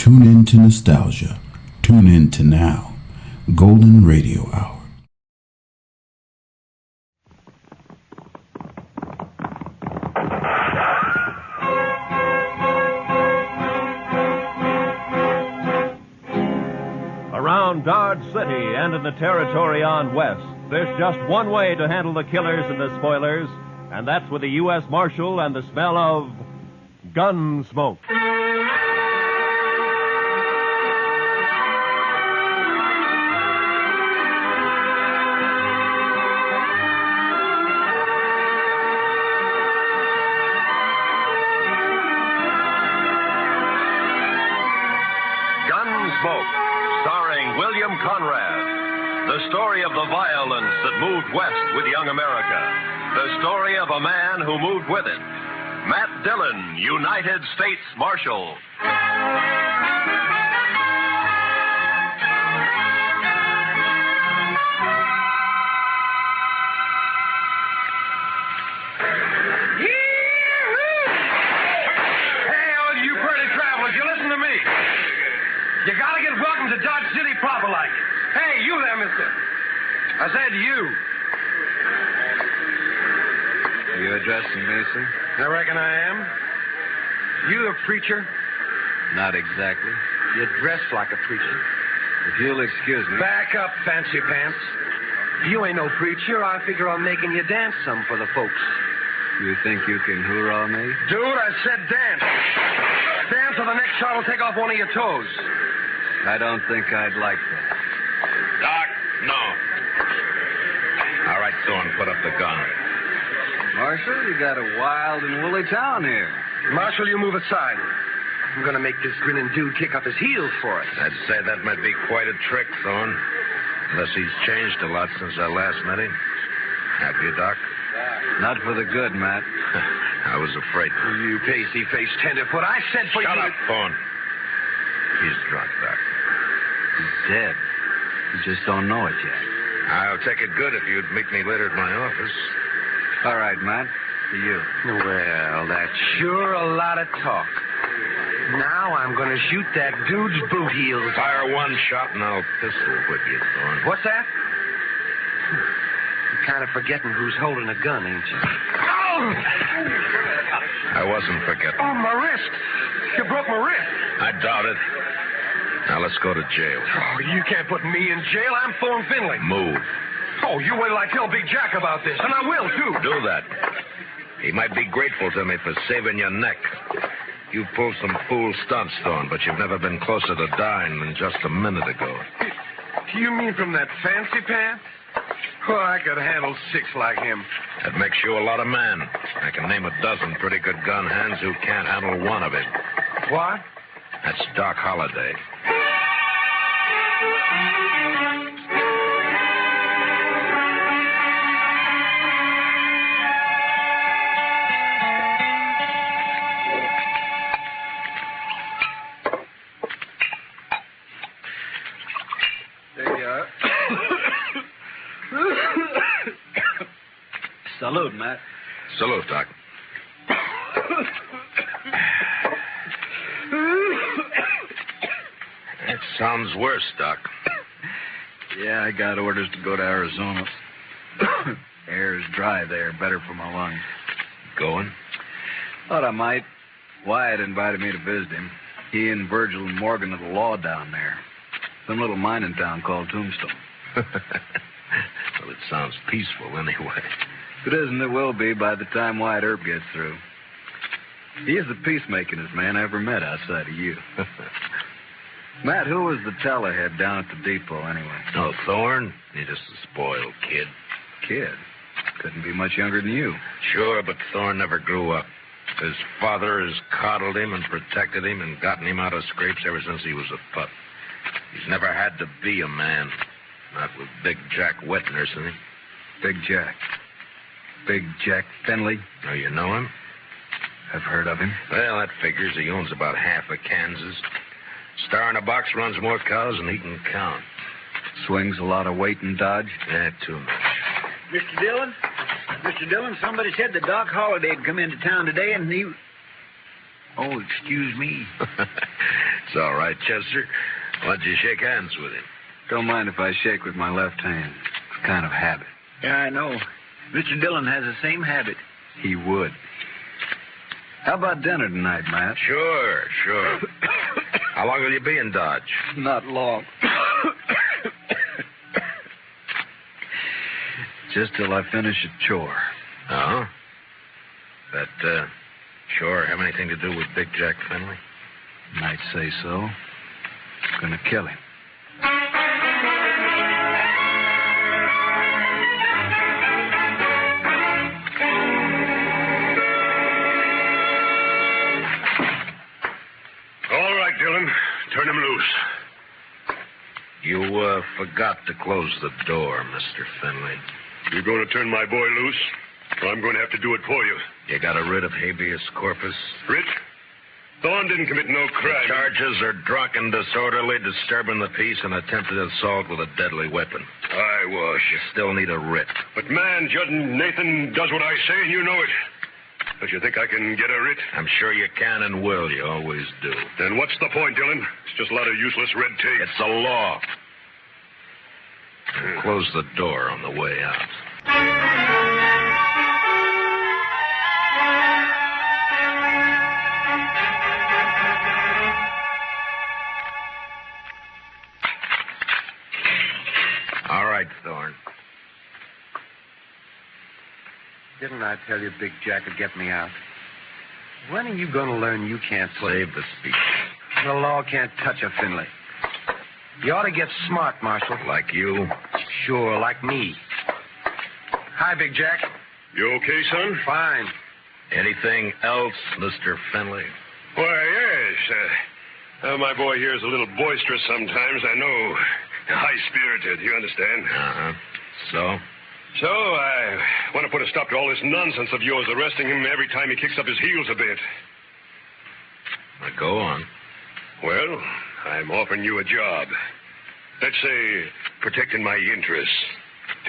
Tune in to nostalgia. Tune in to now. Golden Radio Hour. Around Dodge City and in the territory on West, there's just one way to handle the killers and the spoilers, and that's with the U.S. Marshal and the smell of Gunsmoke. Gunsmoke, starring William Conrad. The story of the violence that moved west with young America. The story of a man who moved with it. Matt Dillon, United States Marshal. You gotta get welcome to Dodge City proper like. Hey, you there, mister. I said you. Are you addressing me, sir? I reckon I am. You a preacher? Not exactly. You dress like a preacher. If you'll excuse me. Back up, fancy pants. You ain't no preacher. I figure on making you dance some for the folks. You think you can hoorah me? Dude, I said dance. Dance or the next shot will take off one of your toes. I don't think I'd like that. Doc, no. All right, Thorne, put up the gun. Marshal, you got a wild and woolly town here. Marshal, you move aside. I'm going to make this grinning dude kick up his heels for us. I'd say that might be quite a trick, Thorne. Unless he's changed a lot since I last met him. Have you, Doc? Not for the good, Matt. I was afraid. You pasty-faced tenderfoot. I said for you... Shut up, Thorne. He's drunk, Doc. He's dead. You just don't know it yet. I'll take it good if you'd meet me later at my office. All right, Matt. To you. Well, that's sure a lot of talk. Now I'm going to shoot that dude's boot heels. Fire one shot and I'll pistol whip you, Thorne. What's that? You're kind of forgetting who's holding a gun, ain't you? Oh! I wasn't forgetting. Oh, my wrist. You broke my wrist. I doubt it. Now let's go to jail. Oh, you can't put me in jail. I'm Thorne Finley. Move. Oh, you wait till I tell Big Jack about this, and I will, too. Do that. He might be grateful to me for saving your neck. You pulled some fool stunts, Thorne, but you've never been closer to dying than just a minute ago. You mean from that fancy pants? Oh, I could handle 6 like him. That makes you a lot of man. I can name a dozen pretty good gun hands who can't handle one of him. What? That's Doc Holliday. There you are. Salute, Matt. Salute, Doc. That sounds worse, Doc. Yeah, I got orders to go to Arizona. Air's dry there, better for my lungs. Going? Thought I might. Wyatt invited me to visit him. He and Virgil and Morgan are the law down there. Some little mining town called Tombstone. Well, it sounds peaceful anyway. If it isn't, it will be by the time Wyatt Earp gets through. He is the peacemakingest man I ever met outside of you. Matt, who was the tellerhead down at the depot anyway? Oh, Thorne? He's just a spoiled kid. Kid? Couldn't be much younger than you. Sure, but Thorne never grew up. His father has coddled him and protected him and gotten him out of scrapes ever since he was a pup. He's never had to be a man. Not with Big Jack wet nursing him. Big Jack. Big Jack Finley. Oh, you know him? I've heard of him. Well, that figures. He owns about half of Kansas. Star in a box runs more cows than he can count. Swings a lot of weight in Dodge? Yeah, too much. Mr. Dillon? Mr. Dillon, somebody said that Doc Holliday had come into town today and he... Oh, excuse me. It's all right, Chester. Why don't you shake hands with him? Don't mind if I shake with my left hand. It's kind of habit. Yeah, I know. Mr. Dillon has the same habit. He would. How about dinner tonight, Matt? Sure. How long will you be in Dodge? Not long. Just till I finish a chore. Oh? That, chore have anything to do with Big Jack Finley? Might say so. Gonna kill him. All right, Dillon. Turn him loose. You, forgot to close the door, Mr. Finley. You going to turn my boy loose? Or I'm going to have to do it for you. You got a writ of habeas corpus? Writ? Thorne didn't commit no crime. The charges are drunken, disorderly, disturbing the peace, and attempted assault with a deadly weapon. I was. You still need a writ. But, man, Judd Nathan does what I say, and you know it. Don't you think I can get a writ? I'm sure you can and will. You always do. Then what's the point, Dillon? It's just a lot of useless red tape. It's the law. And close the door on the way out. All right, Thorne. Didn't I tell you Big Jack would get me out? When are you going to learn you can't Save the speech. The law can't touch a Finley. You ought to get smart, Marshal. Like you? Sure, like me. Hi, Big Jack. You okay, son? Fine. Anything else, Mr. Finley? Why, yes. My boy here is a little boisterous sometimes, I know. High-spirited, you understand? Uh-huh. So? So, I want to put a stop to all this nonsense of yours arresting him every time he kicks up his heels a bit. Now, go on. Well, I'm offering you a job. Let's say protecting my interests.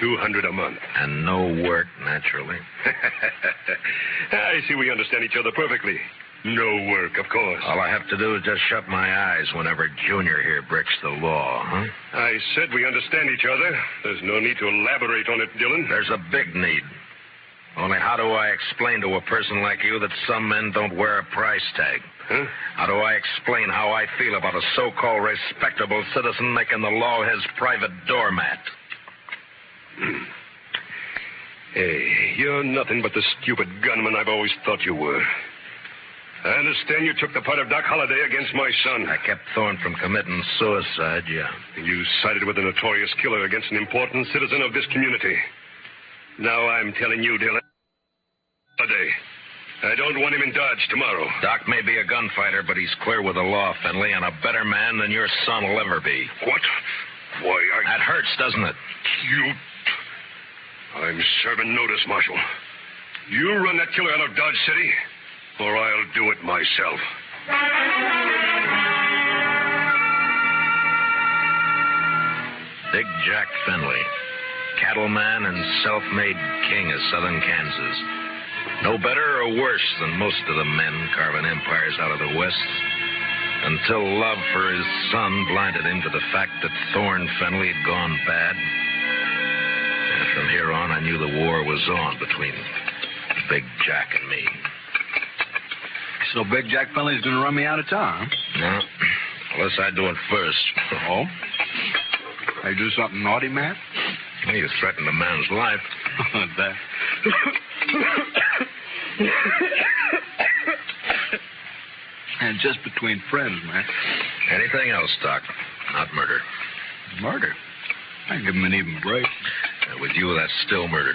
$200 a month. And no work, naturally. I see we understand each other perfectly. No work, of course. All I have to do is just shut my eyes whenever Junior here breaks the law, huh? I said we understand each other. There's no need to elaborate on it, Dillon. There's a big need. Only how do I explain to a person like you that some men don't wear a price tag? Huh? How do I explain how I feel about a so-called respectable citizen making the law his private doormat? Hey, you're nothing but the stupid gunman I've always thought you were. I understand you took the part of Doc Holliday against my son. I kept Thorne from committing suicide, yeah. You sided with a notorious killer against an important citizen of this community. Now I'm telling you, Dillon, Holliday, I don't want him in Dodge tomorrow. Doc may be a gunfighter, but he's clear with the law, Finley, and a better man than your son will ever be. What? Why, That hurts, doesn't it? I'm serving notice, Marshal. You run that killer out of Dodge City, or I'll do it myself. Big Jack Finley, cattleman and self-made king of southern Kansas. No better or worse than most of the men carving empires out of the West. Until love for his son blinded him to the fact that Thorne Finley had gone bad. And from here on, I knew the war was on between Big Jack and me. So Big Jack Finley's going to run me out of town, huh? No, unless I do it first. Oh? I do something naughty, Matt? Well, you threatened a man's life. That. And just between friends, Matt. Anything else, Doc? Not murder. Murder? I give him an even break. With you, that's still murder.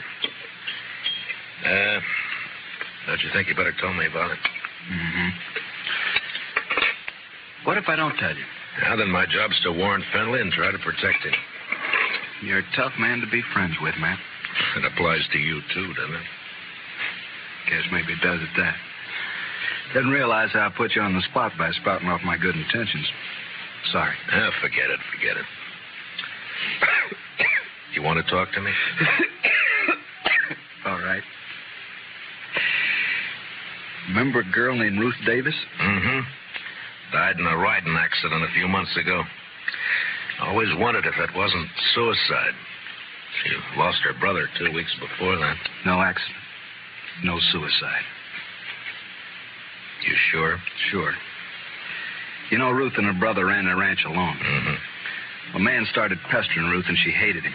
Don't you think you better tell me about it? Mm-hmm. What if I don't tell you? Now, then my job's to warn Finley and try to protect him. You're a tough man to be friends with, Matt. It applies to you, too, doesn't it? Guess maybe it does at that. Didn't realize how I put you on the spot by spouting off my good intentions. Sorry. Forget it. You want to talk to me? All right. Remember a girl named Ruth Davis? Mm-hmm. Died in a riding accident a few months ago. Always wondered if it wasn't suicide. She lost her brother 2 weeks before that. No accident. No suicide. You sure? Sure. You know, Ruth and her brother ran the ranch alone. Mm-hmm. A man started pestering Ruth, and she hated him.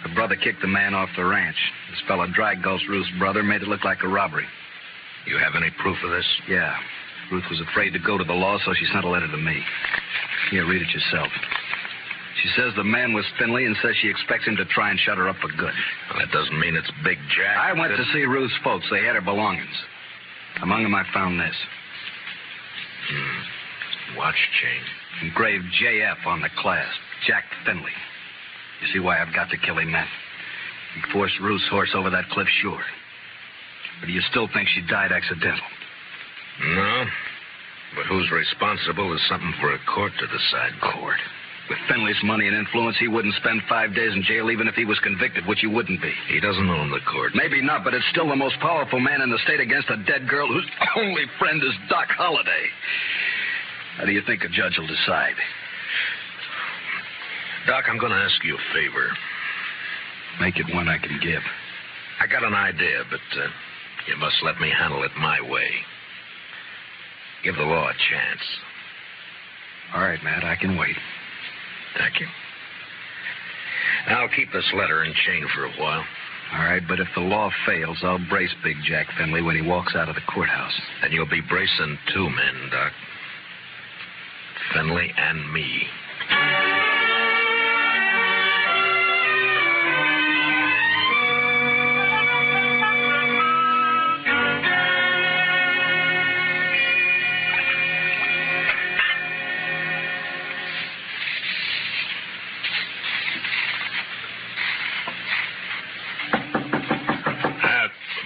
Her brother kicked the man off the ranch. This fella dry-gulched Ruth's brother, made it look like a robbery. You have any proof of this? Yeah. Ruth was afraid to go to the law, so she sent a letter to me. Here, read it yourself. She says the man was Finley and says she expects him to try and shut her up for good. Well, that doesn't mean it's Big Jack. I went to see Ruth's folks. They had her belongings. Among them, I found this. Watch chain. Engraved JF on the clasp. Jack Finley. You see why I've got to kill him, Matt? He forced Ruth's horse over that cliff, sure. But do you still think she died accidental? No. But who's responsible is something for a court to decide. Court? With Finley's money and influence, he wouldn't spend 5 days in jail even if he was convicted, which he wouldn't be. He doesn't own the court. Maybe not, but it's still the most powerful man in the state against a dead girl whose only friend is Doc Holliday. How do you think a judge will decide? Doc, I'm going to ask you a favor. Make it one I can give. I got an idea, but you must let me handle it my way. Give the law a chance. All right, Matt, I can wait. Thank you. I'll keep this letter and chain for a while. All right, but if the law fails, I'll brace Big Jack Finley when he walks out of the courthouse. And you'll be bracing 2 men, Doc. Finley and me.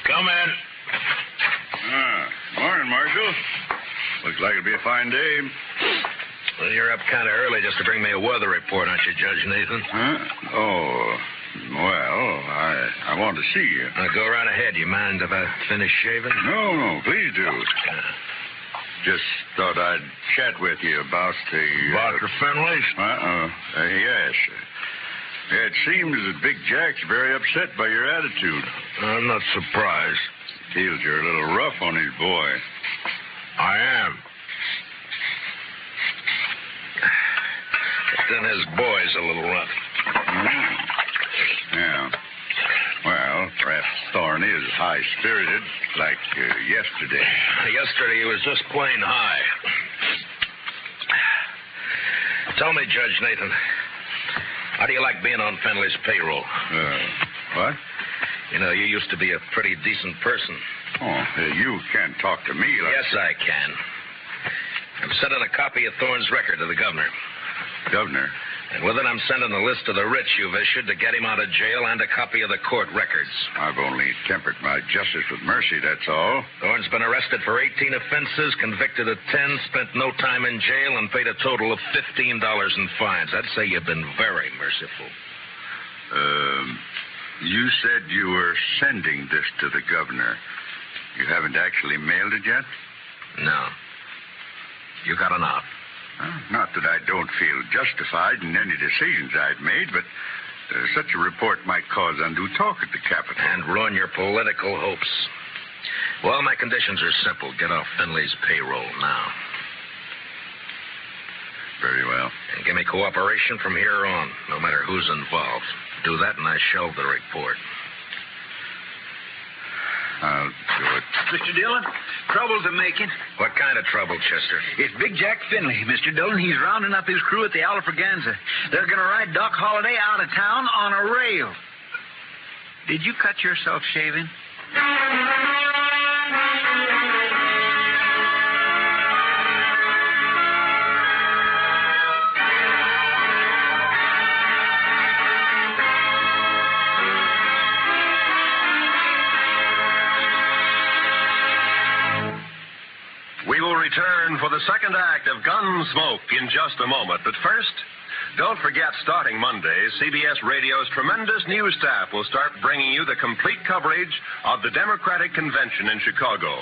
Come in. Morning, Marshal. Looks like it'll be a fine day. Well, you're up kind of early just to bring me a weather report, aren't you, Judge Nathan? Huh? Oh, well, I want to see you. Go right ahead. You mind if I finish shaving? No, please do. Just thought I'd chat with you about the... About the Finleys? Yes. It seems that Big Jack's very upset by your attitude. I'm not surprised. Feels you're a little rough on his boy. I am. But then his boy's a little rough. Yeah. Well, perhaps Thorn is high-spirited, like yesterday. Yesterday he was just plain high. Tell me, Judge Nathan, how do you like being on Finley's payroll? What? You know, you used to be a pretty decent person. Oh, you can't talk to me like... Yes, I can. I'm sending a copy of Thorne's record to the governor. Governor? And with it, I'm sending a list of the rich you've issued to get him out of jail and a copy of the court records. I've only tempered my justice with mercy, that's all. Thorne's been arrested for 18 offenses, convicted of 10, spent no time in jail, and paid a total of $15 in fines. I'd say you've been very merciful. You said you were sending this to the governor. You haven't actually mailed it yet? No. You got an out. Not that I don't feel justified in any decisions I've made, but such a report might cause undue talk at the Capitol. And ruin your political hopes. Well, my conditions are simple. Get off Finley's payroll now. Very well. And give me cooperation from here on, no matter who's involved. Do that and I shelve the report. I'll do it. Mr. Dillon, trouble's a-making. What kind of trouble, Chester? It's Big Jack Finley, Mr. Dillon. He's rounding up his crew at the Alfraganza. They're going to ride Doc Holliday out of town on a rail. Did you cut yourself shaving? We will return for the second act of Gunsmoke in just a moment. But first, don't forget, starting Monday, CBS Radio's tremendous news staff will start bringing you the complete coverage of the Democratic Convention in Chicago.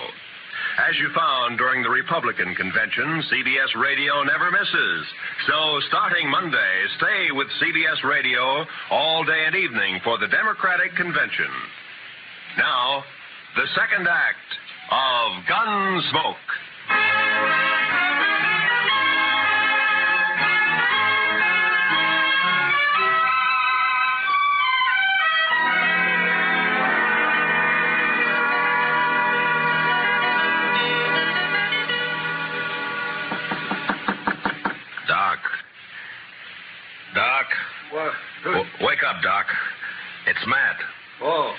As you found during the Republican convention, CBS Radio never misses. So starting Monday, stay with CBS Radio all day and evening for the Democratic convention. Now, the second act of Gunsmoke. Doc. What? Wake up, Doc. It's Matt. Oh.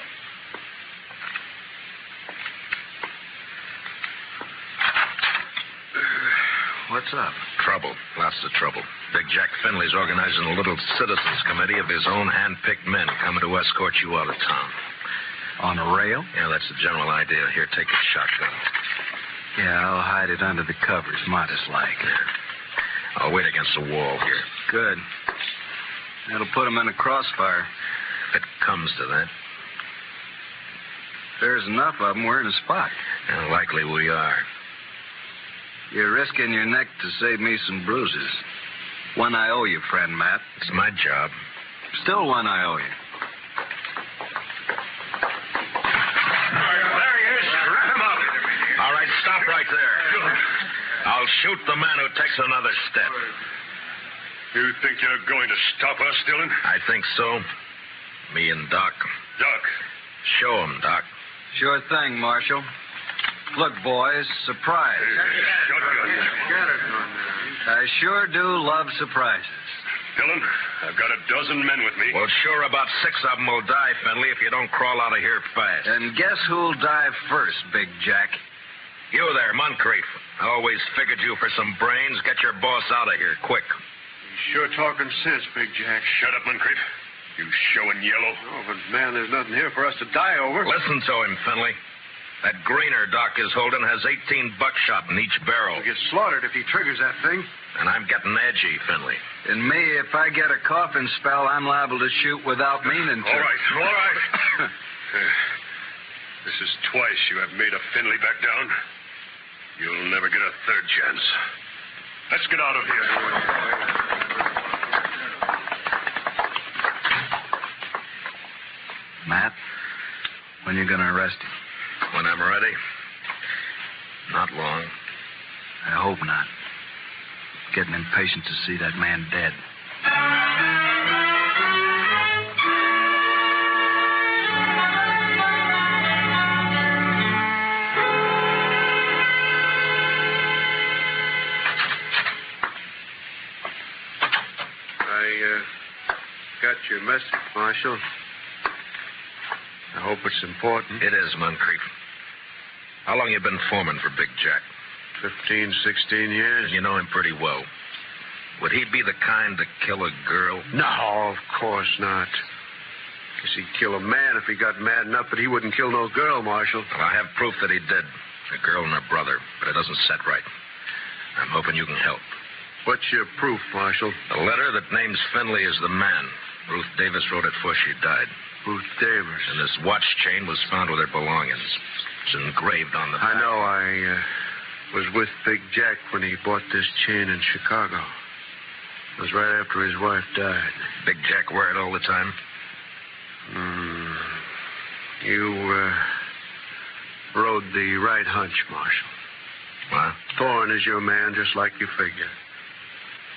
What's up? Trouble. Lots of trouble. Big Jack Finley's organizing a little citizens committee of his own hand-picked men coming to escort you out of town. On a rail? Yeah, that's the general idea. Here, take a shotgun. Yeah, I'll hide it under the covers, modest like. Yeah. I'll wait against the wall here. Good. That'll put them in a crossfire. If it comes to that. There's enough of them, we're in a spot. Yeah, likely we are. You're risking your neck to save me some bruises. One I owe you, friend Matt. It's my job. Still one I owe you. There he is. Wrap him up. All right, stop right there. I'll shoot the man who takes another step. You think you're going to stop us, Dillon? I think so. Me and Doc. Doc. Show him, Doc. Sure thing, Marshal. Look, boys, surprise. Shotgun. I sure do love surprises. Dillon, I've got a dozen men with me. Well, sure, about 6 of them will die, Finley, if you don't crawl out of here fast. And guess who'll die first, Big Jack? You there, Moncrief. I always figured you for some brains. Get your boss out of here, quick. Sure talking sense, Big Jack. Shut up, Moncrief. You showing yellow. Oh, but, man, there's nothing here for us to die over. Listen to him, Finley. That greener Doc is holding has 18 buckshot in each barrel. He'll get slaughtered if he triggers that thing. And I'm getting edgy, Finley. And me, if I get a coughing spell, I'm liable to shoot without meaning to. All right. This is twice you have made a Finley back down. You'll never get a third chance. Let's get out of here. Matt, when you going to arrest him? When I'm ready. Not long. I hope not. Getting impatient to see that man dead. I got your message, Marshal. I hope it's important. It is, Moncrief. How long you been foreman for Big Jack? 15, 16 years. You know him pretty well. Would he be the kind to kill a girl? No, of course not. Guess he'd kill a man if he got mad enough, but he wouldn't kill no girl, Marshal. Well, I have proof that he did. A girl and her brother, but it doesn't set right. I'm hoping you can help. What's your proof, Marshal? A letter that names Finley as the man. Ruth Davis wrote it before she died. Ruth Davis. And this watch chain was found with her belongings. It's engraved on the back. I know. I was with Big Jack when he bought this chain in Chicago. It was right after his wife died. Big Jack wear it all the time? You rode the right hunch, Marshal. What? Thorne is your man, just like you figured.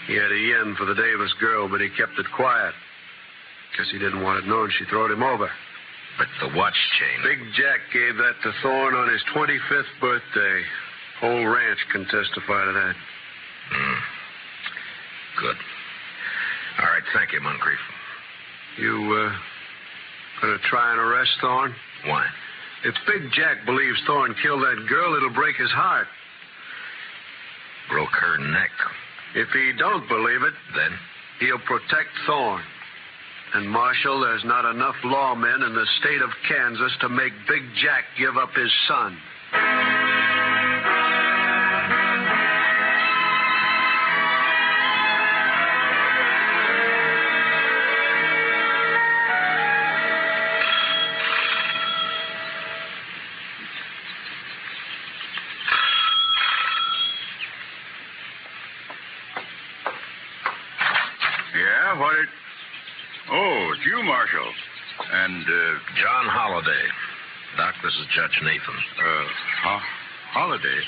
He had a yen for the Davis girl, but he kept it quiet. Guess he didn't want it known she throwed him over. But the watch chain... Big Jack gave that to Thorne on his 25th birthday. Whole ranch can testify to that. Good. All right, thank you, Moncrief. You, gonna try and arrest Thorne? Why? If Big Jack believes Thorne killed that girl, it'll break his heart. Broke her neck. If he don't believe it, Then? he'll protect Thorne. And, Marshal, there's not enough lawmen in the state of Kansas to make Big Jack give up his son. Oh, it's you, Marshal. And, John Holliday. Doc, this is Judge Nathan. Holiday?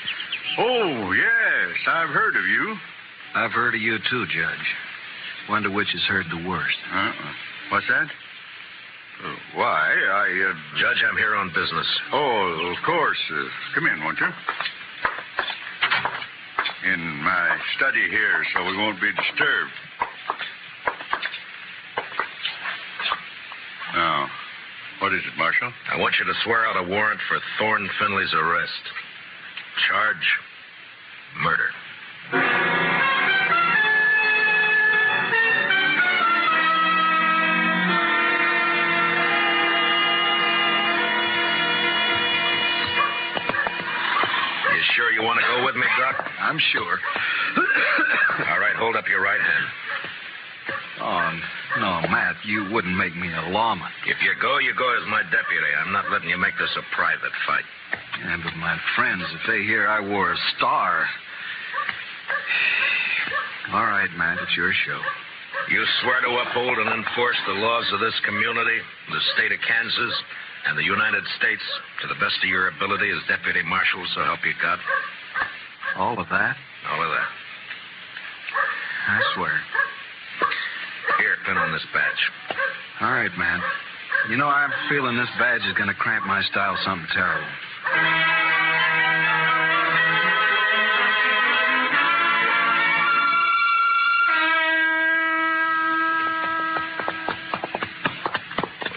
Oh, yes, I've heard of you. I've heard of you, too, Judge. Wonder which has heard the worst. What's that? Why, Judge, I'm here on business. Oh, of course. Come in, won't you? In my study here, so we won't be disturbed. Now, what is it, Marshal? I want you to swear out a warrant for Thorne Finley's arrest. Charge, murder. You sure you want to go with me, Doc? I'm sure. All right, hold up your right hand. Oh, no, Matt, you wouldn't make me a lawman. If you go as my deputy. I'm not letting you make this a private fight. Yeah, but my friends, if they hear I wore a star... All right, Matt, it's your show. You swear to uphold and enforce the laws of this community, the state of Kansas, and the United States to the best of your ability as deputy marshal, so help you God? All of that? All of that. I swear. Here, pin on this badge. All right, man. You know, I'm feeling this badge is going to cramp my style something terrible.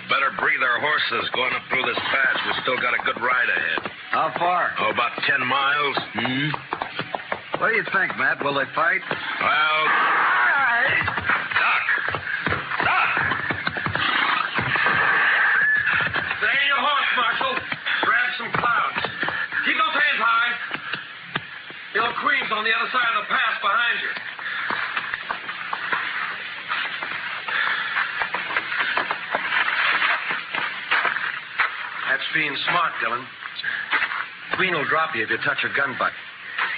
Better breathe our horses going up through this pass. We still got a good ride ahead. How far? Oh, about 10 miles. What do you think, Matt? Will they fight? Well... Queen's on the other side of the pass behind you. That's being smart, Dillon. Queen will drop you if you touch her gun butt.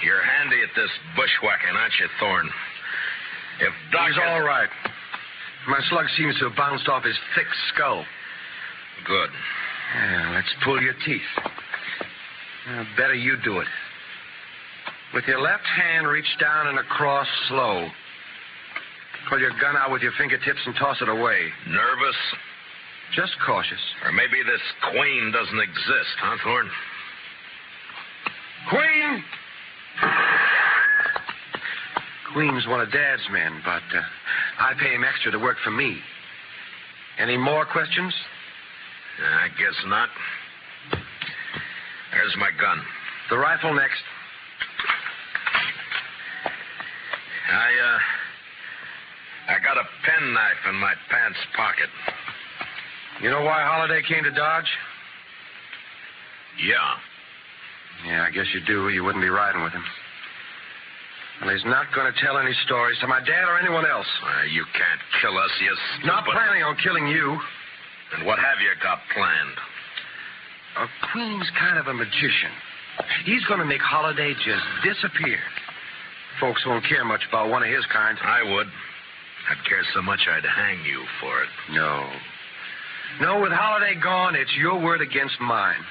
You're handy at this bushwhacking, aren't you, Thorne? If Doc... He's all right. My slug seems to have bounced off his thick skull. Good. Yeah, let's pull your teeth. Better you do it. With your left hand, reach down and across slow. Pull your gun out with your fingertips and toss it away. Nervous? Just cautious. Or maybe this queen doesn't exist, huh, Thorne? Queen! Queen's one of Dad's men, but I pay him extra to work for me. Any more questions? I guess not. There's my gun. The rifle next. I got a penknife in my pants pocket. You know why Holliday came to Dodge? Yeah. Yeah, I guess you do. You wouldn't be riding with him. Well, he's not going to tell any stories to my dad or anyone else. You can't kill us, you stupid... Not planning on killing you. And what have you got planned? Queen's kind of a magician. He's going to make Holliday just disappear. Folks won't care much about one of his kind. I would. I'd care so much I'd hang you for it. No, with Holliday gone, it's your word against mine.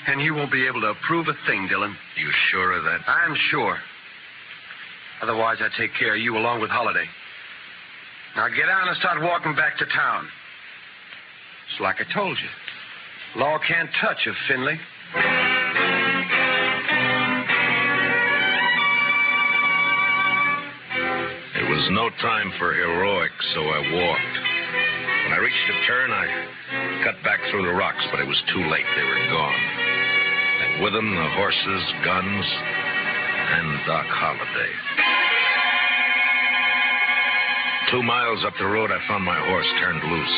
And you won't be able to prove a thing, Dillon. You sure of that? I'm sure. Otherwise, I'd take care of you along with Holliday. Now get on and start walking back to town. It's like I told you. Law can't touch you, Finley. It was no time for heroics, so I walked. When I reached a turn, I cut back through the rocks, but it was too late. They were gone. And with them, the horses, guns, and Doc Holliday. 2 miles up the road, I found my horse turned loose.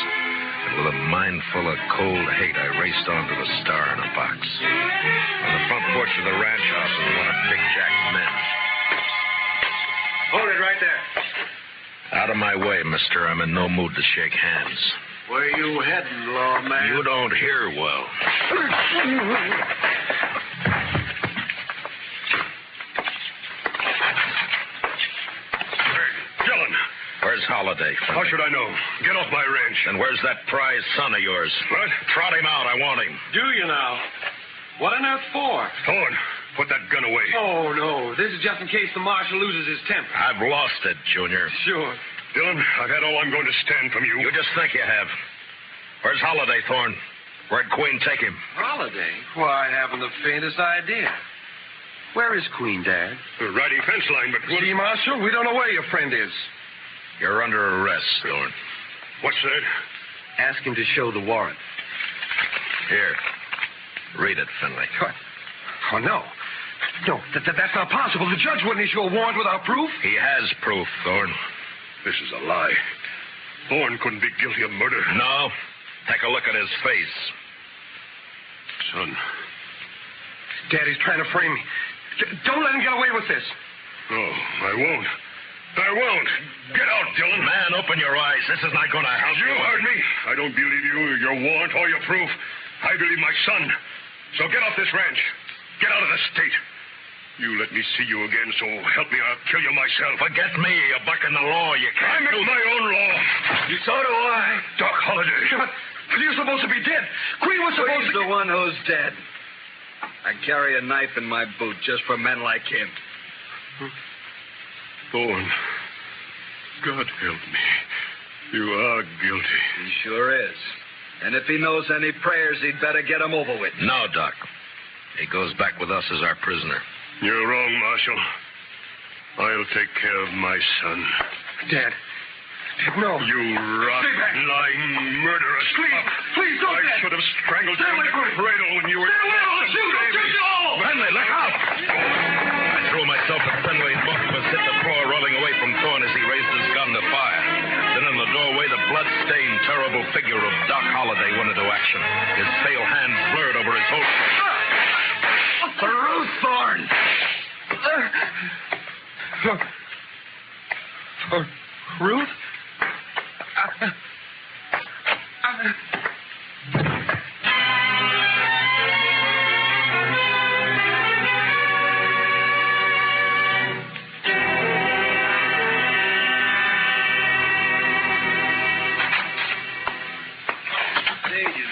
And with a mind full of cold hate, I raced onto the star in a box. On the front porch of the ranch house was one of Big Jack's men. Hold it right there. Out of my way, mister. I'm in no mood to shake hands. Where you heading, lawman? You don't hear well. Dillon. Where's Holliday? Holiday. How should I know? Get off my ranch. And where's that prize son of yours? What? Trot him out. I want him. Do you now? What on earth for? Thorne, put that gun away. Oh, no. This is just in case the marshal loses his temper. I've lost it, Junior. Sure. Dillon, I've had all I'm going to stand from you. You just think you have. Where's Holiday, Thorne? Where'd Queen take him? Holiday? Why, I haven't the faintest idea. Where is Queen, Dad? The riding fence line, but... See, Marshal, we don't know where your friend is. You're under arrest, Thorne. What's that? Ask him to show the warrant. Here. Read it, Finley. What? Oh, no. No, that's not possible. The judge wouldn't issue a warrant without proof. He has proof, Thorne. This is a lie. Thorne couldn't be guilty of murder. No. Take a look at his face. Son. Daddy's trying to frame me. Don't let him get away with this. No, I won't. I won't. Get out, Dillon. Man, open your eyes. This is not going to help You heard me. I don't believe you, your warrant, or your proof. I believe my son. So get off this ranch. Get out of the state. You let me see you again, so help me, I'll kill you myself. Forget me. You're bucking the law. You I can't make my own law. So do I. Doc Holliday. But you're supposed to be dead. Queen was supposed He's to... the one who's dead. I carry a knife in my boot just for men like him. Thorne, God help me. You are guilty. He sure is. And if he knows any prayers, he'd better get them over with. No, Doc. He goes back with us as our prisoner. You're wrong, Marshal. I'll take care of my son. Dad. No. You rotten, lying, murderous pup. Please don't, I Dad. should have strangled you in the cradle when you were... Stay away, I'll shoot. I'll shoot you all. Finley, look out! I threw myself at Finley, and both of us hit the floor, rolling away from Thorne as he raised his gun to fire. Then in the doorway, the blood-stained, terrible figure of Doc Holliday went into action. His pale hands blurred over his holster. Ruth Thorne. Ruth?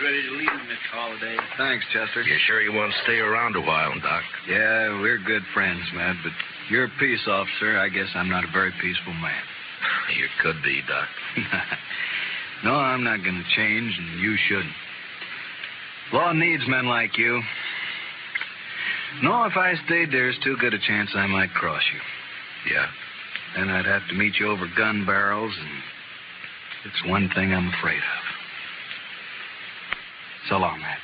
Ready to leave, Mr. Holliday. Thanks, Chester. You sure you want to stay around a while, Doc? Yeah, we're good friends, Matt, but you're a peace officer. I guess I'm not a very peaceful man. You could be, Doc. No, I'm not going to change, and you shouldn't. Law needs men like you. No, if I stayed, there's too good a chance I might cross you. Yeah? Then I'd have to meet you over gun barrels, and it's one thing I'm afraid of. So long, Matt.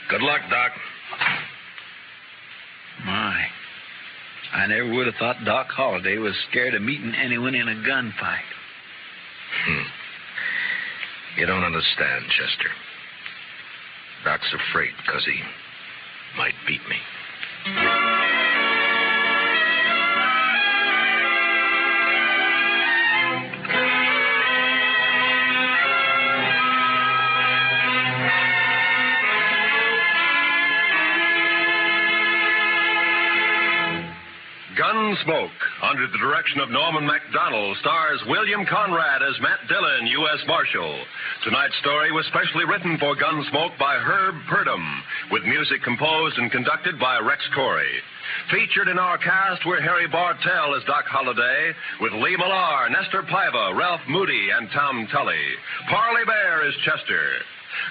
Good luck, Doc. My. I never would have thought Doc Holliday was scared of meeting anyone in a gunfight. You don't understand, Chester. Doc's afraid because he might beat me. Gunsmoke, under the direction of Norman MacDonald, stars William Conrad as Matt Dillon, U.S. Marshal. Tonight's story was specially written for Gunsmoke by Herb Purdom, with music composed and conducted by Rex Corey. Featured in our cast were Harry Bartell as Doc Holliday, with Lee Millar, Nestor Paiva, Ralph Moody, and Tom Tully. Parley Bear is Chester.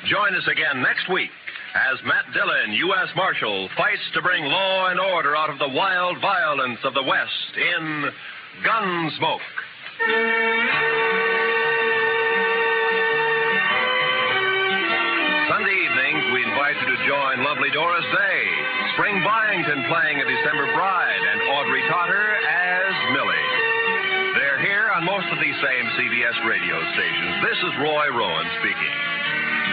Join us again next week as Matt Dillon, U.S. Marshal, fights to bring law and order out of the wild violence of the West in Gunsmoke. Sunday evenings, we invite you to join lovely Doris Day, Spring Byington playing a December Bride, and Audrey Totter as Millie. They're here on most of these same CBS radio stations. This is Roy Rowan speaking.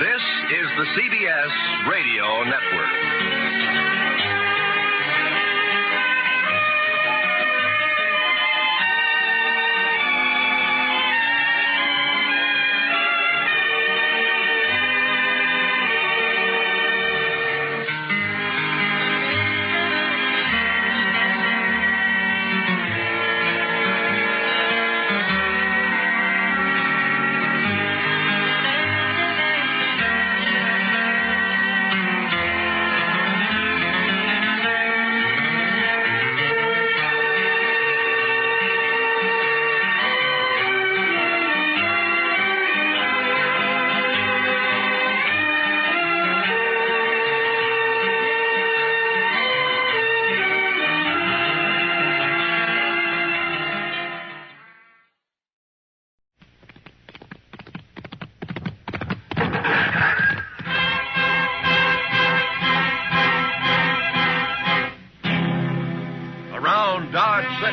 This is the CBS Radio Network.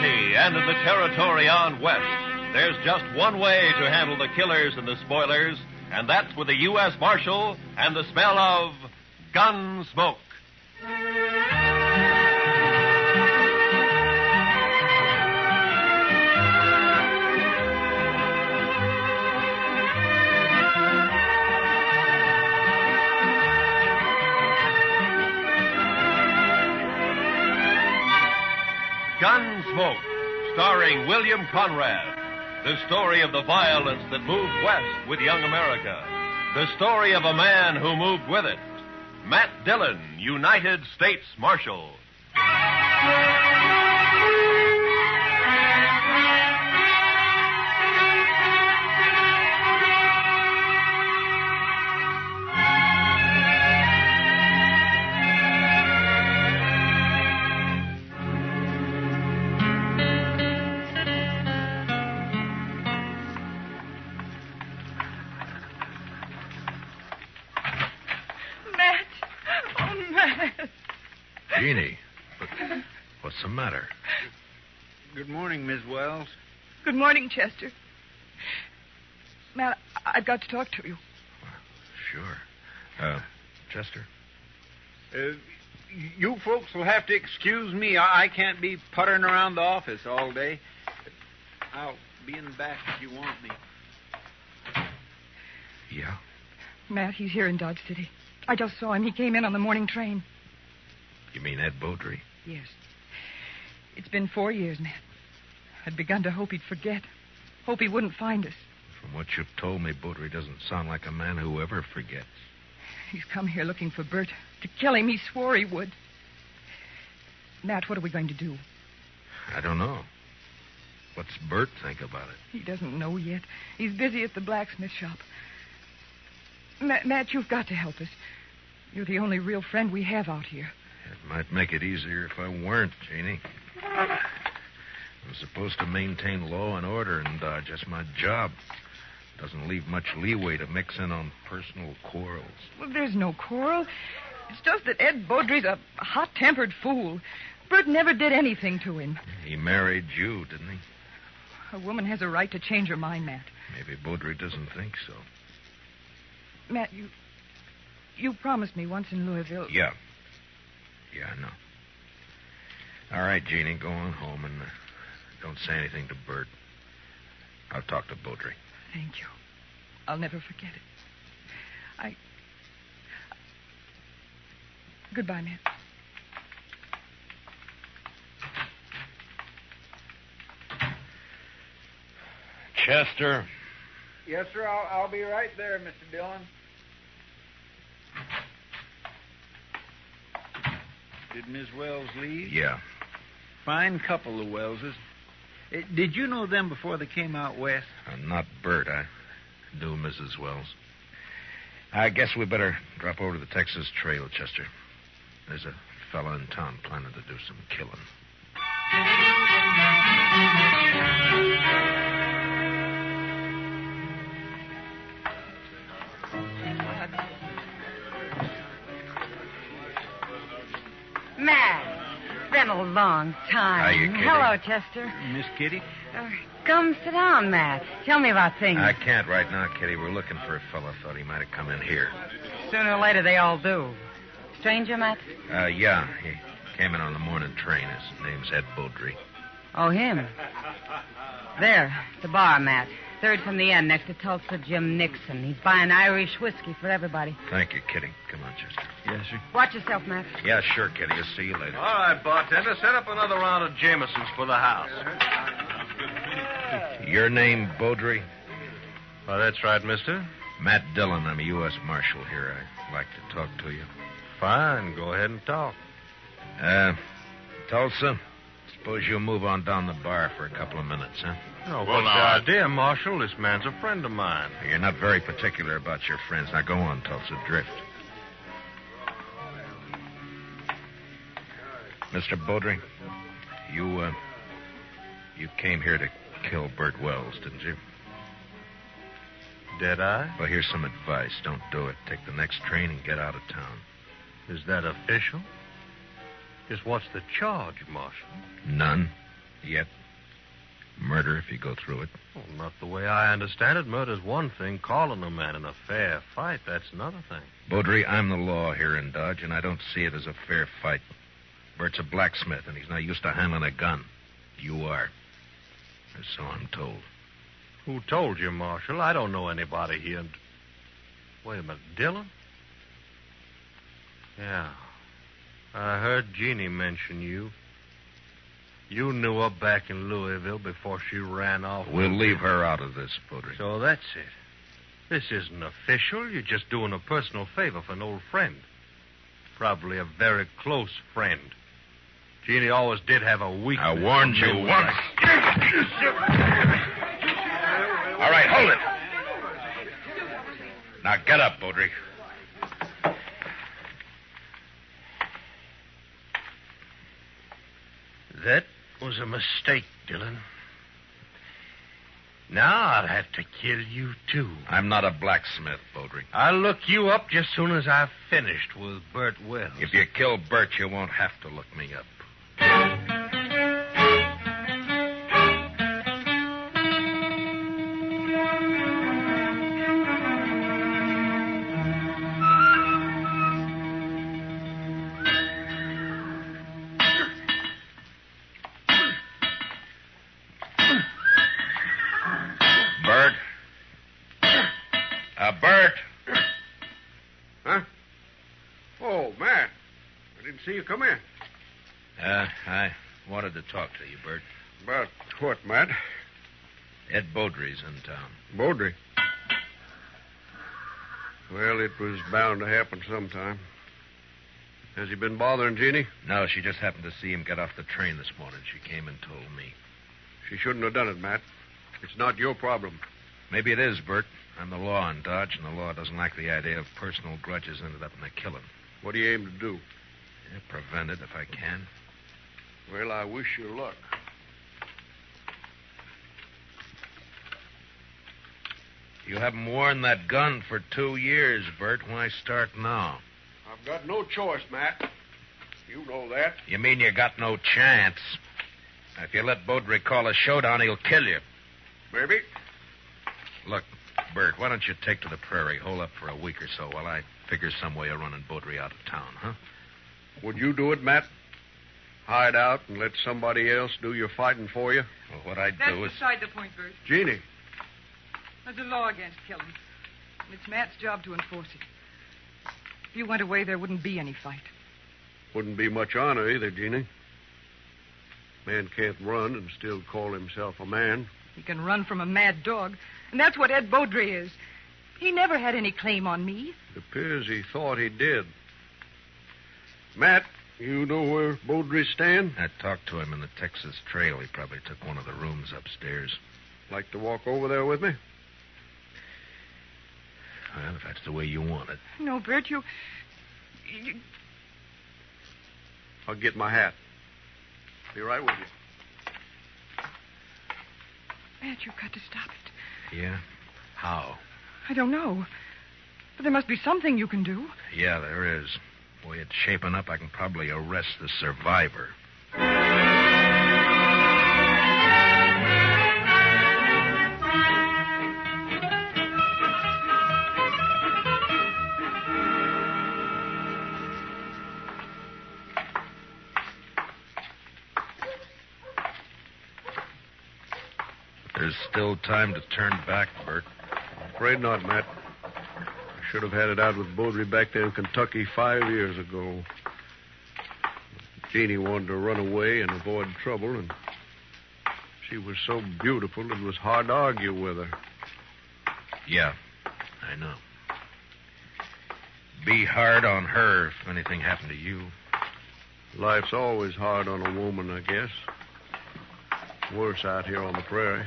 City and in the territory on west, there's just one way to handle the killers and the spoilers, and that's with a U.S. Marshal and the smell of Gunsmoke. Gunsmoke, starring William Conrad. The story of the violence that moved west with young America. The story of a man who moved with it. Matt Dillon, United States Marshal. Jeannie, what's the matter? Good morning, Miss Wells. Good morning, Chester. Matt, I've got to talk to you. Sure. Chester? You folks will have to excuse me. I can't be puttering around the office all day. I'll be in the back if you want me. Yeah? Matt, he's here in Dodge City. I just saw him. He came in on the morning train. You mean Ed Beaudry? Yes. It's been 4 years, Matt. I'd begun to hope he'd forget. Hope he wouldn't find us. From what you've told me, Beaudry doesn't sound like a man who ever forgets. He's come here looking for Bert. To kill him, he swore he would. Matt, what are we going to do? I don't know. What's Bert think about it? He doesn't know yet. He's busy at the blacksmith shop. Matt, you've got to help us. You're the only real friend we have out here. It might make it easier if I weren't, Jeannie. I'm supposed to maintain law and order in Dodge. That's my job. Doesn't leave much leeway to mix in on personal quarrels. Well, there's no quarrel. It's just that Ed Beaudry's a hot-tempered fool. Bert never did anything to him. He married you, didn't he? A woman has a right to change her mind, Matt. Maybe Beaudry doesn't think so. Matt, you promised me once in Louisville. Yeah. Yeah, I know. All right, Jeannie, go on home and don't say anything to Bert. I'll talk to Beaudry. Thank you. I'll never forget it. Goodbye, Matt. Chester. Yes, sir. I'll be right there, Mr. Dillon. Did Miss Wells leave? Yeah. Fine couple, the Wellses. Did you know them before they came out west? Not Bert. I knew Mrs. Wells. I guess we better drop over to the Texas Trail, Chester. There's a fella in town planning to do some killing. Matt, it's been a long time. Hiya, Kitty. Hello, Chester. Miss Kitty? Come sit down, Matt. Tell me about things. I can't right now, Kitty. We're looking for a fella. Thought he might have come in here. Sooner or later, they all do. Stranger, Matt? Yeah. He came in on the morning train. His name's Ed Beaudry. Oh, him. There, the bar, Matt. Third from the end, next to Tulsa Jim Nixon. He's buying Irish whiskey for everybody. Thank you, Kitty. Come on, Chester. Yes, sir. Watch yourself, Matt. Yeah, sure, Kitty. I'll see you later. All right, bartender, set up another round of Jamesons for the house. Your name, Beaudry? Well, that's right, mister. Matt Dillon. I'm a U.S. Marshal here. I'd like to talk to you. Fine. Go ahead and talk. Tulsa, suppose you'll move on down the bar for a couple of minutes, huh? Oh, what's the idea, Marshal? This man's a friend of mine. You're not very particular about your friends. Now go on, Tulsa. Drift. Mr. Beaudry, you came here to kill Bert Wells, didn't you? Did I? Well, here's some advice. Don't do it. Take the next train and get out of town. Is that official? Just what's the charge, Marshal? None. Yet. Murder if you go through it. Well, not the way I understand it. Murder's one thing. Calling a man in a fair fight, that's another thing. Baudry, I'm the law here in Dodge, and I don't see it as a fair fight. Bert's a blacksmith, and he's not used to handling a gun. You are. Or so I'm told. Who told you, Marshal? I don't know anybody here. Wait a minute, Dillon? Yeah. I heard Jeannie mention you. You knew her back in Louisville before she ran off. We'll leave her out of this, Baudry. So that's it. This isn't official. You're just doing a personal favor for an old friend. Probably a very close friend. Jeannie always did have a weakness. I warned you once. All right, hold it. Now get up, Baudry. That was a mistake, Dillon. Now I'll have to kill you, too. I'm not a blacksmith, Baudry. I'll look you up just soon as I've finished with Bert Wells. If you kill Bert, you won't have to look me up. Bert. Huh? Oh, Matt. I didn't see you come in. I wanted to talk to you, Bert. About what, Matt? Ed Baudry's in town. Baudry? Well, it was bound to happen sometime. Has he been bothering Jeannie? No, she just happened to see him get off the train this morning. She came and told me. She shouldn't have done it, Matt. It's not your problem. Maybe it is, Bert. I'm the law in Dodge, and the law doesn't like the idea of personal grudges ended up in a killing. What do you aim to do? Yeah, prevent it if I can. Well, I wish you luck. You haven't worn that gun for 2 years, Bert. Why start now? I've got no choice, Matt. You know that. You mean you got no chance? If you let Baudry call a showdown, he'll kill you. Maybe. Look, Bert, why don't you take to the prairie, hole up for a week or so while I figure some way of running Baudry out of town, huh? Would you do it, Matt? Hide out and let somebody else do your fighting for you? Well, what I'd That's do is... beside the point, Bert. Jeannie. There's a law against killing. And it's Matt's job to enforce it. If you went away, there wouldn't be any fight. Wouldn't be much honor either, Jeannie. Man can't run and still call himself a man. He can run from a mad dog. And that's what Ed Baudry is. He never had any claim on me. It appears he thought he did. Matt, you know where Baudry's stand? I talked to him in the Texas Trail. He probably took one of the rooms upstairs. Like to walk over there with me? Well, if that's the way you want it. No, Bert, you... I'll get my hat. Be right with you. Matt, you've got to stop it. Yeah? How? I don't know. But there must be something you can do. Yeah, there is. The way it's shaping up, I can probably arrest the survivor. There's still time to turn back, Bert. Afraid not, Matt. I should have had it out with Baudry back there in Kentucky 5 years ago. Jeannie wanted to run away and avoid trouble, and she was so beautiful it was hard to argue with her. Yeah, I know. Be hard on her if anything happened to you. Life's always hard on a woman, I guess. Worse out here on the prairie.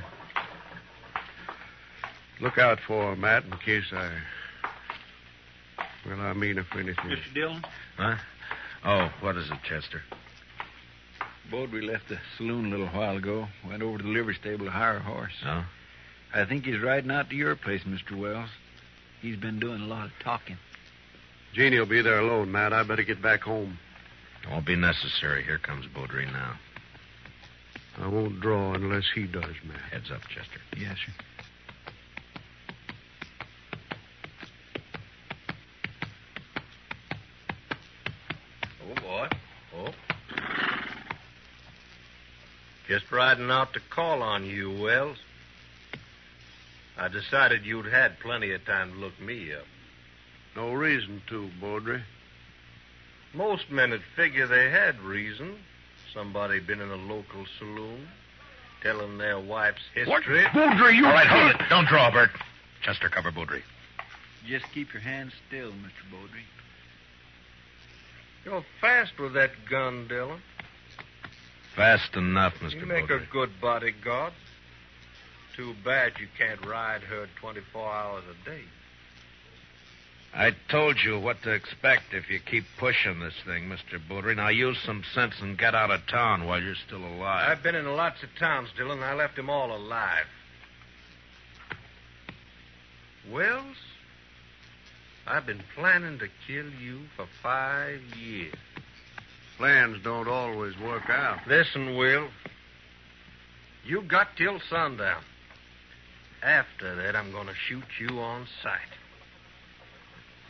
Look out for her, Matt, in case Well, I mean, if anything. Mr. Dillon? Huh? Oh, what is it, Chester? Baudry left the saloon a little while ago. Went over to the livery stable to hire a horse. Oh? I think he's riding out to your place, Mr. Wells. He's been doing a lot of talking. Jeannie will be there alone, Matt. I better get back home. It won't be necessary. Here comes Baudry now. I won't draw unless he does, Matt. Heads up, Chester. Yes, sir. Oh, boy. Oh. Just riding out to call on you, Wells. I decided you'd had plenty of time to look me up. No reason to, Baudry. Most men would figure they had reason. Somebody been in a local saloon, telling their wife's history. What? Baudry, you... All right, hold it. Don't draw, Bert. Chester, cover Baudry. Just keep your hands still, Mr. Baudry. You're fast with that gun, Dillon. Fast enough, Mr. You make Baudry. a good bodyguard. Too bad you can't ride her 24 hours a day. I told you what to expect if you keep pushing this thing, Mr. Baudry. Now use some sense and get out of town while you're still alive. I've been in lots of towns, Dillon. I left them all alive. Wells, I've been planning to kill you for 5 years. Plans don't always work out. Listen, Will. You got till sundown. After that, I'm going to shoot you on sight.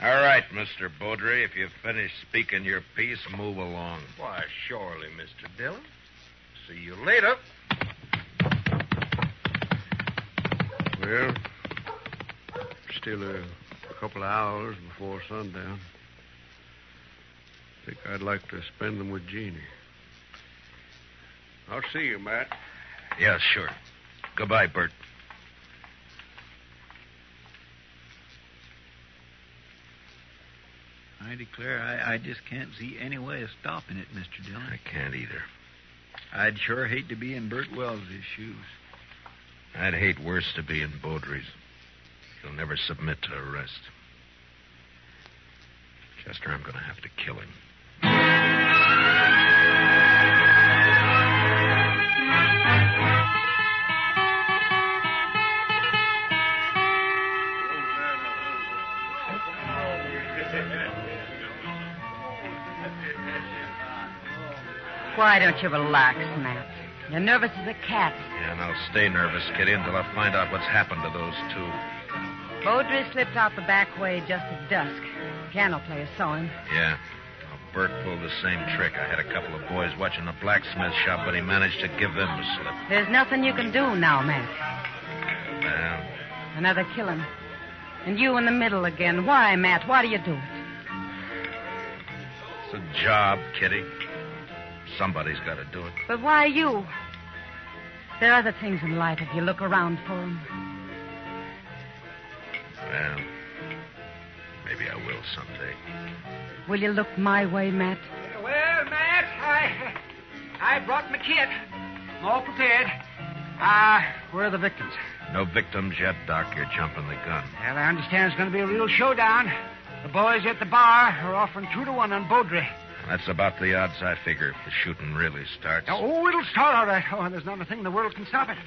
All right, Mr. Baudry. If you've finished speaking your piece, move along. Why, surely, Mr. Dillon. See you later. Well, still a couple of hours before sundown. I think I'd like to spend them with Jeannie. I'll see you, Matt. Yeah, sure. Goodbye, Bert. I declare I just can't see any way of stopping it, Mr. Dillon. I can't either. I'd sure hate to be in Bert Wells' shoes. I'd hate worse to be in Baudry's. He'll never submit to arrest. Chester, I'm going to have to kill him. Why don't you relax, Matt? You're nervous as a cat. Yeah, and I'll stay nervous, Kitty, until I find out what's happened to those two. Baudry slipped out the back way just at dusk. Piano player saw him. Yeah. Well, Bert pulled the same trick. I had a couple of boys watching the blacksmith shop, but he managed to give them the slip. There's nothing you can do now, Matt. Well, Another killing. And you in the middle again. Why, Matt? Why do you do it? it's a job, Kitty. Somebody's got to do it. But why you? There are other things in life if you look around for them. Well, maybe I will someday. Will you look my way, Matt? Well, Matt, I brought my kit. I'm all prepared. Where are the victims? No victims yet, Doc. You're jumping the gun. Well, I understand it's going to be a real showdown. The boys at the bar are offering 2-1 on Baudry. That's about the odds I figure if the shooting really starts. Oh, it'll start all right. Oh, there's not a thing in the world can stop it.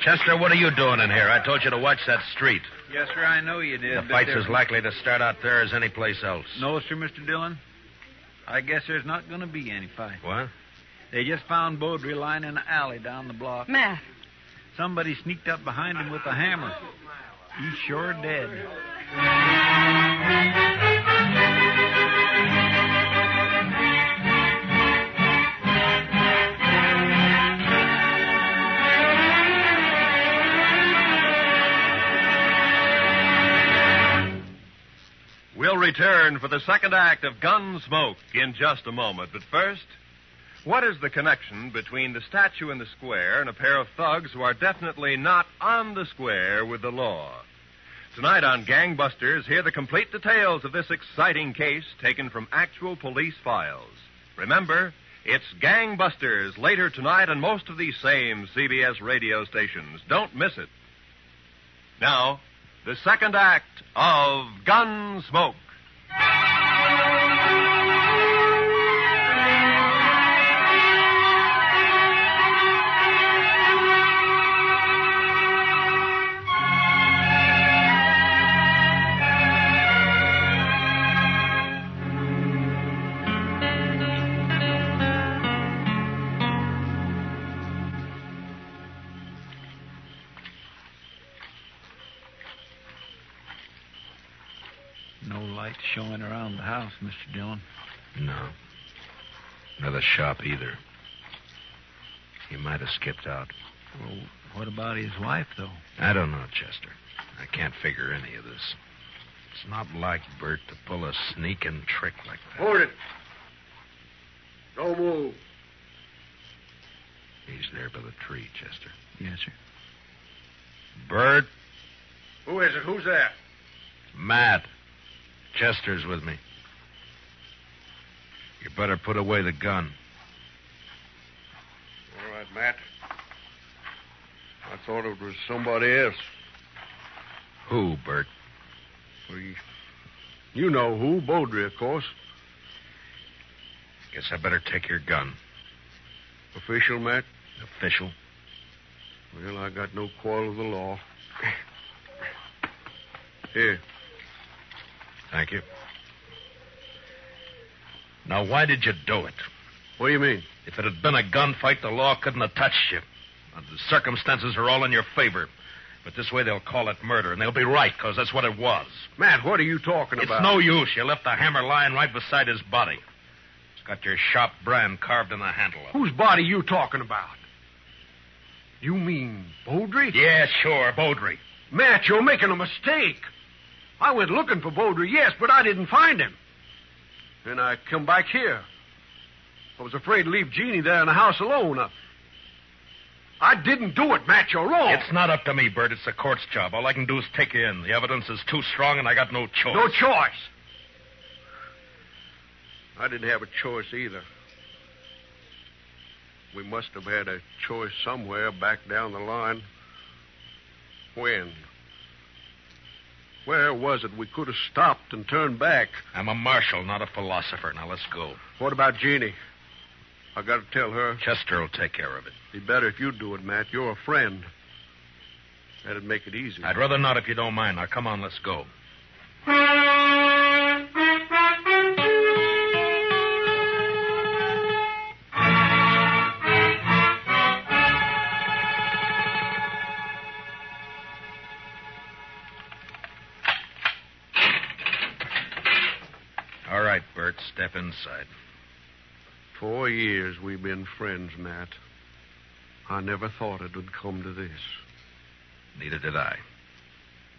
Chester, what are you doing in here? I told you to watch that street. Yes, sir, I know you did. The fight's as likely to start out there as any place else. No, sir, Mr. Dillon. I guess there's not going to be any fight. What? They just found Baudry lying in an alley down the block. Matt. Somebody sneaked up behind him with a hammer. He's sure dead. We'll return for the second act of Gunsmoke in just a moment. But first, what is the connection between the statue in the square and a pair of thugs who are definitely not on the square with the law? Tonight on Gangbusters, hear the complete details of this exciting case taken from actual police files. Remember, it's Gangbusters later tonight on most of these same CBS radio stations. Don't miss it. Now, the second act of Gunsmoke. No light showing around the house, Mr. Dillon. No. Nor the shop either. He might have skipped out. Well, what about his wife, though? I don't know, Chester. I can't figure any of this. It's not like Bert to pull a sneaking trick like that. Hold it. Don't move. He's there by the tree, Chester. Yes, sir. Bert? Who is it? Who's there? Matt. Chester's with me. You better put away the gun. All right, Matt. I thought it was somebody else. Who, Bert? Well, you know who. Beaudry, of course. Guess I better take your gun. Official, Matt? Official. Well, I got no quarrel with the law. Here. Thank you. Now, why did you do it? What do you mean? If it had been a gunfight, the law couldn't have touched you. The circumstances are all in your favor. But this way they'll call it murder, and they'll be right, because that's what it was. Matt, what are you talking about? It's no use. You left the hammer lying right beside his body. It's got your shop brand carved in the handle of it. Whose body you talking about? You mean Beaudry? Yeah, sure, Beaudry. Matt, you're making a mistake. I went looking for Beaudry, yes, but I didn't find him. Then I come back here. I was afraid to leave Jeannie there in the house alone. I didn't do it, Matt. You're wrong. It's not up to me, Bert. It's the court's job. All I can do is take you in. The evidence is too strong, and I got no choice. No choice. I didn't have a choice either. We must have had a choice somewhere back down the line. When? Where was it we could have stopped and turned back? I'm a marshal, not a philosopher. Now, let's go. What about Jeannie? I got to tell her. Chester will take care of it. Be better if you do it, Matt. You're a friend. That'd make it easy. I'd rather not if you don't mind. Now, come on, let's go. All right, Bert, step inside. 4 years we've been friends, Matt. I never thought it would come to this. Neither did I.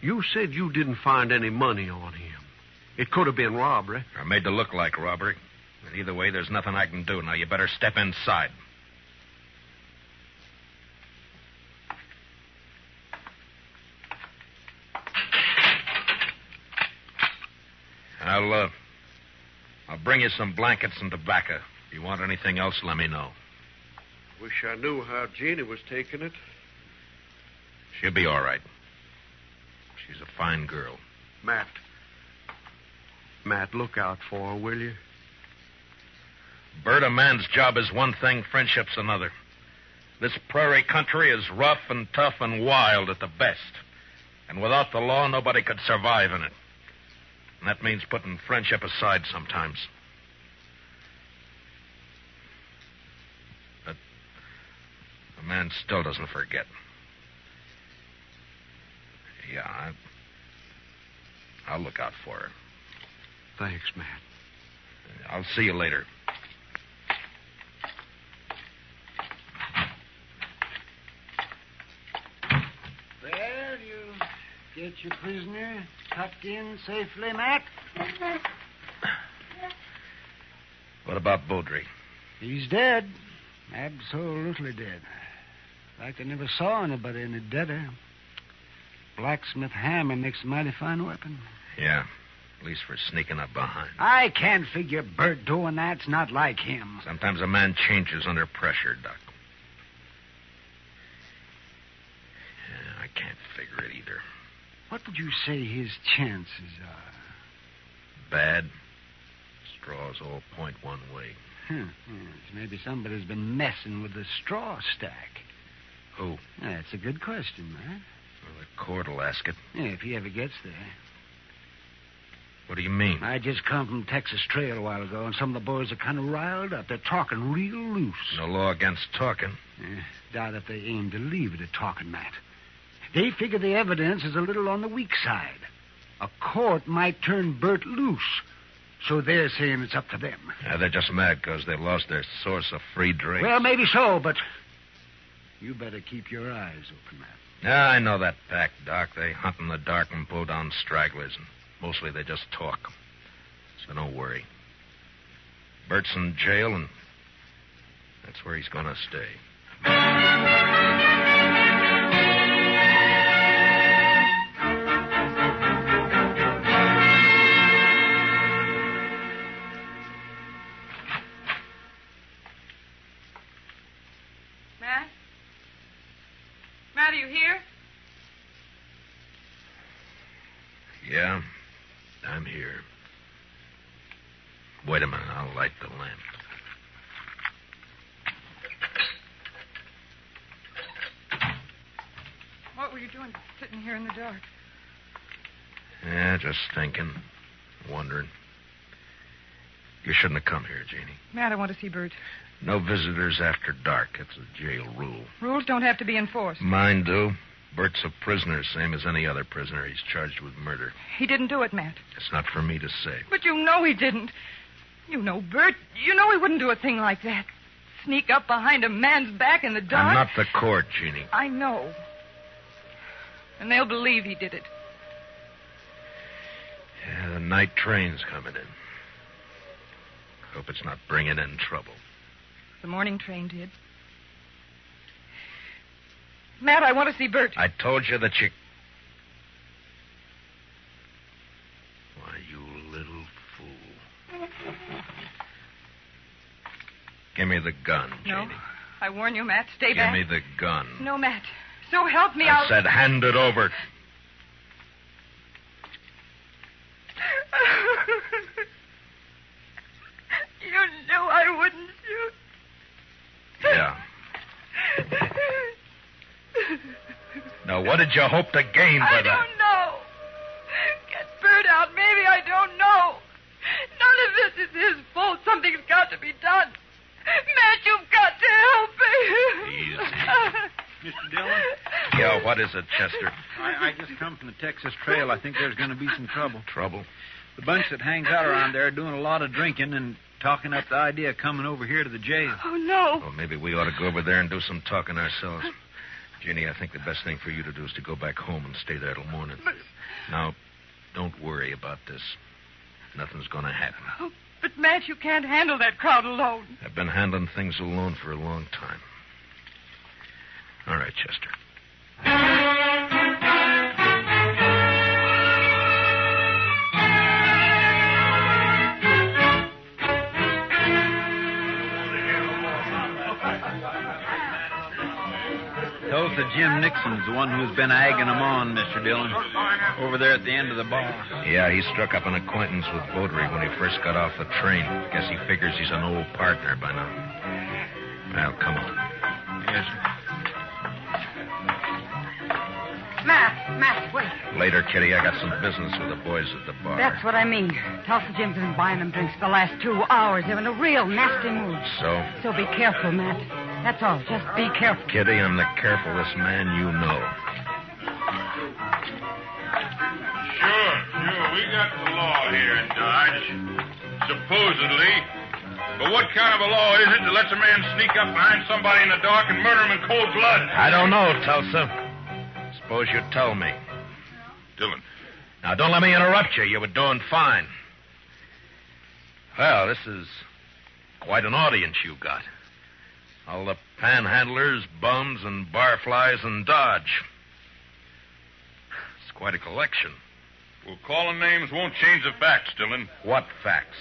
You said you didn't find any money on him. It could have been robbery. Or made to look like robbery. But either way, there's nothing I can do. Now, you better step inside. I'll bring you some blankets and tobacco. If you want anything else, let me know. Wish I knew how Jeannie was taking it. She'll be all right. She's a fine girl. Matt, look out for her, will you? Bert, a man's job is one thing, friendship's another. This prairie country is rough and tough and wild at the best. And without the law, nobody could survive in it. And that means putting friendship aside sometimes. But a man still doesn't forget. Yeah, I'll look out for her. Thanks, Matt. I'll see you later. Well, you get your prisoner tucked in safely, Matt? What about Beaudry? He's dead. Absolutely dead. Like I never saw anybody any deader. Blacksmith hammer makes a mighty fine weapon. Yeah, at least for sneaking up behind. I can't figure Bert doing that. It's not like him. Sometimes a man changes under pressure, Doc. Yeah, I can't figure it either. What would you say his chances are? Bad. Straws all point one way. Yes, maybe somebody's been messing with the straw stack. Who? That's a good question, man. Well, the court will ask it. Yeah, if he ever gets there. What do you mean? I just come from Texas Trail a while ago, and some of the boys are kind of riled up. They're talking real loose. No law against talking. Doubt if they aim to leave it at talking, Matt. They figure the evidence is a little on the weak side. A court might turn Bert loose. So they're saying it's up to them. Yeah, they're just mad because they lost their source of free drink. Well, maybe so, but you better keep your eyes open, Matt. Yeah, I know that pack, Doc. They hunt in the dark and pull down stragglers, and mostly they just talk. So don't worry. Bert's in jail, and that's where he's going to stay. Matt, are you here? Yeah, I'm here. Wait a minute, I'll light the lamp. What were you doing sitting here in the dark? Yeah, just thinking, wondering. You shouldn't have come here, Jeannie. Matt, I want to see Bert. No visitors after dark. It's a jail rule. Rules don't have to be enforced. Mine do. Bert's a prisoner, same as any other prisoner. He's charged with murder. He didn't do it, Matt. It's not for me to say. But you know he didn't. You know Bert. You know he wouldn't do a thing like that. Sneak up behind a man's back in the dark. I'm not the court, Jeannie. I know. And they'll believe he did it. Yeah, the night train's coming in. Hope it's not bringing in trouble. The morning train did. Matt, I want to see Bert. I told you that you... Why, you little fool. Give me the gun, No. Jeannie. I warn you, Matt. Stay back. Give me the gun. No, Matt. So help me, I said hand it over. You knew I wouldn't shoot. Yeah. Now, what did you hope to gain by I that? don't know. Get Bert out. Maybe I don't know. None of this is his fault. Something's got to be done. Matt, you've got to help me. Easy. Mr. Dillon? Yeah, what is it, Chester? I just come from the Texas Trail. I think there's going to be some trouble. Trouble? The bunch that hangs out around there are doing a lot of drinking and talking up the idea of coming over here to the jail. Oh, no. Well, maybe we ought to go over there and do some talking ourselves. Jeannie, I think the best thing for you to do is to go back home and stay there till morning. Now, don't worry about this. Nothing's going to happen. Oh, but, Matt, you can't handle that crowd alone. I've been handling things alone for a long time. All right, Chester. Tulsa Jim Nixon's the one who's been egging them on, Mr. Dillon. Over there at the end of the bar. Yeah, he struck up an acquaintance with Beaudry when he first got off the train. Guess he figures he's an old partner by now. Well, come on. Yes, sir. Matt, wait. Later, Kitty, I got some business with the boys at the bar. That's what I mean. Tulsa Jim's been buying them drinks the last 2 hours. They're in a real nasty mood. So? So be careful, Matt. That's all. Just be careful. Kitty, I'm the carefulest man you know. Sure. We got the law here in Dodge. Supposedly. But what kind of a law is it that lets a man sneak up behind somebody in the dark and murder him in cold blood? I don't know, Tulsa. Suppose you tell me. Dillon. Now, don't let me interrupt you. You were doing fine. Well, this is quite an audience you got. All the panhandlers, bums, and barflies in Dodge. It's quite a collection. Well, calling names won't change the facts, Dillon. What facts?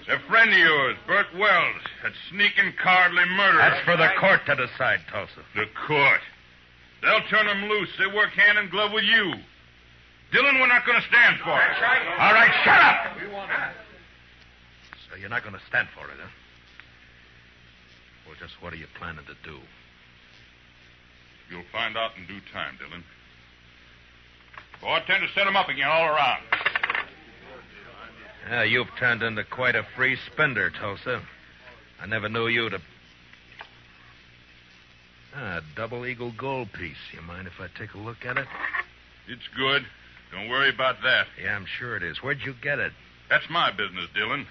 A friend of yours, Bert Wells, that sneaking cowardly murderer. That's for the court to decide, Tulsa. The court. They'll turn him loose. They work hand in glove with you. Dillon, we're not going to stand for it. All right, shut up! So you're not going to stand for it, huh? Well, just what are you planning to do? You'll find out in due time, Dillon. Oh, I tend to set them up again all around. Yeah, you've turned into quite a free spender, Tulsa. I never knew you to... A double eagle gold piece. You mind if I take a look at it? It's good. Don't worry about that. Yeah, I'm sure it is. Where'd you get it? That's my business, Dillon.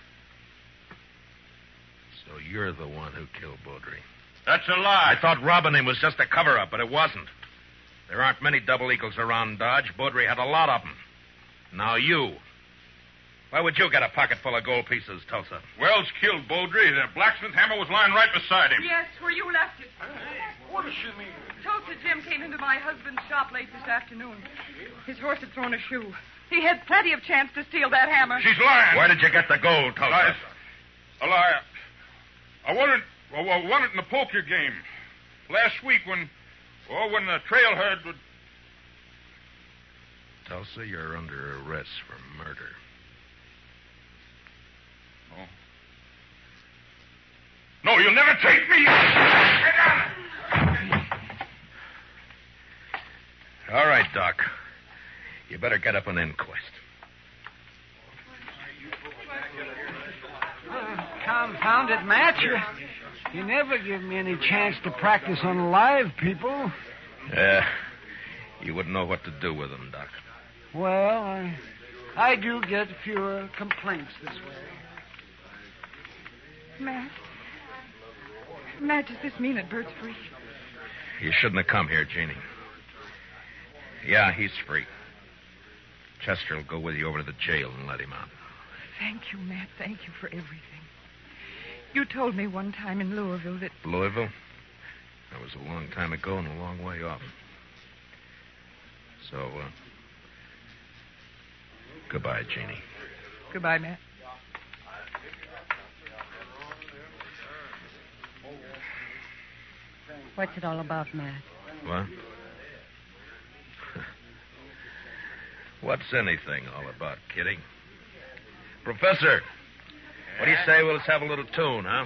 So you're the one who killed Baudry. That's a lie. I thought robbing him was just a cover-up, but it wasn't. There aren't many double eagles around Dodge. Baudry had a lot of them. Now you. Why would you get a pocket full of gold pieces, Tulsa? Wells killed Baudry. The blacksmith hammer was lying right beside him. Yes, where you left it. What does she mean? Tulsa Jim came into my husband's shop late this afternoon. His horse had thrown a shoe. He had plenty of chance to steal that hammer. She's lying. Where did you get the gold, Tulsa? A lie. I won it in the poker game. Last week when the trail herd would... Tulsa, you're under arrest for murder. Oh. No, you'll never take me. Get down. All right, Doc. You better get up an inquest. Confound it, Matt. You never give me any chance to practice on live people. You wouldn't know what to do with them, Doc. Well, I do get fewer complaints this way. Matt, does this mean that Bert's free? You shouldn't have come here, Jeannie. Yeah, he's free. Chester will go with you over to the jail and let him out. Thank you, Matt. Thank you for everything. You told me one time in Louisville that... Louisville? That was a long time ago and a long way off. So, goodbye, Jeannie. Goodbye, Matt. What's it all about, Matt? What? What's anything all about, Kitty? Professor, what do you say we'll have a little tune, huh?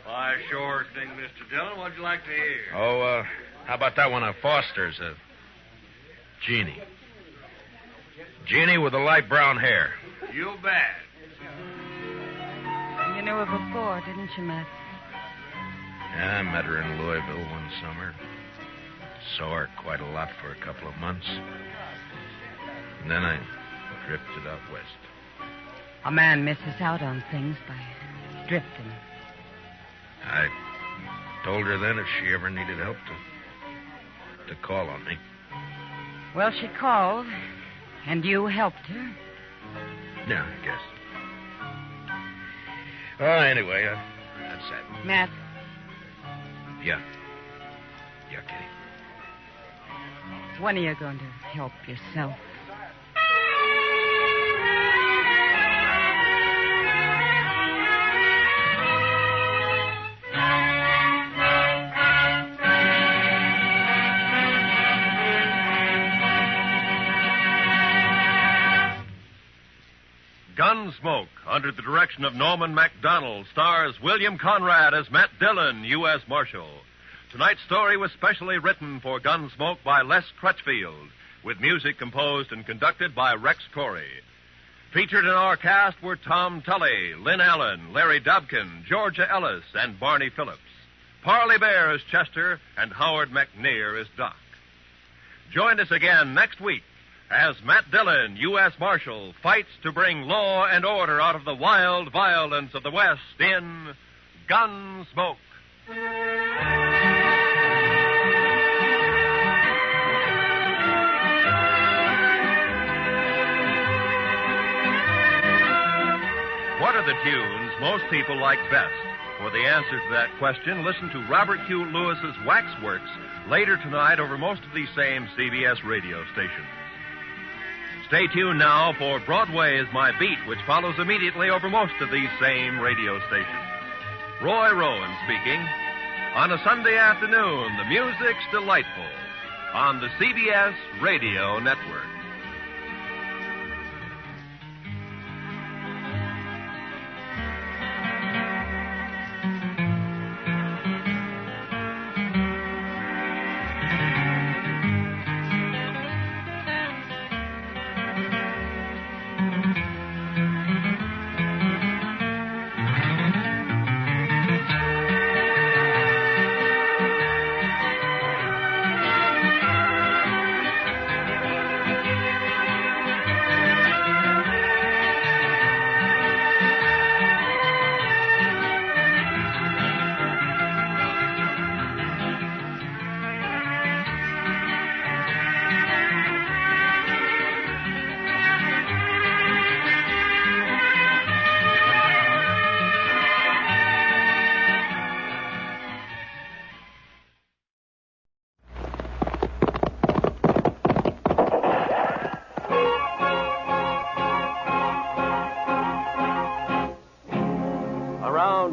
Why, sure thing, Mr. Dillon. What'd you like to hear? Oh, how about that one of Foster's? Jeannie. Jeannie with the light brown hair. You bet. You knew her before, didn't you, Matt? Yeah, I met her in Louisville one summer. Saw her quite a lot for a couple of months. And then I drifted out west. A man misses out on things by drifting. I told her then if she ever needed help to call on me. Well, she called, and you helped her. Yeah, I guess. Oh, anyway, that's that. Matt. Yeah. Yeah, Kitty. When are you going to help yourself? Gunsmoke, under the direction of Norman MacDonald, stars William Conrad as Matt Dillon, U.S. Marshal. Tonight's story was specially written for Gunsmoke by Les Crutchfield, with music composed and conducted by Rex Corey. Featured in our cast were Tom Tully, Lynn Allen, Larry Dobkin, Georgia Ellis, and Barney Phillips. Parley Bear is Chester, and Howard McNear is Doc. Join us again next week as Matt Dillon, U.S. Marshal, fights to bring law and order out of the wild violence of the West in Gunsmoke. What are the tunes most people like best? For the answer to that question, listen to Robert Q. Lewis's Waxworks later tonight over most of these same CBS radio stations. Stay tuned now for Broadway is My Beat, which follows immediately over most of these same radio stations. Roy Rowan speaking. On a Sunday afternoon, the music's delightful on the CBS Radio Network.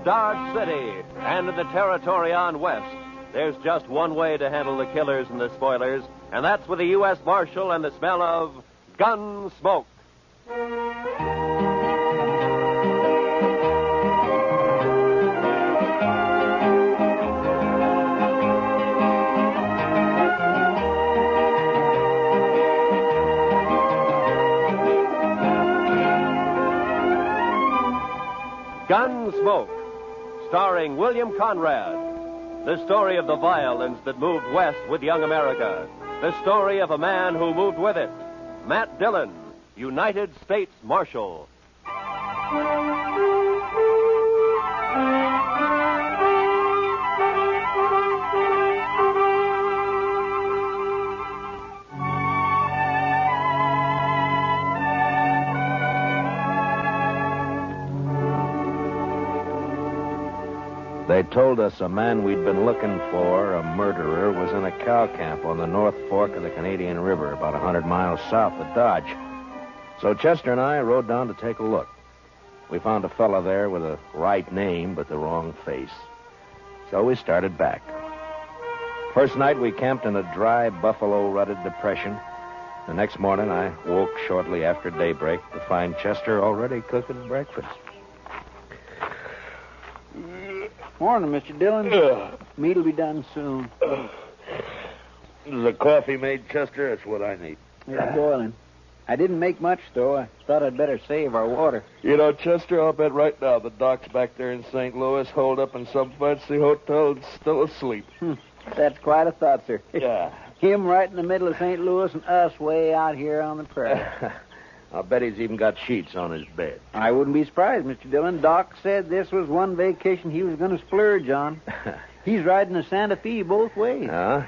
Dodge City and in the territory on West, there's just one way to handle the killers and the spoilers, and that's with the U.S. Marshal and the smell of Gunsmoke. Gunsmoke, starring William Conrad. The story of the violence that moved west with young America. The story of a man who moved with it. Matt Dillon, United States Marshal. They told us a man we'd been looking for, a murderer, was in a cow camp on the North Fork of the Canadian River, about 100 miles south of Dodge. So Chester and I rode down to take a look. We found a fella there with a right name but the wrong face. So we started back. First night we camped in a dry, buffalo-rutted depression. The next morning I woke shortly after daybreak to find Chester already cooking breakfast. Morning, Mr. Dillon. Meat'll be done soon. Is the coffee made, Chester? That's what I need. It's boiling. I didn't make much, though. I thought I'd better save our water. You know, Chester, I'll bet right now the doc's back there in St. Louis, holed up in some fancy hotel and still asleep. That's quite a thought, sir. Yeah. Him right in the middle of St. Louis and us way out here on the prairie. I'll bet he's even got sheets on his bed. I wouldn't be surprised, Mr. Dillon. Doc said this was one vacation he was going to splurge on. He's riding the Santa Fe both ways. Huh?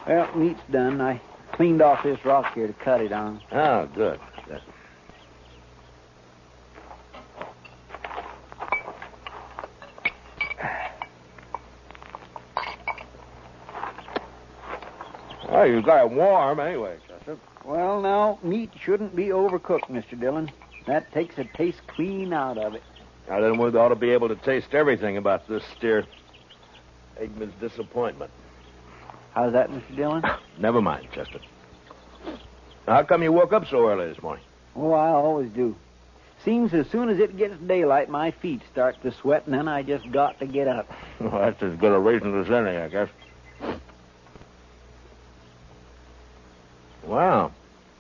Well, meat's done. I cleaned off this rock here to cut it on. Oh, good. Well, you got it warm anyway, Chester. Well, now, meat shouldn't be overcooked, Mr. Dillon. That takes the taste clean out of it. Now, then we ought to be able to taste everything about this steer. Eggman's disappointment. How's that, Mr. Dillon? Never mind, Chester. How come you woke up so early this morning? Oh, I always do. Seems as soon as it gets daylight, my feet start to sweat, and then I just got to get up. Well, that's as good a reason as any, I guess. Wow.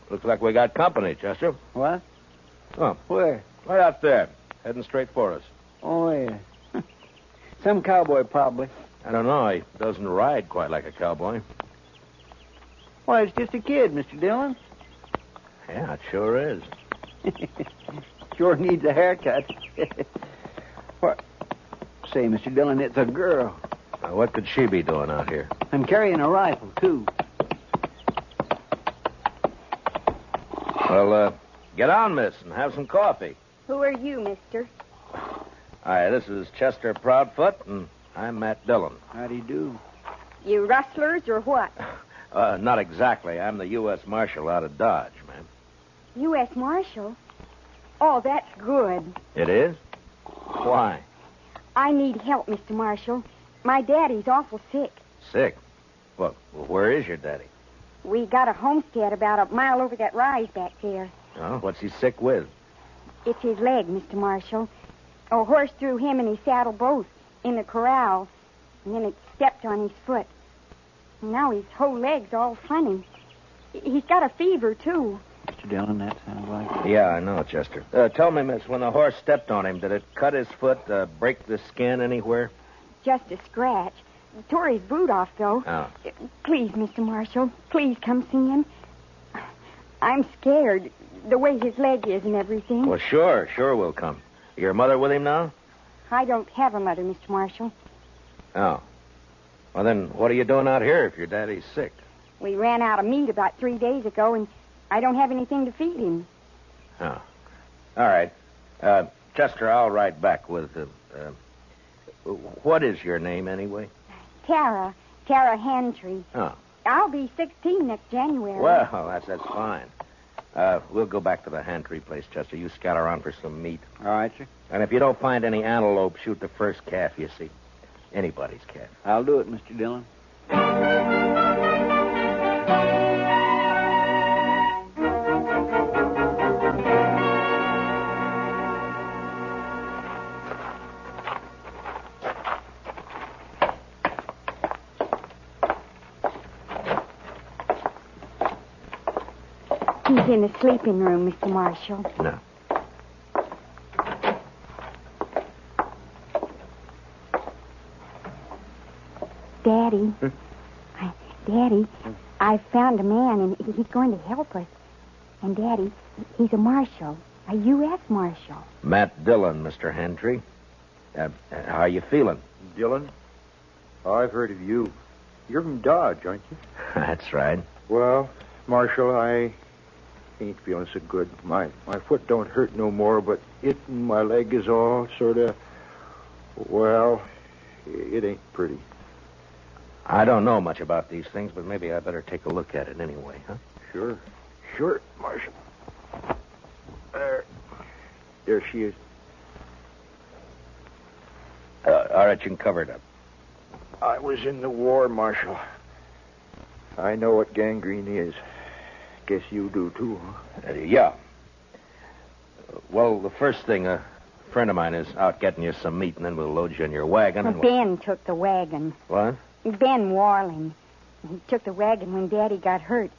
Looks like we got company, Chester. What? Oh. Where? Right out there. Heading straight for us. Oh, yeah. Some cowboy, probably. I don't know. He doesn't ride quite like a cowboy. Why, it's just a kid, Mr. Dillon. Yeah, it sure is. Sure needs a haircut. What? Say, Mr. Dillon, it's a girl. Now, what could she be doing out here? I'm carrying a rifle, too. Well, get on, miss, and have some coffee. Who are you, mister? Hi, this is Chester Proudfoot, and I'm Matt Dillon. How do you do? You rustlers or what? Not exactly. I'm the U.S. Marshal out of Dodge, ma'am. U.S. Marshal? Oh, that's good. It is? Why? I need help, Mr. Marshal. My daddy's awful sick. Sick? Well, where is your daddy? We got a homestead about a mile over that rise back there. Oh, what's he sick with? It's his leg, Mr. Marshal. A horse threw him and his saddle both in the corral, and then it stepped on his foot. Now his whole leg's all funny. He's got a fever, too. Mr. Dillon, that sounds like... Yeah, I know, Chester. Tell me, miss, when the horse stepped on him, did it cut his foot, break the skin anywhere? Just a scratch. Tore his boot off, though. Oh. Please, Mr. Marshal, please come see him. I'm scared, the way his leg is and everything. Well, sure we'll come. Your mother with him now? I don't have a mother, Mr. Marshal. Oh. Well, then, what are you doing out here if your daddy's sick? We ran out of meat about 3 days ago, and I don't have anything to feed him. Oh. All right. Chester, I'll ride back with... what is your name, anyway? Tara Hentrys. Oh. I'll be 16 next January. Well, that's fine. We'll go back to the Hentrys place, Chester. You scout around for some meat. All right, sir. And if you don't find any antelope, shoot the first calf you see. Anybody's calf. I'll do it, Mr. Dillon. He's in the sleeping room, Mr. Marshall. No. Daddy. Daddy, I found a man, and he's going to help us. And, Daddy, he's a marshal, a U.S. marshal. Matt Dillon, Mr. Hentry. How are you feeling? Dillon? I've heard of you. You're from Dodge, aren't you? That's right. Well, Marshal, I ain't feeling so good. My foot don't hurt no more, but it and my leg is all sort of, well, it ain't pretty. I don't know much about these things, but maybe I better take a look at it anyway, huh? Sure. Sure, Marshal. There she is. All right, you can cover it up. I was in the war, Marshal. I know what gangrene is. Guess you do, too, huh? Yeah. Well, the first thing, a friend of mine is out getting you some meat, and then we'll load you in your wagon. And Ben took the wagon. What? Ben Warling. He took the wagon when Daddy got hurt.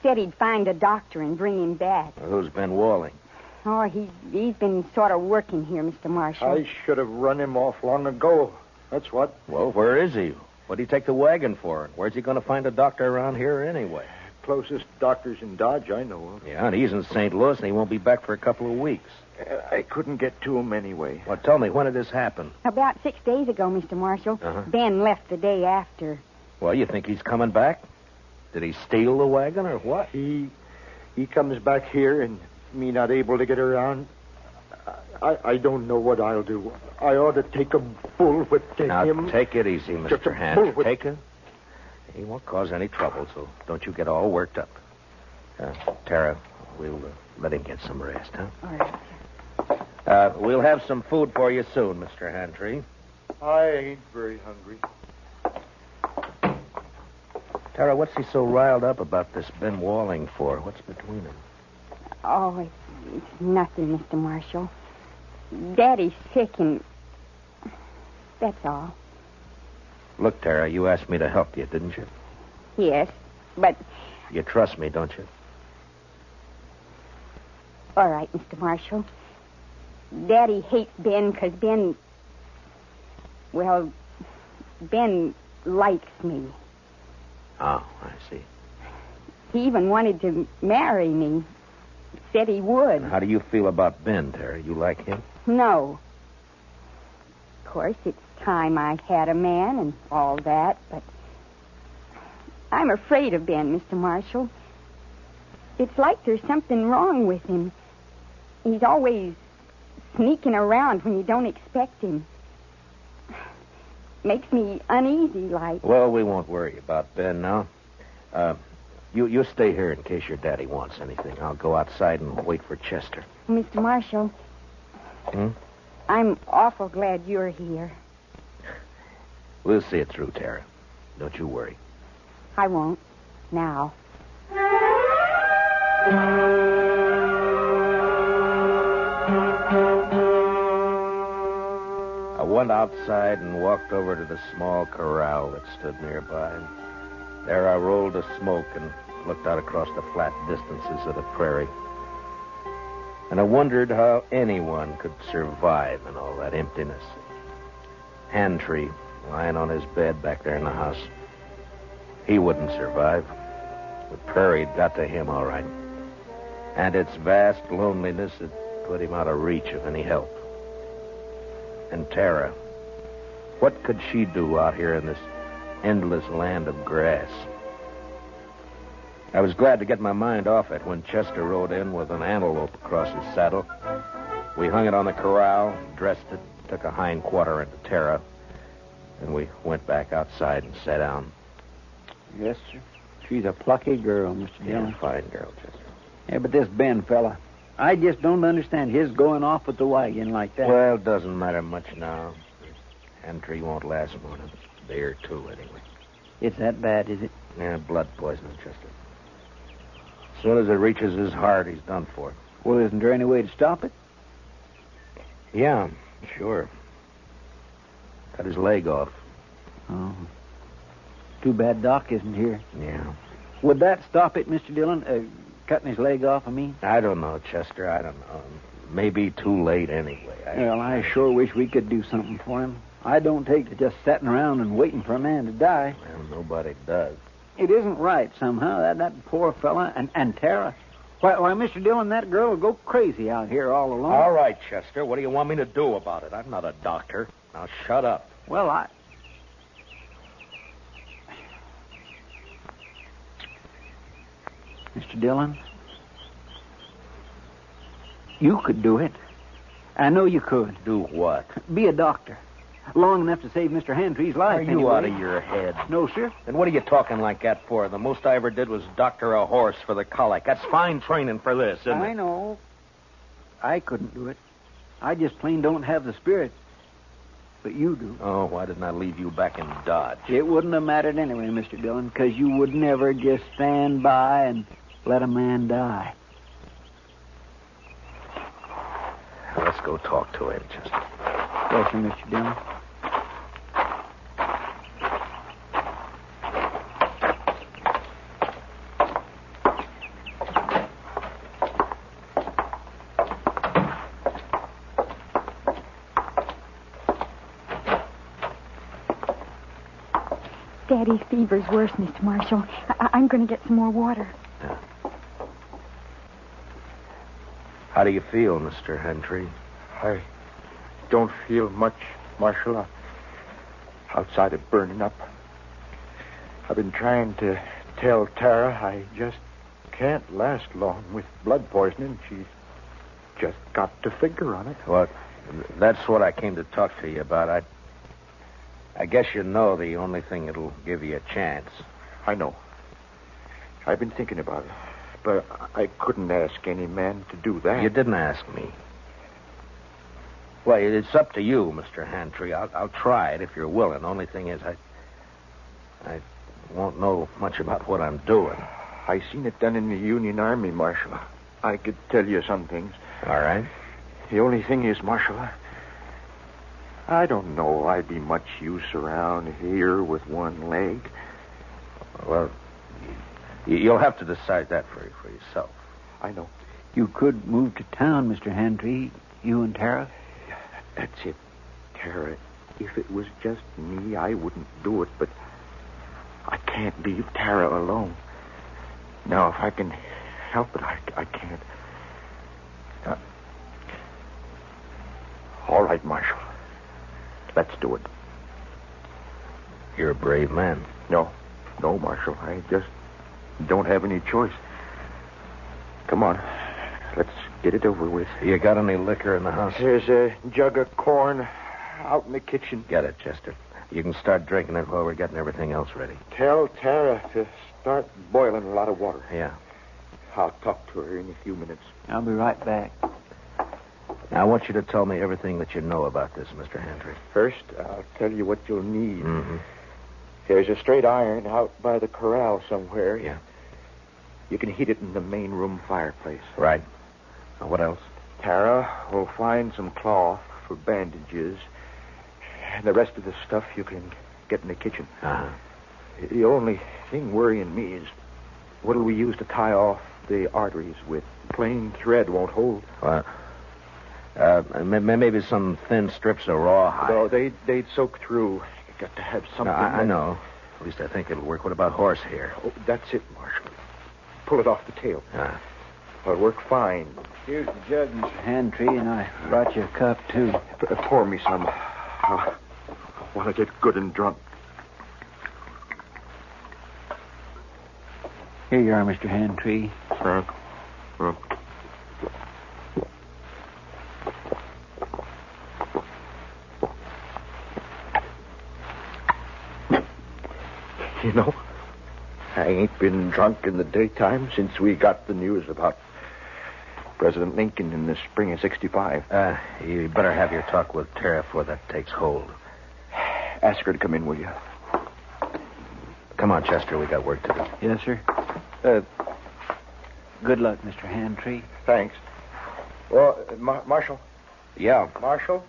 Said he'd find a doctor and bring him back. Well, who's Ben Walling? Oh, he's been sort of working here, Mr. Marshall. I should have run him off long ago. That's what. Well, where is he? What'd he take the wagon for? Where's he going to find a doctor around here anyway? Closest doctor's in Dodge I know of. Yeah, and he's in St. Louis, and he won't be back for a couple of weeks. I couldn't get to him anyway. Well, tell me, when did this happen? About 6 days ago, Mr. Marshall. Ben left the day after. Well, you think he's coming back? Did he steal the wagon or what? He comes back here and me not able to get around. I don't know what I'll do. I ought to take a bullwhip to him. Now, take it easy, Mr. Hand. Take it. He won't cause any trouble, so don't you get all worked up. Tara, we'll let him get some rest, huh? All right. We'll have some food for you soon, Mr. Hantry. I ain't very hungry. Tara, what's he so riled up about this Ben Walling for? What's between them? Oh, it's nothing, Mr. Marshall. Daddy's sick, and that's all. Look, Tara, you asked me to help you, didn't you? Yes, but... You trust me, don't you? All right, Mr. Marshall. Daddy hates Ben because Ben... Well, Ben likes me. Oh, I see. He even wanted to marry me. Said he would. How do you feel about Ben, Tara? You like him? No. Of course, it's time I had a man and all that, but I'm afraid of Ben, Mr. Marshall. It's like there's something wrong with him. He's always sneaking around when you don't expect him. Makes me uneasy, like. Well, we won't worry about Ben now. You stay here in case your daddy wants anything. I'll go outside and wait for Chester. Mr. Marshall. I'm awful glad you're here. We'll see it through, Tara. Don't you worry. I won't. Now. I went outside and walked over to the small corral that stood nearby. There I rolled a smoke and looked out across the flat distances of the prairie. And I wondered how anyone could survive in all that emptiness. Hantry lying on his bed back there in the house. He wouldn't survive. The prairie had got to him all right. And its vast loneliness had put him out of reach of any help. And Tara, what could she do out here in this endless land of grass? I was glad to get my mind off it when Chester rode in with an antelope across his saddle. We hung it on the corral, dressed it, took a hind quarter into Tara, and we went back outside and sat down. Yes, sir. She's a plucky girl, Mr. Dillon. Yeah, fine girl, Chester. Yeah, but this Ben fella, I just don't understand his going off with the wagon like that. Well, it doesn't matter much now. Hentry won't last more than a day or two, anyway. It's that bad, is it? Yeah, blood poisoning, Chester. As soon as it reaches his heart, he's done for. Well, isn't there any way to stop it? Yeah, sure. Cut his leg off. Oh. Too bad Doc isn't here. Yeah. Would that stop it, Mr. Dillon? Cutting his leg off, I mean? I don't know, Chester. I don't know. Maybe too late anyway. Well, I sure wish we could do something for him. I don't take to just sitting around and waiting for a man to die. Well, nobody does. It isn't right, somehow. That poor fella and Tara. Why, Mr. Dillon, that girl will go crazy out here all alone. All right, Chester. What do you want me to do about it? I'm not a doctor. Now, shut up. Well, Mr. Dillon, you could do it. I know you could. Do what? Be a doctor. Long enough to save Mr. Hentrys' life. Are you anyway. out of your head? No, sir. Then what are you talking like that for? The most I ever did was doctor a horse for the colic. That's fine training for this, isn't it? I know. I couldn't do it. I just plain don't have the spirit. But you do. Oh, why didn't I leave you back in Dodge? It wouldn't have mattered anyway, Mr. Dillon, because you would never just stand by and let a man die. Let's go talk to him, Chester. Yes, sir, Mr. Dillon. Daddy's fever's worse, Mr. Marshall. I'm going to get some more water. Yeah. How do you feel, Mr. Hentry? I don't feel much, Marshal. Outside of burning up. I've been trying to tell Tara I just can't last long with blood poisoning. She's just got to figure on it. Well, that's what I came to talk to you about. I guess you know the only thing that'll give you a chance. I know. I've been thinking about it. But I couldn't ask any man to do that. You didn't ask me. Well, it's up to you, Mr. Hentry. I'll try it if you're willing. The only thing is I won't know much about what I'm doing. I seen it done in the Union Army, Marshal. I could tell you some things. All right. The only thing is, Marshal, I don't know I'd be much use around here with one leg. Well, you'll have to decide that for yourself. I know. You could move to town, Mr. Hentry, you and Tara. That's it, Tara. If it was just me, I wouldn't do it, but I can't leave Tara alone. Now, if I can help it, I can't. All right, Marshal. Let's do it. You're a brave man. No, Marshal. I just don't have any choice. Come on. Let's get it over with. You got any liquor in the house? There's a jug of corn out in the kitchen. Get it, Chester. You can start drinking it while we're getting everything else ready. Tell Tara to start boiling a lot of water. Yeah. I'll talk to her in a few minutes. I'll be right back. Now, I want you to tell me everything that you know about this, Mr. Hentry. First, I'll tell you what you'll need. Mm-hmm. There's a straight iron out by the corral somewhere. Yeah. You can heat it in the main room fireplace. Right. Now, what else? Tara will find some cloth for bandages. And the rest of the stuff you can get in the kitchen. Uh-huh. The only thing worrying me is what'll we use to tie off the arteries with? Plain thread won't hold. Well, maybe some thin strips of raw hide. No, they'd soak through. You got to have something. I know. At least I think it'll work. What about horsehair? Oh, that's it, Marshal. Pull it off the tail. Ah. It'll work fine. Here's the jug, Mr. Hentry, and I brought you a cup, too. Pour me some. I want to get good and drunk. Here you are, Mr. Hentry. Thanks. You know, I ain't been drunk in the daytime since we got the news about President Lincoln in the spring of 65. You better have your talk with Tara before that takes hold. Ask her to come in, will you? Come on, Chester. We got work to do. Yes, sir. Good luck, Mr. Hentrys. Thanks. Well, Marshal. Yeah. Marshal,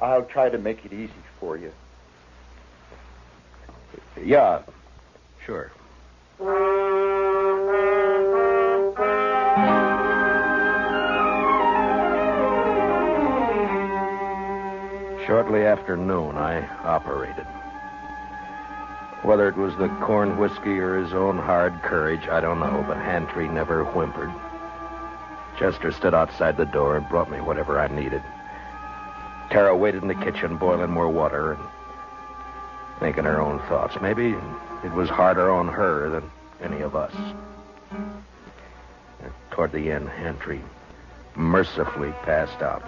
I'll try to make it easy for you. Yeah. Sure. Shortly after noon, I operated. Whether it was the corn whiskey or his own hard courage, I don't know, but Hentrys never whimpered. Chester stood outside the door and brought me whatever I needed. Tara waited in the kitchen, boiling more water and thinking her own thoughts. Maybe it was harder on her than any of us. Toward the end, Hentrys mercifully passed out.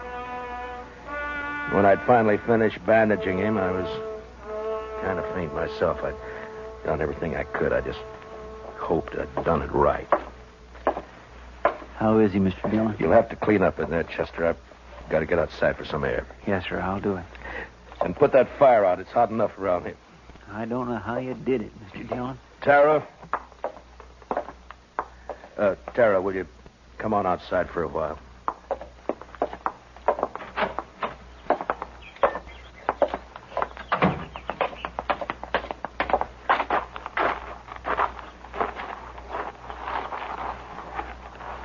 When I'd finally finished bandaging him, I was kind of faint myself. I'd done everything I could. I just hoped I'd done it right. How is he, Mr. Dillon? You'll have to clean up in there, Chester. I've got to get outside for some air. Yes, sir, I'll do it. And put that fire out. It's hot enough around here. I don't know how you did it, Mr. Dillon. Tara? Tara, will you come on outside for a while?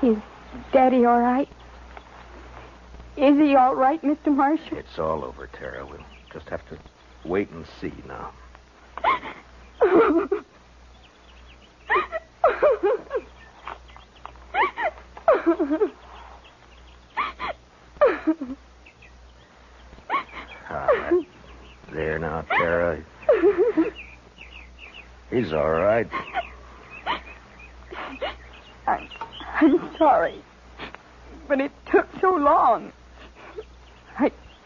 Is Daddy all right? Is he all right, Mr. Marshall? It's all over, Tara. We'll just have to wait and see now. There now, Tara. He's all right. I'm sorry, but it took so long.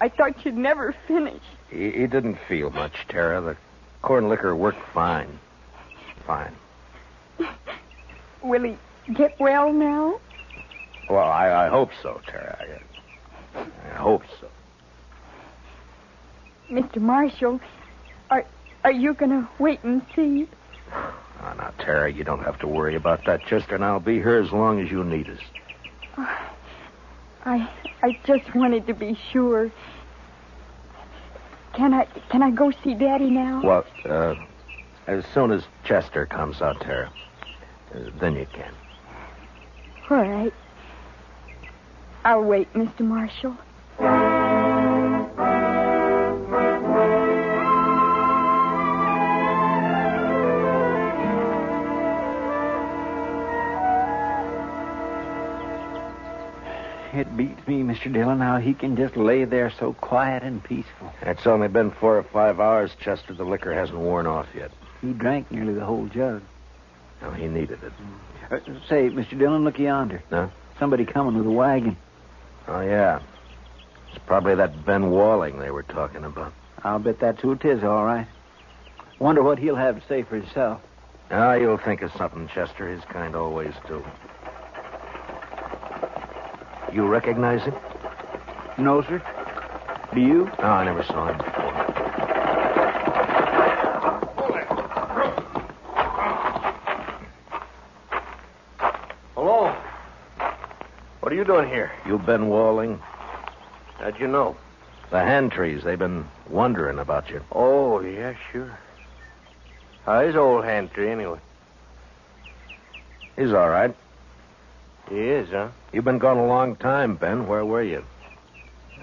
I thought you'd never finish. He didn't feel much, Tara. The corn liquor worked fine. Fine. Will he get well now? Well, I hope so, Tara. I hope so. Mr. Marshall, are you going to wait and see? Oh, now, Tara, you don't have to worry about that. Chester and I'll be here as long as you need us. I just wanted to be sure. Can I go see Daddy now? Well, as soon as Chester comes out, Tara, then you can. All right. I'll wait, Mr. Marshall. It beats me, Mr. Dillon, how he can just lay there so quiet and peaceful. It's only been 4 or 5 hours, Chester. The liquor hasn't worn off yet. He drank nearly the whole jug. No, he needed it. Say, Mr. Dillon, look yonder. No? Somebody coming with a wagon. Oh, yeah. It's probably that Ben Walling they were talking about. I'll bet that's who it is, all right. Wonder what he'll have to say for himself. Ah, you'll think of something, Chester. His kind always do. You recognize him? No, sir. Do you? No, I never saw him before. Hello. What are you doing here? You Ben Walling? How'd you know? The Hentrys. They've been wondering about you. Oh, yeah, sure. How's old Hantry, anyway? He's all right. He is, huh? You've been gone a long time, Ben. Where were you?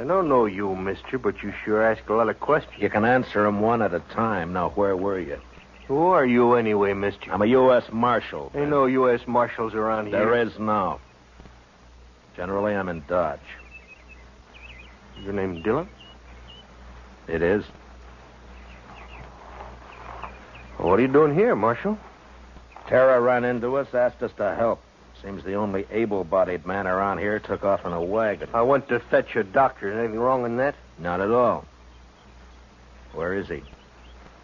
I don't know you, mister, but you sure ask a lot of questions. You can answer them one at a time. Now, where were you? Who are you anyway, mister? I'm a U.S. Marshal. Ain't no U.S. Marshals around here. There is now. Generally, I'm in Dodge. Your name Dillon? It is. Well, what are you doing here, Marshal? Tara ran into us, asked us to help. Seems the only able-bodied man around here took off in a wagon. I went to fetch a doctor. Is anything wrong in that? Not at all. Where is he?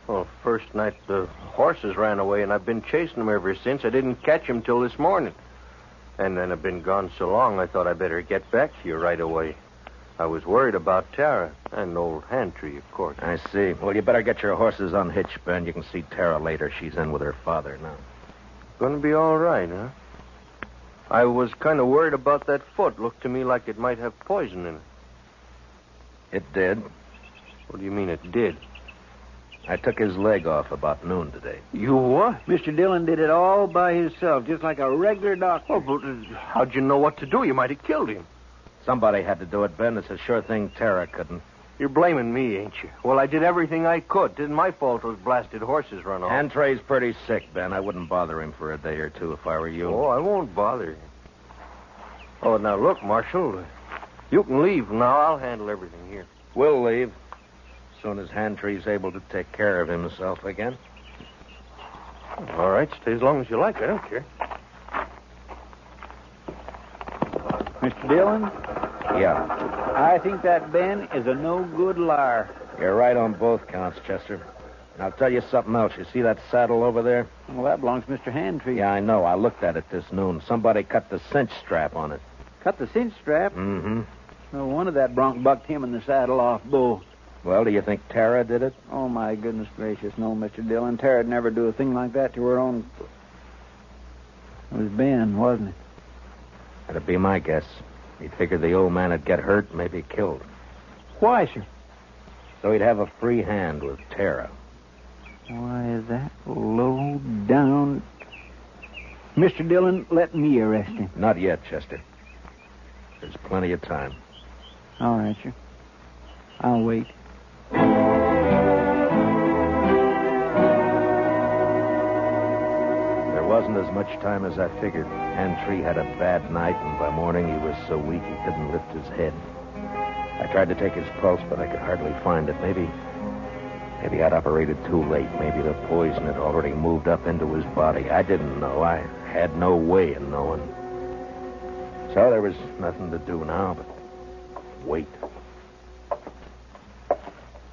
Well, first night the horses ran away, and I've been chasing them ever since. I didn't catch him till this morning. And then I've been gone so long, I thought I'd better get back to you right away. I was worried about Tara and old Hentrys, of course. I see. Well, you better get your horses unhitched, Ben. You can see Tara later. She's in with her father now. Gonna be all right, huh? I was kind of worried about that foot. Looked to me like it might have poison in it. It did. What do you mean it did? I took his leg off about noon today. You what? Mr. Dillon did it all by himself, just like a regular doctor. Oh, but how'd you know what to do? You might have killed him. Somebody had to do it, Ben. It's a sure thing Tara couldn't. You're blaming me, ain't you? Well, I did everything I could. It isn't my fault those blasted horses run off. Hentrys pretty sick, Ben. I wouldn't bother him for a day or two if I were you. Oh, I won't bother you. Oh, now look, Marshal. You can leave now. I'll handle everything here. We'll leave. As soon as Hentrys able to take care of himself again. All right, stay as long as you like. I don't care. Mr. Dillon? Yeah. I think that Ben is a no-good liar. You're right on both counts, Chester. And I'll tell you something else. You see that saddle over there? Well, that belongs to Mr. Hentrys. Yeah, I know. I looked at it this noon. Somebody cut the cinch strap on it. Cut the cinch strap? Mm-hmm. No wonder that bronc bucked him in the saddle off both. Well, do you think Tara did it? Oh, my goodness gracious. No, Mr. Dillon. Tara'd never do a thing like that to her own... It was Ben, wasn't it? That'd be my guess. He figured the old man would get hurt, maybe killed. Why, sir? So he'd have a free hand with Tara. Why, that low down... Mr. Dillon, let me arrest him. Not yet, Chester. There's plenty of time. All right, sir. I'll wait. There wasn't as much time as I figured. Hentrys had a bad night, and by morning he was so weak he couldn't lift his head. I tried to take his pulse, but I could hardly find it. Maybe I'd operated too late. Maybe the poison had already moved up into his body. I didn't know. I had no way of knowing. So there was nothing to do now but wait.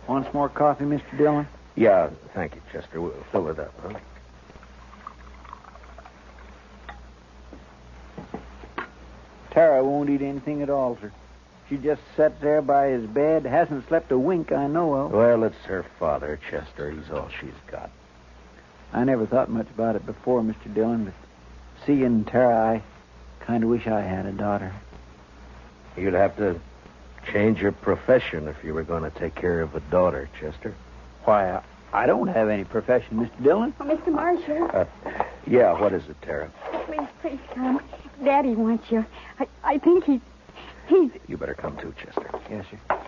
Want some more coffee, Mr. Dillon? Yeah, thank you, Chester. We'll fill it up, huh? Tara won't eat anything at all, sir. She just sat there by his bed, hasn't slept a wink I know of. Well, it's her father, Chester. He's all she's got. I never thought much about it before, Mr. Dillon, but seeing Tara, I kind of wish I had a daughter. You'd have to change your profession if you were going to take care of a daughter, Chester. Why, I don't have any profession, Mr. Dillon. Oh, Mr. Marshall. Yeah, what is it, Tara? Please come. Daddy wants you. I think he's... You better come too, Chester. Yes, sir.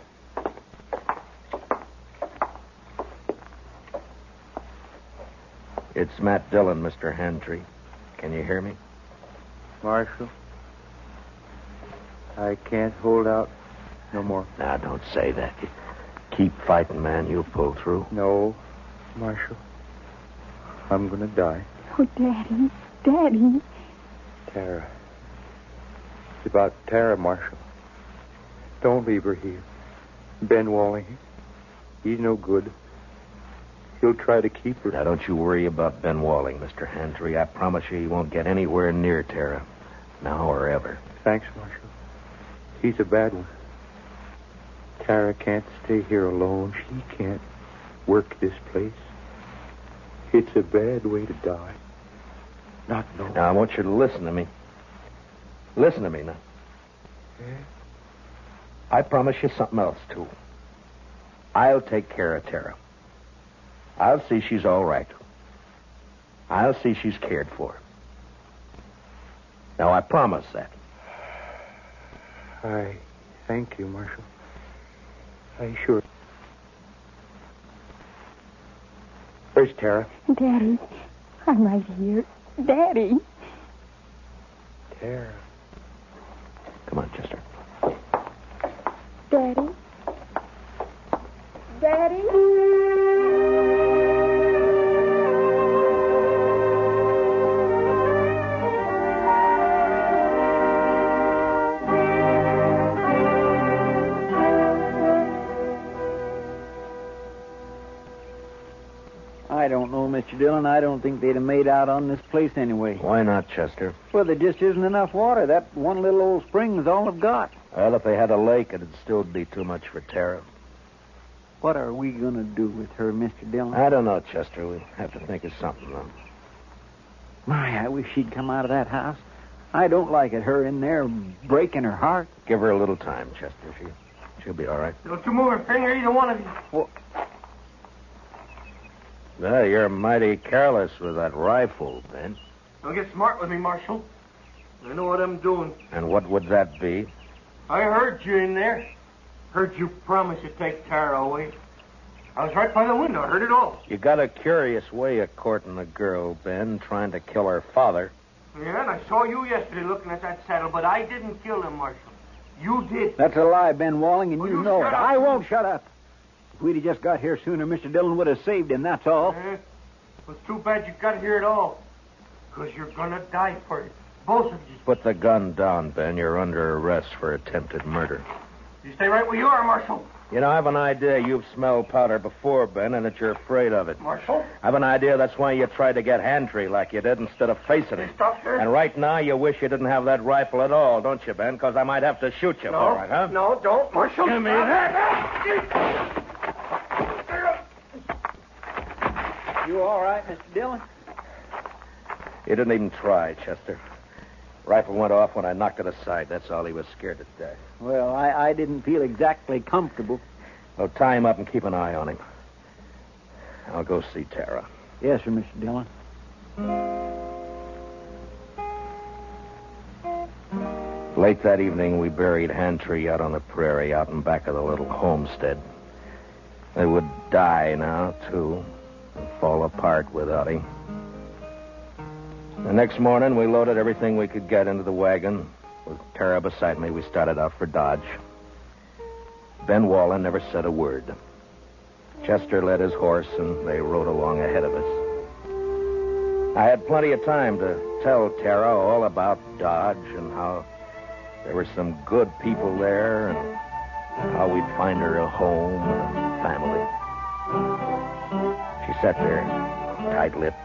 It's Matt Dillon, Mr. Hentrys. Can you hear me? Marshal, I can't hold out no more. Now, don't say that. Keep fighting, man. You'll pull through. No, Marshal. I'm going to die. Oh, Daddy. Daddy. Tara. It's about Tara, Marshal. Don't leave her here. Ben Walling, he's no good. He'll try to keep her. Now, don't you worry about Ben Walling, Mr. Hentrys. I promise you he won't get anywhere near Tara. Now or ever. Thanks, Marshal. He's a bad one. Tara can't stay here alone. She can't work this place. It's a bad way to die. Not knowing. Now, I want you to listen to me. Listen to me now. Yeah? I promise you something else, too. I'll take care of Tara. I'll see she's all right. I'll see she's cared for. Now, I promise that. I thank you, Marshal. I sure. Where's Tara? Daddy, I'm right here. Daddy. Tara. Come on, Chester. Daddy. Daddy. I don't know, Mr. Mr. Dillon, I don't think they'd have made out on this place anyway. Why not, Chester? Well, there just isn't enough water. That one little old spring is all they've got. Well, if they had a lake, it'd still be too much for Tara. What are we going to do with her, Mr. Dillon? I don't know, Chester. We have to think of something, though. My, I wish she'd come out of that house. I don't like it, her in there breaking her heart. Give her a little time, Chester. She'll be all right. Don't you move a finger, either one of you. Well, well, you're mighty careless with that rifle, Ben. Don't get smart with me, Marshal. I know what I'm doing. And what would that be? I heard you in there. Heard you promise to take Tara away. I was right by the window. I heard it all. You got a curious way of courting a girl, Ben, trying to kill her father. Yeah, and I saw you yesterday looking at that saddle, but I didn't kill him, Marshal. You did. That's a lie, Ben Walling, and you know it. shut up. I won't shut up. If we'd have just got here sooner, Mr. Dillon would have saved him, that's all. It's too bad you got here at all. Because you're going to die for it. Both of you. Put the gun down, Ben. You're under arrest for attempted murder. You stay right where you are, Marshal. You know, I have an idea you've smelled powder before, Ben, and that you're afraid of it. Marshal? I have an idea that's why you tried to get Hentrys like you did instead of facing him. Stop here. And right now you wish you didn't have that rifle at all, don't you, Ben? Because I might have to shoot you for it, huh? No, don't, Marshal. Give me that. You all right, Mr. Dillon? He didn't even try, Chester. Rifle went off when I knocked it aside. That's all. He was scared to death. Well, I didn't feel exactly comfortable. Well, tie him up and keep an eye on him. I'll go see Tara. Yes, sir, Mr. Dillon. Late that evening, we buried Hentrys out on the prairie, out in back of the little homestead. They would die now, too, and fall apart without him. The next morning, we loaded everything we could get into the wagon. With Tara beside me, we started out for Dodge. Ben Wallen never said a word. Chester led his horse, and they rode along ahead of us. I had plenty of time to tell Tara all about Dodge and how there were some good people there and how we'd find her a home and a family. She sat there, tight-lipped.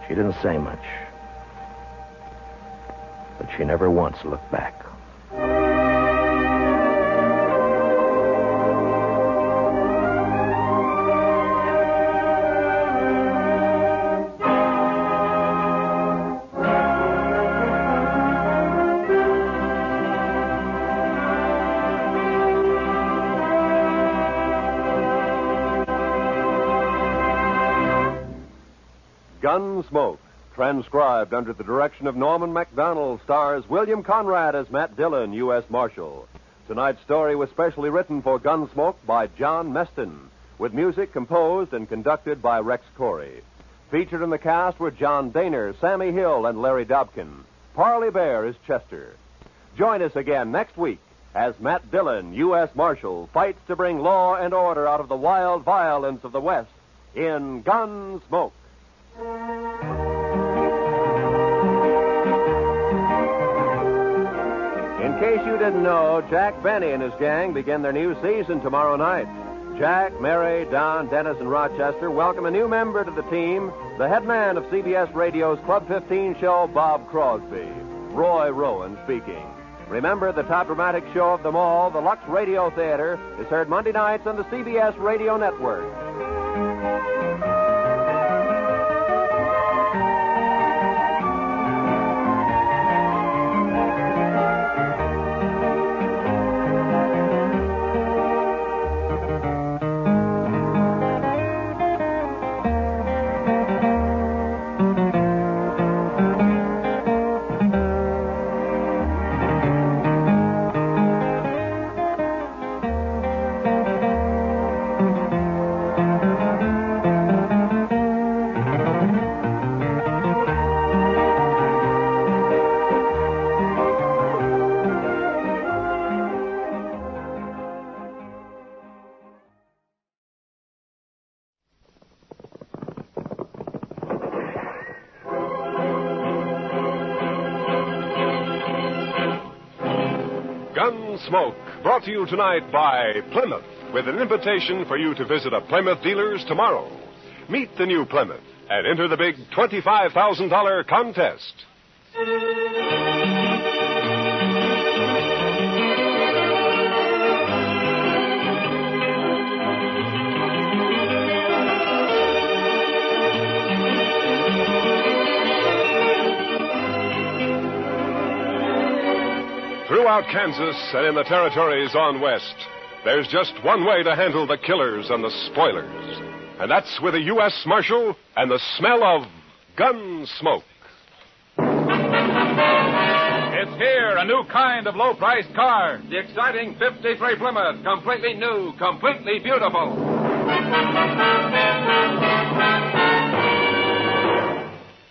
She didn't say much, but she never once looked back. Gunsmoke, transcribed under the direction of Norman MacDonald, stars William Conrad as Matt Dillon, U.S. Marshal. Tonight's story was specially written for Gunsmoke by John Meston, with music composed and conducted by Rex Corey. Featured in the cast were John Daner, Sammy Hill, and Larry Dobkin. Parley Bear is Chester. Join us again next week as Matt Dillon, U.S. Marshal, fights to bring law and order out of the wild violence of the West in Gunsmoke. In case you didn't know, Jack Benny and his gang begin their new season tomorrow night. Jack, Mary, Don, Dennis, and Rochester welcome a new member to the team, the head man of CBS Radio's Club 15 show, Bob Crosby. Roy Rowan speaking. Remember, the top dramatic show of them all, the Lux Radio Theater, is heard Monday nights on the CBS Radio Network. Gunsmoke, brought to you tonight by Plymouth, with an invitation for you to visit a Plymouth dealer's tomorrow. Meet the new Plymouth and enter the big $25,000 contest. Throughout Kansas and in the territories on west, there's just one way to handle the killers and the spoilers. And that's with a U.S. Marshal and the smell of Gunsmoke. It's here, a new kind of low-priced car. The exciting 53 Plymouth, completely new, completely beautiful.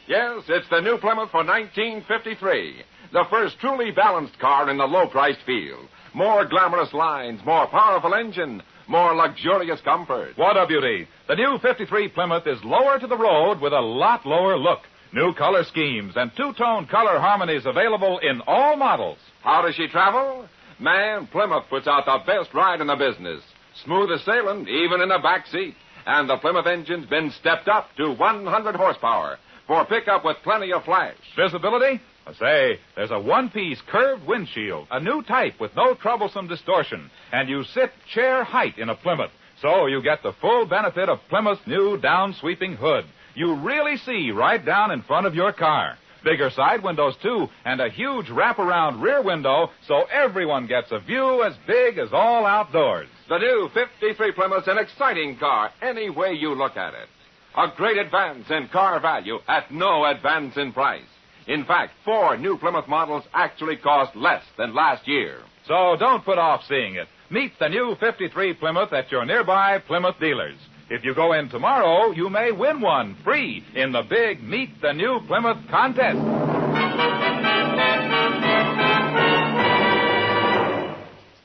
Yes, it's the new Plymouth for 1953. The first truly balanced car in the low-priced field. More glamorous lines, more powerful engine, more luxurious comfort. What a beauty. The new 53 Plymouth is lower to the road with a lot lower look. New color schemes and two-tone color harmonies available in all models. How does she travel? Man, Plymouth puts out the best ride in the business. Smooth as sailing, even in the back seat. And the Plymouth engine's been stepped up to 100 horsepower for pickup with plenty of flash. Visibility? Say, there's a one-piece curved windshield, a new type with no troublesome distortion, and you sit chair height in a Plymouth, so you get the full benefit of Plymouth's new down-sweeping hood. You really see right down in front of your car. Bigger side windows, too, and a huge wraparound rear window, so everyone gets a view as big as all outdoors. The new 53 Plymouth's an exciting car, any way you look at it. A great advance in car value at no advance in price. In fact, 4 new Plymouth models actually cost less than last year. So don't put off seeing it. Meet the new 53 Plymouth at your nearby Plymouth dealers. If you go in tomorrow, you may win one free in the big Meet the New Plymouth contest.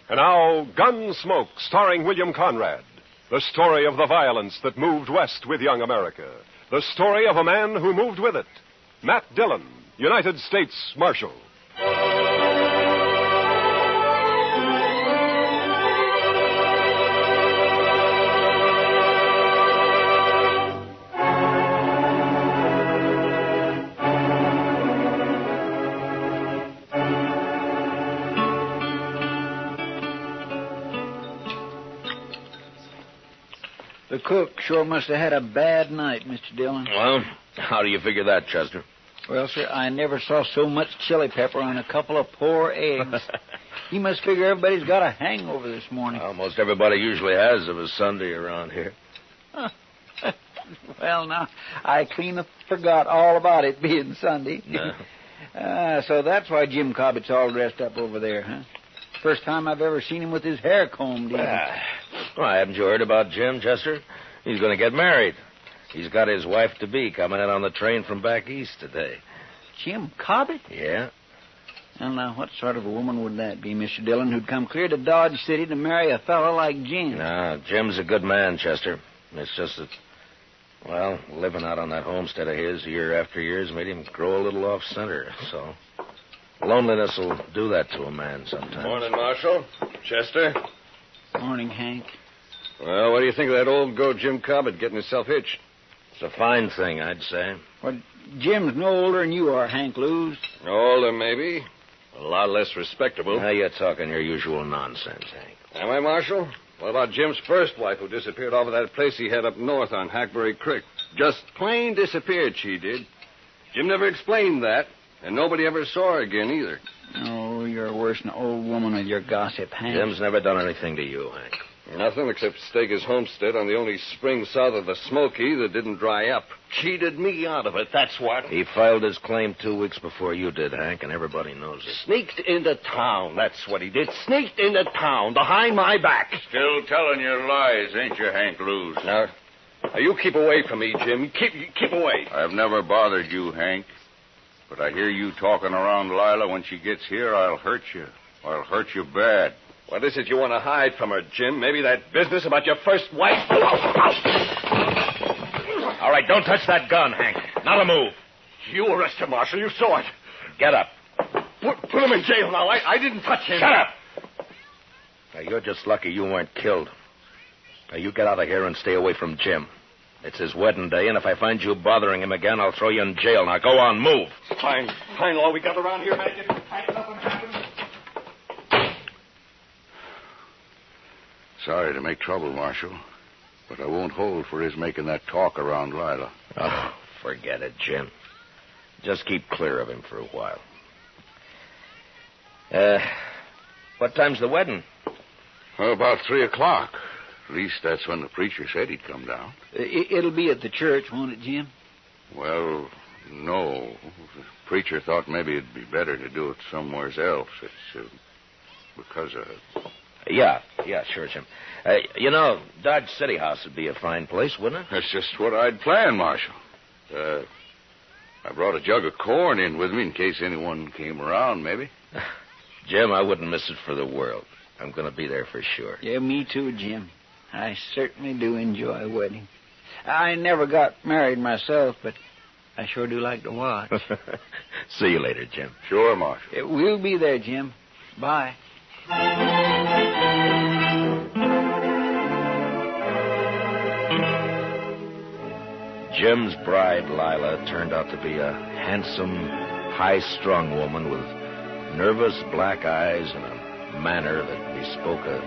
And now, Gunsmoke, starring William Conrad. The story of the violence that moved west with young America. The story of a man who moved with it. Matt Dillon, United States Marshal. The cook sure must have had a bad night, Mr. Dillon. Well, how do you figure that, Chester? Well, sir, I never saw so much chili pepper on a couple of poor eggs. He must figure everybody's got a hangover this morning. Almost everybody usually has of a Sunday around here. Well, now, I clean forgot all about it being Sunday. So that's why Jim Cobbett's all dressed up over there, huh? First time I've ever seen him with his hair combed in. Well, haven't you heard about Jim, Chester? He's going to get married. He's got his wife-to-be coming in on the train from back east today. Jim Cobbett? Yeah. Well, now, what sort of a woman would that be, Mr. Dillon, who'd come clear to Dodge City to marry a fellow like Jim? No, Jim's a good man, Chester. It's just that, well, living out on that homestead of his year after year has made him grow a little off-center, so loneliness will do that to a man sometimes. Morning, Marshal. Chester. Morning, Hank. Well, what do you think of that old goat Jim Cobbett getting himself hitched? It's a fine thing, I'd say. Well, Jim's no older than you are, Hank Lewis. Older, maybe. A lot less respectable. Now you're talking your usual nonsense, Hank. Am I, Marshal? What about Jim's first wife who disappeared off of that place he had up north on Hackberry Creek? Just plain disappeared, she did. Jim never explained that, and nobody ever saw her again either. Oh, you're worse than an old woman with your gossip, Hank. Jim's never done anything to you, Hank. Nothing except stake his homestead on the only spring south of the Smoky that didn't dry up. Cheated me out of it, that's what. He filed his claim 2 weeks before you did, Hank, and everybody knows it. Sneaked into town, that's what he did. Sneaked into town behind my back. Still telling your lies, ain't you, Hank Lewis? Now, you keep away from me, Jim. Keep away. I've never bothered you, Hank. But I hear you talking around Lila. When she gets here, I'll hurt you. I'll hurt you bad. What is it you want to hide from her, Jim? Maybe that business about your first wife? All right, don't touch that gun, Hank. Not a move. You arrest him, Marshal. You saw it. Get up. Put him in jail now. I didn't touch him. Shut up. Now, you're just lucky you weren't killed. Now, you get out of here and stay away from Jim. It's his wedding day, and if I find you bothering him again, I'll throw you in jail. Now, go on, move. Fine law we got around here, man. Get tightened up and happened. Sorry to make trouble, Marshal, but I won't hold for his making that talk around Lila. Oh, forget it, Jim. Just keep clear of him for a while. What time's the wedding? About 3 o'clock. At least that's when the preacher said he'd come down. It'll be at the church, won't it, Jim? Well, no. The preacher thought maybe it'd be better to do it somewhere else. It's because of... Yeah, sure, Jim. Dodge City House would be a fine place, wouldn't it? That's just what I'd planned, Marshal. I brought a jug of corn in with me in case anyone came around, maybe. Jim, I wouldn't miss it for the world. I'm going to be there for sure. Yeah, me too, Jim. I certainly do enjoy weddings. I never got married myself, but I sure do like to watch. See you later, Jim. Sure, Marshal. We'll be there, Jim. Bye. Jim's bride, Lila, turned out to be a handsome, high-strung woman with nervous black eyes and a manner that bespoke a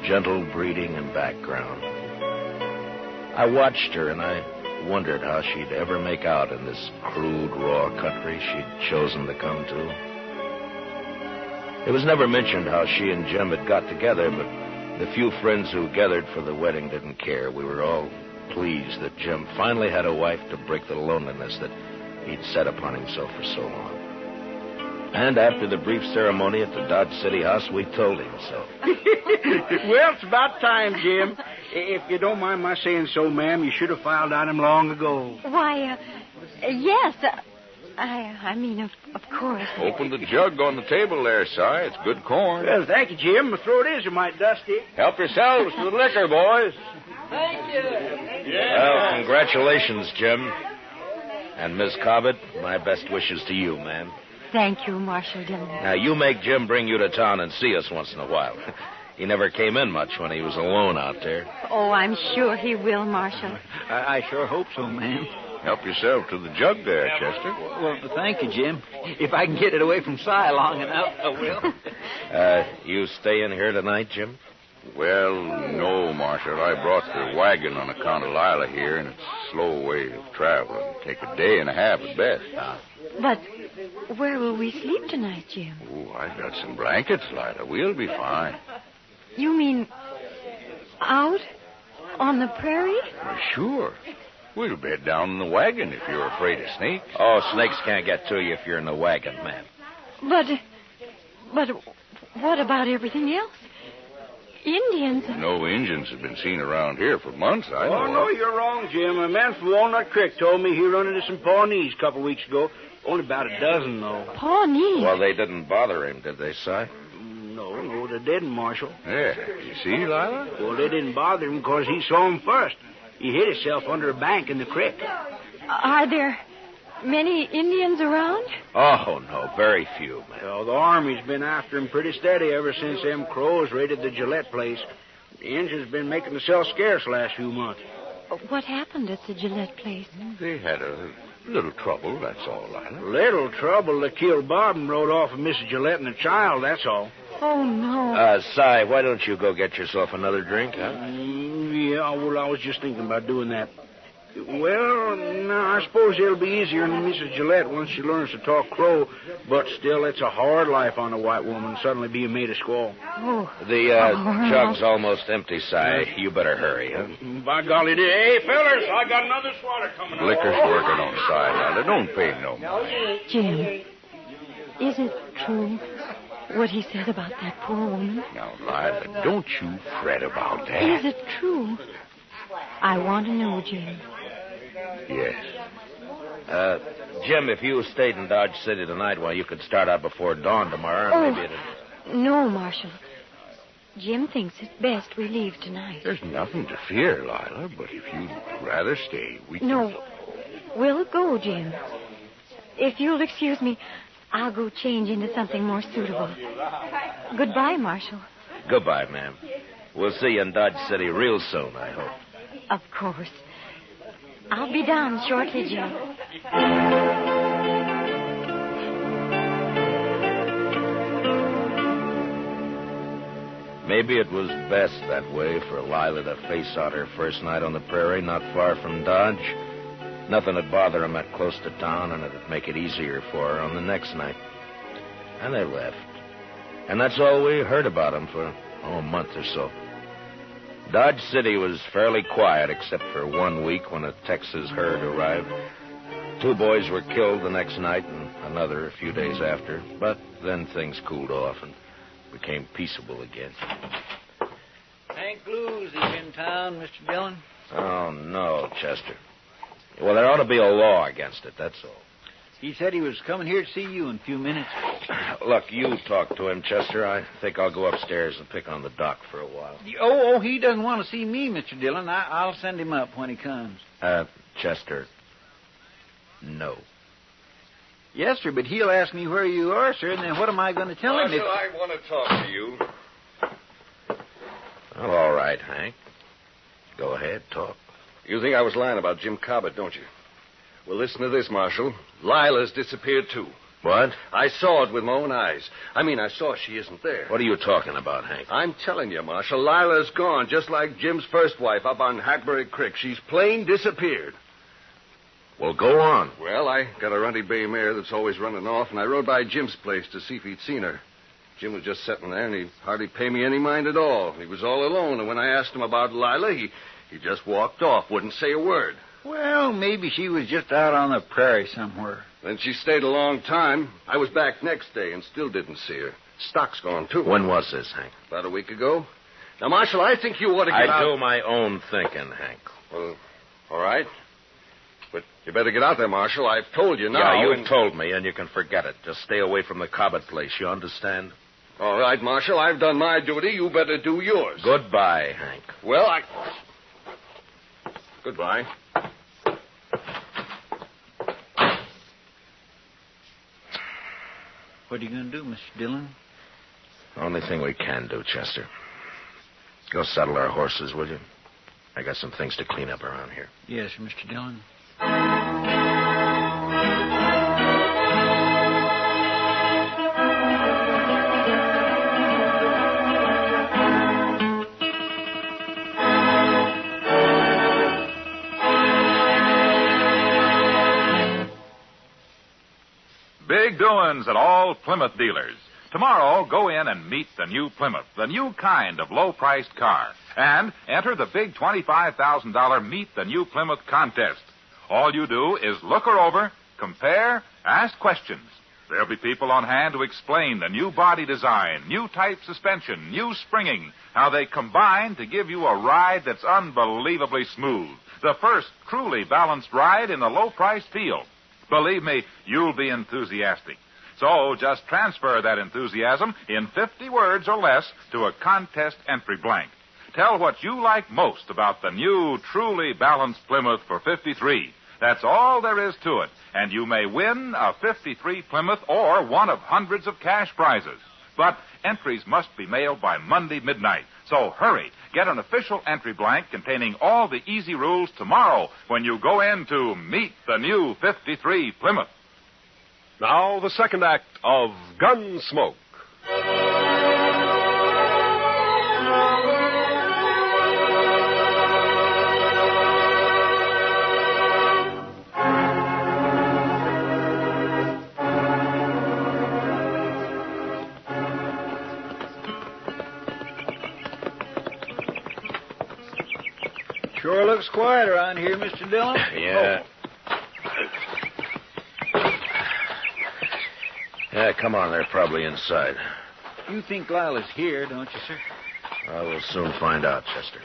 gentle breeding and background. I watched her, and I wondered how she'd ever make out in this crude, raw country she'd chosen to come to. It was never mentioned how she and Jim had got together, but the few friends who gathered for the wedding didn't care. We were all pleased that Jim finally had a wife to break the loneliness that he'd set upon himself for so long. And after the brief ceremony at the Dodge City House, we told him so. Well, it's about time, Jim. If you don't mind my saying so, ma'am, you should have filed on him long ago. Why, yes. I mean, of course. Open the jug on the table there, Si. It's good corn. Well, thank you, Jim. My throat is mighty dusty. Help yourselves to the liquor, boys. Thank you. Well, congratulations, Jim. And Miss Cobbett, my best wishes to you, ma'am. Thank you, Marshal Dillon. Now, you make Jim bring you to town and see us once in a while. He never came in much when he was alone out there. Oh, I'm sure he will, Marshal. I sure hope so, ma'am. Help yourself to the jug there, Chester. Well, thank you, Jim. If I can get it away from Si long enough, I will. You stay in here tonight, Jim? Well, no, Marshal. I brought the wagon on account of Lila here, and it's a slow way of traveling. Take a day and a half at best. But where will we sleep tonight, Jim? Oh, I've got some blankets, Lila. We'll be fine. You mean out on the prairie? Well, sure. We'll bed down in the wagon if you're afraid of snakes. Oh, snakes can't get to you if you're in the wagon, ma'am. But what about everything else? Indians. No Indians have been seen around here for months, I know. Oh, no, you're wrong, Jim. A man from Walnut Creek told me he run into some Pawnees a couple weeks ago. Only about a dozen, though. Pawnees? Well, they didn't bother him, did they, Si? No, they didn't, Marshal. Yeah. You see, Lila? Well, they didn't bother him because he saw him first. He hid himself under a bank in the creek. Are there many Indians around? Oh, no, very few, ma'am. Well, the Army's been after him pretty steady ever since them Crows raided the Gillette place. The Indians been making themselves scarce last few months. What happened at the Gillette place? They had a little trouble, that's all, Lila. Little trouble. They killed Bob and rode off with Mrs. Gillette and the child, that's all. Oh, no. Si, why don't you go get yourself another drink, huh? Yeah, well, I was just thinking about doing that. Well, no, I suppose it'll be easier on Mrs. Gillette once she learns to talk Crow, but still, it's a hard life on a white woman, suddenly being made a squaw. Oh. The jug's almost empty, Si. You better hurry, huh? By golly, hey, fellers, I got another swatter coming up. Liquor's working on the side, Lila. Don't pay no mind. Jim, is it true what he said about that poor woman? Now, Lila, don't you fret about that. Is it true? I want to know, Jim. Yes. Jim, if you stayed in Dodge City tonight, well, you could start out before dawn tomorrow. And maybe No, Marshal. Jim thinks it's best we leave tonight. There's nothing to fear, Lila, but if you'd rather stay, we can... No, we'll go, Jim. If you'll excuse me, I'll go change into something more suitable. Goodbye, Marshal. Goodbye, ma'am. We'll see you in Dodge City real soon, I hope. Of course. I'll be down shortly, Jim. Maybe it was best that way for Lila to face out her first night on the prairie, not far from Dodge. Nothing would bother him that close to town, and it'd make it easier for her on the next night. And they left. And that's all we heard about them for, a month or so. Dodge City was fairly quiet, except for 1 week when a Texas herd arrived. 2 boys were killed the next night, and another a few days after. But then things cooled off and became peaceable again. Hank Blues is in town, Mr. Dillon. Oh, no, Chester. Well, there ought to be a law against it, that's all. He said he was coming here to see you in a few minutes. Look, you talk to him, Chester. I think I'll go upstairs and pick on the doc for a while. Oh, he doesn't want to see me, Mr. Dillon. I'll send him up when he comes. Chester, no. Yes, sir, but he'll ask me where you are, sir, and then what am I going to tell him? Marshal, I want to talk to you. Well, all right, Hank. Go ahead, talk. You think I was lying about Jim Cobbett, don't you? Well, listen to this, Marshal. Lila's disappeared, too. What? I saw it with my own eyes. I saw she isn't there. What are you talking about, Hank? I'm telling you, Marshal, Lila's gone, just like Jim's first wife up on Hackberry Creek. She's plain disappeared. Well, go on. Well, I got a runty bay mare that's always running off, and I rode by Jim's place to see if he'd seen her. Jim was just sitting there, and he'd hardly pay me any mind at all. He was all alone, and when I asked him about Lila, he just walked off, wouldn't say a word. Well, maybe she was just out on the prairie somewhere. Then she stayed a long time. I was back next day and still didn't see her. Stock's gone, too. When was this, Hank? About a week ago. Now, Marshal, I think you ought to get out... I do my own thinking, Hank. Well, all right. But you better get out there, Marshal. I've told you now. Yeah, you've told me, and you can forget it. Just stay away from the Cobbett place, you understand? All right, Marshal. I've done my duty. You better do yours. Goodbye, Hank. Well, Goodbye. What are you going to do, Mr. Dillon? Only thing we can do, Chester. Go saddle our horses, will you? I got some things to clean up around here. Yes, Mr. Dillon. Big doings at all Plymouth dealers. Tomorrow, go in and meet the new Plymouth, the new kind of low-priced car. And enter the big $25,000 Meet the New Plymouth contest. All you do is look her over, compare, ask questions. There'll be people on hand to explain the new body design, new type suspension, new springing, how they combine to give you a ride that's unbelievably smooth. The first truly balanced ride in the low-priced field. Believe me, you'll be enthusiastic. So just transfer that enthusiasm in 50 words or less to a contest entry blank. Tell what you like most about the new, truly balanced Plymouth for 53. That's all there is to it. And you may win a 53 Plymouth or one of hundreds of cash prizes. But entries must be mailed by Monday midnight. So hurry. Get an official entry blank containing all the easy rules tomorrow when you go in to meet the new 53 Plymouth. Now, the second act of Gunsmoke. Sure looks quiet around here, Mr. Dillon. Yeah. Yeah, come on. They're probably inside. You think Lila's here, don't you, sir? I will soon find out, Chester.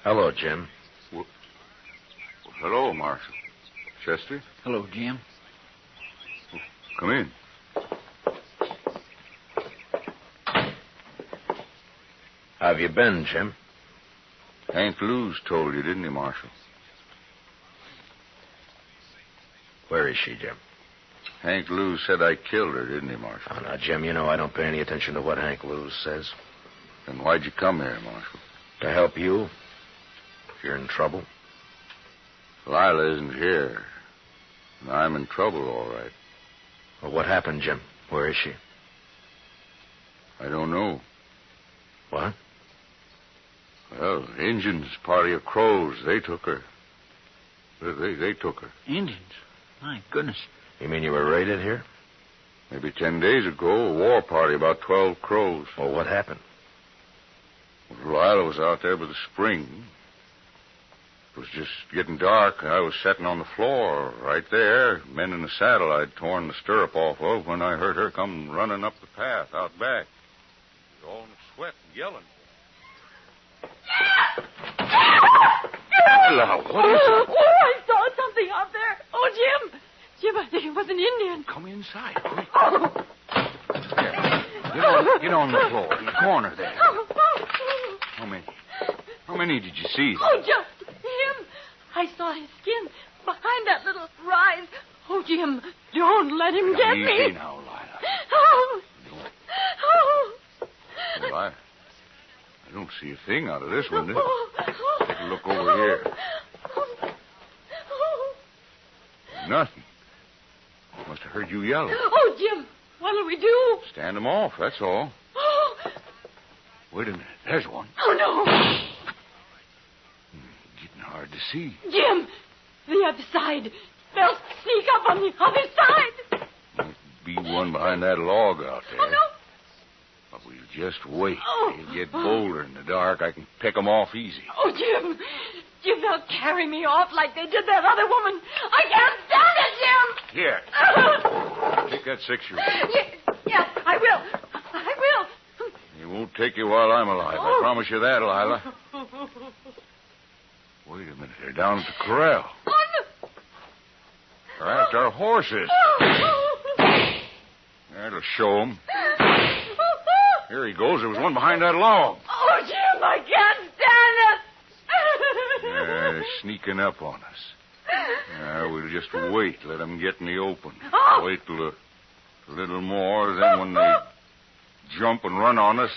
Hello, Jim. Well, hello, Marshal. Chester? Hello, Jim. Come in. How have you been, Jim? Hank Blues told you, didn't he, Marshal? Where is she, Jim? Hank Lou said I killed her, didn't he, Marshal? Oh, now, Jim, you know I don't pay any attention to what Hank Lou says. Then why'd you come here, Marshal? To help you. If you're in trouble. Lila isn't here. And I'm in trouble, all right. Well, what happened, Jim? Where is she? I don't know. What? Well, Injuns, party of Crows, they took her. They took her. Indians? My goodness. You mean you were raided here? Maybe 10 days ago, a war party, about 12 Crows. Well, what happened? Well, Lila was out there by the spring. It was just getting dark. I was sitting on the floor right there, mending the saddle I'd torn the stirrup off of when I heard her come running up the path out back. She was all in a sweat and yelling. Lila, what is it? Oh, I saw something out there. Oh, Jim. Jim, I think it was an Indian. Come inside, quick. Oh. Get on the floor in the corner there. How many did you see? Oh, just him. I saw his skin behind that little rise. Oh, Jim, don't let him get me. Easy now, Lila. Oh. Oh. Well, I don't see a thing out of this window. Take a look over here. Nothing. Must have heard you yelling. Oh, Jim, what'll we do? Stand them off, that's all. Oh. Wait a minute. There's one. Oh, no. Getting hard to see. Jim, the other side. They'll sneak up on the other side. Might be one behind that log out there. Oh, no. But we'll just wait. Oh. They'll get bolder in the dark. I can pick them off easy. Oh, Jim. Jim, they'll carry me off like they did that other woman. I can't stand it, Jim. Here. Take that 6-year-old. Yes, I will. I will. It won't take you while I'm alive. I promise you that, Lila. Wait a minute. They're down at the corral. Oh, no. They're after our horses. That'll show them. Here he goes. There was one behind that log. Oh, Jim, I can't stand it. Yeah, they're sneaking up on us. We'll just wait. Let them get in the open. Oh. Wait till a little more. Then when they jump and run on us,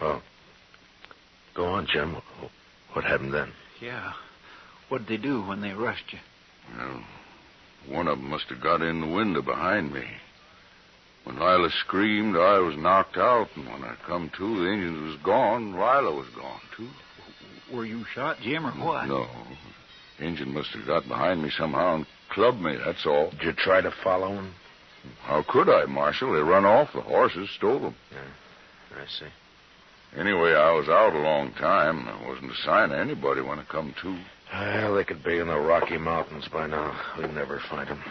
Oh. Go on, Jim. What happened then? Yeah. What'd they do when they rushed you? Well, one of them must have got in the window behind me. When Lila screamed, I was knocked out, and when I come to, the Indians was gone. Lila was gone, too. Were you shot, Jim, or what? No. Injun must have got behind me somehow and clubbed me, that's all. Did you try to follow him? How could I, Marshal? They run off. The horses stole them. Yeah, I see. Anyway, I was out a long time. There wasn't a sign of anybody when I come to. Well, they could be in the Rocky Mountains by now. We'd never find them.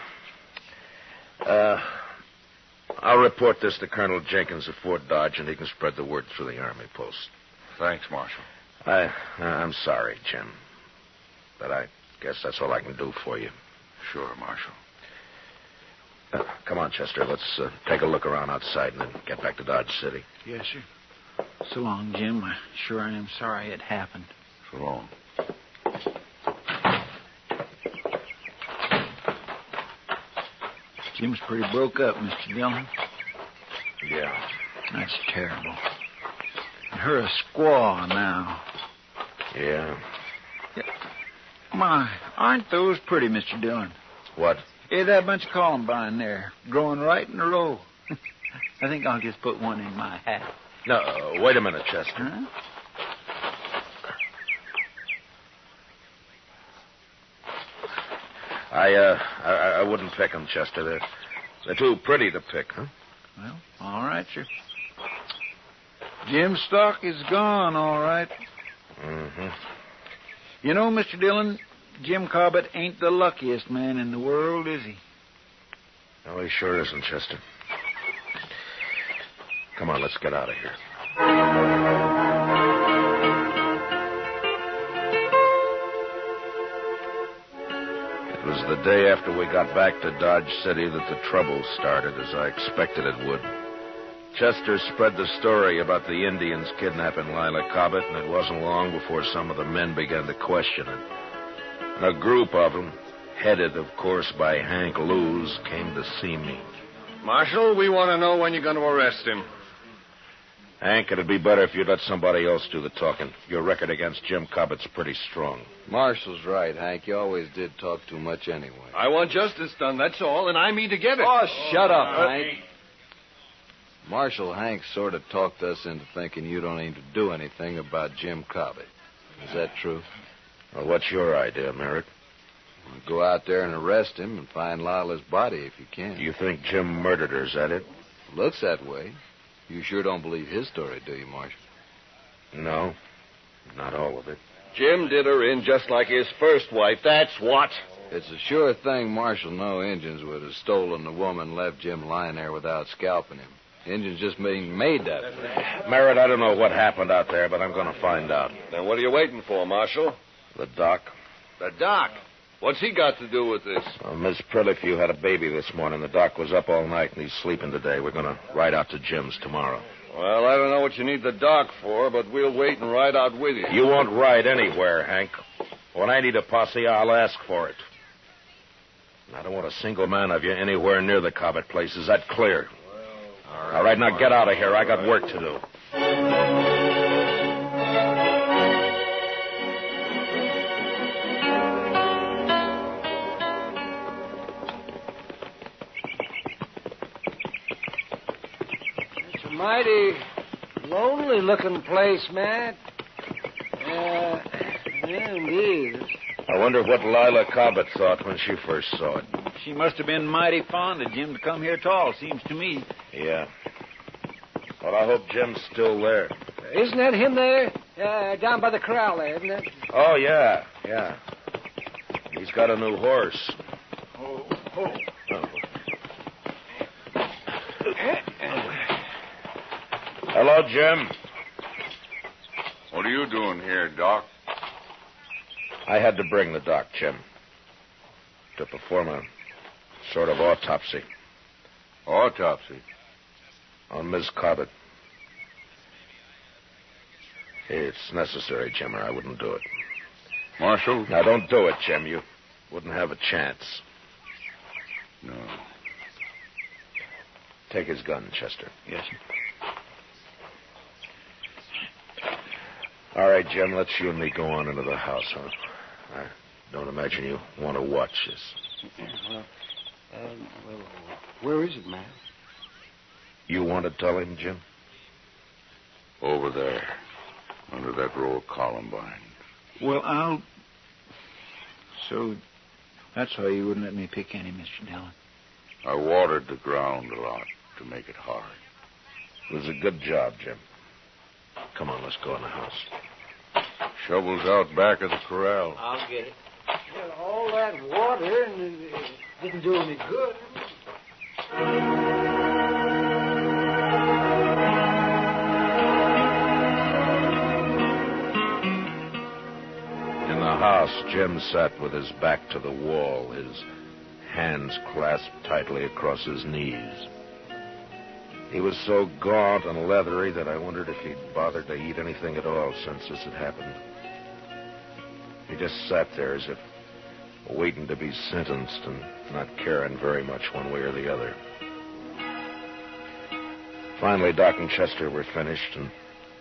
I'll report this to Colonel Jenkins at Fort Dodge, and he can spread the word through the Army post. Thanks, Marshal. I'm sorry, Jim. But I guess that's all I can do for you. Sure, Marshal. Come on, Chester. Let's take a look around outside and then get back to Dodge City. Yes, sir. So long, Jim. I sure am sorry it happened. So long. Jim's pretty broke up, Mr. Dillon. Yeah. That's terrible. And her a squaw now. Yeah. My, aren't those pretty, Mr. Dillon? What? Hey, that bunch of columbine there, growing right in a row. I think I'll just put one in my hat. No, wait a minute, Chester. Huh? I wouldn't pick them, Chester. They're too pretty to pick, huh? Well, all right, sir. Jim's stock is gone, all right. Mm-hmm. You know, Mr. Dillon, Jim Cobbett ain't the luckiest man in the world, is he? No, he sure isn't, Chester. Come on, let's get out of here. It was the day after we got back to Dodge City that the trouble started, as I expected it would. Chester spread the story about the Indians kidnapping Lila Cobbett, and it wasn't long before some of the men began to question it. And a group of them, headed, of course, by Hank Lewis, came to see me. Marshal, we want to know when you're going to arrest him. Hank, it'd be better if you'd let somebody else do the talking. Your record against Jim Cobbett's pretty strong. Marshall's right, Hank. You always did talk too much anyway. I want justice done, that's all, and I mean to get it. Oh, shut up, Hank. Marshal, Hank sort of talked us into thinking you don't aim to do anything about Jim Cobbett. Is that true? Well, what's your idea, Merritt? Well, go out there and arrest him and find Lila's body if you can. You think Jim murdered her, is that it? Looks that way. You sure don't believe his story, do you, Marshal? No, not all of it. Jim did her in just like his first wife, that's what. It's a sure thing, Marshal. No Injuns would have stolen the woman and left Jim lying there without scalping him. Injuns just being made that way. Merritt, I don't know what happened out there, but I'm going to find out. Then what are you waiting for, Marshal? The doc. The doc? What's he got to do with this? Well, Miss Prilliffew had a baby this morning. The doc was up all night, and he's sleeping today. We're going to ride out to Jim's tomorrow. Well, I don't know what you need the doc for, but we'll wait and ride out with you. You won't ride anywhere, Hank. When I need a posse, I'll ask for it. And I don't want a single man of you anywhere near the Cobbett place. Is that clear? All right, now get out of here. I got work to do. It's a mighty lonely-looking place, Matt. Yeah, indeed. I wonder what Lila Cobbett thought when she first saw it. She must have been mighty fond of Jim to come here at all, seems to me. Yeah. Well, I hope Jim's still there. Isn't that him there? Down by the corral there, isn't it? Oh, yeah. He's got a new horse. Oh. Hello, Jim. What are you doing here, Doc? I had to bring the doc, Jim, to perform a sort of autopsy. Autopsy? On Miss Cobbett. It's necessary, Jim, or I wouldn't do it. Marshal? Now, don't do it, Jim. You wouldn't have a chance. No. Take his gun, Chester. Yes, sir. All right, Jim, let's you and me go on into the house, huh? I don't imagine you want to watch this. Where is it, Matt? You want to tell him, Jim? Over there, under that row of columbines. Well, So, that's why you wouldn't let me pick any, Mr. Dillon. I watered the ground a lot to make it hard. It was a good job, Jim. Come on, let's go in the house. Shovels out back of the corral. I'll get it. Well, all that water and it didn't do any good. In the house, Jim sat with his back to the wall, his hands clasped tightly across his knees. He was so gaunt and leathery that I wondered if he'd bothered to eat anything at all since this had happened. He just sat there as if waiting to be sentenced and not caring very much one way or the other. Finally, Doc and Chester were finished, and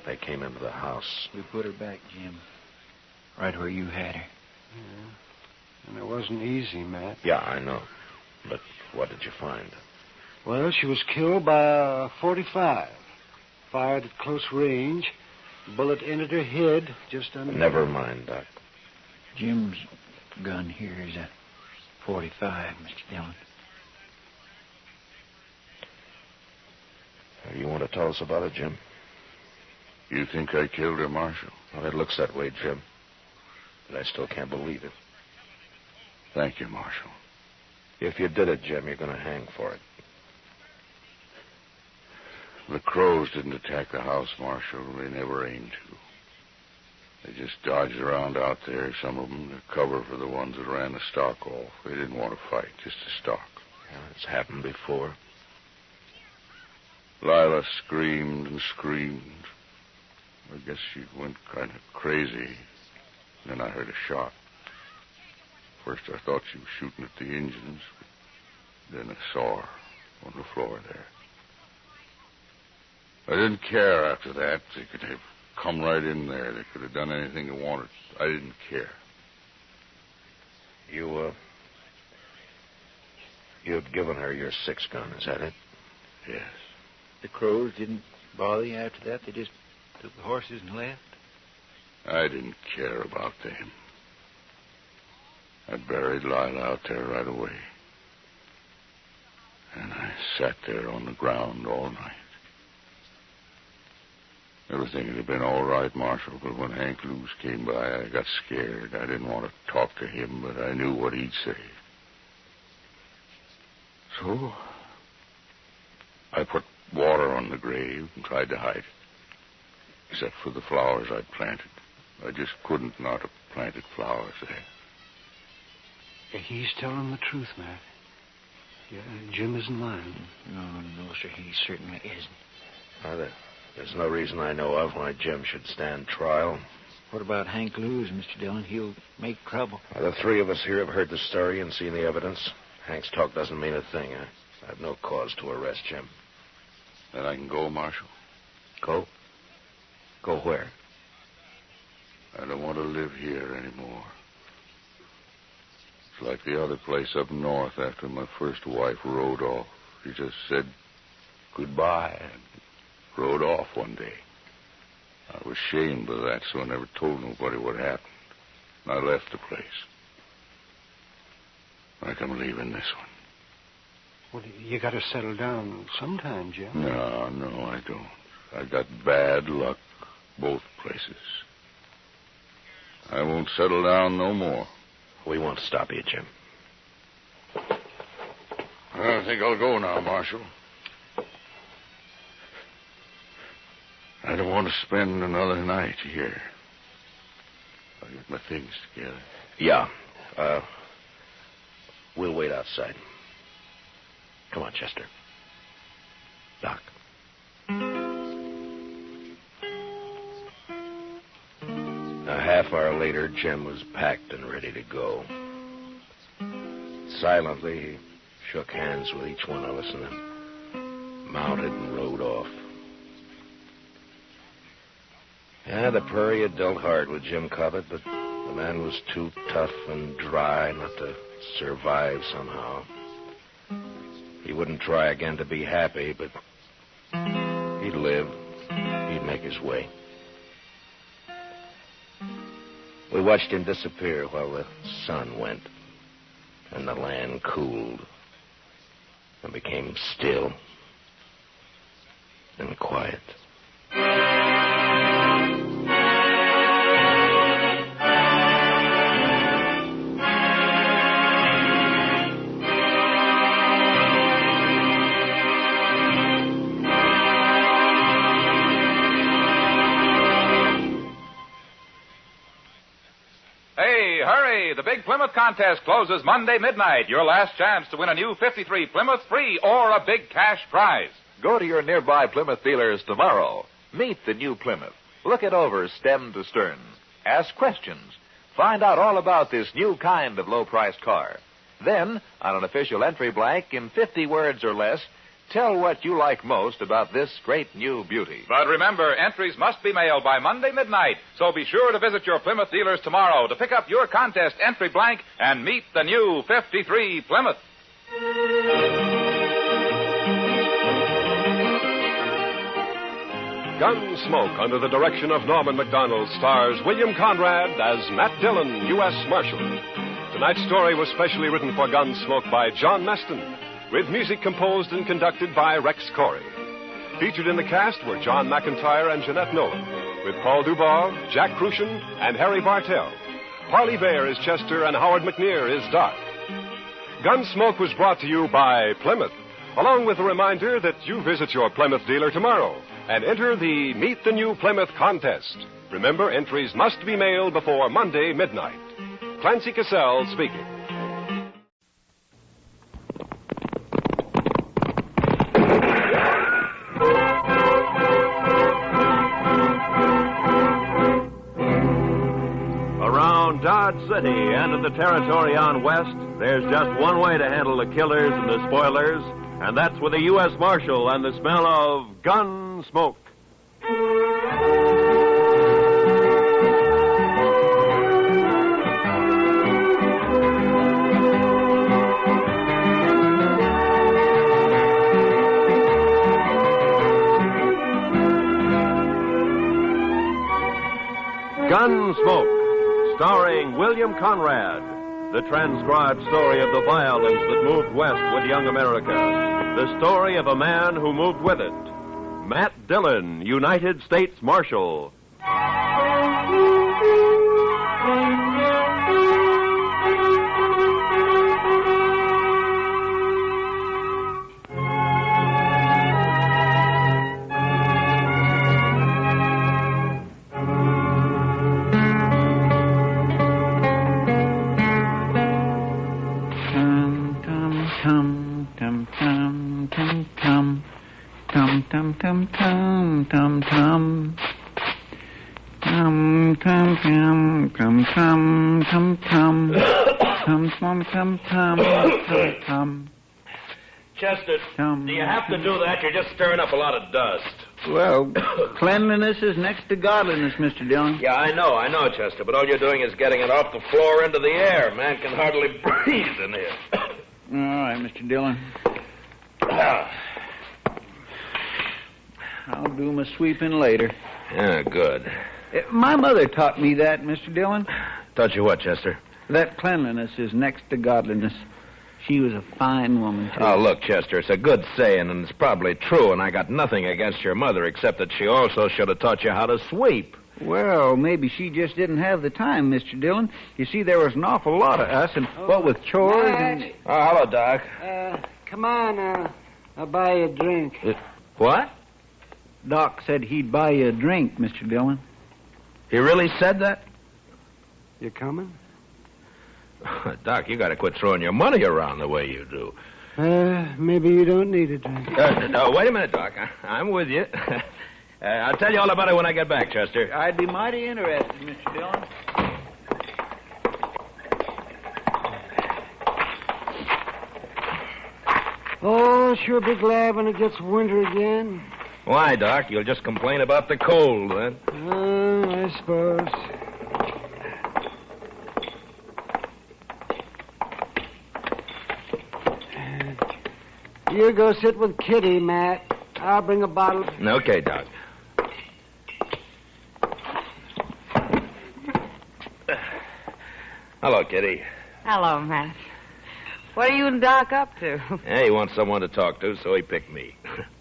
they came into the house. We put her back, Jim. Right where you had her. Yeah. And it wasn't easy, Matt. Yeah, I know. But what did you find? Well, she was killed by a .45. Fired at close range. Bullet entered her head just under... Never mind, Doc. Jim's gun here is a .45, Mr. Dillon. You want to tell us about it, Jim? You think I killed her, Marshal? Well, it looks that way, Jim. But I still can't believe it. Thank you, Marshal. If you did it, Jim, you're going to hang for it. The crows didn't attack the house, Marshal. They never aimed to. They just dodged around out there, some of them, to cover for the ones that ran the stock off. They didn't want to fight, just to stalk. Yeah, it's happened before. Lila screamed and screamed. I guess she went kind of crazy. Then I heard a shot. First I thought she was shooting at the engines, but then I saw her on the floor there. I didn't care after that. They could have come right in there. They could have done anything they wanted. I didn't care. You had given her your 6-gun, is that it? Yes. The crows didn't bother you after that? They just took the horses and left? I didn't care about them. I buried Lila out there right away. And I sat there on the ground all night. Everything would have been all right, Marshal, but when Hank Lewis came by, I got scared. I didn't want to talk to him, but I knew what he'd say. So, I put water on the grave and tried to hide it. Except for the flowers I'd planted. I just couldn't not have planted flowers there. He's telling the truth, Matt. Yeah, Jim isn't lying. No, sir, he certainly isn't. There's no reason I know of why Jim should stand trial. What about Hank Lewis, Mr. Dillon? He'll make trouble. The 3 of us here have heard the story and seen the evidence. Hank's talk doesn't mean a thing. I have no cause to arrest Jim. Then I can go, Marshal. Go? Go where? I don't want to live here anymore. It's like the other place up north after my first wife rode off. She just said goodbye and rode off one day. I was ashamed of that, so I never told nobody what happened. I left the place. Like I'm leaving this one. Well, you got to settle down sometime, Jim. No, I don't. I got bad luck both places. I won't settle down no more. We won't stop you, Jim. I think I'll go now, Marshal. I don't want to spend another night here. I'll get my things together. Yeah. We'll wait outside. Come on, Chester. Doc. A half hour later, Jim was packed and ready to go. Silently, he shook hands with each one of us and then mounted and rode off. Yeah, the prairie had dealt hard with Jim Cobbett, but the man was too tough and dry not to survive somehow. He wouldn't try again to be happy, but he'd live. He'd make his way. We watched him disappear while the sun went, and the land cooled and became still and quiet. The Big Plymouth contest closes Monday midnight. Your last chance to win a new 53 Plymouth free or a big cash prize. Go to your nearby Plymouth dealers tomorrow. Meet the new Plymouth. Look it over stem to stern. Ask questions. Find out all about this new kind of low-priced car. Then, on an official entry blank in 50 words or less, tell what you like most about this great new beauty. But remember, entries must be mailed by Monday midnight, so be sure to visit your Plymouth dealers tomorrow to pick up your contest entry blank and meet the new 53 Plymouth. Gunsmoke, under the direction of Norman MacDonald, stars William Conrad as Matt Dillon, U.S. Marshal. Tonight's story was specially written for Gunsmoke by John Meston, with music composed and conducted by Rex Corey. Featured in the cast were John McIntyre and Jeanette Nolan, with Paul Duval, Jack Crucian, and Harry Bartell. Harley Bear is Chester, and Howard McNear is Doc. Gunsmoke was brought to you by Plymouth, along with a reminder that you visit your Plymouth dealer tomorrow and enter the Meet the New Plymouth contest. Remember, entries must be mailed before Monday midnight. Clancy Cassell speaking. And in the territory on west, there's just one way to handle the killers and the spoilers, and that's with a U.S. Marshal and the smell of Gunsmoke. Gunsmoke, starring William Conrad, the transcribed story of the violence that moved west with young America, the story of a man who moved with it. Matt Dillon, United States Marshal. Chester, do you have to do that? You're just stirring up a lot of dust. Well, cleanliness is next to godliness, Mr. Dillon. Yeah, I know, Chester, but all you're doing is getting it off the floor into the air. Man can hardly breathe in here. All right, Mr. Dillon. I'll do my sweeping later. Yeah, good. My mother taught me that, Mr. Dillon. Taught you what, Chester? That cleanliness is next to godliness. She was a fine woman, too. Oh, look, Chester, it's a good saying, and it's probably true, and I got nothing against your mother, except that she also should have taught you how to sweep. Well, maybe she just didn't have the time, Mr. Dillon. You see, there was an awful lot of us, and what with chores and... Oh, hello, Doc. Come on, I'll buy you a drink. What? Doc said he'd buy you a drink, Mr. Dillon. He really said that? You coming? Doc, you got to quit throwing your money around the way you do. Maybe you don't need a drink. No, wait a minute, Doc. I'm with you. I'll tell you all about it when I get back, Chester. I'd be mighty interested, Mr. Dillon. Oh, sure be glad when it gets winter again. Why, Doc? You'll just complain about the cold, then? I suppose. You go sit with Kitty, Matt. I'll bring a bottle. Okay, Doc. Hello, Kitty. Hello, Matt. What are you and Doc up to? He wants someone to talk to, so he picked me.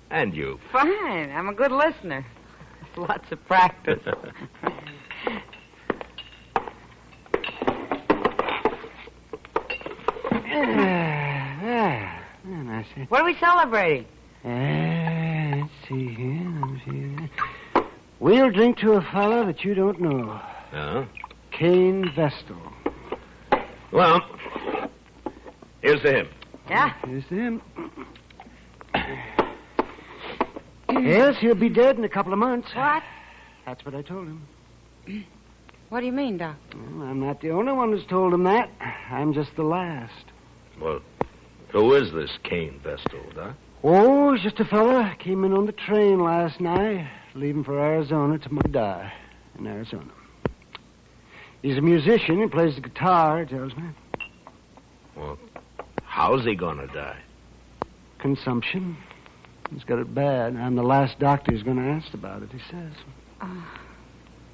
And you. Fine. I'm a good listener. Lots of practice. What are we celebrating? Let's see here. We'll drink to a fellow that you don't know. Oh? Cain Vestal. Well, here's to him. Yeah? Here's to him. Yes, he'll be dead in a couple of months. What? That's what I told him. What do you mean, Doc? Well, I'm not the only one who's told him that. I'm just the last. Well, who is this Cain Vestal, Doc? Oh, he's just a fella. Came in on the train last night, leaving for Arizona tomorrow to die in Arizona. He's a musician. He plays the guitar, he tells me. Well, how's he gonna die? Consumption. He's got it bad. I'm the last doctor who's going to ask about it, he says. Oh,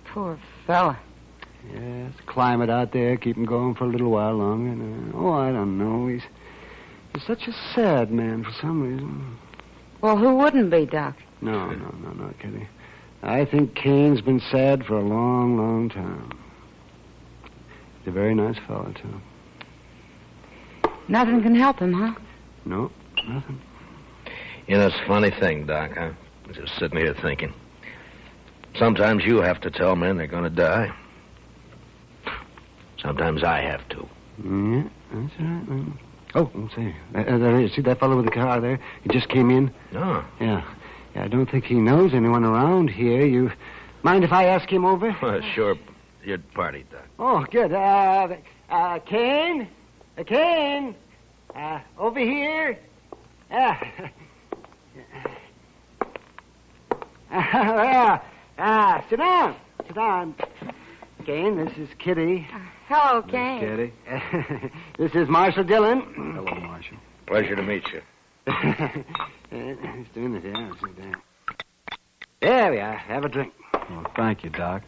poor fella. Yes, the climate out there keep him going for a little while longer. I don't know. He's such a sad man for some reason. Well, who wouldn't be, Doc? No, Kitty. I think Cain's been sad for a long, long time. He's a very nice fellow, too. Nothing can help him, huh? No, nothing. You know, it's a funny thing, Doc. I'm just sitting here thinking. Sometimes you have to tell men they're going to die. Sometimes I have to. Yeah, that's right, man. Oh, let's see. There is. See that fellow with the car there? He just came in. Oh. Yeah, I don't think he knows anyone around here. You mind if I ask him over? Sure. Your party, Doc. Oh, good. Kane? Kane? Over here? Sit down. Sit down. Kane, this is Kitty. Hello, Kane. Kitty. This is Marshal Dillon. Hello, Marshal. Pleasure to meet you. He's doing it, yeah. Sit down. There we are. Have a drink. Well, thank you, Doc.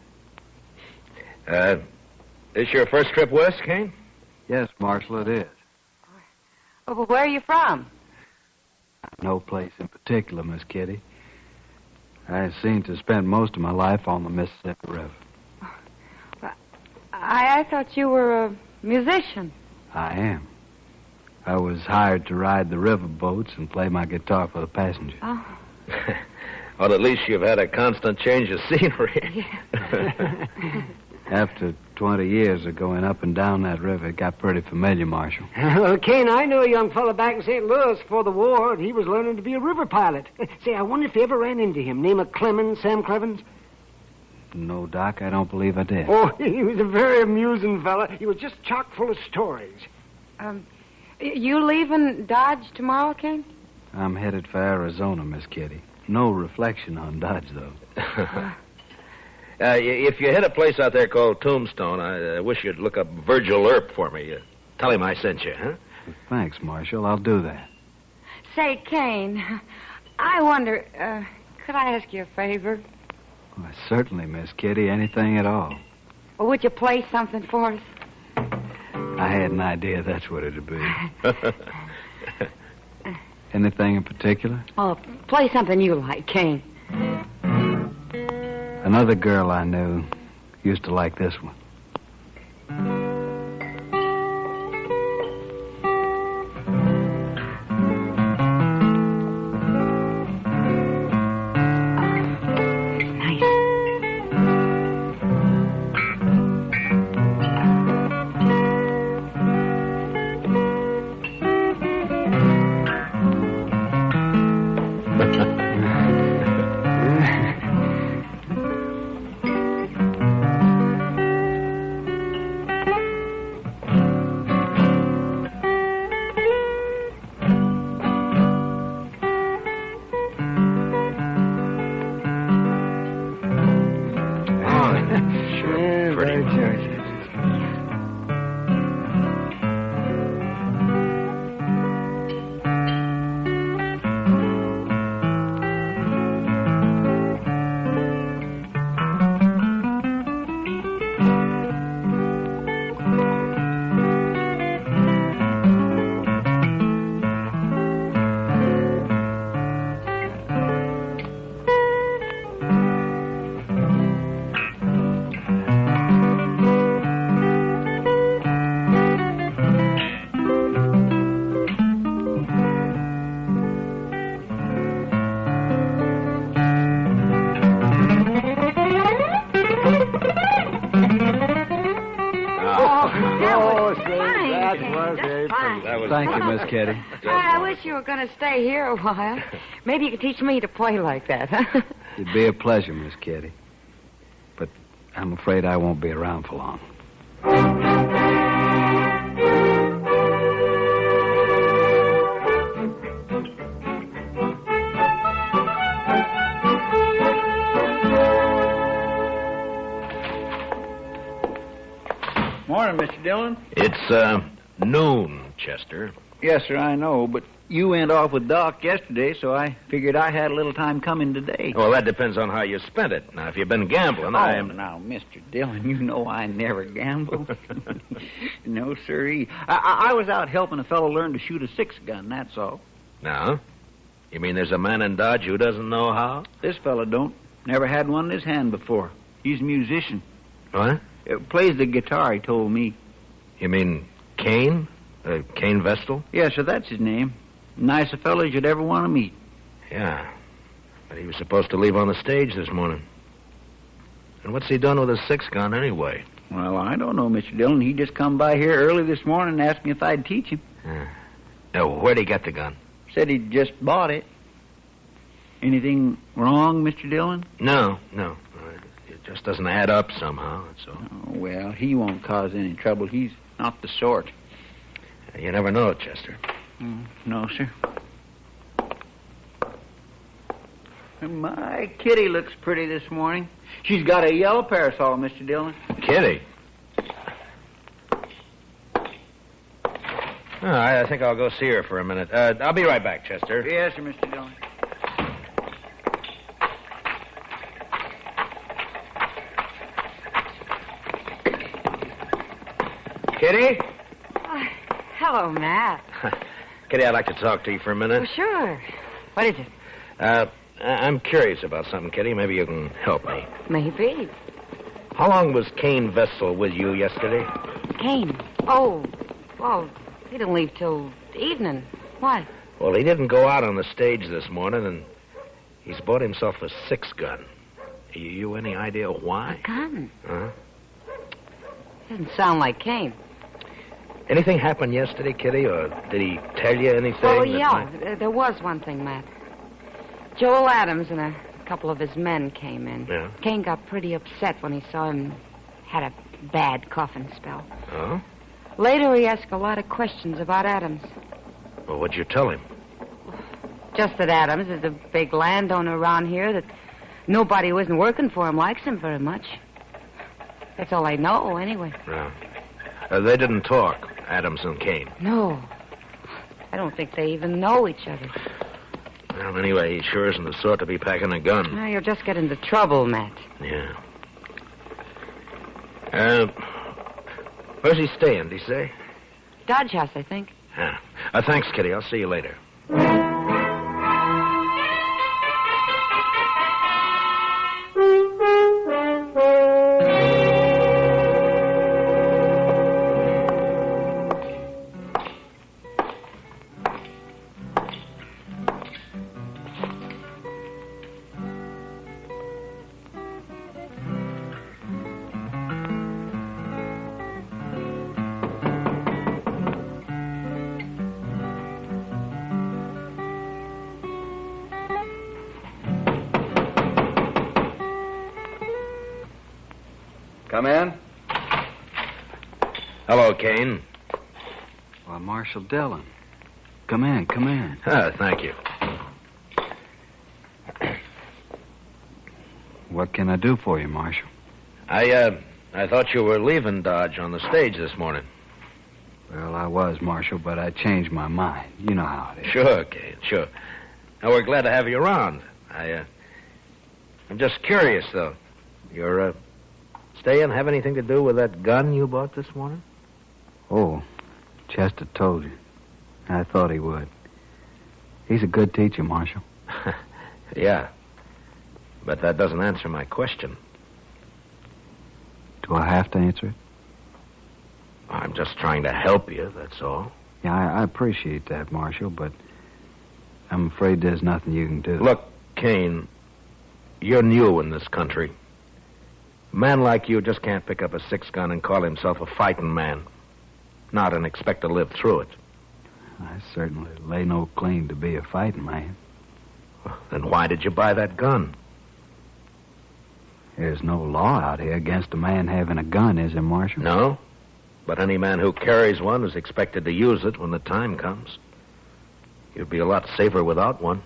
This your first trip west, Kane? Yes, Marshal, it is. Oh, but where are you from? No place in particular, Miss Kitty. I seem to spend most of my life on the Mississippi River. I thought you were a musician. I am. I was hired to ride the river boats and play my guitar for the passengers. Oh. Well, at least you've had a constant change of scenery. After 20 years of going up and down that river, it got pretty familiar, Marshal. Well, Kane, I know a young fella back in St. Louis before the war, and he was learning to be a river pilot. Say, I wonder if you ever ran into him. Name of Clemens, Sam Clemens? No, Doc, I don't believe I did. Oh, he was a very amusing fella. He was just chock full of stories. You leaving Dodge tomorrow, Kane? I'm headed for Arizona, Miss Kitty. No reflection on Dodge, though. If you hit a place out there called Tombstone, I wish you'd look up Virgil Earp for me. Tell him I sent you, huh? Thanks, Marshal. I'll do that. Say, Kane, I wonder, could I ask you a favor? Why, certainly, Miss Kitty. Anything at all. Or would you play something for us? I had an idea that's what it'd be. Anything in particular? Oh, play something you like, Kane. Another girl I knew used to like this one. Thank you, Miss Kitty. I wish you were going to stay here a while. Maybe you could teach me to play like that, huh? It'd be a pleasure, Miss Kitty. But I'm afraid I won't be around for long. Morning, Mr. Dillon. It's, noon, Chester. Yes, sir, I know, but you went off with Doc yesterday, so I figured I had a little time coming today. Well, that depends on how you spent it. Now, if you've been gambling, Now, Mr. Dillon, you know I never gamble. No, sirree. I was out helping a fellow learn to shoot a 6-gun, that's all. Now? You mean there's a man in Dodge who doesn't know how? This fellow don't. Never had one in his hand before. He's a musician. What? Plays the guitar, he told me. You mean Kane? Kane Vestal? Yes, sir, that's his name. Nice a fellow as you'd ever want to meet. Yeah. But he was supposed to leave on the stage this morning. And what's he done with his 6-gun anyway? Well, I don't know, Mr. Dillon. He just come by here early this morning and asked me if I'd teach him. Now, where'd he get the gun? Said he'd just bought it. Anything wrong, Mr. Dillon? No. It just doesn't add up somehow, that's all. Oh, well, he won't cause any trouble. He's Not the sort. You never know, Chester. No, sir. My Kitty looks pretty this morning. She's got a yellow parasol, Mr. Dillon. Kitty? Oh, I think I'll go see her for a minute. I'll be right back, Chester. Yes, sir, Mr. Dillon. Kitty? Hello, Matt. Kitty, I'd like to talk to you for a minute. Oh, sure. What is it? I'm curious about something, Kitty. Maybe you can help me. Maybe. How long was Cain Vessel with you yesterday? Cain? Oh, well, he didn't leave till evening. Why? Well, he didn't go out on the stage this morning, and he's bought himself a 6-gun. You any idea why? A gun? Huh? Doesn't sound like Cain. Anything happened yesterday, Kitty, or did he tell you anything? Oh, yeah. There was one thing, Matt. Joel Adams and a couple of his men came in. Yeah? Cain got pretty upset when he saw him had a bad coughing spell. Oh? Later, he asked a lot of questions about Adams. Well, what'd you tell him? Just that Adams is a big landowner around here, that nobody who isn't working for him likes him very much. That's all I know, anyway. Yeah. They didn't talk, Adams and Cain. No. I don't think they even know each other. Well, anyway, he sure isn't the sort to be packing a gun. Now, you'll just get into trouble, Matt. Yeah. Where's he staying, did he say? Dodge House, I think. Yeah. Thanks, Kitty. I'll see you later. Come in. Hello, Cain. Why, Marshal Dillon. Come in, come in. Thank you. What can I do for you, Marshal? I thought you were leaving Dodge on the stage this morning. Well, I was, Marshal, but I changed my mind. You know how it is. Sure, Cain, sure. Now, we're glad to have you around. I'm just curious, though. Your staying have anything to do with that gun you bought this morning? Oh, Chester told you. I thought he would. He's a good teacher, Marshal. Yeah. But that doesn't answer my question. Do I have to answer it? I'm just trying to help you, that's all. Yeah, I appreciate that, Marshal, but I'm afraid there's nothing you can do. Look, Cain, you're new in this country. A man like you just can't pick up a 6-gun and call himself a fighting man. Not and expect to live through it. I certainly lay no claim to be a fighting man. Then why did you buy that gun? There's no law out here against a man having a gun, is there, Marshal? No. But any man who carries one is expected to use it when the time comes. You'd be a lot safer without one.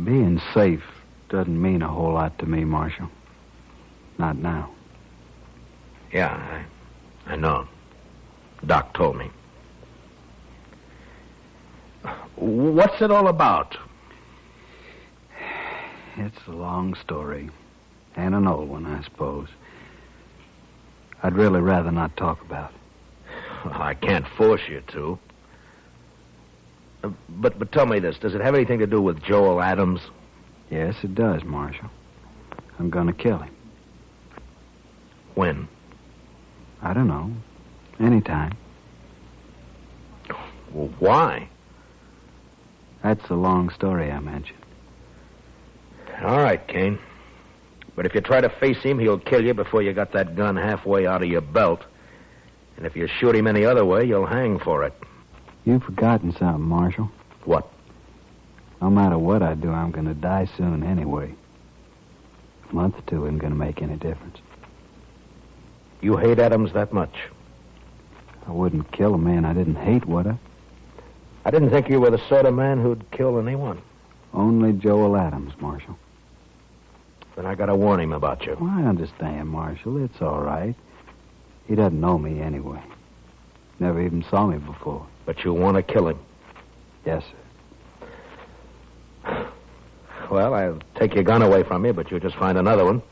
Being safe doesn't mean a whole lot to me, Marshal. Not now. Yeah, I know. Doc told me. What's it all about? It's a long story. And an old one, I suppose. I'd really rather not talk about it. Well, I can't force you to. But tell me this. Does it have anything to do with Joel Adams? Yes, it does, Marshal. I'm going to kill him. When? I don't know. Anytime. Well, why? That's the long story I mentioned. All right, Cain. But if you try to face him, he'll kill you before you got that gun halfway out of your belt. And if you shoot him any other way, you'll hang for it. You've forgotten something, Marshal. What? No matter what I do, I'm going to die soon anyway. A month or two isn't going to make any difference. You hate Adams that much? I wouldn't kill a man I didn't hate, would I? I didn't think you were the sort of man who'd kill anyone. Only Joel Adams, Marshal. Then I gotta warn him about you. Well, I understand, Marshal. It's all right. He doesn't know me anyway. Never even saw me before. But you want to kill him? Yes, sir. Well, I'll take your gun away from you, but you'll just find another one.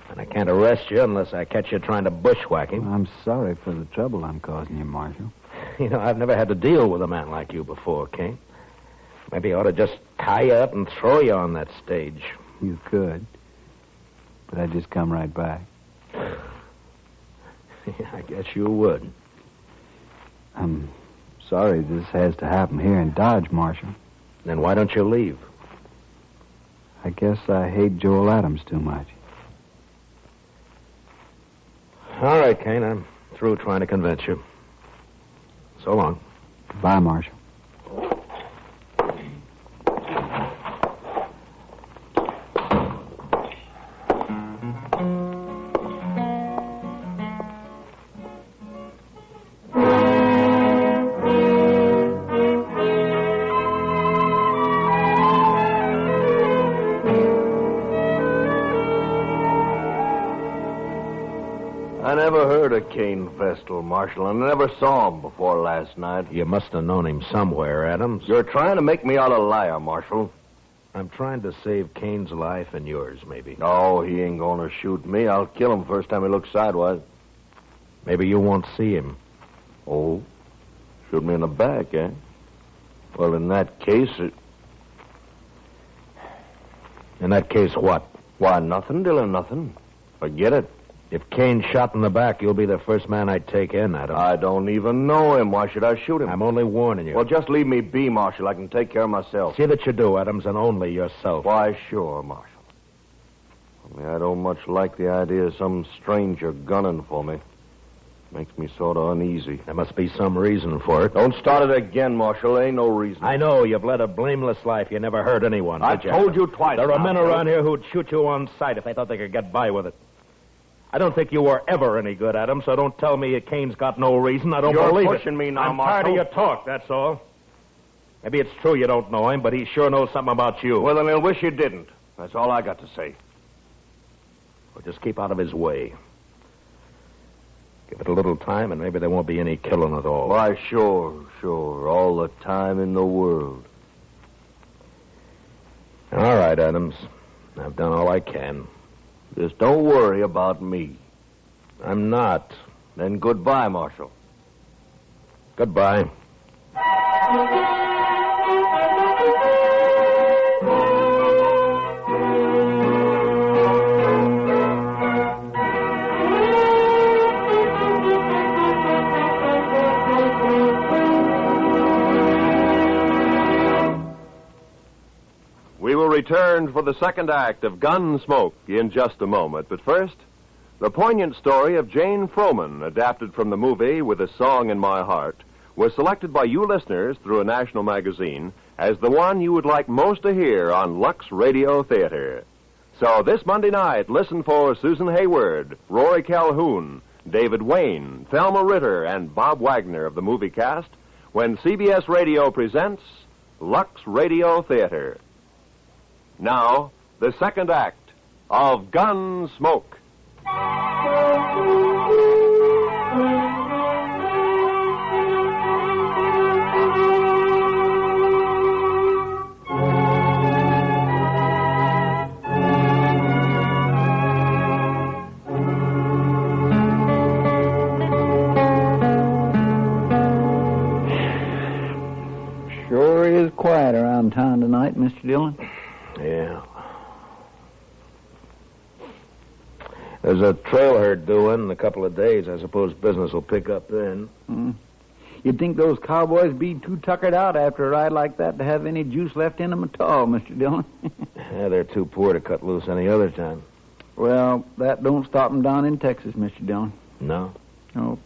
And I can't arrest you unless I catch you trying to bushwhack him. Well, I'm sorry for the trouble I'm causing you, Marshal. You know, I've never had to deal with a man like you before, Kane. Maybe I ought to just tie you up and throw you on that stage. You could. But I'd just come right back. Yeah, I guess you would. I'm sorry this has to happen here in Dodge, Marshal. Then why don't you leave? I guess I hate Joel Adams too much. All right, Kane, I'm through trying to convince you. So long. Goodbye, Marshal. I never heard of Kane Vestal, Marshal, and I never saw him before last night. You must have known him somewhere, Adams. You're trying to make me out a liar, Marshal. I'm trying to save Kane's life and yours, maybe. No, he ain't gonna shoot me. I'll kill him first time he looks sidewise. Maybe you won't see him. Oh? Shoot me in the back, eh? Well, in that case, In that case, what? Why, nothing, Dillon, nothing. Forget it. If Kane's shot in the back, you'll be the first man I'd take in, Adams. I don't even know him. Why should I shoot him? I'm only warning you. Well, just leave me be, Marshal. I can take care of myself. See that you do, Adams, and only yourself. Why, sure, Marshal. Only I don't much like the idea of some stranger gunning for me. Makes me sort of uneasy. There must be some reason for it. Don't start it again, Marshal. Ain't no reason. I know. You've led a blameless life. You never hurt anyone. I've told you twice. There are now, men around here who'd shoot you on sight if they thought they could get by with it. I don't think you were ever any good, Adams, so don't tell me Kane's got no reason. I don't believe it. You're pushing me now, I'm Marshal. tired of your talk, that's all. Maybe it's true you don't know him, but he sure knows something about you. Well, then he'll wish you didn't. That's all I got to say. Well, just keep out of his way. Give it a little time, and maybe there won't be any killing at all. Why, sure. All the time in the world. All right, Adams. I've done all I can. Just don't worry about me. I'm not. Then goodbye, Marshal. Goodbye. We will return for the second act of Gunsmoke in just a moment. But first, the poignant story of Jane Froman, adapted from the movie With a Song in My Heart, was selected by you listeners through a national magazine as the one you would like most to hear on Lux Radio Theater. So this Monday night, listen for Susan Hayward, Rory Calhoun, David Wayne, Thelma Ritter, and Bob Wagner of the movie cast when CBS Radio presents Lux Radio Theater. Now, the second act of Gunsmoke. Sure is quiet around town tonight, Mr. Dillon. Yeah. There's a trail herd due in a couple of days. I suppose business will pick up then. You'd think those cowboys be too tuckered out after a ride like that to have any juice left in them at all, Mr. Dillon. Yeah, they're too poor to cut loose any other time. Well, that don't stop them down in Texas, Mr. Dillon. No? No.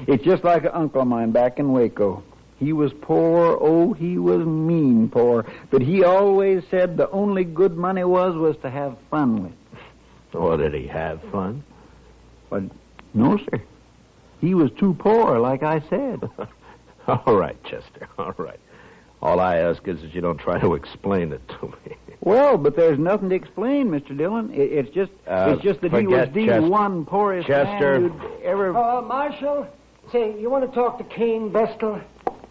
It's just like an uncle of mine back in Waco. He was poor, he was mean poor. But he always said the only good money was to have fun with. Oh, did he have fun? Well, no, sir. He was too poor, like I said. All right, Chester, all right. All I ask is that you don't try to explain it to me. Well, but there's nothing to explain, Mr. Dillon. It's just that he was the one poorest Chester. man you'd ever... Marshal, say, you want to talk to Cain Vestal?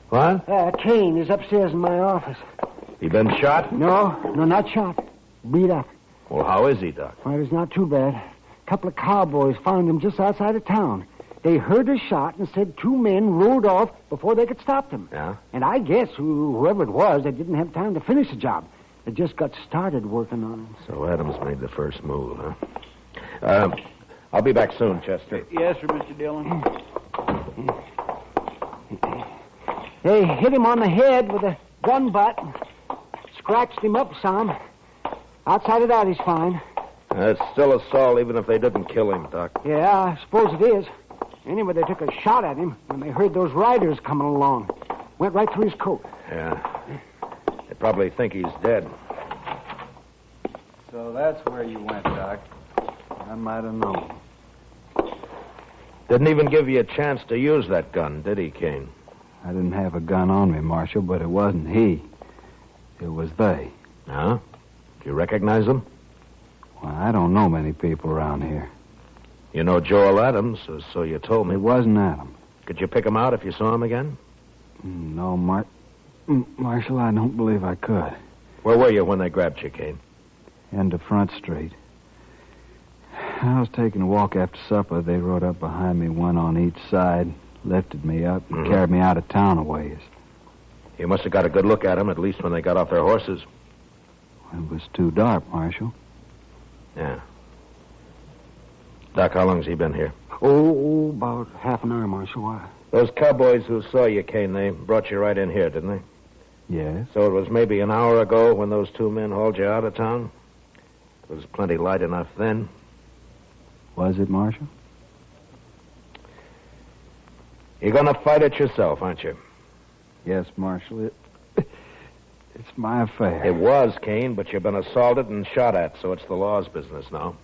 What? Cain is upstairs in my office. He been shot? No, not shot. Beat up. Well, how is he, Doc? Well, it's not too bad. A couple of cowboys found him just outside of town. They heard a shot and said 2 men rode off before they could stop them. Yeah? And I guess whoever it was, they didn't have time to finish the job. They just got started working on him. So Adams made the first move, huh? I'll be back soon, Chester. Yes, sir, Mr. Dillon. They hit him on the head with a gun butt. Scratched him up some. Outside of that, he's fine. It's still assault, even if they didn't kill him, Doc. Yeah, I suppose it is. Anyway, they took a shot at him when they heard those riders coming along. Went right through his coat. Yeah. They probably think he's dead. So that's where you went, Doc. I might have known. Didn't even give you a chance to use that gun, did he, Cain? I didn't have a gun on me, Marshal, but it wasn't he. It was they. Huh? Do you recognize them? Well, I don't know many people around here. You know Joel Adams, or so you told me. It wasn't Adam. Could you pick him out if you saw him again? No, Marshal, I don't believe I could. Where were you when they grabbed you, Cain? End of Front Street. I was taking a walk after supper. They rode up behind me, one on each side, lifted me up, and carried me out of town a ways. You must have got a good look at him, at least when they got off their horses. It was too dark, Marshal. Yeah. Doc, how long's he been here? Oh, about half an hour, Marshal. Why? Those cowboys who saw you, Cain, they brought you right in here, didn't they? Yes. So it was maybe an hour ago when those 2 men hauled you out of town? There was plenty light enough then. Was it, Marshal? You're going to fight it yourself, aren't you? Yes, Marshal. It's my affair. It was, Cain, but you've been assaulted and shot at, so it's the law's business now.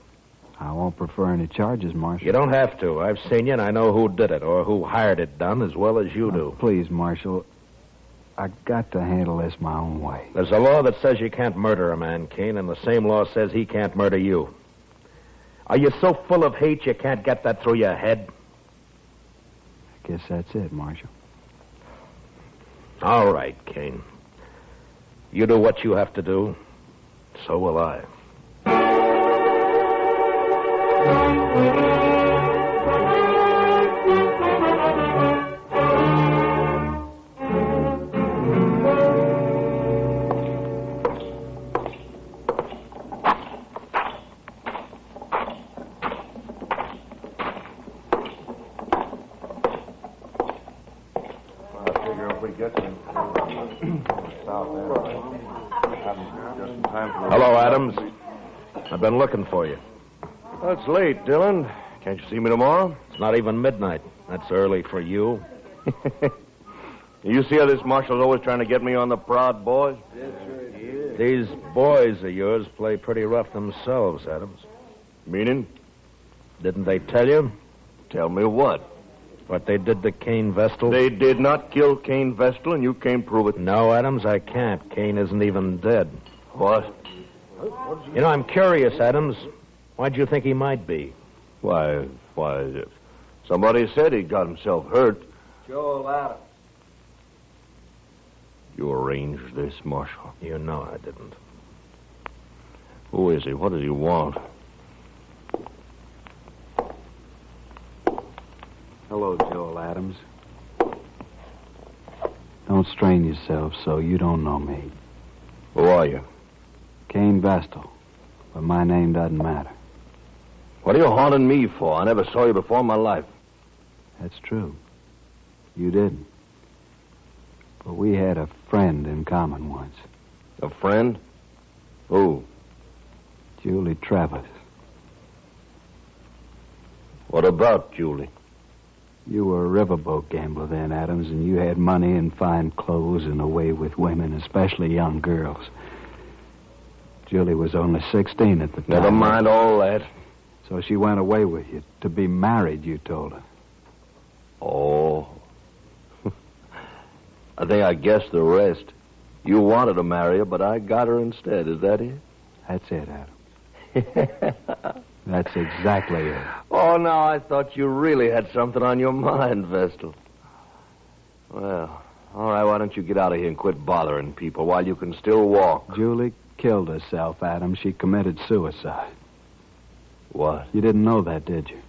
I won't prefer any charges, Marshal. You don't have to. I've seen you, and I know who did it, or who hired it done, as well as you do. Please, Marshal, I got to handle this my own way. There's a law that says you can't murder a man, Cain, and the same law says he can't murder you. Are you so full of hate you can't get that through your head? I guess that's it, Marshal. All right, Cain. You do what you have to do. So will I. Hello, Adams. I've been looking for you. That's late, Dillon. Can't you see me tomorrow? It's not even midnight. That's early for you. You see how this marshal's always trying to get me on the prod, boys? These boys of yours play pretty rough themselves, Adams. Meaning? Didn't they tell you? Tell me what? What they did to Cain Vestal? They did not kill Cain Vestal, and you can't prove it. No, Adams, I can't. Cain isn't even dead. What? You know, I'm curious, Adams. Why'd you think he might be? Why, somebody said he got himself hurt. Joel Adams. You arranged this, Marshal. You know I didn't. Who is he? What does he want? Hello, Joel Adams. Don't strain yourself so you don't know me. Who are you? Cain Vestal. But my name doesn't matter. What are you haunting me for? I never saw you before in my life. That's true. You didn't. But we had a friend in common once. A friend? Who? Julie Travis. What about Julie? You were a riverboat gambler then, Adams, and you had money and fine clothes and a way with women, especially young girls. Julie was only 16 at the time. Never mind all that. So she went away with you to be married, you told her. Oh. I think I guessed the rest. You wanted to marry her, but I got her instead. Is that it? That's it, Adam. That's exactly it. Oh, no, I thought you really had something on your mind, Vestal. Well, all right, why don't you get out of here and quit bothering people while you can still walk? Julie killed herself, Adam. She committed suicide. What? You didn't know that, did you?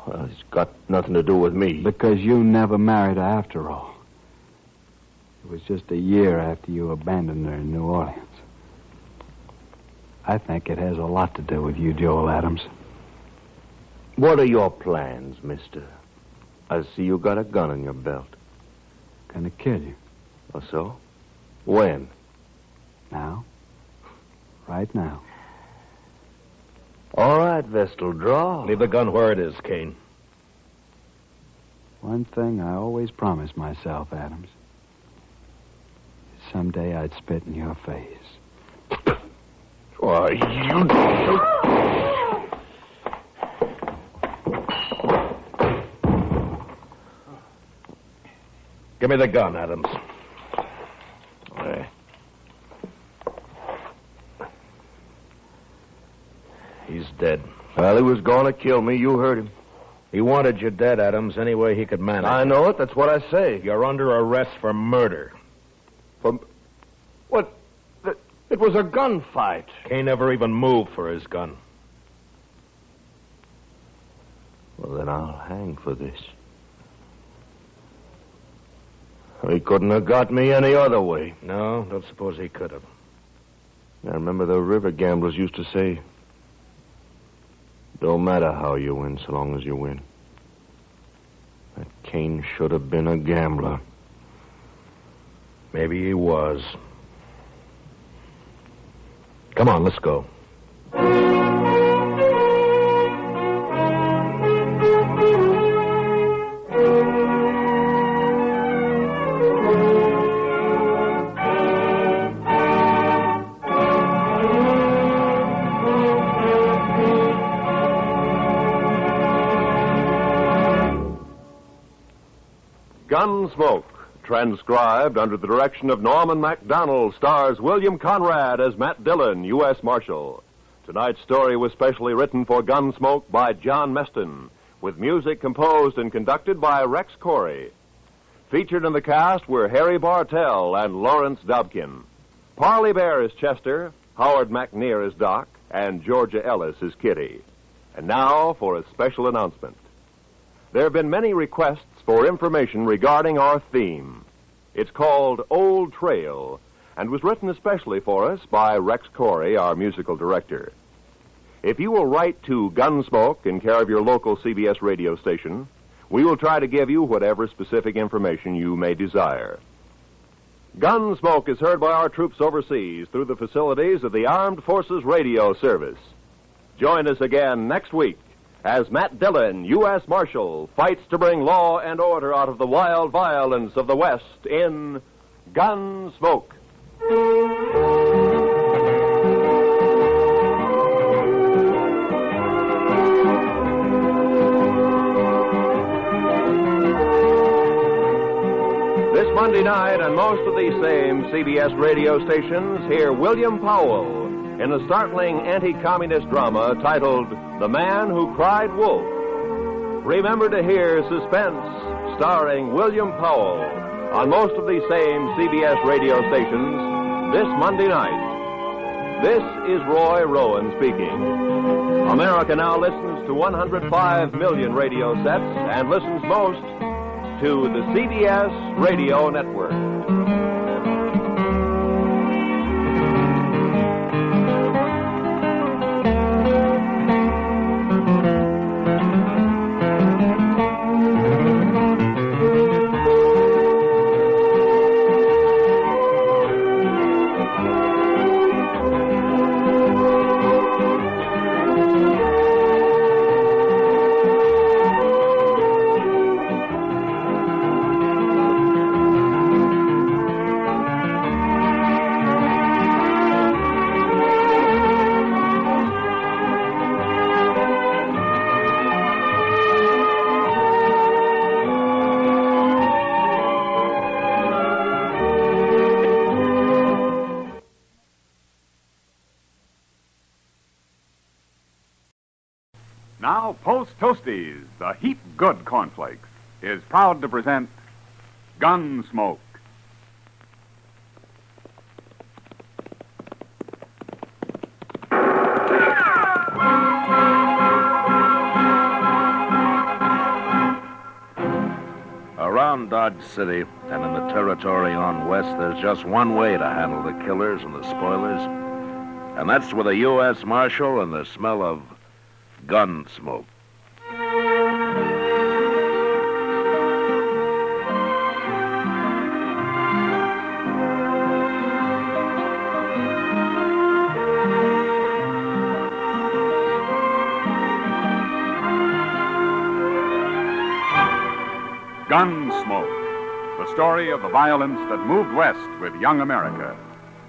Well, it's got nothing to do with me. Because you never married her after all. It was just a year after you abandoned her in New Orleans. I think it has a lot to do with you, Joel Adams. What are your plans, mister? I see you got a gun in your belt. Gonna kill you. Oh, so? When? Now. Right now. All right, Vestal, draw. Leave the gun where it is, Kane. One thing I always promised myself, Adams. Someday I'd spit in your face. Why, you... Give me the gun, Adams. There. He's dead. Well, he was going to kill me. You heard him. He wanted you dead, Adams, any way he could manage. I know it. That's what I say. You're under arrest for murder. What? It was a gunfight. Kane never even moved for his gun. Well, then I'll hang for this. He couldn't have got me any other way. No, don't suppose he could have. I remember the river gamblers used to say, don't matter how you win so long as you win. That Kane should have been a gambler. Maybe he was. Come on, let's go. Gunsmoke, transcribed under the direction of Norman MacDonald, stars William Conrad as Matt Dillon, U.S. Marshal. Tonight's story was specially written for Gunsmoke by John Meston, with music composed and conducted by Rex Corey. Featured in the cast were Harry Bartell and Lawrence Dobkin. Parley Bear is Chester, Howard McNear is Doc, and Georgia Ellis is Kitty. And now for a special announcement. There have been many requests for information regarding our theme. It's called Old Trail, and was written especially for us by Rex Corey, our musical director. If you will write to Gunsmoke in care of your local CBS radio station, we will try to give you whatever specific information you may desire. Gunsmoke is heard by our troops overseas through the facilities of the Armed Forces Radio Service. Join us again next week as Matt Dillon, U.S. Marshal, fights to bring law and order out of the wild violence of the West in Gunsmoke. This Monday night, on most of these same CBS radio stations, hear William Powell in a startling anti-communist drama titled The Man Who Cried Wolf. Remember to hear Suspense, starring William Powell, on most of these same CBS radio stations this Monday night. This is Roy Rowan speaking. America now listens to 105 million radio sets and listens most to the CBS Radio Network. Now, Post Toasties, the heap good cornflakes, is proud to present Gunsmoke. Around Dodge City and in the territory on west, there's just one way to handle the killers and the spoilers, and that's with a U.S. Marshal and the smell of gun smoke. Gunsmoke, the story of the violence that moved west with young America.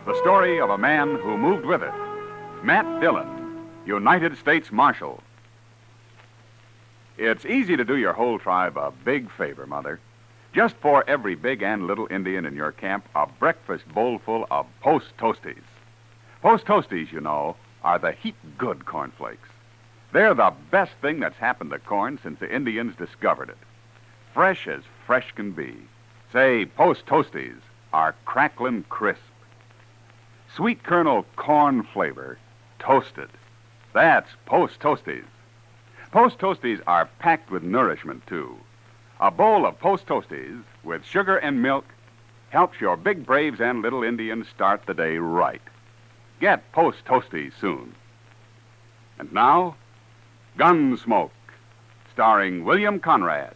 The story of a man who moved with it. Matt Dillon, United States Marshal. It's easy to do your whole tribe a big favor, Mother. Just pour every big and little Indian in your camp a breakfast bowlful of Post Toasties. Post Toasties, you know, are the heap good cornflakes. They're the best thing that's happened to corn since the Indians discovered it. Fresh as fresh can be. Say, Post Toasties are crackling crisp. Sweet kernel corn flavor, toasted. That's Post Toasties. Post Toasties are packed with nourishment, too. A bowl of Post Toasties with sugar and milk helps your big braves and little Indians start the day right. Get Post Toasties soon. And now, Gunsmoke, starring William Conrad.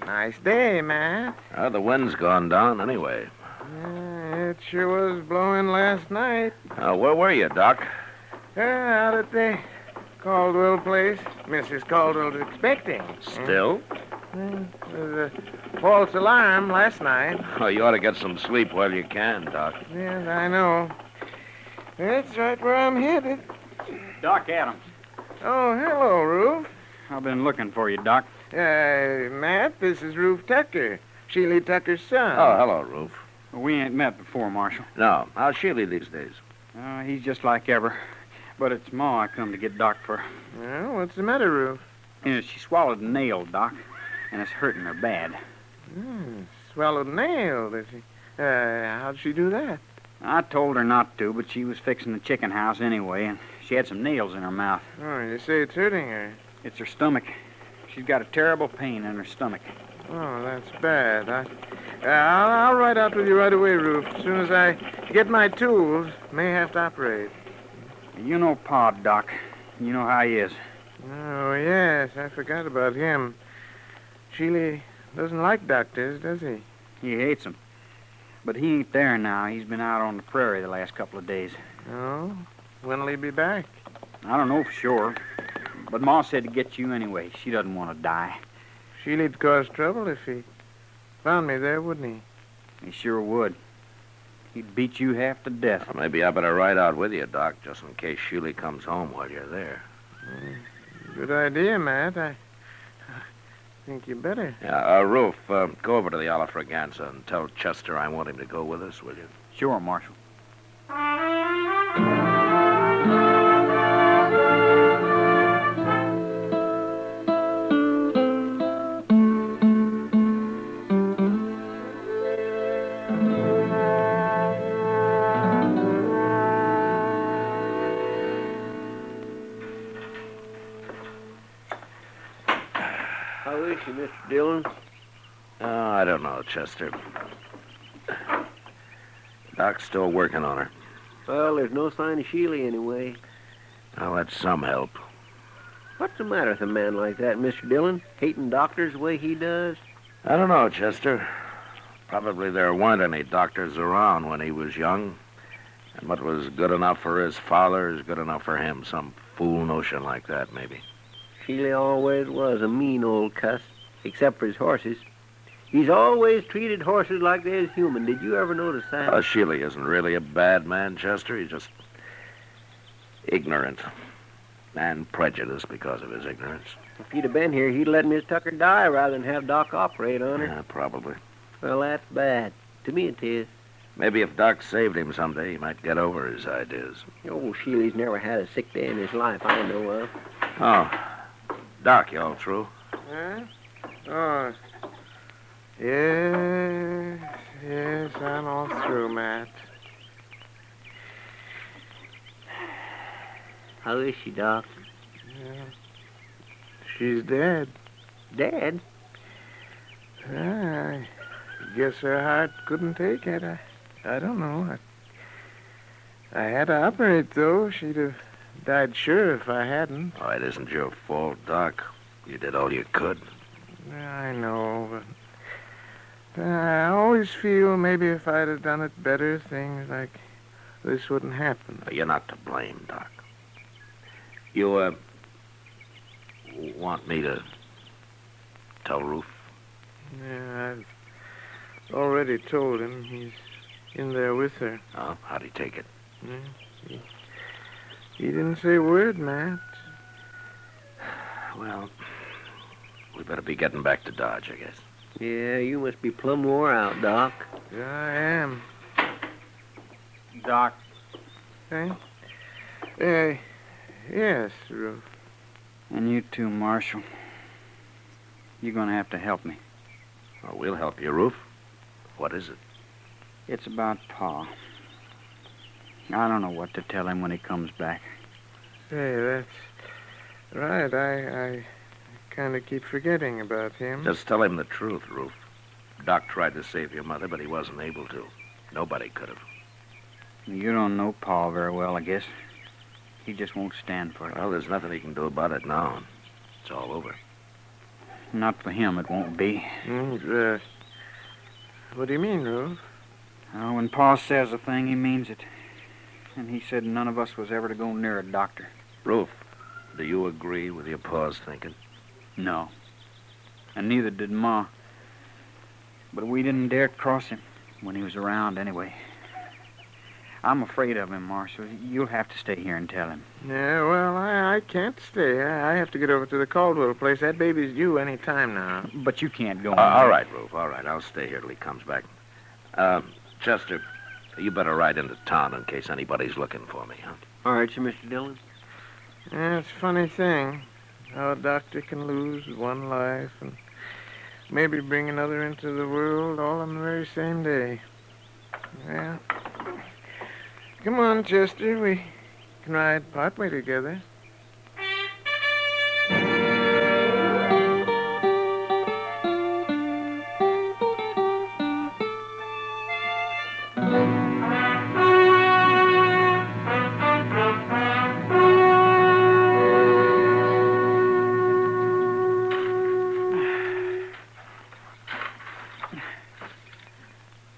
Nice day, man. The wind's gone down anyway. It sure was blowing last night. Where were you, Doc? Out at the Caldwell place. Mrs. Caldwell's expecting. Still? There was a false alarm last night. Oh, you ought to get some sleep while you can, Doc. Yes, I know. That's right where I'm headed. Doc Adams. Oh, hello, Ruth. I've been looking for you, Doc. Matt, this is Ruth Tucker, Sheely Tucker's son. Oh, hello, Ruth. We ain't met before, Marshal. No. How's Sheely these days? He's just like ever. But it's Ma I come to get Doc for. Well, what's the matter, Ruth? She swallowed a nail, Doc, and it's hurting her bad. Swallowed a nail, did she? How'd she do that? I told her not to, but she was fixing the chicken house anyway, and she had some nails in her mouth. Oh, you say it's hurting her? It's her stomach. She's got a terrible pain in her stomach. Oh, that's bad. I'll ride out with you right away, Ruth. As soon as I get my tools, may have to operate. You know Pa, Doc. You know how he is. Oh, yes. I forgot about him. Sheely doesn't like doctors, does he? He hates them. But he ain't there now. He's been out on the prairie the last couple of days. Oh? When'll he be back? I don't know for sure. But Ma said to get you anyway. She doesn't want to die. Sheely'd cause trouble if he found me there, wouldn't he? He sure would. He'd beat you half to death. Well, maybe I better ride out with you, Doc, just in case Sheely comes home while you're there. Good idea, Matt. I think you better. Yeah, Ruth, go over to the Olive Fraganza and tell Chester I want him to go with us, will you? Sure, Marshal. How is she, Mr. Dillon? Oh, I don't know, Chester. Doc's still working on her. Well, there's no sign of Sheely anyway. Well, that's some help. What's the matter with a man like that, Mr. Dillon? Hating doctors the way he does? I don't know, Chester. Probably there weren't any doctors around when he was young. And what was good enough for his father is good enough for him. Some fool notion like that, maybe. Sheely always was a mean old cuss. except for his horses. He's always treated horses like they're human. Did you ever notice that? Sheely isn't really a bad man, Chester. He's just ignorant and prejudiced because of his ignorance. If he'd have been here, he'd let Miss Tucker die rather than have Doc operate on her. Yeah, probably. Well, that's bad. To me, it is. Maybe if Doc saved him someday, he might get over his ideas. Old Sheely's never had a sick day in his life I know of. Oh. Doc, you all through? Huh? Oh. Yes, I'm all through, Matt. How is she, Doc? Yeah. She's dead. Dead? I guess her heart couldn't take it. I don't know. I had to operate, though. She'd have died sure if I hadn't. Oh, it isn't your fault, Doc. You did all you could. I know, but I always feel maybe if I'd have done it better, things like this wouldn't happen. You're not to blame, Doc. You, want me to tell Ruth? Yeah, I've already told him. He's in there with her. Oh, how'd he take it? Yeah, he didn't say a word, Matt. Well, we better be getting back to Dodge, I guess. Yeah, you must be plumb wore out, Doc. Yeah, I am. Doc. Hey? Yes, Ruth. And you too, Marshal. You're going to have to help me. Well, we'll help you, Ruth. What is it? It's about Pa. I don't know what to tell him when he comes back. Hey, that's right. I kind of keep forgetting about him. Just tell him the truth, Ruth. Doc tried to save your mother, but he wasn't able to. Nobody could have. You don't know Pa very well, I guess. He just won't stand for it. Well, there's nothing he can do about it now. It's all over. Not for him, it won't be. What do you mean, Ruth? When Pa says a thing, he means it. And he said none of us was ever to go near a doctor. Ruth, do you agree with your Pa's thinking? No. And neither did Ma. But we didn't dare cross him when he was around anyway. I'm afraid of him, Marshal. You'll have to stay here and tell him. Yeah, well, I can't stay. I have to get over to the Caldwell place. That baby's due any time now. But you can't go. All right, Ruth, all right. I'll stay here till he comes back. Chester, you better ride into town in case anybody's looking for me, huh? All right, sir, Mr. Dillon. Yeah, it's a funny thing how a doctor can lose one life and maybe bring another into the world all on the very same day. Yeah. Come on, Chester. We can ride partway together.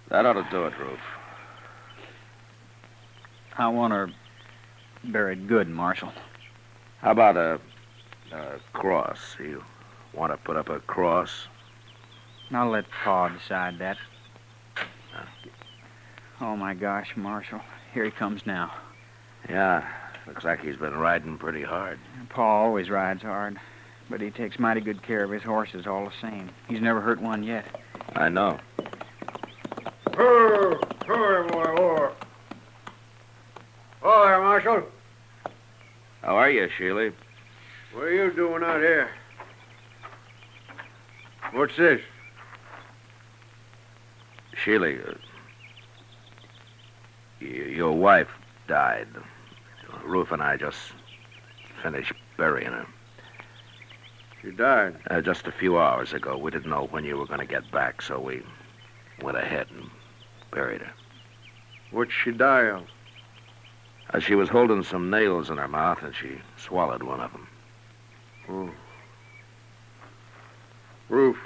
That ought to do it, Ruth. I want her buried good, Marshal. How about a cross? You want to put up a cross? I'll let Pa decide that. Oh, my gosh, Marshal. Here he comes now. Yeah, looks like he's been riding pretty hard. Pa always rides hard, but he takes mighty good care of his horses all the same. He's never hurt one yet. I know. Oh, there, Marshal. How are you, Sheely? What are you doing out here? What's this? Sheely, your wife died. Ruth and I just finished burying her. She died? Just a few hours ago. We didn't know when you were going to get back, so we went ahead and buried her. What'd she die of? She was holding some nails in her mouth, and she swallowed one of them. Oh. Ruth,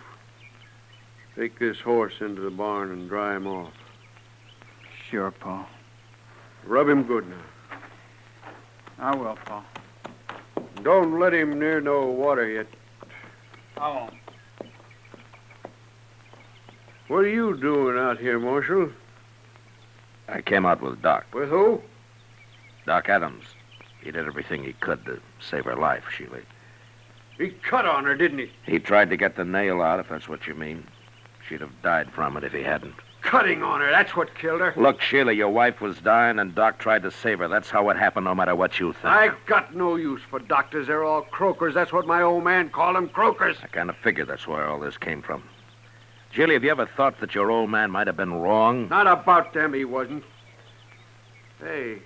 take this horse into the barn and dry him off. Sure, Pa. Rub him good now. I will, Pa. Don't let him near no water yet. I won't. What are you doing out here, Marshal? I came out with Doc. With who? Doc Adams. He did everything he could to save her life, Sheila. He cut on her, didn't he? He tried to get the nail out, if that's what you mean. She'd have died from it if he hadn't. Cutting on her, that's what killed her. Look, Sheila, your wife was dying, and Doc tried to save her. That's how it happened, no matter what you think. I got no use for doctors. They're all croakers. That's what my old man called them, croakers. I kind of figured that's where all this came from. Sheila, have you ever thought that your old man might have been wrong? Not about them, he wasn't. Hey,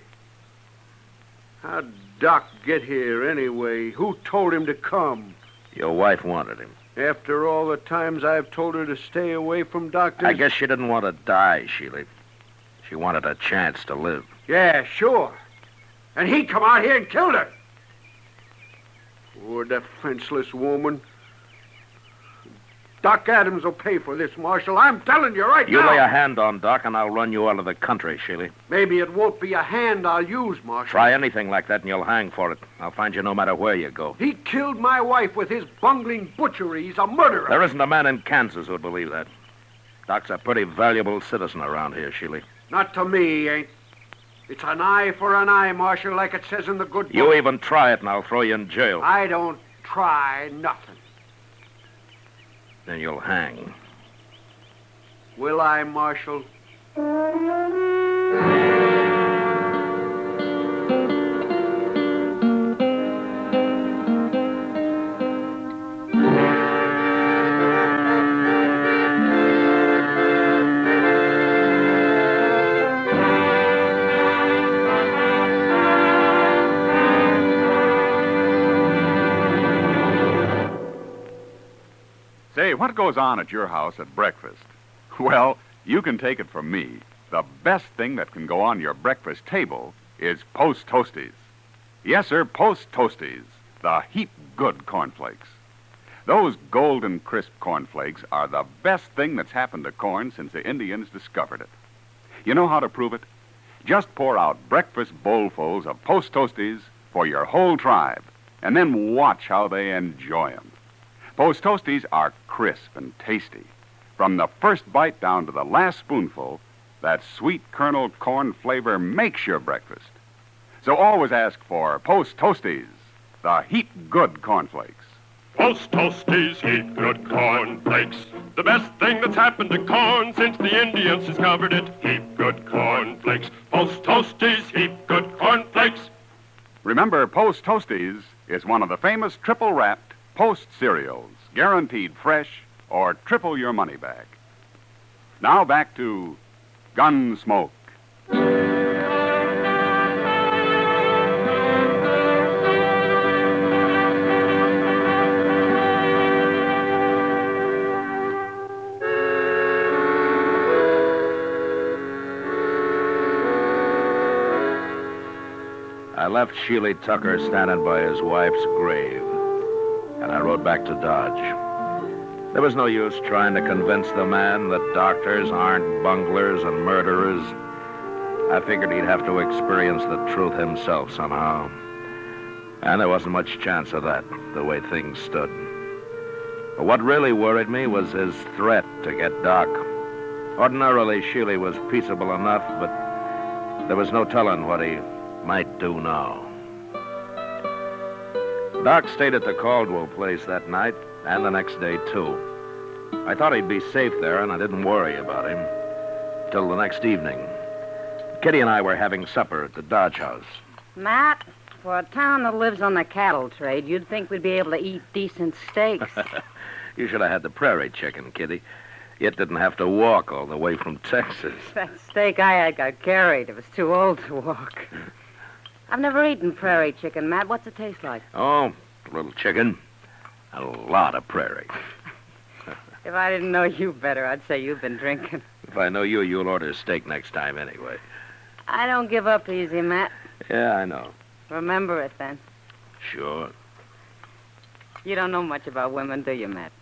how'd Doc get here anyway? Who told him to come? Your wife wanted him. After all the times I've told her to stay away from doctors? I guess she didn't want to die, Sheila. She wanted a chance to live. Yeah, sure. And he come out here and killed her. Poor defenseless woman. Doc Adams will pay for this, Marshal. I'm telling you right now. You lay a hand on Doc, and I'll run you out of the country, Sheila. Maybe it won't be a hand I'll use, Marshal. Try anything like that, and you'll hang for it. I'll find you no matter where you go. He killed my wife with his bungling butchery. He's a murderer. There isn't a man in Kansas who'd believe that. Doc's a pretty valuable citizen around here, Sheila. Not to me, ain't. It's an eye for an eye, Marshal, like it says in the good book. You even try it, and I'll throw you in jail. I don't try nothing. Then you'll hang. Will I, Marshal? Say, what goes on at your house at breakfast? Well, you can take it from me. The best thing that can go on your breakfast table is Post Toasties. Yes, sir, Post Toasties, the heap good cornflakes. Those golden crisp cornflakes are the best thing that's happened to corn since the Indians discovered it. You know how to prove it? Just pour out breakfast bowlfuls of Post Toasties for your whole tribe, and then watch how they enjoy 'em. Post Toasties are crisp and tasty. From the first bite down to the last spoonful, that sweet kernel corn flavor makes your breakfast. So always ask for Post Toasties, the heap good cornflakes. Post Toasties, heap good cornflakes. The best thing that's happened to corn since the Indians discovered it. Heap good cornflakes. Post Toasties, heap good cornflakes. Remember, Post Toasties is one of the famous triple-wrapped Post cereals, guaranteed fresh or triple your money back. Now back to Gunsmoke. I left Sheila Tucker standing by his wife's grave, and I rode back to Dodge. There was no use trying to convince the man that doctors aren't bunglers and murderers. I figured he'd have to experience the truth himself somehow. And there wasn't much chance of that, the way things stood. But what really worried me was his threat to get Doc. Ordinarily, Sheila was peaceable enough, but there was no telling what he might do now. Doc stayed at the Caldwell place that night, and the next day, too. I thought he'd be safe there, and I didn't worry about him. Till the next evening. Kitty and I were having supper at the Dodge house. Matt, for a town that lives on the cattle trade, you'd think we'd be able to eat decent steaks. You should have had the prairie chicken, Kitty. It didn't have to walk all the way from Texas. That steak I had got carried. It was too old to walk. I've never eaten prairie chicken, Matt. What's it taste like? Oh, a little chicken. A lot of prairie. If I didn't know you better, I'd say you've been drinking. If I know you, you'll order steak next time anyway. I don't give up easy, Matt. Yeah, I know. Remember it, then. Sure. You don't know much about women, do you, Matt?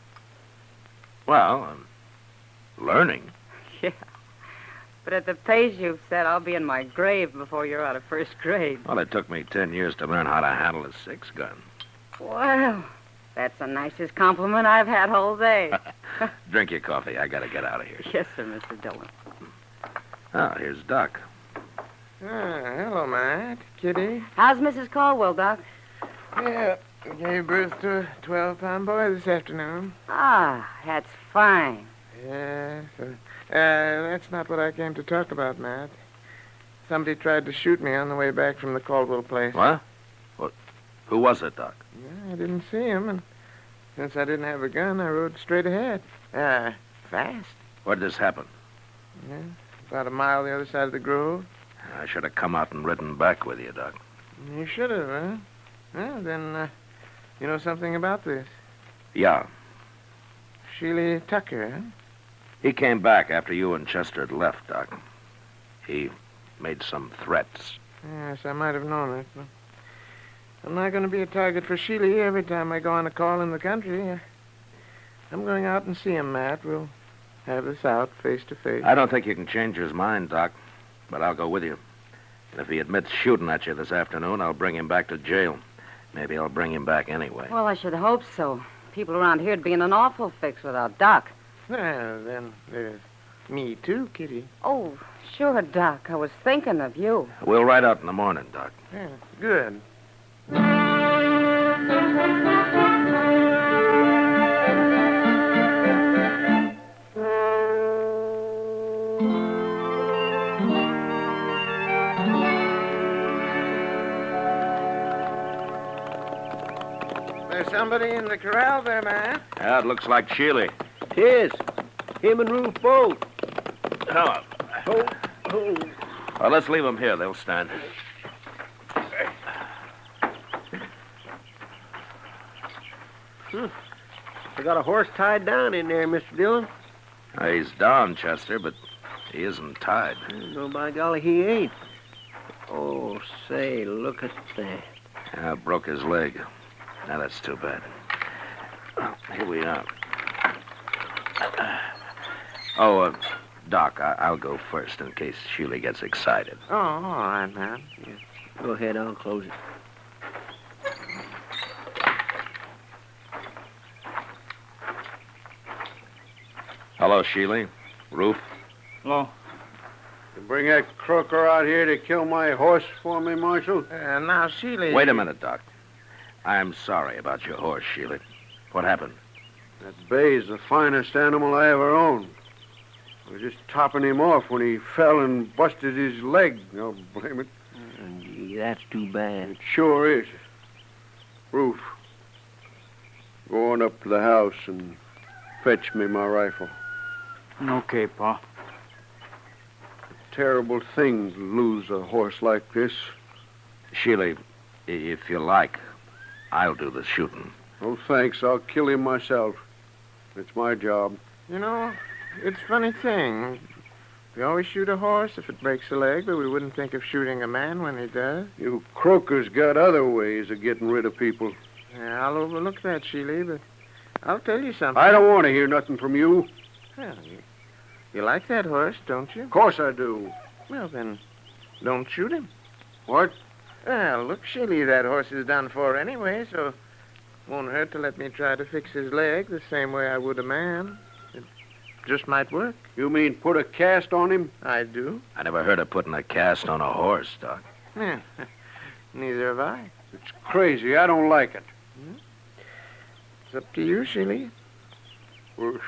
Well, I'm learning. Yeah. But at the pace you've set, I'll be in my grave before you're out of first grade. Well, it took me 10 years to learn how to handle a 6-gun. Well, That's the nicest compliment I've had all day. Drink your coffee. I gotta get out of here. Yes, sir, Mr. Dillon. Oh, here's Doc. Hello, Matt. Kitty. How's Mrs. Caldwell, Doc? Yeah, gave birth to a 12-pound boy this afternoon. Ah, that's fine. Yes. That's not what I came to talk about, Matt. Somebody tried to shoot me on the way back from the Caldwell place. What? Who was it, Doc? Yeah, I didn't see him, and since I didn't have a gun, I rode straight ahead. Fast. Where'd this happen? Yeah, about a mile the other side of the grove. I should have come out and ridden back with you, Doc. You should have, huh? Well, then, you know something about this. Yeah. Sheely Tucker, huh? He came back after you and Chester had left, Doc. He made some threats. Yes, I might have known it. But I'm not going to be a target for Sheely every time I go on a call in the country. I'm going out and see him, Matt. We'll have this out face to face. I don't think you can change his mind, Doc, but I'll go with you. And if he admits shooting at you this afternoon, I'll bring him back to jail. Maybe I'll bring him back anyway. Well, I should hope so. People around here'd be in an awful fix without Doc. Well, then there's me too, Kitty. Oh, sure, Doc. I was thinking of you. We'll ride out in the morning, Doc. Yeah, good. There's somebody in the corral there, man. Yeah, it looks like Sheely. Tis. Him and Ruth both. Oh. Well, let's leave them here. They'll stand. I got a horse tied down in there, Mr. Dillon. He's down, Chester, but he isn't tied. No, by golly, he ain't. Oh, say, look at that. Yeah, broke his leg. Now, that's too bad. Well, here we are. Doc, I'll go first in case Sheely gets excited. Oh, all right, man. Yeah. Go ahead, I'll close it. Hello, Sheely. Ruth? Hello. You bring that croaker out here to kill my horse for me, Marshal? Now, Sheely... Wait a minute, Doc. I'm sorry about your horse, Sheely. What happened? That bay's the finest animal I ever owned. I was just topping him off when he fell and busted his leg. I'll blame it. Gee, that's too bad. It sure is. Ruth, go on up to the house and fetch me my rifle. Okay, Pa. Terrible thing to lose a horse like this. Sheely, if you like, I'll do the shooting. Oh, thanks. I'll kill him myself. It's my job. You know, it's a funny thing. We always shoot a horse if it breaks a leg, but we wouldn't think of shooting a man when he does. You croakers got other ways of getting rid of people. Yeah, I'll overlook that, Sheely, but I'll tell you something. I don't want to hear nothing from you. Well, you like that horse, don't you? Of course I do. Well, then, don't shoot him. What? Well, look, Sheely, that horse is done for anyway, so it won't hurt to let me try to fix his leg the same way I would a man. It just might work. You mean put a cast on him? I do. I never heard of putting a cast on a horse, Doc. Yeah, neither have I. It's crazy. I don't like it. It's up to you, Sheely. Well,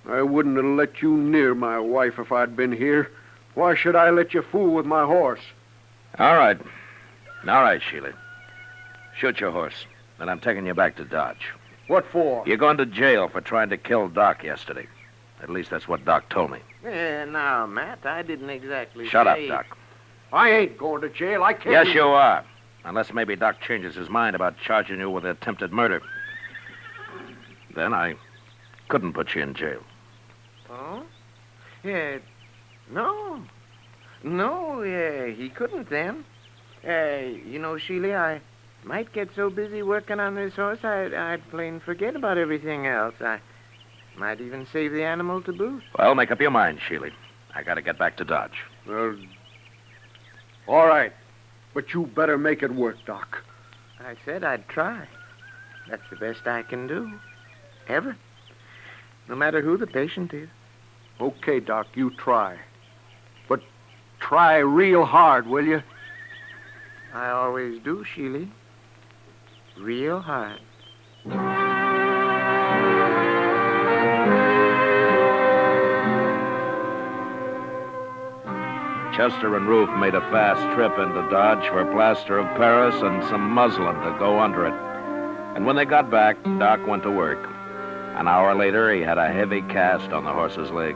I wouldn't have let you near my wife if I'd been here. Why should I let you fool with my horse? All right, Sheely. Shoot your horse, and I'm taking you back to Dodge. What for? You're going to jail for trying to kill Doc yesterday. At least that's what Doc told me. Yeah, now, Matt, I didn't exactly Shut up, say... Doc. I ain't going to jail. I can't... Yes, you are. Unless maybe Doc changes his mind about charging you with attempted murder. Then I couldn't put you in jail. Oh? Yeah, no. No, he couldn't then. You know, Sheely, I might get so busy working on this horse, I'd plain forget about everything else. I might even save the animal to boot. Well, make up your mind, Sheely. I gotta get back to Dodge. Well, all right. But you better make it work, Doc. I said I'd try. That's the best I can do. Ever. No matter who the patient is. Okay, Doc, you try. But try real hard, will you? I always do, Sheely. Real hard. Chester and Ruth made a fast trip into Dodge for a plaster of Paris and some muslin to go under it. And when they got back, Doc went to work. An hour later, he had a heavy cast on the horse's leg.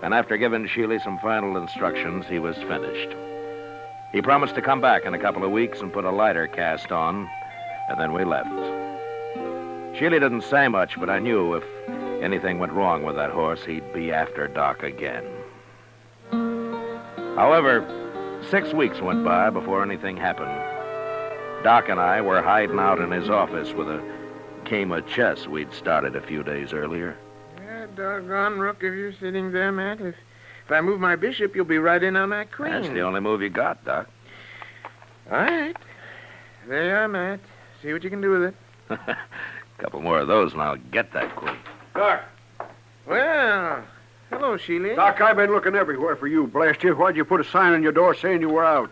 And after giving Sheely some final instructions, he was finished. He promised to come back in a couple of weeks and put a lighter cast on, and then we left. Sheely didn't say much, but I knew if anything went wrong with that horse, he'd be after Doc again. However, 6 weeks went by before anything happened. Doc and I were hiding out in his office with a game of chess we'd started a few days earlier. Yeah, doggone rook, if you're sitting there, Matt. If I move my bishop, you'll be right in on that queen. That's the only move you got, Doc. All right. There you are, Matt. See what you can do with it. A couple more of those and I'll get that queen. Doc. Well, hello, Sheely. Doc, I've been looking everywhere for you, blast you. Why'd you put a sign on your door saying you were out?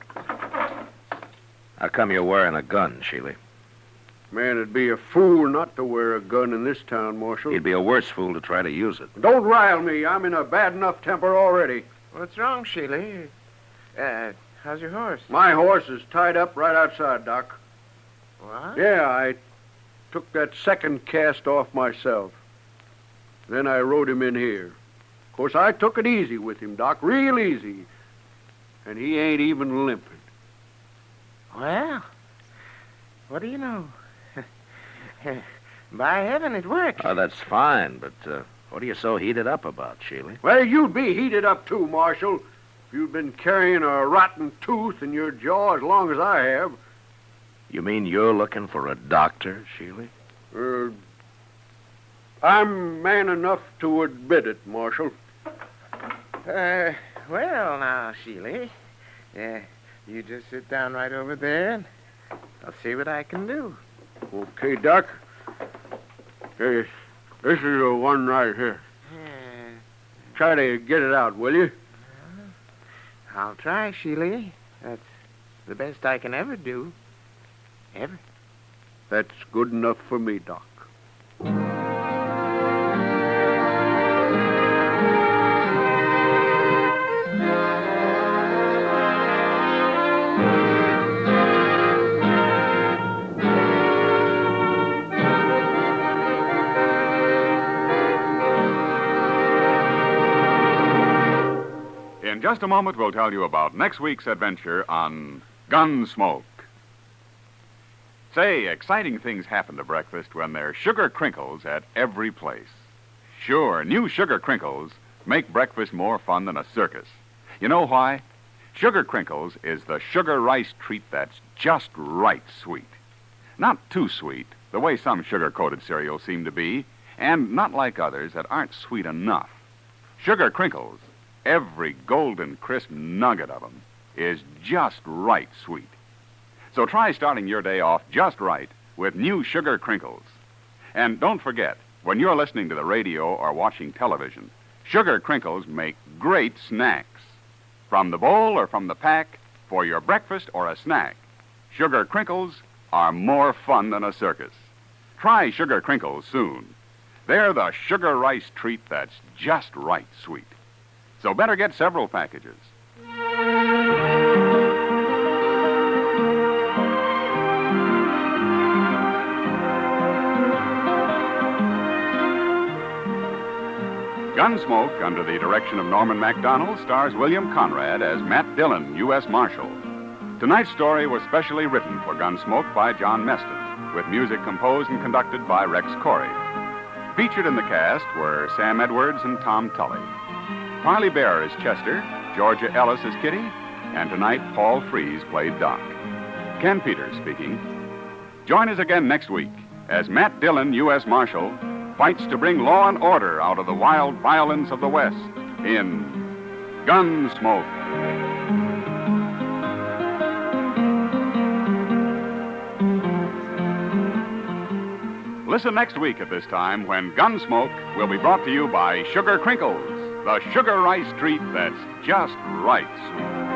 How come you're wearing a gun, Sheely? Man, it'd be a fool not to wear a gun in this town, Marshal. He'd be a worse fool to try to use it. Don't rile me. I'm in a bad enough temper already. What's wrong, Sheely? How's your horse? My horse is tied up right outside, Doc. What? Yeah, I took that second cast off myself. Then I rode him in here. Of course, I took it easy with him, Doc, real easy. And he ain't even limping. Well, what do you know? By heaven, it worked. Oh, that's fine, but what are you so heated up about, Sheely? Well, you'd be heated up too, Marshal. If you'd been carrying a rotten tooth in your jaw as long as I have. You mean you're looking for a doctor, Sheely? I'm man enough to admit it, Marshal. Well, now, Sheely. You just sit down right over there, and I'll see what I can do. Okay, Doc. Hey, this is the one right here. Try to get it out, will you? I'll try, Sheely. That's the best I can ever do. Ever. That's good enough for me, Doc. In just a moment, we'll tell you about next week's adventure on Gunsmoke. Say, exciting things happen to breakfast when there's sugar crinkles at every place. Sure, new sugar crinkles make breakfast more fun than a circus. You know why? Sugar crinkles is the sugar rice treat that's just right sweet. Not too sweet, the way some sugar-coated cereals seem to be, and not like others that aren't sweet enough. Sugar crinkles, every golden crisp nugget of them, is just right sweet. So try starting your day off just right with new sugar crinkles. And don't forget, when you're listening to the radio or watching television, sugar crinkles make great snacks. From the bowl or from the pack, for your breakfast or a snack, sugar crinkles are more fun than a circus. Try sugar crinkles soon. They're the sugar rice treat that's just right sweet. So better get several packages. Gunsmoke, under the direction of Norman MacDonald, stars William Conrad as Matt Dillon, U.S. Marshal. Tonight's story was specially written for Gunsmoke by John Meston, with music composed and conducted by Rex Corey. Featured in the cast were Sam Edwards and Tom Tully. Parley Bear is Chester, Georgia Ellis is Kitty, and tonight Paul Frees played Doc. Ken Peters speaking. Join us again next week as Matt Dillon, U.S. Marshal, fights to bring law and order out of the wild violence of the West in Gunsmoke. Listen next week at this time when Gunsmoke will be brought to you by Sugar Crinkles, the sugar rice treat that's just right sweet.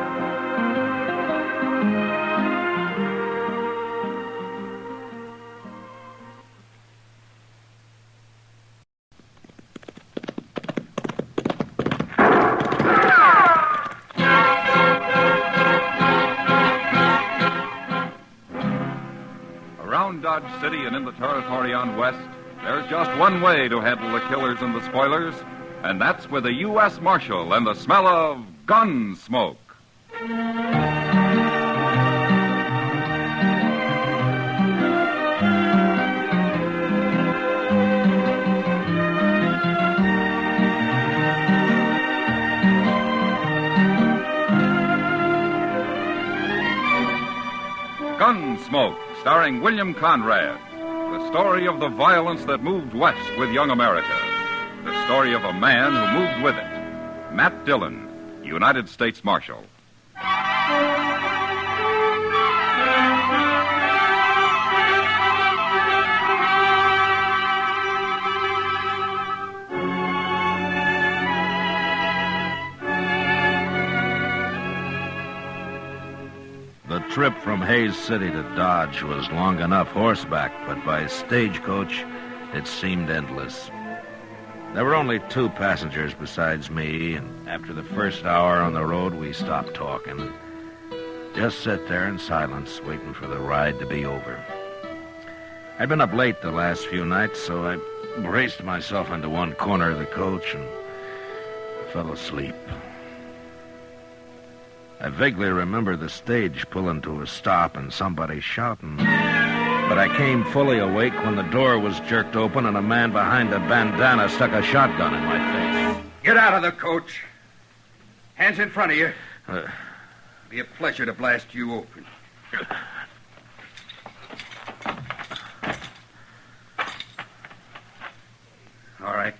Around Dodge City and in the territory on West, there's just one way to handle the killers and the spoilers, and that's with a U.S. Marshal and the smell of gun smoke. Gunsmoke, starring William Conrad. The story of the violence that moved west with young America. The story of a man who moved with it. Matt Dillon, United States Marshal. The trip from Hays City to Dodge was long enough horseback, but by stagecoach, it seemed endless. There were only 2 passengers besides me, and after the first hour on the road, we stopped talking and just sat there in silence, waiting for the ride to be over. I'd been up late the last few nights, so I braced myself into one corner of the coach and fell asleep. I vaguely remember the stage pulling to a stop and somebody shouting. But I came fully awake when the door was jerked open and a man behind a bandana stuck a shotgun in my face. Get out of the coach. Hands in front of you. Be a pleasure to blast you open. All right.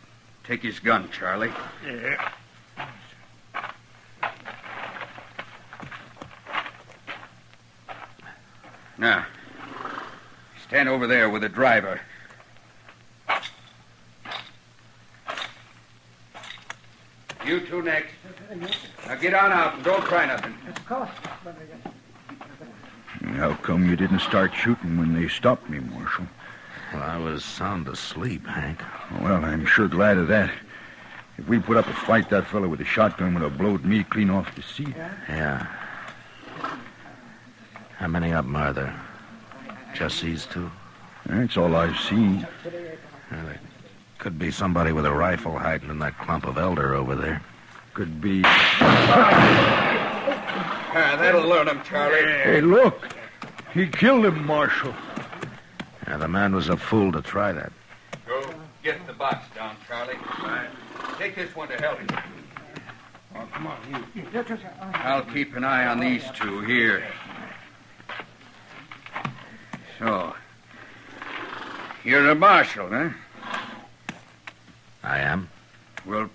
Take his gun, Charlie. Yeah. Now, stand over there with the driver. You 2 next. Now get on out and don't try nothing. How come you didn't start shooting when they stopped me, Marshal? Well, I was sound asleep, Hank. Well, I'm sure glad of that. If we put up a fight, that fella with the shotgun would have blowed me clean off the seat. Yeah. How many of them are there? Just these 2? That's all I've seen. Well, there could be somebody with a rifle hiding in that clump of elder over there. Could be. That'll learn him, Charlie. Hey, look. He killed him, Marshal. Yeah, the man was a fool to try that. Go get the box down, Charlie. Take this one to help you. Oh, come on, you. I'll keep an eye on these 2 here. So, you're a marshal, huh? I am. Well,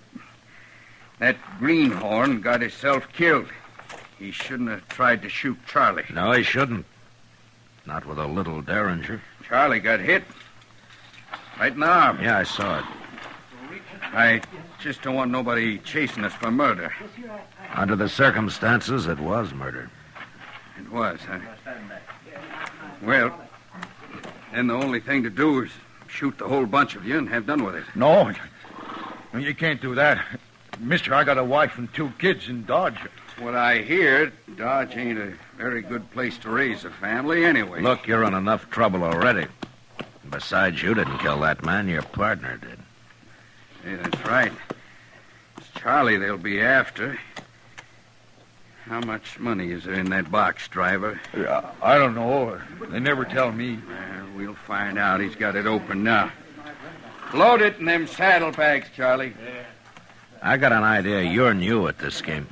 that greenhorn got himself killed. He shouldn't have tried to shoot Charlie. No, he shouldn't. Not with a little derringer. Charlie got hit. Right in the arm. Yeah, I saw it. I just don't want nobody chasing us for murder. Under the circumstances, it was murder. It was, huh? Well, then the only thing to do is shoot the whole bunch of you and have done with it. No, you can't do that. Mister, I got a wife and 2 kids in Dodge. What I hear, Dodge ain't a very good place to raise a family anyway. Look, you're in enough trouble already. Besides, you didn't kill that man. Your partner did. Yeah, that's right. It's Charlie they'll be after. How much money is there in that box, driver? I don't know. They never tell me. We'll find out. He's got it open now. Load it in them saddlebags, Charlie. I got an idea you're new at this game.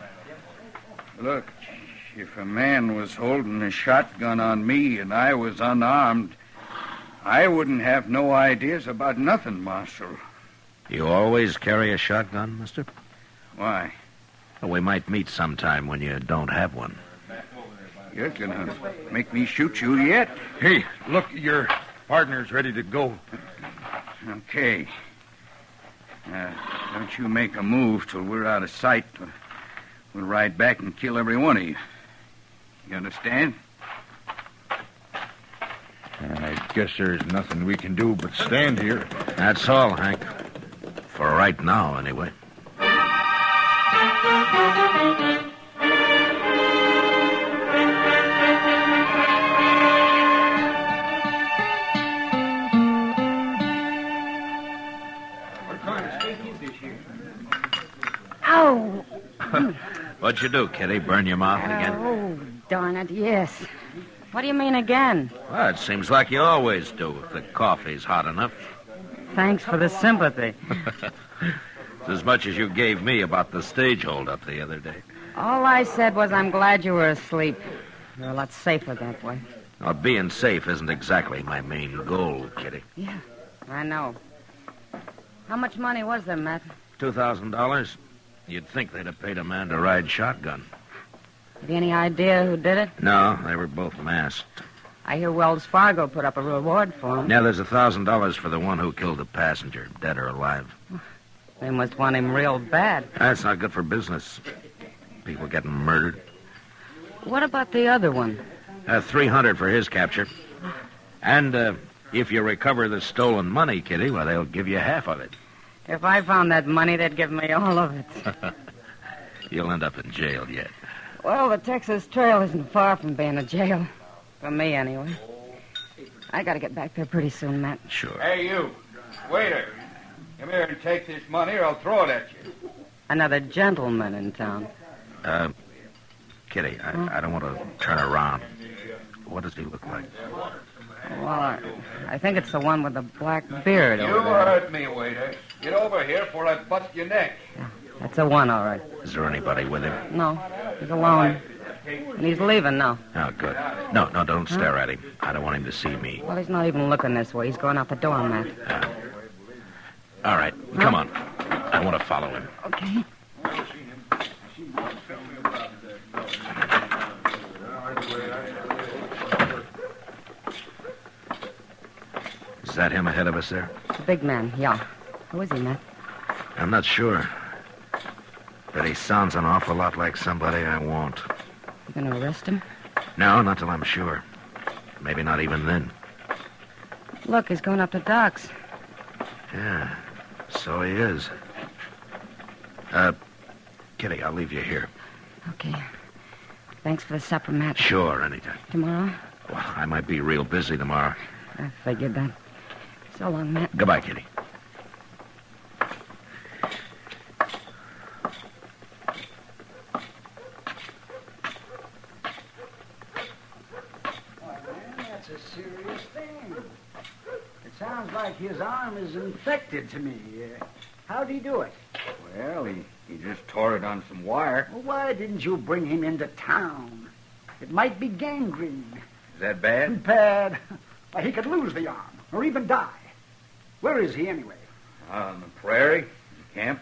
Look, if a man was holding a shotgun on me and I was unarmed, I wouldn't have no ideas about nothing, Marshal. You always carry a shotgun, mister? Why? Well, we might meet sometime when you don't have one. You're gonna make me shoot you yet? Hey, look, your partner's ready to go. Okay. Don't you make a move till we're out of sight. We'll ride back and kill every one of you. You understand? I guess there's nothing we can do but stand here. That's all, Hank. For right now, anyway. Oh! What'd you do, Kitty? Burn your mouth again? Oh, darn it, yes. What do you mean again? Well, it seems like you always do if the coffee's hot enough. Thanks for the sympathy. It's as much as you gave me about the stage hold-up the other day. All I said was I'm glad you were asleep. You're a lot safer that way. Well, being safe isn't exactly my main goal, Kitty. Yeah, I know. How much money was there, Matt? $2,000? You'd think they'd have paid a man to ride shotgun. Have you any idea who did it? No, they were both masked. I hear Wells Fargo put up a reward for him. Now, there's $1,000 for the one who killed the passenger, dead or alive. They must want him real bad. That's not good for business. People getting murdered. What about the other one? $300 for his capture. And if you recover the stolen money, Kitty, well, they'll give you half of it. If I found that money, they'd give me all of it. You'll end up in jail yet. Well, the Texas Trail isn't far from being a jail. For me, anyway. I gotta get back there pretty soon, Matt. Sure. Hey, you. Waiter. Come here and take this money or I'll throw it at you. Another gentleman in town. Kitty, I don't want to turn around. What does he look like? Well, I think it's the one with the black beard You over there. heard me, waiter. Get over here before I bust your neck. That's the one, all right. Is there anybody with him? No, he's alone. And he's leaving now. Oh, good. No, don't stare at him. I don't want him to see me. Well, he's not even looking this way. He's going out the door, Matt. All right, come on. I want to follow him. Okay. Is that him ahead of us there? The big man, yeah. Who is he, Matt? I'm not sure. But he sounds an awful lot like somebody I want. You gonna arrest him? No, not till I'm sure. Maybe not even then. Look, he's going up the docks. Yeah, so he is. Kitty, I'll leave you here. Okay. Thanks for the supper, Matt. Sure, anytime. Tomorrow? Well, I might be real busy tomorrow. I figured that. So long, Matt. Goodbye, Kitty. That's a serious thing. It sounds like his arm is infected to me. How'd he do it? Well, he just tore it on some wire. Well, why didn't you bring him into town? It might be gangrene. Is that bad? Bad. Why, he could lose the arm, or even die. Where is he, anyway? On the prairie, camp.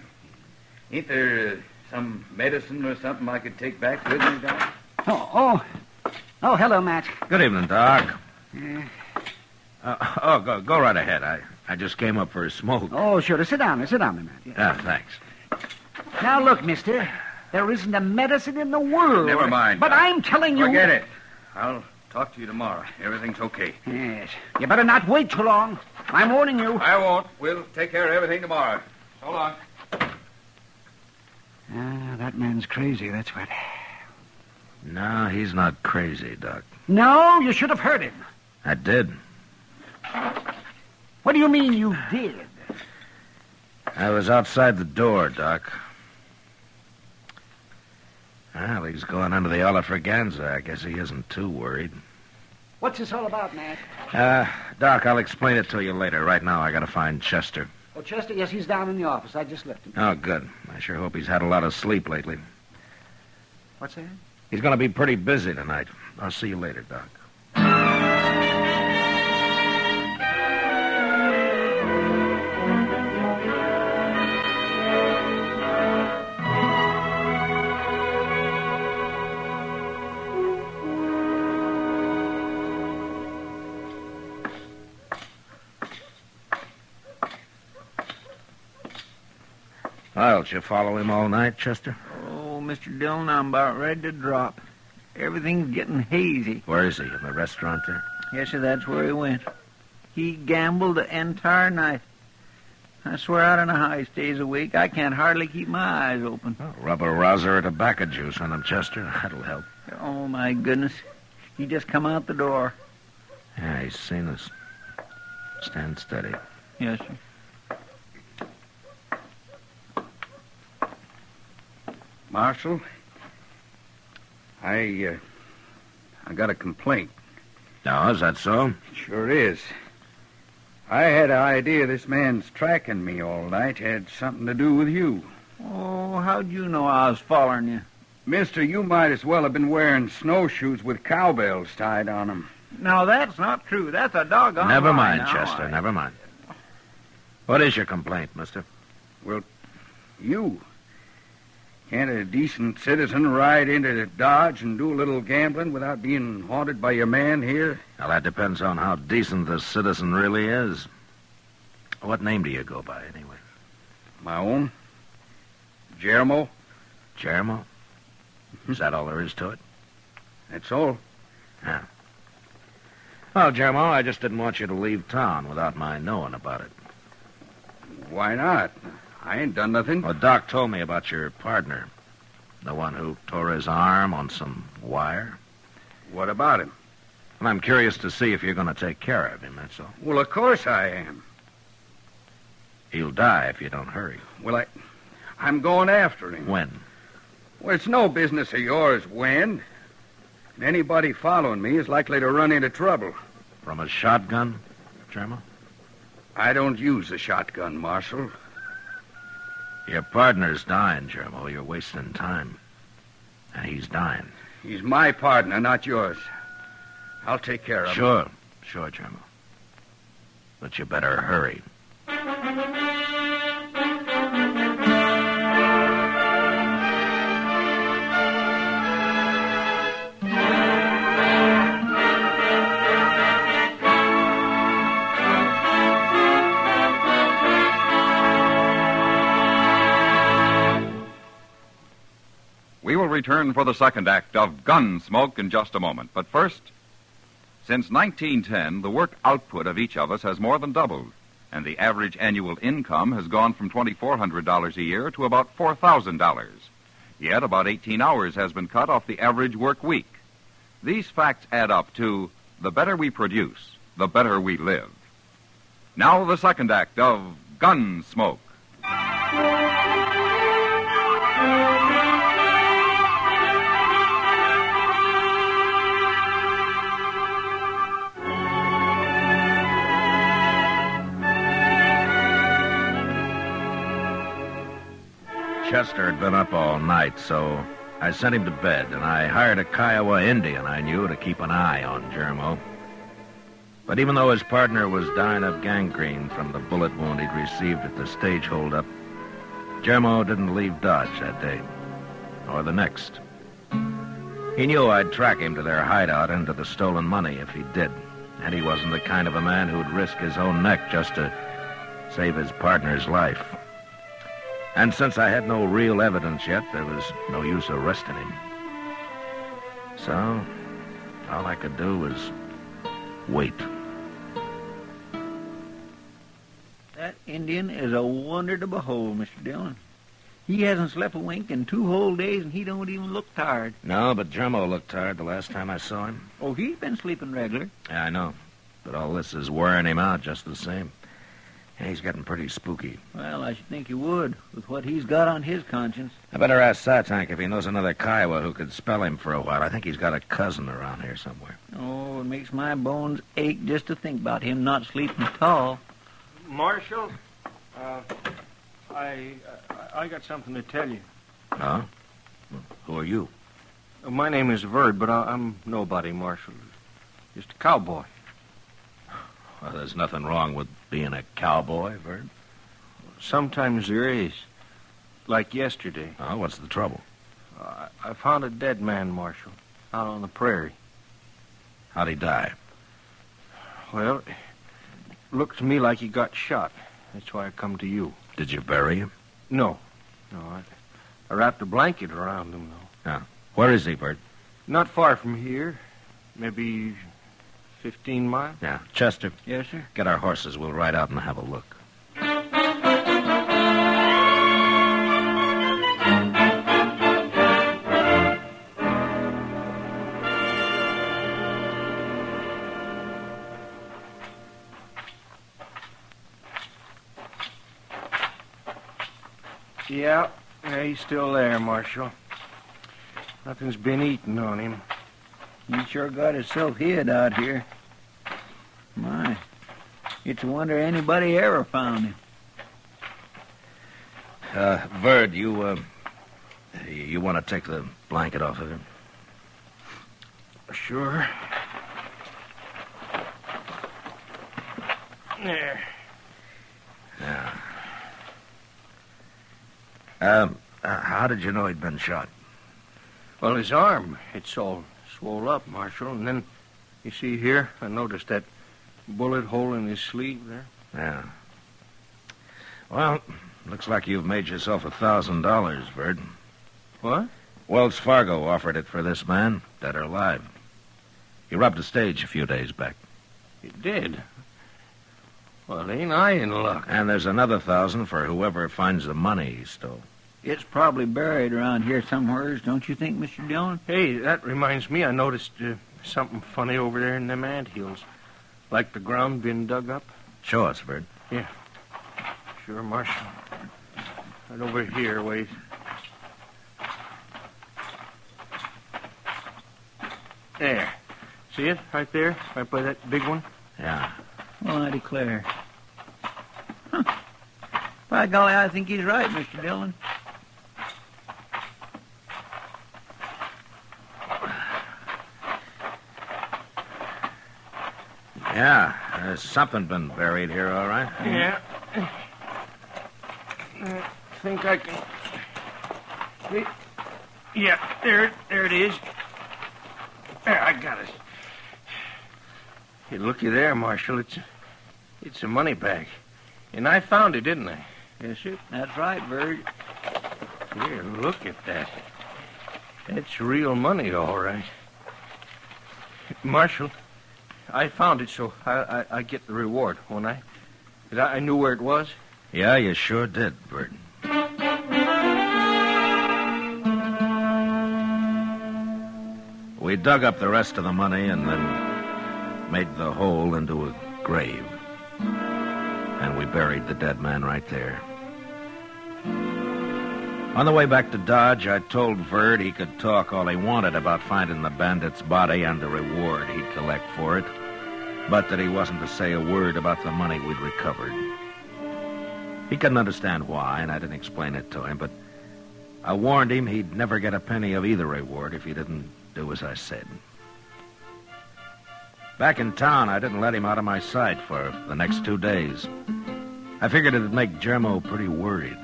Ain't there some medicine or something I could take back with me, Doc? Oh, hello, Matt. Good evening, Doc. Yeah. Go right ahead. I just came up for a smoke. Oh, sure. Sit down, Matt. Yeah, thanks. Now, look, mister. There isn't a medicine in the world. Never mind. But Doc. I'm telling you... Forget it. I'll talk to you tomorrow. Everything's okay. Yes. You better not wait too long. I'm warning you. I won't. We'll take care of everything tomorrow. So long. That man's crazy, that's what. No, he's not crazy, Doc. No, you should have heard him. I did. What do you mean you did? I was outside the door, Doc. Well, he's going under the Olafraganza. I guess he isn't too worried. What's this all about, Matt? Doc, I'll explain it to you later. Right now, I gotta find Chester. Oh, Chester? Yes, he's down in the office. I just left him. Oh, good. I sure hope he's had a lot of sleep lately. What's that? He's gonna be pretty busy tonight. I'll see you later, Doc. Well, did you follow him all night, Chester? Oh, Mr. Dillon, I'm about ready to drop. Everything's getting hazy. Where is he? In the restaurant there? Yes, sir, that's where he went. He gambled the entire night. I swear I don't know how he stays awake. I can't hardly keep my eyes open. Oh, rub a rouser of tobacco juice on him, Chester. That'll help. Oh, my goodness. He just come out the door. Yeah, he's seen us. Stand steady. Yes, sir. Marshal, I got a complaint. No, is that so? Sure is. I had an idea this man's tracking me all night had something to do with you. Oh, how'd you know I was following you? Mister, you might as well have been wearing snowshoes with cowbells tied on them. No, that's not true. That's a doggone Never lie mind, now. Chester, never mind. What is your complaint, mister? Well, you. Can't a decent citizen ride into Dodge and do a little gambling without being haunted by your man here? Well, that depends on how decent the citizen really is. What name do you go by, anyway? My own. Jeremo. Jeremo? Is that all there is to it? That's all. Yeah. Well, Jeremo, I just didn't want you to leave town without my knowing about it. Why not? I ain't done nothing. Well, Doc told me about your partner. The one who tore his arm on some wire. What about him? Well, I'm curious to see if you're going to take care of him, that's all. Well, of course I am. He'll die if you don't hurry. Well, I'm going after him. When? Well, it's no business of yours when. And anybody following me is likely to run into trouble. From a shotgun, Jeremo? I don't use a shotgun, Marshal. Your partner's dying, Jeremo. You're wasting time. And he's dying. He's my partner, not yours. I'll take care of him. Sure, Jeremo. But you better hurry. We will return for the second act of Gunsmoke in just a moment. But first, since 1910, the work output of each of us has more than doubled, and the average annual income has gone from $2,400 a year to about $4,000. Yet about 18 hours has been cut off the average work week. These facts add up to the better we produce, the better we live. Now the second act of Gunsmoke. Chester had been up all night, so I sent him to bed, and I hired a Kiowa Indian I knew to keep an eye on Jeremo. But even though his partner was dying of gangrene from the bullet wound he'd received at the stage holdup, Jeremo didn't leave Dodge that day, or the next. He knew I'd track him to their hideout and to the stolen money if he did, and he wasn't the kind of a man who'd risk his own neck just to save his partner's life. And since I had no real evidence yet, there was no use arresting him. So, all I could do was wait. That Indian is a wonder to behold, Mr. Dillon. He hasn't slept a wink in 2 whole days, and he don't even look tired. No, but Jeremo looked tired the last time I saw him. Oh, he's been sleeping regular. Yeah, I know. But all this is wearing him out just the same. And he's getting pretty spooky. Well, I should think you would, with what he's got on his conscience. I better ask Satank if he knows another Kiowa who could spell him for a while. I think he's got a cousin around here somewhere. Oh, it makes my bones ache just to think about him not sleeping at all. Marshal, I got something to tell you. Huh? Who are you? My name is Bert, but I'm nobody, Marshal. Just a cowboy. Well, there's nothing wrong with being a cowboy, Bert. Sometimes there is. Like yesterday. Oh, what's the trouble? I found a dead man, Marshal, out on the prairie. How'd he die? Well, it looked to me like he got shot. That's why I come to you. Did you bury him? No. No, I wrapped a blanket around him, though. Yeah. Where is he, Bert? Not far from here. Maybe 15 miles. Yeah. Chester. Yes, sir. Get our horses. We'll ride out and have a look. Yeah, he's still there, Marshal. Nothing's been eaten on him. He sure got himself hid out here. My, it's a wonder anybody ever found him. Verd, you want to take the blanket off of him? Sure. There. Yeah. How did you know he'd been shot? Well, his arm, it's all swole up, Marshal. And then, you see here, I noticed that bullet hole in his sleeve there. Yeah. Well, looks like you've made yourself $1,000, Verd. What? Wells Fargo offered it for this man, dead or alive. He robbed a stage a few days back. He did? Well, ain't I in luck? And there's another 1,000 for whoever finds the money he stole. It's probably buried around here somewheres, don't you think, Mr. Dillon? Hey, that reminds me, I noticed something funny over there in them anthills. Like the ground being dug up. Show us, Verd. Yeah. Sure, Marshal. Right over here, wait. There. See it? Right there? Right by that big one? Yeah. Well, I declare. Huh. By golly, I think he's right, Mr. Dillon. Yeah, there's something been buried here, all right. Yeah. I think I can... See? Yeah, there it is. There, I got it. Hey, looky there, Marshal. It's a money bag. And I found it, didn't I? Yes, sir. That's right, Bert. Here, look at that. That's real money, all right. Marshal, I found it, so I get the reward, won't I? 'Cause I knew where it was. Yeah, you sure did, Bert. We dug up the rest of the money and then made the hole into a grave. And we buried the dead man right there. On the way back to Dodge, I told Verd he could talk all he wanted about finding the bandit's body and the reward he'd collect for it, but that he wasn't to say a word about the money we'd recovered. He couldn't understand why, and I didn't explain it to him, but I warned him he'd never get a penny of either reward if he didn't do as I said. Back in town, I didn't let him out of my sight for the next 2 days. I figured it'd make Jermo pretty worried.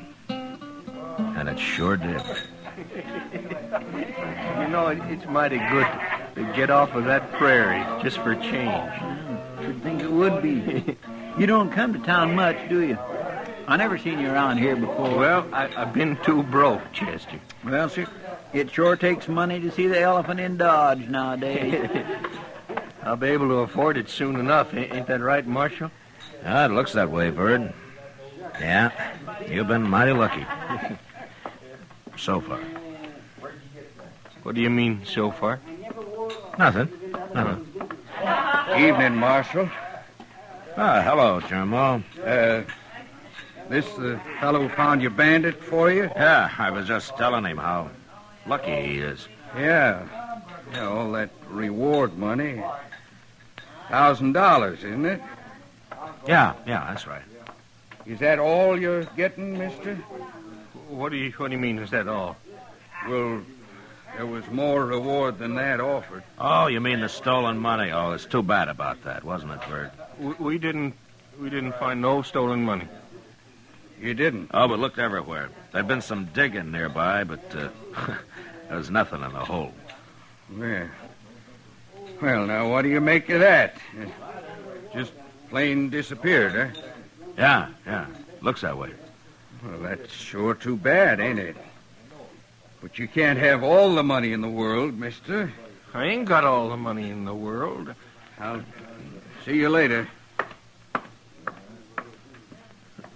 And it sure did. You know, it's mighty good to get off of that prairie just for change. I should think it would be. You don't come to town much, do you? I never seen you around here before. Well, I've been too broke, Chester. Well, sir, it sure takes money to see the elephant in Dodge nowadays. I'll be able to afford it soon enough. Ain't that right, Marshal? Ah, it looks that way, Verd. Yeah, you've been mighty lucky. So far. What do you mean, so far? Nothing. Evening, Marshal. Ah, hello, Jermo. This the fellow who found your bandit for you? Yeah, I was just telling him how lucky he is. Yeah, all that reward money. $1,000, isn't it? Yeah, that's right. Is that all you're getting, mister? What do you mean, is that all? Well, there was more reward than that offered. Oh, you mean the stolen money? Oh, it's too bad about that, wasn't it, Bert? We didn't find no stolen money. You didn't? Oh, but looked everywhere. There'd been some digging nearby, but there was nothing in the hole. Yeah. Well, now, what do you make of that? Just plain disappeared, huh? Yeah. Looks that way. Well, that's sure too bad, ain't it? But you can't have all the money in the world, mister. I ain't got all the money in the world. I'll see you later.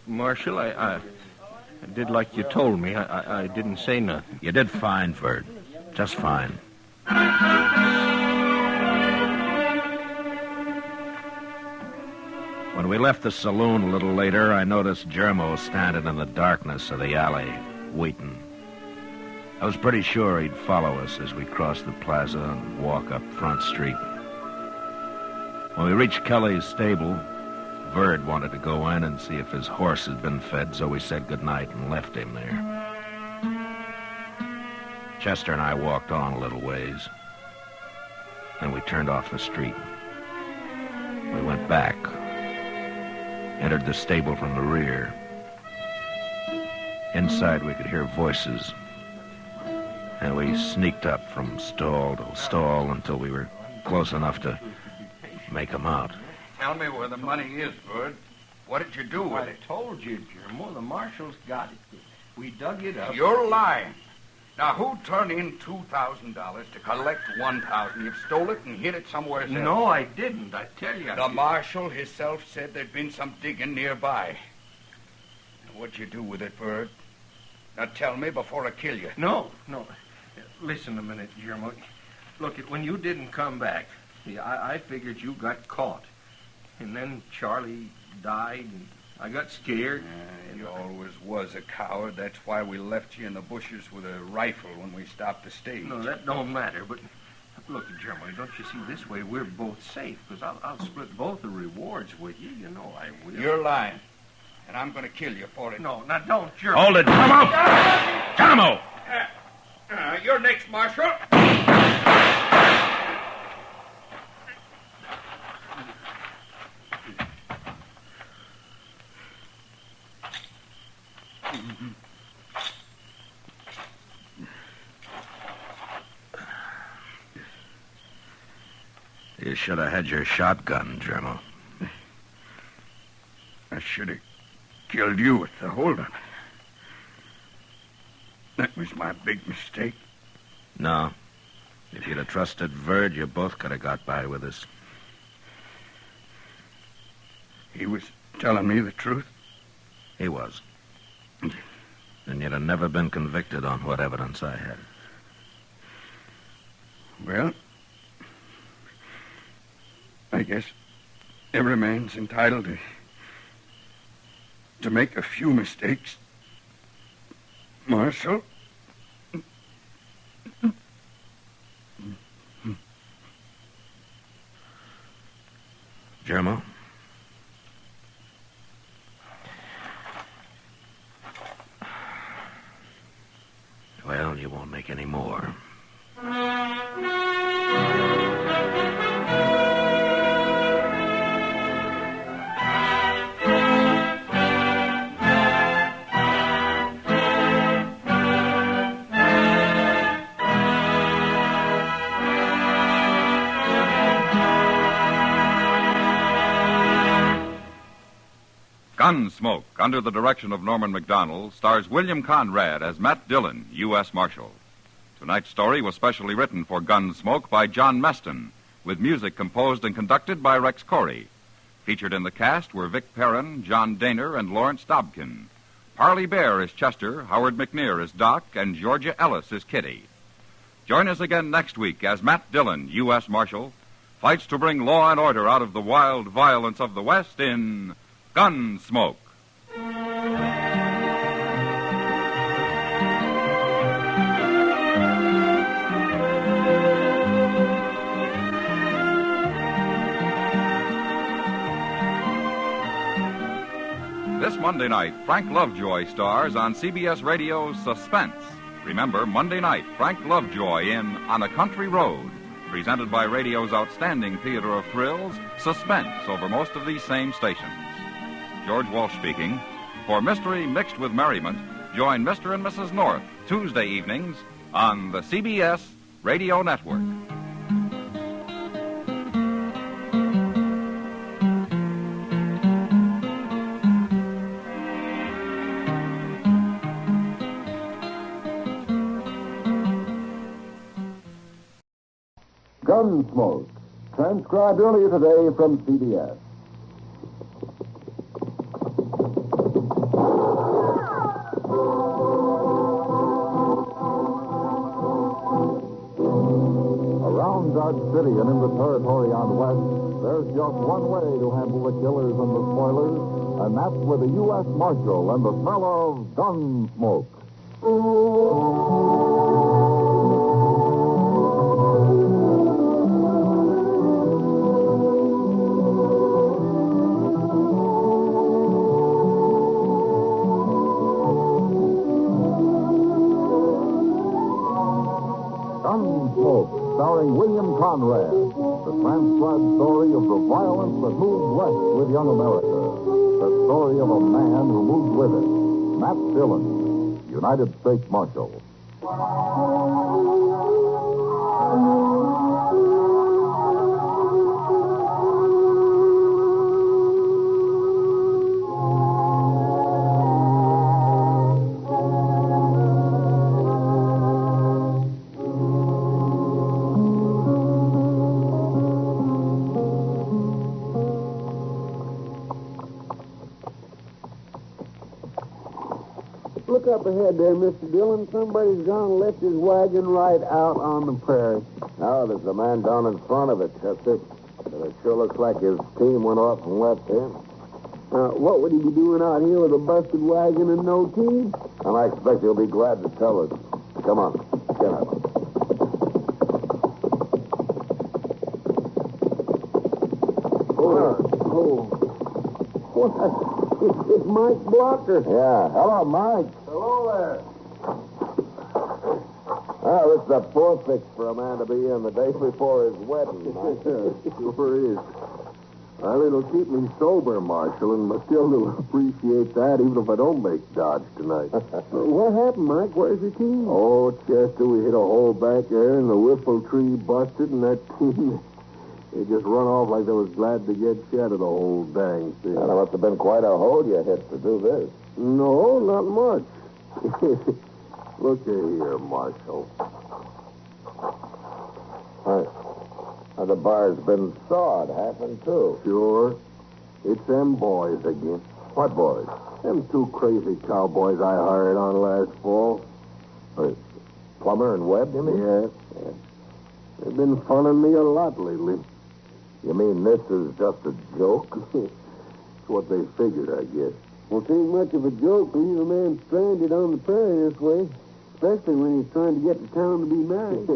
Marshal, I did like you told me. I didn't say nothing. You did fine, Bert. Just fine. When we left the saloon a little later, I noticed Germo standing in the darkness of the alley, waiting. I was pretty sure he'd follow us as we crossed the plaza and walk up Front Street. When we reached Kelly's stable, Verd wanted to go in and see if his horse had been fed, so we said goodnight and left him there. Chester and I walked on a little ways. Then we turned off the street. We went back, entered the stable from the rear. Inside, we could hear voices. And we sneaked up from stall to stall until we were close enough to make them out. Tell me where the money is, Bert. What did you do with it? I told you, Germo. The marshal's got it. We dug it up. You're lying. Now, who turned in $2,000 to collect $1,000? You've stole it and hid it somewhere else. No, I didn't. I tell you. The marshal himself said there'd been some digging nearby. Now, what'd you do with it, Bert? Now, tell me before I kill you. No. Listen a minute, Germo. Look, when you didn't come back, I figured you got caught. And then Charlie died, and I got scared. You always was a coward. That's why we left you in the bushes with a rifle when we stopped the stage. No, that don't matter, but look, Germo, don't you see, this way we're both safe, because I'll split both the rewards with you. You know I will. You're lying, and I'm going to kill you for it. No, now don't, Germo. Hold it, Germo! Germo! You're next, Marshal. You should have had your shotgun, Germo. I should have killed you at the holdup. That was my big mistake. No. If you'd have trusted Verd, you both could have got by with us. He was telling me the truth? He was. And you'd have never been convicted on what evidence I had. Well, I guess every man's entitled to make a few mistakes. Marshal? Germo? Well, you won't make any more. Gunsmoke, under the direction of Norman Macdonnell, stars William Conrad as Matt Dillon, U.S. Marshal. Tonight's story was specially written for Gunsmoke by John Meston, with music composed and conducted by Rex Corey. Featured in the cast were Vic Perrin, John Daner, and Lawrence Dobkin. Parley Bear is Chester, Howard McNear is Doc, and Georgia Ellis is Kitty. Join us again next week as Matt Dillon, U.S. Marshal, fights to bring law and order out of the wild violence of the West in Gunsmoke. This Monday night, Frank Lovejoy stars on CBS Radio's Suspense. Remember, Monday night, Frank Lovejoy in On a Country Road, presented by radio's outstanding theater of thrills, Suspense, over most of these same stations. George Walsh speaking. For mystery mixed with merriment, join Mr. and Mrs. North Tuesday evenings on the CBS Radio Network. Gunsmoke. Transcribed earlier today from CBS. Around Dodge City and in the territory on West, there's just one way to handle the killers and the spoilers, and that's with a U.S. Marshal and the smell of Gunsmoke. Gunsmoke, starring William Conrad, the transcribed story of the violence that moved west with young America. The story of a man who moved with it. Matt Dillon, United States Marshal. Look up ahead there, Mr. Dillon. Somebody's gone and left his wagon right out on the prairie. Oh, there's a man down in front of it, Chester. But it sure looks like his team went off and left him. What would he be doing out here with a busted wagon and no team? And I expect he'll be glad to tell us. Come on, get up. It's Mike Blocker. Yeah. Hello, Mike. Hello there. Oh, it's a poor fix for a man to be in the day before his wedding, Mike. Sure is. Well, it'll keep me sober, Marshal, and I still will appreciate that, even if I don't make Dodge tonight. What happened, Mike? Where's your team? Oh, Chester, we hit a hole back there, and the whiffle tree busted, and that team... They just run off like they was glad to get shed of the whole dang thing. Well, it must have been quite a hole you hit to do this. No, not much. Look here, Marshal. Now, the bar's been sawed half in two. Sure. It's them boys again. What boys? Them two crazy cowboys I hired on last fall. Plummer and Webb, you mean? Yeah. They've been funning me a lot lately. You mean this is just a joke? It's what they figured, I guess. Well, it ain't much of a joke to leave a man stranded on the prairie this way, especially when he's trying to get to town to be married.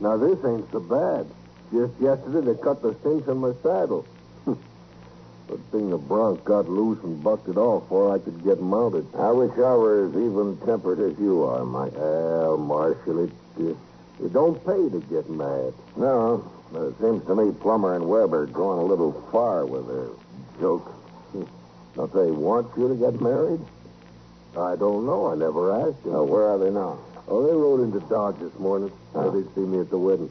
Now, this ain't so bad. Just yesterday, they cut the cinch on my saddle. Good thing the bronc got loose and bucked it off before I could get mounted. I wish I were as even-tempered as you are, Mike. Well, Marshal, it don't pay to get mad. No, but it seems to me Plummer and Webb are going a little far with their joke. Don't they want you to get married? I don't know. I never asked them. Oh, where are they now? Oh, they rode into Dodge this morning. Said they'd see me at the wedding.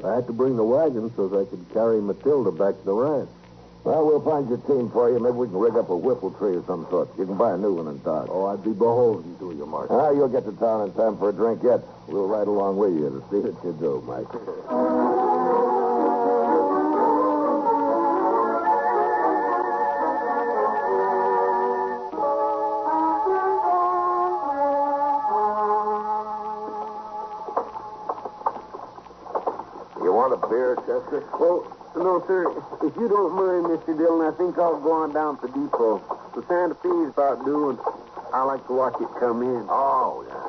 I had to bring the wagon so that I could carry Matilda back to the ranch. Well, we'll find your team for you. Maybe we can rig up a whiffle tree of some sort. You can buy a new one in Dodge. Oh, I'd be beholden to you, Marshal. You'll get to town in time for a drink yet. We'll ride along with you to see what you do, Mike. You want a beer, Chester? Well, no, sir. If you don't mind, Mr. Dillon, I think I'll go on down to the depot. The Santa Fe's about due, and I like to watch it come in. Oh, yeah.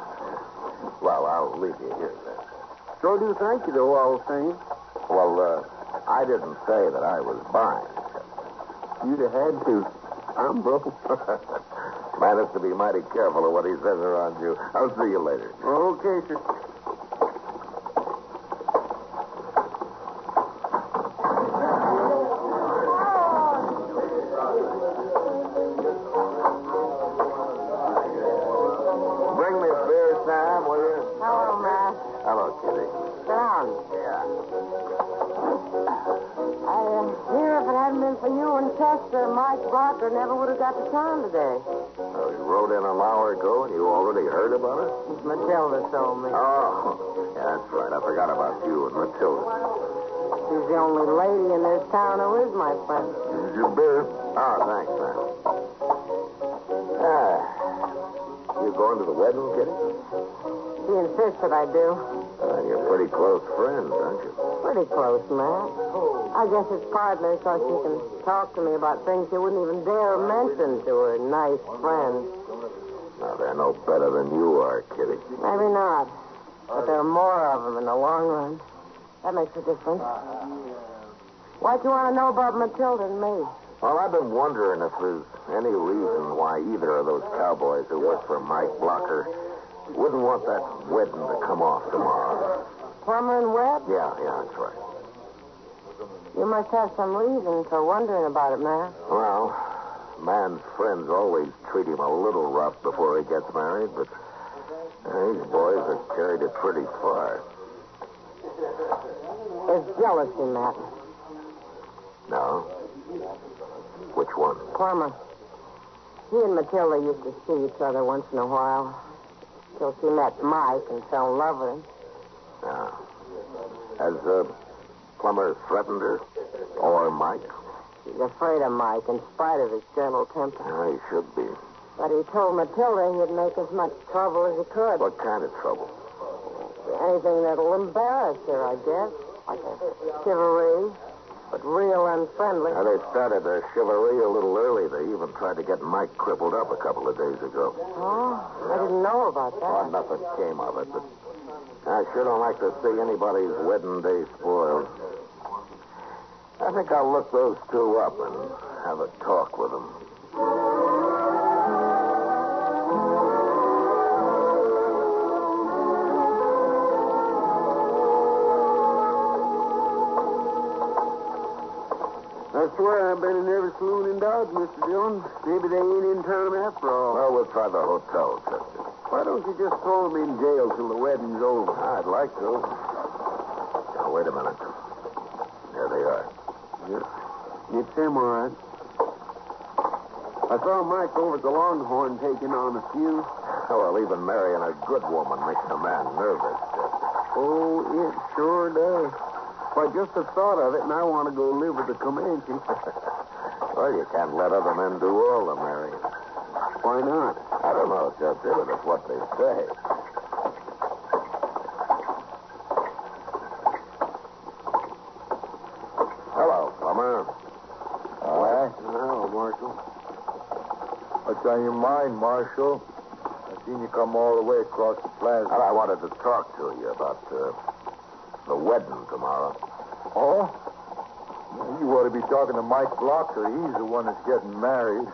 Well, I'll leave you here then. Sure do thank you, though, all the same. Well, I didn't say that I was buying. You'd have had to. I'm broke. Man has to be mighty careful of what he says around you. I'll see you later. Okay, sir. Mike Blocker never would have got to town today. He rode in an hour ago, and you already heard about it? Matilda told me. Oh, yeah, that's right. I forgot about you and Matilda. She's the only lady in this town who is my friend. Here's your beer. Oh, thanks, man. You going to the wedding, Kitty? She insists that I do. You're pretty close friends, aren't you? Pretty close, Matt. I guess it's partly so she can talk to me about things she wouldn't even dare mention to her nice friends. Now, they're no better than you are, Kitty. Maybe not. But there are more of them in the long run. That makes a difference. Why'd you want to know about Matilda and me? Well, I've been wondering if there's any reason why either of those cowboys who work for Mike Blocker wouldn't want that wedding to come off tomorrow. Plumber and Webb? Yeah, that's right. You must have some reason for wondering about it, man. Well, man's friends always treat him a little rough before he gets married, but these boys have carried it pretty far. It's jealousy, Matt. No? Which one? Plumber. He and Matilda used to see each other once in a while. Till she met Mike and fell in love with him. Yeah. Has Plummer threatened her? Or Mike? She's afraid of Mike in spite of his gentle temper. Yeah, he should be. But he told Matilda he'd make as much trouble as he could. What kind of trouble? Anything that'll embarrass her, I guess. Like a chivalry, but real unfriendly. Now, they started their chivalry a little early. They even tried to get Mike crippled up a couple of days ago. Oh, I didn't know about that. Well, nothing came of it, but I sure don't like to see anybody's wedding day spoiled. I think I'll look those two up and have a talk with them. I swear I've been in every saloon in Dodge, Mr. Dillon. Maybe they ain't in town after all. Well, we'll try the hotel, Chester. Why don't you just throw them in jail till the wedding's over? I'd like to. Now, wait a minute. There they are. Yeah. It's them, all right. I saw Mike over at the Longhorn taking on a few. Well, even marrying a good woman makes a man nervous, Chester. Oh, it sure does. Why, just the thought of it, and I want to go live with the Comanche. Well, you can't let other men do all the marrying. Why not? I don't know, Chester, but it's what they say. Hello, Plummer. Hello, Marshal. What's on your mind, Marshal? I seen you come all the way across the plaza. Well, I wanted to talk to you about the wedding tomorrow. Oh? You ought to be talking to Mike Blocker. He's the one that's getting married.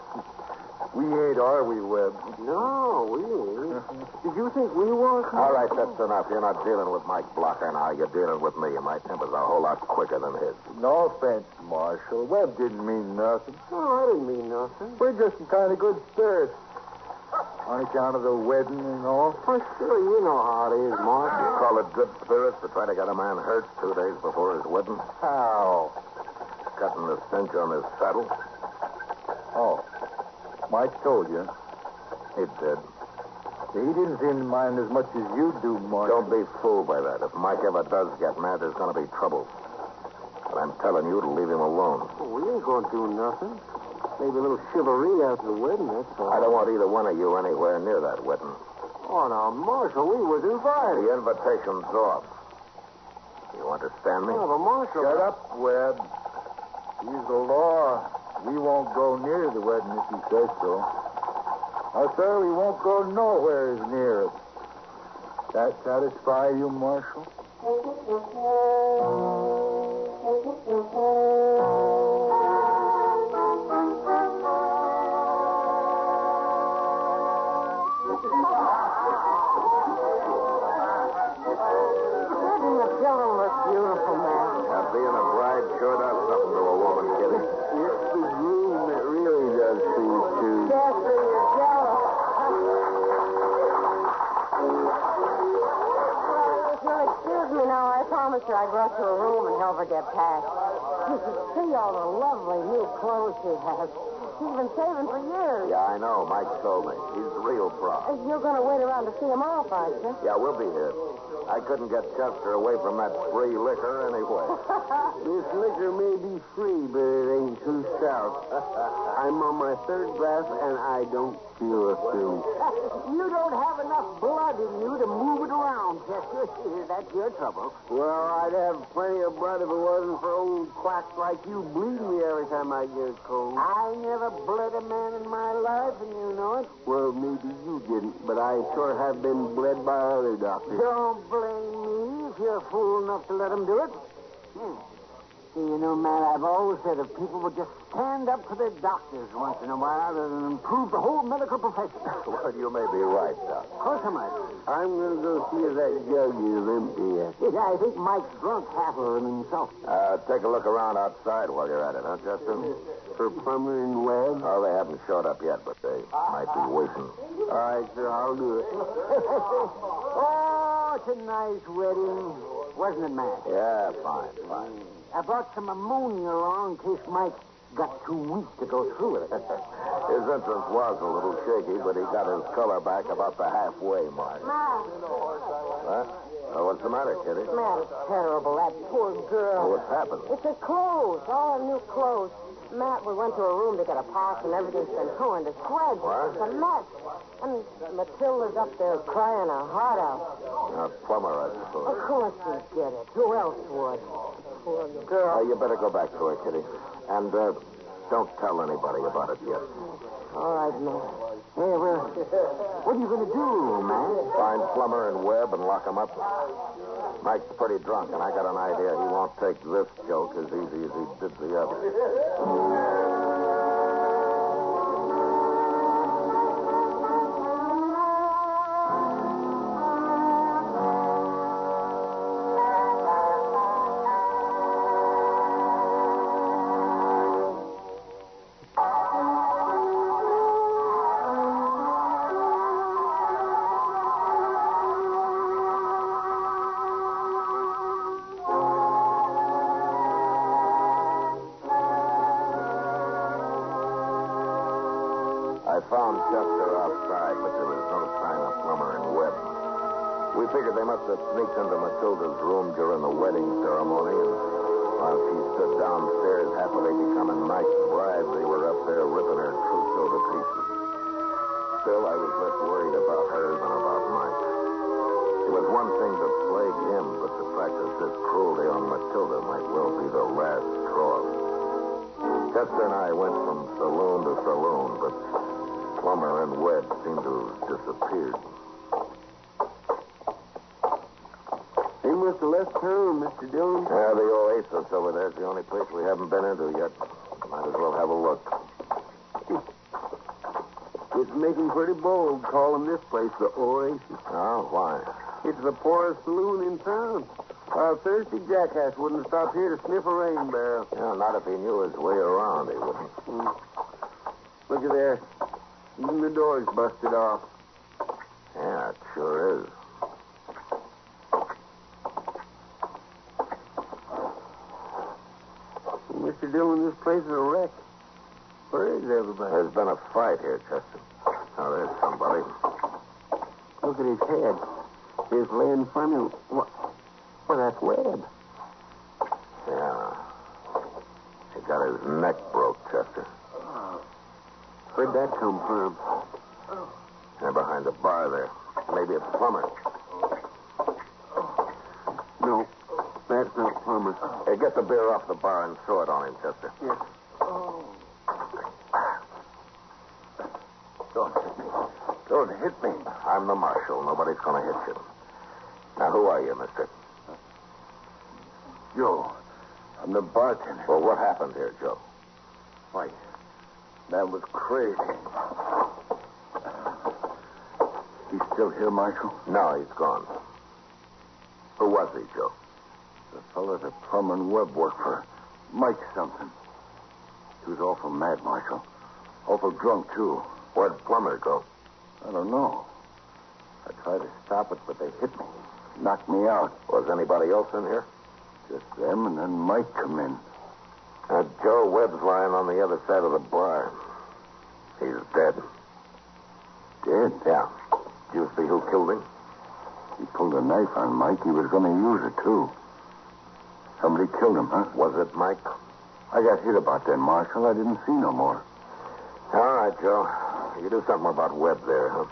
We ain't, are we, Webb? No, we ain't. Did you think we were? All right, that's enough. You're not dealing with Mike Blocker now. You're dealing with me, and my temper's a whole lot quicker than his. No offense, Marshal. Webb didn't mean nothing. No, I didn't mean nothing. We're just in kind of good spirits. On account of the wedding and all. Well, sure, you know how it is, Marshal. You call it good spirits to try to get a man hurt 2 days before his wedding? How? Cutting the cinch on his saddle. Oh. Mike told you. He did. He didn't seem to mind as much as you do, Marshal. Don't be fooled by that. If Mike ever does get mad, there's going to be trouble. And I'm telling you to leave him alone. Well, we ain't going to do nothing. Maybe a little chivalry after the wedding, that's all. I don't want either one of you anywhere near that wedding. Oh, now, Marshal, we was invited. The invitation's off. You understand me? Oh, but Marshal... Shut up, Webb. He's the law. We won't go near the wedding if he says so. No, sir, we won't go nowhere near it. That satisfy you, Marshal? Beautiful, man. Now, being a bride sure does something to a woman, Kitty. It's the groom that really does things, too. Chester, you're jealous. If you'll excuse me now, I promised her I'd go up to her room and help her get packed. You should see all the lovely new clothes she has. he's been saving for years. Yeah, I know. Mike told me. He's real proud. You're going to wait around to see him off, aren't you? Yeah, we'll be here. I couldn't get Chester away from that free liquor anyway. This liquor may be free, but it ain't too stout. I'm on my third glass, and I don't feel a thing. You don't have enough blood in you to move it around, Chester. That's your trouble. Well, I'd have plenty of blood if it wasn't for old quacks like you bleeding me every time I get cold. I never bled a man in my life, and you know it. Well, maybe you didn't, but I sure have been bled by other doctors. Don't blame me if you're fool enough to let him do it. See, you know, man, I've always said if people would just stand up to their doctors once in a while, it'll improve the whole medical profession. Well, you may be right, Doc. Of course I might. I'm going to go see if that jug is empty. Yeah, I think Mike's drunk half of it himself. Take a look around outside while you're at it, huh, Chester? For Plummer and Webb? Oh, they haven't showed up yet, but they might be waiting. All right, sir, I'll do it. Oh, it's a nice wedding. Wasn't it, Matt? Yeah, fine. I brought some ammonia along in case Mike got too weak to go through with it. His entrance was a little shaky, but he got his color back about the halfway mark. Matt. Huh? Oh, what's the matter, Kitty? Matt, it's terrible. That poor girl. Oh, what's happened? It's her clothes. All her new clothes. Matt, we went to her room to get a pack, and everything's been torn to shreds. What? It's a mess. And Matilda's up there crying her heart out. Plumber, I suppose. Of course you get it. Who else would? Poor girl. You better go back to her, Kitty. And don't tell anybody about it yet. All right, Matt. Hey, well, what are you going to do, man? Find Plummer and Webb and lock them up. Mike's pretty drunk, and I got an idea he won't take this joke as easy as he did the other. I found Chester outside, but there was no sign of Plummer and Webb. We figured they must have sneaked into Matilda's room during the wedding ceremony, and while she stood downstairs happily becoming Mike's bride, they were up there ripping her trousseau to pieces. Still, I was less worried about her than about Mike. It was one thing to plague him, but to practice this cruelty on Matilda might well be the last straw. Chester and I went from saloon to saloon, but Plummer and Webb seemed to have disappeared. They must have left town, Mr. Dillon. Yeah, the Oasis over there is the only place we haven't been into yet. Might as well have a look. It's making pretty bold calling this place the Oasis. Oh, why? It's the poorest saloon in town. A thirsty jackass wouldn't stop here to sniff a rain barrel. Yeah, not if he knew his way around, he wouldn't. Look at there. Even the door's busted off. Yeah, it sure is. Mr. Dillon, this place is a wreck. Where is everybody? There's been a fight here, Chester. Oh, there's somebody. Look at his head. He's laying funny. Well, that's Webb. Yeah. He got his neck broke, Chester. Where'd that come from? They're behind the bar there. Maybe it's Plummer. No, that's not Plummer. Hey, get the beer off the bar and throw it on him, Chester. Yes. Don't hit me. I'm the marshal. Nobody's going to hit you. Now, who are you, mister? Joe. I'm the bartender. Well, what happened here, Joe? Why, that was crazy. He's still here, Marshal? No, he's gone. Who was he, Joe? The fellow that Plummer and Webb worked for. Mike something. He was awful mad, Marshal. Awful drunk, too. Where'd Plummer go? I don't know. I tried to stop it, but they hit me. Knocked me out. Was anybody else in here? Just them, and then Mike come in. Joe Webb's lying on the other side of the bar. Dead. Dead? Yeah. Do you see who killed him? He pulled a knife on Mike. He was going to use it, too. Somebody killed him, huh? Was it Mike? I got hit about that, Marshal. I didn't see no more. All right, Joe. You do something about Webb there, huh?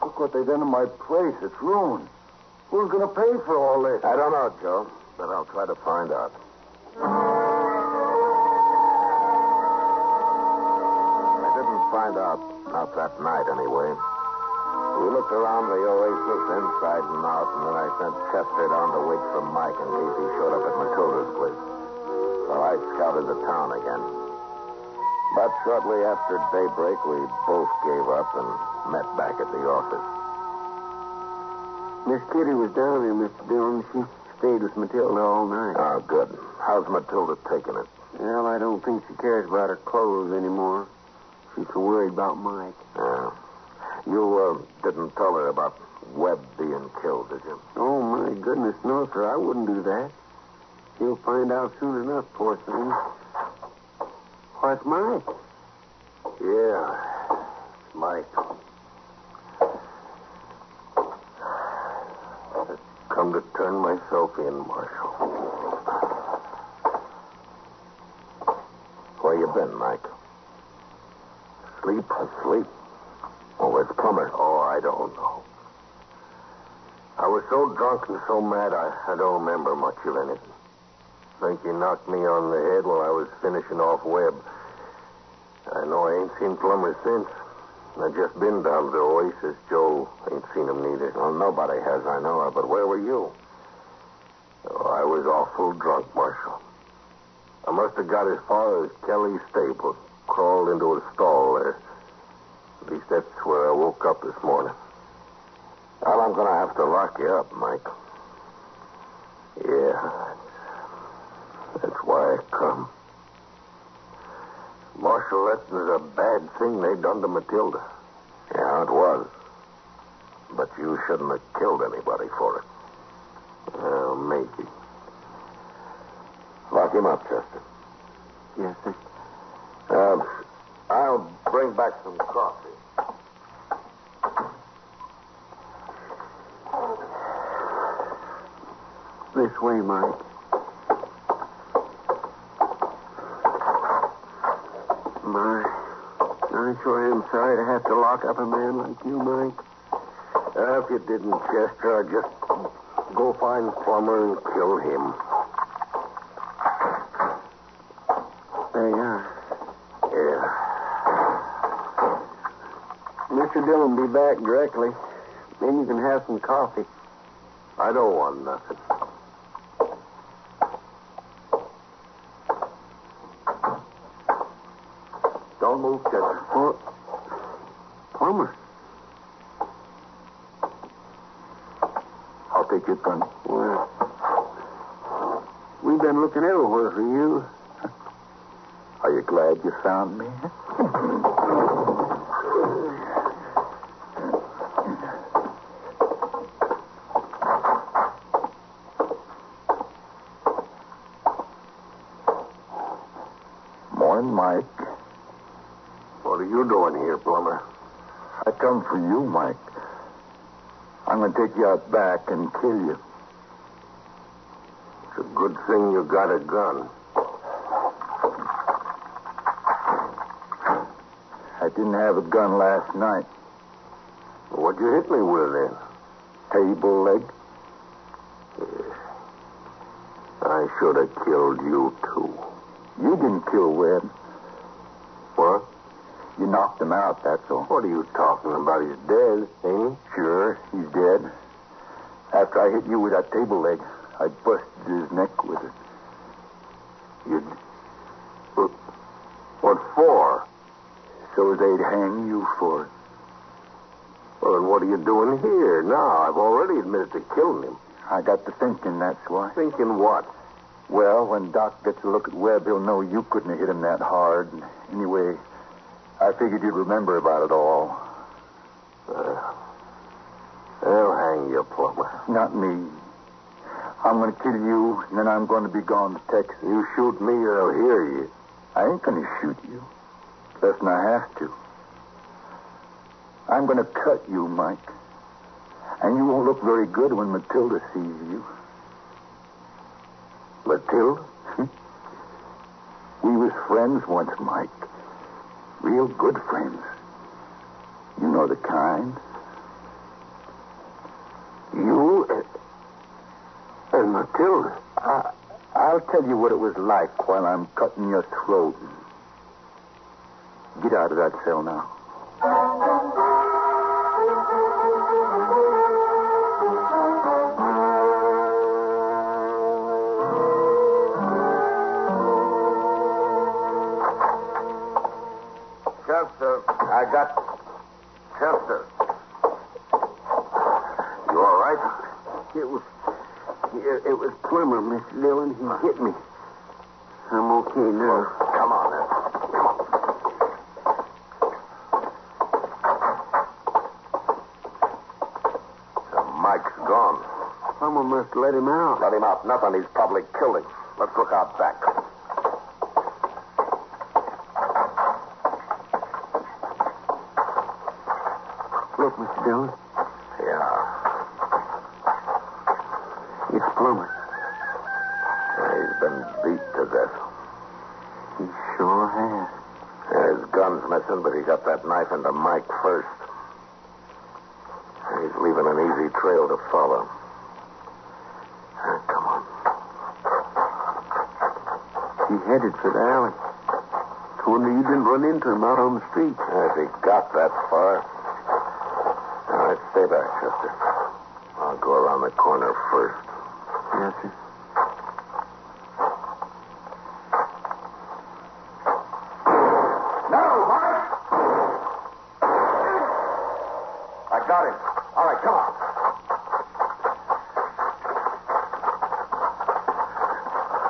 Look what they done to my place. It's ruined. Who's going to pay for all this? I don't know, Joe, but I'll try to find out. I didn't find out, not that night anyway. We looked around the oasis inside and out, and then I sent Chester down to wait for Mike in case he showed up at Matilda's place. So I scouted the town again. But shortly after daybreak, we both gave up and met back at the office. Miss Kitty was down here, Mr. Dillon. She stayed with Matilda all night. Oh, good. How's Matilda taking it? Well, I don't think she cares about her clothes anymore. She's so worried about Mike. Yeah. You didn't tell her about Webb being killed, did you? Oh, my goodness, no, sir. I wouldn't do that. He'll find out soon enough, poor thing. What's Mike? Yeah, Mike. I've come to turn myself in, Marshal. Where you been, Mike? Asleep? Oh, where's Plummer? Oh, I don't know. I was so drunk and so mad, I don't remember much of anything. I think he knocked me on the head while I was finishing off Webb. I know I ain't seen Plummer since. I've just been down to the oasis. Joe ain't seen him neither. Well, nobody has, I know. But where were you? Oh, I was awful drunk, Marshal. I must have got as far as Kelly's stable. Crawled into a stall there. At least that's where I woke up this morning. Well, I'm going to have to lock you up, Mike. Yeah, that's why I come. Marshal, that was a bad thing they done to Matilda. Yeah, it was. But you shouldn't have killed anybody for it. Well, maybe. Lock him up, Chester. Yes, sir. I'll bring back some coffee. This way, Mike. I sure am sorry to have to lock up a man like you, Mike. If you didn't, Chester, I'd just go find Plummer and kill him. There you are. Yeah. Mr. Dillon will be back directly. Then you can have some coffee. I don't want nothing. Don't move, Chester. Well, Plummer. I'll take your gun. Well, we've been looking everywhere for you. Are you glad you found me? Morning, Mike. What are you doing here, Plummer? I come for you, Mike. I'm going to take you out back and kill you. It's a good thing you got a gun. I didn't have a gun last night. What'd you hit me with then? Table leg. Yeah. I should have killed you, too. You didn't kill Webb. What? You knocked him out, that's all. What are you talking about? He's dead, ain't he? Sure, he's dead. After I hit you with that table leg, I busted his neck with it. What for? So they'd hang you for it. Well, then what are you doing here now? I've already admitted to killing him. I got to thinking, that's why. Thinking what? Well, when Doc gets a look at Webb, he'll know you couldn't have hit him that hard. Anyway, I figured you'd remember about it all. They'll hang you, Plummer. Not me. I'm going to kill you, and then I'm going to be gone to Texas. You shoot me, or I'll hear you. I ain't going to shoot you. Less than I have to. I'm going to cut you, Mike. And you won't look very good when Matilda sees you. Matilda? We was friends once, Mike. Real good friends. You know the kind. You and Matilda. I'll tell you what it was like while I'm cutting your throat. Get out of that cell now. Chester, I got Chester. You all right? It was Plummer, Miss Dillon. He hit me. I'm okay now. Come on, then. Come on. So Mike's gone. Plummer must let him out. Let him out. Nothing. He's probably killed him. Let's look out back. Look, Mr. Dillon. Yeah. It's Plummer. He's been beat to death. He sure has. His gun's missing, but he got that knife into Mike first. He's leaving an easy trail to follow. Come on. He headed for the alley. I wonder you didn't run into him out on the street. If he got that far. All right, stay back, Chester. I'll go around the corner first. Yes, sir. No, Mike! I got him. All right, come on.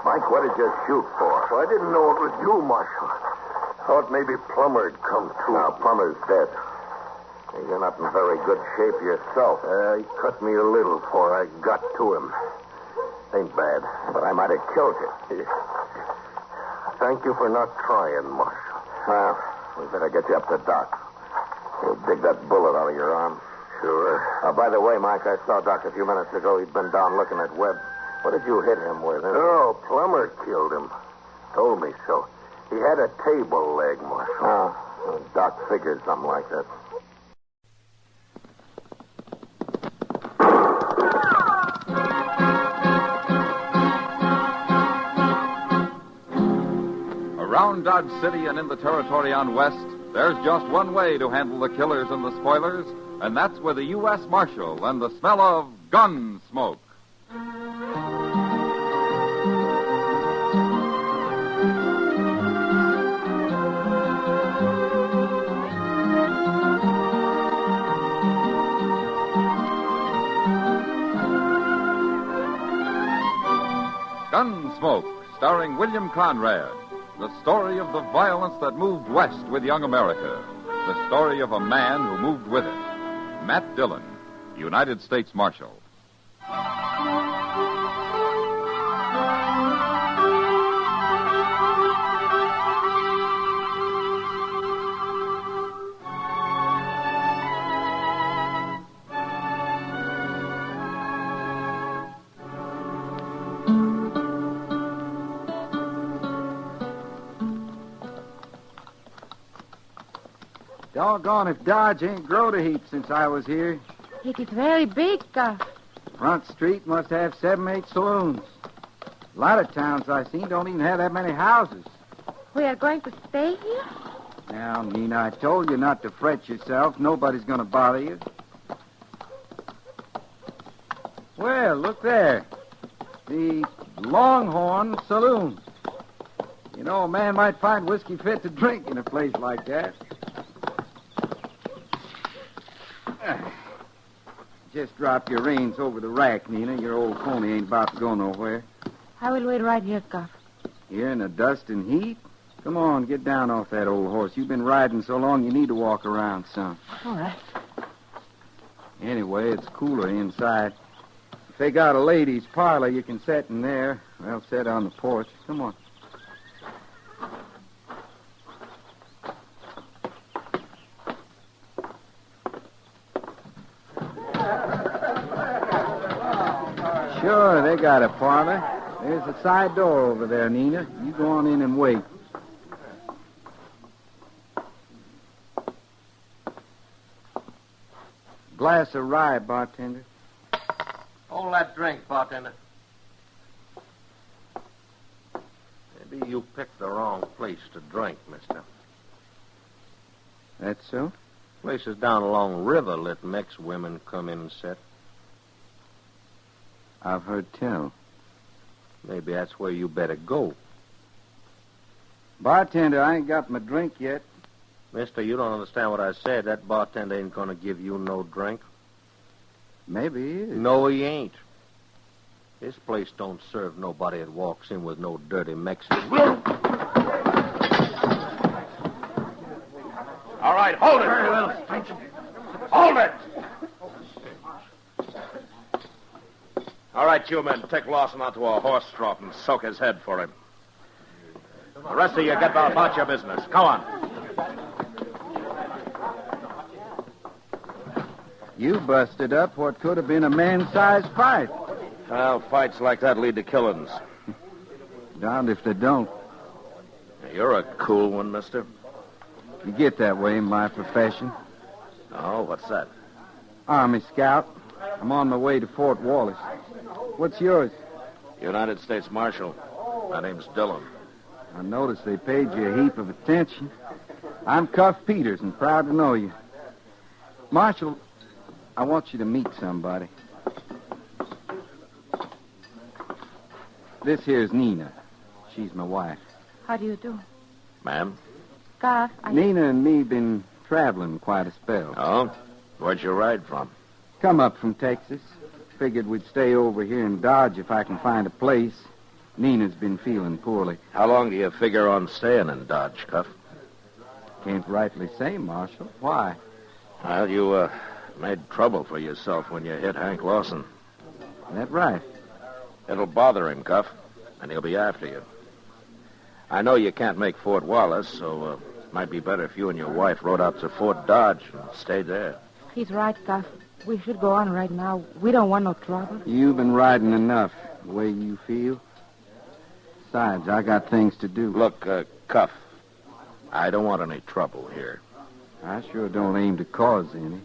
Mike, what did you shoot for? Well, I didn't know it was you, Marshal. Thought maybe Plummer had come through. Now, Plummer's dead. You're not in very good shape yourself. He cut me a little before I got to him. Ain't bad, but I might have killed you. Thank you for not trying, Marshal. Well, we better get you up to Doc. He'll dig that bullet out of your arm. Sure. By the way, Mike, I saw Doc a few minutes ago. He'd been down looking at Webb. What did you hit him with? Oh, Plummer killed him. Told me so. He had a table leg, Marshal. Doc figured something like that. Around Dodge City and in the territory on West, there's just one way to handle the killers and the spoilers, and that's with a U.S. Marshal and the smell of Gunsmoke. Gunsmoke, starring William Conrad. The story of the violence that moved west with young America. The story of a man who moved with it. Matt Dillon, United States Marshal. Doggone if Dodge ain't growed a heap since I was here. It is very big. Front Street must have 7, 8 saloons. A lot of towns I seen don't even have that many houses. We are going to stay here? Now, Nina, I told you not to fret yourself. Nobody's going to bother you. Well, look there. The Longhorn Saloon. You know, a man might find whiskey fit to drink in a place like that. Just drop your reins over the rack, Nina. Your old pony ain't about to go nowhere. I will wait right here, Cuff. Here in the dust and heat? Come on, get down off that old horse. You've been riding so long you need to walk around some. All right. Anyway, it's cooler inside. If they got a ladies' parlor, you can sit in there. Well, sit on the porch. Come on. Sure, they got a parlor. There's a side door over there, Nina. You go on in and wait. Glass of rye, bartender. Hold that drink, bartender. Maybe you picked the wrong place to drink, mister. That's so? Places down along River let Mex women come in and sit. I've heard tell. Maybe that's where you better go. Bartender, I ain't got my drink yet. Mister, you don't understand what I said. That bartender ain't gonna give you no drink. Maybe he is. No, he ain't. This place don't serve nobody that walks in with no dirty Mexican. All right, hold it. Very well, stranger. Hold it. All right, you men, take Lawson out to a horse trough and soak his head for him. The rest of you get about your business. Come on. You busted up what could have been a man-sized fight. Well, fights like that lead to killings. Darned if they don't. You're a cool one, mister. You get that way in my profession. Oh, what's that? Army scout. I'm on my way to Fort Wallace. What's yours? United States Marshal. My name's Dillon. I noticed they paid you a heap of attention. I'm Cuff Peters and proud to know you. Marshal, I want you to meet somebody. This here's Nina. She's my wife. How do you do? Ma'am? Garth, Nina and me been traveling quite a spell. Oh? Where'd you ride from? Come up from Texas. Figured we'd stay over here in Dodge if I can find a place. Nina's been feeling poorly. How long do you figure on staying in Dodge, Cuff? Can't rightly say, Marshal. Why? Well, you, made trouble for yourself when you hit Hank Lawson. That right. It'll bother him, Cuff, and he'll be after you. I know you can't make Fort Wallace, so it might be better if you and your wife rode out to Fort Dodge and stayed there. He's right, Garth. We should go on right now. We don't want no trouble. You've been riding enough, the way you feel. Besides, I got things to do. Look, Cuff, I don't want any trouble here. I sure don't aim to cause any.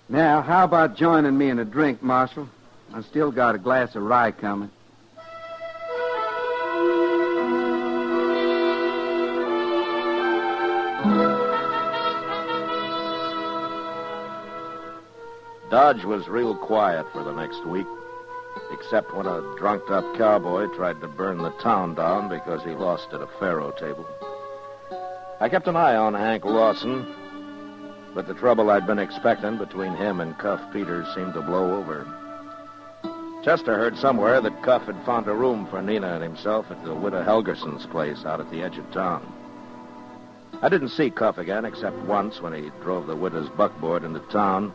Now, how about joining me in a drink, Marshal? I still got a glass of rye coming. Dodge was real quiet for the next week, except when a drunked-up cowboy tried to burn the town down because he lost at a faro table. I kept an eye on Hank Lawson, but the trouble I'd been expecting between him and Cuff Peters seemed to blow over. Chester heard somewhere that Cuff had found a room for Nina and himself at the widow Helgerson's place out at the edge of town. I didn't see Cuff again except once when he drove the widow's buckboard into town,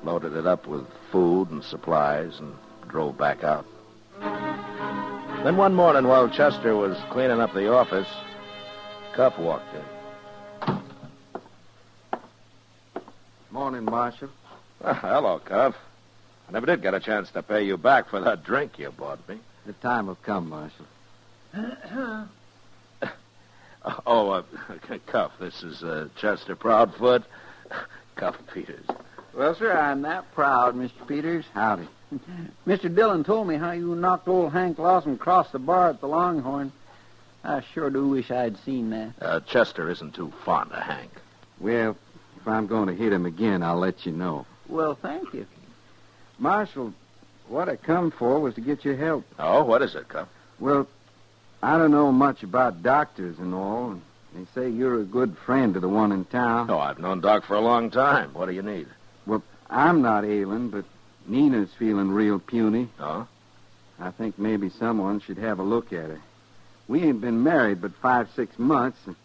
loaded it up with food and supplies, and drove back out. Then one morning while Chester was cleaning up the office, Cuff walked in. Morning, Marshal. Hello, Cuff. I never did get a chance to pay you back for that drink you bought me. The time will come, Marshal. Cuff, this is Chester Proudfoot. Cuff Peters. Well, sir, I'm that proud, Mr. Peters. Howdy. Mr. Dillon told me how you knocked old Hank Lawson across the bar at the Longhorn. I sure do wish I'd seen that. Chester isn't too fond of Hank. Well, if I'm going to hit him again, I'll let you know. Well, thank you. Marshal, what I come for was to get your help. Oh, what is it, Cuff? Well, I don't know much about doctors and all. And they say you're a good friend to the one in town. Oh, I've known Doc for a long time. What do you need? Well, I'm not ailing, but Nina's feeling real puny. Oh? I think maybe someone should have a look at her. We ain't been married but 5-6 months, and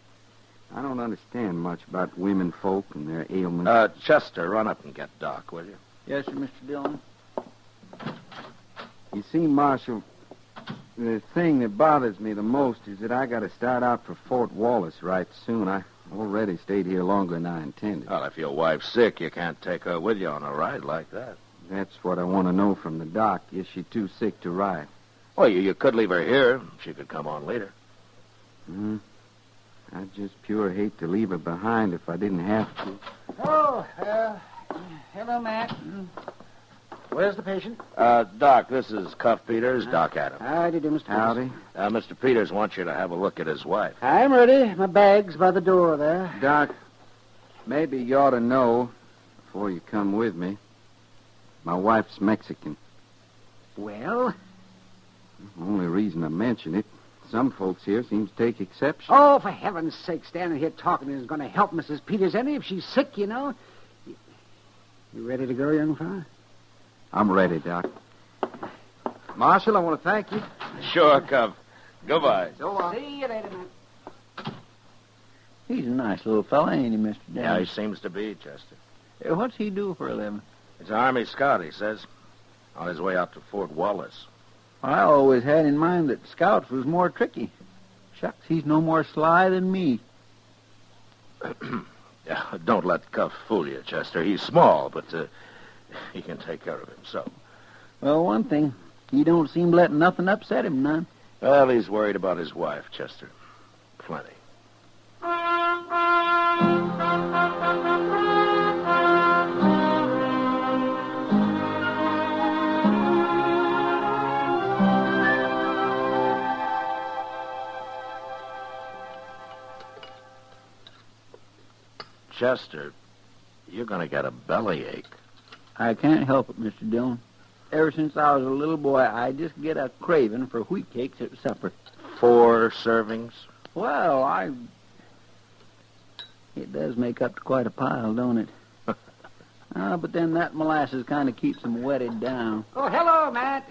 I don't understand much about women folk and their ailments. Chester, run up and get Doc, will you? Yes, sir, Mr. Dillon. You see, Marshal, the thing that bothers me the most is that I got to start out for Fort Wallace right soon. I already stayed here longer than I intended. Well, if your wife's sick, you can't take her with you on a ride like that. That's what I want to know from the doc. Is she too sick to ride? Well, you could leave her here. She could come on later. I'd just pure hate to leave her behind if I didn't have to. Oh, hello, Matt. Where's the patient? Doc, this is Cuff Peters, Doc Adams. How do you do, Mr. Howdy. Mr. Peters wants you to have a look at his wife. I'm ready. My bag's by the door there. Doc, maybe you ought to know before you come with me. My wife's Mexican. Well? The only reason I mention it, some folks here seem to take exception. Oh, for heaven's sake, standing here talking isn't going to help Mrs. Peters any if she's sick, you know. You ready to go, young fella? I'm ready, Doc. Marshal, I want to thank you. Sure, Cuff. Goodbye. So long. See you later, man. He's a nice little fella, ain't he, Mr. Dillon? Yeah, he seems to be, Chester. What's he do for a living? He's an Army scout, he says. On his way out to Fort Wallace. I always had in mind that scouts was more tricky. Shucks, he's no more sly than me. Yeah, don't let Cuff fool you, Chester. He's small, but he can take care of himself. Well, one thing, he don't seem to let nothing upset him none. Well, he's worried about his wife, Chester. Plenty. Chester, you're going to get a bellyache. I can't help it, Mr. Dillon. Ever since I was a little boy, I just get a craving for wheat cakes at supper. 4 servings? Well, It does make up to quite a pile, don't it? But then that molasses kind of keeps them wetted down. Oh, hello, Matt.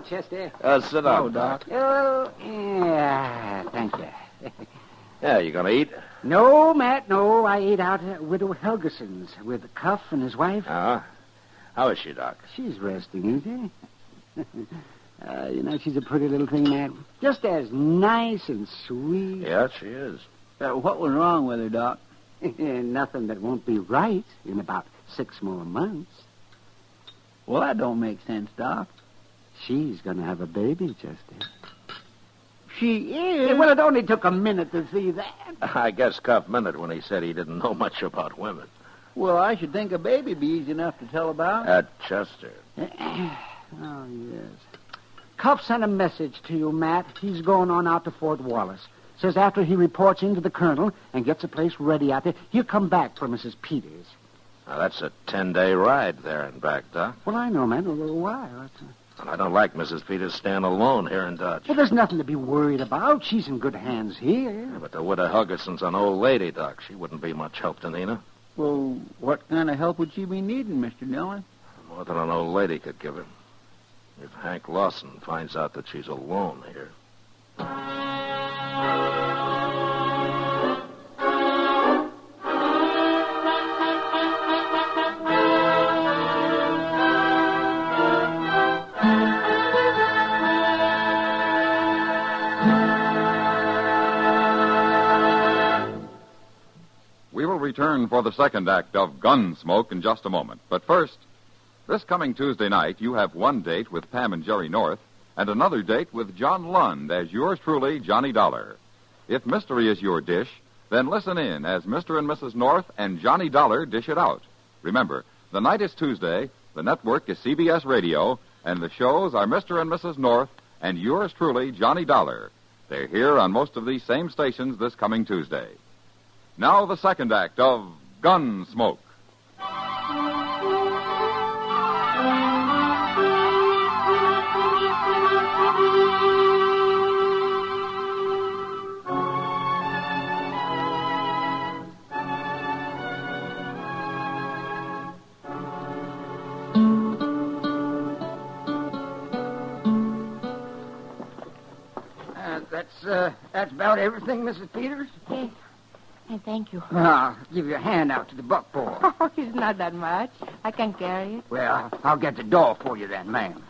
Chester. Sit down, Oh, Doc. Oh, yeah, thank you. Yeah, you going to eat? No, Matt, no. I ate out at Widow Helgeson's with Cuff and his wife. Uh-huh. How is she, Doc? She's resting, easy. She's a pretty little thing, Matt. Just as nice and sweet. Yeah, she is. What was wrong with her, Doc? Nothing that won't be right in about 6 more months. Well, that don't make sense, Doc. She's going to have a baby, Chester. She is? Yeah, well, it only took a minute to see that. I guess Cuff meant it when he said he didn't know much about women. Well, I should think a baby be easy enough to tell about. Chester. Oh, yes. Cuff sent a message to you, Matt. He's going on out to Fort Wallace. Says after he reports in to the colonel and gets a place ready out there, he'll come back for Mrs. Peters. Now, that's a 10-day ride there and back, Doc. Well, I know, man. Why? I don't like Mrs. Peters staying alone here in Dodge. Well, there's nothing to be worried about. She's in good hands here. Yeah, but the widow Helgeson's an old lady, Doc. She wouldn't be much help to Nina. Well, what kind of help would she be needing, Mr. Dillon? More than an old lady could give her. If Hank Lawson finds out that she's alone here. We will return for the second act of Gunsmoke in just a moment. But first, this coming Tuesday night, you have one date with Pam and Jerry North and another date with John Lund as yours truly, Johnny Dollar. If mystery is your dish, then listen in as Mr. and Mrs. North and Johnny Dollar dish it out. Remember, the night is Tuesday, the network is CBS Radio, and the shows are Mr. and Mrs. North and yours truly, Johnny Dollar. They're here on most of these same stations this coming Tuesday. Now the second act of Gunsmoke. That's about everything, Mrs. Peters? Yes. And thank you. I'll give you a hand out to the buckboard. Oh, it's not that much. I can carry it. Well, I'll get the door for you then, ma'am.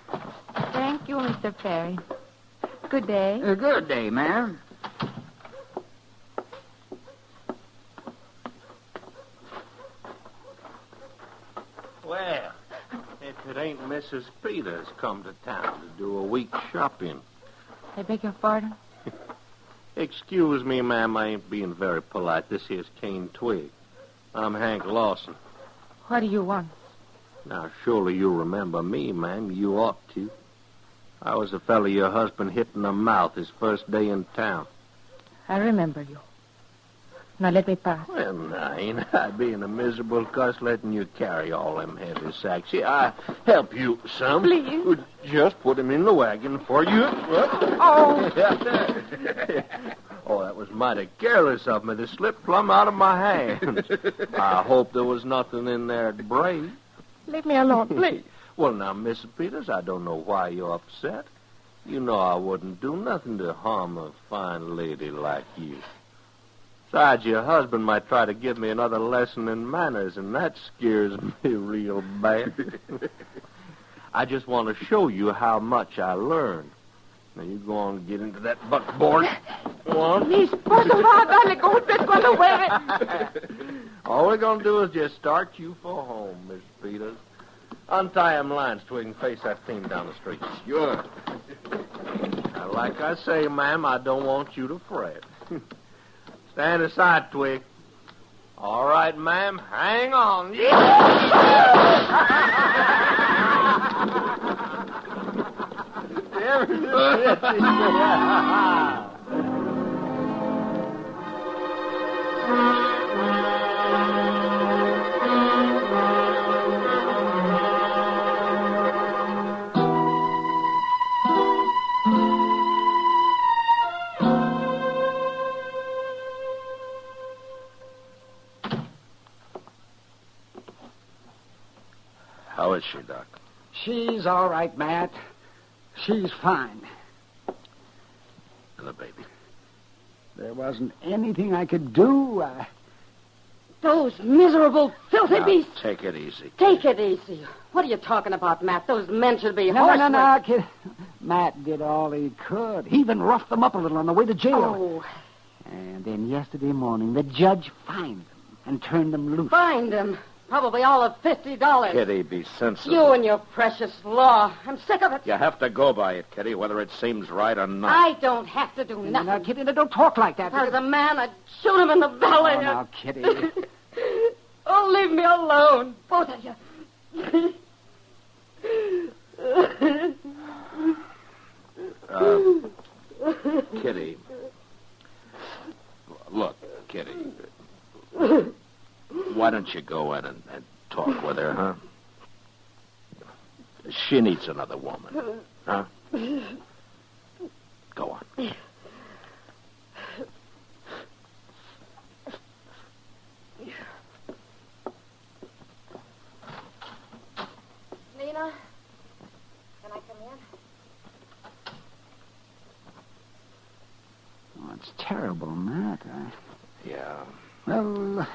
Thank you, Mr. Perry. Good day. Good day, ma'am. Well, it's ain't Mrs. Peters come to town to do a week's shopping? I beg your pardon? Excuse me, ma'am, I ain't being very polite. This here's Kane Twig. I'm Hank Lawson. What do you want? Now, surely you remember me, ma'am. You ought to. I was the fellow your husband hit in the mouth his first day in town. I remember you. Now let me pass. Well, now, ain't I being a miserable cuss letting you carry all them heavy sacks? Here, I help you some. Please. Just put him in the wagon for you. Oh. Oh, that was mighty careless of me. They slipped plumb out of my hands. I hope there was nothing in there to break. Leave me alone, please. Well, now, Miss Peters, I don't know why you're upset. You know I wouldn't do nothing to harm a fine lady like you. Besides, your husband might try to give me another lesson in manners, and that scares me real bad. I just want to show you how much I learned. Now, you go on and get into that buckboard. Go on. Please, por favor, dale con usted cuando juegue. All we're going to do is just start you for home, Miss Peters. Untie them lines so we can face that team down the street. Sure. Now, like I say, ma'am, I don't want you to fret. Stand aside, Twig. All right, ma'am. Hang on. How is she, Doc? She's all right, Matt. She's fine. And the baby? There wasn't anything I could do. Those miserable, filthy Now, beasts. take it easy. Take it easy. What are you talking about, Matt? Those men should be No, horsemen. kid. Matt did all he could. He even roughed them up a little on the way to jail. Oh. And then yesterday morning, the judge fined them and turned them loose. Find them. Probably all of $50. Kitty, be sensible. You and your precious law. I'm sick of it. You have to go by it, Kitty, whether it seems right or not. I don't have to do nothing. Now, Kitty, don't talk like that. If I was a man, I'd shoot him in the belly. Oh, now, Kitty. Oh, leave me alone, both of you. Kitty. Look, Kitty. Why don't you go in and talk with her, huh? She needs another woman, huh? Go on. Nina, can I come in? Oh, it's terrible, Matt. Yeah. Well,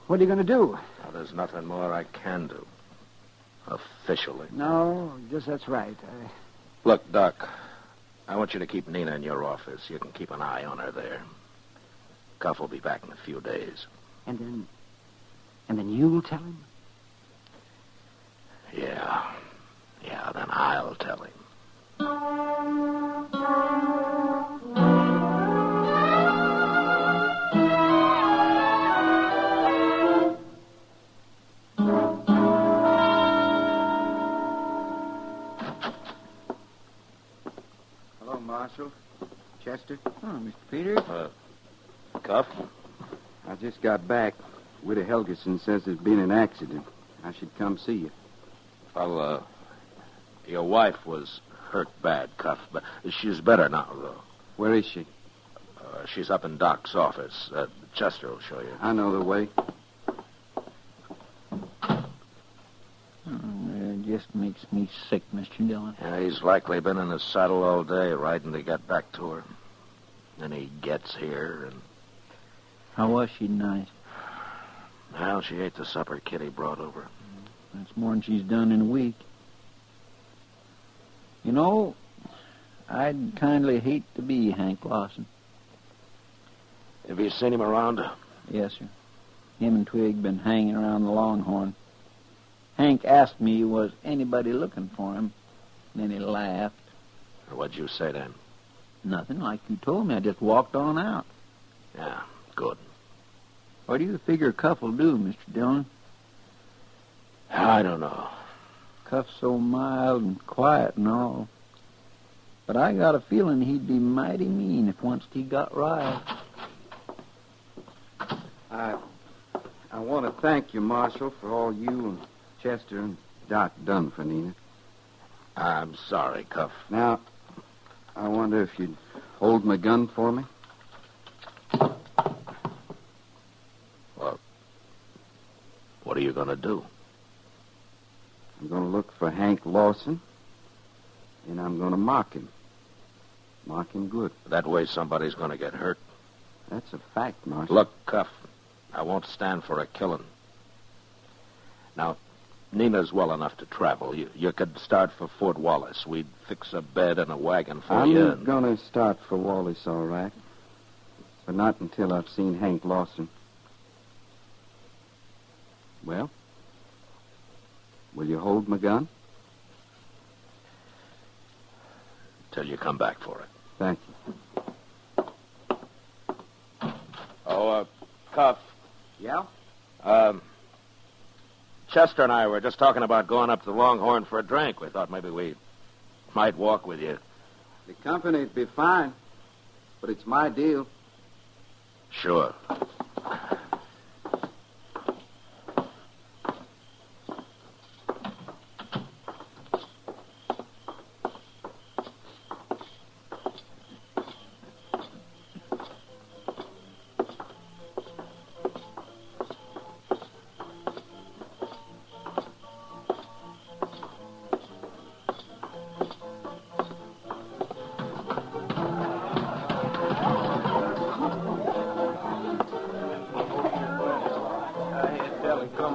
what are you going to do? Well, there's nothing more I can do. Officially. No, I guess that's right. Look, Doc, I want you to keep Nina in your office. You can keep an eye on her there. Cuff will be back in a few days. And then you'll tell him? Yeah. Yeah, then I'll tell him. Hello, Marshal. Chester? Oh, Mr. Peters. Cuff? I just got back. Widow Helgeson says there's been an accident. I should come see you. Well, your wife was hurt bad, Cuff, but she's better now, though. Where is she? She's up in Doc's office. Chester will show you. I know the way. It just makes me sick, Mr. Dillon. Yeah, he's likely been in his saddle all day, riding to get back to her. Then he gets here, and... How was she tonight? Well, she ate the supper Kitty brought over. That's more than she's done in a week. You know, I'd kindly hate to be Hank Lawson. Have you seen him around? Yes, sir. Him and Twig been hanging around the Longhorn. Hank asked me was anybody looking for him. Then he laughed. What'd you say then? Nothing, like you told me. I just walked on out. Yeah, good. What do you figure Cuff will do, Mr. Dillon? I don't know. Cuff's so mild and quiet and all. But I got a feeling he'd be mighty mean if once he got riled. I want to thank you, Marshal, for all you and Chester and Doc done for Nina. I'm sorry, Cuff. Now, I wonder if you'd hold my gun for me? Well, what are you going to do? I'm going to look for Hank Lawson, and I'm going to mock him. Mock him good. That way somebody's going to get hurt. That's a fact, Marshal. Look, Cuff, I won't stand for a killing. Now, Nina's well enough to travel. You could start for Fort Wallace. We'd fix a bed and a wagon for you. I'm going to start for Wallace, all right. But not until I've seen Hank Lawson. Well, will you hold my gun? Till you come back for it. Thank you. Oh, Cuff. Yeah? Chester and I were just talking about going up to the Longhorn for a drink. We thought maybe we might walk with you. The company'd be fine, but it's my deal. Sure.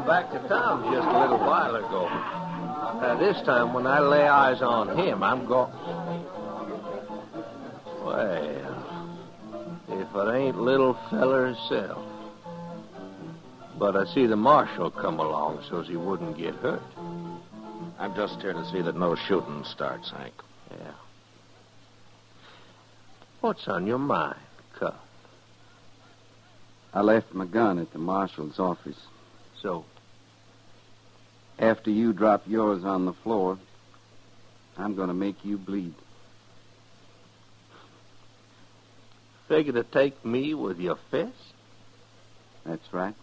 Back to town just a little while ago. This time, when I lay eyes on him, I'm going... Well, if it ain't little feller himself. But I see the marshal come along so's he wouldn't get hurt. I'm just here to see that no shooting starts, Hank. Yeah. What's on your mind, Cuff? I left my gun at the marshal's office. So? After you drop yours on the floor, I'm going to make you bleed. Figure to take me with your fist? That's right.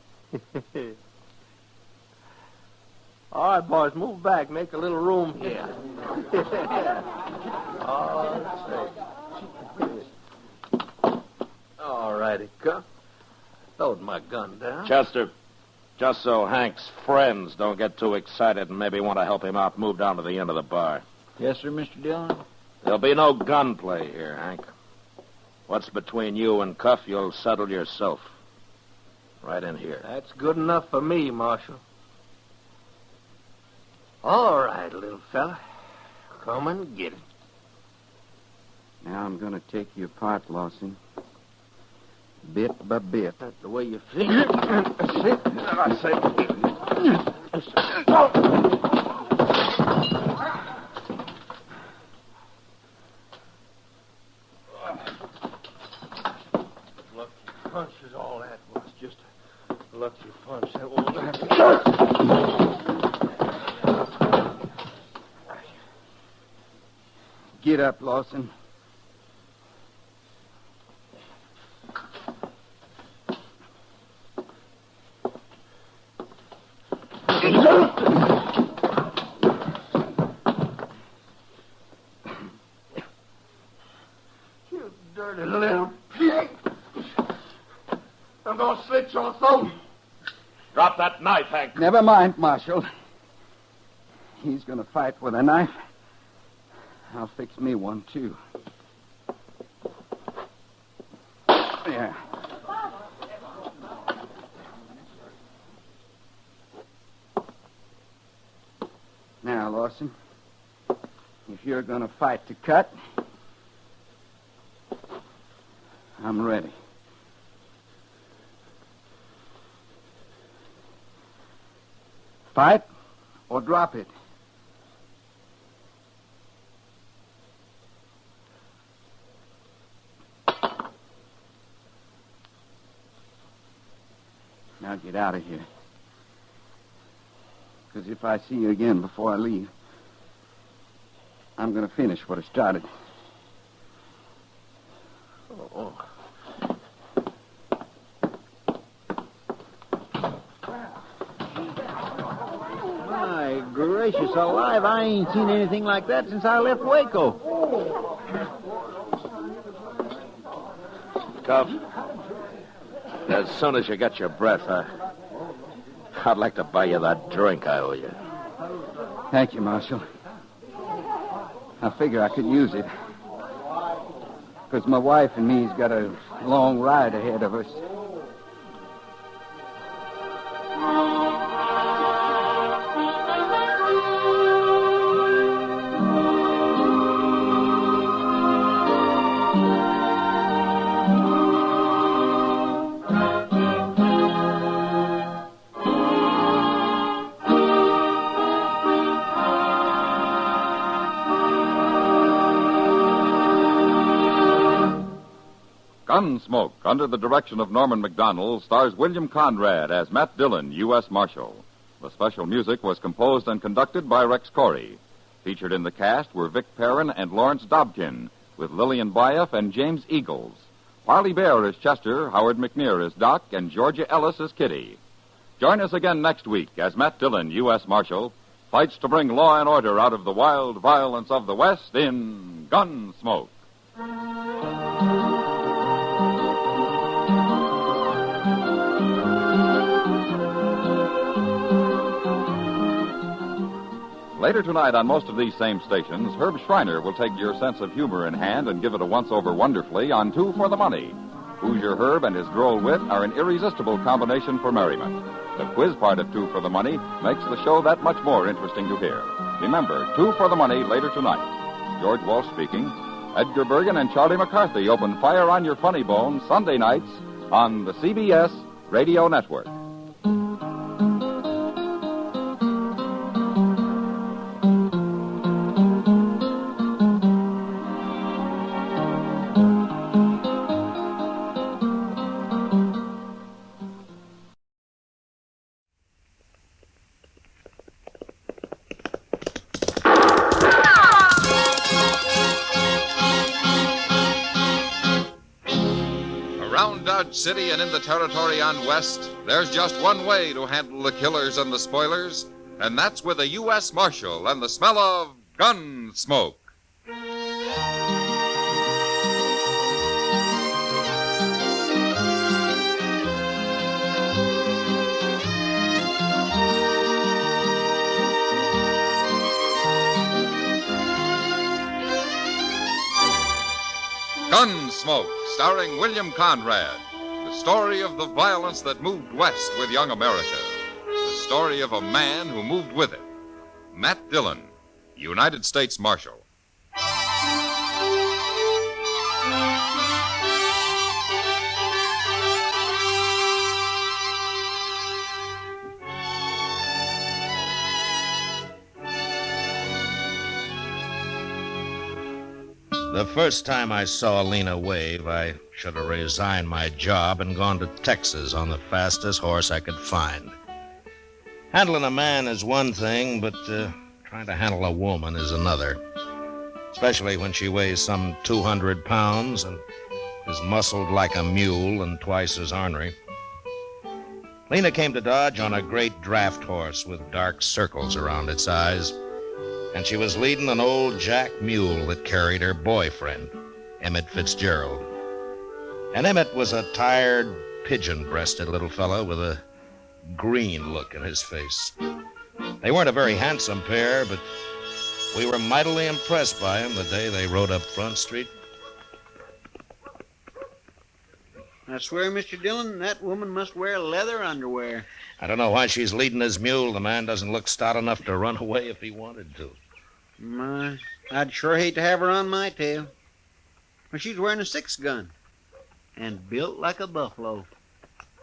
All right, boys, move back. Make a little room here. All righty, Cuff. Throwed my gun down. Chester, just so Hank's friends don't get too excited and maybe want to help him out, move down to the end of the bar. Yes, sir, Mr. Dillon? There'll be no gunplay here, Hank. What's between you and Cuff, you'll settle yourself. Right in here. That's good enough for me, Marshal. All right, little fella. Come and get it. Now I'm going to take you apart, Lawson. Bit by bit. That's the way you figure it. That's it. I say... Lucky punch is all that was. Just a lucky punch. That won't happen. Get up, Lawson. You dirty little pig. I'm going to slit your throat. Drop that knife, Hank. Never mind, Marshal. He's going to fight with a knife. I'll fix me one, too. Yeah. Now, Lawson, if you're going to fight to cut, I'm ready. Fight or drop it. Now get out of here. Because if I see you again before I leave, I'm going to finish what I started. Oh. My gracious alive, I ain't seen anything like that since I left Waco. Cuff, as soon as you get your breath, I'd like to buy you that drink I owe you. Thank you, Marshal. I figure I could use it. Because my wife and me's got a long ride ahead of us. Gunsmoke, under the direction of Norman MacDonald, stars William Conrad as Matt Dillon, U.S. Marshal. The special music was composed and conducted by Rex Corey. Featured in the cast were Vic Perrin and Lawrence Dobkin, with Lillian Byoff and James Eagles. Parley Bear is Chester, Howard McNear is Doc, and Georgia Ellis is Kitty. Join us again next week as Matt Dillon, U.S. Marshal, fights to bring law and order out of the wild violence of the West in Gunsmoke. Later tonight on most of these same stations, Herb Schreiner will take your sense of humor in hand and give it a once-over wonderfully on Two for the Money. Hoosier Herb and his droll wit are an irresistible combination for merriment. The quiz part of Two for the Money makes the show that much more interesting to hear. Remember, Two for the Money later tonight. George Walsh speaking. Edgar Bergen and Charlie McCarthy open fire on your funny bone Sunday nights on the CBS Radio Network. City and in the territory on West, there's just one way to handle the killers and the spoilers, and that's with a U.S. Marshal and the smell of gun smoke. Gunsmoke, starring William Conrad. The story of the violence that moved west with young America. The story of a man who moved with it. Matt Dillon, United States Marshal. The first time I saw Lena wave, I should have resigned my job and gone to Texas on the fastest horse I could find. Handling a man is one thing, but trying to handle a woman is another. Especially when she weighs some 200 pounds and is muscled like a mule and twice as ornery. Lena came to Dodge on a great draft horse with dark circles around its eyes. And she was leading an old jack mule that carried her boyfriend, Emmett Fitzgerald. And Emmett was a tired, pigeon-breasted little fellow with a green look in his face. They weren't a very handsome pair, but we were mightily impressed by them the day they rode up Front Street. I swear, Mr. Dillon, that woman must wear leather underwear. I don't know why she's leading his mule. The man doesn't look stout enough to run away if he wanted to. My, I'd sure hate to have her on my tail. Well, she's wearing a 6-gun and built like a buffalo.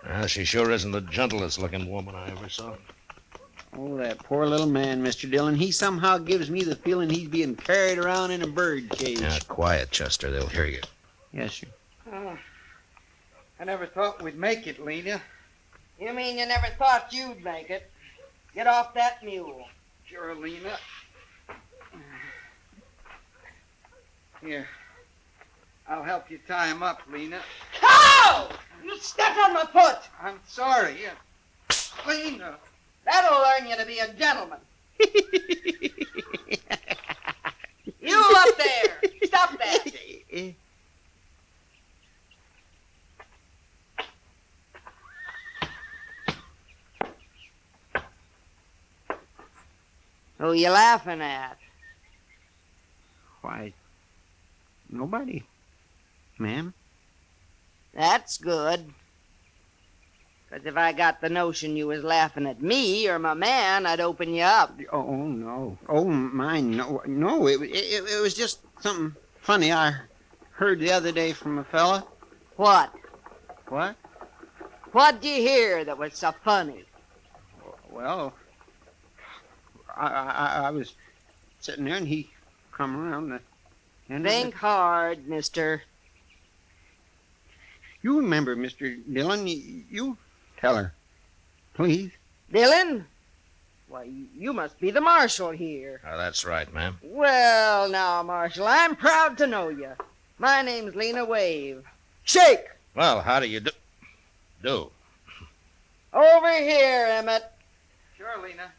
Well, she sure isn't the gentlest looking woman I ever saw. Oh, that poor little man, Mr. Dillon. He somehow gives me the feeling he's being carried around in a bird cage. Now, quiet, Chester. They'll hear you. Yes, sir. I never thought we'd make it, Lena. You mean you never thought you'd make it? Get off that mule. Sure, Lena. Here. I'll help you tie him up, Lena. Ow! You stepped on my foot. I'm sorry. Lena. That'll learn you to be a gentleman. You up there. Stop that. Who you laughing at? Why, nobody, ma'am. That's good. 'Cause if I got the notion you was laughing at me or my man, I'd open you up. Oh, no. Oh, mine, no. No, it was just something funny I heard the other day from a fella. What? What? What'd you hear that was so funny? Well, I was sitting there and he come around the end Think hard, mister. You remember, Mr. Dillon, you tell her, please. Dillon? Why, you must be the marshal here. Oh, that's right, ma'am. Well, now, Marshal, I'm proud to know you. My name's Lena Wave. Shake! Well, how do you do? Over here, Emmett. Sure, Lena.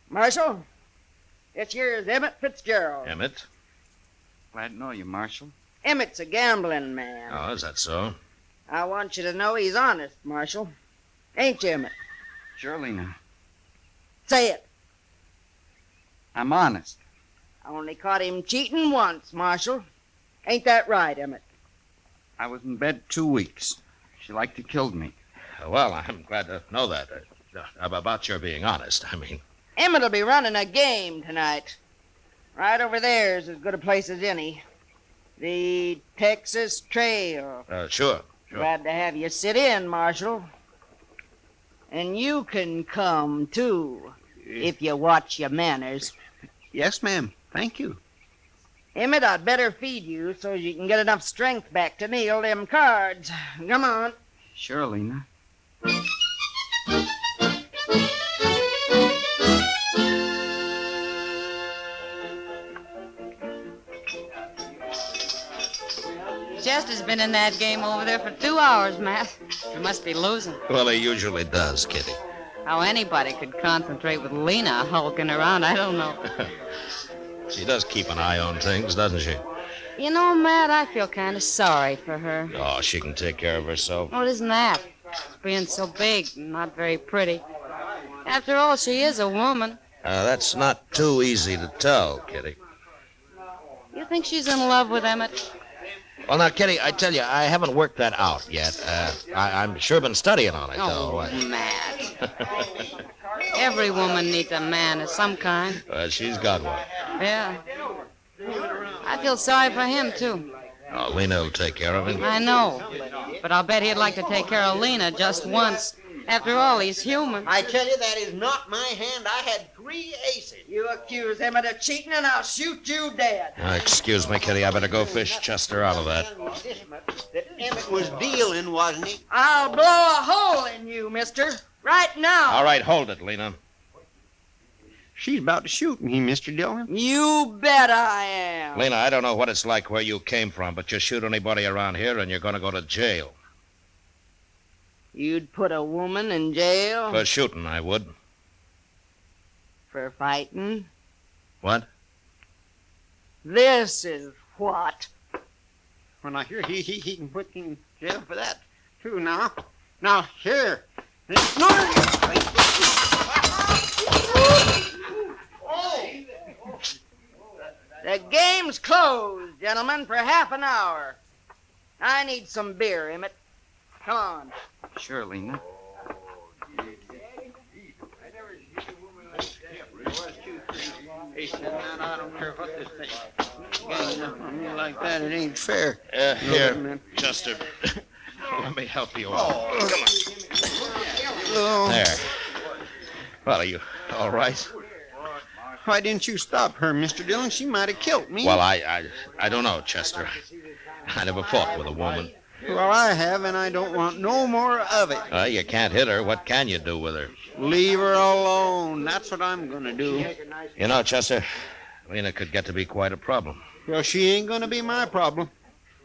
Marshal, this here's Emmett Fitzgerald. Emmett? Glad to know you, Marshal. Emmett's a gambling man. Oh, is that so? I want you to know he's honest, Marshal. Ain't you, Emmett? Sure, Lena. Say it. I'm honest. I only caught him cheating once, Marshal. Ain't that right, Emmett? I was in bed 2 weeks. She liked to kill me. Well, I'm glad to know that. About your being honest, I mean. Emmett'll be running a game tonight. Right over there's as good a place as any. The Texas Trail. Sure. Glad to have you sit in, Marshal. And you can come, too, if you watch your manners. Yes, ma'am. Thank you. Emmett, I'd better feed you so you can get enough strength back to kneel them cards. Come on. Sure, Lena. Chester's been in that game over there for 2 hours, Matt. He must be losing. Well, he usually does, Kitty. How anybody could concentrate with Lena hulking around, I don't know. She does keep an eye on things, doesn't she? You know, Matt, I feel kind of sorry for her. Oh, she can take care of herself. Oh, it isn't that. She's being so big and not very pretty. After all, she is a woman. That's not too easy to tell, Kitty. You think she's in love with Emmett? Well, now, Kitty, I tell you, I haven't worked that out yet. I'm sure been studying on it, though. Matt. Every woman needs a man of some kind. She's got one. Yeah. I feel sorry for him, too. Oh, Lena will take care of him. I know. But I'll bet he'd like to take care of Lena just once. After all, he's human. I tell you, that is not my hand. I had 3 aces. You accuse Emmett of cheating, and I'll shoot you dead. Excuse me, Kitty. I better go fish Chester out of that. That Emmett was dealing, wasn't he? I'll blow a hole in you, mister. Right now. All right, hold it, Lena. She's about to shoot me, Mr. Dillon. You bet I am. Lena, I don't know what it's like where you came from, but you shoot anybody around here and you're going to go to jail. You'd put a woman in jail? For shooting, I would. For fighting? What? This is what? When I hear he can put me in jail for that, too, now. Now, here. The game's closed, gentlemen, for half an hour. I need some beer, Emmett. Come on. Sure, Lena. I don't care what this thing. Getting up on me like that, it ain't fair. Here, Chester. Let me help you out. Come on. There. Well, are you all right? Why didn't you stop her, Mr. Dillon? She might have killed me. Well, I don't know, Chester. I never fought with a woman. Well, I have, and I don't want no more of it. You can't hit her. What can you do with her? Leave her alone. That's what I'm going to do. You know, Chester, Lena could get to be quite a problem. Well, she ain't going to be my problem.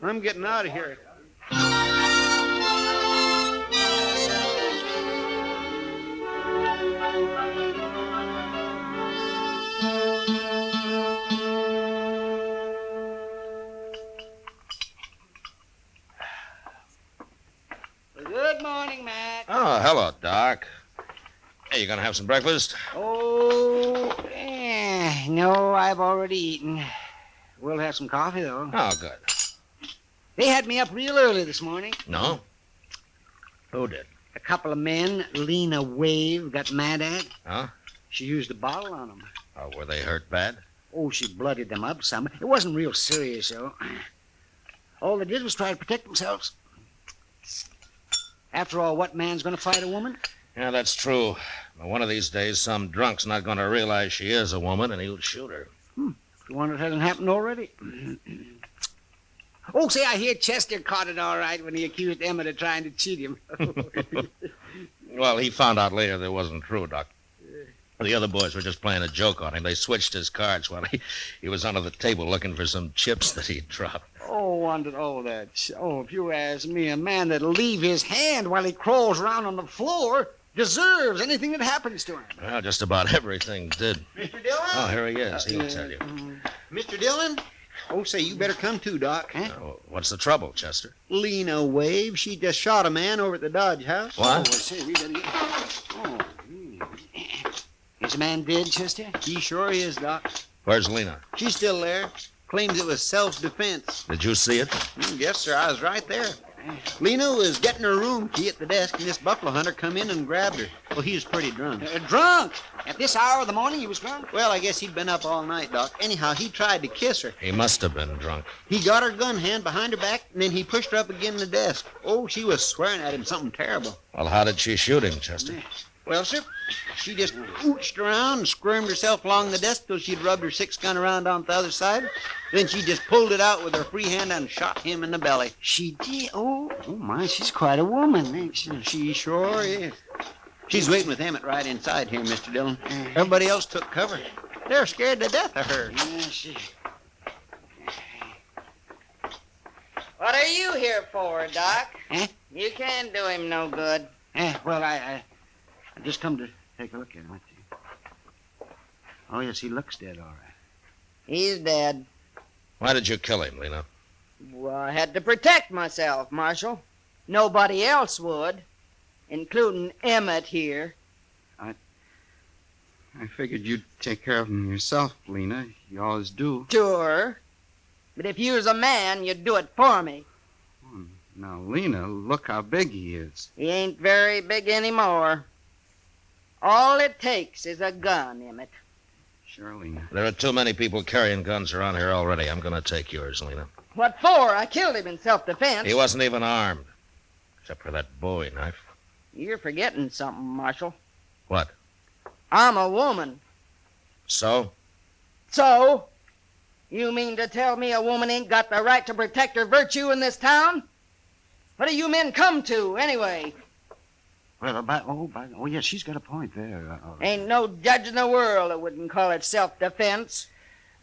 I'm getting out of here. Good morning, Matt. Oh, hello, Doc. Hey, you gonna have some breakfast? Oh, no, I've already eaten. We'll have some coffee, though. Oh, good. They had me up real early this morning. No? Who did? A couple of men Lena Wave got mad at. Huh? She used a bottle on them. Oh, were they hurt bad? Oh, she bloodied them up some. It wasn't real serious, though. All they did was try to protect themselves. After all, what man's going to fight a woman? Yeah, that's true. But one of these days, some drunk's not going to realize she is a woman, and he'll shoot her. The one that hasn't happened already. Oh, say, I hear Chester caught it all right when he accused Emmett of trying to cheat him. Well, he found out later that wasn't true, Doc. The other boys were just playing a joke on him. They switched his cards while he was under the table looking for some chips that he'd dropped. If you ask me, a man that'll leave his hand while he crawls around on the floor deserves anything that happens to him. Well, just about everything did. Mr. Dillon? Oh, here he is. He'll tell you. Mr. Dillon? Oh, say, you better come too, Doc. What's the trouble, Chester? Lena Wave, she just shot a man over at the Dodge House. What? We better get... Is the man dead, Chester? He sure is, Doc. Where's Lena? She's still there. Claims it was self-defense. Did you see it? Yes, sir. I was right there. Lena was getting her room key at the desk, and this buffalo hunter come in and grabbed her. Well, he was pretty drunk. Drunk? At this hour of the morning he was drunk? Well, I guess he'd been up all night, Doc. Anyhow, he tried to kiss her. He must have been drunk. He got her gun hand behind her back, and then he pushed her up against the desk. Oh, she was swearing at him something terrible. Well, how did she shoot him, Chester? Well, sir, she just ooched around and squirmed herself along the desk till she'd rubbed her 6-gun around on the other side. Then she just pulled it out with her free hand and shot him in the belly. She did? Oh, my, she's quite a woman, ain't she? She sure is. She's waiting with Emmett right inside here, Mr. Dillon. Everybody else took cover. They're scared to death of her. What are you here for, Doc? Eh? You can't do him no good. Well, I just come to take a look at him. Let's see. Oh, yes, he looks dead, all right. He's dead. Why did you kill him, Lena? Well, I had to protect myself, Marshal. Nobody else would, including Emmett here. I figured you'd take care of him yourself, Lena. You always do. Sure. But if you was a man, you'd do it for me. Now, Lena, look how big he is. He ain't very big anymore. All it takes is a gun, Emmett. Sure, Lena. There are too many people carrying guns around here already. I'm going to take yours, Lena. What for? I killed him in self-defense. He wasn't even armed, except for that Bowie knife. You're forgetting something, Marshal. What? I'm a woman. So? So? You mean to tell me a woman ain't got the right to protect her virtue in this town? What do you men come to, anyway? Well, yes, she's got a point there. Ain't no judge in the world that wouldn't call it self-defense.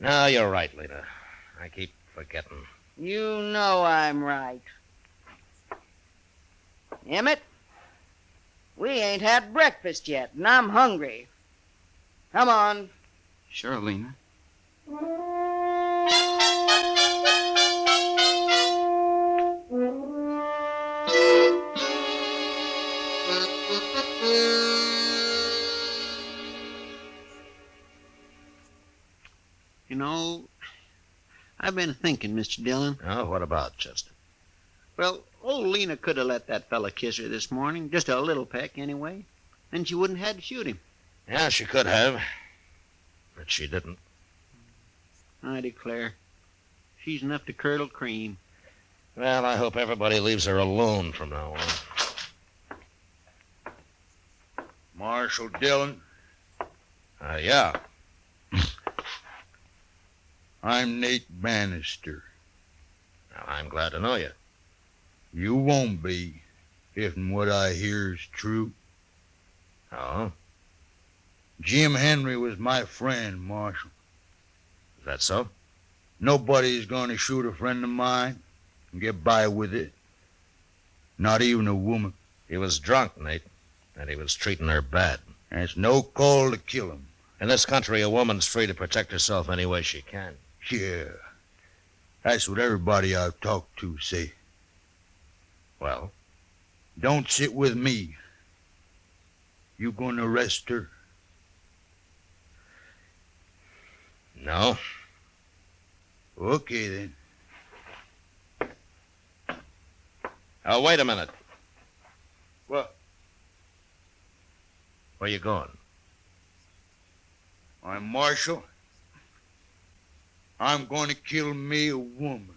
No, you're right, Lena. I keep forgetting. You know I'm right. Emmett, we ain't had breakfast yet, and I'm hungry. Come on. Sure, Lena. You know, I've been thinking, Mr. Dillon. Oh, what about, Chester? Well, old Lena could have let that fella kiss her this morning. Just a little peck, anyway. Then she wouldn't have had to shoot him. Yeah, she could have. But she didn't. I declare. She's enough to curdle cream. Well, I hope everybody leaves her alone from now on. Marshal Dillon? Yeah. I'm Nate Bannister. Well, I'm glad to know you. You won't be, if what I hear is true. Oh? Jim Henry was my friend, Marshal. Is that so? Nobody's going to shoot a friend of mine and get by with it. Not even a woman. He was drunk, Nate, and he was treating her bad. That's no call to kill him. In this country, a woman's free to protect herself any way she can. Yeah. That's what everybody I've talked to say. Well? Don't sit with me. You going to arrest her? No. Okay, then. Oh, wait a minute. What? Where you going? I'm Marshal. I'm going to kill me a woman.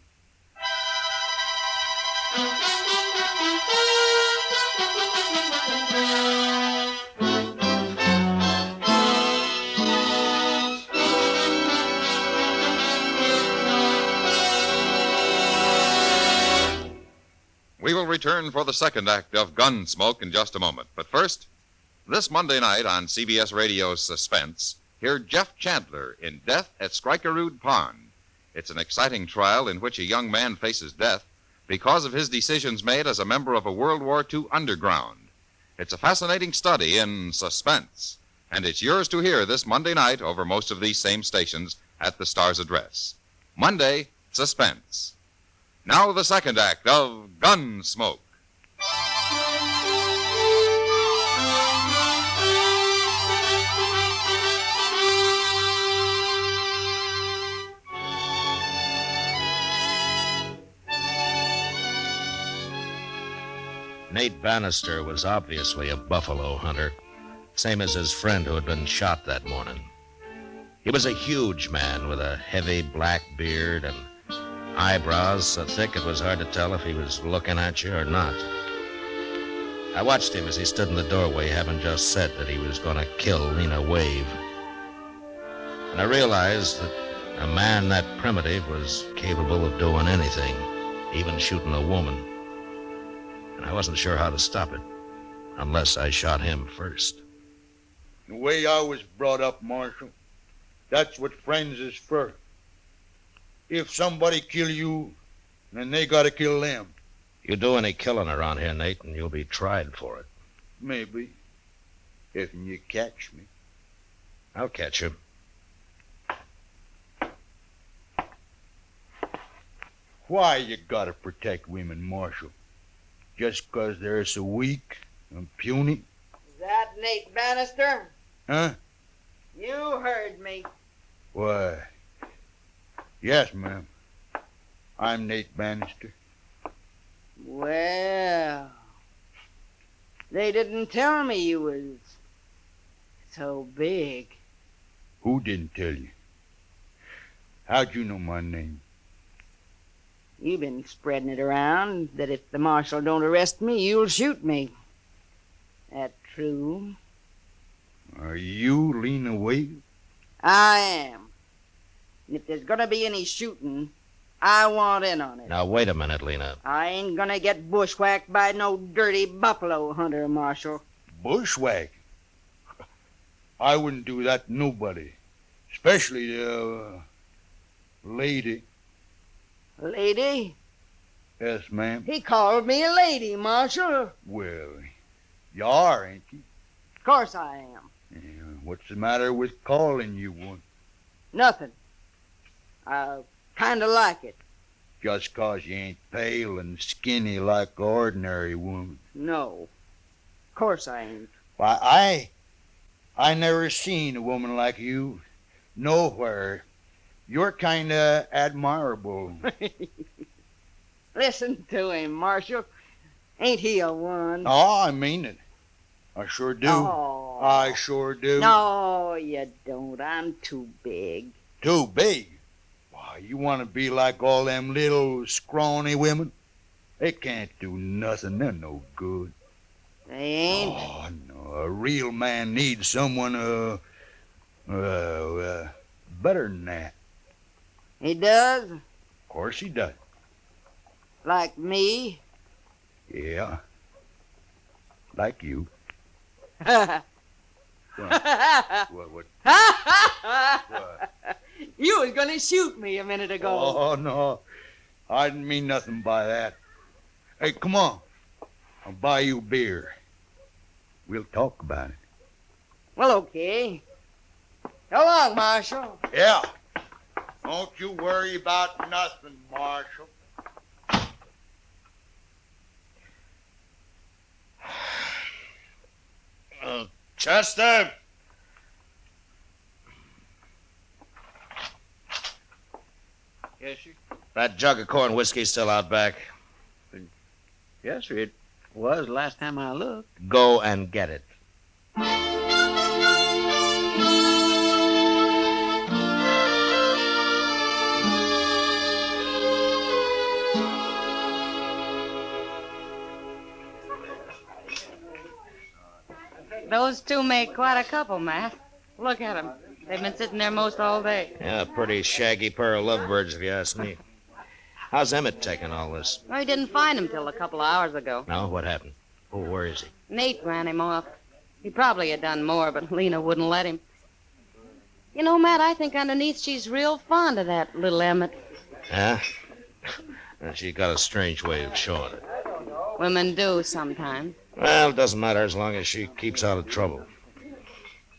We will return for the second act of Gunsmoke in just a moment. But first, this Monday night on CBS Radio's Suspense, hear Jeff Chandler in Death at Skrikerud Pond. It's an exciting trial in which a young man faces death because of his decisions made as a member of a World War II underground. It's a fascinating study in suspense, and it's yours to hear this Monday night over most of these same stations at the Star's address. Monday, Suspense. Now the second act of Gunsmoke. Nate Bannister was obviously a buffalo hunter, same as his friend who had been shot that morning. He was a huge man with a heavy black beard and eyebrows so thick it was hard to tell if he was looking at you or not. I watched him as he stood in the doorway, having just said that he was going to kill Lena Wave. And I realized that a man that primitive was capable of doing anything, even shooting a woman. And I wasn't sure how to stop it, unless I shot him first. The way I was brought up, Marshal, that's what friends is for. If somebody kill you, then they gotta kill them. You do any killing around here, Nate, and you'll be tried for it. Maybe. If you catch me. I'll catch you. Why you gotta protect women, Marshal? Just 'cause they're so weak and puny? Is that Nate Bannister? Huh? You heard me. Why, yes, ma'am. I'm Nate Bannister. Well, they didn't tell me you was so big. Who didn't tell you? How'd you know my name? You've been spreading it around that if the marshal don't arrest me, you'll shoot me. That true? Are you Lena Wave? I am. And if there's gonna be any shooting, I want in on it. Now, wait a minute, Lena. I ain't gonna get bushwhacked by no dirty buffalo hunter, Marshal. Bushwhack? I wouldn't do that to nobody. Especially a lady. Lady? Yes, ma'am. He called me a lady, Marshal. Well, you are, ain't you? Of course I am. Yeah, what's the matter with calling you one? Nothing. I kind of like it. Just 'cause you ain't pale and skinny like an ordinary woman. No. Of course I ain't. Why, I never seen a woman like you nowhere. You're kind of admirable. Listen to him, Marshal. Ain't he a one? Oh, I mean it. I sure do. Oh. I sure do. No, you don't. I'm too big. Too big? Why, you want to be like all them little scrawny women? They can't do nothing. They're no good. They ain't? Oh, no. A real man needs someone, better than that. He does? Of course he does. Like me? Yeah. Like you. What? What? You was going to shoot me a minute ago. Oh, no. I didn't mean nothing by that. Hey, come on. I'll buy you beer. We'll talk about it. Well, okay. So long, Marshal. Yeah. Don't you worry about nothing, Marshal. Chester! Yes, sir. That jug of corn whiskey's still out back. Yes, sir. It was last time I looked. Go and get it. Those two make quite a couple, Matt. Look at them. They've been sitting there most all day. Yeah, a pretty shaggy pair of lovebirds, if you ask me. How's Emmett taking all this? Well, he didn't find him till a couple of hours ago. No, what happened? Oh, where is he? Nate ran him off. He probably had done more, but Lena wouldn't let him. You know, Matt, I think underneath she's real fond of that little Emmett. Yeah? She got a strange way of showing it. Women do sometimes. Well, it doesn't matter as long as she keeps out of trouble.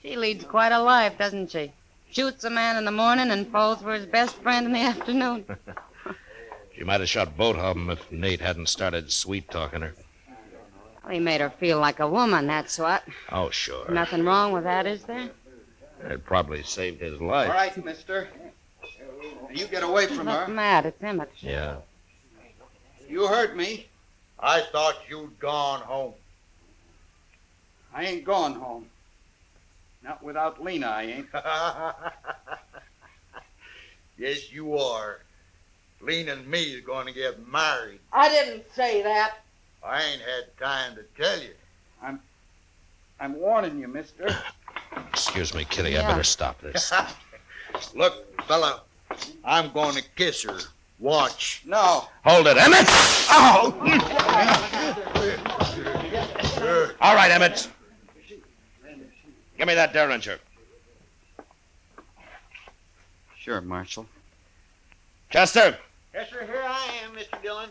She leads quite a life, doesn't she? Shoots a man in the morning and falls for his best friend in the afternoon. She might have shot both of them if Nate hadn't started sweet-talking her. Well, he made her feel like a woman, that's what. Oh, sure. Nothing wrong with that, is there? It probably saved his life. All right, mister. You get away from Look, her. Matt, it's Emmett. Yeah. You heard me. I thought you'd gone home. I ain't going home. Not without Lena, I ain't. Yes, you are. Lena and me is going to get married. I didn't say that. I ain't had time to tell you. I'm warning you, mister. Excuse me, Kitty, I better stop this. Look, fella, I'm going to kiss her. Watch. No. Hold it, Emmett! Oh! All right, Emmett. Give me that derringer. Sure, Marshal. Chester, Yes, sir. Here I am, Mr. Dillon.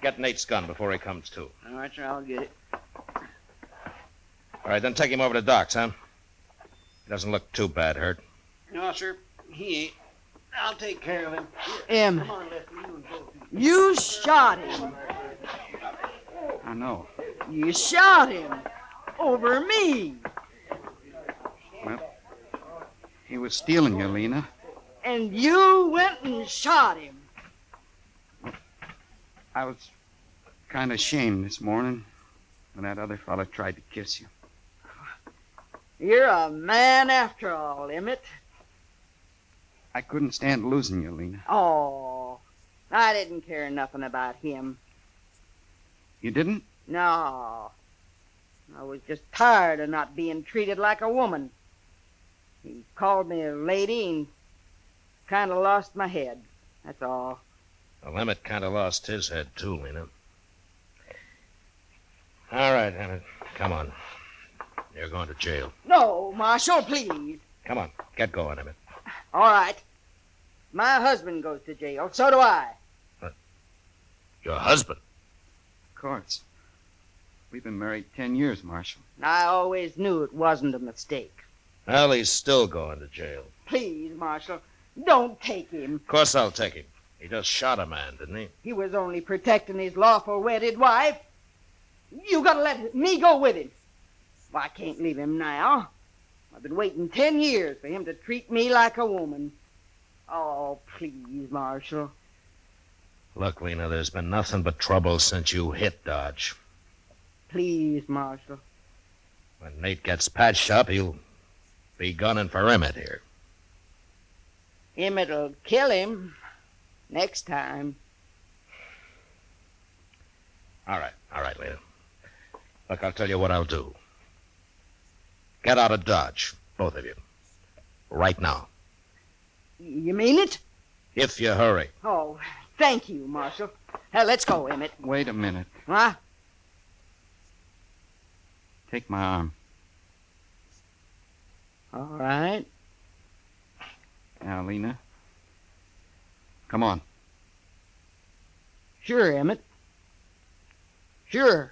get Nate's gun before he comes to. All right, sir. I'll get it. All right, then take him over to Doc's, huh? He doesn't look too bad hurt. No, sir. He ain't. I'll take care of him. Come on, Leslie. You shot him. I know. You shot him. Over me. Well, he was stealing you, Lena. And you went and shot him. I was kind of ashamed this morning when that other fella tried to kiss you. You're a man after all, Emmett. I couldn't stand losing you, Lena. Oh, I didn't care nothing about him. You didn't? No. I was just tired of not being treated like a woman. He called me a lady and kind of lost my head. That's all. Well, Emmett kind of lost his head, too, Lena. All right, Emmett, come on. You're going to jail. No, Marshal, please. Come on, get going, Emmett. All right. My husband goes to jail. So do I. Your husband? Of course. We've been married 10 years, Marshal. I always knew it wasn't a mistake. Well, he's still going to jail. Please, Marshal, don't take him. Of course I'll take him. He just shot a man, didn't he? He was only protecting his lawful wedded wife. You gotta let me go with him. Well, I can't leave him now. I've been waiting 10 years for him to treat me like a woman. Oh, please, Marshal. Look, Lena, there's been nothing but trouble since you hit Dodge. Please, Marshal. When Nate gets patched up, he'll be gunning for Emmett here. Emmett'll kill him next time. All right, Lena. Look, I'll tell you what I'll do. Get out of Dodge, both of you. Right now. You mean it? If you hurry. Oh, thank you, Marshal. Let's go, Emmett. Wait a minute. Huh? Take my arm. All right. Now, Lena. Come on. Sure, Emmett. Sure.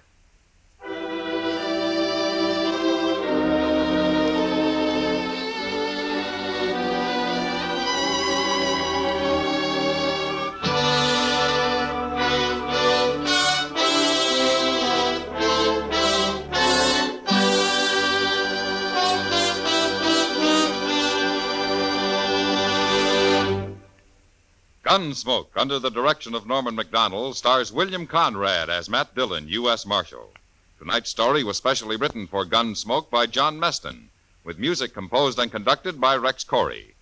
Gunsmoke, under the direction of Norman Macdonald, stars William Conrad as Matt Dillon, U.S. Marshal. Tonight's story was specially written for Gunsmoke by John Meston, with music composed and conducted by Rex Corey.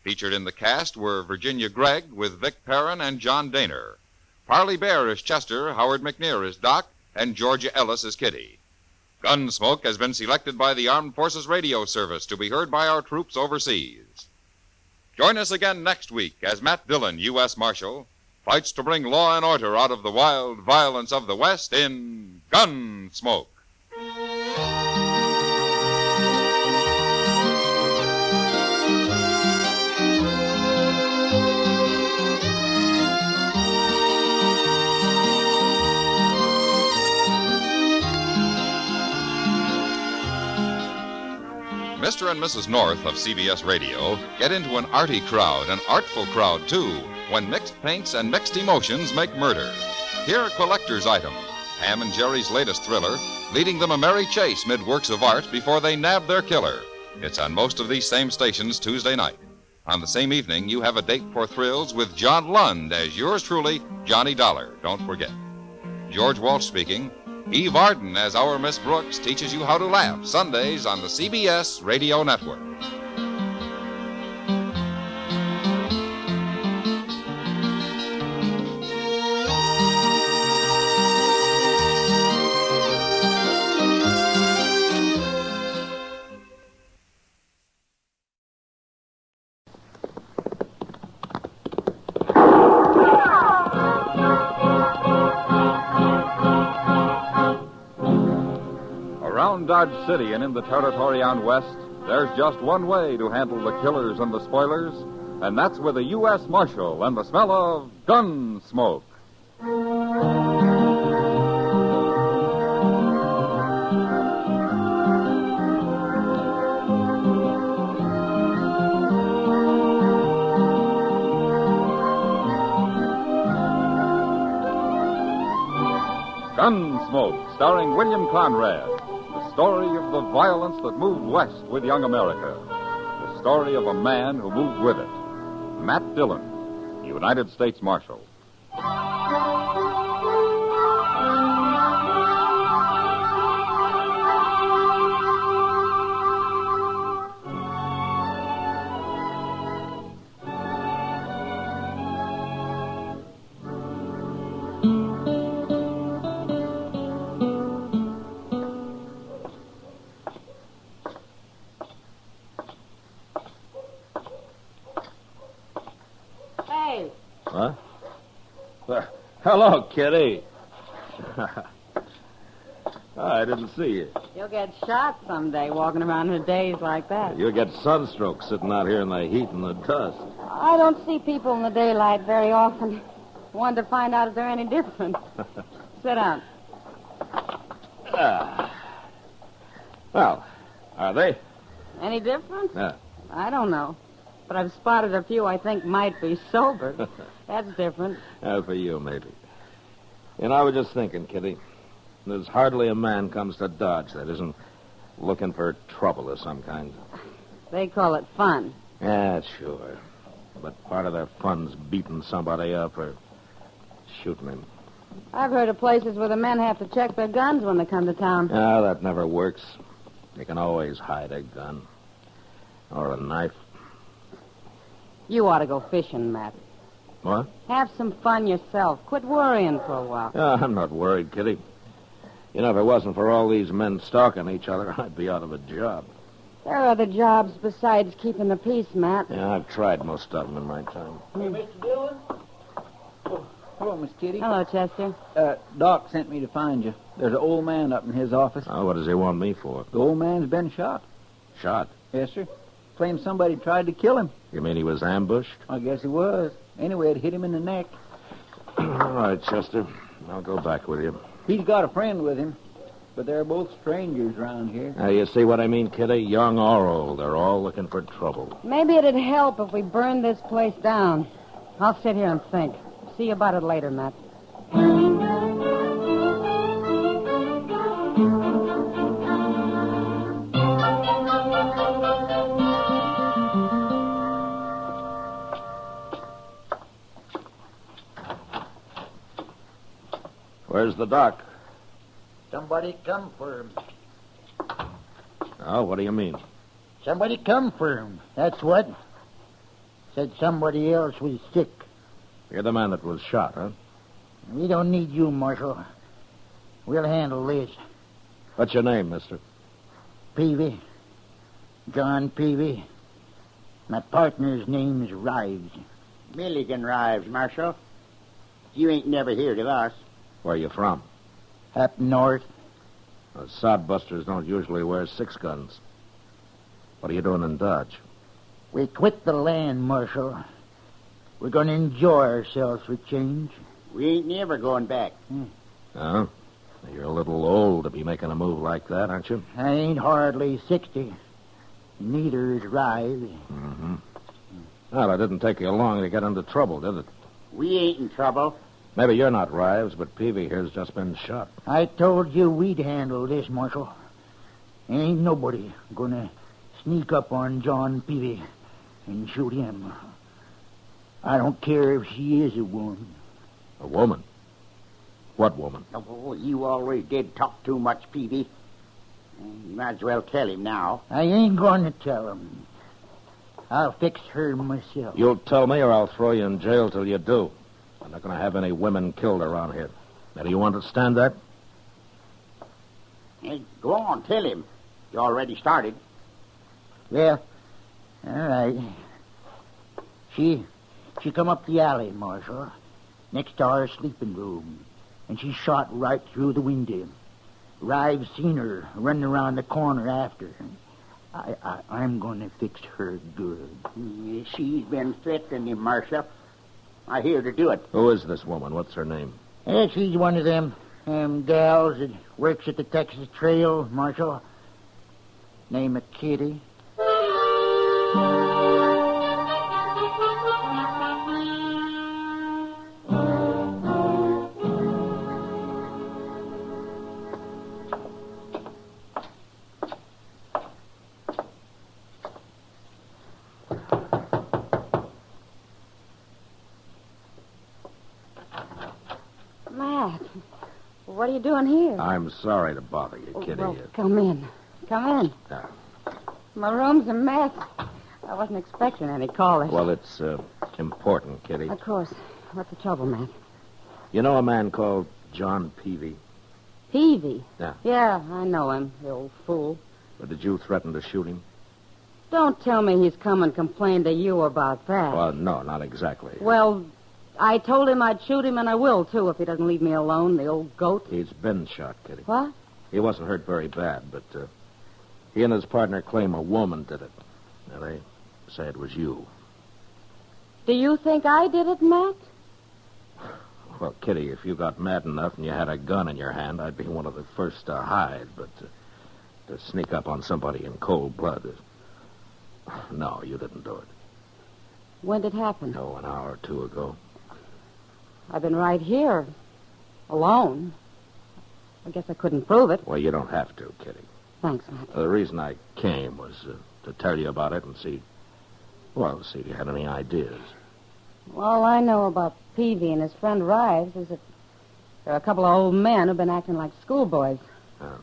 Featured in the cast were Virginia Gregg with Vic Perrin and John Daner. Parley Bear as Chester, Howard McNear as Doc, and Georgia Ellis as Kitty. Gunsmoke has been selected by the Armed Forces Radio Service to be heard by our troops overseas. Join us again next week as Matt Dillon, U.S. Marshal, fights to bring law and order out of the wild violence of the West in Gunsmoke. Mr. and Mrs. North of CBS Radio get into an arty crowd, an artful crowd, too, when mixed paints and mixed emotions make murder. Here a collector's item, Ham and Jerry's latest thriller, leading them a merry chase mid works of art before they nab their killer. It's on most of these same stations Tuesday night. On the same evening, you have a date for thrills with John Lund as yours truly, Johnny Dollar. Don't forget. George Walsh speaking. Eve Arden as our Miss Brooks teaches you how to laugh Sundays on the CBS Radio Network. Around Dodge City and in the territory on West, there's just one way to handle the killers and the spoilers, and that's with a U.S. Marshal and the smell of Gunsmoke. Gunsmoke, starring William Conrad. The story of the violence that moved west with young America. The story of a man who moved with it. Matt Dillon, United States Marshal. Huh? Hello, Kitty. I didn't see you. You'll get shot someday walking around in days like that. You'll get sunstroke sitting out here in the heat and the dust. I don't see people in the daylight very often. Wanted to find out if they're any different. Sit down. Well, are they? Any different? Yeah. I don't know. But I've spotted a few I think might be sober. That's different. For you, maybe. You know, I was just thinking, Kitty. There's hardly a man comes to Dodge that isn't looking for trouble of some kind. They call it fun. Yeah, sure. But part of their fun's beating somebody up or shooting him. I've heard of places where the men have to check their guns when they come to town. No, that never works. You can always hide a gun. Or a knife. You ought to go fishing, Matt. What? Have some fun yourself. Quit worrying for a while. I'm not worried, Kitty. You know, if it wasn't for all these men stalking each other, I'd be out of a job. There are other jobs besides keeping the peace, Matt. Yeah, I've tried most of them in my time. Hey, Mr. Dillon? Oh, hello, Miss Kitty. Hello, Chester. Doc sent me to find you. There's an old man up in his office. Oh, what does he want me for? The old man's been shot. Shot? Yes, sir. Claims somebody tried to kill him. You mean he was ambushed? I guess he was. Anyway, it hit him in the neck. All right, Chester. I'll go back with you. He's got a friend with him, but they're both strangers around here. Now, you see what I mean, Kitty? Young or old, they're all looking for trouble. Maybe it'd help if we burned this place down. I'll sit here and think. See you about it later, Matt. Where's the doc? Somebody come for him. Oh, what do you mean? Somebody come for him. That's what. Said somebody else was sick. You're the man that was shot, huh? We don't need you, Marshal. We'll handle this. What's your name, mister? Peavy. John Peavy. My partner's name's Rives. Milligan Rives, Marshal. You ain't never heard of us. Where are you from? Up north. Sodbusters don't usually wear 6 guns. What are you doing in Dodge? We quit the land, Marshal. We're going to enjoy ourselves for change. We ain't never going back. Oh? You're a little old to be making a move like that, aren't you? I ain't hardly 60. Neither is Rives. Mm-hmm. Well, it didn't take you long to get into trouble, did it? We ain't in trouble. Maybe you're not Rives, but Peavy here's just been shot. I told you we'd handle this, Marshal. Ain't nobody gonna sneak up on John Peavy and shoot him. I don't care if she is a woman. A woman? What woman? Oh, you already did talk too much, Peavy. You might as well tell him now. I ain't going to tell him. I'll fix her myself. You'll tell me or I'll throw you in jail till you do. I'm not going to have any women killed around here. Now, do you understand that? Hey, go on, tell him. You already started. Well, all right. She come up the alley, Marshal, next to our sleeping room, and she shot right through the window. Rives seen her running around the corner after. I'm going to fix her good. She's been threatening him, Marshal. I hear her do it. Who is this woman? What's her name? She's one of them gals that works at the Texas Trail, Marshal. Name of Kitty. Matt, what are you doing here? I'm sorry to bother you, Kitty. Well, come in. Come in. My room's a mess. I wasn't expecting any callers. Well, it's important, Kitty. Of course. What's the trouble, Matt? You know a man called John Peavy? Peavy? Yeah. Yeah, I know him, the old fool. But did you threaten to shoot him? Don't tell me he's come and complained to you about that. Well, no, not exactly. Well, I told him I'd shoot him, and I will, too, if he doesn't leave me alone, the old goat. He's been shot, Kitty. What? He wasn't hurt very bad, but he and his partner claim a woman did it. Now, they say it was you. Do you think I did it, Matt? Well, Kitty, if you got mad enough and you had a gun in your hand, I'd be one of the first to hide, but to sneak up on somebody in cold blood... No, you didn't do it. When did it happen? Oh, an hour or two ago. I've been right here, alone. I guess I couldn't prove it. Well, you don't have to, Kitty. Thanks, Matt. The reason I came was to tell you about it and see if you had any ideas. All I know about Peavy and his friend Rives is that there are a couple of old men who've been acting like schoolboys. Oh.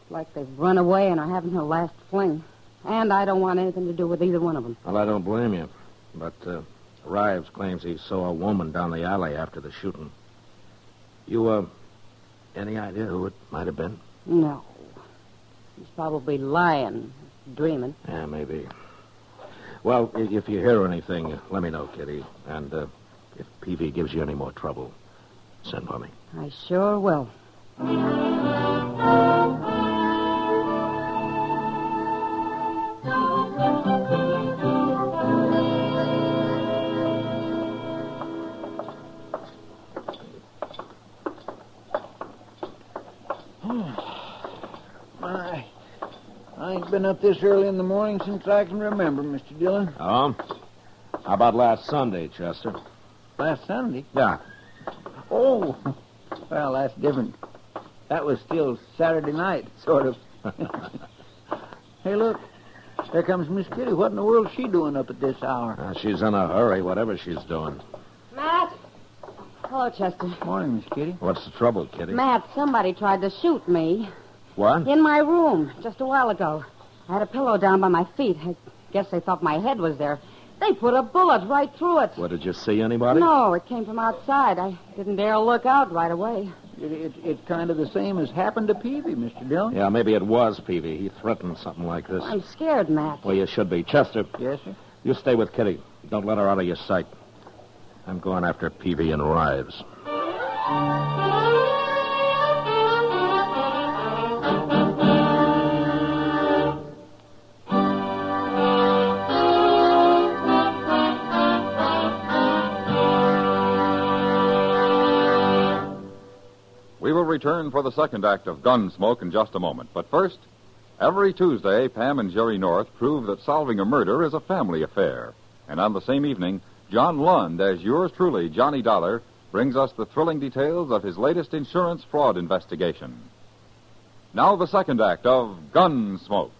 Like they've run away and are having their last fling. And I don't want anything to do with either one of them. Well, I don't blame you. But Rives claims he saw a woman down the alley after the shooting. You, any idea who it might have been? No. He's probably lying, dreaming. Yeah, maybe. Well, if you hear anything, let me know, Kitty. And if Peavy gives you any more trouble, send for me. I sure will. I ain't been up this early in the morning since I can remember, Mr. Dillon. Oh? How about last Sunday, Chester? Last Sunday? Yeah. Oh, well, that's different. That was still Saturday night, sort of. Hey, look. There comes Miss Kitty. What in the world's she doing up at this hour? She's in a hurry, whatever she's doing. Matt? Hello, Chester. Morning, Miss Kitty. What's the trouble, Kitty? Matt, somebody tried to shoot me. What? In my room, just a while ago. I had a pillow down by my feet. I guess they thought my head was there. They put a bullet right through it. What, did you see anybody? No, it came from outside. I didn't dare look out right away. It's kind of the same as happened to Peavy, Mr. Dillon. Yeah, maybe it was Peavy. He threatened something like this. I'm scared, Matt. Well, you should be. Chester. Yes, sir? You stay with Kitty. Don't let her out of your sight. I'm going after Peavy and Rives. We will return for the second act of Gunsmoke in just a moment. But first, every Tuesday, Pam and Jerry North prove that solving a murder is a family affair. And on the same evening, John Lund, as yours truly, Johnny Dollar, brings us the thrilling details of his latest insurance fraud investigation. Now the second act of Gunsmoke.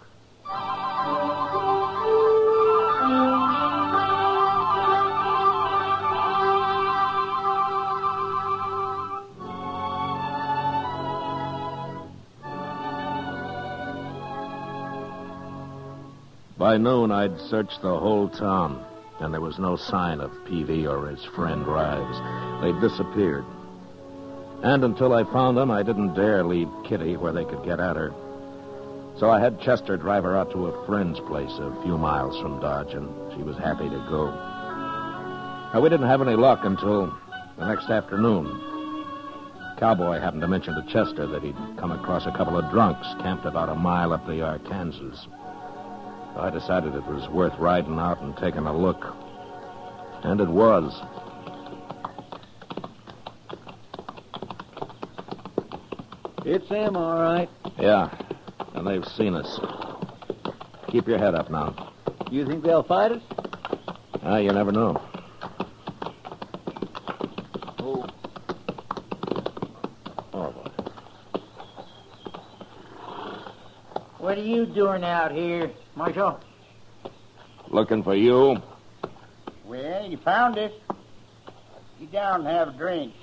By noon, I'd searched the whole town, and there was no sign of Peavy or his friend Rives. They'd disappeared. And until I found them, I didn't dare leave Kitty where they could get at her. So I had Chester drive her out to a friend's place a few miles from Dodge, and she was happy to go. Now, we didn't have any luck until the next afternoon. Cowboy happened to mention to Chester that he'd come across a couple of drunks camped about a mile up the Arkansas. I decided it was worth riding out and taking a look. And it was. It's them, all right. Yeah, and they've seen us. Keep your head up now. You think they'll fight us? You never know. Oh. Oh, boy. What are you doing out here, Marshal? Looking for you. Well, you found us. Get down and have a drink.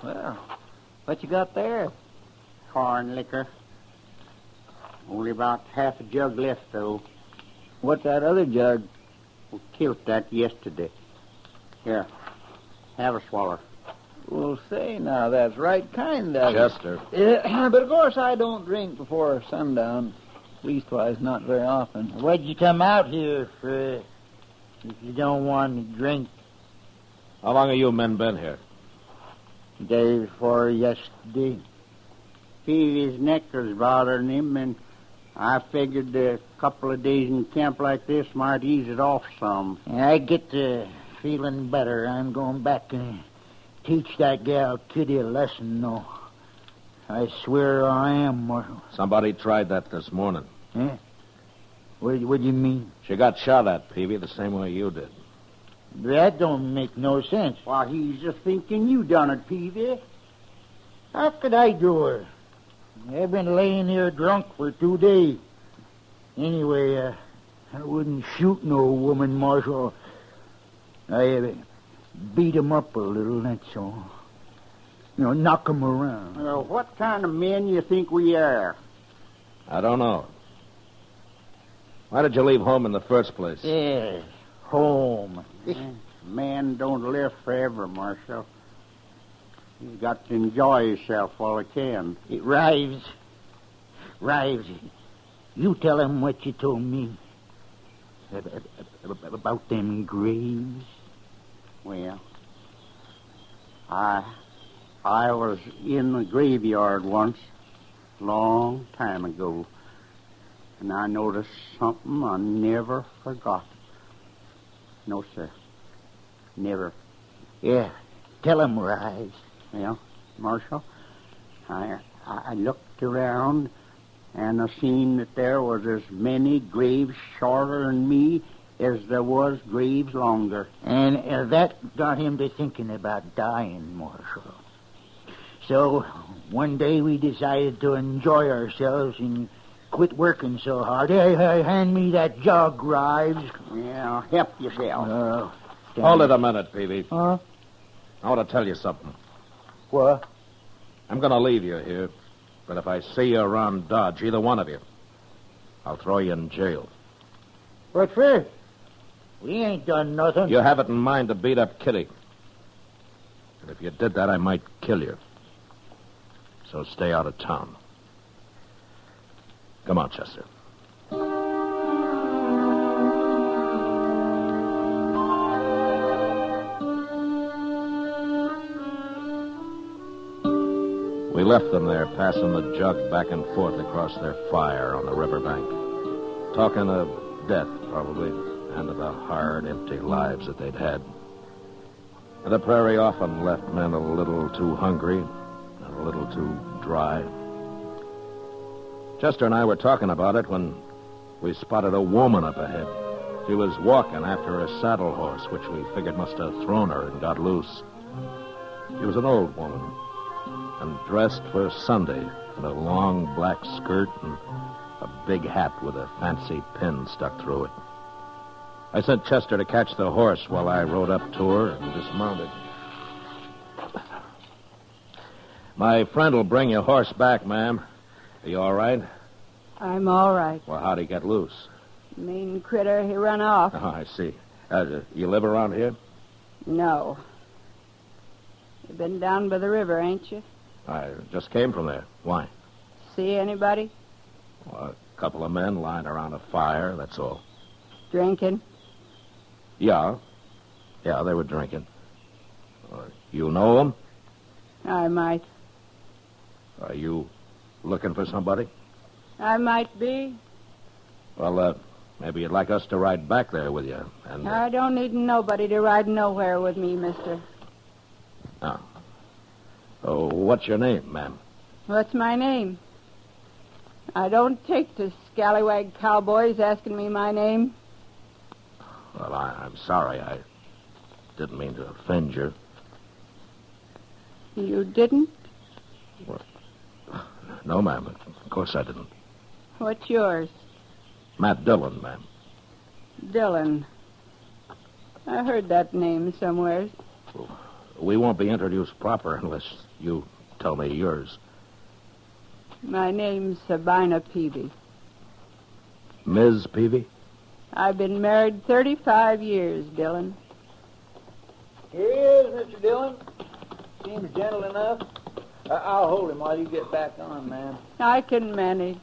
Well, what you got there? Corn liquor. Only about half a jug left, though. What's that other jug? We killed that yesterday. Here, have a swallow. Well, say now, that's right kind of Chester. But of course I don't drink before sundown. Leastwise, not very often. What'd you come out here for if you don't want to drink? How long have you men been here? Day before yesterday. Peavy's neck was bothering him, and I figured a couple of days in camp like this might ease it off some. I get to feeling better. I'm going back and teach that gal Kitty a lesson, though. I swear I am, Marshal. Somebody tried that this morning. Eh? What do you mean? She got shot at, Peavy, the same way you did. That don't make no sense. Why, he's just thinking you done it, Peavy. How could I do it? I've been laying here drunk for 2 days. Anyway, I wouldn't shoot no woman, Marshal. I beat him up a little, that's all. knock 'em around. What kind of men you think we are? I don't know. Why did you leave home in the first place? Yeah, home. Man don't live forever, Marshal. He's got to enjoy himself while he can. Rives, you tell him what you told me about them graves. Well, I was in the graveyard once, long time ago, and I noticed something I never forgot. No, sir. Never. Yeah, tell him, Rives. Well, Marshal, I looked around, and I seen that there was as many graves shorter than me as there was graves longer. And that got him to thinking about dying, Marshal. So, one day we decided to enjoy ourselves and quit working so hard. Hey, hand me that jug, Rives. Yeah, help yourself. Hold it a minute, Peavy. Huh? I want to tell you something. What? I'm going to leave you here, but if I see you around Dodge, either one of you, I'll throw you in jail. What for? We ain't done nothing. You have it in mind to beat up Kitty. And if you did that, I might kill you. So stay out of town. Come on, Chester. We left them there, passing the jug back and forth across their fire on the riverbank. Talking of death, probably, and of the hard, empty lives that they'd had. The prairie often left men a little too hungry and a little too dry. Chester and I were talking about it when we spotted a woman up ahead. She was walking after a saddle horse, which we figured must have thrown her and got loose. She was an old woman, and dressed for Sunday in a long black skirt and a big hat with a fancy pin stuck through it. I sent Chester to catch the horse while I rode up to her and dismounted. My friend will bring your horse back, ma'am. Are you all right? I'm all right. Well, how'd he get loose? Mean critter, he run off. Oh, I see. You live around here? No. You've been down by the river, ain't you? I just came from there. Why? See anybody? Well, a couple of men lying around a fire, that's all. Drinking? Yeah, they were drinking. You know them? I might. Are you looking for somebody? I might be. Well, maybe you'd like us to ride back there with you. And I don't need nobody to ride nowhere with me, mister. Oh, what's your name, ma'am? What's my name? I don't take to scallywag cowboys asking me my name. Well, I'm sorry. I didn't mean to offend you. You didn't? Well, no, ma'am. Of course I didn't. What's yours? Matt Dillon, ma'am. Dillon. I heard that name somewhere. We won't be introduced proper unless you tell me yours. My name's Sabina Peavy. Ms. Peavy? I've been married 35 years, Dillon. Here he is, Mr. Dillon. Seems gentle enough. I'll hold him while you get back on, ma'am. I can manage.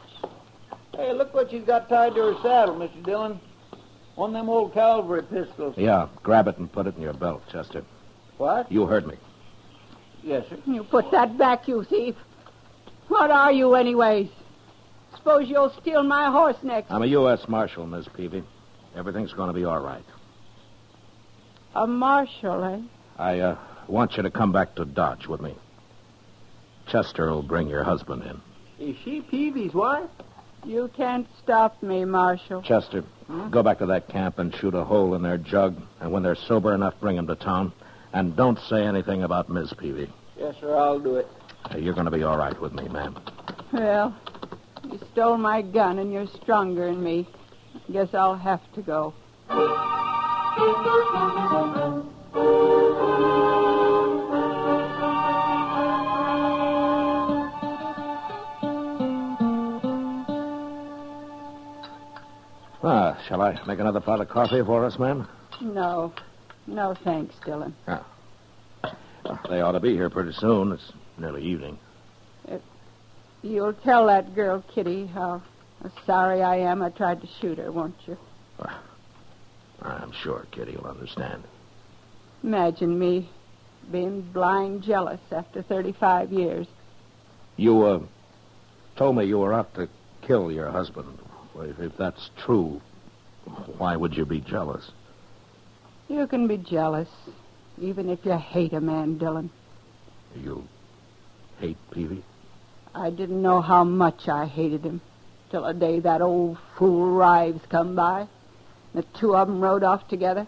Hey, look what she's got tied to her saddle, Mr. Dillon. One of them old cavalry pistols. Yeah, grab it and put it in your belt, Chester. What? You heard me. Yes, sir. You put that back, you thief. What are you, anyways? Suppose you'll steal my horse next. I'm a U.S. Marshal, Miss Peavy. Everything's going to be all right. A marshal, eh? I want you to come back to Dodge with me. Chester will bring your husband in. Is she Peavy's wife? You can't stop me, Marshal. Chester, go back to that camp and shoot a hole in their jug. And when they're sober enough, bring them to town. And don't say anything about Miss Peavy. Yes, sir, I'll do it. You're going to be all right with me, ma'am. Well, you stole my gun and you're stronger than me. I guess I'll have to go. Shall I make another pot of coffee for us, ma'am? No. No, thanks, Dillon. Ah. They ought to be here pretty soon. It's nearly evening. You'll tell that girl, Kitty, how sorry I am I tried to shoot her, won't you? I'm sure Kitty will understand. Imagine me being blind jealous after 35 years. You, told me you were out to kill your husband. If that's true, why would you be jealous? You can be jealous, even if you hate a man, Dillon. You hate Peavy? I didn't know how much I hated him till the day that old fool Rives come by. The two of them rode off together.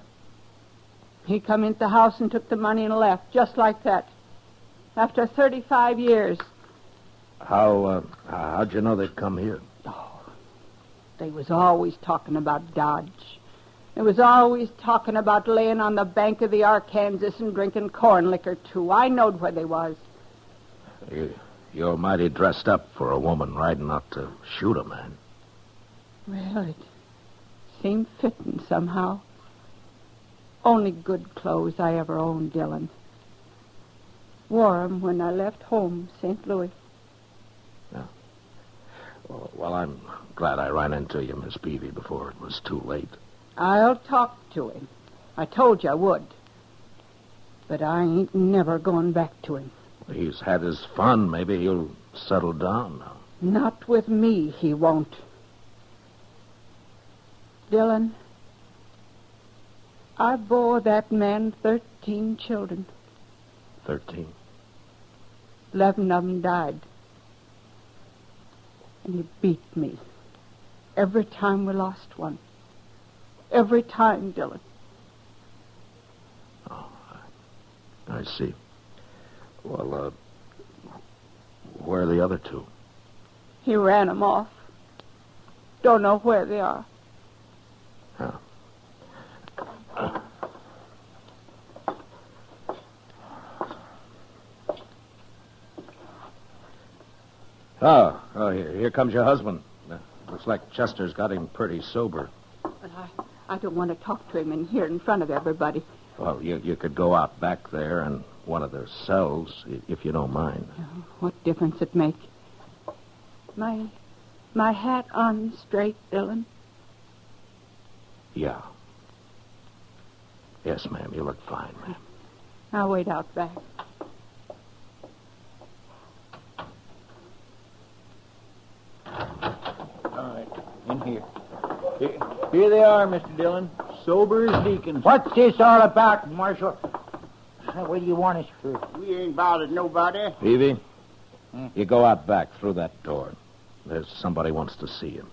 He come into the house and took the money and left, just like that. After 35 years. How'd you know they'd come here? Oh, they was always talking about Dodge. They was always talking about laying on the bank of the Arkansas and drinking corn liquor, too. I knowed where they was. You're mighty dressed up for a woman riding out to shoot a man. Well, it seemed fitting somehow. Only good clothes I ever owned, Dillon. Wore 'em when I left home, St. Louis. Yeah. Well, I'm glad I ran into you, Miss Peavy, before it was too late. I'll talk to him. I told you I would. But I ain't never going back to him. He's had his fun. Maybe he'll settle down now. Not with me, he won't. Dillon, I bore that man 13 children. 13? 11 of them died. And he beat me every time we lost one. Every time, Dillon. Oh, I see. Well, where are the other two? He ran them off. Don't know where they are. Oh. Oh, here comes your husband. Looks like Chester's got him pretty sober. But I don't want to talk to him in here in front of everybody. Well, you could go out back there in one of their cells, if you don't mind. Oh, what difference it make? My hat on straight, Dillon? Yeah. Yes, ma'am, you look fine, ma'am. I'll wait out back. All right, in here. Here they are, Mr. Dillon. Sober as deacons. What's this all about, Marshal? What do you want us for? We ain't bothered nobody. Peavy, you go out back through that door. There's somebody wants to see you.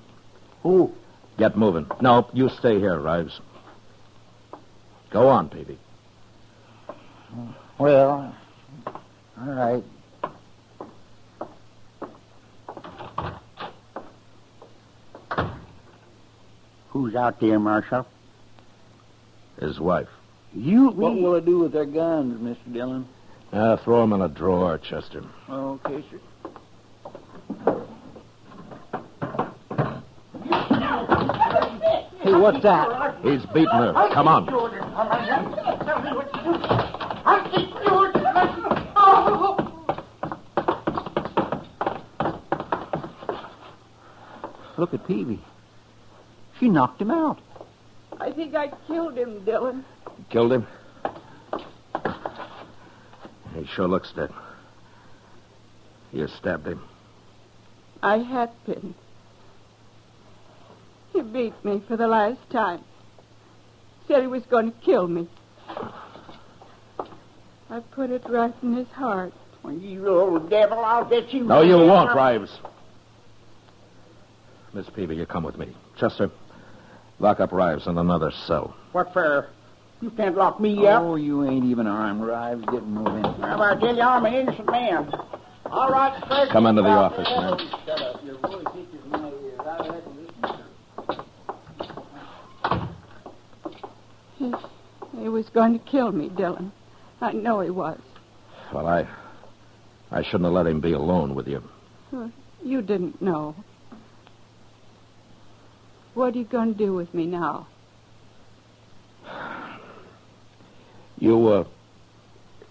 Who? Get moving. No, you stay here, Rives. Go on, Peavy. Well, all right. Who's out there, Marshal? His wife. What will it do with their guns, Mr. Dillon? Throw them in a drawer, Chester. Okay, sir. Hey, what's that? He's beating her. Come on. Look at Peavy. She knocked him out. I think I killed him, Dillon. Killed him? He sure looks dead. You stabbed him. I had been. He beat me for the last time. Said he was going to kill me. I put it right in his heart. You old devil, I'll get you. No, you won't, Rives. Miss Peavy, you come with me. Chester, lock up Rives in another cell. What for? You can't lock me up. Oh, you ain't even armed, Rives. Get moving. How I tell you, I'm an innocent man. All right, President. Come into the office, man. Shut up. Your voice itches my ears. I'll have to listen to He was going to kill me, Dillon. I know he was. Well, I shouldn't have let him be alone with you. You didn't know. What are you going to do with me now? You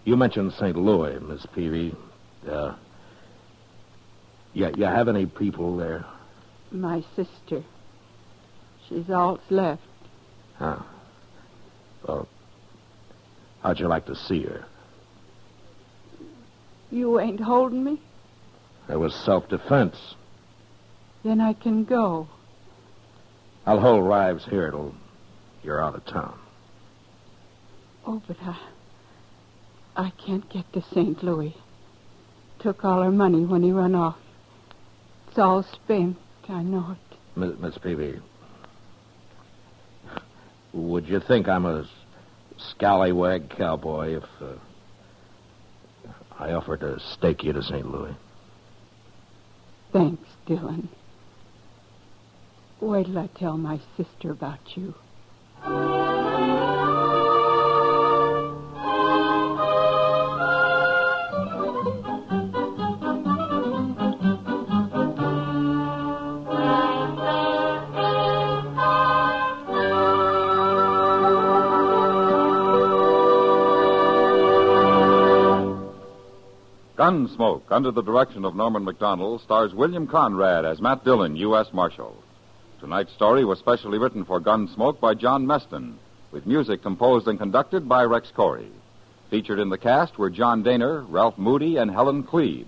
mentioned St. Louis, Miss Peavy. You have any people there? My sister. She's all that's left. Huh. Well, how'd you like to see her? You ain't holding me? It was self-defense. Then I can go. I'll hold Rives here till you're out of town. Oh, but I can't get to St. Louis. Took all her money when he run off. It's all spent. I know it. Miss Peavy, would you think I'm a scallywag cowboy if I offered to stake you to St. Louis? Thanks, Dillon. Wait till I tell my sister about you. Gunsmoke, under the direction of Norman Macdonald, stars William Conrad as Matt Dillon, U.S. Marshal. Tonight's story was specially written for Gunsmoke by John Meston, with music composed and conducted by Rex Corey. Featured in the cast were John Daner, Ralph Moody, and Helen Cleve.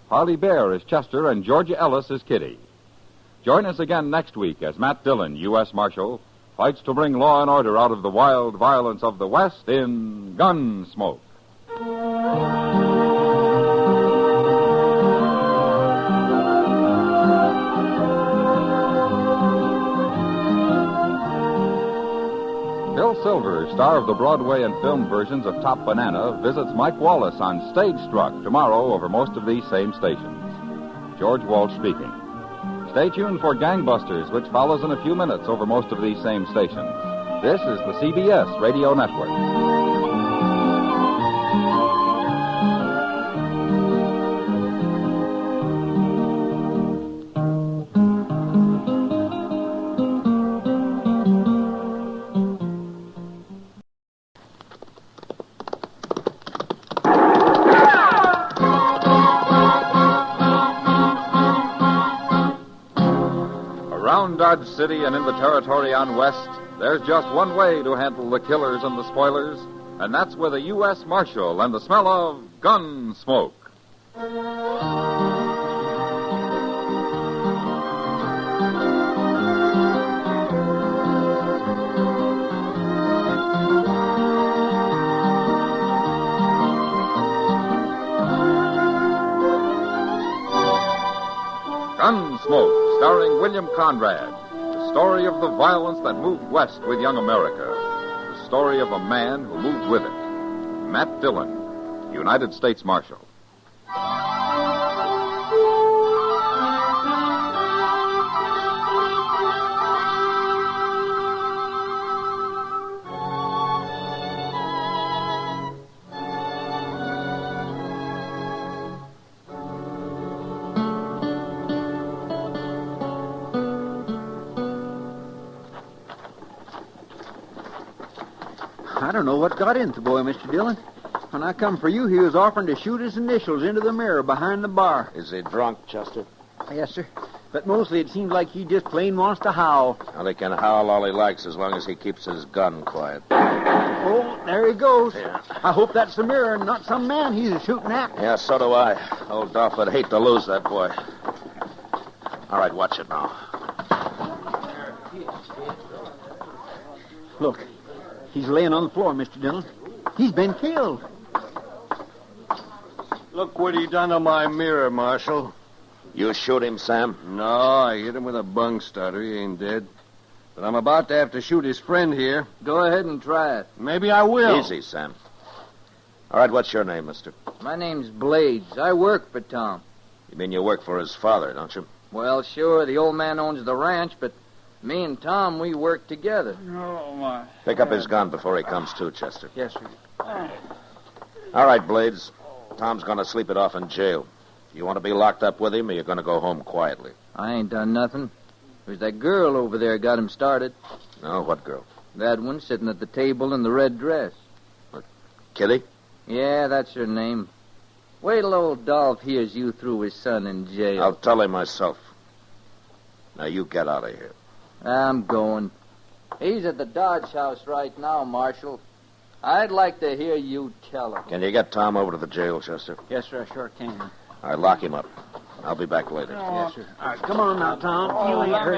Harley Bear as Chester and Georgia Ellis as Kitty. Join us again next week as Matt Dillon, U.S. Marshal, fights to bring law and order out of the wild violence of the West in Gunsmoke. Bill Silver, star of the Broadway and film versions of Top Banana, visits Mike Wallace on Stage Struck tomorrow over most of these same stations. George Walsh speaking. Stay tuned for Gangbusters, which follows in a few minutes over most of these same stations. This is the CBS Radio Network. Around Dodge City and in the territory on West, there's just one way to handle the killers and the spoilers, and that's with a U.S. Marshal and the smell of gun smoke. Gunsmoke, starring William Conrad. The story of the violence that moved west with young America. The story of a man who moved with it. Matt Dillon, United States Marshal. I don't know what got into the boy, Mr. Dillon. When I come for you, he was offering to shoot his initials into the mirror behind the bar. Is he drunk, Chester? Yes, sir. But mostly it seems like he just plain wants to howl. Well, he can howl all he likes as long as he keeps his gun quiet. Oh, there he goes. Yeah. I hope that's the mirror and not some man he's shooting at. Yeah, so do I. Old Dolph would hate to lose that boy. All right, watch it now. Look, he's laying on the floor, Mr. Dillon. He's been killed. Look what he done to my mirror, Marshal. You shoot him, Sam? No, I hit him with a bung starter. He ain't dead. But I'm about to have to shoot his friend here. Go ahead and try it. Maybe I will. Easy, Sam. All right, what's your name, mister? My name's Blades. I work for Tom. You mean you work for his father, don't you? Well, sure, the old man owns the ranch, but me and Tom, we work together. Oh, my. Pick up his gun before he comes to, Chester. Yes, sir. All right, Blades. Tom's going to sleep it off in jail. You want to be locked up with him, or you're going to go home quietly? I ain't done nothing. It was that girl over there got him started. Oh, what girl? That one sitting at the table in the red dress. What, Kitty? Yeah, that's her name. Wait till old Dolph hears you threw his son in jail. I'll tell him myself. Now, you get out of here. I'm going. He's at the Dodge House right now, Marshal. I'd like to hear you tell him. Can you get Tom over to the jail, Chester? Yes, sir, I sure can. All right, lock him up. I'll be back later. Yes, sir. All right, come on now, Tom. You ain't hurt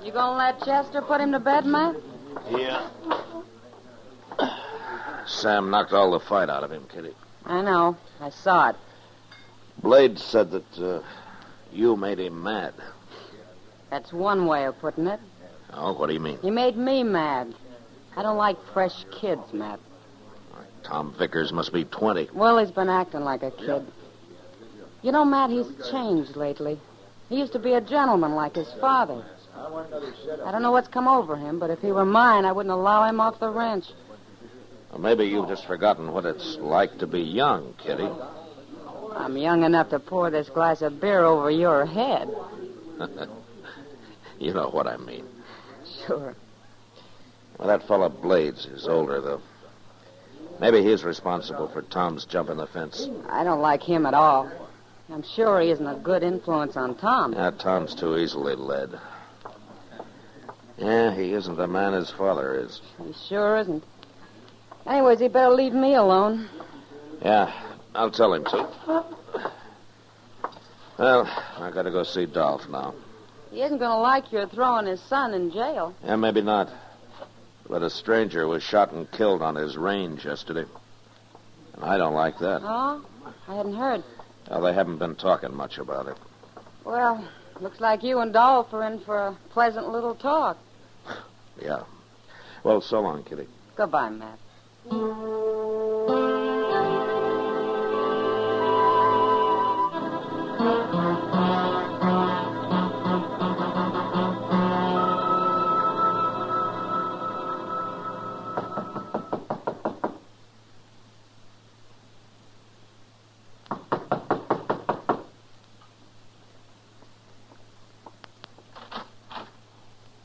You gonna let Chester put him to bed, Matt? Yeah. Sam knocked all the fight out of him, Kitty. I know. I saw it. Blade said that you made him mad. That's one way of putting it. Oh, what do you mean? He made me mad. I don't like fresh kids, Matt. Tom Vickers must be 20. Well, he's been acting like a kid. You know, Matt, he's changed lately. He used to be a gentleman like his father. I don't know what's come over him, but if he were mine, I wouldn't allow him off the ranch. Well, maybe you've just forgotten what it's like to be young, Kitty. I'm young enough to pour this glass of beer over your head. You know what I mean. Sure. Well, that fellow Blades is older, though. Maybe he's responsible for Tom's jumping the fence. I don't like him at all. I'm sure he isn't a good influence on Tom. Yeah, Tom's too easily led. Yeah, he isn't the man his father is. He sure isn't. Anyways, he better leave me alone. Yeah, I'll tell him to. Well, I gotta go see Dolph now. He isn't going to like your throwing his son in jail. Yeah, maybe not. But a stranger was shot and killed on his range yesterday. And I don't like that. Oh? I hadn't heard. Well, they haven't been talking much about it. Well, looks like you and Dolph are in for a pleasant little talk. Yeah. Well, so long, Kitty. Goodbye, Matt.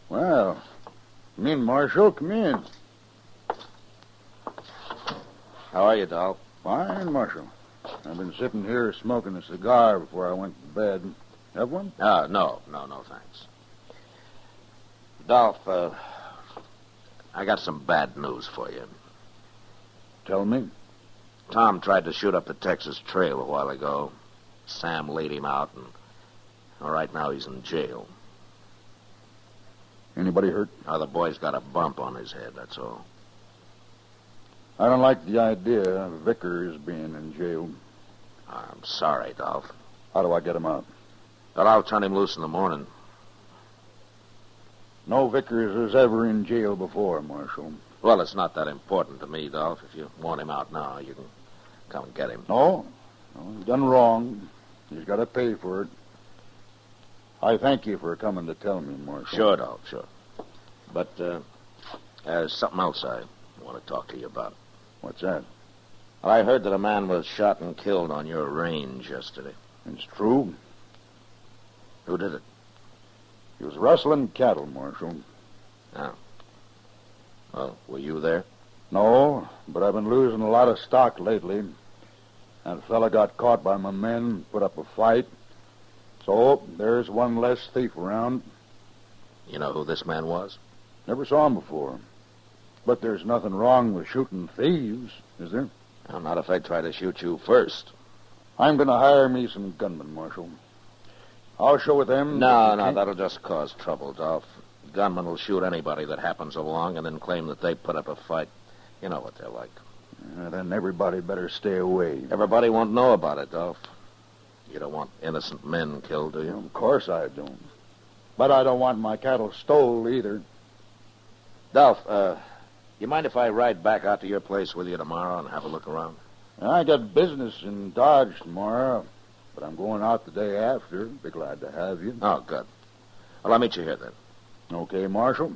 Well, come in, Marshal. Come in. How are you, Dolph? Fine, Marshal. I've been sitting here smoking a cigar before I went to bed. Have one? No, thanks. Dolph, I got some bad news for you. Tell me. Tom tried to shoot up the Texas Trail a while ago. Sam laid him out, and right now he's in jail. Anybody hurt? Oh, the boy's got a bump on his head, that's all. I don't like the idea of Vickers being in jail. I'm sorry, Dolph. How do I get him out? But I'll turn him loose in the morning. No Vickers was ever in jail before, Marshal. Well, it's not that important to me, Dolph. If you want him out now, you can come and get him. No, he's done wrong. He's got to pay for it. I thank you for coming to tell me, Marshal. Sure, Dolph, sure. But there's something else I want to talk to you about. What's that? I heard that a man was shot and killed on your range yesterday. It's true. Who did it? He was rustling cattle, Marshal. Oh. Well, were you there? No, but I've been losing a lot of stock lately. That fella got caught by my men, put up a fight. So, there's one less thief around. You know who this man was? Never saw him before. But there's nothing wrong with shooting thieves, is there? Well, not if I try to shoot you first. I'm going to hire me some gunmen, Marshal. I'll show with them... No, that'll just cause trouble, Dolph. Gunmen will shoot anybody that happens along and then claim that they put up a fight. You know what they're like. Then everybody better stay away. Everybody won't know about it, Dolph. You don't want innocent men killed, do you? Of course I don't. But I don't want my cattle stole either. Dolph, you mind if I ride back out to your place with you tomorrow and have a look around? I got business in Dodge tomorrow, but I'm going out the day after. Be glad to have you. Oh, good. Well, I'll meet you here then. Okay, Marshal.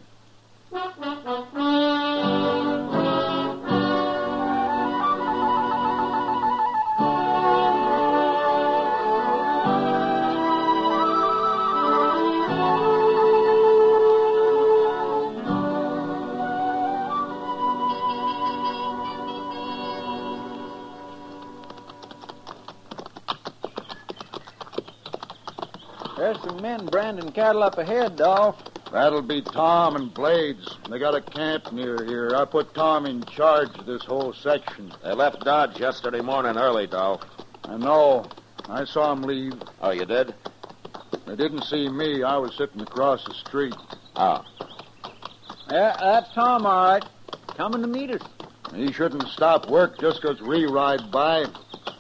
men branding cattle up ahead, Dolph. That'll be Tom and Blades. They got a camp near here. I put Tom in charge of this whole section. They left Dodge yesterday morning early, Dolph. I know. I saw them leave. Oh, you did? They didn't see me. I was sitting across the street. Oh. Yeah, that's Tom, all right. Coming to meet us. He shouldn't stop work just 'cause we ride by.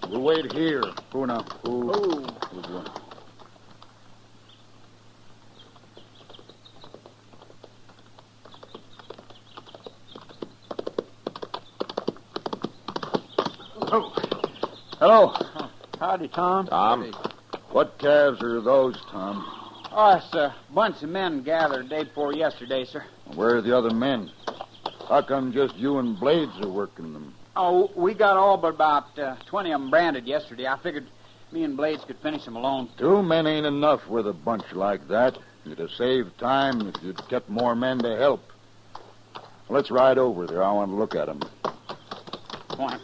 We'll wait here. Who now? Who? Who's one? Oh. Hello. Howdy, Tom. Tom? What calves are those, Tom? Oh, it's a bunch of men gathered day before yesterday, sir. Where are the other men? How come just you and Blades are working them? Oh, we got all but about 20 of them branded yesterday. I figured me and Blades could finish them alone. 2 men ain't enough with a bunch like that. You'd have saved time if you'd kept more men to help. Let's ride over there. I want to look at them. Come on.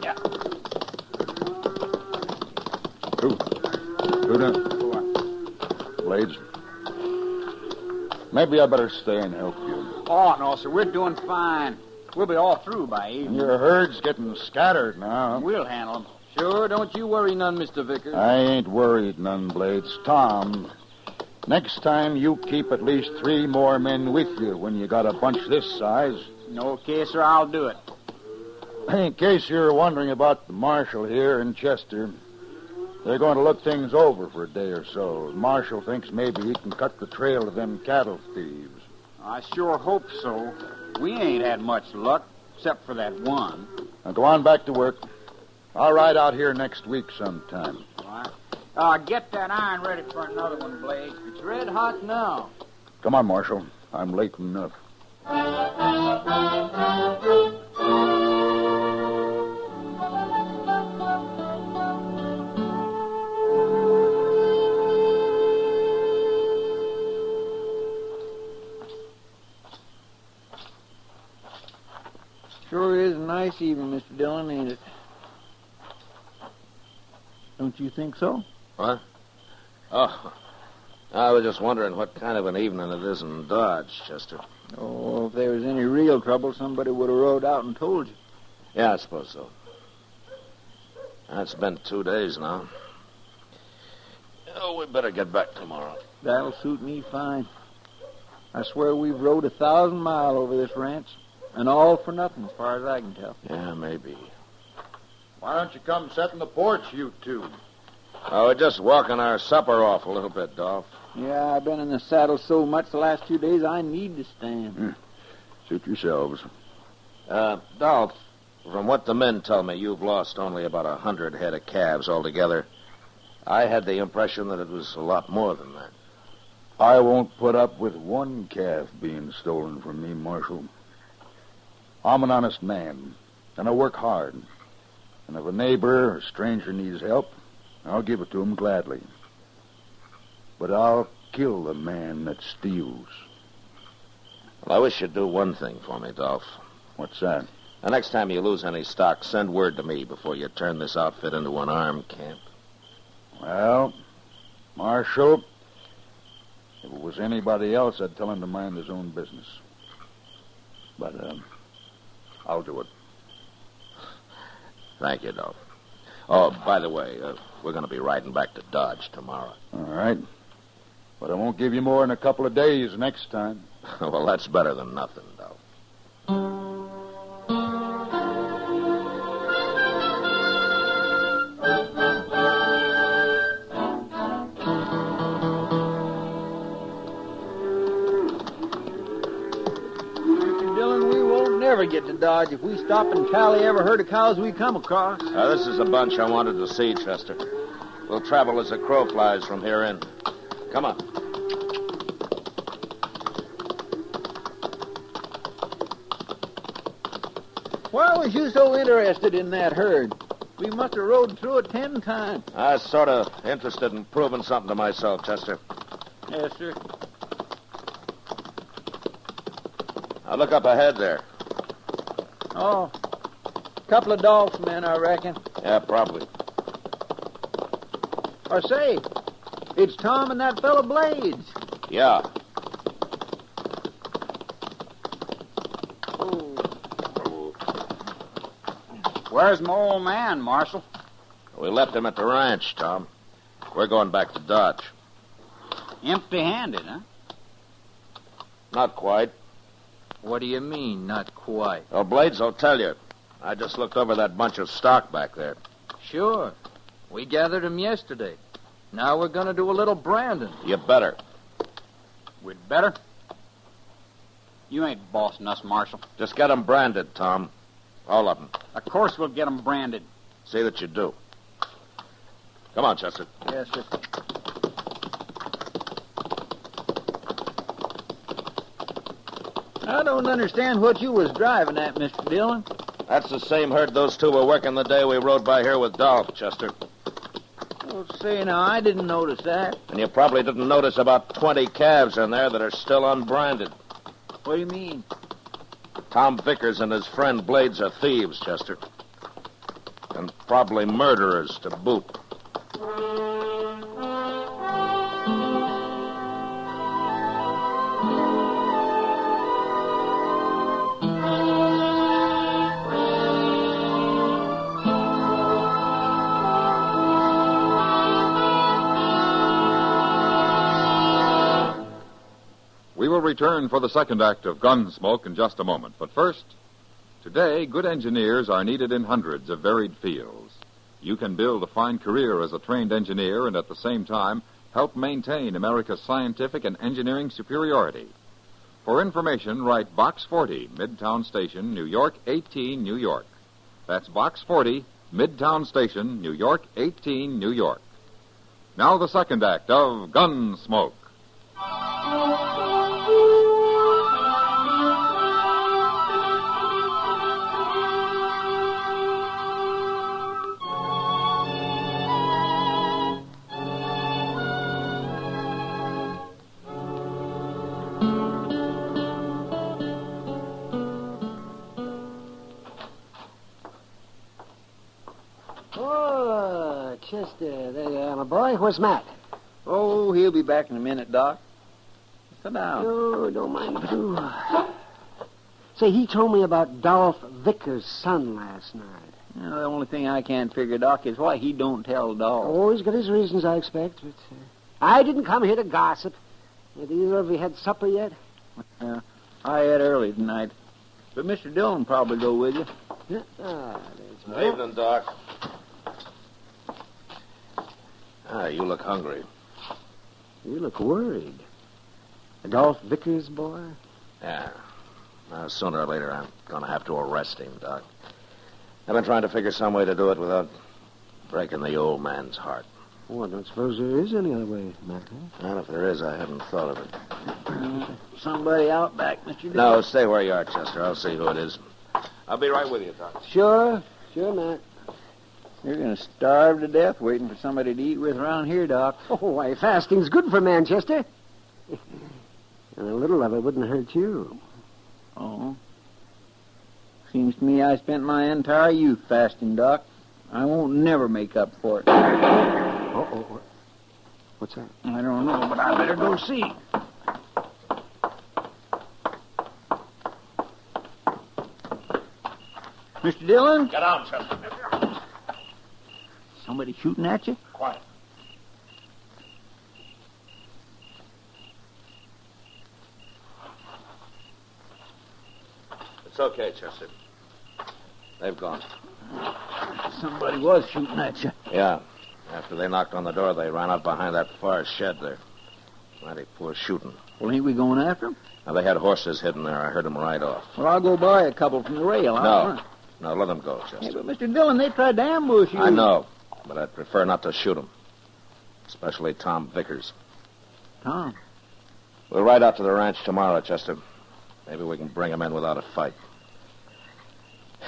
Yeah. Who done? Blades. Maybe I better stay and help you. Oh, no, sir. We're doing fine. We'll be all through by evening. Your herd's getting scattered now. We'll handle them. Sure, don't you worry none, Mr. Vickers. I ain't worried none, Blades. Tom, next time you keep at least 3 more men with you when you got a bunch this size. Okay, sir, I'll do it. In case you're wondering about the marshal here in Chester, they're going to look things over for a day or so. The marshal thinks maybe he can cut the trail of them cattle thieves. I sure hope so. We ain't had much luck, except for that one. Now go on back to work. I'll ride out here next week sometime. All right. Get that iron ready for another one, Blades. It's red hot now. Come on, Marshal. I'm late enough. Sure is a nice evening, Mr. Dillon, ain't it? Don't you think so? What? Oh, I was just wondering what kind of an evening it is in Dodge, Chester. Oh, if there was any real trouble, somebody would have rode out and told you. Yeah, I suppose so. It's been 2 days now. Oh, we better get back tomorrow. That'll suit me fine. I swear we've rode 1,000 miles over this ranch, and all for nothing, as far as I can tell. Yeah, maybe. Why don't you come sit in the porch, you two? Oh, we're just walking our supper off a little bit, Dolph. Yeah, I've been in the saddle so much the last 2 days, I need to stand. Suit yourselves. Dolph, from what the men tell me, you've lost only about 100 head of calves altogether. I had the impression that it was a lot more than that. I won't put up with 1 calf being stolen from me, Marshal. I'm an honest man, and I work hard. And if a neighbor or stranger needs help, I'll give it to him gladly. But I'll kill the man that steals. Well, I wish you'd do one thing for me, Dolph. What's that? The next time you lose any stock, send word to me before you turn this outfit into an armed camp. Well, Marshal, if it was anybody else, I'd tell him to mind his own business. But, I'll do it. Thank you, Dolph. Oh, by the way, we're going to be riding back to Dodge tomorrow. All right. But I won't give you more than a couple of days next time. Well, that's better than nothing, Dolph. Never get to Dodge if we stop and tally every herd of cows we come across. This is a bunch I wanted to see, Chester. We'll travel as the crow flies from here in. Come on. Why was you so interested in that herd? We must have rode through it 10 times. I was sort of interested in proving something to myself, Chester. Yes, sir. Now look up ahead there. Oh, a couple of Dolph's men, I reckon. Yeah, probably. Or say, it's Tom and that fellow Blades. Yeah. Where's my old man, Marshal? We left him at the ranch, Tom. We're going back to Dodge. Empty-handed, huh? Not quite. What do you mean, not quite? Oh, Blades, I'll tell you. I just looked over that bunch of stock back there. Sure. We gathered him yesterday. Now we're going to do a little branding. You better. We'd better? You ain't bossing us, Marshal. Just get them branded, Tom. All of them. Of course we'll get them branded. See that you do. Come on, Chester. Yes, sir. I don't understand what you was driving at, Mr. Dillon. That's the same herd those two were working the day we rode by here with Dolph, Chester. Well, say, now, I didn't notice that. And you probably didn't notice about 20 calves in there that are still unbranded. What do you mean? Tom Vickers and his friend Blades are thieves, Chester. And probably murderers to boot. We will return for the second act of Gunsmoke in just a moment. But first, today, good engineers are needed in hundreds of varied fields. You can build a fine career as a trained engineer and at the same time help maintain America's scientific and engineering superiority. For information, write Box 40, Midtown Station, New York 18, New York. That's Box 40, Midtown Station, New York 18, New York. Now the second act of Gunsmoke. Oh, Chester, there you are, my boy. Where's Matt? Oh, he'll be back in a minute, Doc. Sit down. Oh, don't mind if I do. Say, he told me about Dolph Vickers' son last night. You know, the only thing I can't figure, Doc, is why he don't tell Dolph. Oh, he's got his reasons, I expect. But I didn't come here to gossip. Have either of you had supper yet? Yeah, I had early tonight. But Mr. Dillon probably go with you. Yeah. Ah, there's Good Matt. evening, Doc. You look hungry. You look worried. Dolph Vickers, boy? Yeah. Sooner or later, I'm going to have to arrest him, Doc. I've been trying to figure some way to do it without breaking the old man's heart. Oh, I don't suppose there is any other way, Matt. Huh? And if there is, I haven't thought of it. Somebody out back, Mr. Dillon. No, stay where you are, Chester. I'll see who it is. I'll be right with you, Doc. Sure, Matt. You're going to starve to death waiting for somebody to eat with around here, Doc. Oh, why, fasting's good for Manchester. And a little of it wouldn't hurt you. Oh. Seems to me I spent my entire youth fasting, Doc. I won't never make up for it. Uh-oh. What's that? I don't know, but I better go see. Mr. Dillon? Get down, Chester. Somebody shooting at you? Quiet. It's okay, Chester. They've gone. Somebody was shooting at you. Yeah. After they knocked on the door, they ran out behind that far shed there. Mighty poor shooting. Well, ain't we going after them? Now, they had horses hidden there. I heard them ride off. Well, I'll go buy a couple from the rail. No, let them go, Chester. Hey, but Mr. Dillon, they tried to ambush you. I know, but I'd prefer not to shoot them. Especially Tom Vickers. Tom? We'll ride out to the ranch tomorrow, Chester. Maybe we can bring him in without a fight.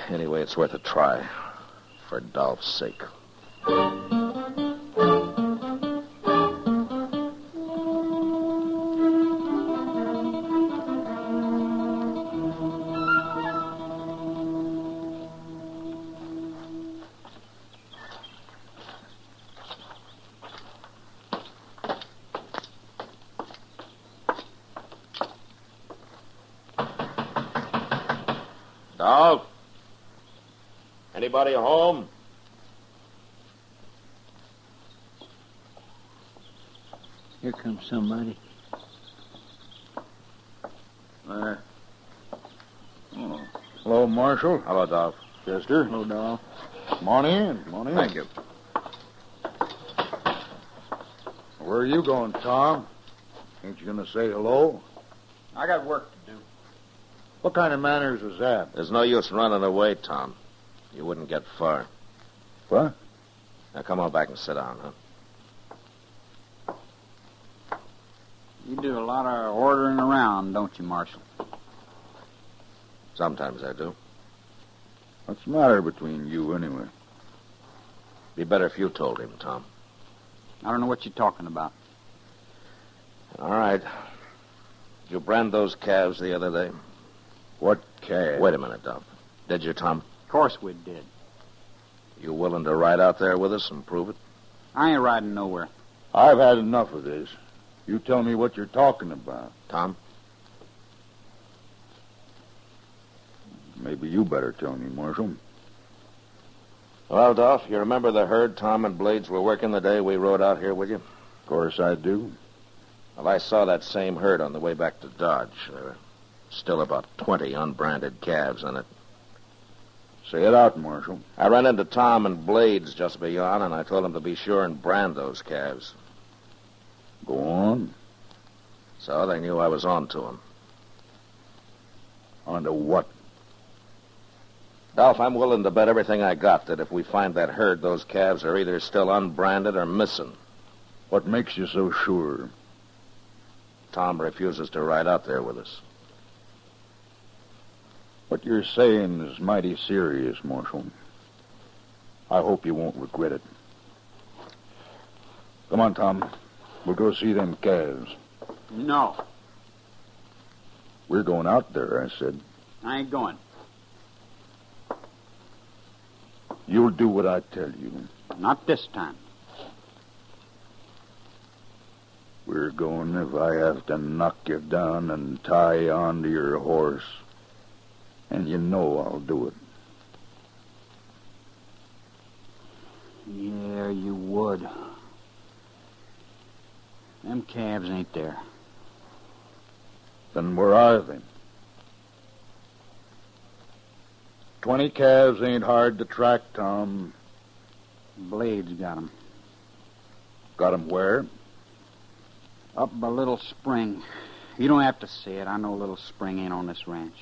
Anyway, it's worth a try. For Dolph's sake. Dolph? Anybody home? Here comes somebody. Oh. Hello, Marshal. Hello, Dolph. Chester. Hello, Dolph. Come on in. Come on in. Thank you. Where are you going, Tom? Ain't you going to say hello? I got work to do. What kind of manners is that? There's no use running away, Tom. You wouldn't get far. What? Now, come on back and sit down, huh? You do a lot of ordering around, don't you, Marshal? Sometimes I do. What's the matter between you, anyway? Be better if you told him, Tom. I don't know what you're talking about. All right. Did you brand those calves the other day? What calves? Wait a minute, Dolph. Did you, Tom? Of course we did. You willing to ride out there with us and prove it? I ain't riding nowhere. I've had enough of this. You tell me what you're talking about. Tom? Maybe you better tell me, Marshal. Well, Dolph, you remember the herd Tom and Blades were working the day we rode out here with you? Of course I do. Well, I saw that same herd on the way back to Dodge. There were still about 20 unbranded calves in it. Say it out, Marshal. I ran into Tom and Blades just beyond, and I told them to be sure and brand those calves. Go on. So they knew I was on to them. On to what? Dolph, I'm willing to bet everything I got that if we find that herd, those calves are either still unbranded or missing. What makes you so sure? Tom refuses to ride out there with us. What you're saying is mighty serious, Marshal. I hope you won't regret it. Come on, Tom. We'll go see them calves. No. We're going out there, I said. I ain't going. You'll do what I tell you. Not this time. We're going if I have to knock you down and tie you onto your horse. And you know I'll do it. Yeah, you would. Them calves ain't there. Then where are they? 20 calves ain't hard to track, Tom. Blades got 'em. Got 'em where? Up a little spring. You don't have to say it. I know a little spring ain't on this ranch.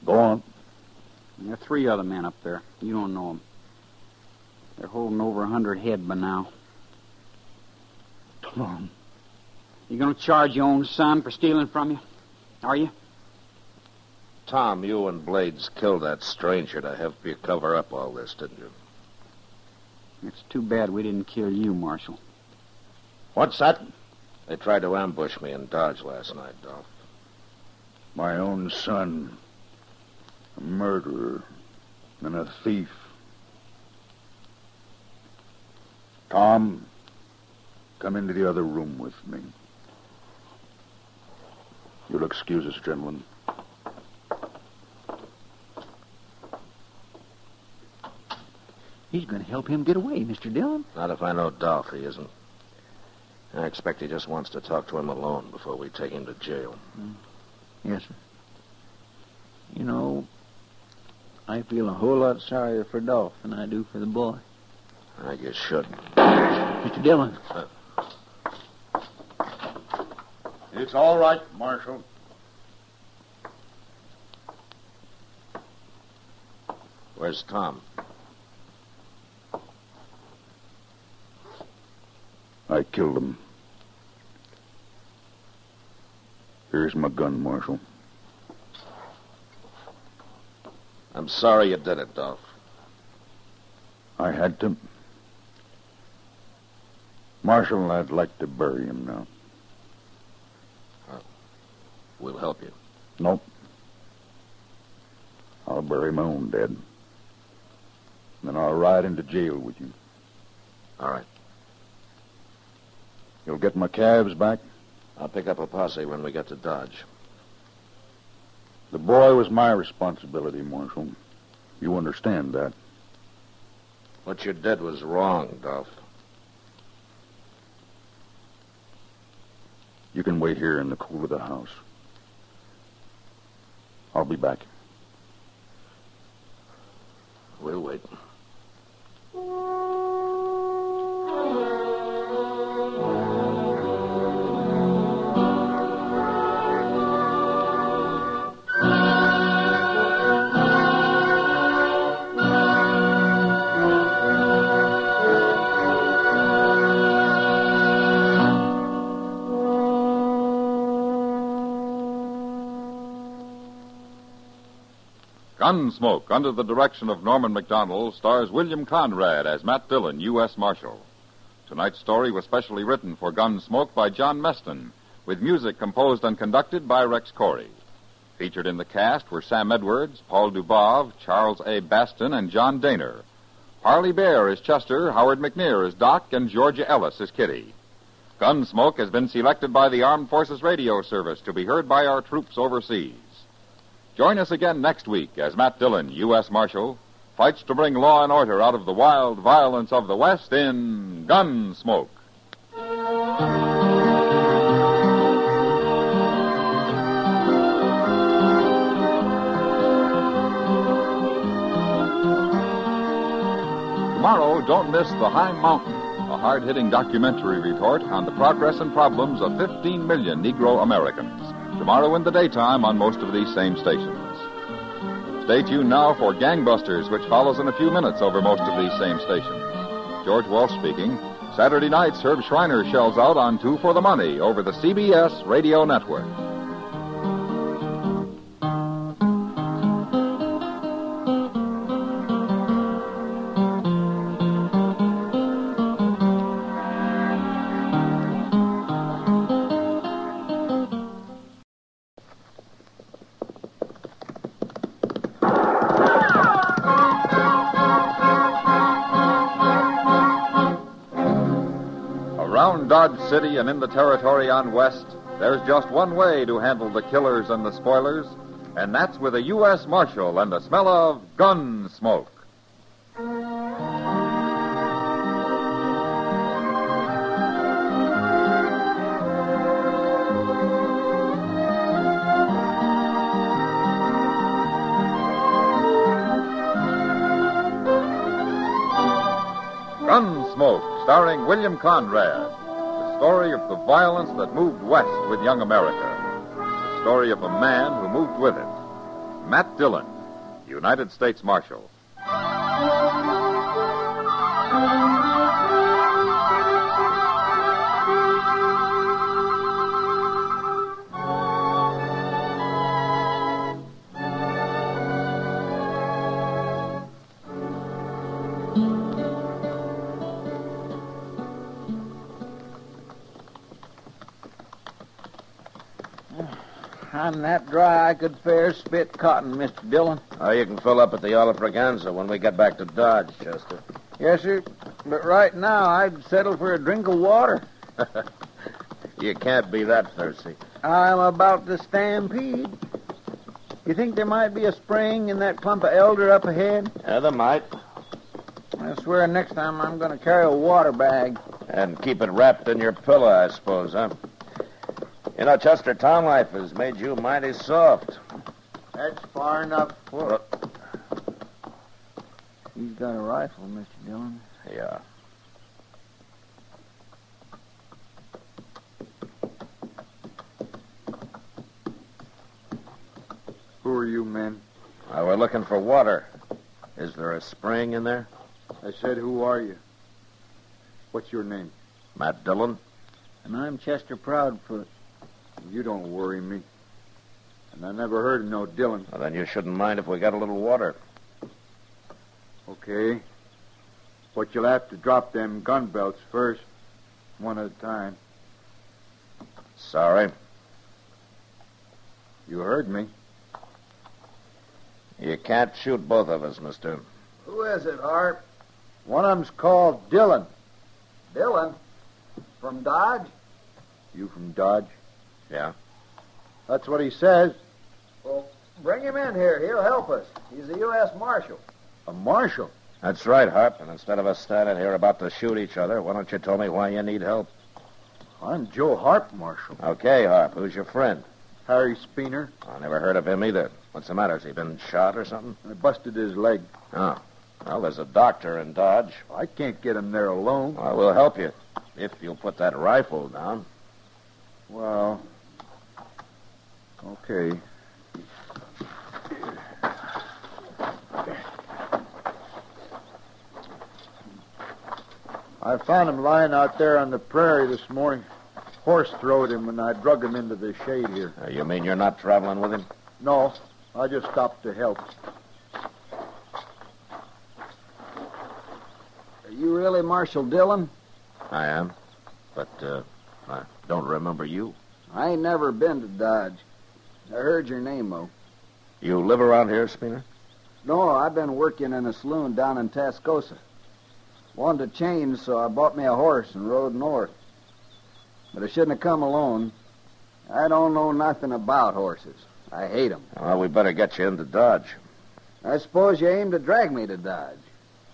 Go on. There are 3 other men up there. You don't know 'em. They're holding over 100 head by now. Come on. You gonna charge your own son for stealing from you? Are you? Tom, you and Blades killed that stranger to help you cover up all this, didn't you? It's too bad we didn't kill you, Marshal. What's that? They tried to ambush me in Dodge last night, Dolph. My own son. A murderer. And a thief. Tom, come into the other room with me. You'll excuse us, gentlemen. He's going to help him get away, Mr. Dillon. Not if I know Dolph, he isn't. I expect he just wants to talk to him alone before we take him to jail. Yes, sir. You know, I feel a whole lot sorrier for Dolph than I do for the boy. I guess should. Mr. Dillon. It's all right, Marshal. Where's Tom? I killed him. Here's my gun, Marshal. I'm sorry you did it, Dolph. I had to. Marshal, I'd like to bury him now. We'll help you. Nope. I'll bury my own dead. Then I'll ride into jail with you. All right. You'll get my calves back? I'll pick up a posse when we get to Dodge. The boy was my responsibility, Marshal. You understand that. What you did was wrong, Dolph. You can wait here in the cool of the house. I'll be back. We'll wait. Gunsmoke, under the direction of Norman MacDonald, stars William Conrad as Matt Dillon, U.S. Marshal. Tonight's story was specially written for Gunsmoke by John Meston, with music composed and conducted by Rex Corey. Featured in the cast were Sam Edwards, Paul Dubov, Charles A. Baston, and John Daner. Parley Bear is Chester, Howard McNear is Doc, and Georgia Ellis is Kitty. Gunsmoke has been selected by the Armed Forces Radio Service to be heard by our troops overseas. Join us again next week as Matt Dillon, U.S. Marshal, fights to bring law and order out of the wild violence of the West in Gunsmoke. Tomorrow, don't miss The High Mountain, a hard-hitting documentary report on the progress and problems of 15 million Negro Americans. Tomorrow in the daytime on most of these same stations. Stay tuned now for Gangbusters, which follows in a few minutes over most of these same stations. George Walsh speaking. Saturday nights, Herb Schreiner shells out on Two for the Money over the CBS Radio Network. Around Dodge City and in the territory on West, there's just one way to handle the killers and the spoilers, and that's with a U.S. Marshal and the smell of gun smoke. Gunsmoke, starring William Conrad. The story of the violence that moved west with young America. The story of a man who moved with it. Matt Dillon, United States Marshal. I'm that dry I could fair spit cotton, Mr. Dillon. Oh, you can fill up at the Olive when we get back to Dodge, Chester. Yes, sir. But right now, I'd settle for a drink of water. You can't be that thirsty. I'm about to stampede. You think there might be a spring in that clump of elder up ahead? Yeah, there might. I swear next time I'm going to carry a water bag. And keep it wrapped in your pillow, I suppose, huh? You know, Chester, town life has made you mighty soft. That's far enough for it. He's got a rifle, Mr. Dillon. Yeah. Who are you, men? We're looking for water. Is there a spring in there? I said, who are you? What's your name? Matt Dillon. And I'm Chester Proudfoot. You don't worry me. And I never heard of no Dillon. Well, then you shouldn't mind if we got a little water. Okay. But you'll have to drop them gun belts first, one at a time. Sorry. You heard me. You can't shoot both of us, mister. Who is it, Art? One of them's called Dillon. Dillon? From Dodge? You from Dodge? Yeah. That's what he says. Well, Bring him in here. He'll help us. He's a U.S. Marshal. A marshal? That's right, Harp. And instead of us standing here about to shoot each other, why don't you tell me why you need help? I'm Joe Harp, Marshal. Okay, Harp. Who's your friend? Harry Speener. I never heard of him either. What's the matter? Has he been shot or something? I busted his leg. Oh. Well, there's a doctor in Dodge. I can't get him there alone. I will help you if you'll put that rifle down. Well, okay. I found him lying out there on the prairie this morning. Horse throwed him, and I drug him into the shade here. You mean you're not traveling with him? No, I just stopped to help. Are you really Marshal Dillon? I am. But, I don't remember you. I ain't never been to Dodge. I heard your name, though. You live around here, Speener? No, I've been working in a saloon down in Tascosa. Wanted to change, so I bought me a horse and rode north. But I shouldn't have come alone. I don't know nothing about horses. I hate them. Well, we better get you into Dodge. I suppose you aim to drag me to Dodge.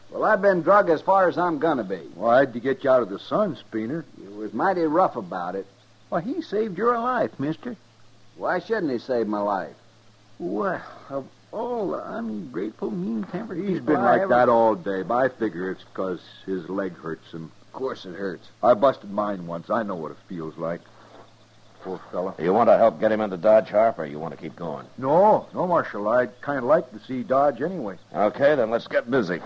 Well, I've been drug as far as I'm gonna be. Why'd you get you out of the sun, Speener? You was mighty rough about it. Well, he saved your life, mister. Why shouldn't he save my life? Well, of all the ungrateful, mean-tempered He's people been I like ever... that all day, but I figure it's because his leg hurts him. Of course it hurts. I busted mine once. I know what it feels like. Poor fella. You want to help get him into Dodge, Harp, or you want to keep going? No, Marshal. I'd kind of like to see Dodge anyway. Okay, then let's get busy.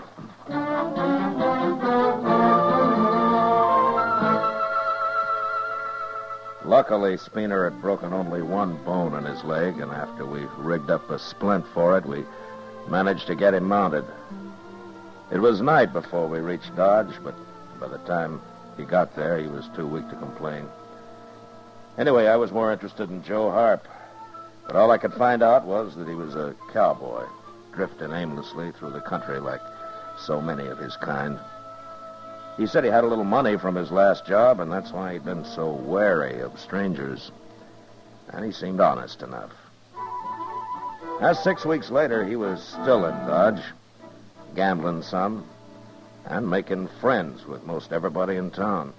Luckily, Speener had broken only one bone in his leg, and after we rigged up a splint for it, we managed to get him mounted. It was night before we reached Dodge, but by the time he got there, he was too weak to complain. Anyway, I was more interested in Joe Harp, but all I could find out was that he was a cowboy, drifting aimlessly through the country like so many of his kind. He said he had a little money from his last job, and that's why he'd been so wary of strangers. And he seemed honest enough. Now, 6 weeks later, he was still in Dodge, gambling some, and making friends with most everybody in town.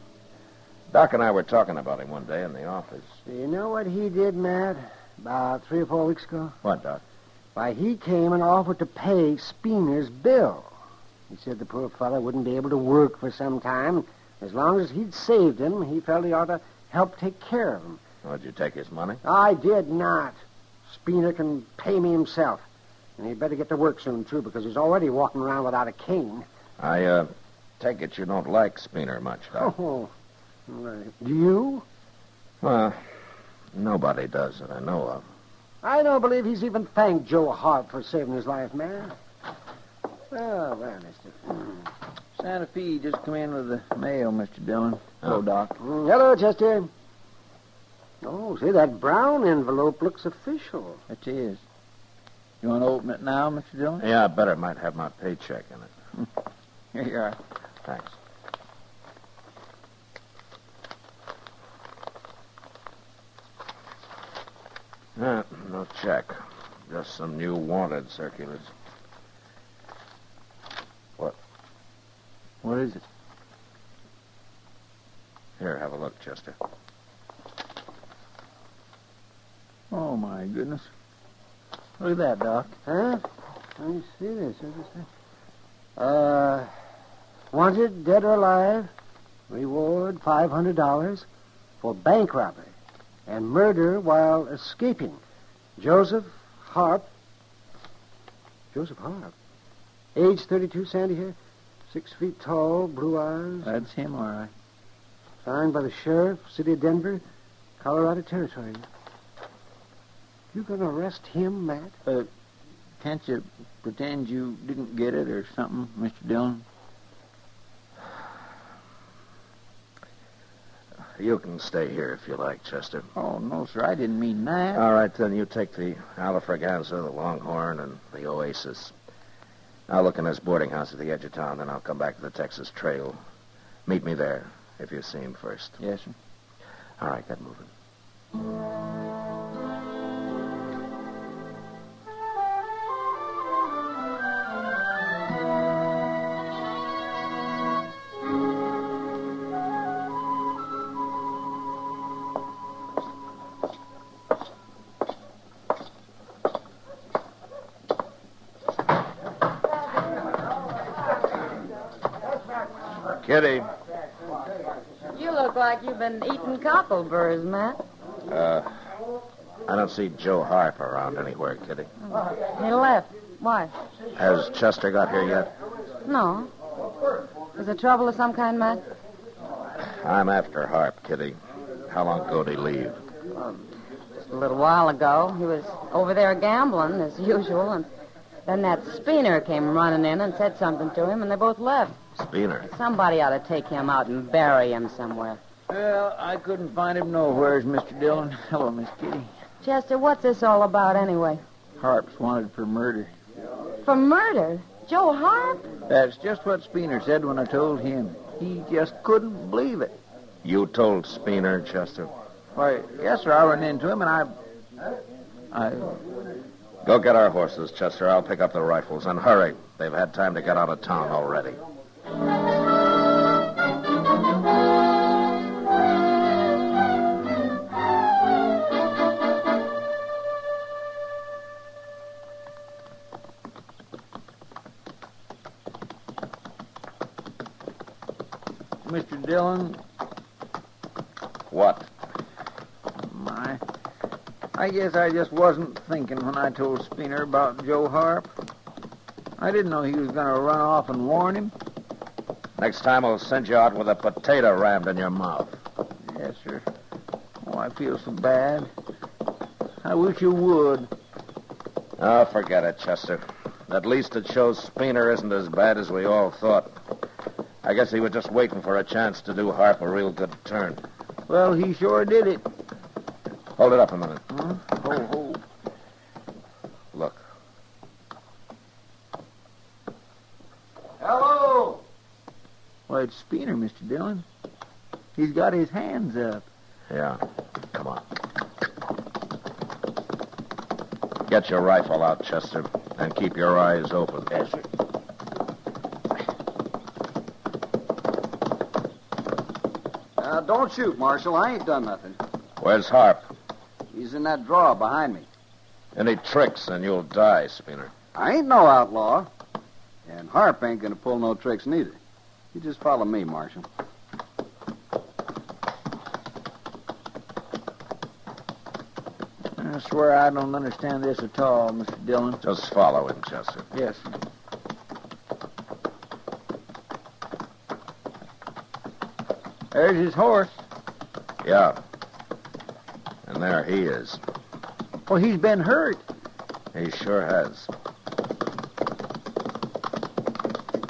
Doc and I were talking about him one day in the office. You know what he did, Matt, about 3 or 4 weeks ago? What, Doc? Why, he came and offered to pay Speener's bill. He said the poor fellow wouldn't be able to work for some time. As long as he'd saved him, he felt he ought to help take care of him. Oh, did you take his money? I did not. Speener can pay me himself. And he'd better get to work soon, too, because he's already walking around without a cane. I, take it you don't like Speener much, Doc. Oh, right. Do you? Well, nobody does that I know of. I don't believe he's even thanked Joe Harp for saving his life, man. Oh, well, mister. Santa Fe just come in with the mail, Mr. Dillon. Hello, Doc. Hello, Chester. Oh, see, that brown envelope looks official. It is. You want to open it now, Mr. Dillon? Yeah, I better. It might have my paycheck in it. Here you are. Thanks. No check. Just some new wanted circulars. What is it? Here, have a look, Chester. Oh, my goodness. Look at that, Doc. Huh? Let me see this. Wanted, dead or alive, reward $500 for bank robbery and murder while escaping. Joseph Harp. Joseph Harp. Age 32, sandy hair. 6 feet tall, blue eyes. That's him, all right. Signed by the sheriff, city of Denver, Colorado Territory. You gonna arrest him, Matt? Can't you pretend you didn't get it or something, Mr. Dillon? You can stay here if you like, Chester. Oh, no, sir. I didn't mean that. All right, then you take the Alafraganza, the Longhorn, and the Oasis. I'll look in this boarding house at the edge of town, then I'll come back to the Texas Trail. Meet me there, if you see him first. Yes, sir. All right, get moving. Kitty. You look like you've been eating cockleburrs, Matt. I don't see Joe Harp around anywhere, Kitty. He left. Why? Has Chester got here yet? No. Is there trouble of some kind, Matt? I'm after Harp, Kitty. How long ago did he leave? Just a little while ago. He was over there gambling, as usual, and then that Speener came running in and said something to him, and they both left. Speener? Somebody ought to take him out and bury him somewhere. Well, I couldn't find him nowheres, Mr. Dillon. Hello, Miss Kitty. Chester, what's this all about anyway? Harp's wanted for murder. For murder? Joe Harp? That's just what Speener said when I told him. He just couldn't believe it. You told Speener, Chester? Why, yes, sir. I ran into him, and I... Go get our horses, Chester. I'll pick up the rifles. And hurry. They've had time to get out of town already. Mr. Dillon? What? I guess I just wasn't thinking when I told Speener about Joe Harp. I didn't know he was going to run off and warn him. Next time I'll send you out with a potato rammed in your mouth. Yes, sir. Oh, I feel so bad. I wish you would. Oh, forget it, Chester. At least it shows Speener isn't as bad as we all thought. I guess he was just waiting for a chance to do Harp a real good turn. Well, he sure did it. Hold it up a minute. Huh? Ho. Look. Hello! Why, it's Speener, Mr. Dillon. He's got his hands up. Yeah. Come on. Get your rifle out, Chester, and keep your eyes open. Yes, sir. Don't shoot, Marshal. I ain't done nothing. Where's Harp? He's in that drawer behind me. Any tricks, and you'll die, Speener. I ain't no outlaw. And Harp ain't going to pull no tricks neither. You just follow me, Marshal. I swear I don't understand this at all, Mr. Dillon. Just follow him, Chester. Yes, sir. There's his horse. Yeah. And there he is. Well, he's been hurt. He sure has.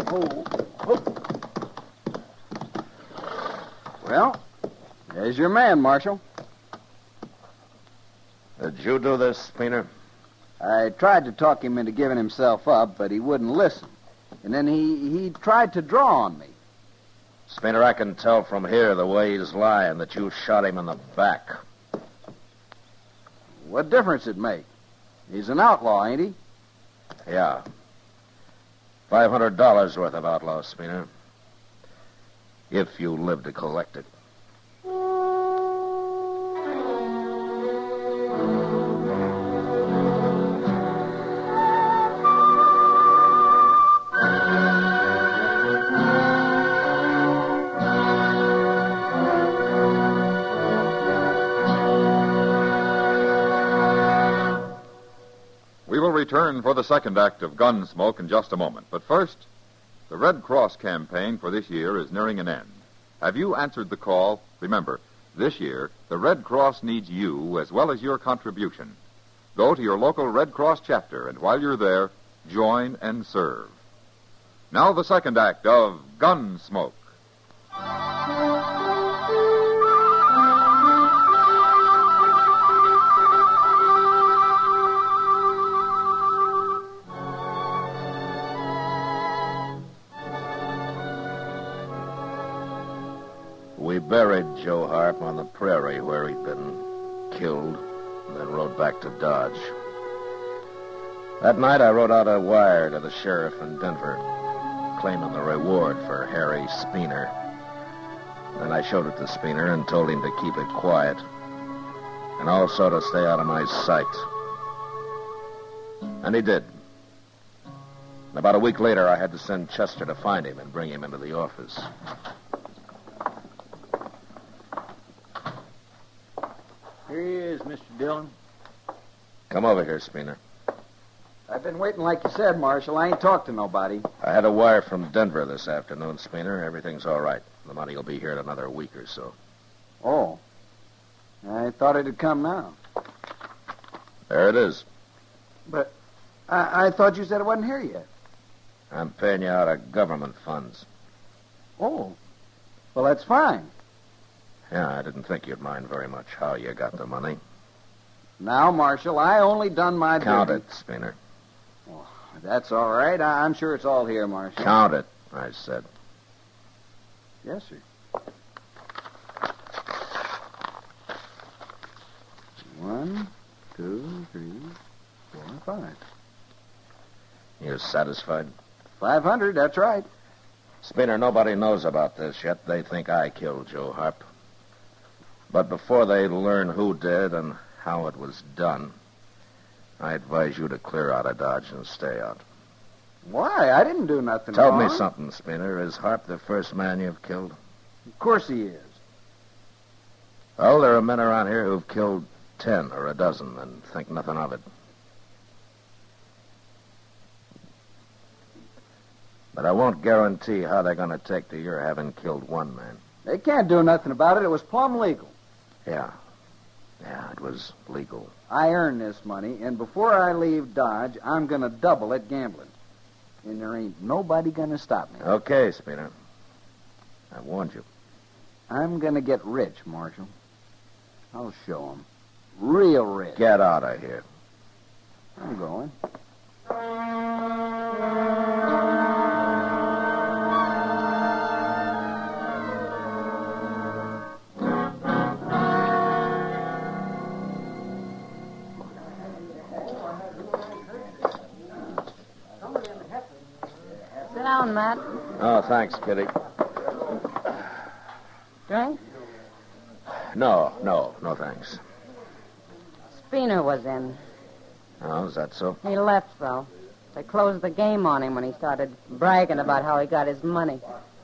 Oh. Well, there's your man, Marshal. Did you do this, Speener? I tried to talk him into giving himself up, but he wouldn't listen. And then he tried to draw on me. Speener, I can tell from here the way he's lying that you shot him in the back. What difference it make? He's an outlaw, ain't he? Yeah. $500 worth of outlaw, Speener. If you live to collect it. We will return for the second act of Gunsmoke in just a moment. But first, the Red Cross campaign for this year is nearing an end. Have you answered the call? Remember, this year, the Red Cross needs you as well as your contribution. Go to your local Red Cross chapter, and while you're there, join and serve. Now the second act of Gunsmoke. We buried Joe Harp on the prairie where he'd been killed, and then rode back to Dodge. That night I wrote out a wire to the sheriff in Denver, claiming the reward for Harry Speener. Then I showed it to Speener and told him to keep it quiet, and also to stay out of my sight. And he did. About a week later, I had to send Chester to find him and bring him into the office. Here he is, Mr. Dillon. Come over here, Spooner. I've been waiting like you said, Marshal. I ain't talked to nobody. I had a wire from Denver this afternoon, Spooner. Everything's all right. The money will be here in another week or so. Oh. I thought it'd come now. There it is. But I thought you said it wasn't here yet. I'm paying you out of government funds. Oh. Well, that's fine. Yeah, I didn't think you'd mind very much how you got the money. Now, Marshal, I only done my Count duty. it, Spooner. Oh, that's all right. I'm sure it's all here, Marshal. Count it, I said. Yes, sir. 1, 2, 3, 4, 5. You satisfied? 500, that's right. Spooner, nobody knows about this yet. They think I killed Joe Harp. But before they learn who did and how it was done, I advise you to clear out of Dodge and stay out. Why? I didn't do nothing Tell wrong. me something, Spooner. Is Harp the first man you've killed? Of course he is. Well, there are men around here who've killed 10 or a dozen and think nothing of it. But I won't guarantee how they're going to take to your having killed one man. They can't do nothing about it. It was plumb legal. Yeah. Yeah, it was legal. I earned this money, and before I leave Dodge, I'm going to double it gambling. And there ain't nobody going to stop me. Okay, Spooner. I warned you. I'm going to get rich, Marshal. I'll show 'em. Real rich. Get out of here. I'm going. Sit down, Matt. Oh, thanks, Kitty. Drink? No, thanks. Spooner was in. Oh, is that so? He left, though. They closed the game on him when he started bragging about how he got his money.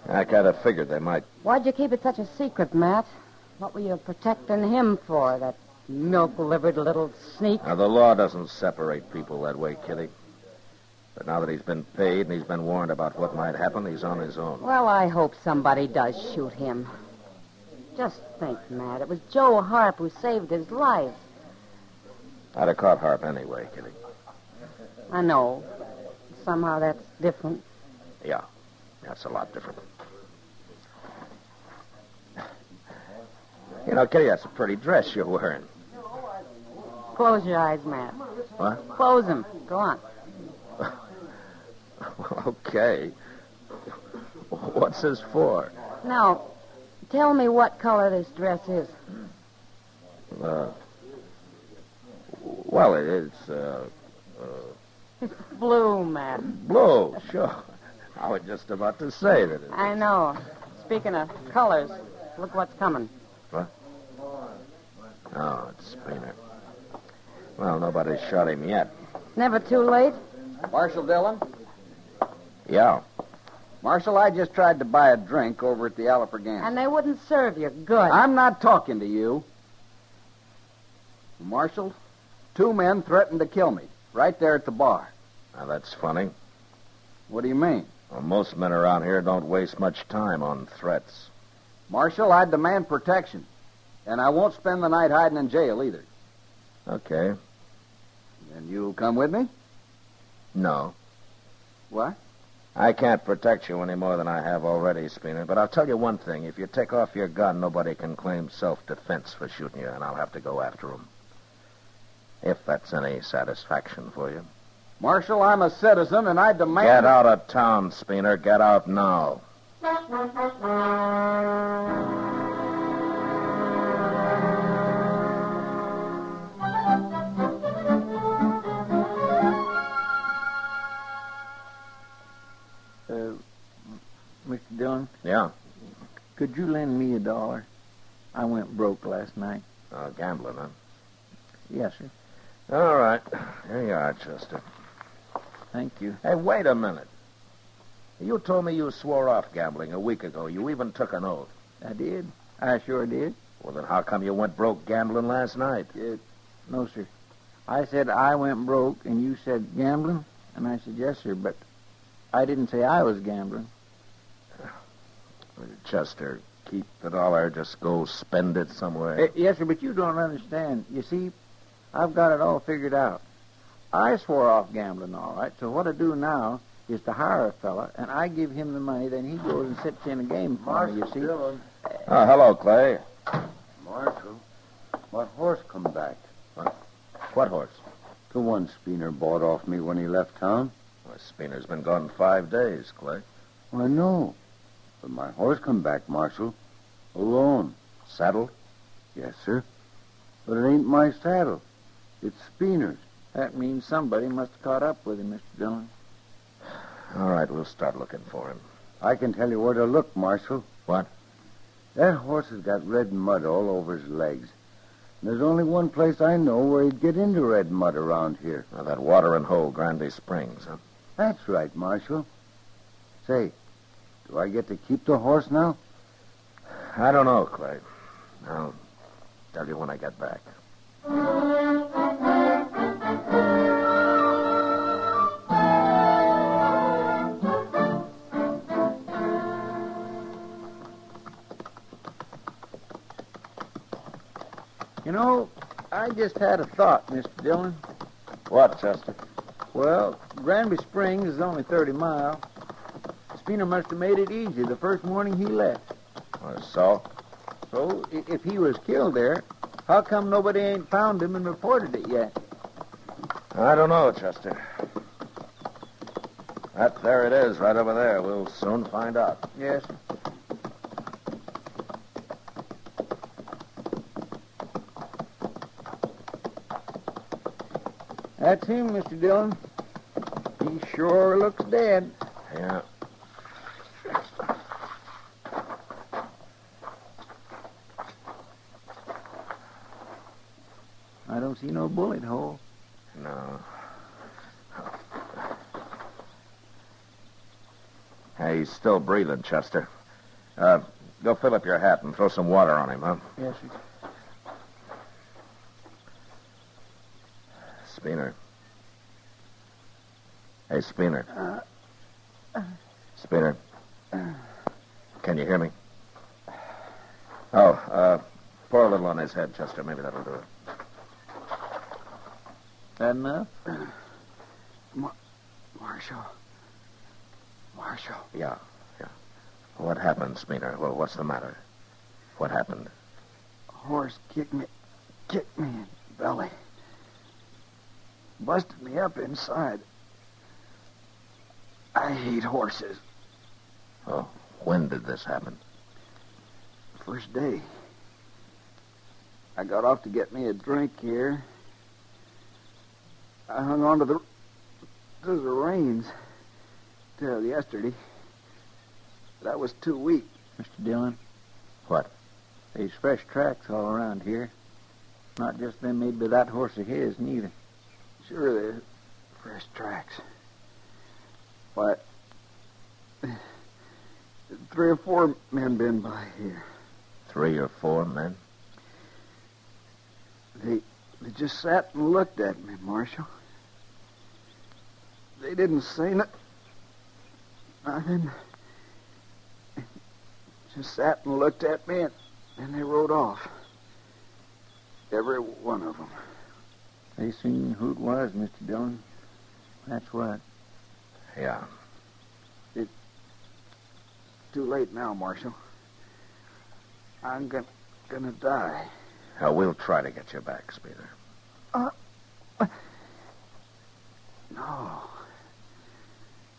I kind of figured they might. Why'd you keep it such a secret, Matt? What were you protecting him for, that milk-livered little sneak? Now, the law doesn't separate people that way, Kitty. But now that he's been paid and he's been warned about what might happen, he's on his own. Well, I hope somebody does shoot him. Just think, Matt, it was Joe Harp who saved his life. I'd have caught Harp anyway, Kitty. I know. Somehow that's different. Yeah, that's a lot different. You know, Kitty, that's a pretty dress you're wearing. Close your eyes, Matt. What? Close them. Go on. Okay. What's this for? Now, tell me what color this dress is. Well, it's, It's blue, Matt. blue, sure. I was just about to say that. I know. Speaking of colors, look what's coming. What? Oh, it's Spooner. Well, nobody's shot him yet. Never too late? Marshal Dillon? Yeah. Marshal, I just tried to buy a drink over at the Alfregan. And they wouldn't serve you. Good. I'm not talking to you. Marshal, 2 men threatened to kill me right there at the bar. Now, that's funny. What do you mean? Well, most men around here don't waste much time on threats. Marshal, I demand protection. And I won't spend the night hiding in jail either. Okay. Then you'll come with me? No. What? I can't protect you any more than I have already, Spooner. But I'll tell you one thing. If you take off your gun, nobody can claim self-defense for shooting you, and I'll have to go after them. If that's any satisfaction for you. Marshal, I'm a citizen, and I demand... Get out of town, Spooner. Get out now. Mr. Dillon? Yeah? Could you lend me $1? I went broke last night. Gambling, huh? Yes, sir. All right. Here you are, Chester. Thank you. Hey, wait a minute. You told me you swore off gambling a week ago. You even took an oath. I did. I sure did. Well, then how come you went broke gambling last night? No, sir. I said I went broke, and you said gambling? And I said, yes, sir, but I didn't say I was gambling. Chester, keep the dollar, just go spend it somewhere. Yes, sir, but you don't understand. You see, I've got it all figured out. I swore off gambling, all right, so what I do now is to hire a fella, and I give him the money, then he goes and sits in a game for me, you see. Oh, hello, Clay. Marshal, my horse come back. What horse? The one Spooner bought off me when he left town. Well, Spooner's been gone 5 days, Clay. I know. But my horse come back, Marshal. Alone. Saddled? Yes, sir. But it ain't my saddle. It's Spooner's. That means somebody must have caught up with him, Mr. Dillon. All right, we'll start looking for him. I can tell you where to look, Marshal. What? That horse has got red mud all over his legs. And there's only one place I know where he'd get into red mud around here. Now, that watering hole, Grande Springs, huh? That's right, Marshal. Say, do I get to keep the horse now? I don't know, Clay. I'll tell you when I get back. You know, I just had a thought, Mr. Dillon. What, Chester? Well, Granby Springs is only 30 miles. Spooner must have made it easy the first morning he left. So? So, if he was killed there, how come nobody ain't found him and reported it yet? I don't know, Chester. There it is, right over there. We'll soon find out. Yes, sir. That's him, Mr. Dillon. He sure looks dead. Yeah. I don't see no bullet hole. No. Hey, he's still breathing, Chester. Go fill up your hat and throw some water on him, huh? Yes, sir. Spooner. Hey, Spooner. Spooner. Can you hear me? Oh, pour a little on his head, Chester. Maybe that'll do it. That enough? Marshal. Yeah. What happened, Spooner? Well, what's the matter? What happened? A horse kicked me in the belly. Busted me up inside. I hate horses. Oh, when did this happen? First day. I got off to get me a drink here. I hung on to the reins till yesterday. But I was too weak. Mr. Dillon? What? There's fresh tracks all around here. Not just them made by that horse of his, neither. Sure, there's fresh tracks. Why, 3 or 4 men been by here. 3 or 4 men? They just sat and looked at me, Marshal. They didn't say nothing. Just sat and looked at me, and they rode off. Every one of them. They seen who it was, Mr. Dillon. That's what. Yeah. It's too late now, Marshal. I'm gonna die. We'll try to get you back, Spooner. No.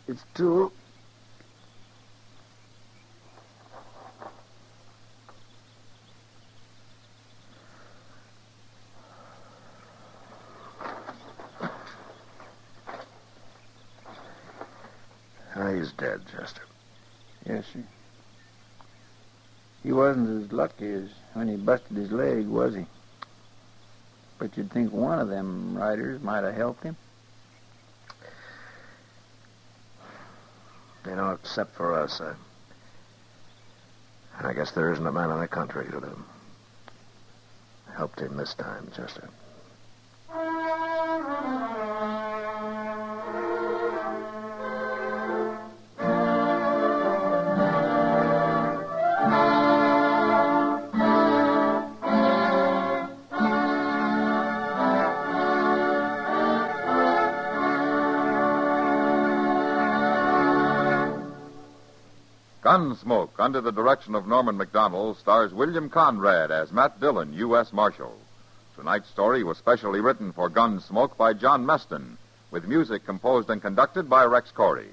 It's too... He's dead, Chester. Yes, sir. He wasn't as lucky as when he busted his leg, was he? But you'd think one of them riders might have helped him. You know, except for us, I guess there isn't a man in the country who'd have helped him this time, Chester. Gunsmoke, under the direction of Norman MacDonald, stars William Conrad as Matt Dillon, U.S. Marshal. Tonight's story was specially written for Gunsmoke by John Meston, with music composed and conducted by Rex Corey.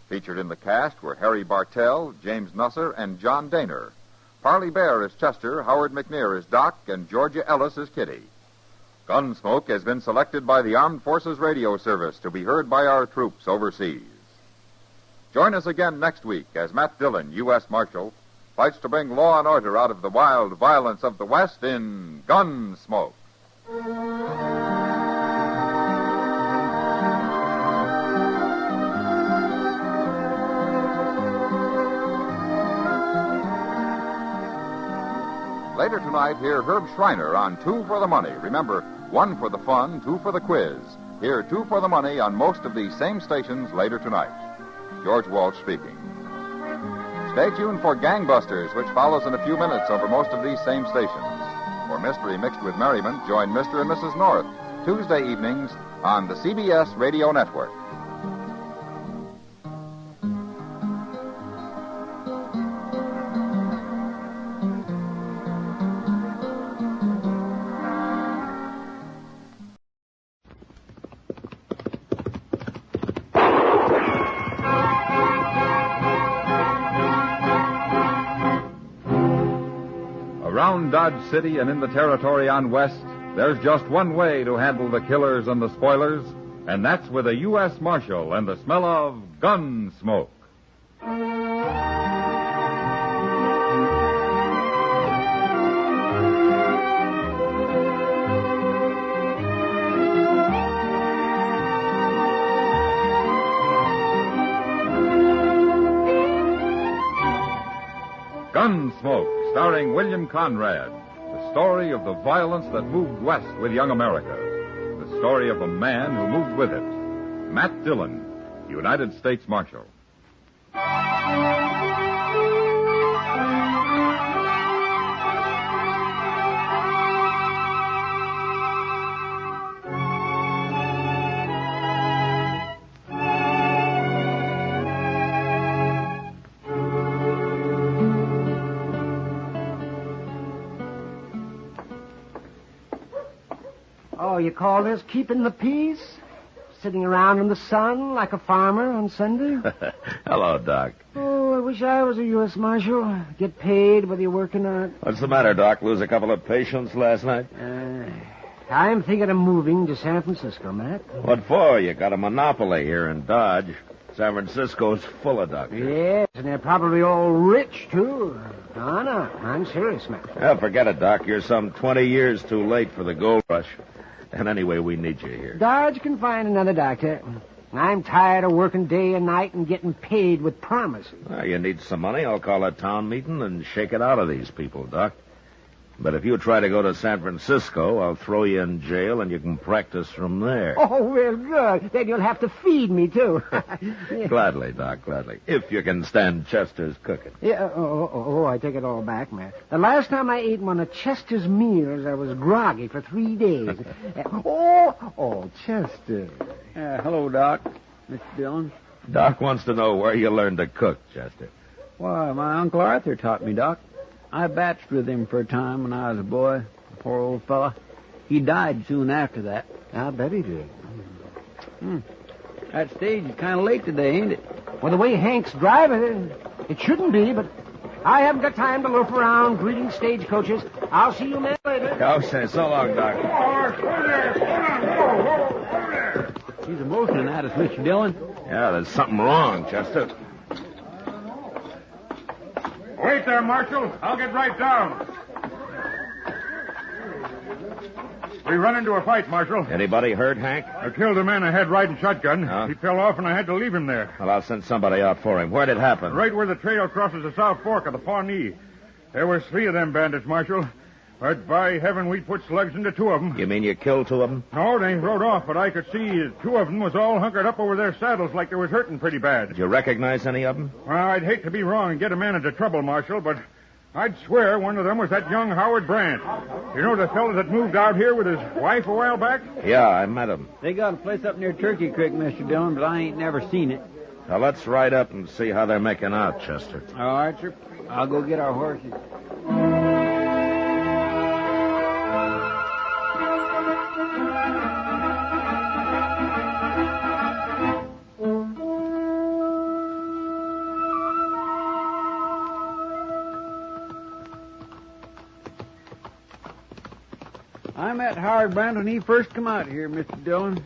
Featured in the cast were Harry Bartell, James Nusser, and John Daner. Parley Bear is Chester, Howard McNear is Doc, and Georgia Ellis is Kitty. Gunsmoke has been selected by the Armed Forces Radio Service to be heard by our troops overseas. Join us again next week as Matt Dillon, U.S. Marshal, fights to bring law and order out of the wild violence of the West in Gunsmoke. Later tonight, hear Herb Schreiner on Two for the Money. Remember, one for the fun, two for the quiz. Hear Two for the Money on most of these same stations later tonight. George Walsh speaking. Stay tuned for Gangbusters, which follows in a few minutes over most of these same stations. For mystery mixed with merriment, join Mr. and Mrs. North Tuesday evenings on the CBS Radio Network. Around Dodge City and in the territory on West, there's just one way to handle the killers and the spoilers, and that's with a U.S. Marshal and the smell of gun smoke. Gunsmoke, starring William Conrad. The story of the violence that moved west with young America. The story of a man who moved with it. Matt Dillon, United States Marshal. Oh, you call this keeping the peace? Sitting around in the sun like a farmer on Sunday? Hello, Doc. Oh, I wish I was a U.S. Marshal. Get paid whether you're working or not. What's the matter, Doc? Lose a couple of patients last night? I'm thinking of moving to San Francisco, Matt. What for? You got a monopoly here in Dodge. San Francisco's full of doctors. Yes, and they're probably all rich, too. No, I'm serious, Matt. Well, forget it, Doc. You're some 20 years too late for the gold rush. And anyway, we need you here. Dodge can find another doctor. I'm tired of working day and night and getting paid with promises. Well, you need some money. I'll call a town meeting and shake it out of these people, Doc. But if you try to go to San Francisco, I'll throw you in jail and you can practice from there. Oh, well, good. Then you'll have to feed me, too. Gladly, Doc, gladly. If you can stand Chester's cooking. Yeah, I take it all back, man. The last time I ate one of Chester's meals, I was groggy for 3 days. Chester. Hello, Doc. Mr. Dillon. Doc wants to know where you learned to cook, Chester. Why, my Uncle Arthur taught me, Doc. I batched with him for a time when I was a boy. Poor old fella. He died soon after that. I bet he did. That stage is kind of late today, ain't it? Well, the way Hank's driving, it shouldn't be, but I haven't got time to loaf around greeting stagecoaches. I'll see you men later. Okay, so long, Doc. He's a motioning at us, Mr. Dillon. Yeah, there's something wrong, Chester. Wait there, Marshal. I'll get right down. We run into a fight, Marshal. Anybody hurt, Hank? I killed a man I had riding shotgun. Huh? He fell off, and I had to leave him there. Well, I'll send somebody out for him. Where'd it happen? Right where the trail crosses the South Fork of the Pawnee. There was 3 of them bandits, Marshal. But by heaven, we put slugs into 2 of them. You mean you killed 2 of them? No, they rode off, but I could see 2 of them was all hunkered up over their saddles like they was hurting pretty bad. Did you recognize any of them? Well, I'd hate to be wrong and get a man into trouble, Marshal, but I'd swear one of them was that young Howard Brandt. You know the fellow that moved out here with his wife a while back? Yeah, I met him. They got a place up near Turkey Creek, Mr. Dillon, but I ain't never seen it. Now, let's ride up and see how they're making out, Chester. All right, sir. I'll go get our horses. I met Howard Brandt when he first come out here, Mr. Dillon.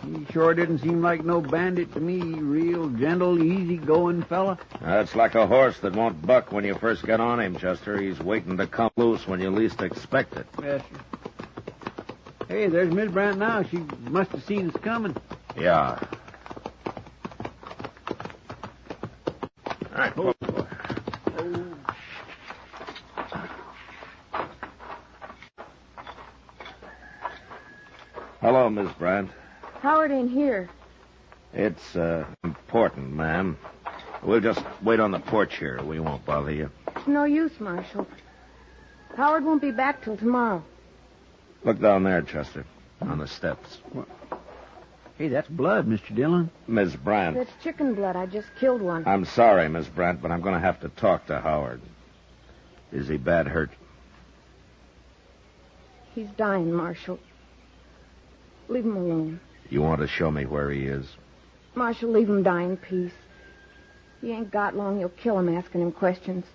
He sure didn't seem like no bandit to me. Real gentle, easy-going fella. That's like a horse that won't buck when you first get on him, Chester. He's waiting to come loose when you least expect it. Yes, sir. Hey, there's Miss Brandt now. She must have seen us coming. Yeah. All right, pull. Hello, Miss Brandt. Howard ain't here. It's important, ma'am. We'll just wait on the porch here. We won't bother you. It's no use, Marshal. Howard won't be back till tomorrow. Look down there, Chester, on the steps. What? Hey, that's blood, Mr. Dillon. Miss Brandt. That's chicken blood. I just killed one. I'm sorry, Miss Brandt, but I'm going to have to talk to Howard. Is he bad hurt? He's dying, Marshal. Leave him alone. You want to show me where he is? Marshal, leave him die in peace. He ain't got long. You'll kill him asking him questions.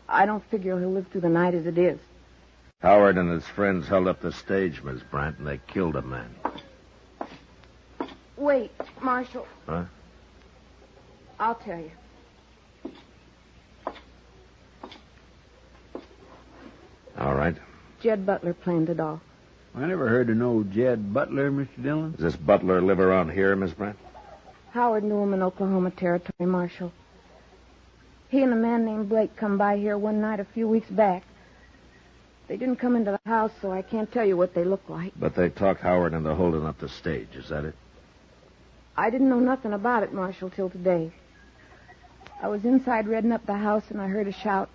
I don't figure he'll live through the night as it is. Howard and his friends held up the stage, Miss Brandt, and they killed a man. Wait, Marshal. Huh? I'll tell you. All right. Jed Butler planned it all. I never heard of no Jed Butler, Mr. Dillon. Does this Butler live around here, Miss Brandt? Howard knew him in Oklahoma Territory, Marshal. He and a man named Blake come by here one night a few weeks back. They didn't come into the house, so I can't tell you what they look like. But they talked Howard into holding up the stage. Is that it? I didn't know nothing about it, Marshal, till today. I was inside redding up the house, and I heard a shout.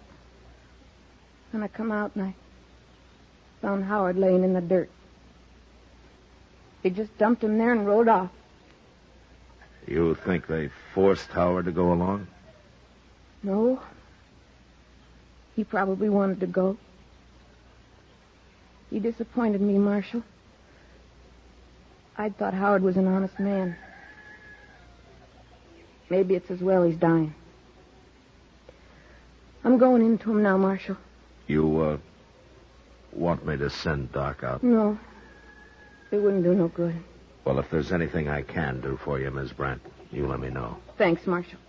And I come out, and I found Howard laying in the dirt. They just dumped him there and rode off. You think they forced Howard to go along? No. He probably wanted to go. He disappointed me, Marshal. I thought Howard was an honest man. Maybe it's as well he's dying. I'm going into him now, Marshal. You, want me to send Doc out? No. It wouldn't do no good. Well, if there's anything I can do for you, Miss Brandt, you let me know. Thanks, Marshal.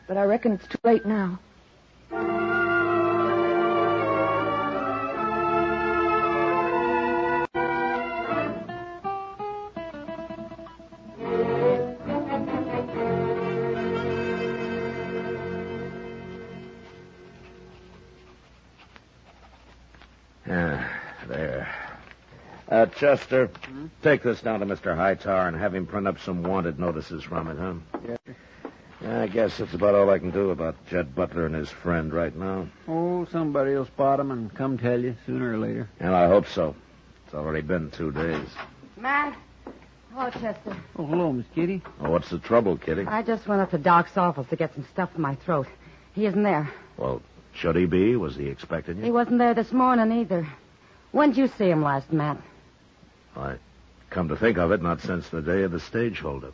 But I reckon it's too late now. There. Chester, take this down to Mr. Hightower and have him print up some wanted notices from it, huh? Yes, sir. I guess that's about all I can do about Jed Butler and his friend right now. Oh, somebody will spot him and come tell you sooner or later. And I hope so. It's already been 2 days. Matt? Hello, Chester. Oh, hello, Miss Kitty. Oh, what's the trouble, Kitty? I just went up to Doc's office to get some stuff for my throat. He isn't there. Well, should he be? Was he expecting you? He wasn't there this morning either. When did you see him last, Matt? I come to think of it, not since the day of the stage holdup.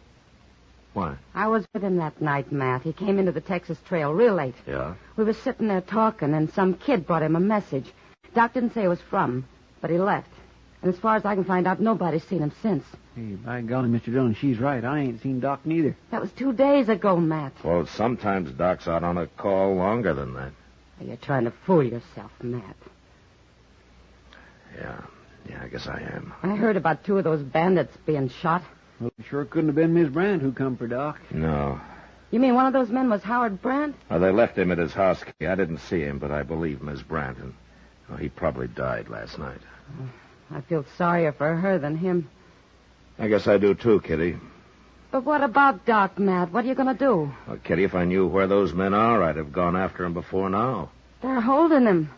Why? I was with him that night, Matt. He came into the Texas Trail real late. Yeah? We were sitting there talking, and some kid brought him a message. Doc didn't say it was from, but he left. And as far as I can find out, nobody's seen him since. Hey, by golly, Mr. Dillon, she's right. I ain't seen Doc neither. That was 2 days ago, Matt. Well, sometimes Doc's out on a call longer than that. You're trying to fool yourself, Matt. Yeah, I guess I am. I heard about 2 of those bandits being shot. Well, it sure couldn't have been Miss Brandt who come for Doc. No. You mean one of those men was Howard Brandt? Well, they left him at his house key. I didn't see him, but I believe Miss Brandt. And he probably died last night. I feel sorrier for her than him. I guess I do too, Kitty. But what about Doc, Matt? What are you going to do? Well, Kitty, if I knew where those men are, I'd have gone after him before now. They're holding him.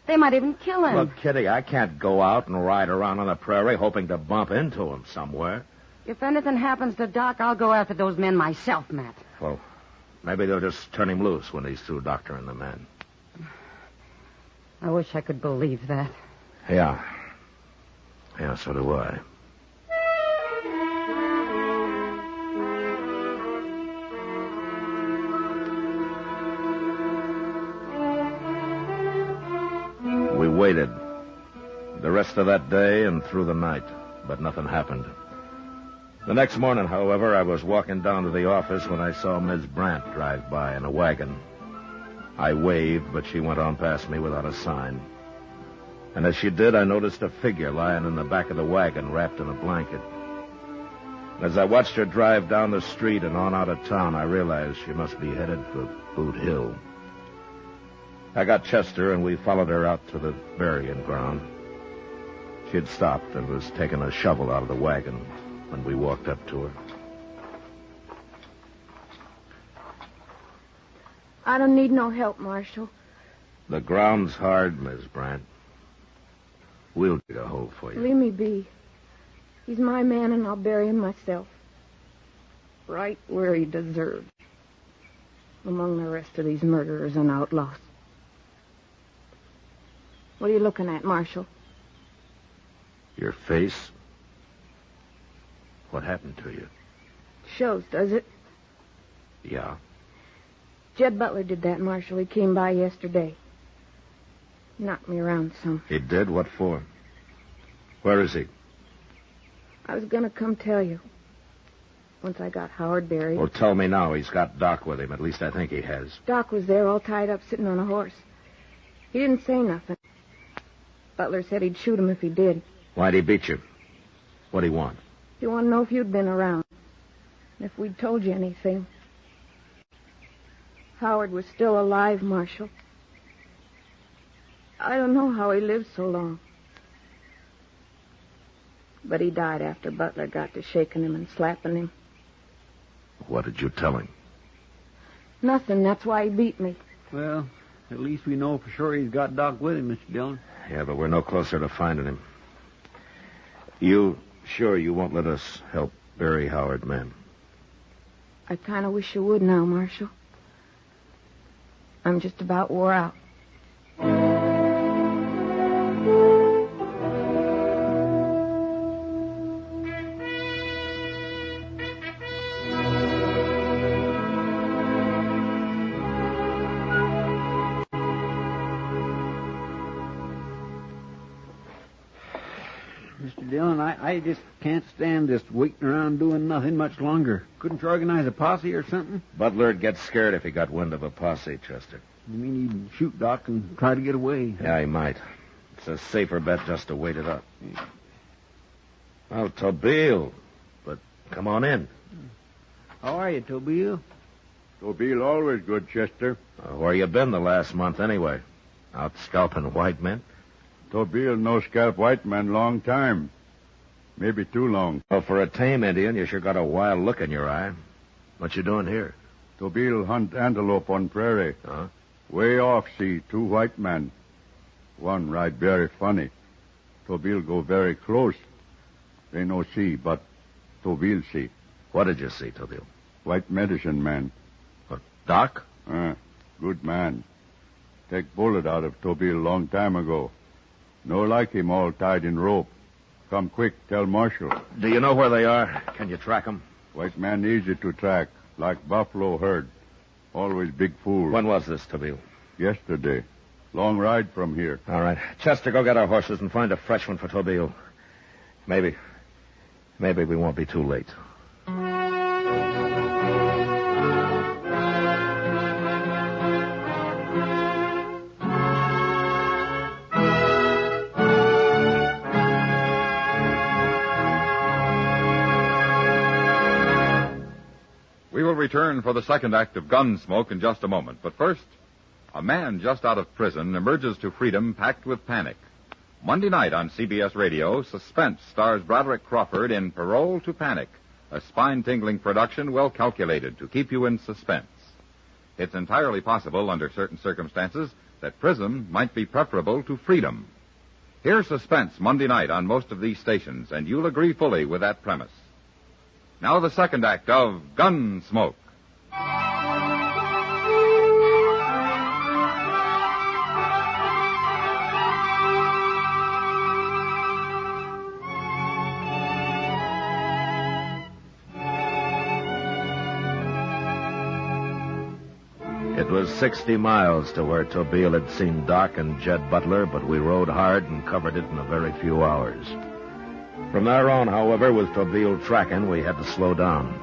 They might even kill him. Look, Kitty, I can't go out and ride around on the prairie hoping to bump into him somewhere. If anything happens to Doc, I'll go after those men myself, Matt. Well, maybe they'll just turn him loose when he's through doctoring the men. I wish I could believe that. Yeah. Yeah, so do I. We waited. The rest of that day and through the night, but nothing happened. The next morning, however, I was walking down to the office when I saw Ms. Brandt drive by in a wagon. I waved, but she went on past me without a sign. And as she did, I noticed a figure lying in the back of the wagon, wrapped in a blanket. As I watched her drive down the street and on out of town, I realized she must be headed for Boot Hill. I got Chester, and we followed her out to the burying ground. She had stopped and was taking a shovel out of the wagon when we walked up to her. I don't need no help, Marshal. The ground's hard, Miss Brandt. We'll dig a hole for you. Leave me be. He's my man, and I'll bury him myself. Right where he deserves. Among the rest of these murderers and outlaws. What are you looking at, Marshal? Your face? What happened to you? Shows, does it? Yeah. Jed Butler did that, Marshal. He came by yesterday. Knocked me around some. He did? What for? Where is he? I was going to come tell you. Once I got Howard buried. Well, tell me now. He's got Doc with him. At least I think he has. Doc was there all tied up sitting on a horse. He didn't say nothing. Butler said he'd shoot him if he did. Why'd he beat you? What'd he want? He wanted to know if you'd been around. And if we'd told you anything. Howard was still alive, Marshal. I don't know how he lived so long. But he died after Butler got to shaking him and slapping him. What did you tell him? Nothing. That's why he beat me. Well, at least we know for sure he's got Doc with him, Mr. Dillon. Yeah, but we're no closer to finding him. You sure you won't let us help bury Howard, ma'am? I kind of wish you would now, Marshal. I'm just about wore out. Mr. Dillon, I just can't stand this waiting around doing nothing much longer. Couldn't you organize a posse or something? Butler'd get scared if he got wind of a posse, Chester. You mean he'd shoot Doc and try to get away? Yeah, he might. It's a safer bet just to wait it up. Well, Tobile, but come on in. How are you, Tobile? Tobile always good, Chester. Where you been the last month, anyway? Out scalping white men? Tobile no scalp white man long time. Maybe too long. Well, for a tame Indian, you sure got a wild look in your eye. What you doing here? Tobile hunt antelope on prairie. Huh? Way off see 2 white men. One ride very funny. Tobile go very close. They no see, but Tobile see. What did you see, Tobile? White medicine man. What, Doc? Good man. Take bullet out of Tobile long time ago. No like him all tied in rope. Come quick, tell Marshal. Do you know where they are? Can you track them? White man easy to track, like buffalo herd. Always big fool. When was this, Tobile? Yesterday. Long ride from here. All right. Chester, go get our horses and find a fresh one for Tobile. Maybe we won't be too late. return for the second act of Gunsmoke in just a moment. But first, a man just out of prison emerges to freedom packed with panic. Monday night on CBS Radio, Suspense stars Broderick Crawford in Parole to Panic, a spine-tingling production well calculated to keep you in suspense. It's entirely possible, under certain circumstances, that prison might be preferable to freedom. Hear Suspense Monday night on most of these stations, and you'll agree fully with that premise. Now the second act of Gunsmoke. It was 60 miles to where Tobeel had seen Doc and Jed Butler, but we rode hard and covered it in a very few hours. From there on, however, with Tobeel tracking, we had to slow down.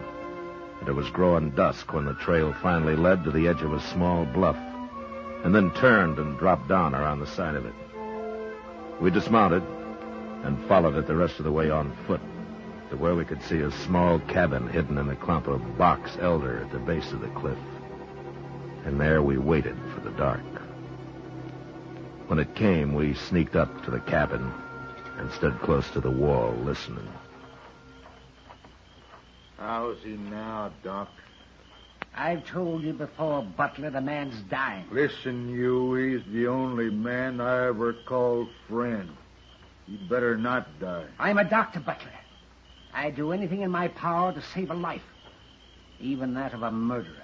It was growing dusk when the trail finally led to the edge of a small bluff, and then turned and dropped down around the side of it. We dismounted and followed it the rest of the way on foot to where we could see a small cabin hidden in a clump of box elder at the base of the cliff. And there we waited for the dark. When it came, we sneaked up to the cabin and stood close to the wall, listening. How's he now, Doc? I've told you before, Butler, the man's dying. Listen, you, he's the only man I ever called friend. He better not die. I'm a doctor, Butler. I'd do anything in my power to save a life, even that of a murderer.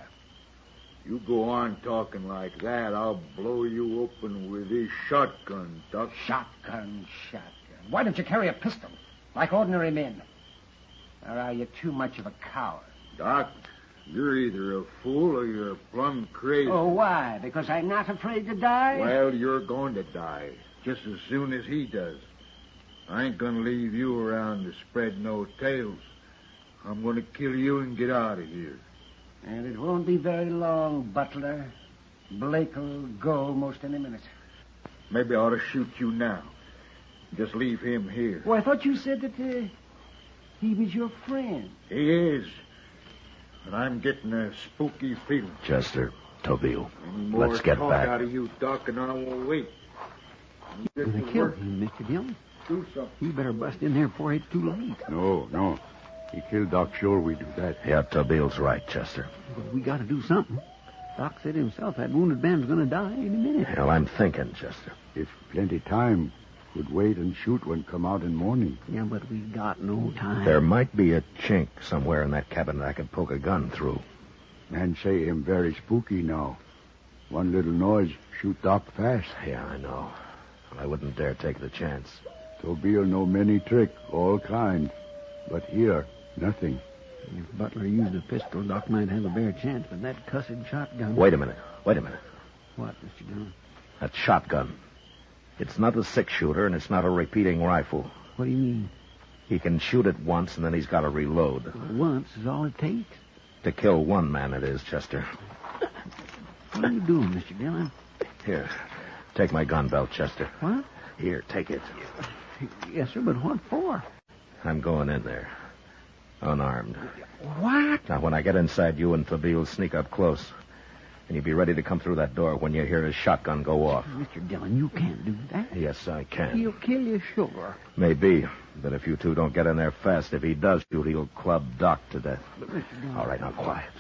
You go on talking like that, I'll blow you open with this shotgun, Doc. Shotgun. Why don't you carry a pistol, like ordinary men? Or are you too much of a coward? Doc, you're either a fool or you're plumb crazy. Oh, why? Because I'm not afraid to die? Well, you're going to die, just as soon as he does. I ain't going to leave you around to spread no tales. I'm going to kill you and get out of here. And it won't be very long, Butler. Blake'll go most any minute. Maybe I ought to shoot you now. Just leave him here. Well, I thought you said that he was your friend. He is. And I'm getting a spooky feeling. Chester, Tobeel, Any more let's get talk back. out of you, Doc, and I won't wait. You're going to kill him, Mr. Dillon. Do something. You better bust in there before it's too late. No. He killed Doc. Sure we do that. Yeah, Tobeel's right, Chester. But we got to do something. Doc said himself that wounded man's going to die any minute. Hell, I'm thinking, Chester. If plenty time, could wait and shoot when come out in morning. Yeah, but we got no time. There might be a chink somewhere in that cabin that I could poke a gun through. Man say him very spooky now. One little noise, shoot Doc fast. Yeah, I know. I wouldn't dare take the chance. Tobeel know many trick, all kind. But here, nothing. If Butler used a pistol, Doc might have a bare chance, but that cussed shotgun... Wait a minute. What, Mr. Dillon? That shotgun. It's not a six-shooter, and it's not a repeating rifle. What do you mean? He can shoot it once, and then he's got to reload. Once is all it takes. To kill one man, it is, Chester. What are you doing, Mr. Dillon? Here, take my gun belt, Chester. What? Here, take it. Yes, sir, but what for? I'm going in there. Unarmed. What? Now, when I get inside, you and Tobeel sneak up close. And you'll be ready to come through that door when you hear his shotgun go off. Mr. Dillon, you can't do that. Yes, I can. He'll kill you, sure. Maybe. But if you two don't get in there fast, if he does shoot, he'll club Doc to death. But, Mr. Dillon... All right, now, quiet.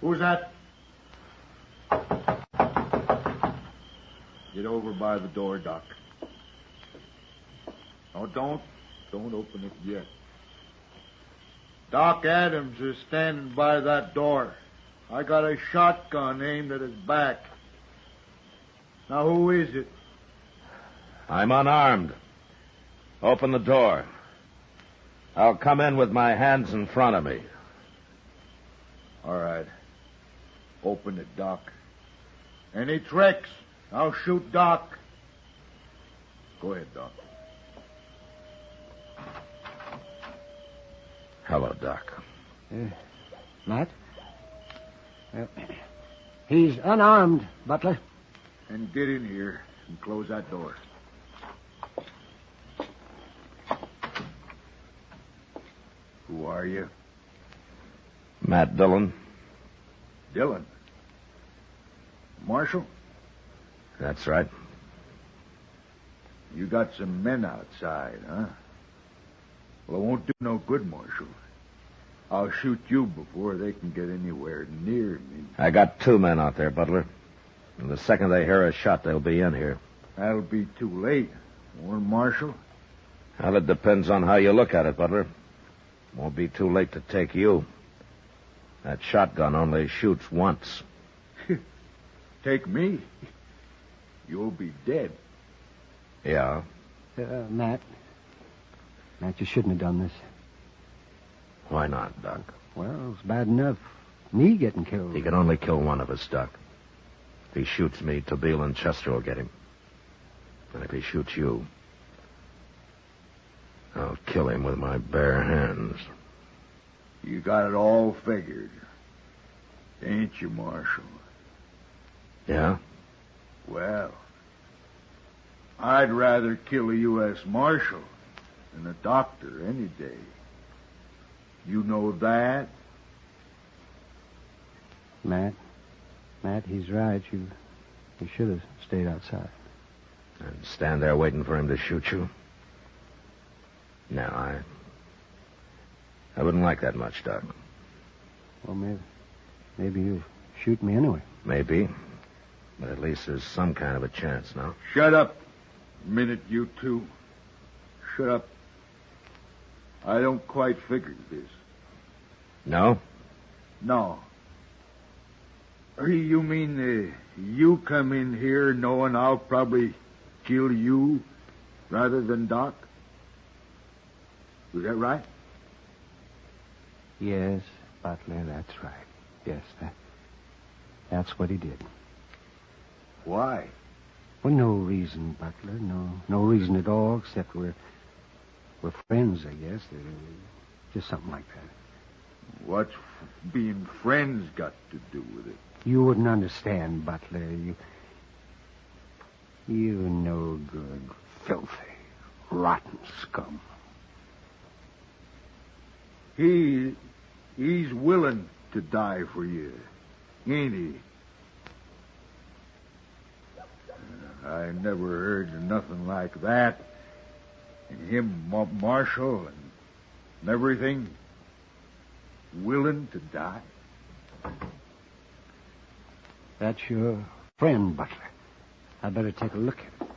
Who's that? Get over by the door, Doc. No, don't open it yet. Doc Adams is standing by that door. I got a shotgun aimed at his back. Now, who is it? I'm unarmed. Open the door. I'll come in with my hands in front of me. All right. Open it, Doc. Any tricks? I'll shoot Doc. Go ahead, Doc. Hello, Doc. Matt? He's unarmed, Butler. And get in here and close that door. Who are you? Matt Dillon. Dillon? Marshal? That's right. You got some men outside, huh? Well, it won't do no good, Marshal. I'll shoot you before they can get anywhere near me. I got 2 men out there, Butler. And the second they hear a shot, they'll be in here. That'll be too late, won't it, Marshal? Well, it depends on how you look at it, Butler. Won't be too late to take you. That shotgun only shoots once. Take me? You'll be dead. Yeah? Matt, you shouldn't have done this. Why not, Doc? Well, it's bad enough. Me getting killed. He can only kill one of us, Doc. If he shoots me, Tabeel and Chester will get him. And if he shoots you, I'll kill him with my bare hands. You got it all figured. Ain't you, Marshal? Yeah? Well, I'd rather kill a U.S. Marshal than a doctor any day. You know that? Matt, he's right. You should have stayed outside. And stand there waiting for him to shoot you? No, I wouldn't like that much, Doc. Well, maybe you'll shoot me anyway. Maybe. But at least there's some kind of a chance now. Shut up a minute, you two. Shut up. I don't quite figure this. No? No. You mean you come in here knowing I'll probably kill you rather than Doc? Is that right? Yes, Butler, that's right. Yes, that's what he did. Why? Well, no reason, Butler. No reason at all, except we're friends, I guess. Just something like that. What's being friends got to do with it? You wouldn't understand, Butler. You no good, filthy, rotten scum. He's willing to die for you, ain't he? I never heard of nothing like that. And him, Marshal, and everything, willing to die. That's your friend, Butler. I'd better take a look at it.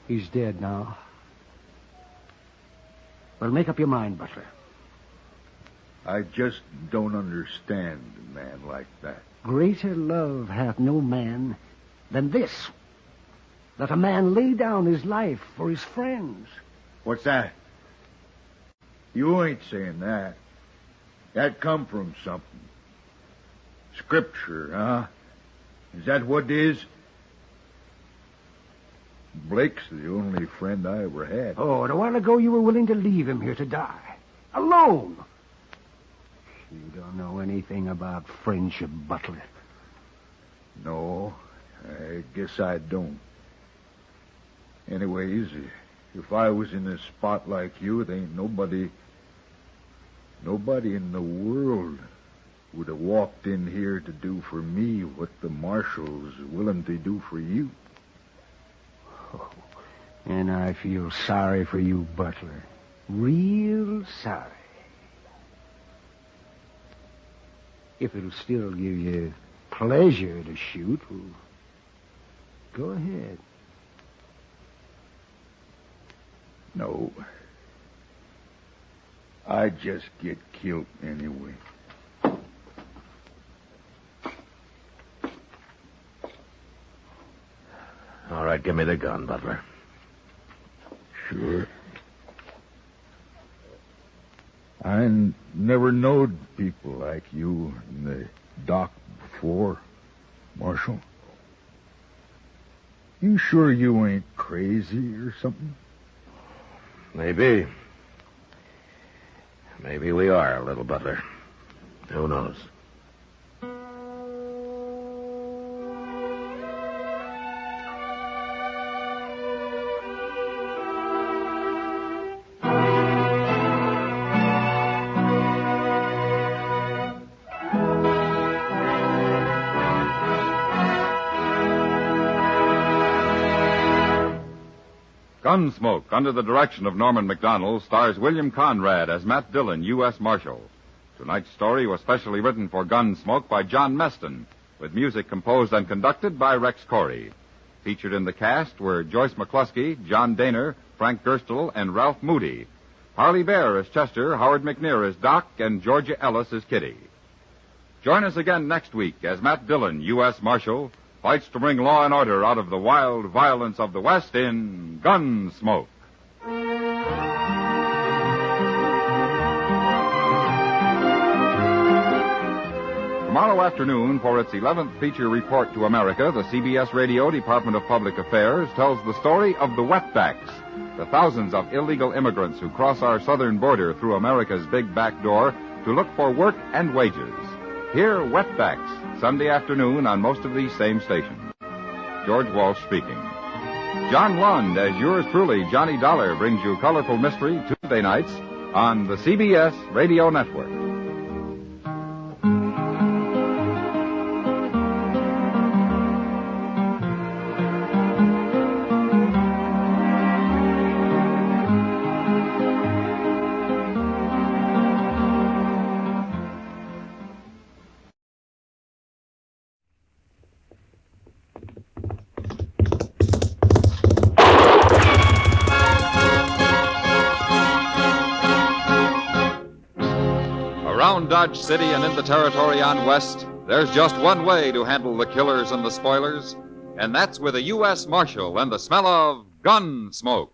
He's dead now. Well, make up your mind, Butler. I just don't understand a man like that. Greater love hath no man than this, that a man lay down his life for his friends. What's that? You ain't saying that. That come from something. Scripture, huh? Is that what it is? Blake's the only friend I ever had. Oh, and a while ago you were willing to leave him here to die. Alone. You don't know anything about friendship, Butler. No, I guess I don't. Anyways, if I was in a spot like you, there ain't nobody in the world would have walked in here to do for me what the marshal's willing to do for you. Oh, and I feel sorry for you, Butler. Real sorry. If it'll still give you pleasure to shoot, well, go ahead. No. I'd just get killed anyway. All right, give me the gun, Butler. Sure. I never knowed people like you in the dock before, Marshal. You sure you ain't crazy or something? Maybe. Maybe we are, little butler. Who knows? Gunsmoke, under the direction of Norman MacDonald, stars William Conrad as Matt Dillon, U.S. Marshal. Tonight's story was specially written for Gunsmoke by John Meston, with music composed and conducted by Rex Corey. Featured in the cast were Joyce McCluskey, John Daner, Frank Gerstle, and Ralph Moody. Harley Bear as Chester, Howard McNear as Doc, and Georgia Ellis as Kitty. Join us again next week as Matt Dillon, U.S. Marshal, fights to bring law and order out of the wild violence of the West in Gunsmoke. Tomorrow afternoon, for its 11th feature report to America, the CBS Radio Department of Public Affairs tells the story of the wetbacks, the thousands of illegal immigrants who cross our southern border through America's big back door to look for work and wages. Hear Wetbacks, Sunday afternoon on most of these same stations. George Walsh speaking. John Lund, as yours truly, Johnny Dollar, brings you Colorful Mystery Tuesday nights on the CBS Radio Network. Around Dodge City and in the territory on West, there's just one way to handle the killers and the spoilers, and that's with a U.S. Marshal and the smell of gun smoke.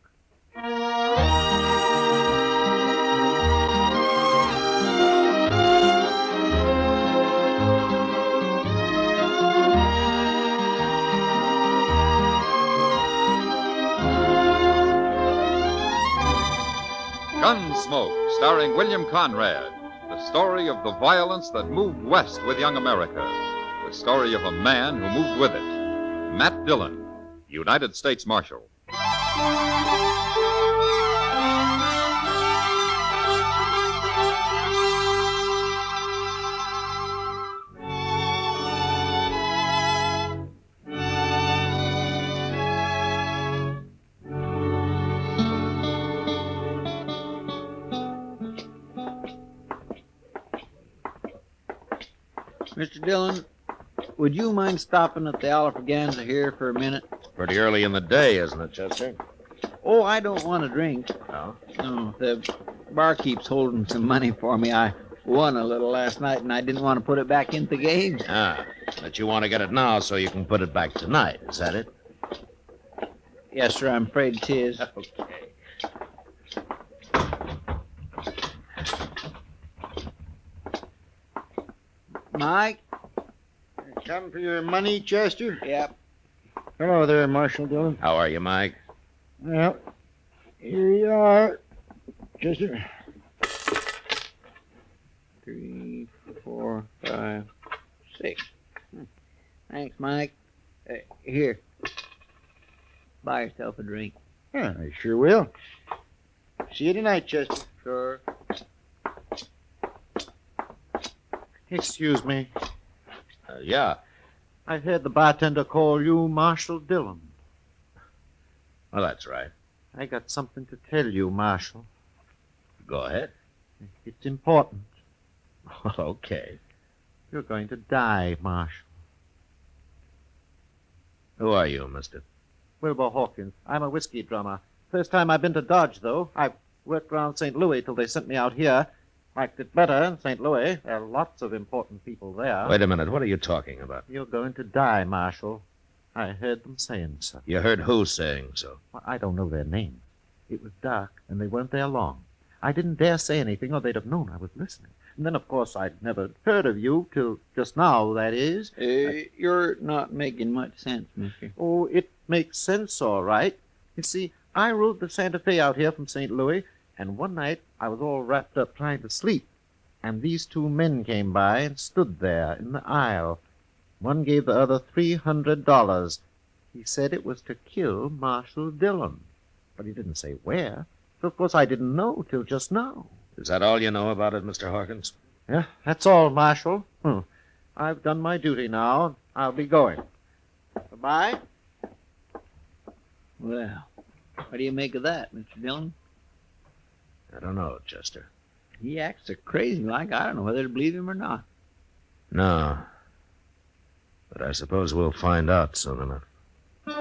Gunsmoke, starring William Conrad. The story of the violence that moved west with young America. The story of a man who moved with it. Matt Dillon, United States Marshal. Mr. Dillon, would you mind stopping at the Alfraganza here for a minute? Pretty early in the day, isn't it, Chester? Oh, I don't want a drink. No? No, the barkeep's holding some money for me. I won a little last night, and I didn't want to put it back into the game. Ah, but you want to get it now so you can put it back tonight. Is that it? Yes, sir, I'm afraid it is. Okay. Mike? Come for your money, Chester? Yep. Hello there, Marshal Dillon. How are you, Mike? Well, here you are, Chester. 3, 4, 5, 6. Thanks, Mike. Here. Buy yourself a drink. Yeah, I sure will. See you tonight, Chester. Sure. Excuse me. Yeah. I heard the bartender call you Marshal Dillon. Well, that's right. I got something to tell you, Marshal. Go ahead. It's important. Well, okay. You're going to die, Marshal. Who are you, mister? Wilbur Hawkins. I'm a whiskey drummer. First time I've been to Dodge, though. I've worked around St. Louis till they sent me out here. Liked it better in St. Louis. There are lots of important people there. Wait a minute. What are you talking about? You're going to die, Marshal. I heard them saying so. You heard who saying so? Well, I don't know their names. It was dark, and they weren't there long. I didn't dare say anything, or they'd have known I was listening. And then, of course, I'd never heard of you till just now, that is. You're not making much sense, mister. Oh, it makes sense, all right. You see, I rode the Santa Fe out here from St. Louis. And one night I was all wrapped up trying to sleep, and these two men came by and stood there in the aisle. One gave the other $300. He said it was to kill Marshal Dillon, but he didn't say where. So of course I didn't know till just now. Is that all you know about it, Mr. Hawkins? Yeah, that's all, Marshal. I've done my duty now. I'll be going. Goodbye. Well, what do you make of that, Mr. Dillon? I don't know, Chester. He acts so crazy like I don't know whether to believe him or not. No. But I suppose we'll find out soon enough. The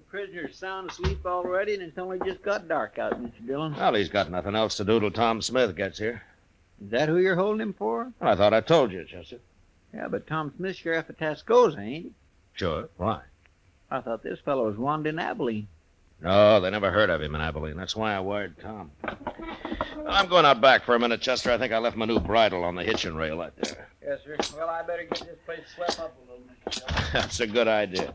prisoner's sound asleep already, and it's only just got dark out, Mr. Dillon. Well, he's got nothing else to do till Tom Smith gets here. Is that who you're holding him for? Well, I thought I told you, Chester. Yeah, but Tom Smith's sheriff of Tascosa, ain't he? Sure. Why? I thought this fellow was wanted in Abilene. No, they never heard of him in Abilene. That's why I wired Tom. Well, I'm going out back for a minute, Chester. I think I left my new bridle on the hitching rail out there. Yes, sir. Well, I better get this place swept up a little, Mr. Dillon. That's a good idea.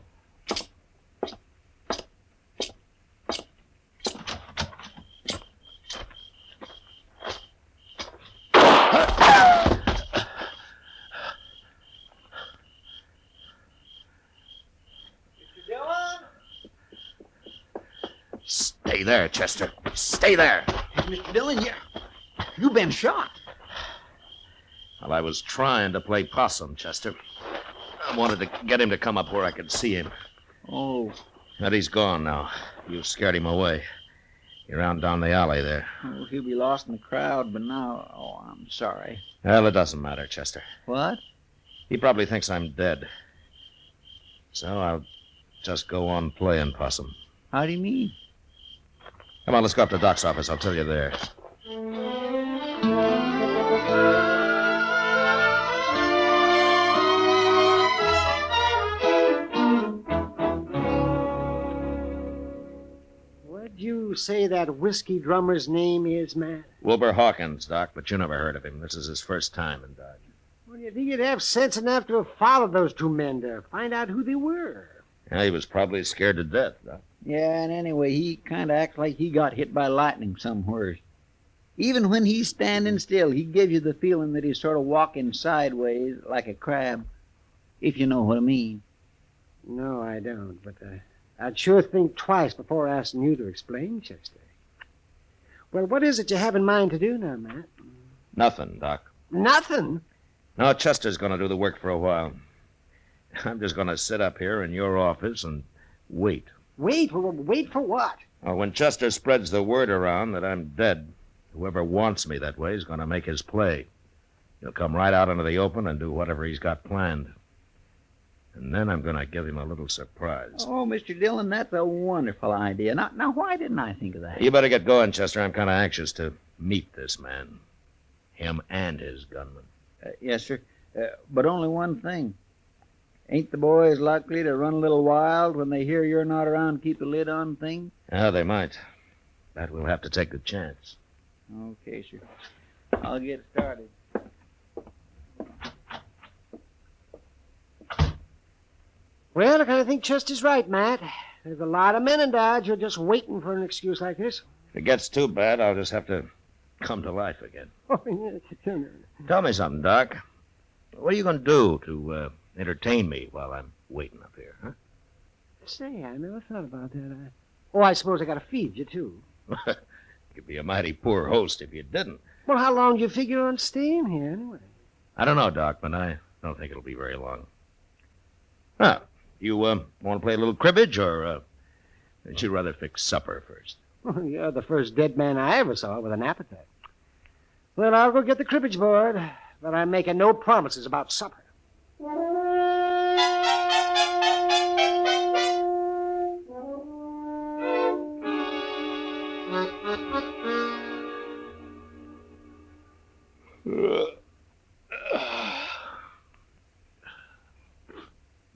Stay there, Chester. Stay there. Mr. Dillon, you've been shot. Well, I was trying to play possum, Chester. I wanted to get him to come up where I could see him. Oh. But he's gone now. You've scared him away. You're on down the alley there. Oh, he'll be lost in the crowd, but now... Oh, I'm sorry. Well, it doesn't matter, Chester. What? He probably thinks I'm dead. So I'll just go on playing possum. How do you mean? Come on, let's go up to Doc's office. I'll tell you there. What'd you say that whiskey drummer's name is, Matt? Wilbur Hawkins, Doc, but you never heard of him. This is his first time in Dodge. Well, you think you'd have sense enough to have followed those two men to find out who they were? Yeah, he was probably scared to death, Doc. Yeah, and anyway, he kind of acts like he got hit by lightning somewhere. Even when he's standing still, he gives you the feeling that he's sort of walking sideways like a crab, if you know what I mean. No, I don't, but I'd sure think twice before asking you to explain, Chester. Well, what is it you have in mind to do now, Matt? Nothing, Doc. Nothing? No, Chester's going to do the work for a while. I'm just going to sit up here in your office and wait. Wait? Wait for what? Well, when Chester spreads the word around that I'm dead, whoever wants me that way is going to make his play. He'll come right out into the open and do whatever he's got planned. And then I'm going to give him a little surprise. Oh, Mr. Dillon, that's a wonderful idea. Now, why didn't I think of that? You better get going, Chester. I'm kind of anxious to meet this man. Him and his gunman. Yes, sir. But only one thing. Ain't the boys likely to run a little wild when they hear you're not around to keep the lid on things? Yeah, they might. But we'll have to take the chance. Okay, sir. I'll get started. Well, I kind of think Chester's right, Matt. There's a lot of men in Dodge who are just waiting for an excuse like this. If it gets too bad, I'll just have to come to life again. Tell me something, Doc. What are you going to do to entertain me while I'm waiting up here, huh? Say, I never thought about that. I suppose I got to feed you, too. You'd be a mighty poor host if you didn't. Well, how long do you figure on staying here, anyway? I don't know, Doc, but I don't think it'll be very long. Well, you want to play a little cribbage, or would you rather fix supper first? You're the first dead man I ever saw with an appetite. Well, I'll go get the cribbage board, but I'm making no promises about supper.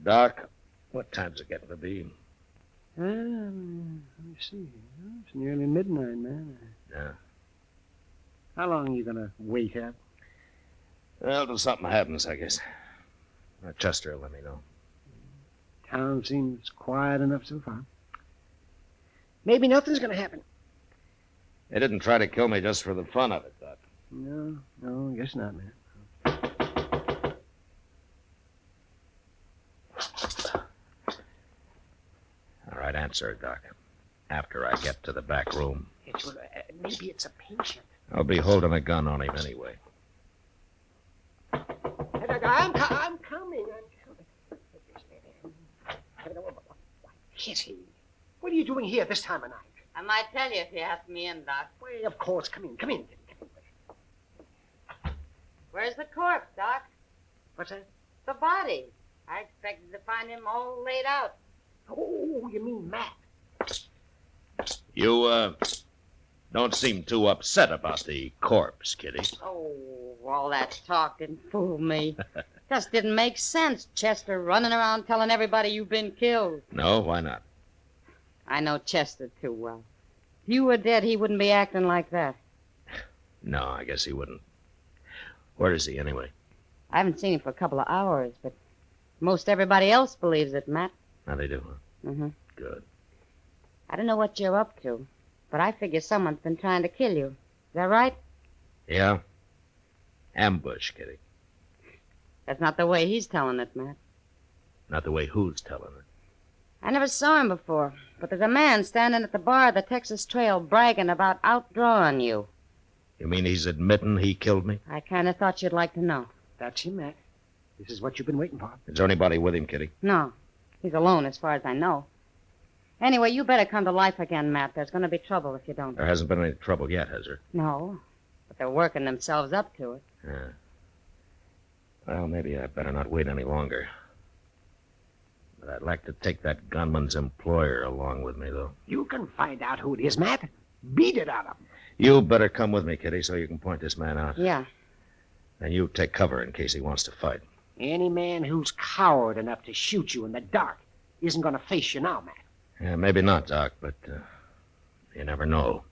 Doc, what time's it getting to be? Let me see. It's nearly midnight, man. Yeah. How long are you going to wait up? Well, till something happens, I guess. Chester will let me know. Town seems quiet enough so far. Maybe nothing's going to happen. They didn't try to kill me just for the fun of it, Doc. No, I guess not, man. All right, answer it, Doc. After I get to the back room. Maybe it's a patient. I'll be holding a gun on him anyway. I'm coming. Kitty, what are you doing here this time of night? I might tell you if you ask me in, Doc. Well, of course. Come in. Where's the corpse, Doc? What's that? The body. I expected to find him all laid out. Oh, you mean Matt? You, don't seem too upset about the corpse, Kitty. Oh, all that talk didn't fool me. Just didn't make sense, Chester running around telling everybody you've been killed. No, why not? I know Chester too well. If you were dead, he wouldn't be acting like that. No, I guess he wouldn't. Where is he, anyway? I haven't seen him for a couple of hours, but most everybody else believes it, Matt. Now they do, huh? Mm-hmm. Good. I don't know what you're up to, but I figure someone's been trying to kill you. Is that right? Yeah? Ambush, Kitty. That's not the way he's telling it, Matt. Not the way who's telling it. I never saw him before, but there's a man standing at the bar of the Texas Trail bragging about outdrawing you. You mean he's admitting he killed me? I kind of thought you'd like to know. That's him, Matt. This is what you've been waiting for. Is there anybody with him, Kitty? No. He's alone as far as I know. Anyway, you better come to life again, Matt. There's going to be trouble if you don't. There hasn't been any trouble yet, has there? No, but they're working themselves up to it. Yeah. Well, maybe I'd better not wait any longer. But I'd like to take that gunman's employer along with me, though. You can find out who it is, Matt. Beat it out of him. You better come with me, Kitty, so you can point this man out. Yeah. And you take cover in case he wants to fight. Any man who's coward enough to shoot you in the dark isn't going to face you now, Matt. Yeah, maybe not, Doc, but you never know.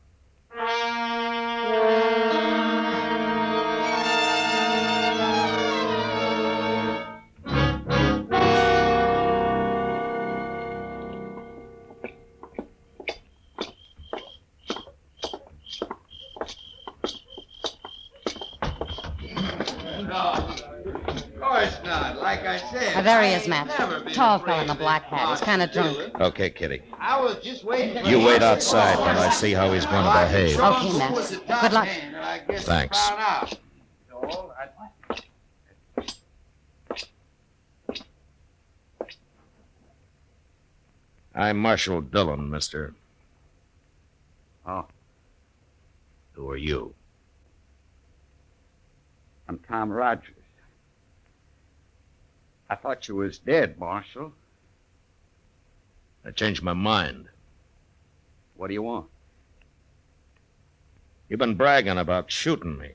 There he is, Matt. Tall fellow in the black hat. He's kind of drunk. Okay, Kitty. I was just waiting. You wait outside while I see how he's going to behave. Okay, Matt. Good luck. Thanks. I'm Marshal Dillon, mister. Oh. Who are you? I'm Tom Rogers. I thought you was dead, Marshal. I changed my mind. What do you want? You've been bragging about shooting me.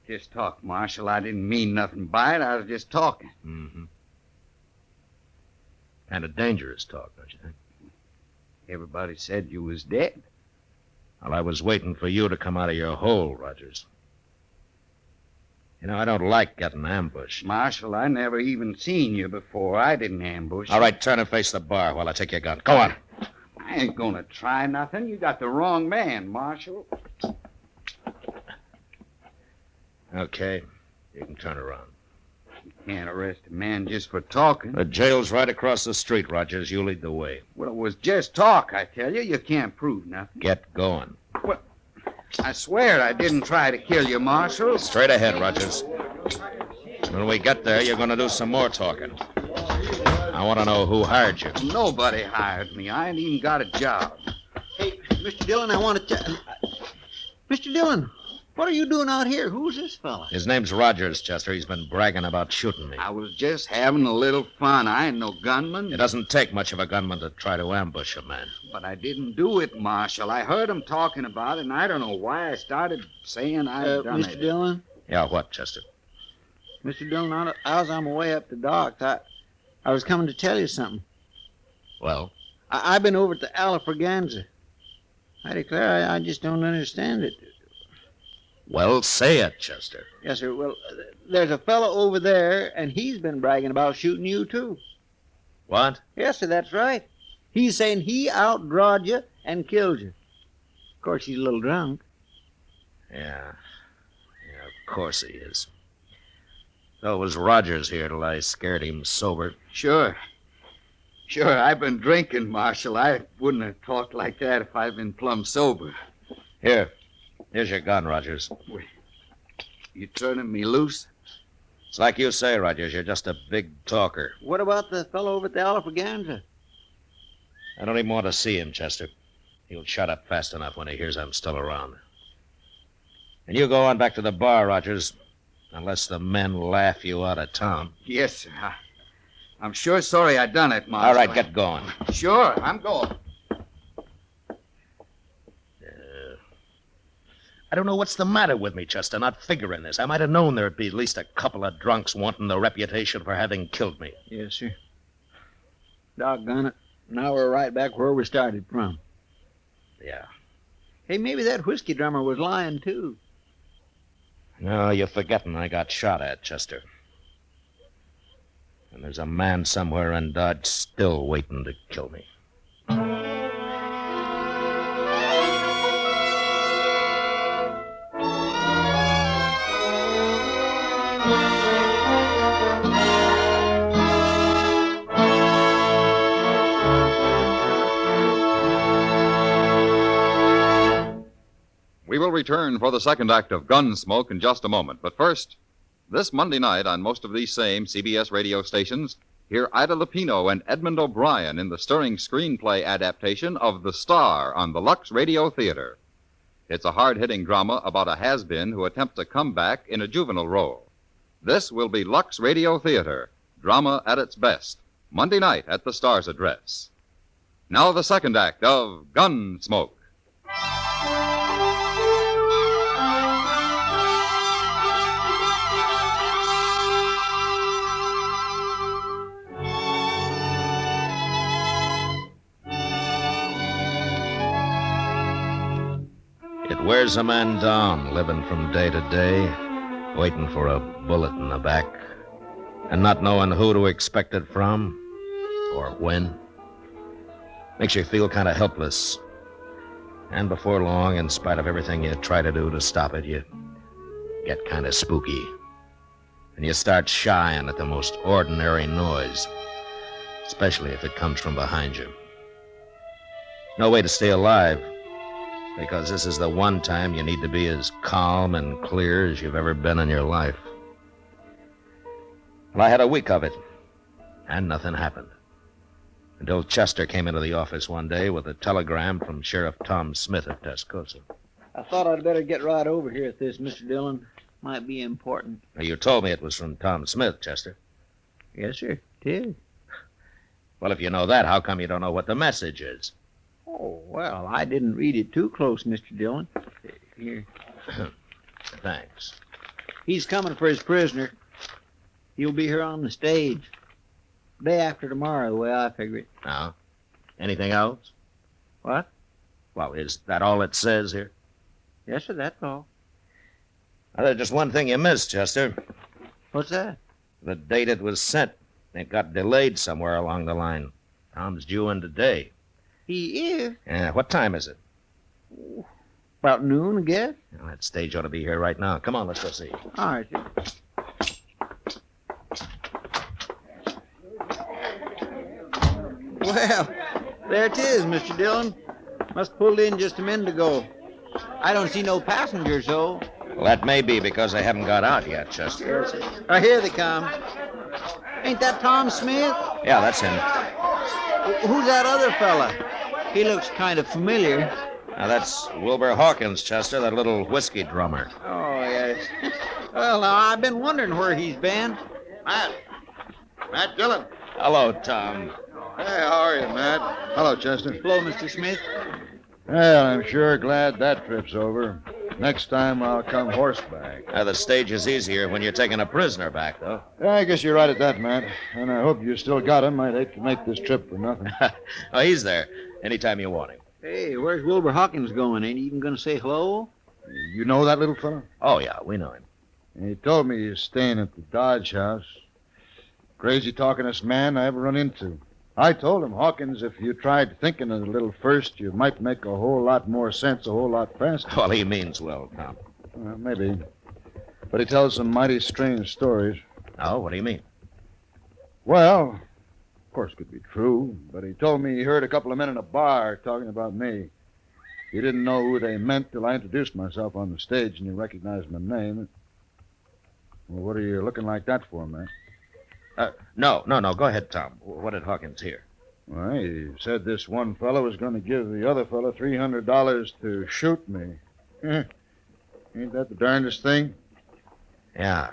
Just talk, Marshal. I didn't mean nothing by it. I was just talking. Mm-hmm. Kind of dangerous talk, don't you think? Everybody said you was dead. Well, I was waiting for you to come out of your hole, Rogers. You know, I don't like getting ambushed. Marshal, I never even seen you before. I didn't ambush you. All right, turn and face the bar while I take your gun. Go on. I ain't gonna try nothing. You got the wrong man, Marshal. Okay, you can turn around. You can't arrest a man just for talking. The jail's right across the street, Rogers. You lead the way. Well, it was just talk, I tell you. You can't prove nothing. Get going. Well, I swear I didn't try to kill you, Marshal. Straight ahead, Rogers. When we get there, you're going to do some more talking. I want to know who hired you. Nobody hired me. I ain't even got a job. Hey, Mr. Dillon, I want to... Mr. Dillon, what are you doing out here? Who's this fella? His name's Rogers, Chester. He's been bragging about shooting me. I was just having a little fun. I ain't no gunman. It doesn't take much of a gunman to try to ambush a man. But I didn't do it, Marshal. I heard him talking about it, and I don't know why I started saying I'd done Mr. it. Dillon? Yeah, what, Chester? Mr. Dillon, I was on my way up to docks. I was coming to tell you something. Well? I've been over at the Alafraganza. I declare, I just don't understand it. Well, say it, Chester. Yes, sir. Well, there's a fellow over there, and he's been bragging about shooting you, too. What? Yes, sir, that's right. He's saying he outdrawed you and killed you. Of course, he's a little drunk. Yeah, of course he is. So it was Rogers here till I scared him sober. Sure, I've been drinking, Marshal. I wouldn't have talked like that if I'd been plumb sober. Here's your gun, Rogers. You turning me loose? It's like you say, Rogers. You're just a big talker. What about the fellow over at the Alfraganza? I don't even want to see him, Chester. He'll shut up fast enough when he hears I'm still around. And you go on back to the bar, Rogers, unless the men laugh you out of town. Yes, sir. I'm sure sorry I done it, Marshal. All right, get going. Sure, I'm going. I don't know what's the matter with me, Chester, not figuring this. I might have known there'd be at least a couple of drunks wanting the reputation for having killed me. Yes, sir. Doggone it. Now we're right back where we started from. Yeah. Hey, maybe that whiskey drummer was lying, too. No, you're forgetting I got shot at, Chester. And there's a man somewhere in Dodge still waiting to kill me. We will return for the second act of Gunsmoke in just a moment. But first, this Monday night on most of these same CBS radio stations, hear Ida Lupino and Edmund O'Brien in the stirring screenplay adaptation of The Star on the Lux Radio Theater. It's a hard-hitting drama about a has-been who attempts a comeback in a juvenile role. This will be Lux Radio Theater, drama at its best, Monday night at the Star's address. Now the second act of Gunsmoke. It wears a man down, living from day to day, waiting for a bullet in the back, and not knowing who to expect it from or when. Makes you feel kind of helpless. And before long, in spite of everything you try to do to stop it, you get kind of spooky. And you start shying at the most ordinary noise, especially if it comes from behind you. No way to stay alive, because this is the one time you need to be as calm and clear as you've ever been in your life. Well, I had a week of it, and nothing happened. Until Chester came into the office one day with a telegram from Sheriff Tom Smith at Tascosa. I thought I'd better get right over here at this, Mr. Dillon. Might be important. Now, you told me it was from Tom Smith, Chester. Yes, sir. It is. Well, if you know that, how come you don't know what the message is? Oh, well, I didn't read it too close, Mr. Dillon. Here. Thanks. He's coming for his prisoner. He'll be here on the stage. Day after tomorrow, the way I figure it. Now, anything else? What? Well, is that all it says here? Yes, sir, that's all. Well, there's just one thing you missed, Chester. What's that? The date it was sent. It got delayed somewhere along the line. Tom's due in today. He is? Yeah, what time is it? About noon, I guess. Well, that stage ought to be here right now. Come on, let's go see. All right, sir. Well, there it is, Mr. Dillon. Must have pulled in just a minute ago. I don't see no passengers, though. Well, that may be because they haven't got out yet, Chester. Here they come. Ain't that Tom Smith? Yeah, that's him. Who's that other fella? He looks kind of familiar. Now, that's Wilbur Hawkins, Chester, that little whiskey drummer. Oh, yes. Well, now, I've been wondering where he's been. Matt Dillon. Hello, Tom. Hey, how are you, Matt? Hello, Chester. Hello, Mr. Smith. Well, I'm sure glad that trip's over. Next time I'll come horseback. The stage is easier when you're taking a prisoner back, though. Yeah, I guess you're right at that, Matt. And I hope you still got him. I'd hate to make this trip for nothing. Oh, he's there. Anytime you want him. Hey, where's Wilbur Hawkins going? Ain't he even going to say hello? You know that little fella? Oh, yeah, we know him. He told me he's staying at the Dodge House. Crazy talkingest man I ever run into. I told him, Hawkins, if you tried thinking a little first, you might make a whole lot more sense a whole lot faster. Well, he means well, Tom. Maybe. But he tells some mighty strange stories. Oh, what do you mean? Well, of course, it could be true, but he told me he heard a couple of men in a bar talking about me. He didn't know who they meant till I introduced myself on the stage, and he recognized my name. Well, what are you looking like that for, man? No. Go ahead, Tom. What did Hawkins hear? Well, he said this one fellow was going to give the other fellow $300 to shoot me. Ain't that the darndest thing? Yeah,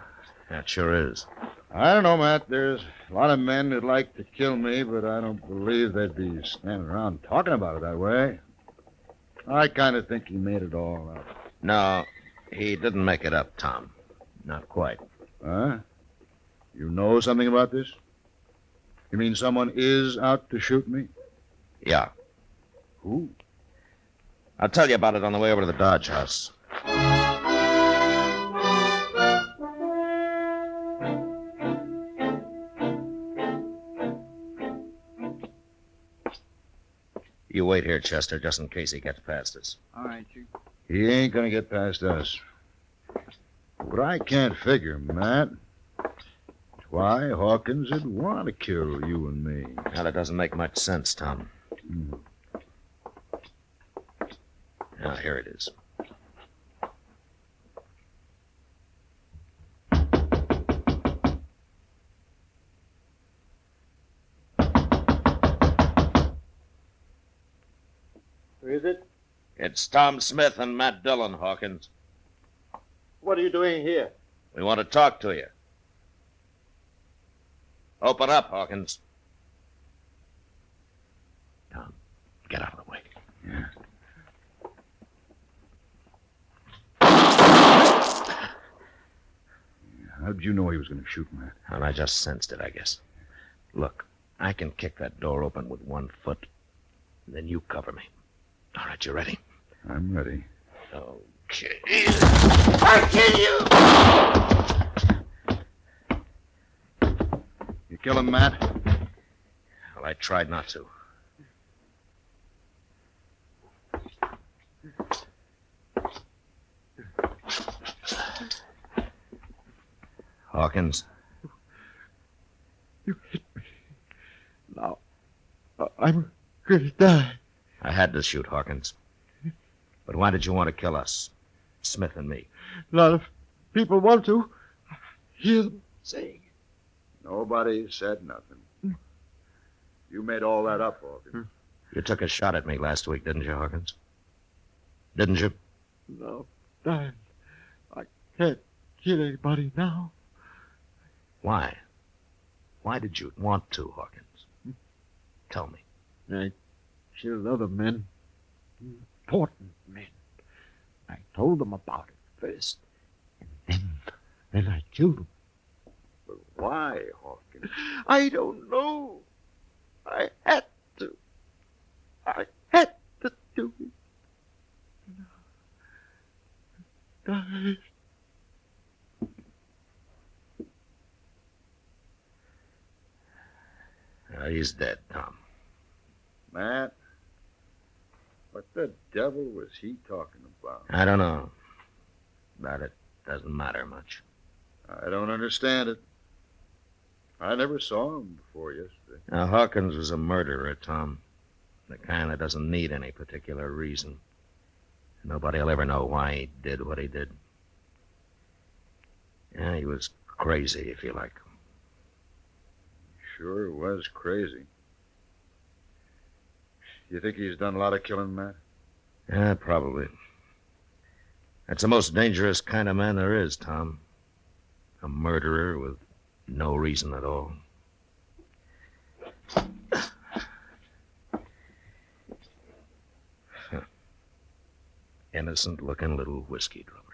that sure is. I don't know, Matt. There's a lot of men who'd like to kill me, but I don't believe they'd be standing around talking about it that way. I kind of think he made it all up. No, he didn't make it up, Tom. Not quite. Huh? You know something about this? You mean someone is out to shoot me? Yeah. Who? I'll tell you about it on the way over to the Dodge House. You wait here, Chester, just in case he gets past us. All right, Chief. He ain't gonna get past us. But I can't figure, Matt. Why Hawkins would want to kill you and me. Well, it doesn't make much sense, Tom. Now, here it is. Who is it? It's Tom Smith and Matt Dillon, Hawkins. What are you doing here? We want to talk to you. Open up, Hawkins. Tom, get out of the way. Yeah. How did you know he was going to shoot, Matt? Well, I just sensed it, I guess. Look, I can kick that door open with one foot. Then you cover me. All right, you ready? I'm ready. Okay. I'll kill you! You kill him, Matt? Well, I tried not to. Hawkins. You hit me. Now, I'm going to die. I had to shoot Hawkins. But why did you want to kill us? Smith and me. A lot of people want to. I hear them saying. Nobody said nothing. You made all that up, Hawkins. You took a shot at me last week, didn't you, Hawkins? Didn't you? No, Dan. I can't kill anybody now. Why? Why did you want to, Hawkins? Tell me. I killed other men. Important men. I told them about it first. And then I killed them. But why, Hawkins? I don't know. I had to. I had to do it. Die. He's dead, Tom. Matt, what the devil was he talking about? I don't know. But it doesn't matter much. I don't understand it. I never saw him before yesterday. Now, Hawkins was a murderer, Tom. The kind that doesn't need any particular reason. Nobody will ever know why he did what he did. Yeah, he was crazy, if you like. Sure was crazy. You think he's done a lot of killing, Matt? Yeah, probably. That's the most dangerous kind of man there is, Tom. A murderer with no reason at all. Innocent-looking little whiskey drummer.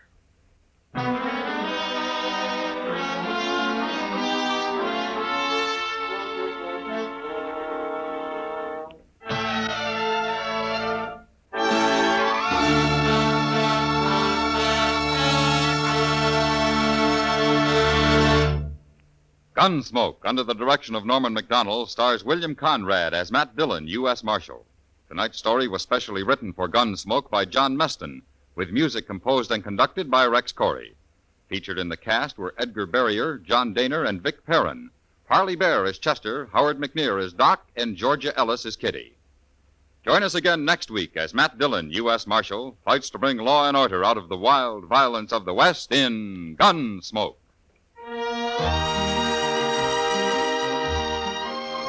Gunsmoke, under the direction of Norman MacDonald, stars William Conrad as Matt Dillon, U.S. Marshal. Tonight's story was specially written for Gunsmoke by John Meston, with music composed and conducted by Rex Corey. Featured in the cast were Edgar Barrier, John Daner, and Vic Perrin. Parley Bear as Chester, Howard McNear as Doc, and Georgia Ellis as Kitty. Join us again next week as Matt Dillon, U.S. Marshal, fights to bring law and order out of the wild violence of the West in Gunsmoke.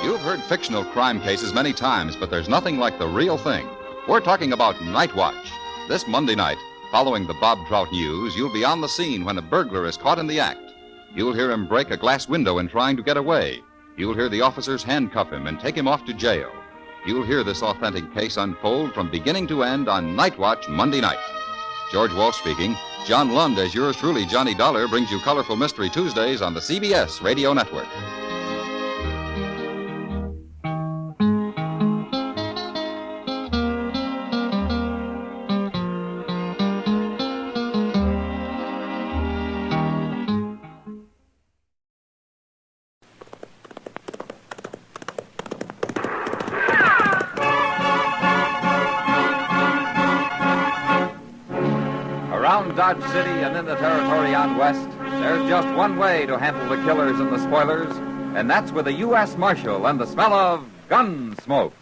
You've heard fictional crime cases many times, but there's nothing like the real thing. We're talking about Night Watch. This Monday night, following the Bob Trout news, you'll be on the scene when a burglar is caught in the act. You'll hear him break a glass window in trying to get away. You'll hear the officers handcuff him and take him off to jail. You'll hear this authentic case unfold from beginning to end on Night Watch Monday night. George Walsh speaking. John Lund, as yours truly, Johnny Dollar, brings you Colorful Mystery Tuesdays on the CBS Radio Network. Around Dodge City and in the territory out west, there's just one way to handle the killers and the spoilers, and that's with a U.S. Marshal and the smell of Gunsmoke.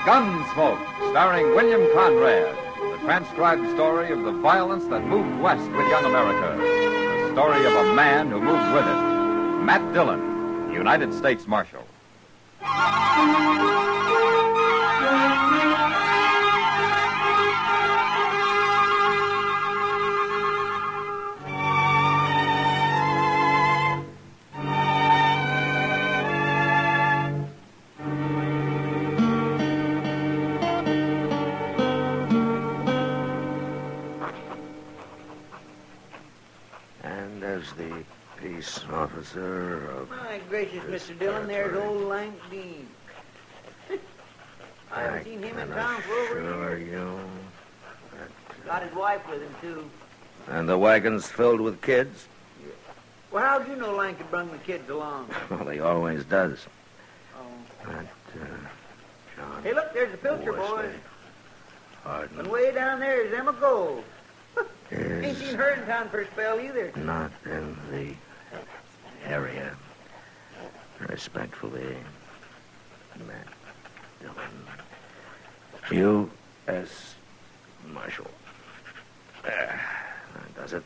Gunsmoke, starring William Conrad. Transcribed story of the violence that moved west with young America. The story of a man who moved with it. Matt Dillon, United States Marshal. The peace officer of... My gracious, Mr. Dillon, there's old Lank Dean. I haven't seen him in town for over a year. You. Got his wife with him, too. And the wagon's filled with kids? Well, how'd you know Lank had brung the kids along? Well, he always does. Oh. John... Hey, look, there's the Pilcher boys. Pardon. And way down there is Emma Gold. Is Ain't seen her in town for a spell either. not in the area. Respectfully, Matt Dillon, U.S. Marshal. That does it.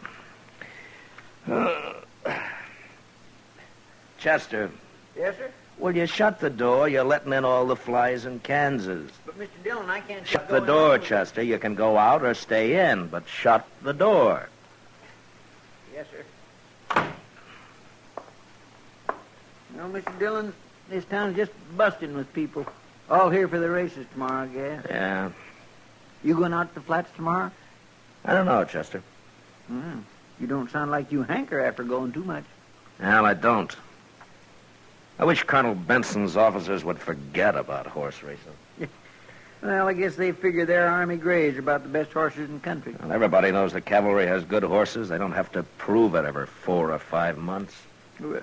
Chester. Yes, sir? Will you shut the door? You're letting in all the flies in Kansas. But, Mr. Dillon, I can't... Shut the door, Chester. You can go out or stay in, but shut the door. Yes, sir. No, Mr. Dillon, this town's just busting with people. All here for the races tomorrow, I guess. Yeah. You going out to the flats tomorrow? I don't know, Chester. You don't sound like you hanker after going too much. Well, I don't. I wish Colonel Benson's officers would forget about horse racing. Well, I guess they figure their Army Greys are about the best horses in the country. Well, everybody knows the cavalry has good horses. They don't have to prove it every 4 or 5 months. Well,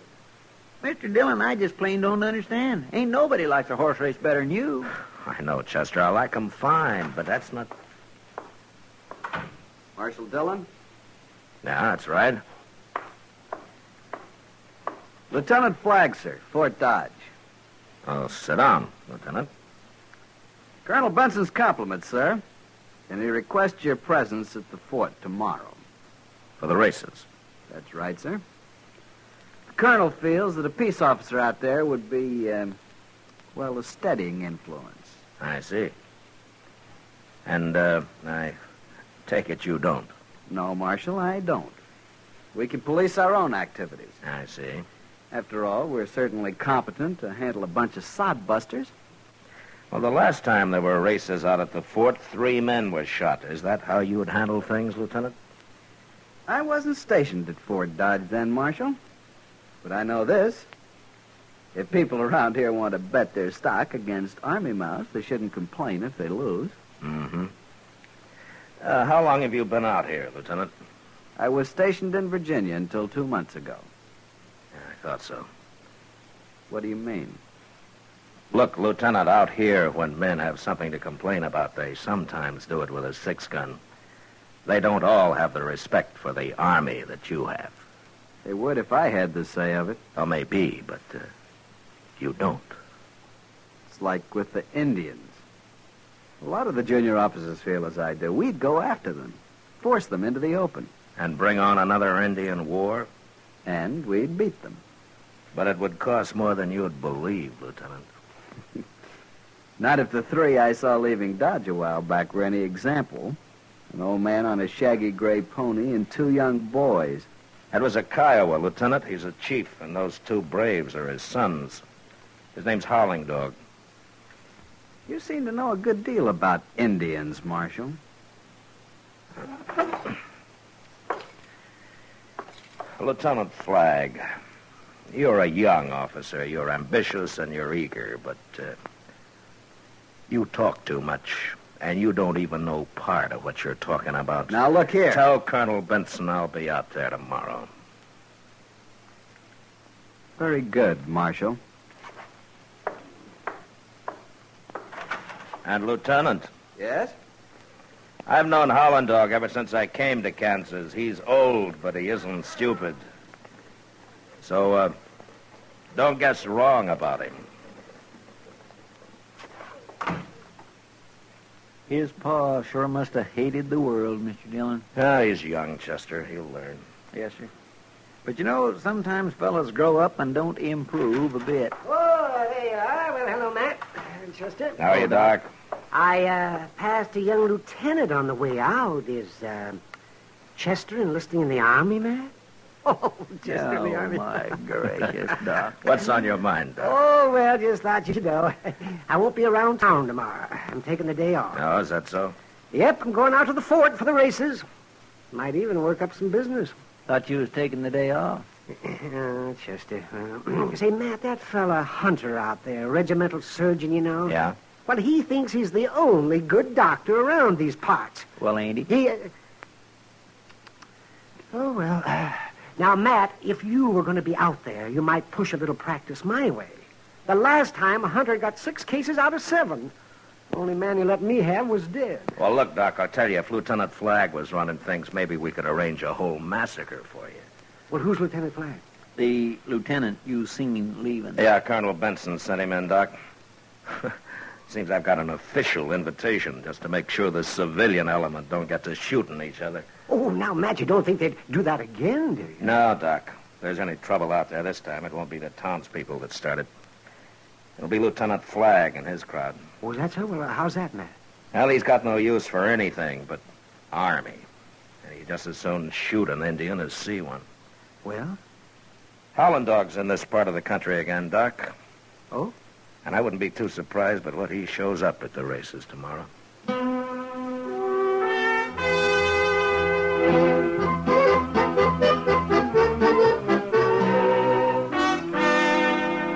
Mr. Dillon, I just plain don't understand. Ain't nobody likes a horse race better than you. I know, Chester. I like 'em fine, but that's not... Marshal Dillon? Yeah, that's right. Lieutenant Flagg, sir, Fort Dodge. Oh, sit down, Lieutenant. Colonel Benson's compliments, sir. And he requests your presence at the fort tomorrow. For the races? That's right, sir. The colonel feels that a peace officer out there would be, a steadying influence. I see. And, I take it you don't? No, Marshal, I don't. We can police our own activities. I see. After all, we're certainly competent to handle a bunch of sodbusters. Well, the last time there were races out at the fort, 3 men were shot. Is that how you would handle things, Lieutenant? I wasn't stationed at Fort Dodge then, Marshal. But I know this. If people around here want to bet their stock against Army mounts, they shouldn't complain if they lose. Mm-hmm. How long have you been out here, Lieutenant? I was stationed in Virginia until 2 months ago. Yeah, I thought so. What do you mean? Look, Lieutenant, out here, when men have something to complain about, they sometimes do it with a 6-gun. They don't all have the respect for the Army that you have. They would if I had the say of it. Well, maybe, but you don't. It's like with the Indians. A lot of the junior officers feel as I do. We'd go after them, force them into the open. And bring on another Indian war? And we'd beat them. But it would cost more than you'd believe, Lieutenant. Not if the 3 I saw leaving Dodge a while back were any example. An old man on a shaggy gray pony and 2 young boys. That was a Kiowa, Lieutenant. He's a chief, and those 2 braves are his sons. His name's Howling Dog. You seem to know a good deal about Indians, Marshal. Lieutenant Flagg, you're a young officer. You're ambitious and you're eager, but you talk too much, and you don't even know part of what you're talking about. Now, look here. Tell Colonel Benson I'll be out there tomorrow. Very good, Marshal. And, Lieutenant. Yes? I've known Howling Dog ever since I came to Kansas. He's old, but he isn't stupid. So, don't guess wrong about him. His pa sure must have hated the world, Mr. Dillon. Ah, he's young, Chester. He'll learn. Yes, sir. But you know, sometimes fellas grow up and don't improve a bit. Oh, there you are. Well, hello, Matt. Chester. How are you, Doc? I passed a young lieutenant on the way out. Is Chester enlisting in the Army, Matt? Oh, Chester in the Army. My gracious, Doc. What's on your mind, Doc? Oh, well, just thought you'd know. I won't be around town tomorrow. I'm taking the day off. Oh, is that so? Yep, I'm going out to the fort for the races. Might even work up some business. Thought you was taking the day off. Chester. Say, Matt, that fella Hunter out there, regimental surgeon, you know. Yeah? Well, he thinks he's the only good doctor around these parts. Well, ain't he? He... Oh, well... Now, Matt, if you were going to be out there, you might push a little practice my way. The last time, Hunter got 6 cases out of 7. The only man he let me have was dead. Well, look, Doc, I'll tell you, if Lieutenant Flagg was running things, maybe we could arrange a whole massacre for you. Well, who's Lieutenant Flagg? The lieutenant you seen leaving. Yeah, Colonel Benson sent him in, Doc. Seems I've got an official invitation just to make sure the civilian element don't get to shooting each other. Oh, now, Matt, you don't think they'd do that again, do you? No, Doc. If there's any trouble out there this time, it won't be the townspeople that start it. It'll be Lieutenant Flagg and his crowd. Oh, that's so? Well, how's that, Matt? Well, he's got no use for anything but Army. And he'd just as soon shoot an Indian as see one. Well? Howling Dog's in this part of the country again, Doc. Oh? And I wouldn't be too surprised but what he shows up at the races tomorrow.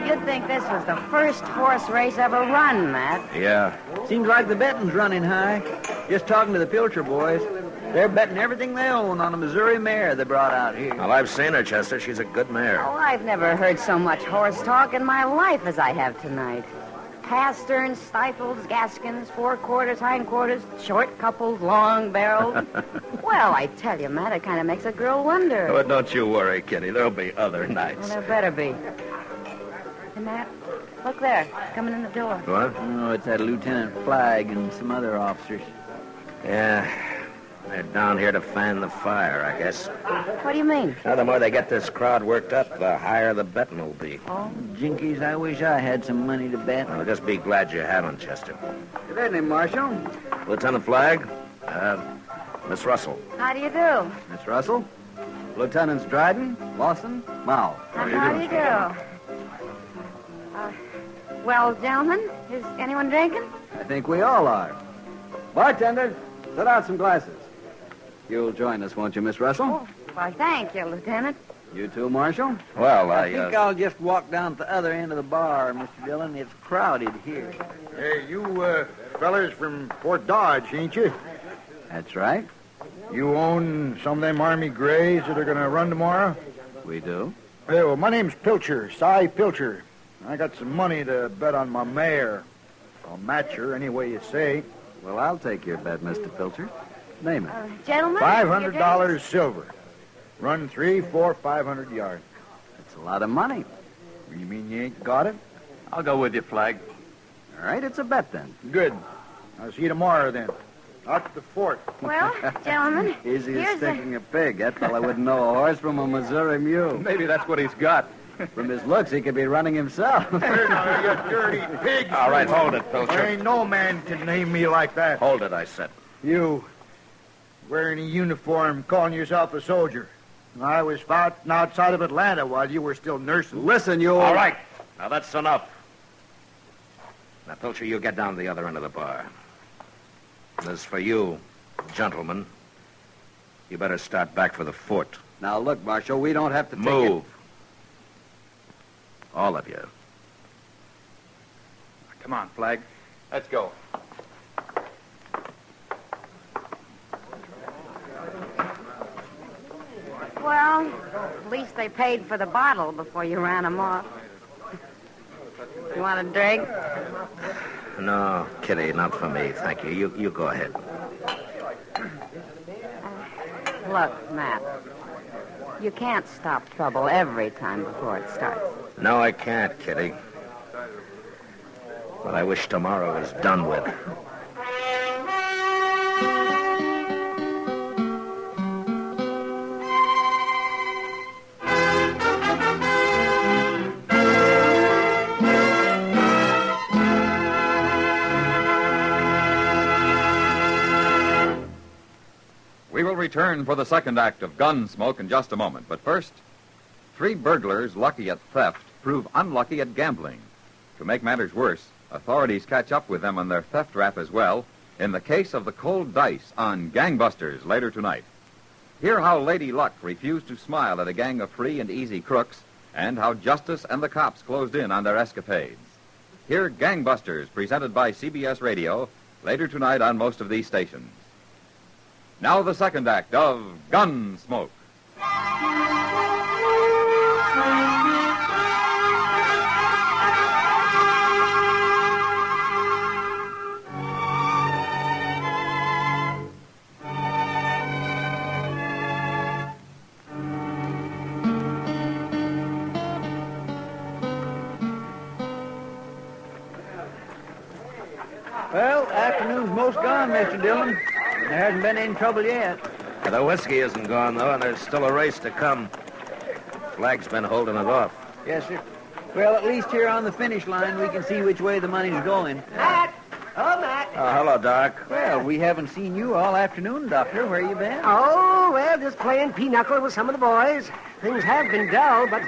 You'd think this was the first horse race ever run, Matt. Yeah. Seems like the betting's running high. Just talking to the Pilcher boys. They're betting everything they own on a Missouri mare they brought out here. Well, I've seen her, Chester. She's a good mare. Oh, I've never heard so much horse talk in my life as I have tonight. Pasterns, stifles, gaskins, forequarters, hindquarters, short coupled, long barreled. Well, I tell you, Matt, it kind of makes a girl wonder. Oh, don't you worry, Kitty. There'll be other Well, nights. there better be. Hey, Matt, look there, coming in the door. What? Oh, it's that Lieutenant Flagg and some other officers. Yeah. They're down here to fan the fire, I guess. What do you mean? Now, the more they get this crowd worked up, the higher the betting will be. Oh, jinkies, I wish I had some money to bet. Well, just be glad you haven't, Chester. Good evening, Marshal. Lieutenant Flagg, Miss Russell. How do you do? Miss Russell. Lieutenants Dryden, Lawson, Mao. How do you do? Well, gentlemen, is anyone drinking? I think we all are. Bartender, set out some glasses. You'll join us, won't you, Miss Russell? Why, thank you, Lieutenant. You too, Marshal? Well, I think I'll just walk down to the other end of the bar, Mr. Dillon. It's crowded here. Hey, you fellas from Fort Dodge, ain't you? That's right. You own some of them Army Grays that are going to run tomorrow? We do. Hey, well, my name's Pilcher, Cy Pilcher. I got some money to bet on my mare. I'll match her any way you say. Well, I'll take your bet, Mr. Pilcher. Name it. Gentlemen? $500 silver. Run 3, 4, 500 yards. That's a lot of money. You mean you ain't got it? I'll go with you, Flag. All right, it's a bet then. Good. I'll see you tomorrow then. Out to the fort. Well, gentlemen, Easy as sticking a pig. That fella wouldn't know a horse from a Missouri mule. Maybe that's what he's got. From his looks, he could be running himself. Here now, you dirty pig. All right, hold it, Pilcher. There ain't no man can name me like that. Hold it, I said. You, wearing a uniform, calling yourself a soldier. I was fighting outside of Atlanta while you were still nursing. Listen, you... All right. Now, that's enough. Now, Pilcher, you get down to the other end of the bar. As for you, gentlemen, you better start back for the fort. Now, look, Marshal, we don't have to Move. All of you. Come on, Flag. Let's go. Well, at least they paid for the bottle before you ran them off. You want a drink? No, Kitty, not for me, thank you. You go ahead. Look, Matt, you can't stop trouble every time before it starts. No, I can't, Kitty. But I wish tomorrow was done with. We will return for the second act of Gunsmoke in just a moment. But first, 3 burglars lucky at theft prove unlucky at gambling. To make matters worse, authorities catch up with them on their theft rap as well in the case of the cold dice on Gangbusters later tonight. Hear how Lady Luck refused to smile at a gang of free and easy crooks and how justice and the cops closed in on their escapades. Hear Gangbusters presented by CBS Radio later tonight on most of these stations. Now the second act of Gunsmoke. Well, afternoon's most gone, Mr. Dillon. There hasn't been any trouble yet. The whiskey isn't gone, though, and there's still a race to come. Flag's been holding it off. Yes, sir. Well, at least here on the finish line, we can see which way the money's going. Matt! Oh, Matt. Oh, hello, Doc. Well, we haven't seen you all afternoon, Doctor. Where you been? Oh, well, just playing pinochle with some of the boys. Things have been dull, but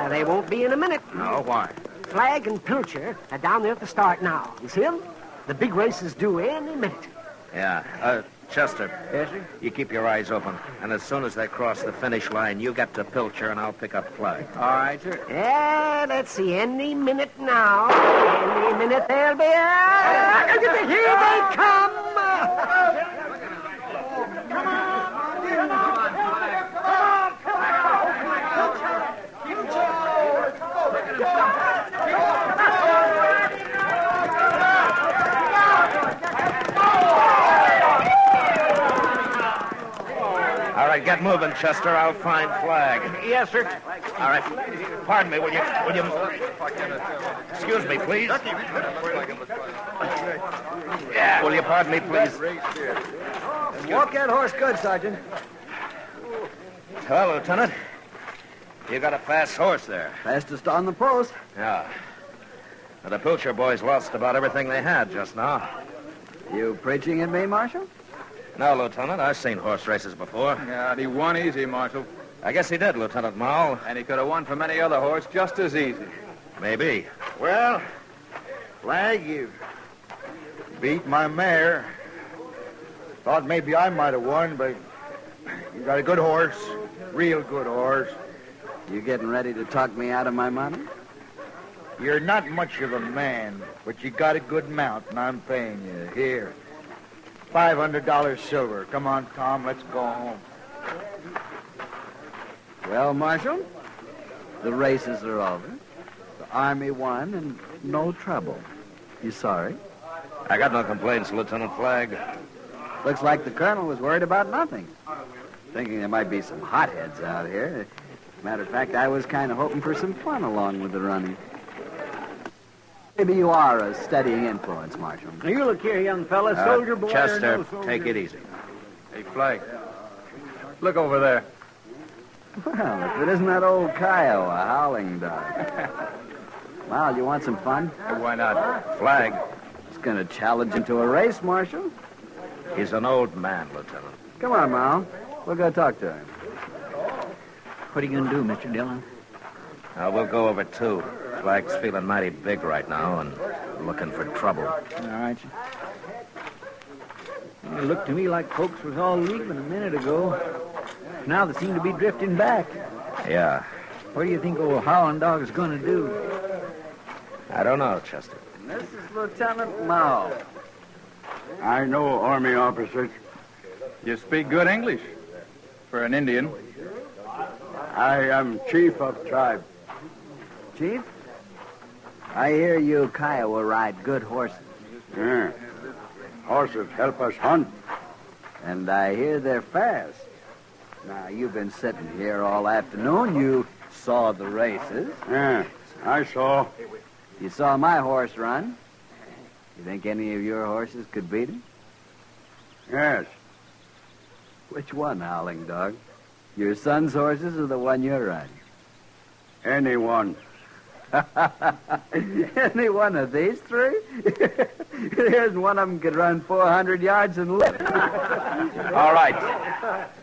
they won't be in a minute. No, why? Flag and Pilcher are down there at the start now. You see them? The big race is due any minute. Yeah. Chester. Yes, sir? You keep your eyes open. And as soon as they cross the finish line, you get to Pilcher, and I'll pick up Flag. All right, sir. Yeah, let's see. Any minute now. Any minute there'll be a... Here they come! Come on! All right, get moving, Chester. I'll find Flag. Yes, sir. All right. Pardon me, will you... Excuse me, please. Yeah. Will you pardon me, please? Walk that horse good, Sergeant. Well, Lieutenant, you got a fast horse there. Fastest on the post. Yeah. Now, the Pilcher boys lost about everything they had just now. You preaching at me, Marshal? No, Lieutenant. I've seen horse races before. Yeah, and he won easy, Marshal. I guess he did, Lieutenant Mall. And he could have won from any other horse just as easy. Maybe. Well, Flag, you beat my mare. Thought maybe I might have won, but you got a good horse, real good horse. You getting ready to talk me out of my money? You're not much of a man, but you got a good mount, and I'm paying you. Here. $500 silver. Come on, Tom, let's go home. Well, Marshal, the races are over. The Army won, and no trouble. You sorry? I got no complaints, Lieutenant Flagg. Looks like the colonel was worried about nothing. Thinking there might be some hotheads out here. Matter of fact, I was kind of hoping for some fun along with the running. Maybe you are a steadying influence, Marshal. Now, you look here, young fella, soldier boy Chester, or no soldier. take it easy. Hey, Flagg. Look over there. Well, if it isn't that old Kiowa howling dog. Mal, you want some fun? Why not? Flagg. It's going to challenge him to a race, Marshal. He's an old man, Lieutenant. Come on, Mal. We'll go talk to him. What are you going to do, Mr. Dillon? We'll go over, too. Flagg's feeling mighty big right now and looking for trouble. All right. It looked to me like folks was all leaving a minute ago. Now they seem to be drifting back. Yeah. What do you think old Howling Dog's going to do? I don't know, Chester. This is Lieutenant Mao. I know Army officers. You speak good English for an Indian. I am chief of tribe. Chief? I hear you Kiowa ride good horses. Yeah. Horses help us hunt. And I hear they're fast. Now, you've been sitting here all afternoon. You saw the races. Yeah, I saw. You saw my horse run. You think any of your horses could beat him? Yes. Which one, Howling Dog? Your son's horses or the one you're riding? Anyone. Any one of these three? There's one of them could run 400 yards and live. All right.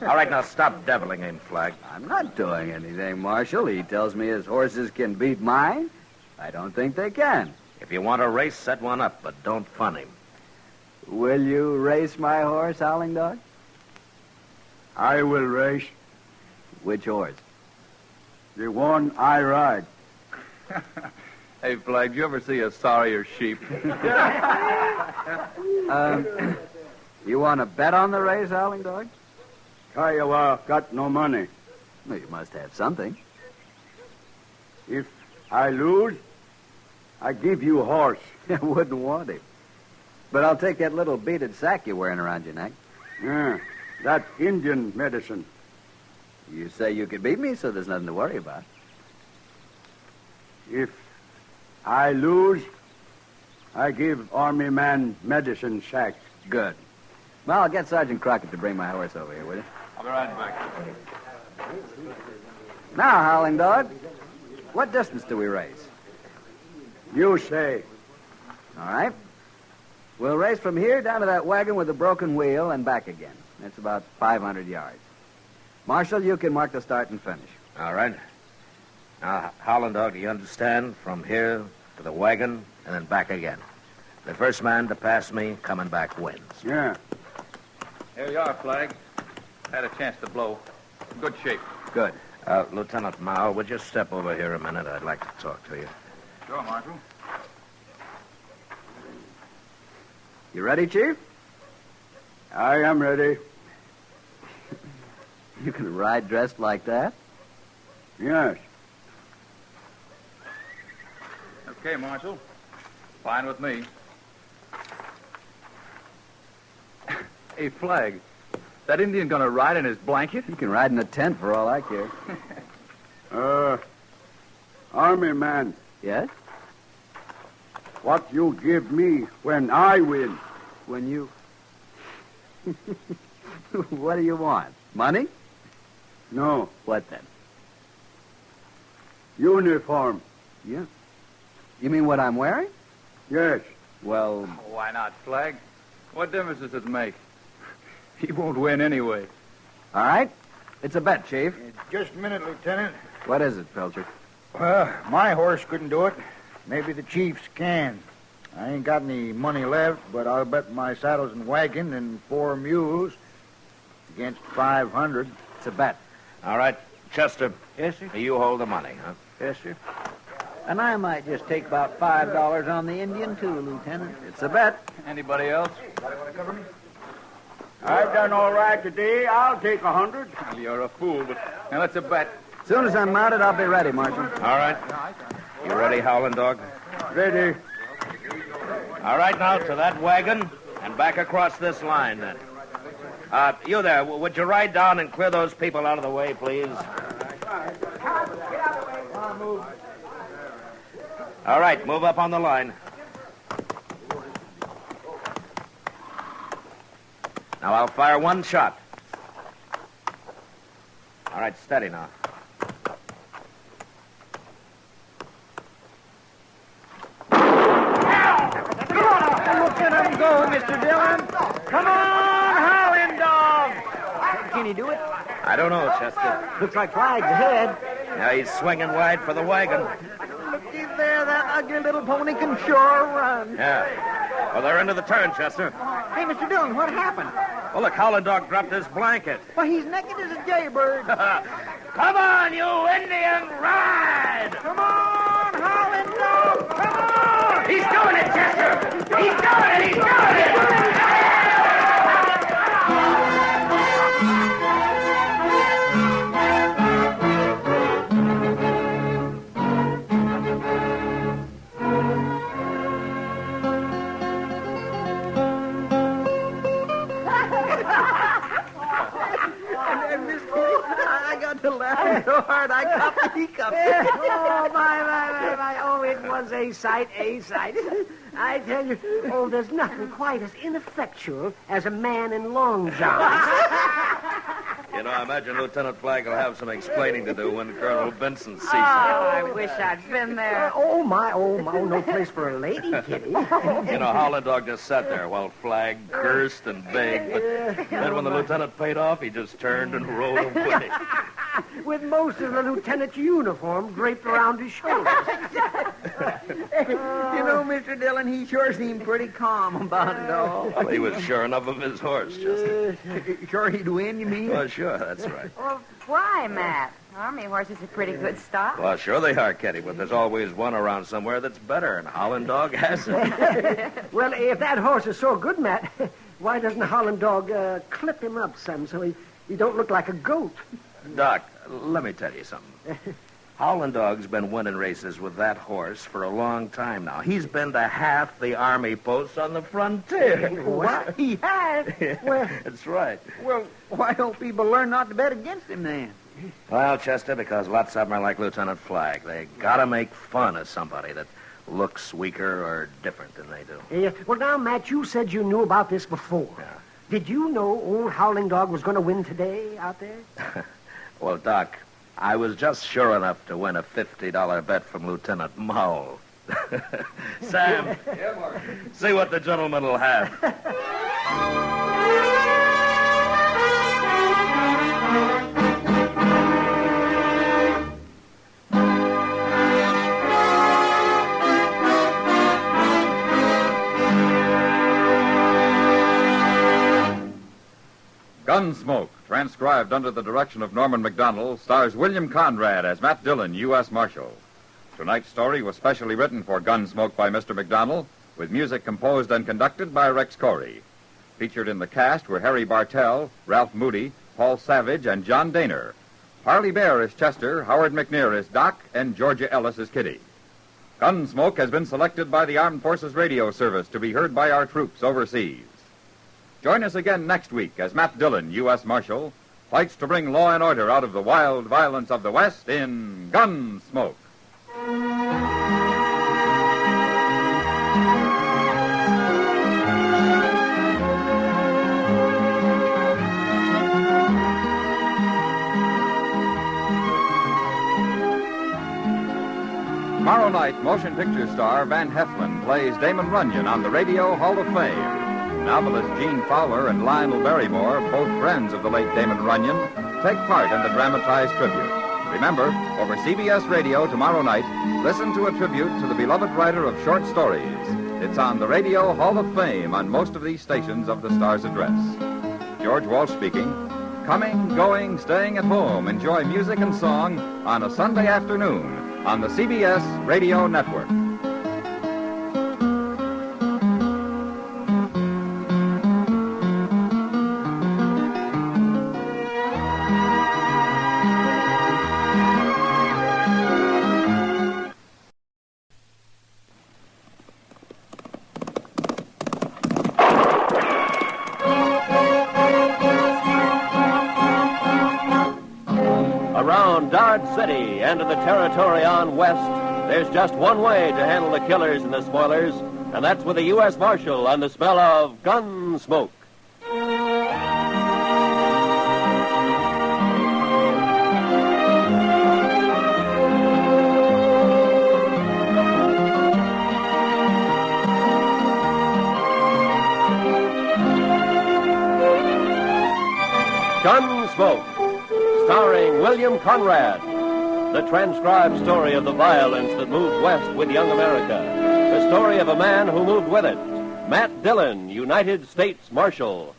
All right, now stop deviling him, Flagg. I'm not doing anything, Marshal. He tells me his horses can beat mine. I don't think they can. If you want a race, set one up, but don't fun him. Will you race my horse, Howling Dog? I will race. Which horse? The one I ride. Hey, Flagg, did you ever see a sorrier sheep? You want to bet on the race, Howling Dog? Kiowa got no money. Well, you must have something. If I lose, I give you a horse. I wouldn't want him. But I'll take that little beaded sack you're wearing around your neck. Yeah, that's Indian medicine. You say you could beat me, so there's nothing to worry about. If I lose, I give Army man medicine sack. Good. Well, I'll get Sergeant Crockett to bring my horse over here, will you? I'll be right back. Now, Howling Dog, what distance do we race? You say. All right. We'll race from here down to that wagon with the broken wheel and back again. That's about 500 yards. Marshal, you can mark the start and finish. All right. Now, Howland Dog, do you understand? From here to the wagon and then back again. The first man to pass me coming back wins. Yeah. Here you are, Flagg. Had a chance to blow. Good shape. Good. Lieutenant Mao, would you step over here a minute? I'd like to talk to you. Sure, Marshal. You ready, Chief? I am ready. You can ride dressed like that? Yes. Okay, Marshal. Fine with me. Hey, Flagg, that Indian gonna ride in his blanket? He can ride in a tent for all I care. Army man. Yes? What you give me when I win? When you... What do you want? Money? No. What then? Uniform. Yeah. You mean what I'm wearing? Yes. Well... Why not, Flagg? What difference does it make? He won't win anyway. All right. It's a bet, Chief. Just a minute, Lieutenant. What is it, Pilcher? My horse couldn't do it. Maybe the Chief's can. I ain't got any money left, but I'll bet my saddles and wagon and 4 mules against 500. It's a bet. All right. Chester. Yes, sir? You hold the money, huh? Yes, sir. And I might just take about $5 on the Indian, too, Lieutenant. It's a bet. Anybody else? I've done all right today. I'll take 100. Well, you're a fool, but now that's a bet. As soon as I'm mounted, I'll be ready, Marshal. All right. You ready, Howling Dog? Ready. All right, now to that wagon and back across this line, then. You there, would you ride down and clear those people out of the way, please? All right, move up on the line. Now I'll fire one shot. All right, steady now. Look at him go, Mr. Dillon. Come on, Howling Dog. Can he do it? I don't know, Chester. Looks like Flag's ahead. Now he's swinging wide for the wagon. Looky there, that ugly little pony can sure run. Yeah. Well, they're into the turn, Chester. Hey, Mr. Dillon, what happened? Well, look, Howling Dog dropped his blanket. Well, he's naked as a jaybird. Come on, you Indian, ride! Come on, Howling Dog, come on! He's doing it, Chester! He's doing it! He's doing it! To laugh so hard I got the hiccups. Oh, my. Oh, it was a sight, a sight. I tell you, oh, there's nothing quite as ineffectual as a man in long johns. You know, I imagine Lieutenant Flagg will have some explaining to do when Colonel Benson sees him. I wish I'd been there. Oh, my. No place for a lady, Kitty. You know, Howling Dog just sat there while Flagg cursed and begged, but then when the lieutenant paid off, he just turned and rode away. With most of the lieutenant's uniform draped around his shoulders. You know, Mr. Dillon, he sure seemed pretty calm about it all. Well, he was sure enough of his horse, Chester. Sure he'd win, you mean? Well, sure, that's right. Well, why, Matt? Army horses are pretty good stock. Well, sure they are, Kitty, but there's always one around somewhere that's better, and Howling Dog has it. Well, if that horse is so good, Matt, why doesn't Howling Dog clip him up some so he don't look like a goat? Doc, let me tell you something. Howling Dog's been winning races with that horse for a long time now. He's been to half the army posts on the frontier. What? He has? Well, that's right. Well, why don't people learn not to bet against him then? Well, Chester, because lots of them are like Lieutenant Flagg. They gotta make fun of somebody that looks weaker or different than they do. Yeah. Well, now, Matt, you said you knew about this before. Yeah. Did you know old Howling Dog was going to win today out there? Well, Doc, I was just sure enough to win a $50 bet from Lieutenant Mull. Sam, see what the gentleman will have. Gunsmoke, transcribed under the direction of Norman MacDonald, stars William Conrad as Matt Dillon, U.S. Marshal. Tonight's story was specially written for Gunsmoke by Mr. MacDonald, with music composed and conducted by Rex Corey. Featured in the cast were Harry Bartell, Ralph Moody, Paul Savage, and John Daner. Harley Bear is Chester, Howard McNear is Doc, and Georgia Ellis is Kitty. Gunsmoke has been selected by the Armed Forces Radio Service to be heard by our troops overseas. Join us again next week as Matt Dillon, U.S. Marshal, fights to bring law and order out of the wild violence of the West in Gunsmoke. Tomorrow night, motion picture star Van Heflin plays Damon Runyon on the Radio Hall of Fame. Novelist Gene Fowler and Lionel Barrymore, both friends of the late Damon Runyon, take part in the dramatized tribute. Remember, over CBS Radio tomorrow night, listen to a tribute to the beloved writer of short stories. It's on the Radio Hall of Fame on most of these stations of the Star's address. George Walsh speaking. coming, going, staying at home, enjoy music and song on a Sunday afternoon on the CBS Radio Network. Around Dodge City and in the territory on west, there's just one way to handle the killers and the spoilers, and that's with a U.S. Marshal on the smell of Gunsmoke. Gunsmoke, starring William Conrad, the transcribed story of the violence that moved west with young America, the story of a man who moved with it, Matt Dillon, United States Marshal.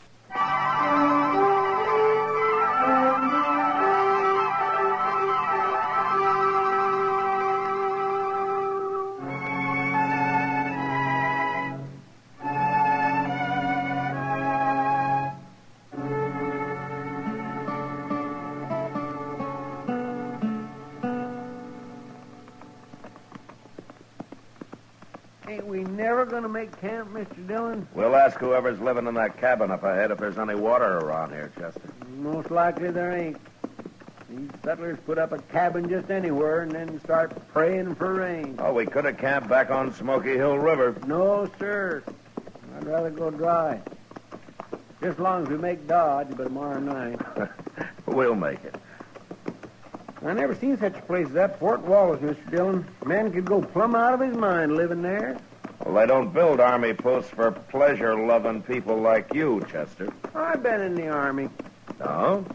Ain't we never going to make camp, Mr. Dillon? We'll ask whoever's living in that cabin up ahead if there's any water around here, Chester. Most likely there ain't. These settlers put up a cabin just anywhere and then start praying for rain. Oh, we could have camped back on Smoky Hill River. No, sir. I'd rather go dry. Just as long as we make Dodge by tomorrow night. We'll make it. I never seen such a place as that Fort Wallace, Mr. Dillon. Man could go plumb out of his mind living there. Well, they don't build army posts for pleasure-loving people like you, Chester. I've been in the Army. Oh?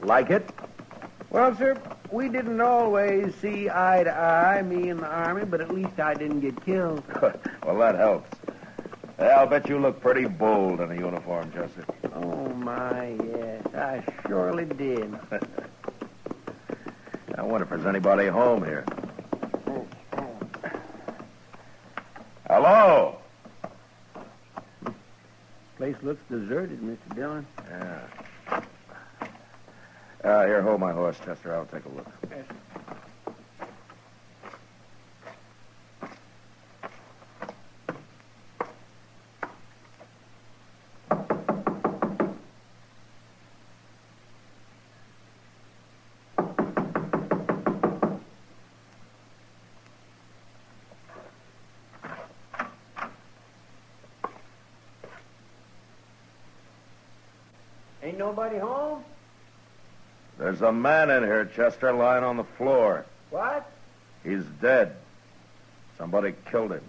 Like it? Well, sir, we didn't always see eye to eye, me and the Army, but at least I didn't get killed. Well, that helps. I'll bet you look pretty bold in a uniform, Chester. Oh, my, yes. I surely did. I wonder if there's anybody home here. Hello? Place looks deserted, Mr. Dillon. Yeah. Here, hold my horse, Chester. I'll take a look. Yes. Ain't nobody home? There's a man in here, Chester, lying on the floor. What? He's dead. Somebody killed him.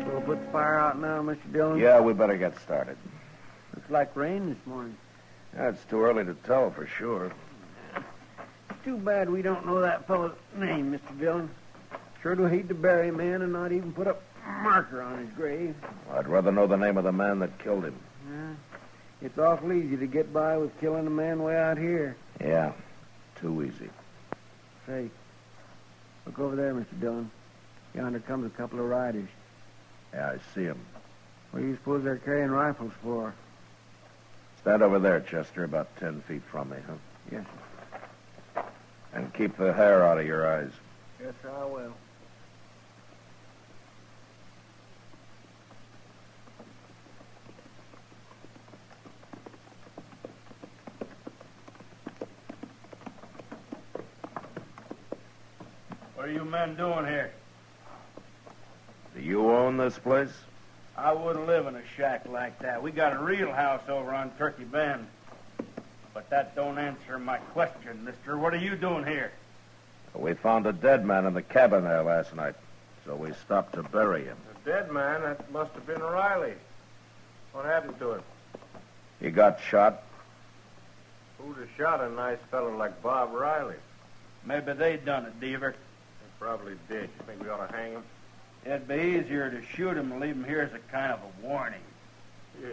We'll put the fire out now, Mr. Dillon. Yeah, we better get started. Looks like rain this morning. Yeah, it's too early to tell for sure. Too bad we don't know that fellow's name, Mr. Dillon. Sure do hate to bury a man and not even put a marker on his grave. I'd rather know the name of the man that killed him. Yeah. It's awful easy to get by with killing a man way out here. Yeah, too easy. Say, look over there, Mr. Dillon. Yonder comes a couple of riders. Yeah, I see him. What do you suppose they're carrying rifles for? Stand over there, Chester, about 10 feet from me, huh? Yes, sir. And keep the hair out of your eyes. Yes, sir, I will. What are you men doing here? Do you own this place? I wouldn't live in a shack like that. We got a real house over on Turkey Bend. But that don't answer my question, mister. What are you doing here? We found a dead man in the cabin there last night, so we stopped to bury him. A dead man? That must have been Riley. What happened to him? He got shot. Who have shot a nice fellow like Bob Riley. Maybe they done it, Deaver. They probably did. You think we ought to hang him? It'd be easier to shoot him and leave him here as a kind of a warning. Yeah,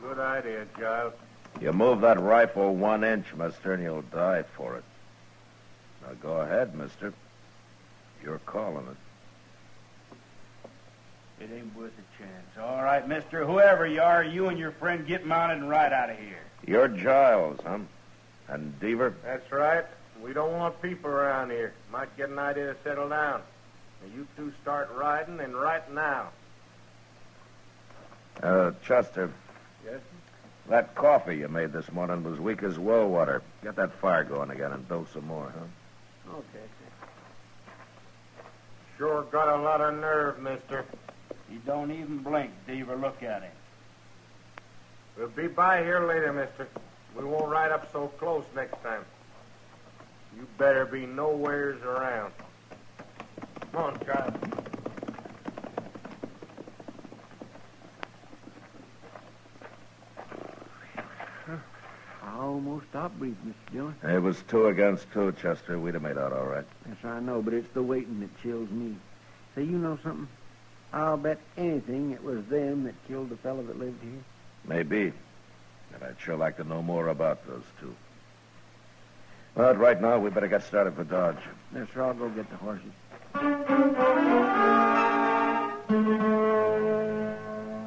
good idea, Giles. You move that rifle 1 inch, mister, and you'll die for it. Now go ahead, mister. You're calling it. It ain't worth a chance. All right, mister, whoever you are, you and your friend get mounted and ride out of here. You're Giles, huh? And Deaver? That's right. We don't want people around here. Might get an idea to settle down. Now, you two start riding, and right now. Chester, Yes? that coffee you made this morning was weak as well water. Get that fire going again and build some more, huh? Okay. Sure got a lot of nerve, mister. He don't even blink, Deaver. Look at him. We'll be by here later, mister. We won't ride up so close next time. You better be nowheres around. Come on, Giles. I almost stopped breathing, Mr. Dillon. It was 2 against 2, Chester. We'd have made out all right. Yes, I know, but it's the waiting that chills me. Say, you know something? I'll bet anything it was them that killed the fellow that lived here. Maybe. And I'd sure like to know more about those two. But right now, we better get started for Dodge. Yes, sir, I'll go get the horses.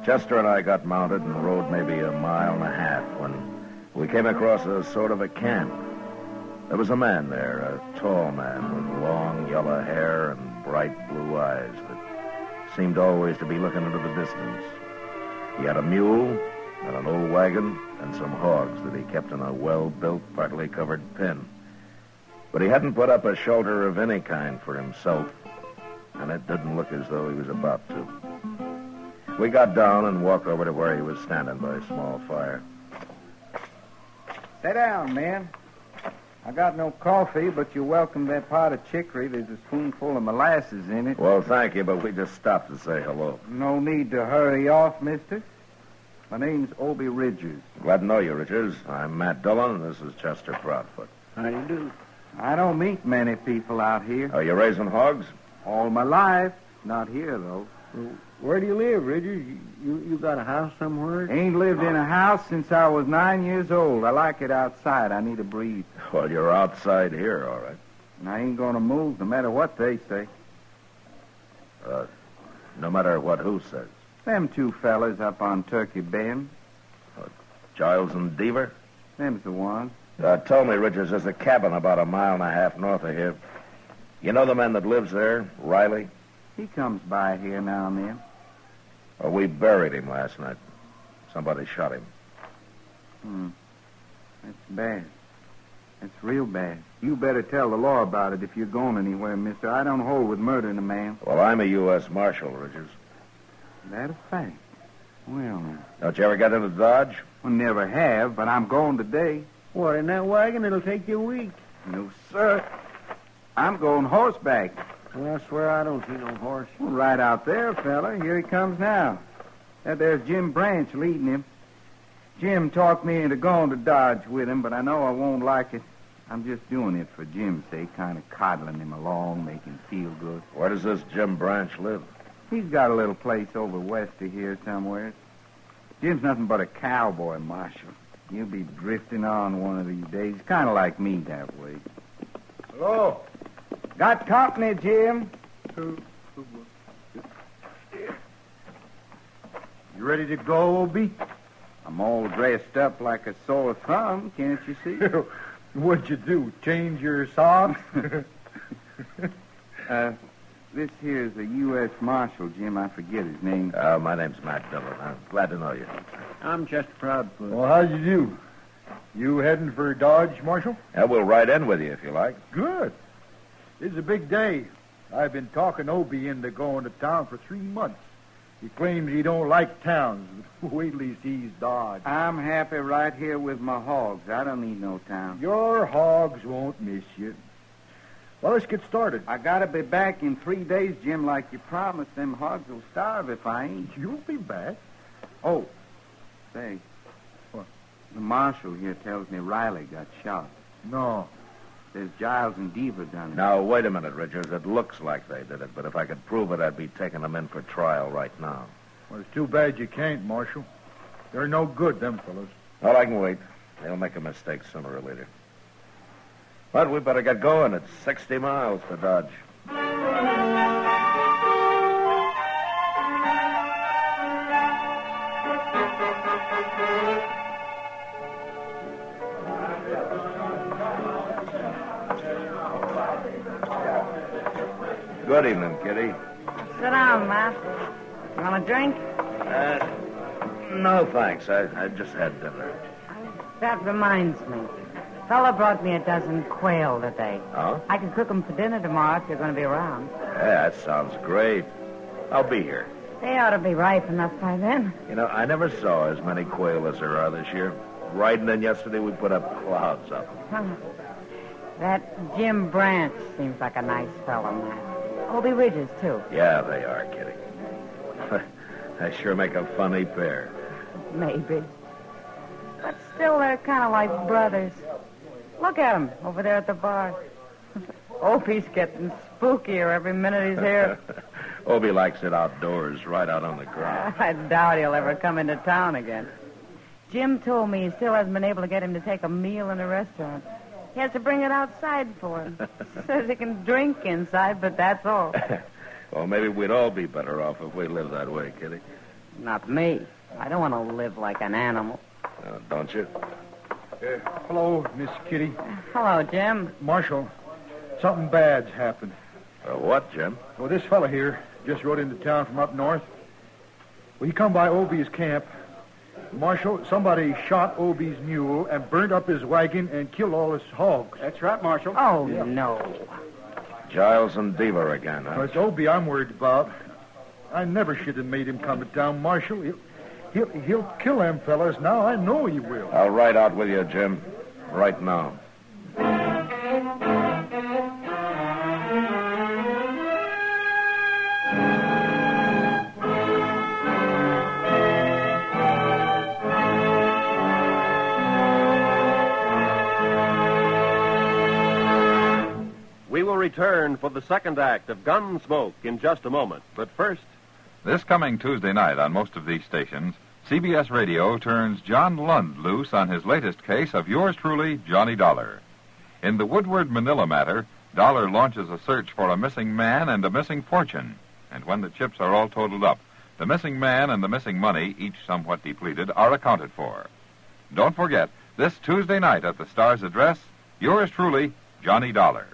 Chester and I got mounted and rode maybe 1.5 miles when we came across a sort of a camp. There was a man there, a tall man with long yellow hair and bright blue eyes that seemed always to be looking into the distance. He had a mule and an old wagon and some hogs that he kept in a well-built, partly covered pen. But he hadn't put up a shelter of any kind for himself, and it didn't look as though he was about to. We got down and walked over to where he was standing by a small fire. Sit down, man. I got no coffee, but you're welcome to that pot of chicory. There's a spoonful of molasses in it. Well, thank you, but we just stopped to say hello. No need to hurry off, mister. My name's Obie Ridgers. Glad to know you, Richards. I'm Matt Dillon, and this is Chester Proudfoot. How do you do? I don't meet many people out here. Are you raising hogs? All my life. Not here, though. Where do you live, Ridgers? You got a house somewhere? Ain't lived in a house since I was 9 years old. I like it outside. I need a breathe. Well, you're outside here, all right. And I ain't going to move no matter what they say. No matter what who says. Them 2 fellas up on Turkey Bend. Giles and Deaver? Them's the ones. Tell me, Richards, there's a cabin about 1.5 miles north of here. You know the man that lives there, Riley? He comes by here now and then. Oh, we buried him last night. Somebody shot him. That's bad. That's real bad. You better tell the law about it if you're going anywhere, mister. I don't hold with murdering a man. Well, I'm a U.S. Marshal, Richards. That a fact. Well, now. Don't you ever get into Dodge? Well, never have, but I'm going today. What, in that wagon? It'll take you a week. No, sir. I'm going horseback. Well, I swear I don't see no horse. Well, right out there, fella. Here he comes now. There's Jim Branch leading him. Jim talked me into going to Dodge with him, but I know I won't like it. I'm just doing it for Jim's sake, kind of coddling him along, make him feel good. Where does this Jim Branch live? He's got a little place over west of here somewhere. Jim's nothing but a cowboy, Marshal. He'll be drifting on one of these days, kind of like me that way. Hello? Got company, Jim. You ready to go, Obie? I'm all dressed up like a sore thumb, can't you see? What'd you do, change your socks? This here's a U.S. Marshal, Jim. I forget his name. My name's Matt Dillon. I'm glad to know you. I'm Chester Proudfoot. Well, how you do? You heading for Dodge, Marshal? Yeah, we'll ride in with you if you like. Good. It's a big day. I've been talking Obie into going to town for 3 months. He claims he don't like towns. Wait till he sees Dodge. I'm happy right here with my hogs. I don't need no town. Your hogs won't miss you. Well, let's get started. I gotta be back in 3 days, Jim, like you promised. Them hogs will starve if I ain't. You'll be back. Oh, say. What? The marshal here tells me Riley got shot. No. There's Giles and Deaver done it. Now, wait a minute, Richards. It looks like they did it, but if I could prove it, I'd be taking them in for trial right now. Well, it's too bad you can't, Marshal. They're no good, them fellows. Well, I can wait. They'll make a mistake sooner or later. But we better get going. It's 60 miles to Dodge. Good evening, Kitty. Sit down, Matt. You want a drink? No, thanks. I just had dinner. That reminds me. Fella brought me a dozen quail today. Oh? I can cook them for dinner tomorrow if you're going to be around. Yeah, that sounds great. I'll be here. They ought to be ripe enough by then. You know, I never saw as many quail as there are this year. Riding in yesterday, we put up clouds of them. That Jim Branch seems like a nice fellow, Matt. Obie Ridges, too. Yeah, they are, Kitty. They sure make a funny pair. Maybe. But still, they're kind of like brothers. Look at him over there at the bar. Opie's getting spookier every minute he's here. Obie likes it outdoors, right out on the ground. I doubt he'll ever come into town again. Jim told me he still hasn't been able to get him to take a meal in a restaurant. He has to bring it outside for him. Says he can drink inside, but that's all. Well, maybe we'd all be better off if we lived that way, Kitty. Not me. I don't want to live like an animal. Don't you? Hello, Miss Kitty. Hello, Jim. Marshal, something bad's happened. What, Jim? Well, this fella here just rode into town from up north. Well, he come by Obie's camp. Marshal, somebody shot Obie's mule and burnt up his wagon and killed all his hogs. That's right, Marshal. Oh, no. Giles and Deaver again, huh? Well, it's Obie I'm worried about. I never should have made him come to town, Marshal. He'll kill them fellas now. I know he will. I'll ride out with you, Jim. Right now. We will return for the second act of Gunsmoke in just a moment. But first, this coming Tuesday night on most of these stations, CBS Radio turns John Lund loose on his latest case of yours truly, Johnny Dollar. In the Woodward Manila matter, Dollar launches a search for a missing man and a missing fortune. And when the chips are all totaled up, the missing man and the missing money, each somewhat depleted, are accounted for. Don't forget, this Tuesday night at the Star's address, yours truly, Johnny Dollar.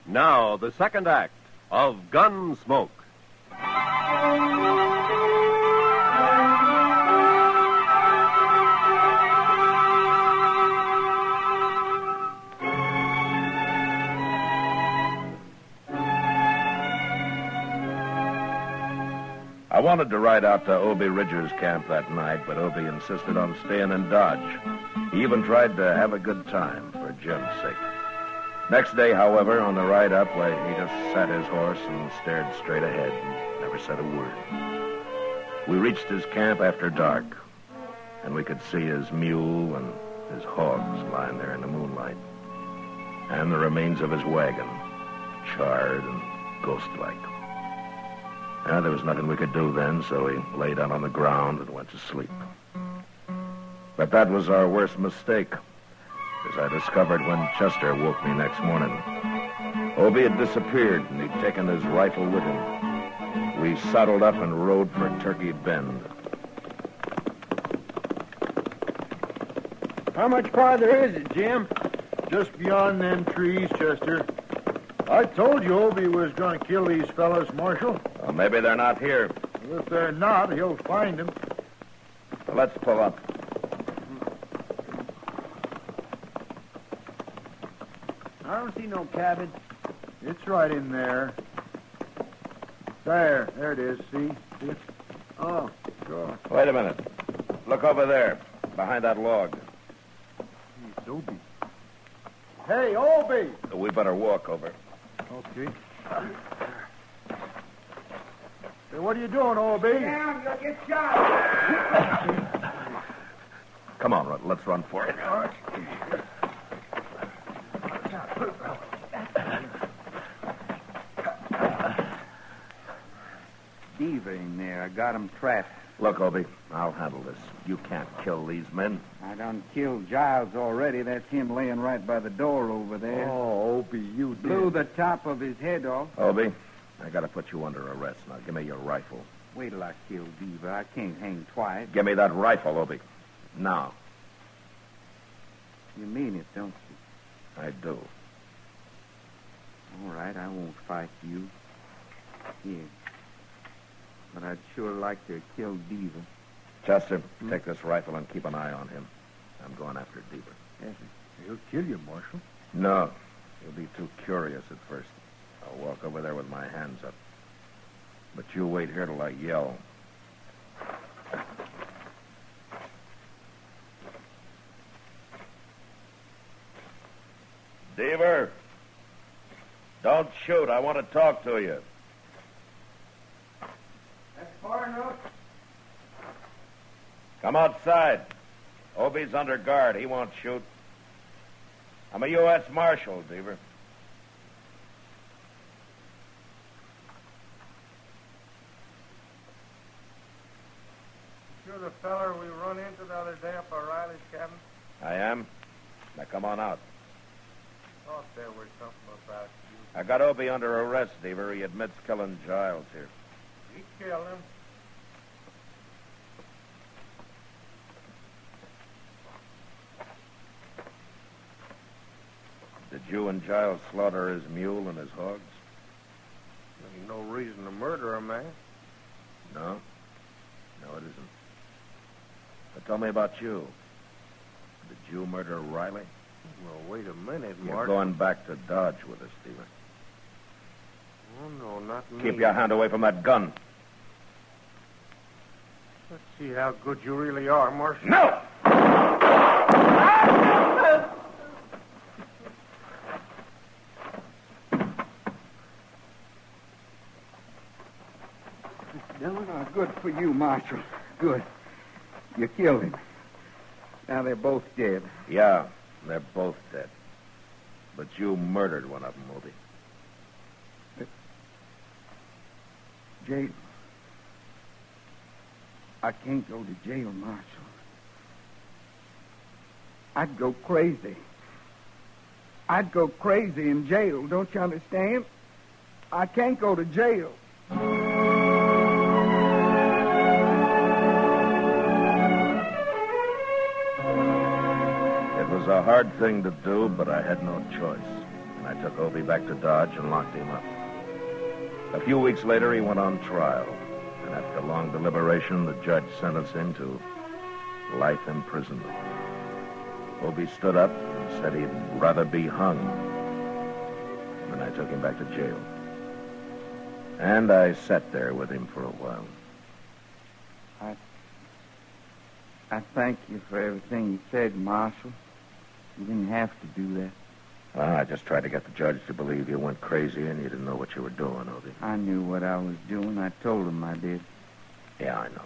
now the second act of Gunsmoke. I wanted to ride out to Obie Ridger's camp that night, but Obie insisted on staying in Dodge. He even tried to have a good time for Jim's sake. Next day, however, on the ride up, he just sat his horse and stared straight ahead and never said a word. We reached his camp after dark, and we could see his mule and his hogs lying there in the moonlight, and the remains of his wagon, charred and ghost-like. There was nothing we could do then, so he lay down on the ground and went to sleep. But that was our worst mistake, as I discovered when Chester woke me next morning. Obie had disappeared, and he'd taken his rifle with him. We saddled up and rode for Turkey Bend. How much farther is it, Jim? Just beyond them trees, Chester. I told you Obie was going to kill these fellas, Marshal. Well, maybe they're not here. Well, if they're not, he'll find them. Well, let's pull up. I don't see no cabin. It's right in there. There it is, see? It's... Oh, sure. Wait a minute. Look over there, behind that log. It's Obie. Hey, Obie! We better walk over. Okay. Hey, what are you doing, Obie? Down, you'll get shot. Come on, Ruth. Let's run for it. Diva in there. I got him trapped. Look, Obie, I'll handle this. You can't kill these men. I done killed Giles already. That's him laying right by the door over there. Oh, Obie, you Blew the top of his head off. Obie, I gotta put you under arrest. Now, give me your rifle. Wait till I kill Diva. I can't hang twice. Give me that rifle, Obie. Now. You mean it, don't you? I do. All right, I won't fight you. Here. But I'd sure like to kill Diva. Chester, take this rifle and keep an eye on him. I'm going after Diva. Yes, he'll kill you, Marshal. No. He'll be too curious at first. I'll walk over there with my hands up. But you wait here till I yell. Deaver, don't shoot. I want to talk to you. That's far enough. Come outside. Obie's under guard. He won't shoot. I'm a U.S. Marshal, Deaver. You're the feller we run into the other day up at Riley's cabin? I am. Now come on out. Thought there was something about you. I got Obie under arrest, Deaver. He admits killing Giles here. You killed him. Did you and Giles slaughter his mule and his hogs? Ain't no reason to murder a man. No? No, it isn't. But tell me about you. Did you murder Riley? Well, wait a minute, You're Mark. going back to Dodge with us, Deaver. Oh, no, not me. Keep your hand away from that gun. Let's see how good you really are, Marshal. No! Dillon, good for you, Marshal. Good. You killed him. Now they're both dead. Yeah, they're both dead. But you murdered one of them, Obie. Jail. I can't go to jail, Marshal. I'd go crazy. I'd go crazy in jail, don't you understand? I can't go to jail. It was a hard thing to do, but I had no choice. And I took Obie back to Dodge and locked him up. A few weeks later, he went on trial. And after long deliberation, the judge sentenced him to life imprisonment. Obie stood up and said he'd rather be hung. And I took him back to jail. And I sat there with him for a while. I thank you for everything you said, Marshal. You didn't have to do that. Well, I just tried to get the judge to believe you went crazy and you didn't know what you were doing, Obie. I knew what I was doing. I told him I did. Yeah, I know.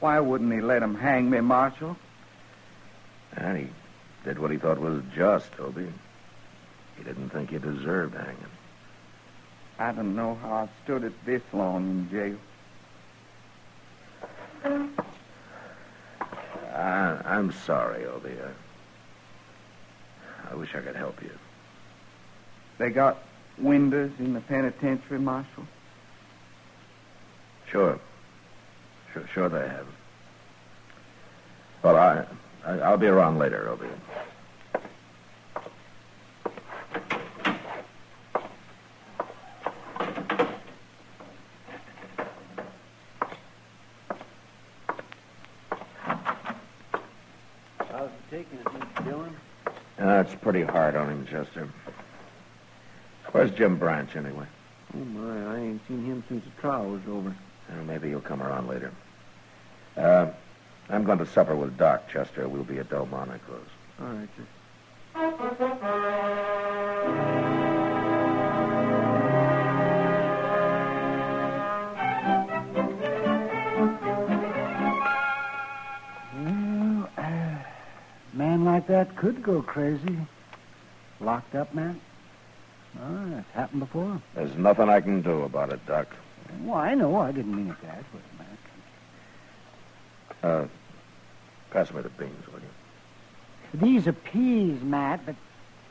Why wouldn't he let him hang me, Marshal? And he did what he thought was just, Obie. He didn't think he deserved hanging. I don't know how I stood it this long in jail. I'm sorry, Obie. I wish I could help you. They got windows in the penitentiary, Marshal? Sure they have. Well, I'll be around later, Obie. How's it taking it, Mr. Dillon? It's pretty hard on him, Chester. Where's Jim Branch, anyway? Oh, my, I ain't seen him since the trial was over. Well, maybe he'll come around later. I'm going to supper with Doc, Chester. We'll be at Delmonico's. All right, sir. Well, man like that could go crazy. Locked up, man? Oh, that's happened before. There's nothing I can do about it, Doc. Well, I know. I didn't mean it that way, Matt. Pass me the beans, will you? These are peas, Matt, but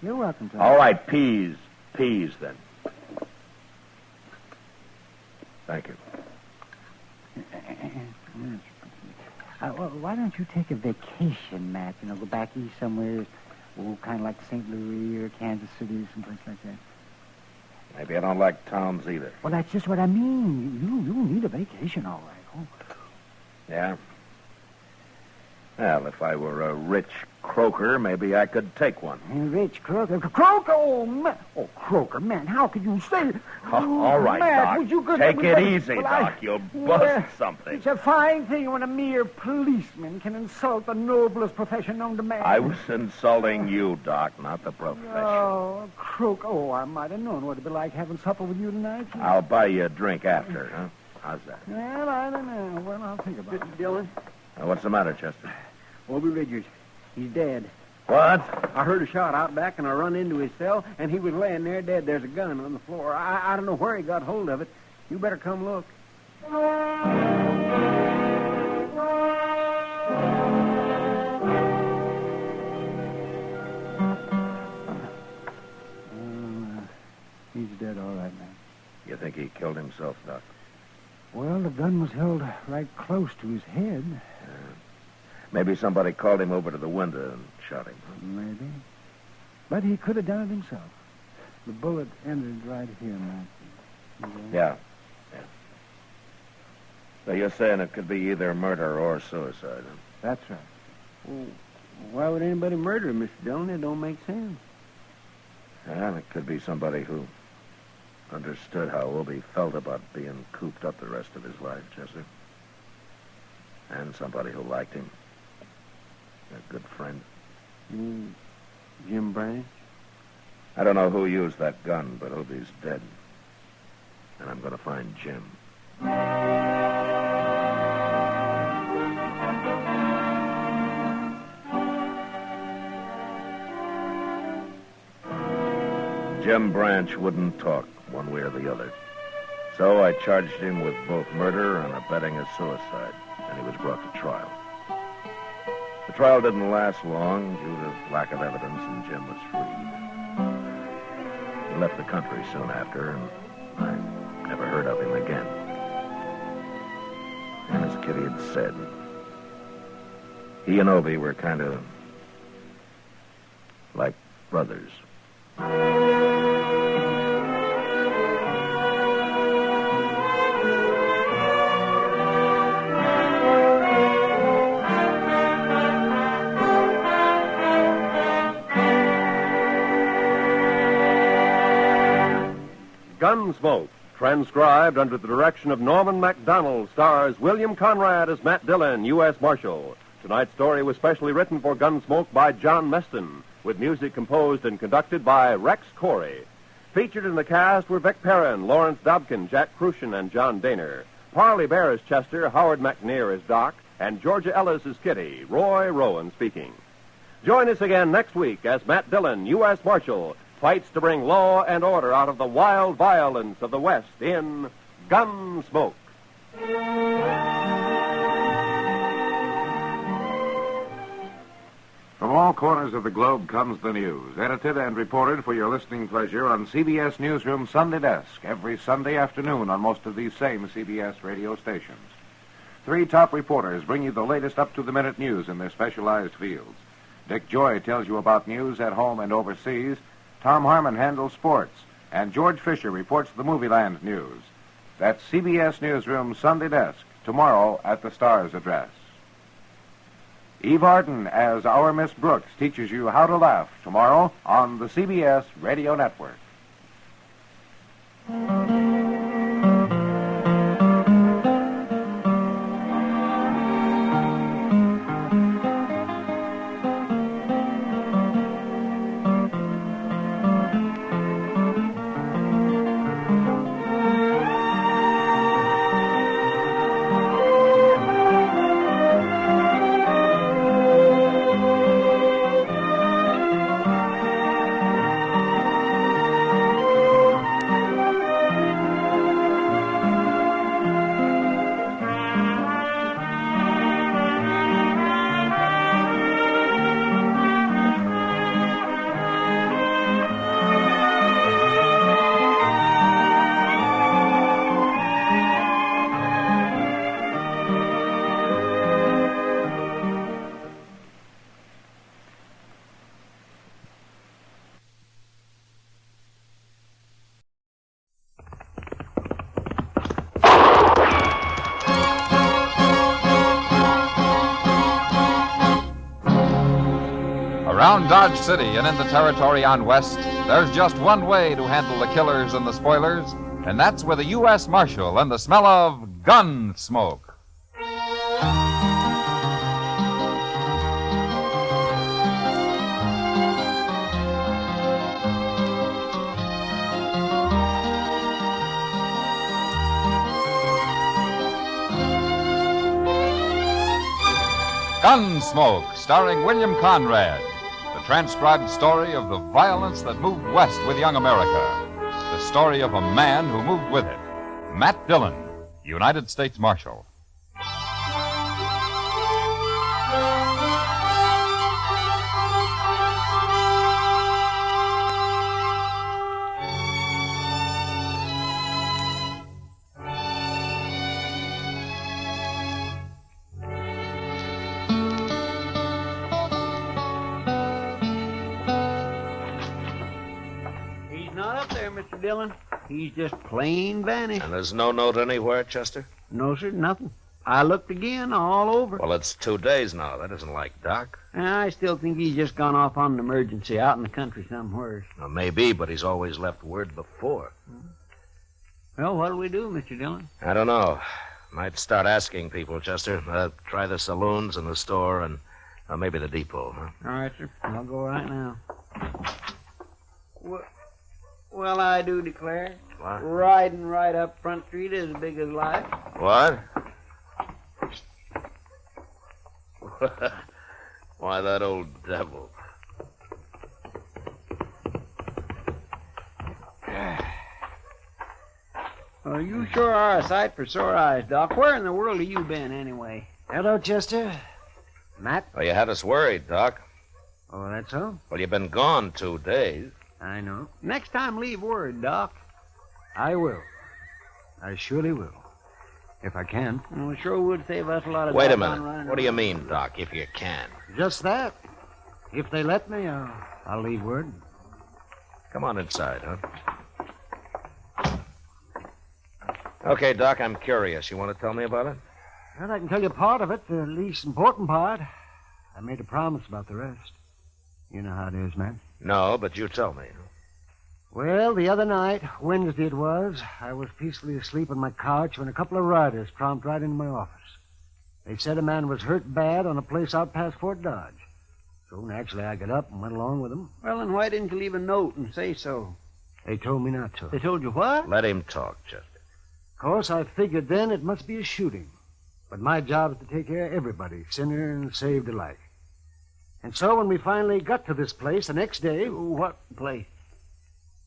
you're welcome to them. All right, peas. Peas, then. Thank you. Well, why don't you take a vacation, Matt? You know, go back east somewhere, kind of like St. Louis or Kansas City, someplace like that. Maybe I don't like towns either. Well, that's just what I mean. You need a vacation, all right. Oh. Yeah? Well, if I were a rich croaker, maybe I could take one. Rich croaker? Croaker? Oh, man. Oh, croaker, man, how could you say... All right, Matt, Doc. would you go... Take it easy, Doc. You'll bust something. It's a fine thing when a mere policeman can insult the noblest profession known to man. I was insulting you, Doc, not the profession. Oh, croaker. Oh, I might have known what it'd be like having supper with you tonight. I'll buy you a drink after, huh? How's that? Well, I don't know. Well, I'll think about it. Mr. Dillon? What's the matter, Chester? Obie Richards. He's dead. What? I heard a shot out back, and I run into his cell, and he was laying there dead. There's a gun on the floor. I don't know where he got hold of it. You better come look. He's dead, all right, man. You think he killed himself, Doc? Well, the gun was held right close to his head. Maybe somebody called him over to the window and shot him. Maybe. But he could have done it himself. The bullet entered right here, man. Yeah. So you're saying it could be either murder or suicide, huh? That's right. Well, why would anybody murder him, Mr. Dillon? It don't make sense. Yeah, it could be somebody who understood how Obie felt about being cooped up the rest of his life, Chester. And somebody who liked him. A good friend. Jim Branch? I don't know who used that gun, but Obie's dead. And I'm going to find Jim. Jim Branch wouldn't talk one way or the other. So I charged him with both murder and abetting a suicide, and he was brought to trial. The trial didn't last long due to lack of evidence, and Jim was freed. He left the country soon after, and I never heard of him again. And as Kitty had said, he and Obie were kind of like brothers. Gunsmoke, transcribed under the direction of Norman MacDonald, stars William Conrad as Matt Dillon, U.S. Marshal. Tonight's story was specially written for Gunsmoke by John Meston, with music composed and conducted by Rex Corey. Featured in the cast were Vic Perrin, Lawrence Dobkin, Jack Crucian, and John Daner. Parley Bear as Chester, Howard McNear as Doc, and Georgia Ellis as Kitty. Roy Rowan speaking. Join us again next week as Matt Dillon, U.S. Marshal, fights to bring law and order out of the wild violence of the West in Gunsmoke. From all corners of the globe comes the news, edited and reported for your listening pleasure on CBS Newsroom Sunday Desk, every Sunday afternoon on most of these same CBS radio stations. 3 top reporters bring you the latest up-to-the-minute news in their specialized fields. Dick Joy tells you about news at home and overseas. Tom Harmon handles sports, and George Fisher reports the Movieland news. That's CBS Newsroom Sunday Desk, tomorrow at the Star's address. Eve Arden as Our Miss Brooks teaches you how to laugh tomorrow on the CBS Radio Network. Around Dodge City and in the territory on West, there's just one way to handle the killers and the spoilers, and that's with a U.S. Marshal and the smell of Gunsmoke. Gunsmoke, starring William Conrad. The transcribed story of the violence that moved west with young America. The story of a man who moved with it. Matt Dillon, United States Marshal. Mr. Dillon. He's just plain vanished. And there's no note anywhere, Chester? No, sir, nothing. I looked again, all over. Well, it's 2 days now. That isn't like Doc. I still think he's just gone off on an emergency out in the country somewhere. Well, maybe, but he's always left word before. Well, what'll we do, Mr. Dillon? I don't know. Might start asking people, Chester. Try the saloons and the store and maybe the depot, huh? All right, sir. I'll go right now. Well, I do declare. What? Riding right up Front Street is as big as life. What? Why, that old devil. Well, you sure are a sight for sore eyes, Doc. Where in the world have you been, anyway? Hello, Chester. Matt? Well, you had us worried, Doc. Oh, that's so? Well, you've been gone 2 days. I know. Next time, leave word, Doc. I will. I surely will. If I can. Well, it sure would save us a lot of... Wait a minute. What do you mean, Doc, if you can? Just that. If they let me, I'll leave word. Come on inside, huh? Okay, Doc, I'm curious. You want to tell me about it? Well, I can tell you part of it, the least important part. I made a promise about the rest. You know how it is, man. No, but you tell me. Well, the other night, Wednesday it was, I was peacefully asleep on my couch when a couple of riders tromped right into my office. They said a man was hurt bad on a place out past Fort Dodge. So naturally I got up and went along with them. Well, then why didn't you leave a note and say so? They told me not to. They told you what? Let him talk, Chester. Of course, I figured then it must be a shooting. But my job is to take care of everybody, sinner and saved alike. And so when we finally got to this place the next day... What place?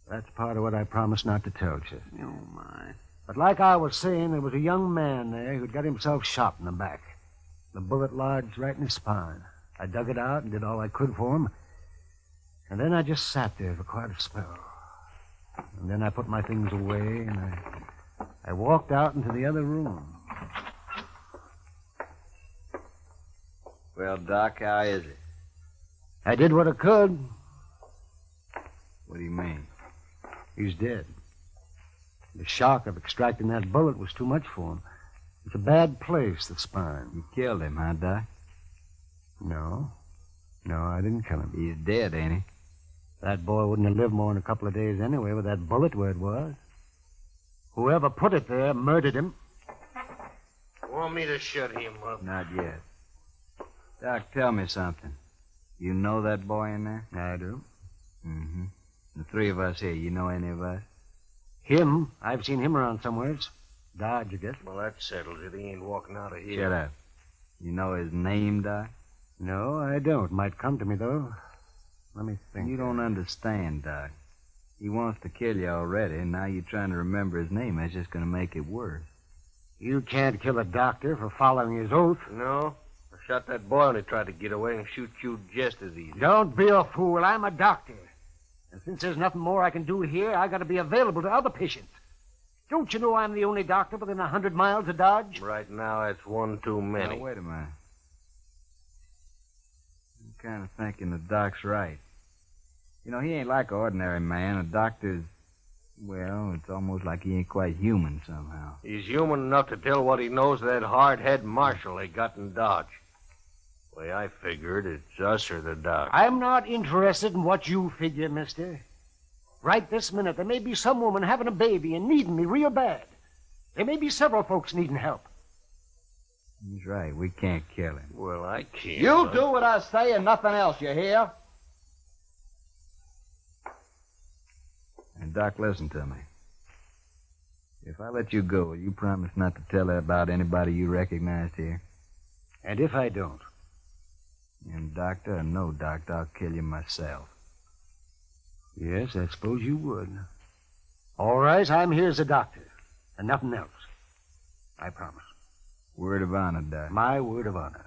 That's part of what I promised not to tell you. Oh, my. But like I was saying, there was a young man there who'd got himself shot in the back. The bullet lodged right in his spine. I dug it out and did all I could for him. And then I just sat there for quite a spell. And then I put my things away and I walked out into the other room. Well, Doc, how is it? I did what I could. What do you mean? He's dead. The shock of extracting that bullet was too much for him. It's a bad place, the spine. You killed him, huh, Doc? No. No, I didn't kill him. He's dead, ain't he? That boy wouldn't have lived more than a couple of days anyway with that bullet where it was. Whoever put it there murdered him. Want me to shut him up? Not yet. Doc, tell me something. You know that boy in there? I do. Mm-hmm. The three of us here, you know any of us? Him? I've seen him around somewheres. Dodge, I guess. Well, that settles it. He ain't walking out of here. Shut up. You know his name, Doc? No, I don't. Might come to me, though. Let me think. You don't understand, Doc. He wants to kill you already, and now you're trying to remember his name. That's just going to make it worse. You can't kill a doctor for following his oath. No. I shot that boy when he tried to get away and shoot you just as easy. Don't be a fool. I'm a doctor. And since there's nothing more I can do here, I got to be available to other patients. Don't you know I'm the only doctor within 100 miles of Dodge? Right now, it's one too many. Now, wait a minute. I'm kind of thinking the doc's right. You know, he ain't like an ordinary man. A doctor's, well, it's almost like he ain't quite human somehow. He's human enough to tell what he knows to that hard-head marshal they got in Dodge. way I figured, it's us or the doc. I'm not interested in what you figure, mister. Right this minute, there may be some woman having a baby and needing me real bad. There may be several folks needing help. He's right. We can't kill him. Well, I can't. You do what I say and nothing else, you hear? And, Doc, listen to me. If I let you go, will you promise not to tell her about anybody you recognized here? And if I don't? And, doctor or no doctor, I'll kill you myself. Yes, I suppose you would. All right, I'm here as a doctor. And nothing else. I promise. Word of honor, Doc. My word of honor.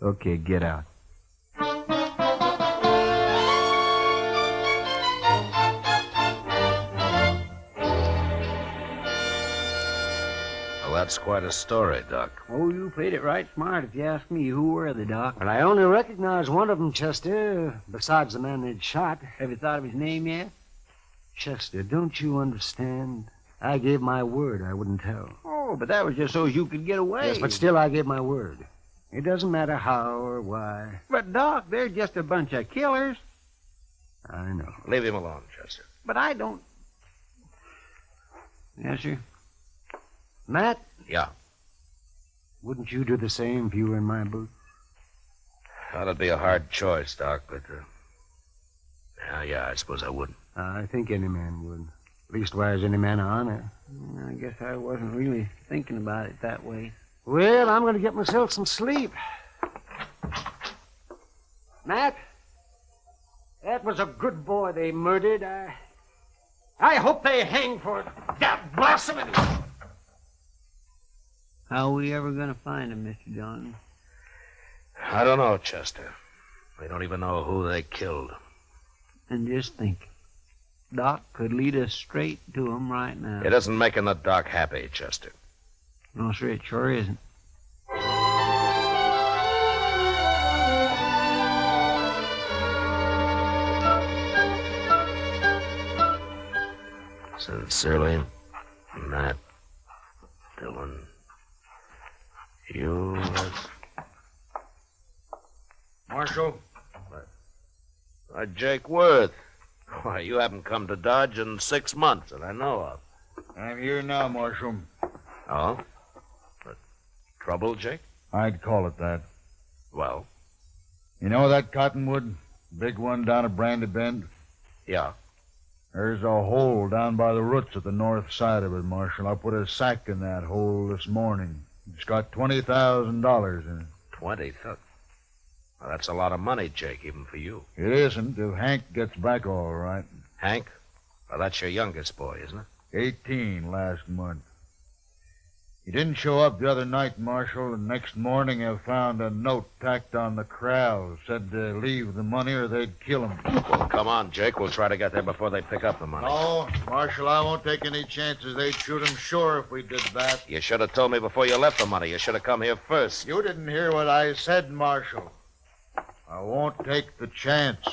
Okay, get out. Well, that's quite a story, Doc. Oh, you played it right smart if you ask me. Who were they, Doc? And I only recognize one of them, Chester, besides the man they'd shot. Have you thought of his name yet? Chester, don't you understand? I gave my word I wouldn't tell. Oh, but that was just so you could get away. Yes, but still I gave my word. It doesn't matter how or why. But, Doc, they're just a bunch of killers. I know. Leave him alone, Chester. But I don't... Yes, sir? Matt? Yeah. Wouldn't you do the same if you were in my boots? That'd be a hard choice, Doc, but... Yeah, I suppose I would. I think any man would. Leastwise, any man of honor. I guess I wasn't really thinking about it that way. Well, I'm going to get myself some sleep. Matt? That was a good boy they murdered. I hope they hang for it. God bless them. How are we ever going to find him, Mr. Dillon? I don't know, Chester. They don't even know who they killed. And just think, Doc could lead us straight to him right now. It isn't making the Doc happy, Chester. No, sir, it sure isn't. Sincerely, Matt Dillon. U.S. Marshal? Jake Worth. Why, you haven't come to Dodge in 6 months that I know of. I'm here now, Marshal. Oh? Trouble, Jake? I'd call it that. Well? You know that cottonwood? Big one down at Brandy Bend? Yeah. There's a hole down by the roots at the north side of it, Marshal. I put a sack in that hole this morning. It's got $20,000 in it. 20,000? Well, that's a lot of money, Jake, even for you. It isn't if Hank gets back all right. Hank? Well, that's your youngest boy, isn't it? 18 last month. He didn't show up the other night, Marshal, and next morning I found a note tacked on the corral. Said to leave the money or they'd kill him. Well, come on, Jake. We'll try to get there before they pick up the money. No, Marshal, I won't take any chances. They'd shoot him sure if we did that. You should have told me before you left the money. You should have come here first. You didn't hear what I said, Marshal. I won't take the chance.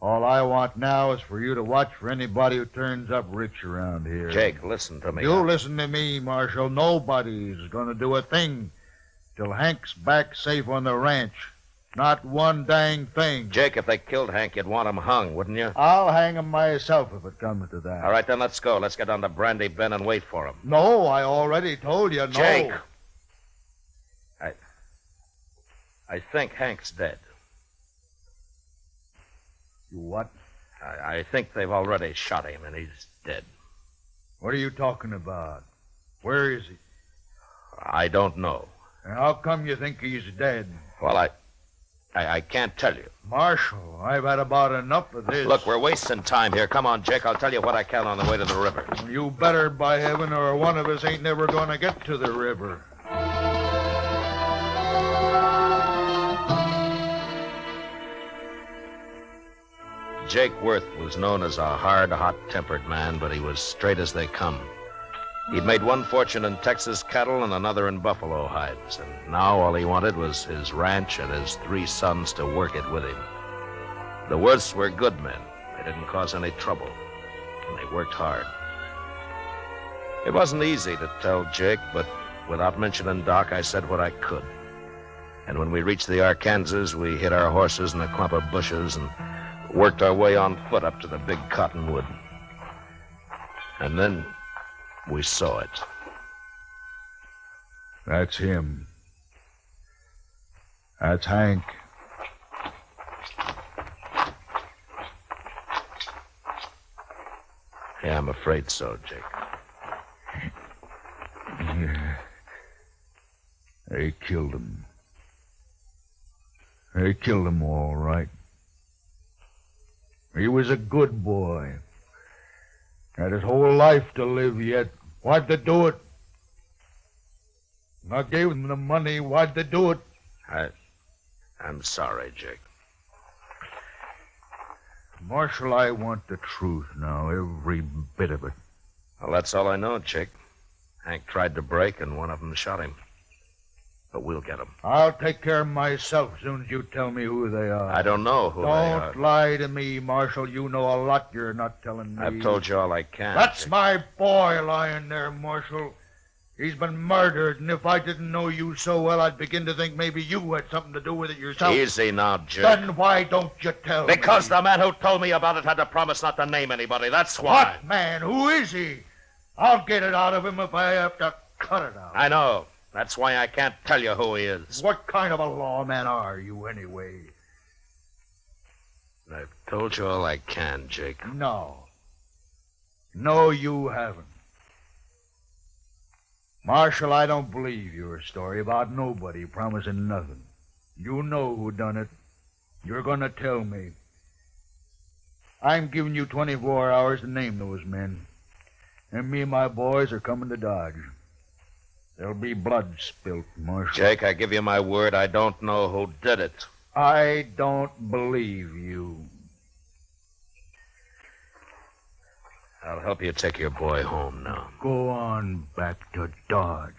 All I want now is for you to watch for anybody who turns up rich around here. Jake, listen to me. You listen to me, Marshal. Nobody's going to do a thing till Hank's back safe on the ranch. Not one dang thing. Jake, if they killed Hank, you'd want him hung, wouldn't you? I'll hang him myself if it comes to that. All right, then let's go. Let's get down to Brandy Bend and wait for him. No, I already told you no. Jake! I think Hank's dead. You what? I think they've already shot him, and he's dead. What are you talking about? Where is he? I don't know. And how come you think he's dead? Well, I can't tell you. Marshal, I've had about enough of this. Look, we're wasting time here. Come on, Jake. I'll tell you what I can on the way to the river. You better, by heaven, or one of us ain't never going to get to the river. Jake Worth was known as a hard, hot-tempered man, but he was straight as they come. He'd made one fortune in Texas cattle and another in buffalo hides, and now all he wanted was his ranch and his 3 sons to work it with him. The Worths were good men. They didn't cause any trouble, and they worked hard. It wasn't easy to tell Jake, but without mentioning Doc, I said what I could. And when we reached the Arkansas, we hid our horses in a clump of bushes and worked our way on foot up to the big cottonwood. And then we saw it. That's him. That's Hank. Yeah, I'm afraid so, Jake. Yeah. They killed him. They killed him all right. He was a good boy. Had his whole life to live yet. Why'd they do it? I gave them the money. Why'd they do it? I'm sorry, Jake. Marshal, I want the truth now, every bit of it. Well, that's all I know, Jake. Hank tried to break, and one of them shot him. But we'll get him. I'll take care of myself as soon as you tell me who they are. I don't know who they are. Don't lie to me, Marshal. You know a lot you're not telling me. I've told you all I can. That's Jake. my boy lying there, Marshal. He's been murdered, and if I didn't know you so well, I'd begin to think maybe you had something to do with it yourself. Easy now, Jake. Then why don't you tell me? Because the man who told me about it had to promise not to name anybody. That's why. What man? Who is he? I'll get it out of him if I have to cut it out. I know. That's why I can't tell you who he is. What kind of a lawman are you, anyway? I've told you all I can, Jake. No. No, you haven't. Marshal, I don't believe your story about nobody promising nothing. You know who done it. You're going to tell me. I'm giving you 24 hours to name those men. And me and my boys are coming to Dodge. There'll be blood spilt, Marshal. Jake, I give you my word, I don't know who did it. I don't believe you. I'll help you take your boy home now. Go on back to Dodge.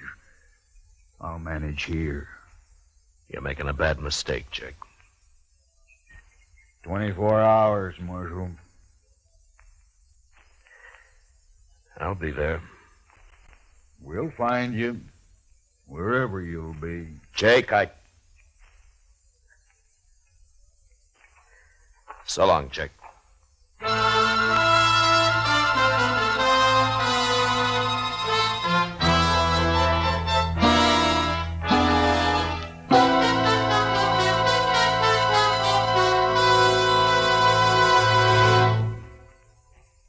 I'll manage here. You're making a bad mistake, Jake. 24 hours, Marshal. I'll be there. We'll find you wherever you'll be. Jake, So long, Jake.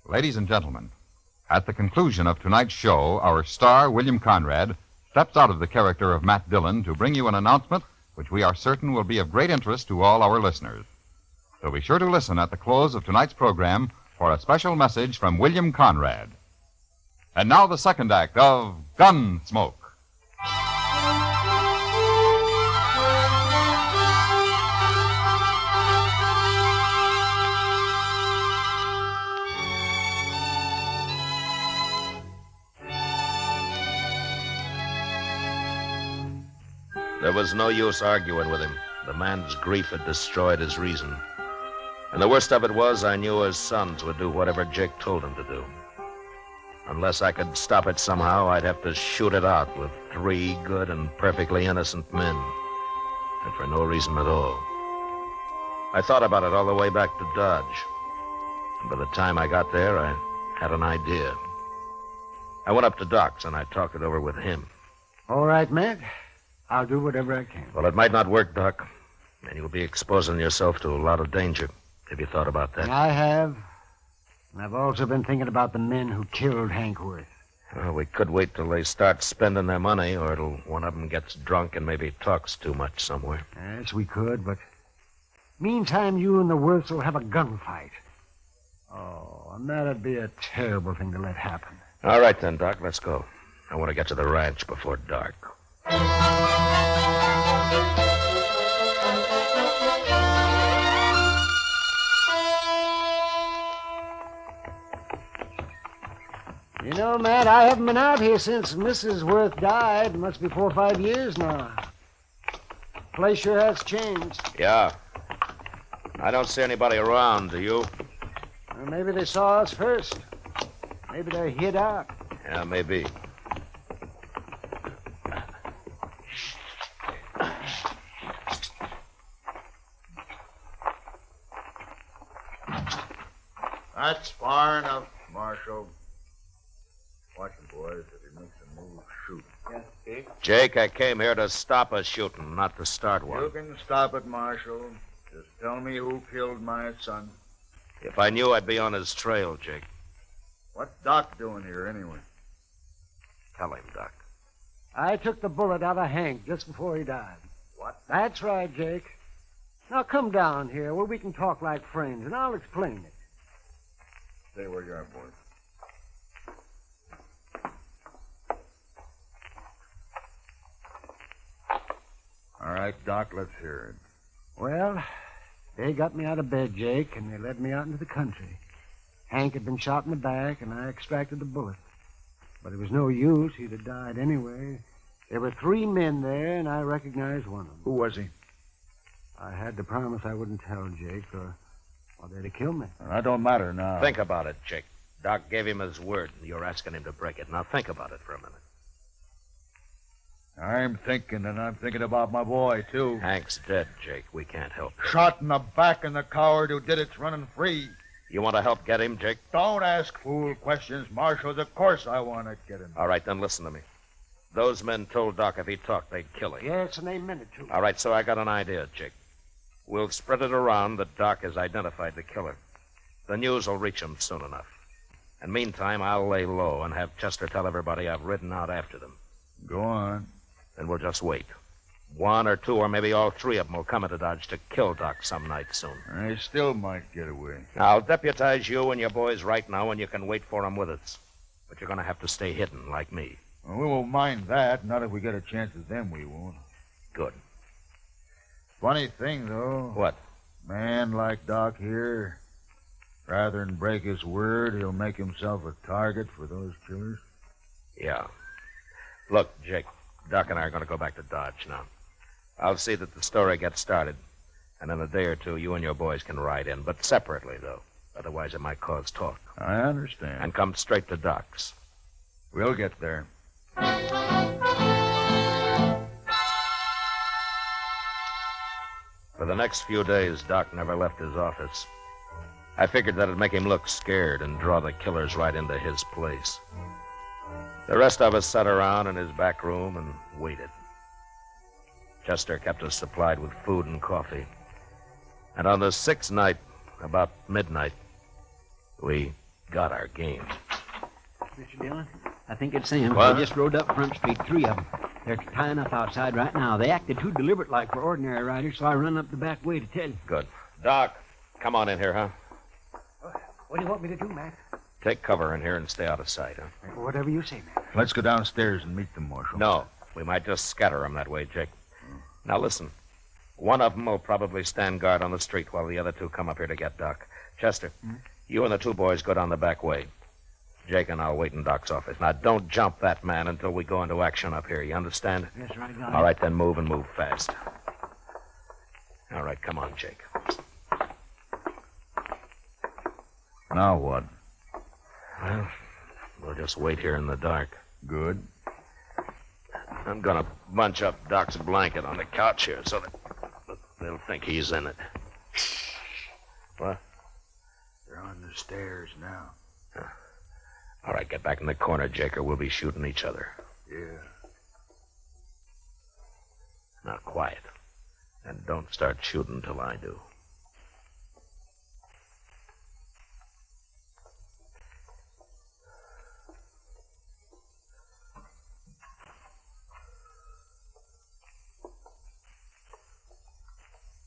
Ladies and gentlemen, at the conclusion of tonight's show, our star, William Conrad, steps out of the character of Matt Dillon to bring you an announcement which we are certain will be of great interest to all our listeners. So be sure to listen at the close of tonight's program for a special message from William Conrad. And now the second act of Gunsmoke. There was no use arguing with him. The man's grief had destroyed his reason. And the worst of it was, I knew his sons would do whatever Jake told them to do. Unless I could stop it somehow, I'd have to shoot it out with 3 good and perfectly innocent men. And for no reason at all. I thought about it all the way back to Dodge. And by the time I got there, I had an idea. I went up to Doc's and I talked it over with him. All right, Matt. I'll do whatever I can. Well, it might not work, Doc. And you'll be exposing yourself to a lot of danger. Have you thought about that? I have. And I've also been thinking about the men who killed Hank Worth. Well, we could wait till they start spending their money, or till one of them gets drunk and maybe talks too much somewhere. Yes, we could, but meantime, you and the Worths will have a gunfight. Oh, and that'd be a terrible thing to let happen. All right, then, Doc, let's go. I want to get to the ranch before dark. You know, Matt, I haven't been out here since Mrs. Worth died. It must be 4 or 5 years now. Place sure has changed. Yeah. I don't see anybody around, do you? Well, maybe they saw us first. Maybe they hid out. Yeah, maybe. That's far enough, Marshal. Watch him, boys. If he makes a move, shoot. Yes, Jake, I came here to stop a shooting, not to start one. You can stop it, Marshal. Just tell me who killed my son. If I knew, I'd be on his trail, Jake. What's Doc doing here, anyway? Tell him, Doc. I took the bullet out of Hank just before he died. What? That's right, Jake. Now come down here where we can talk like friends, and I'll explain it. Stay where you are, boys. All right, Doc, let's hear it. Well, they got me out of bed, Jake, and they led me out into the country. Hank had been shot in the back, and I extracted the bullet. But it was no use. He'd have died anyway. There were 3 men there, and I recognized one of them. Who was he? I had to promise I wouldn't tell, Jake, or they'd have killed me. That don't matter now. Think about it, Jake. Doc gave him his word, and you're asking him to break it. Now think about it for a minute. I'm thinking, and I'm thinking about my boy, too. Hank's dead, Jake. We can't help him. Shot in the back, and the coward who did it's running free. You want to help get him, Jake? Don't ask fool questions, Marshal. Of course I want to get him. All right, then listen to me. Those men told Doc if he talked, they'd kill him. Yes, and they meant it, too. All right, so I got an idea, Jake. We'll spread it around that Doc has identified the killer. The news will reach him soon enough. And meantime, I'll lay low and have Chester tell everybody I've ridden out after them. Go on. Then we'll just wait. 1 or 2 or maybe all 3 of them will come into Dodge to kill Doc some night soon. I still might get away. I'll deputize you and your boys right now, and you can wait for them with us. But you're going to have to stay hidden, like me. Well, we won't mind that. Not if we get a chance at them, we won't. Good. Funny thing, though. What? Man like Doc here, rather than break his word, he'll make himself a target for those killers. Yeah. Look, Jake, Doc and I are going to go back to Dodge now. I'll see that the story gets started. And in a day or 2, you and your boys can ride in, but separately, though. Otherwise, it might cause talk. I understand. And come straight to Doc's. We'll get there. For the next few days, Doc never left his office. I figured that'd make him look scared and draw the killers right into his place. The rest of us sat around in his back room and waited. Chester kept us supplied with food and coffee. And on the 6th night, about midnight, we got our game. Mr. Dillon, I think it's them. What? They just rode up Front Street, 3 of them. They're tying up outside right now. They acted too deliberate like for ordinary riders, so I run up the back way to tell you. Good. Doc, come on in here, huh? What do you want me to do, Mac? Take cover in here and stay out of sight, huh? Whatever you say, Mac. Let's go downstairs and meet them, Marshal. No, we might just scatter them that way, Jake. Now listen. One of them will probably stand guard on the street while the other 2 come up here to get Doc. Chester, you and the 2 boys go down the back way. Jake and I'll wait in Doc's office. Now, don't jump that man until we go into action up here. You understand? Yes, right, got it. All right, then move and move fast. All right, come on, Jake. Now what? Well, we'll just wait here in the dark. Good. I'm going to bunch up Doc's blanket on the couch here so that they'll think he's in it. What? They're on the stairs now. All right, get back in the corner, Jake, or we'll be shooting each other. Yeah. Now, quiet. And don't start shooting till I do.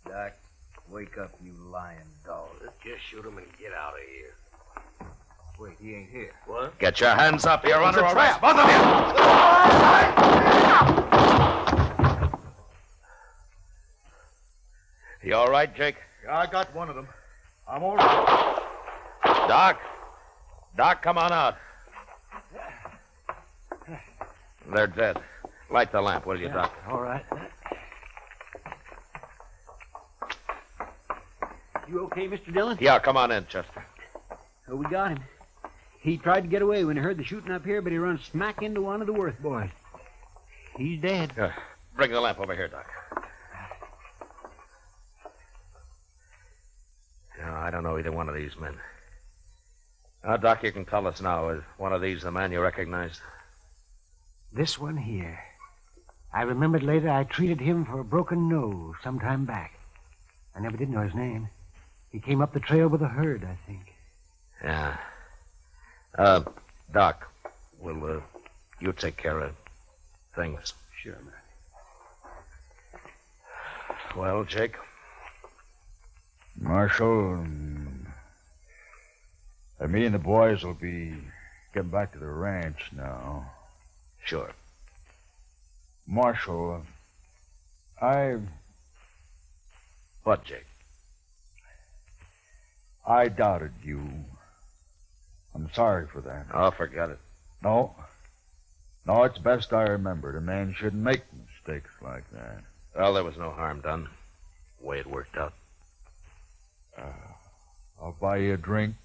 Doc, wake up, you lying dog. Let's just shoot him and get out of here. Wait, he ain't here. What? Get your hands up. You're under It's a arrest. trap. Both of you. You all right, Jake? Yeah, I got one of them. I'm all right. Doc? Doc, come on out. They're dead. Light the lamp, will you, Doc? All right. You okay, Mr. Dillon? Yeah, come on in, Chester. Oh, we got him. He tried to get away when he heard the shooting up here, but he run smack into one of the Worth boys. He's dead. Bring the lamp over here, Doc. No, I don't know either one of these men. Doc, you can tell us now. Is one of these the man you recognized? This one here. I remembered later I treated him for a broken nose some time back. I never did know his name. He came up the trail with a herd, I think. Yeah. Doc, will you take care of things? Sure, man. Well, Jake? Marshal, me and the boys will be getting back to the ranch now. Sure. Marshal, What, Jake? I doubted you. I'm sorry for that. Oh, forget it. No, it's best I remembered. A man shouldn't make mistakes like that. Well, there was no harm done. The way it worked out. I'll buy you a drink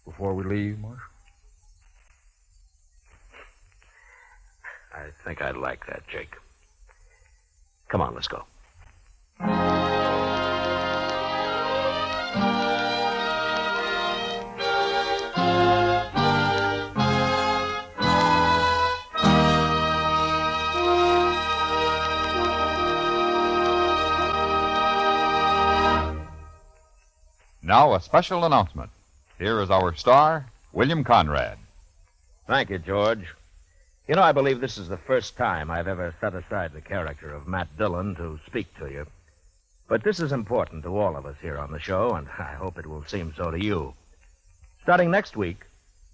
before we leave, Marshal. I think I'd like that, Jake. Come on, let's go. Now, a special announcement. Here is our star, William Conrad. Thank you, George. You know, I believe this is the first time I've ever set aside the character of Matt Dillon to speak to you. But this is important to all of us here on the show, and I hope it will seem so to you. Starting next week,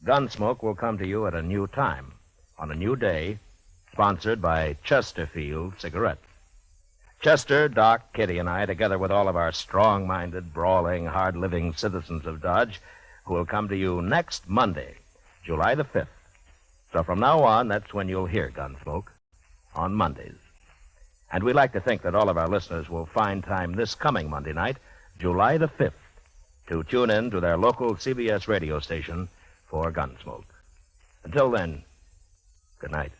Gunsmoke will come to you at a new time, on a new day, sponsored by Chesterfield Cigarettes. Chester, Doc, Kitty, and I, together with all of our strong-minded, brawling, hard-living citizens of Dodge, who will come to you next Monday, July the 5th. So from now on, that's when you'll hear Gunsmoke, on Mondays. And we like to think that all of our listeners will find time this coming Monday night, July the 5th, to tune in to their local CBS radio station for Gunsmoke. Until then, good night.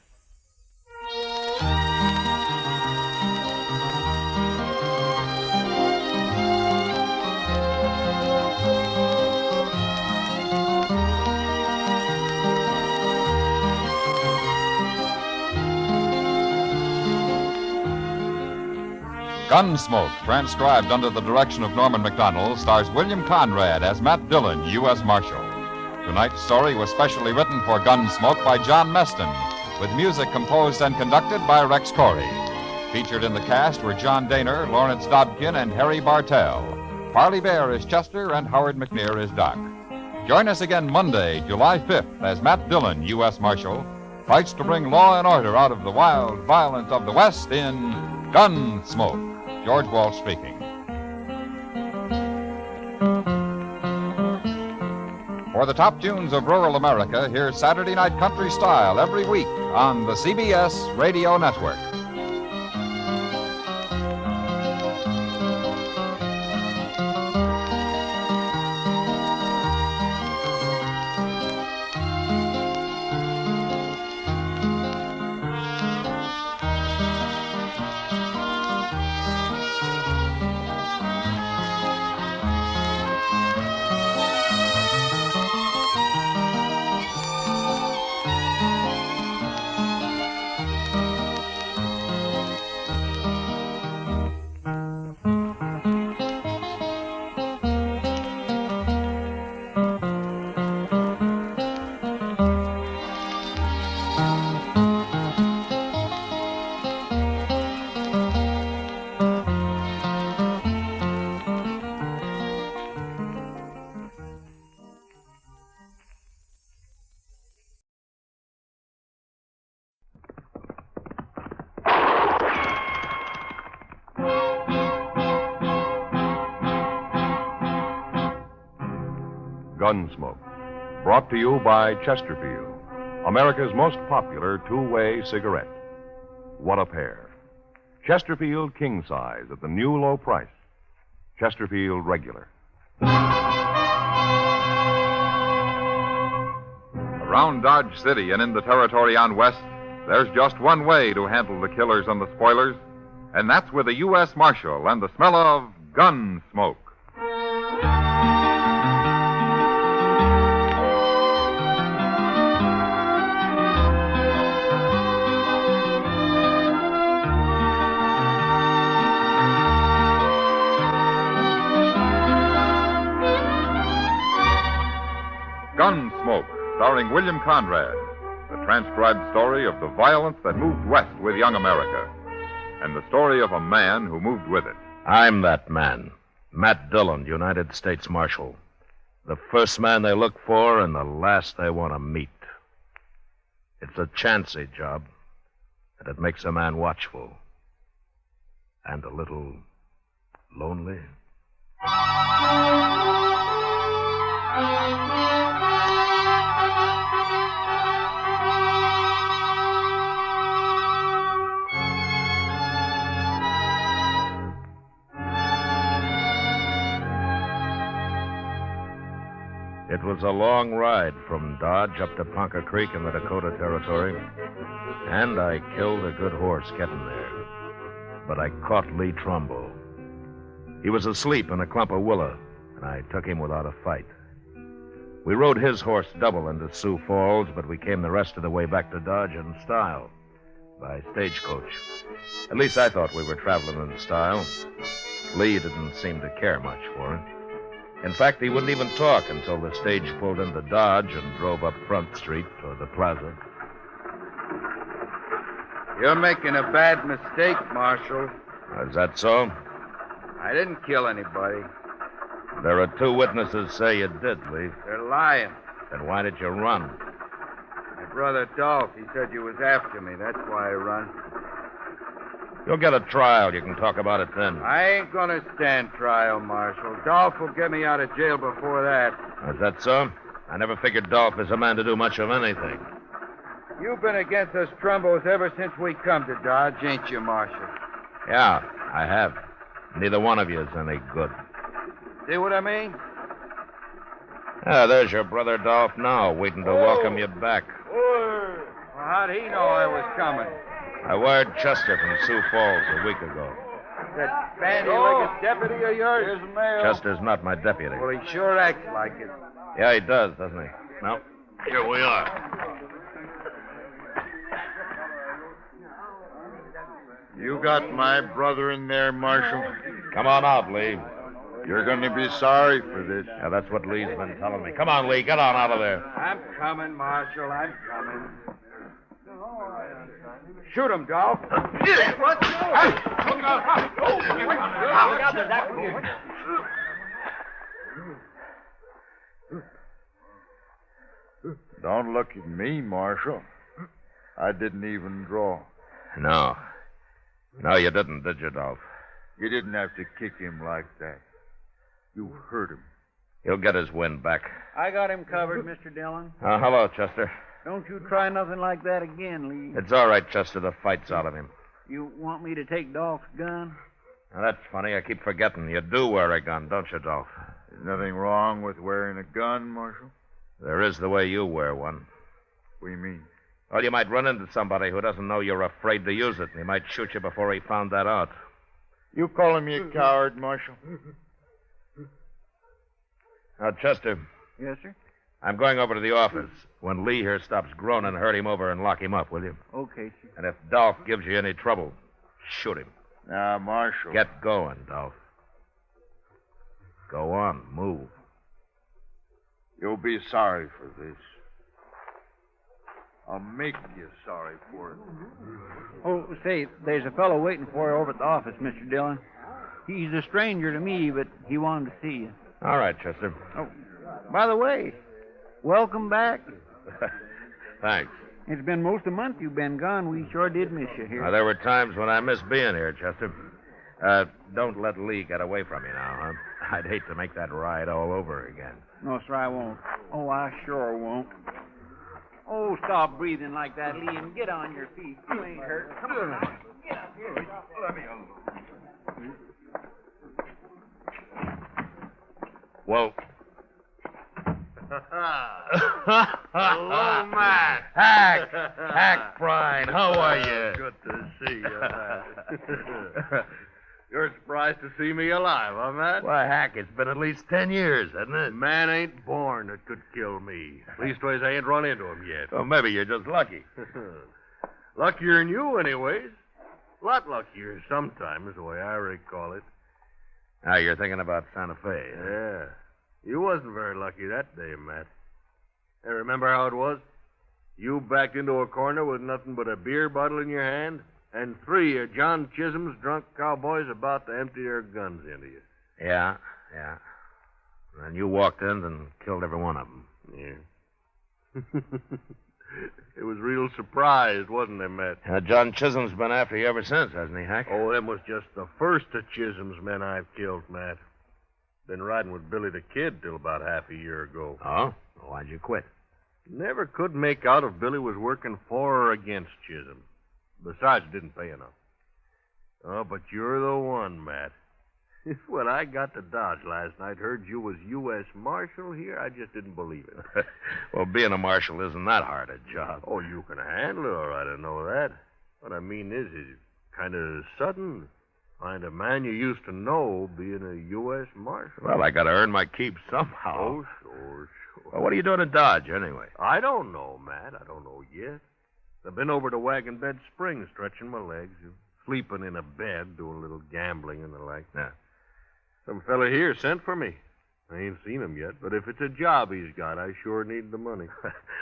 Gunsmoke, transcribed under the direction of Norman MacDonald, stars William Conrad as Matt Dillon, U.S. Marshal. Tonight's story was specially written for Gunsmoke by John Meston, with music composed and conducted by Rex Corey. Featured in the cast were John Daner, Lawrence Dobkin, and Harry Bartell. Parley Bear is Chester, and Howard McNear is Doc. Join us again Monday, July 5th, as Matt Dillon, U.S. Marshal, fights to bring law and order out of the wild violence of the West in Gunsmoke. George Walsh speaking. For the top tunes of rural America, here's Saturday Night Country Style every week on the CBS Radio Network. Gunsmoke, brought to you by Chesterfield, America's most popular two-way cigarette. What a pair. Chesterfield King Size at the new low price. Chesterfield Regular. Around Dodge City and in the territory on West, there's just one way to handle the killers and the spoilers, and that's with a U.S. Marshal and the smell of gun smoke. starring William Conrad, the transcribed story of the violence that moved west with young America, and the story of a man who moved with it. I'm that man, Matt Dillon, United States Marshal. The first man they look for and the last they want to meet. It's a chancy job, and it makes a man watchful. And a little lonely. It was a long ride from Dodge up to Ponca Creek in the Dakota Territory, and I killed a good horse getting there. But I caught Lee Trumbo. He was asleep in a clump of willow, and I took him without a fight. We rode his horse double into Sioux Falls, but we came the rest of the way back to Dodge in style, by stagecoach. At least I thought we were traveling in style. Lee didn't seem to care much for it. In fact, he wouldn't even talk until the stage pulled into Dodge and drove up Front Street toward the plaza. You're making a bad mistake, Marshal. Is that so? I didn't kill anybody. There are 2 witnesses say you did, Lee. They're lying. Then why did you run? My brother Dolph, he said you was after me. That's why I run. You'll get a trial. You can talk about it then. I ain't gonna stand trial, Marshal. Dolph will get me out of jail before that. Is that so? I never figured Dolph is a man to do much of anything. You've been against us Trumbos ever since we come to Dodge, ain't you, Marshal? Yeah, I have. Neither one of you is any good. See what I mean? There's your brother Dolph now, waiting to welcome you back. Well, how'd he know I was coming? I wired Chester from Sioux Falls a week ago. That bandy-legged deputy of yours? Here's the mail. Chester's not my deputy. Well, he sure acts like it. Yeah, he does, doesn't he? No. Here we are. You got my brother in there, Marshal? Come on out, Lee. You're going to be sorry for this. Yeah, that's what Lee's been telling me. Come on, Lee. Get on out of there. I'm coming, Marshal. I'm coming. Shoot him, Dolph. What? Look out. Look out. There's that. Don't look at me, Marshal. I didn't even draw. No. No, you didn't, did you, Dolph? You didn't have to kick him like that. You hurt him. He'll get his wind back. I got him covered, Mr. Dillon. Hello, Chester. Don't you try nothing like that again, Lee. It's all right, Chester. The fight's out of him. You want me to take Dolph's gun? Now, that's funny. I keep forgetting. You do wear a gun, don't you, Dolph? There's nothing wrong with wearing a gun, Marshal. There is the way you wear one. What do you mean? Well, you might run into somebody who doesn't know you're afraid to use it, and he might shoot you before he found that out. You calling me a coward, Marshal? Now, Chester. Yes, sir? I'm going over to the office. When Lee here stops groaning, herd him over and lock him up, will you? Okay, sir. And if Dolph gives you any trouble, shoot him. Now, Marshal. Get going, Dolph. Go on, move. You'll be sorry for this. I'll make you sorry for it. Oh, say, there's a fellow waiting for you over at the office, Mr. Dillon. He's a stranger to me, but he wanted to see you. All right, Chester. Oh, by the way, welcome back. Thanks. It's been most a month you've been gone. We sure did miss you here. Now, there were times when I missed being here, Chester. Don't let Lee get away from you now, huh? I'd hate to make that ride all over again. No, sir, I won't. Oh, I sure won't. Oh, stop breathing like that, Lee, and get on your feet. You ain't hurt. Come on. Get up here. Let me alone. Well. Hello, Matt. Hack Brine, how are you? Good to see you, Matt. You're surprised to see me alive, huh, Matt? Why, Hack, it's been at least 10 years, hasn't it? Man ain't born that could kill me. Leastways, I ain't run into him yet. Well, maybe you're just lucky. Luckier than you, anyways. A lot luckier sometimes, the way I recall it. Now, you're thinking about Santa Fe. Yeah. You wasn't very lucky that day, Matt. Hey, remember how it was? You backed into a corner with nothing but a beer bottle in your hand, and 3 of John Chisholm's drunk cowboys about to empty their guns into you. Yeah. And you walked in and killed every one of them. Yeah. It was real surprised, wasn't it, Matt? John Chisholm's been after you ever since, hasn't he, Hack? Oh, them was just the first of Chisholm's men I've killed, Matt. Been riding with Billy the Kid till about half a year ago. Oh? Why'd you quit? Never could make out if Billy was working for or against Chisholm. Besides, it didn't pay enough. Oh, but you're the one, Matt. When I got to Dodge last night, heard you was U.S. Marshal here, I just didn't believe it. Well, being a marshal isn't that hard a job. Oh, you can handle it all right, I know that. What I mean is kind of sudden. Find a man you used to know being a U.S. Marshal. Well, I got to earn my keep somehow. Oh, sure. Well, what are you doing in Dodge, anyway? I don't know, Matt. I don't know yet. I've been over to Wagon Bed Springs, stretching my legs, sleeping in a bed, doing a little gambling and the like. Yeah. Some fella here sent for me. I ain't seen him yet, but if it's a job he's got, I sure need the money.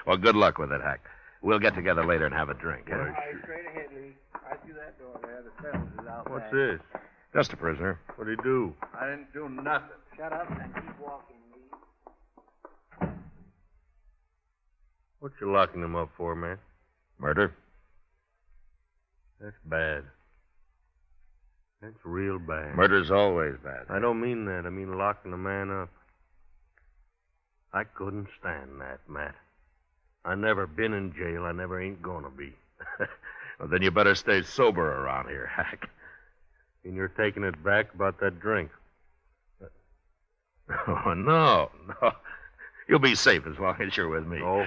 Well, good luck with it, Hack. We'll get together later and have a drink. All right, straight ahead, Lee. Right through that door there. The fellas is out What's back. this? Just a prisoner. What'd he do? I didn't do nothing. Shut up and keep walking, Lee. What you locking him up for, man? Murder. That's bad. That's real bad. Murder's always bad. I don't mean that. I mean locking a man up. I couldn't stand that, Matt. I never been in jail. I never ain't gonna be. Well, then you better stay sober around here, Hack. And you're taking it back about that drink. Oh, no. You'll be safe as long as you're with me. Oh.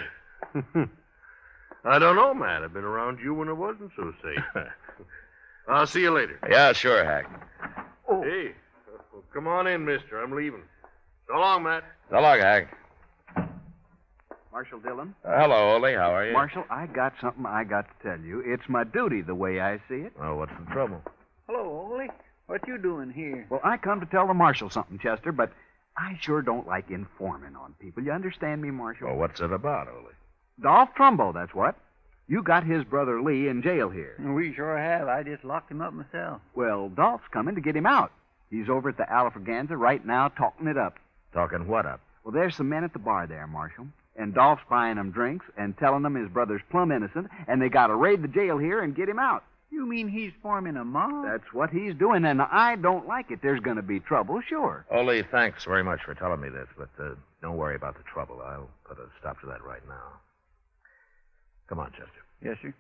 I don't know, Matt. I've been around you when it wasn't so safe. I'll see you later. Yeah, sure, Hack. Oh. Hey, well, come on in, mister. I'm leaving. So long, Matt. So long, Hack. Marshal Dillon? Hello, Ole. How are you? Marshal, I got something I got to tell you. It's my duty the way I see it. Oh, what's the trouble? Hello, Ole. What you doing here? Well, I come to tell the Marshal something, Chester, but I sure don't like informing on people. You understand me, Marshal? Well, what's it about, Ole? Dolph Trumbo, that's what. You got his brother Lee in jail here. We sure have. I just locked him up myself. Well, Dolph's coming to get him out. He's over at the Alfraganza right now talking it up. Talking what up? Well, there's some men at the bar there, Marshal. And Dolph's buying them drinks and telling them his brother's plumb innocent, and they got to raid the jail here and get him out. You mean he's forming a mob? That's what he's doing, and I don't like it. There's going to be trouble, sure. Ole, thanks very much for telling me this, but don't worry about the trouble. I'll put a stop to that right now. Come on, Chester. Yes, sir.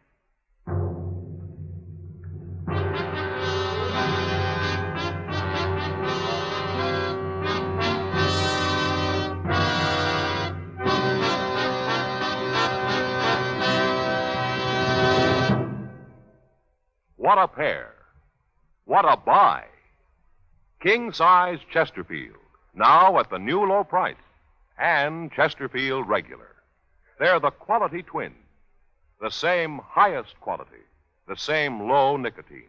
What a pair. What a buy. King-size Chesterfield, now at the new low price. And Chesterfield Regular. They're the quality twins. The same highest quality. The same low nicotine.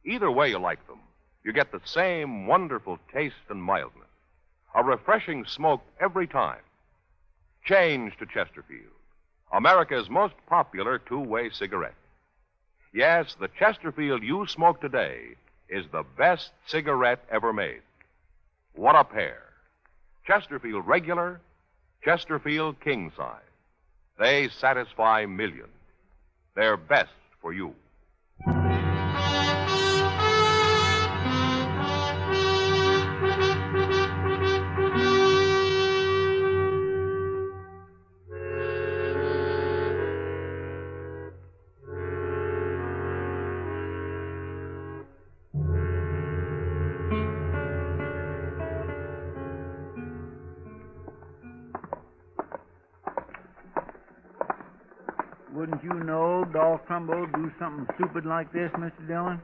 Either way you like them, you get the same wonderful taste and mildness. A refreshing smoke every time. Change to Chesterfield, America's most popular two-way cigarette. Yes, the Chesterfield you smoke today is the best cigarette ever made. What a pair. Chesterfield Regular, Chesterfield King Size. They satisfy millions. They're best for you. Wouldn't you know Dolph Trumbo do something stupid like this, Mr. Dillon?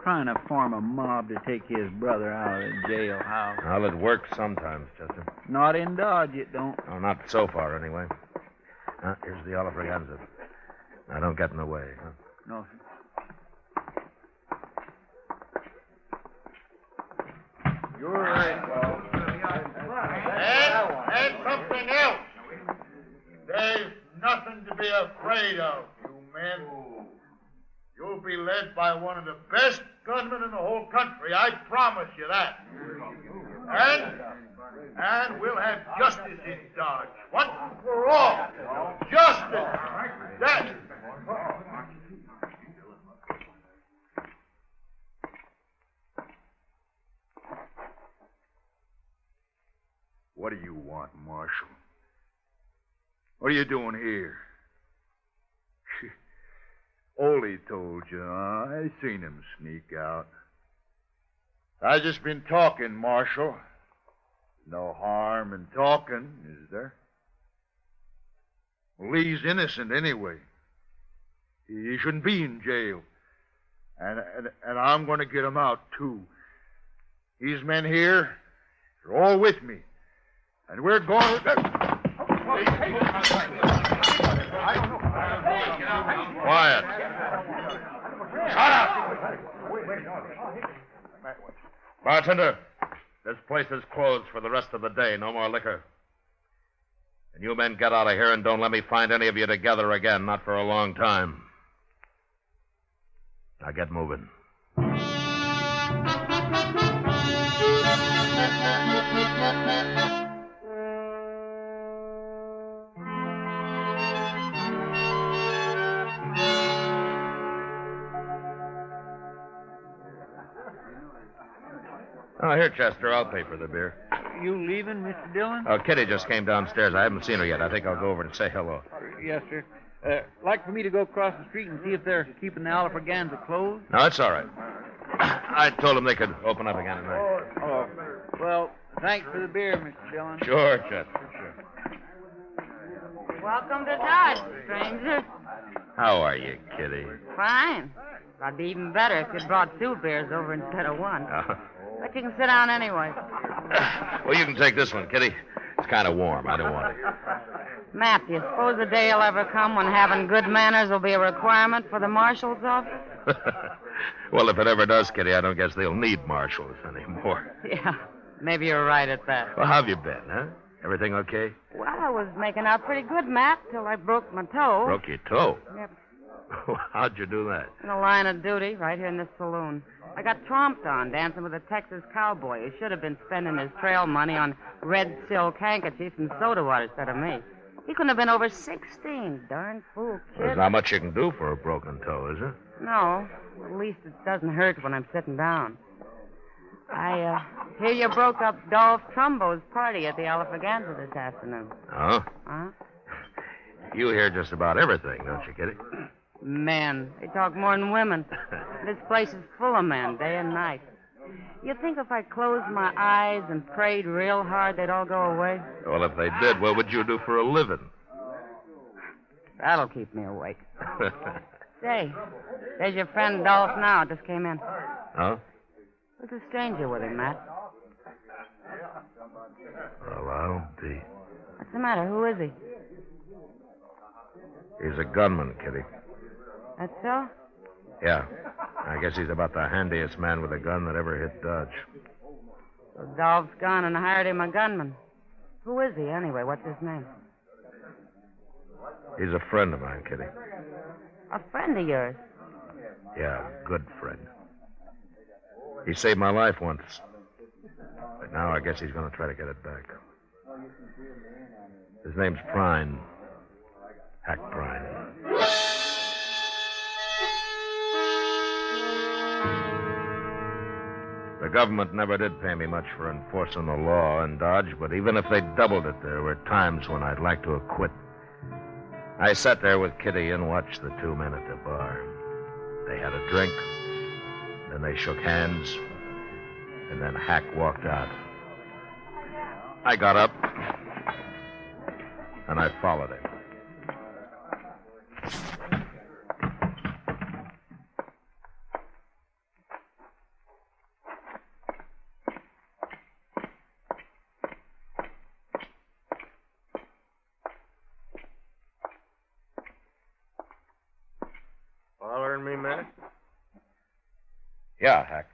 Trying to form a mob to take his brother out of the jailhouse. Well, it works sometimes, Chester. Not in Dodge, it don't. Oh, not so far, anyway. Here's the Alfraganza. Now, don't get in the way. Huh? No, sir. You're right, Bob. And something else. by one of the best gunmen in the whole country. I promise you that. And we'll have justice in Dodge. Once and for all. Justice. That. What do you want, Marshal? What are you doing here? Ole told you, huh? I seen him sneak out. I just been talking, Marshal. No harm in talking, is there? Well, Lee's innocent anyway. He shouldn't be in jail. And I'm going to get him out, too. These men here are all with me. And we're going to... Quiet. Shut up! Bartender, this place is closed for the rest of the day. No more liquor. And you men get out of here and don't let me find any of you together again. Not for a long time. Now get moving. Oh, here, Chester. I'll pay for the beer. You leaving, Mr. Dillon? Oh, Kitty just came downstairs. I haven't seen her yet. I think I'll go over and say hello. Yes, sir. Like for me to go across the street and see if they're keeping the Alfraganza closed? No, it's all right. I told them they could open up again tonight. Oh, well, thanks for the beer, Mr. Dillon. Sure, Chester, sure. Welcome to Dodge, stranger. How are you, Kitty? Fine. I'd be even better if you'd brought 2 beers over instead of 1. Uh, But you can sit down anyway. well, you can take this one, Kitty. It's kind of warm. I don't want it. Matt, do you suppose the day will ever come when having good manners will be a requirement for the marshal's office? Well, if it ever does, Kitty, I don't guess they'll need marshals anymore. Yeah, maybe you're right at that. Well, how have you been, huh? Everything okay? Well, I was making out pretty good, Matt, till I broke my toe. Broke your toe? Yep. How'd you do that? In the line of duty, right here in this saloon. I got tromped on dancing with a Texas cowboy who should have been spending his trail money on red silk handkerchiefs and soda water instead of me. He couldn't have been over 16. Darn fool kid. There's not much you can do for a broken toe, is there? No. At least it doesn't hurt when I'm sitting down. I hear you broke up Dolph Trumbo's party at the Alfraganza this afternoon. Oh? Huh? You hear just about everything, don't you, Kitty? Men. They talk more than women. This place is full of men, day and night. You think if I closed my eyes and prayed real hard, they'd all go away? Well, if they did, what would you do for a living? That'll keep me awake. Say, there's your friend Dolph now. Just came in. Huh? There's a stranger with him, Matt. Well, I'll be. What's the matter? Who is he? He's a gunman, Kitty. That's so? Yeah. I guess he's about the handiest man with a gun that ever hit Dodge. So Dolph's gone and hired him a gunman. Who is he, anyway? What's his name? He's a friend of mine, Kitty. A friend of yours? Yeah, a good friend. He saved my life once. But now I guess he's going to try to get it back. His name's Prine. Hack Prine. The government never did pay me much for enforcing the law in Dodge, but even if they doubled it, there were times when I'd like to have quit. I sat there with Kitty and watched the 2 men at the bar. They had a drink, then they shook hands, and then Hack walked out. I got up, and I followed him. Following me, Matt? Yeah, Hack.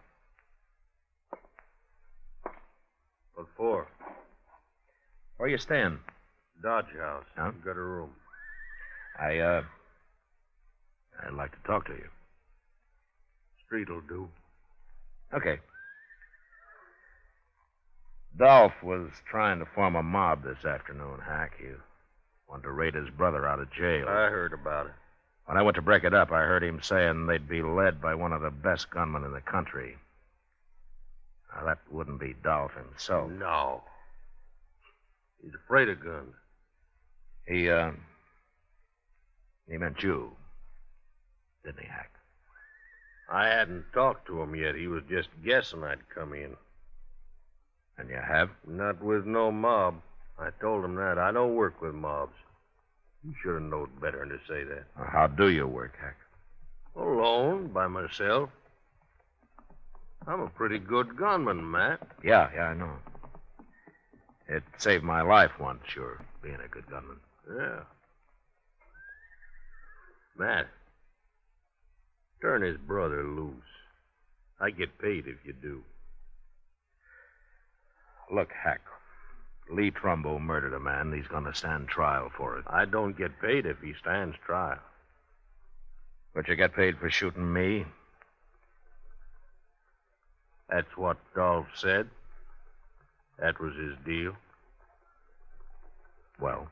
What for? Where you staying? Dodge House. Huh? Got a room. I'd like to talk to you. street'll do. Okay. Dolph was trying to form a mob this afternoon, Hack. He wanted to raid his brother out of jail. I heard about it. When I went to break it up, I heard him saying they'd be led by one of the best gunmen in the country. Now, that wouldn't be Dolph himself. No. He's afraid of guns. He meant you, didn't he, Hack? I hadn't talked to him yet. He was just guessing I'd come in. And you have? Not with no mob. I told him that. I don't work with mobs. You should have known better than to say that. Well, how do you work, Hack? Alone, by myself. I'm a pretty good gunman, Matt. Yeah, I know. It saved my life once, sure, being a good gunman. Yeah. Matt, turn his brother loose. I get paid if you do. Look, Hack, Lee Trumbo murdered a man. He's going to stand trial for it. I don't get paid if he stands trial. But you get paid for shooting me? That's what Dolph said. That was his deal. Well?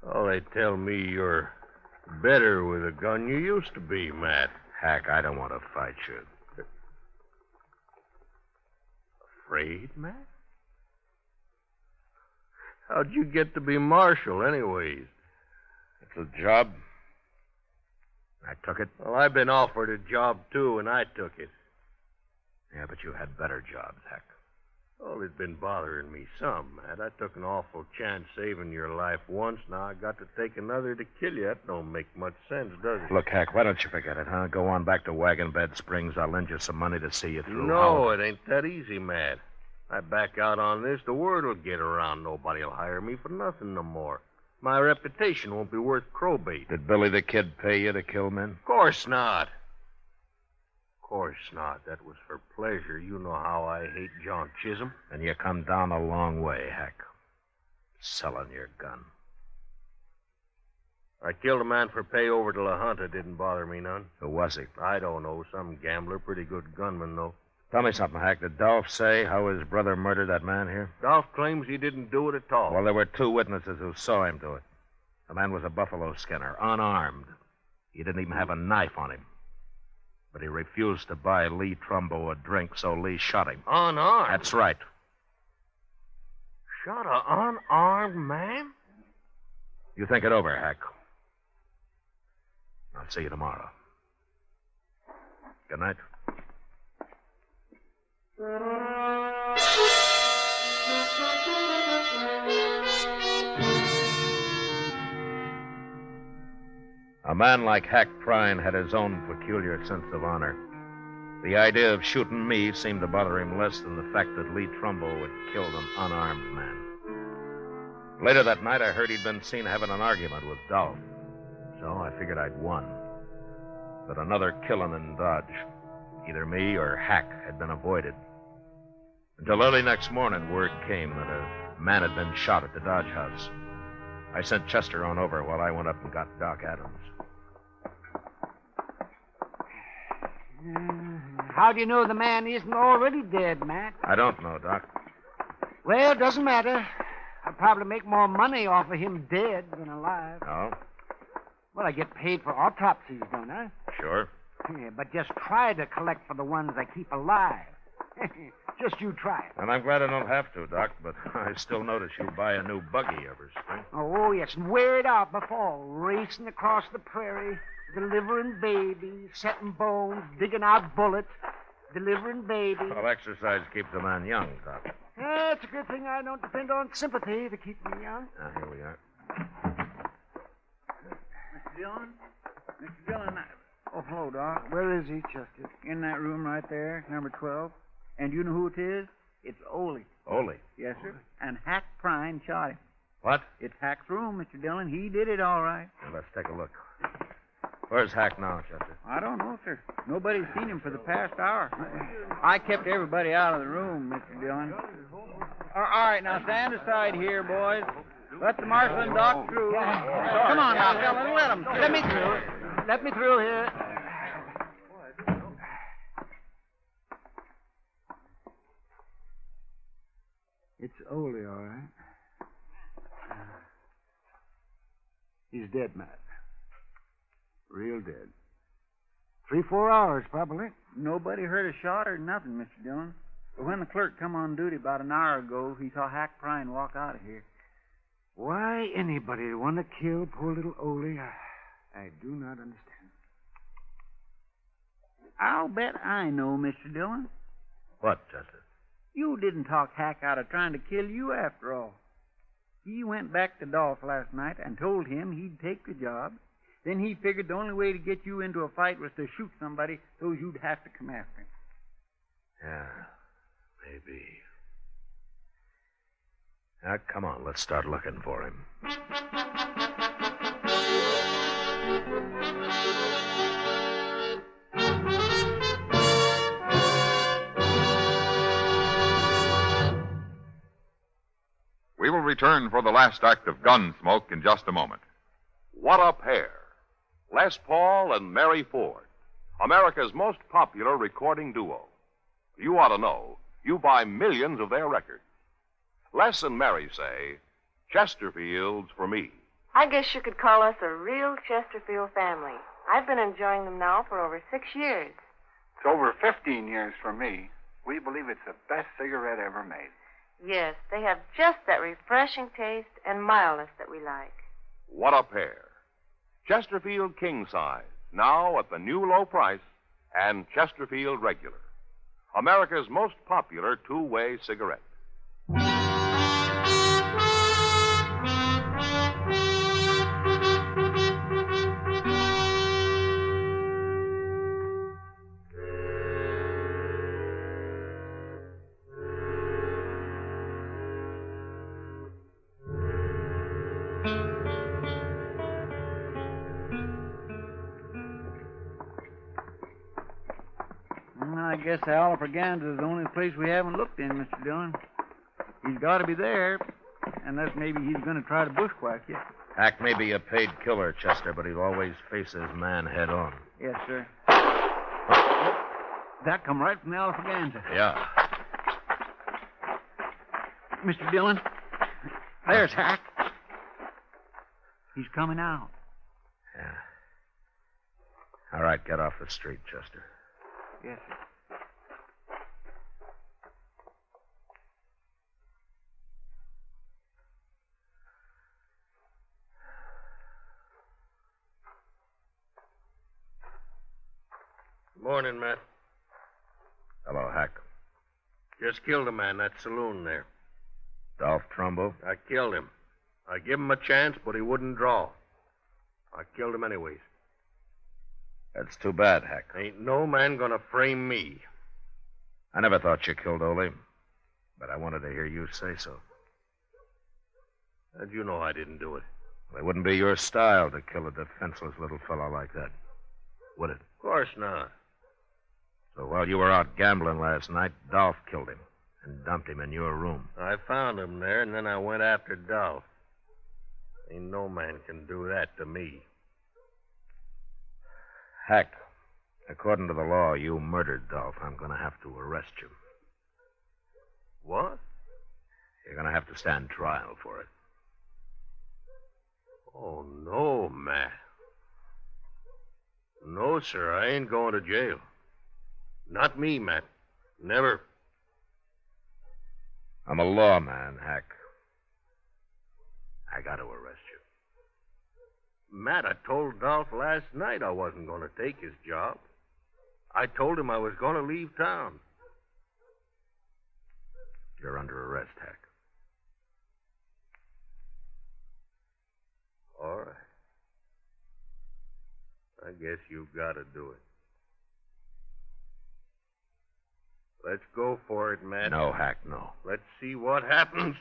Oh, they tell me you're better with a gun you used to be, Matt. Hack, I don't want to fight you. Afraid, Matt? How'd you get to be marshal, anyways? It's a job. I took it. Well, I've been offered a job, too, and I took it. Yeah, but you had better jobs, Hack. Well, it's been bothering me some, Matt. I took an awful chance saving your life once. Now I got to take another to kill you. That don't make much sense, does it? Look, Hack, why don't you forget it, huh? Go on back to Wagon Bed Springs. I'll lend you some money to see you through. No, it ain't that easy, Matt. I back out on this, the word will get around. Nobody'll hire me for nothing no more. My reputation won't be worth crowbait. Did Billy the Kid pay you to kill men? Of course not. Of course not. That was for pleasure. You know how I hate John Chisholm. And you come down a long way, Hack. Selling your gun. I killed a man for pay over to La Junta. Didn't bother me none. Who was he? I don't know. Some gambler. Pretty good gunman, though. Tell me something, Hack. Did Dolph say how his brother murdered that man here? Dolph claims he didn't do it at all. Well, there were 2 witnesses who saw him do it. The man was a buffalo skinner, unarmed. He didn't even have a knife on him. But he refused to buy Lee Trumbo a drink, so Lee shot him. Unarmed? That's right. Shot an unarmed man? You think it over, Hack. I'll see you tomorrow. Good night. A man like Hack Prine had his own peculiar sense of honor. The idea of shooting me seemed to bother him less than the fact that Lee Trumbo had killed an unarmed man. Later that night, I heard he'd been seen having an argument with Dolph. So I figured I'd won. That another killing in Dodge, either me or Hack, had been avoided. Until early next morning, word came that a man had been shot at the Dodge house. I sent Chester on over while I went up and got Doc Adams. How do you know the man isn't already dead, Matt? I don't know, Doc. Well, it doesn't matter. I'll probably make more money off of him dead than alive. Oh? Well, I get paid for autopsies, don't I? Sure. Yeah, but just try to collect for the ones I keep alive. Just you try it. And I'm glad I don't have to, Doc, but I still notice you buy a new buggy every spring. Oh, yes, and wear it out before. Racing across the prairie, delivering babies, setting bones, digging out bullets, delivering babies. Well, exercise keeps a man young, Doc. It's a good thing I don't depend on sympathy to keep me young. Now, here we are. Mr. Dillon? Mr. Dillon, oh, hello, Doc. Where is he, Chester? In that room right there, number 12. And you know who it is? It's Ole. Ole? Yes, sir. And Hack Prine shot him. What? It's Hack's room, Mr. Dillon. He did it all right. Well, let's take a look. Where's Hack now, Chester? I don't know, sir. Nobody's seen him for the past hour. I kept everybody out of the room, Mr. Dillon. All right, now stand aside here, boys. Let the marshal and Doc through. Come on now, fella, let them through. Let me through here. It's Ole, all right. He's dead, Matt. Real dead. 3-4 hours, probably. Nobody heard a shot or nothing, Mr. Dillon. But when the clerk come on duty about an hour ago, he saw Hack Prine walk out of here. Why anybody would want to kill poor little Ole, I do not understand. I'll bet I know, Mr. Dillon. What, Chester? You didn't talk Hack out of trying to kill you after all. He went back to Dolph last night and told him he'd take the job. Then he figured the only way to get you into a fight was to shoot somebody so you'd have to come after him. Yeah, maybe. Now, come on, let's start looking for him. We will return for the last act of Gunsmoke in just a moment. What a pair. Les Paul and Mary Ford, America's most popular recording duo. You ought to know. You buy millions of their records. Les and Mary say, Chesterfield's for me. I guess you could call us a real Chesterfield family. I've been enjoying them now for over 6 years. It's over 15 years for me. We believe it's the best cigarette ever made. Yes, they have just that refreshing taste and mildness that we like. What a pair. Chesterfield King Size, now at the new low price, and Chesterfield Regular, America's most popular two-way cigarette. I guess Alfraganza's the only place we haven't looked in, Mr. Dillon. He's got to be there, unless maybe he's going to try to bushwhack you. Hack may be a paid killer, Chester, but he'll always face his man head on. Yes, sir. That come right from the Alfraganza. Yeah. Mr. Dillon, there's Hack. He's coming out. Yeah. All right, get off the street, Chester. Yes, sir. Morning, Matt. Hello, Hack. Just killed a man, that saloon there. Dolph Trumbo? I killed him. I give him a chance, but he wouldn't draw. I killed him anyways. That's too bad, Hack. Ain't no man gonna frame me. I never thought you killed Ole, but I wanted to hear you say so. How'd you know I didn't do it? Well, it wouldn't be your style to kill a defenseless little fellow like that, would it? Of course not. So while you were out gambling last night, Dolph killed him and dumped him in your room. I found him there, and then I went after Dolph. Ain't no man can do that to me. Hack, according to the law, you murdered Dolph. I'm going to have to arrest you. What? You're going to have to stand trial for it. Oh, no, Matt. No, sir, I ain't going to jail. Not me, Matt. Never. I'm a lawman, Hack. I got to arrest you. Matt, I told Dolph last night I wasn't going to take his job. I told him I was going to leave town. You're under arrest, Hack. All right. I guess you've got to do it. Let's go for it, Matt. No, Hack, no. Let's see what happens.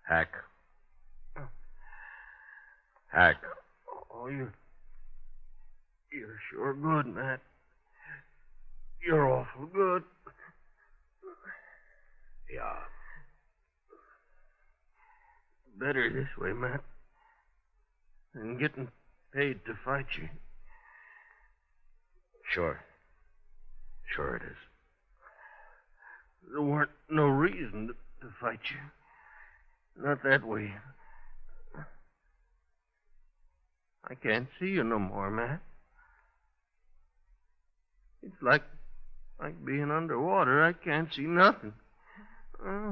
Hack. Hack. Oh, You're sure good, Matt. You're awful good. Yeah. Better this way, Matt, than getting paid to fight you. Sure. Sure it is. There weren't no reason to fight you. Not that way. I can't see you no more, Matt. It's like being underwater. I can't see nothing. Mr.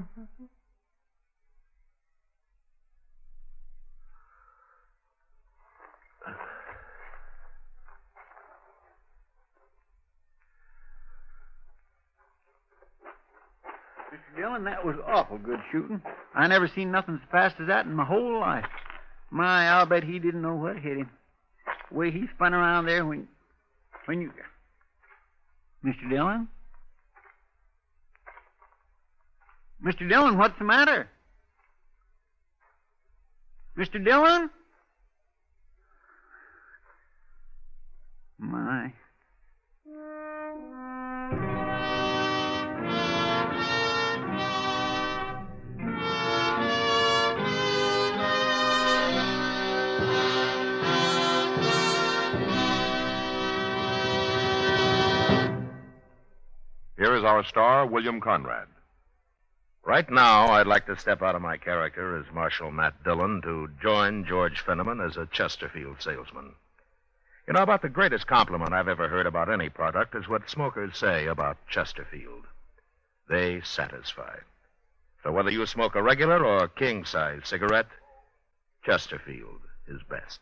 Dillon, that was awful good shooting. I never seen nothing as fast as that in my whole life. My, I'll bet he didn't know what hit him. The way he spun around there when you... Mr. Dillon? Mr. Dillon, what's the matter? Mr. Dillon? My... Here is our star, William Conrad. Right now, I'd like to step out of my character as Marshal Matt Dillon to join George Fenneman as a Chesterfield salesman. You know, about the greatest compliment I've ever heard about any product is what smokers say about Chesterfield. They satisfy. So whether you smoke a regular or king-size cigarette, Chesterfield is best.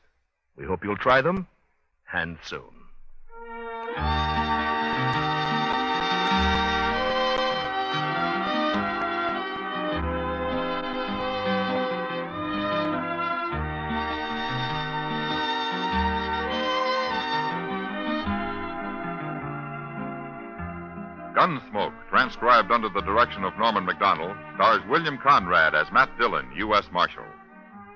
We hope you'll try them, and soon. Gunsmoke, transcribed under the direction of Norman MacDonald, stars William Conrad as Matt Dillon, U.S. Marshal.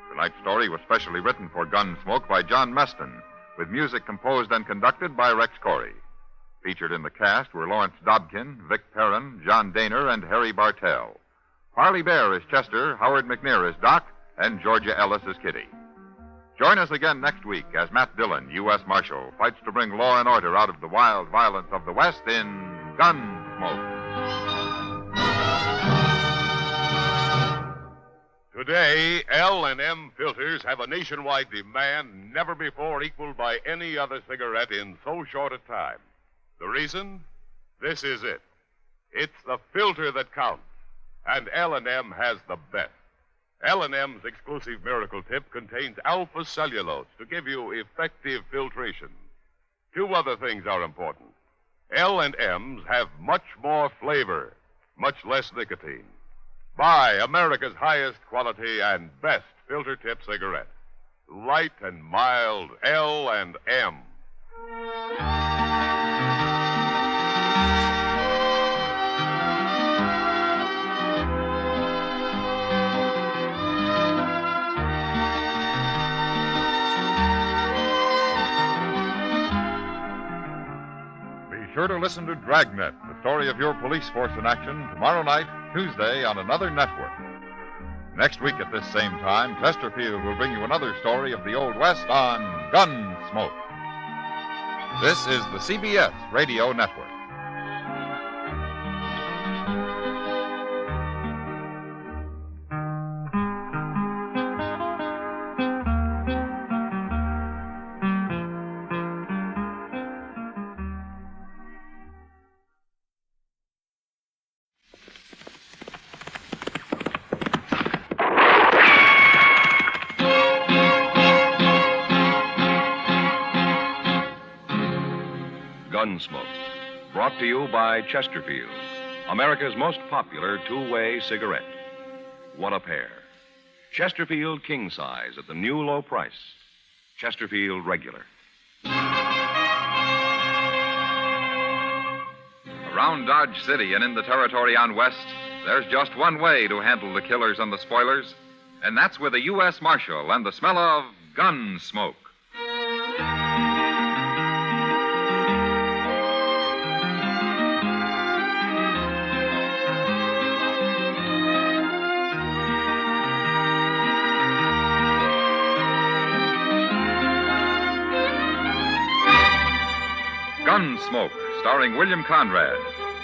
Tonight's story was specially written for Gunsmoke by John Meston, with music composed and conducted by Rex Corey. Featured in the cast were Lawrence Dobkin, Vic Perrin, John Daner, and Harry Bartell. Harley Bear is Chester, Howard McNear is Doc, and Georgia Ellis is Kitty. Join us again next week as Matt Dillon, U.S. Marshal, fights to bring law and order out of the wild violence of the West in Gunsmoke. Today, L&M filters have a nationwide demand never before equaled by any other cigarette in so short a time. The reason? This is it. It's the filter that counts, and L&M has the best. L&M's exclusive Miracle Tip contains alpha cellulose to give you effective filtration. Two other things are important. L&M's have much more flavor, much less nicotine. Buy America's highest quality and best filter tip cigarette. Light and mild L&M. Sure to listen to Dragnet, the story of your police force in action, tomorrow night, Tuesday, on another network. Next week at this same time, Chesterfield will bring you another story of the Old West on Gunsmoke. This is the CBS Radio Network. Gunsmoke, brought to you by Chesterfield, America's most popular two-way cigarette. What a pair. Chesterfield king size at the new low price. Chesterfield regular. Around Dodge City and in the territory on West, there's just one way to handle the killers and the spoilers, and that's with a U.S. Marshal and the smell of Gunsmoke. Gunsmoke, starring William Conrad,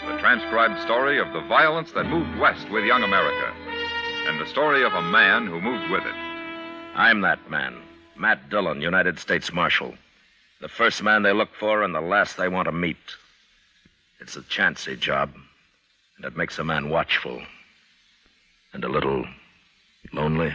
the transcribed story of the violence that moved west with young America, and the story of a man who moved with it. I'm that man, Matt Dillon, United States Marshal. The first man they look for and the last they want to meet. It's a chancy job, and it makes a man watchful and a little lonely.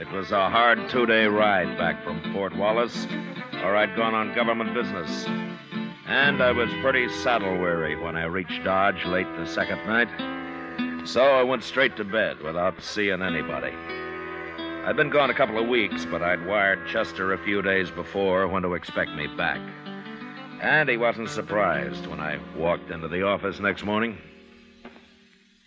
It was a hard 2-day ride back from Fort Wallace, or I'd gone on government business. And I was pretty saddle-weary when I reached Dodge late the second night. So I went straight to bed without seeing anybody. I'd been gone a couple of weeks, but I'd wired Chester a few days before when to expect me back. And he wasn't surprised when I walked into the office next morning.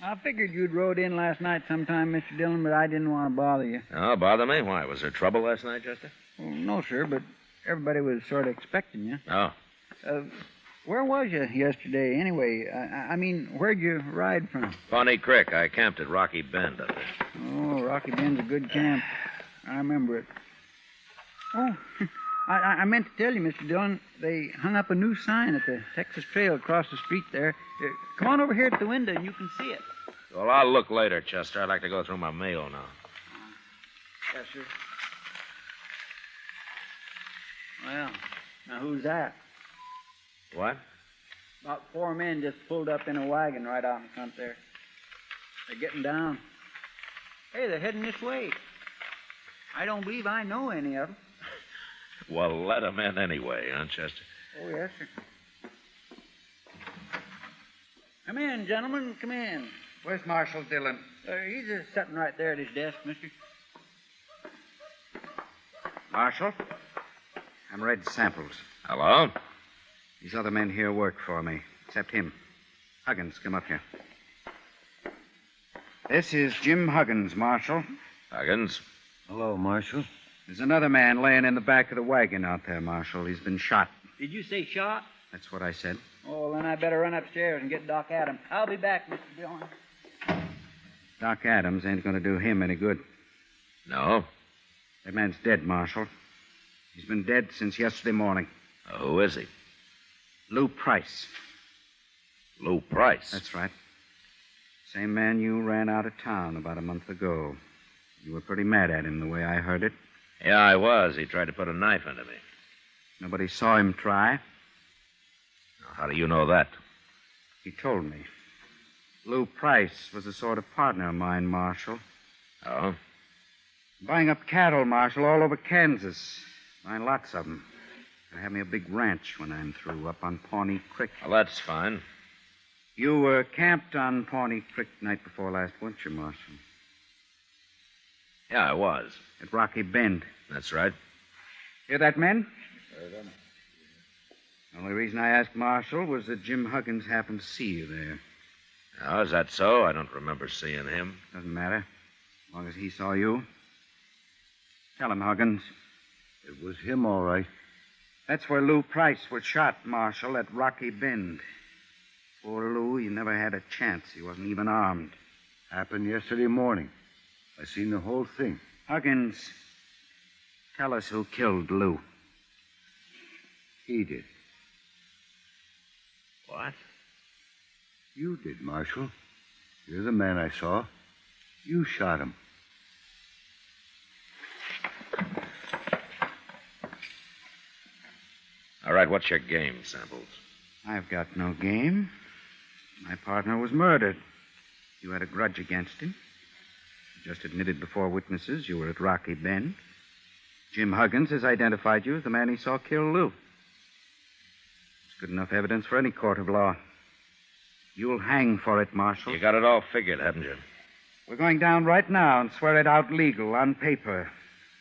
I figured you'd rode in last night sometime, Mr. Dillon, but I didn't want to bother you. Oh, bother me? Why? Was there trouble last night, Chester? Well, no, sir, but everybody was sort of expecting you. Oh. Where was you yesterday, anyway? I mean, where'd you ride from? Pawnee Creek. I camped at Rocky Bend up there. Oh, Rocky Bend's a good camp. I remember it. Oh, I meant to tell you, Mr. Dillon, they hung up a new sign at the Texas Trail across the street there. Come on over here at the window and you can see it. Well, I'll look later, Chester. I'd like to go through my mail now. Yes, sir. Well, now who's that? What? About 4 men just pulled up in a wagon right out in front there. They're getting down. Hey, they're heading this way. I don't believe I know any of them. Well, let them in anyway, huh, Chester? Oh, yes, sir. Come in, gentlemen, come in. Where's Marshal Dillon? He's just sitting right there at his desk, mister. Marshal, I'm Red Samples. Hello? These other men here work for me, except him. Huggins, come up here. This is Jim Huggins, Marshal. Huggins? Hello, Marshal. There's another man laying in the back of the wagon out there, Marshal. He's been shot. Did you say shot? That's what I said. Oh, then I better run upstairs and get Doc Adams. I'll be back, Mr. Dillon. Doc Adams ain't going to do him any good. No? That man's dead, Marshal. He's been dead since yesterday morning. Who is he? Lou Price. Lou Price? That's right. Same man you ran out of town about a month ago. You were pretty mad at him, the way I heard it. Yeah, I was. He tried to put a knife into me. Nobody saw him try. How do you know that? He told me. Lou Price was a sort of partner of mine, Marshal. Oh? Buying up cattle, Marshal, all over Kansas. Buying lots of them. I have me a big ranch when I'm through, up on Pawnee Creek. Well, that's fine. You were camped on Pawnee Creek night before last, weren't you, Marshal? Yeah, I was. At Rocky Bend. That's right. Hear that, men? The only reason I asked Marshal was that Jim Huggins happened to see you there. Oh, is that so? I don't remember seeing him. Doesn't matter. As long as he saw you. Tell him, Huggins. It was him, all right. That's where Lou Price was shot, Marshal, at Rocky Bend. Poor Lou, he never had a chance. He wasn't even armed. Happened yesterday morning. I seen the whole thing. Huggins, tell us who killed Lou. He did. What? You did, Marshal. You're the man I saw. You shot him. All right, what's your game, Samples? I've got no game. My partner was murdered. You had a grudge against him. You just admitted before witnesses you were at Rocky Bend. Jim Huggins has identified you as the man he saw kill Lou. It's good enough evidence for any court of law. You'll hang for it, Marshal. You got it all figured, haven't you? We're going down right now and swear it out legal on paper.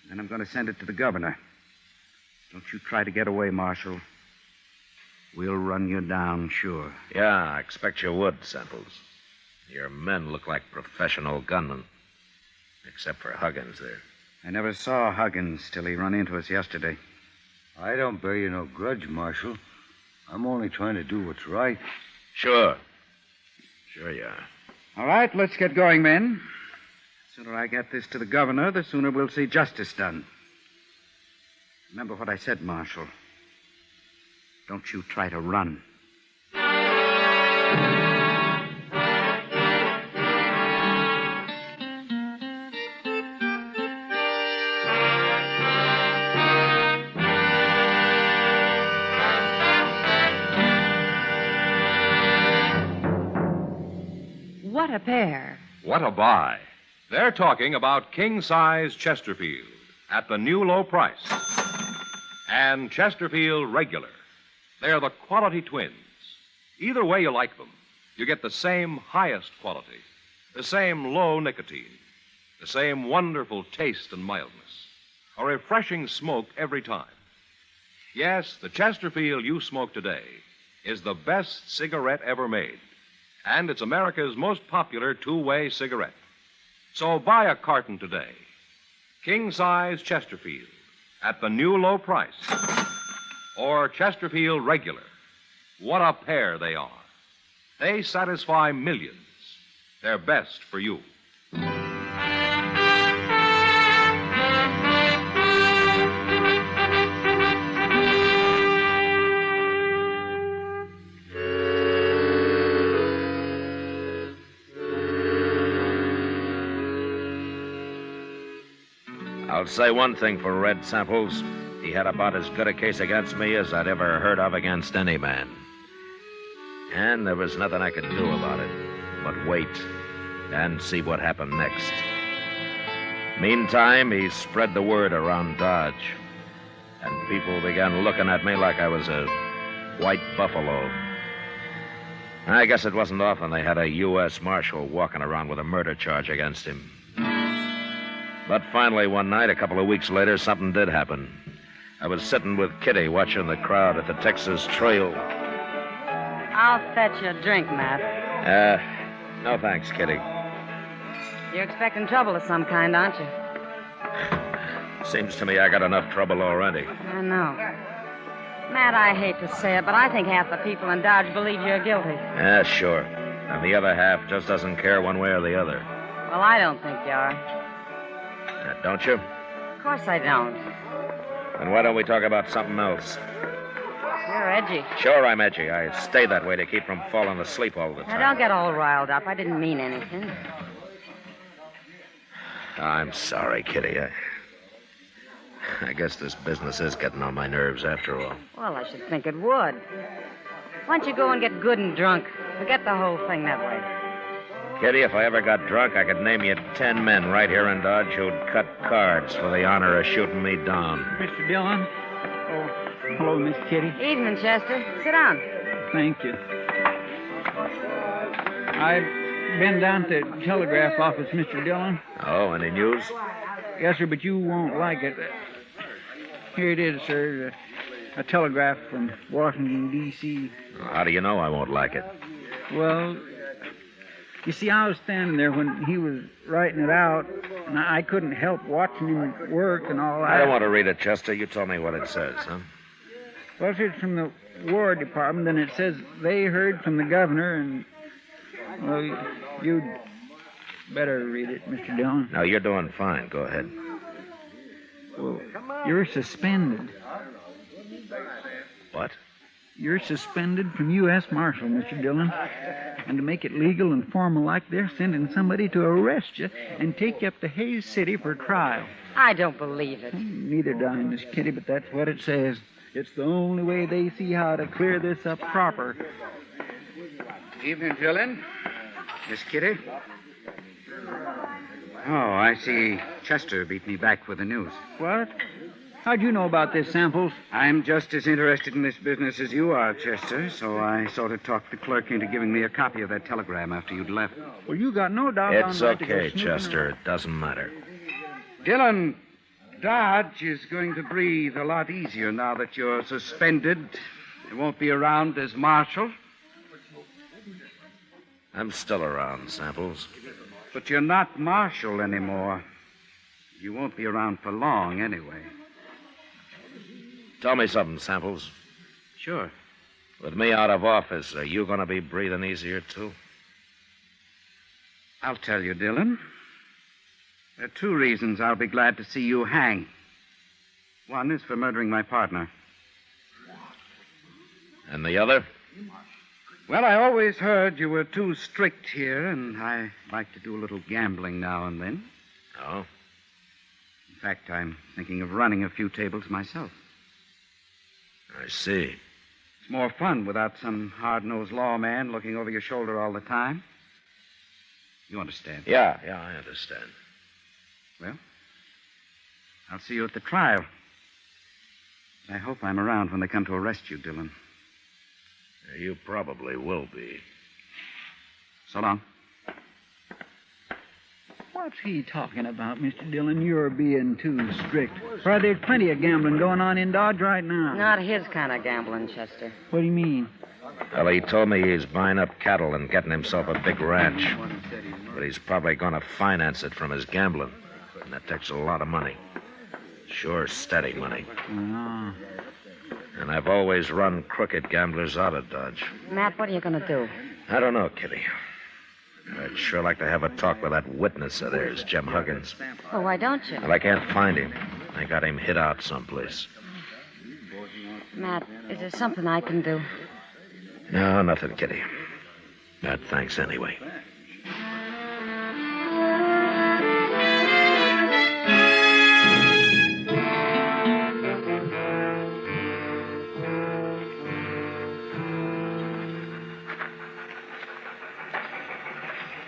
Then I'm going to send it to the governor. Don't you try to get away, Marshal. We'll run you down, sure. Yeah, I expect you would, Samples. Your men look like professional gunmen. Except for Huggins there. I never saw Huggins till he run into us yesterday. I don't bear you no grudge, Marshal. I'm only trying to do what's right. Sure. Sure you are. All right, let's get going, men. The sooner I get this to the governor, the sooner we'll see justice done. Remember what I said, Marshal. Don't you try to run. What a pair. What a buy. They're talking about king-size Chesterfield at the new low price. And Chesterfield Regular. They're the quality twins. Either way you like them, you get the same highest quality, the same low nicotine, the same wonderful taste and mildness, a refreshing smoke every time. Yes, the Chesterfield you smoke today is the best cigarette ever made. And it's America's most popular two-way cigarette. So buy a carton today. King-size Chesterfield at the new low price. Or Chesterfield Regular. What a pair they are. They satisfy millions. They're best for you. I'll say one thing for Red Samples. He had about as good a case against me as I'd ever heard of against any man. And there was nothing I could do about it but wait and see what happened next. Meantime, he spread the word around Dodge, and people began looking at me like I was a white buffalo. I guess it wasn't often they had a U.S. Marshal walking around with a murder charge against him. But finally, one night, a couple of weeks later, something did happen. I was sitting with Kitty watching the crowd at the Texas Trail. I'll fetch you a drink, Matt. No thanks, Kitty. You're expecting trouble of some kind, aren't you? Seems to me I got enough trouble already. I know. Matt, I hate to say it, but I think half the people in Dodge believe you're guilty. Sure. And the other half just doesn't care one way or the other. Well, I don't think you are. Don't you? Of course I don't. Then why don't we talk about something else? You're edgy. Sure, I'm edgy. I stay that way to keep from falling asleep all the time. Now, don't get all riled up. I didn't mean anything. I'm sorry, Kitty. I guess this business is getting on my nerves after all. Well, I should think it would. Why don't you go and get good and drunk? Forget the whole thing that way. Kitty, if I ever got drunk, I could name you 10 men right here in Dodge who'd cut cards for the honor of shooting me down. Mr. Dillon? Oh, hello, Miss Kitty. Evening, Chester. Sit down. Thank you. I've been down to the telegraph office, Mr. Dillon. Oh, any news? Yes, sir, but you won't like it. Here it is, sir. A telegraph from Washington, D.C. How do you know I won't like it? Well, you see, I was standing there when he was writing it out, and I couldn't help watching him work and all that. I don't want to read it, Chester. You tell me what it says, huh? Well, it's from the War Department, and it says they heard from the governor, and, well, you'd better read it, Mr. Dillon. No, you're doing fine. Go ahead. Well, you're suspended. What? You're suspended from U.S. Marshal, Mr. Dillon. And to make it legal and formal like, they're sending somebody to arrest you and take you up to Hayes City for trial. I don't believe it. Neither do I, Miss Kitty, but that's what it says. It's the only way they see how to clear this up proper. Evening, Dillon. Miss Kitty? Oh, I see Chester beat me back with the news. What? How'd you know about this, Samples? I'm just as interested in this business as you are, Chester, so I sort of talked the clerk into giving me a copy of that telegram after you'd left. Well, you got no doubt on It's right to go okay, snooping Chester. around. It doesn't matter. Dillon, Dodge is going to breathe a lot easier now that you're suspended. You won't be around as marshal. I'm still around, Samples. But you're not marshal anymore. You won't be around for long, anyway. Tell me something, Samples. Sure. With me out of office, are you going to be breathing easier, too? I'll tell you, Dillon. There are 2 reasons I'll be glad to see you hang. One is for murdering my partner. And the other? Well, I always heard you were too strict here, and I like to do a little gambling now and then. Oh? In fact, I'm thinking of running a few tables myself. I see. It's more fun without some hard-nosed lawman looking over your shoulder all the time. You understand? Yeah, I understand. Well, I'll see you at the trial. I hope I'm around when they come to arrest you, Dillon. You probably will be. So long. What's he talking about, Mr. Dillon? You're being too strict. Why, there's plenty of gambling going on in Dodge right now. Not his kind of gambling, Chester. What do you mean? Well, he told me he's buying up cattle and getting himself a big ranch. But he's probably going to finance it from his gambling. And that takes a lot of money. Sure, steady money. Oh. And I've always run crooked gamblers out of Dodge. Matt, what are you going to do? I don't know, Kitty. I'd sure like to have a talk with that witness of theirs, Jim Huggins. Well, why don't you? Well, I can't find him. I got him hid out someplace. Matt, is there something I can do? No, nothing, Kitty. Thanks anyway.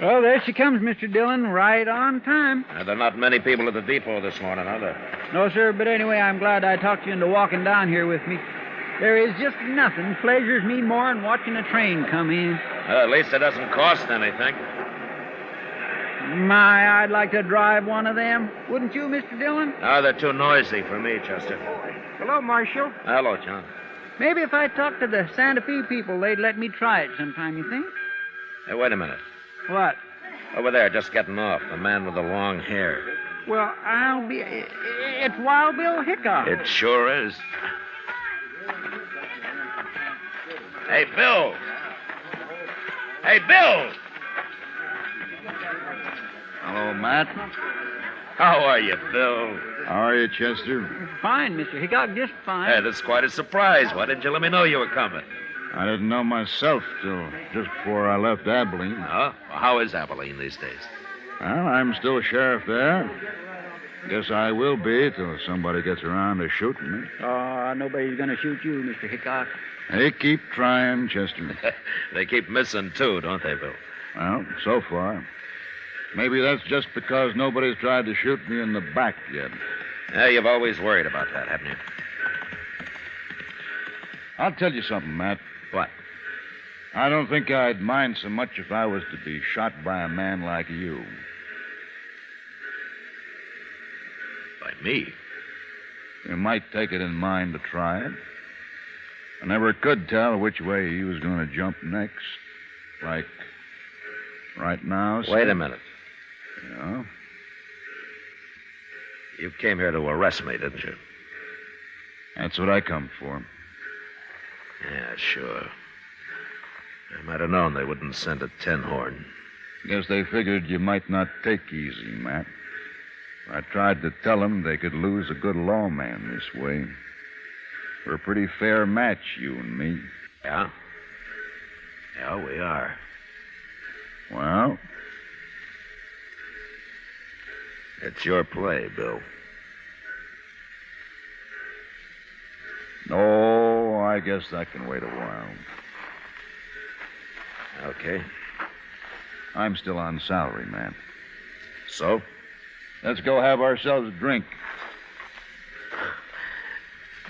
Oh, there she comes, Mr. Dillon, right on time. There are not many people at the depot this morning, are there? No, sir, but anyway, I'm glad I talked you into walking down here with me. There is just nothing pleasures me more than watching a train come in. Well, at least it doesn't cost anything. My, I'd like to drive one of them. Wouldn't you, Mr. Dillon? No, they're too noisy for me, Chester. Hello, Marshal. Hello, John. Maybe if I talked to the Santa Fe people, they'd let me try it sometime, you think? Hey, wait a minute. What? Over there, just getting off, the man with the long hair. Well, I'll be... It's Wild Bill Hickok. It sure is. Hey, Bill! Hey, Bill! Hello, Matt. How are you, Bill? How are you, Chester? Fine, Mr. Hickok, just fine. Hey, that's quite a surprise. Why didn't you let me know you were coming? I didn't know myself till just before I left Abilene. Huh? Well, how is Abilene these days? Well, I'm still sheriff there. Guess I will be till somebody gets around to shooting me. Oh, nobody's going to shoot you, Mr. Hickok. They keep trying, Chester. They keep missing, too, don't they, Bill? Well, so far. Maybe that's just because nobody's tried to shoot me in the back yet. Yeah, you've always worried about that, haven't you? I'll tell you something, Matt. What? I don't think I'd mind so much if I was to be shot by a man like you. By me? You might take it in mind to try it. I never could tell which way he was going to jump next. Like right now. Wait a minute. Yeah? You came here to arrest me, didn't you? That's what I come for. Yeah, sure. I might have known they wouldn't send a tin horn. Guess they figured you might not take easy, Matt. I tried to tell them they could lose a good lawman this way. We're a pretty fair match, you and me. Yeah? Yeah, we are. Well? It's your play, Bill. Oh, I guess that can wait a while. Okay. I'm still on salary, man. So? Let's go have ourselves a drink.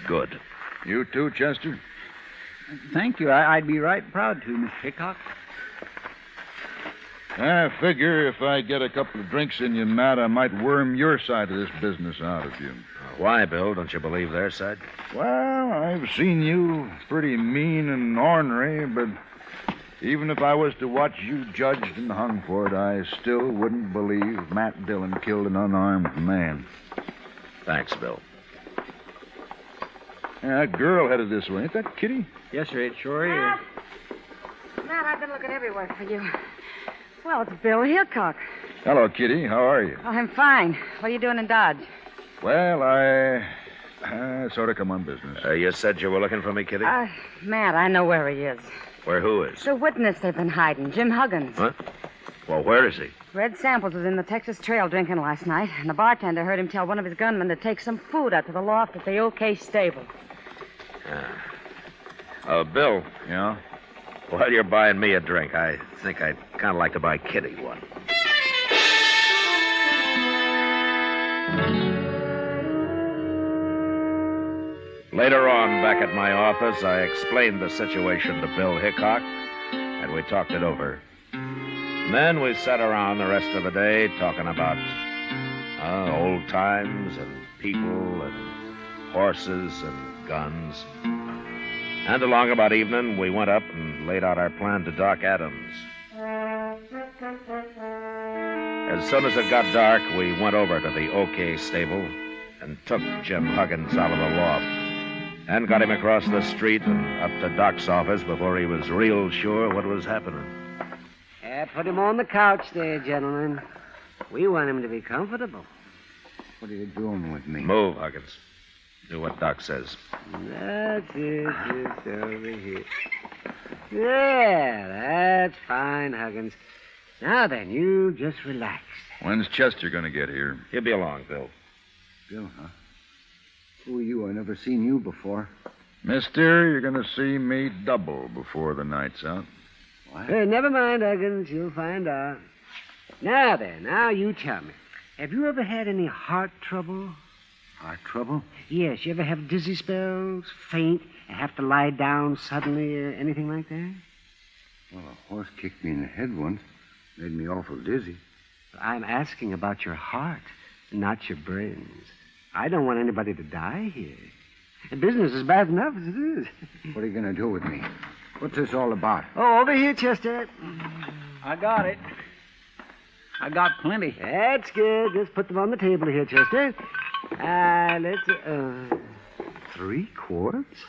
Good. You too, Chester? Thank you. I'd be right proud to, Mr. Hickok. I figure if I get a couple of drinks in you, Matt, I might worm your side of this business out of you. Why, Bill? Don't you believe their side? Well, I've seen you pretty mean and ornery, but even if I was to watch you judged and hung for it, I still wouldn't believe Matt Dillon killed an unarmed man. Thanks, Bill. That girl headed this way. Ain't that Kitty? Yes, sir, it sure is. Matt, I've been looking everywhere for you. Well, it's Bill Hickok. Hello, Kitty. How are you? Oh, I'm fine. What are you doing in Dodge? Well, I sort of come on business. You said you were looking for me, Kitty? Matt, I know where he is. Where who is? The witness they've been hiding, Jim Huggins. What? Well, where is he? Red Samples was in the Texas Trail drinking last night, and the bartender heard him tell one of his gunmen to take some food out to the loft at the OK stable. Bill. Yeah? While you're buying me a drink, I think I'd kind of like to buy Kitty one. Later on, back at my office, I explained the situation to Bill Hickok, and we talked it over. And then we sat around the rest of the day talking about old times and people and horses and guns. And along about evening, we went up and laid out our plan to Doc Adams. As soon as it got dark, we went over to the OK stable and took Jim Huggins out of the loft and got him across the street and up to Doc's office before he was real sure what was happening. Put him on the couch there, gentlemen. We want him to be comfortable. What are you doing with me? Move, Huggins. Do what Doc says. That's it. Just over here. Yeah, that's fine, Huggins. Now then, you just relax. When's Chester going to get here? He'll be along, Bill. Bill, huh? Who are you? I never seen you before. Mister, you're going to see me double before the night's out. What? Hey, never mind, Huggins. You'll find out. Now then, now you tell me. Have you ever had any heart trouble? Heart trouble? Yes. You ever have dizzy spells, faint, and have to lie down suddenly, or anything like that? Well, a horse kicked me in the head once. Made me awful dizzy. I'm asking about your heart, not your brains. I don't want anybody to die here. The business is bad enough as it is. What are you going to do with me? What's this all about? Oh, over here, Chester. I got it. I got plenty. That's good. Just put them on the table here, Chester. Let's... 3 quarts?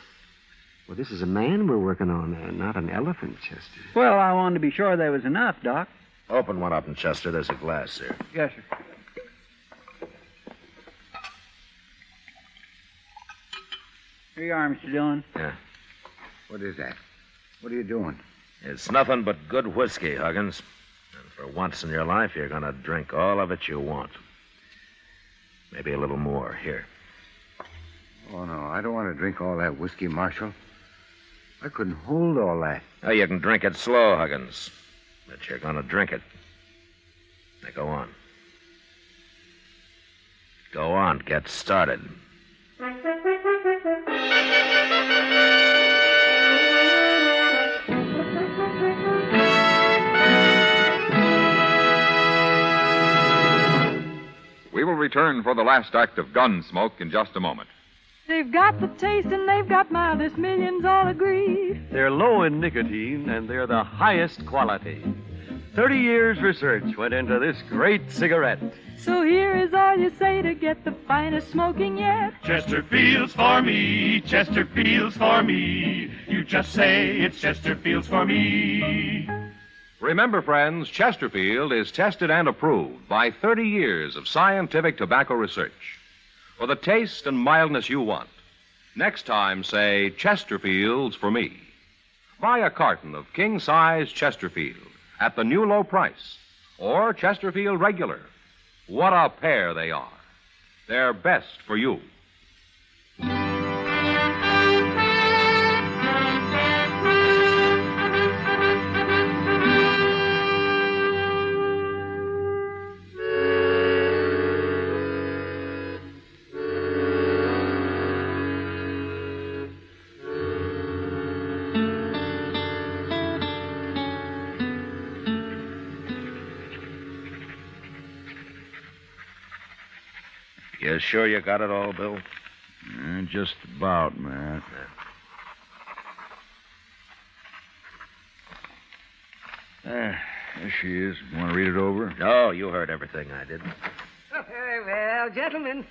Well, this is a man we're working on, not an elephant, Chester. Well, I wanted to be sure there was enough, Doc. Open one up in Chester. There's a glass there. Yes, sir. Here you are, Mr. Dillon. Yeah. What is that? What are you doing? It's nothing but good whiskey, Huggins. And for once in your life, you're going to drink all of it you want. Maybe a little more. Here. Oh, no, I don't want to drink all that whiskey, Marshal. I couldn't hold all that. Oh, you can drink it slow, Huggins. But you're going to drink it. Now, go on. Go on. Get started. We will return for the last act of Gunsmoke in just a moment. They've got the taste and they've got mildest, millions all agree. They're low in nicotine and they're the highest quality. 30 years research went into this great cigarette. So here is all you say to get the finest smoking yet. Chesterfield's for me, Chesterfield's for me. You just say it's Chesterfield's for me. Remember, friends, Chesterfield is tested and approved by 30 years of scientific tobacco research. For the taste and mildness you want, next time say Chesterfield's for me. Buy a carton of king-size Chesterfield at the new low price, or Chesterfield Regular. What a pair they are. They're best for you. You sure you got it all, Bill? Just about, Matt. There she is. Want to read it over? No, you heard everything I did. Very well, gentlemen.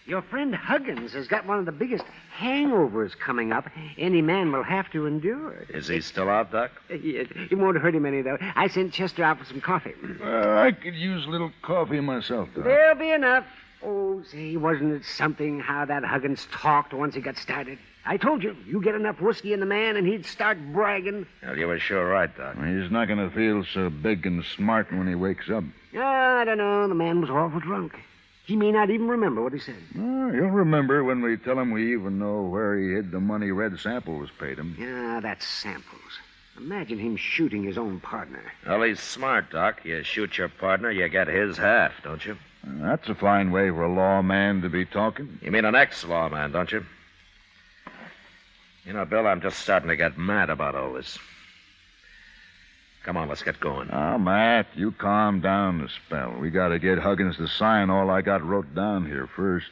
Your friend Huggins has got one of the biggest hangovers coming up any man will have to endure. Is he still out, Doc? Yes. It won't hurt him any, though. I sent Chester out for some coffee. I could use a little coffee myself, Doc. There'll be enough. Oh, say, wasn't it something how that Huggins talked once he got started? I told you, you get enough whiskey in the man and he'd start bragging. Well, you were sure right, Doc. He's not going to feel so big and smart when he wakes up. I don't know. The man was awful drunk. He may not even remember what he said. He'll remember when we tell him we even know where he hid the money Red Samples paid him. Yeah, that's Samples. Imagine him shooting his own partner. Well, he's smart, Doc. You shoot your partner, you get his half, don't you? That's a fine way for a lawman to be talking. You mean an ex-lawman, don't you? You know, Bill, I'm just starting to get mad about all this. Come on, let's get going. Oh, Matt, you calm down a spell. We got to get Huggins to sign all I got wrote down here first.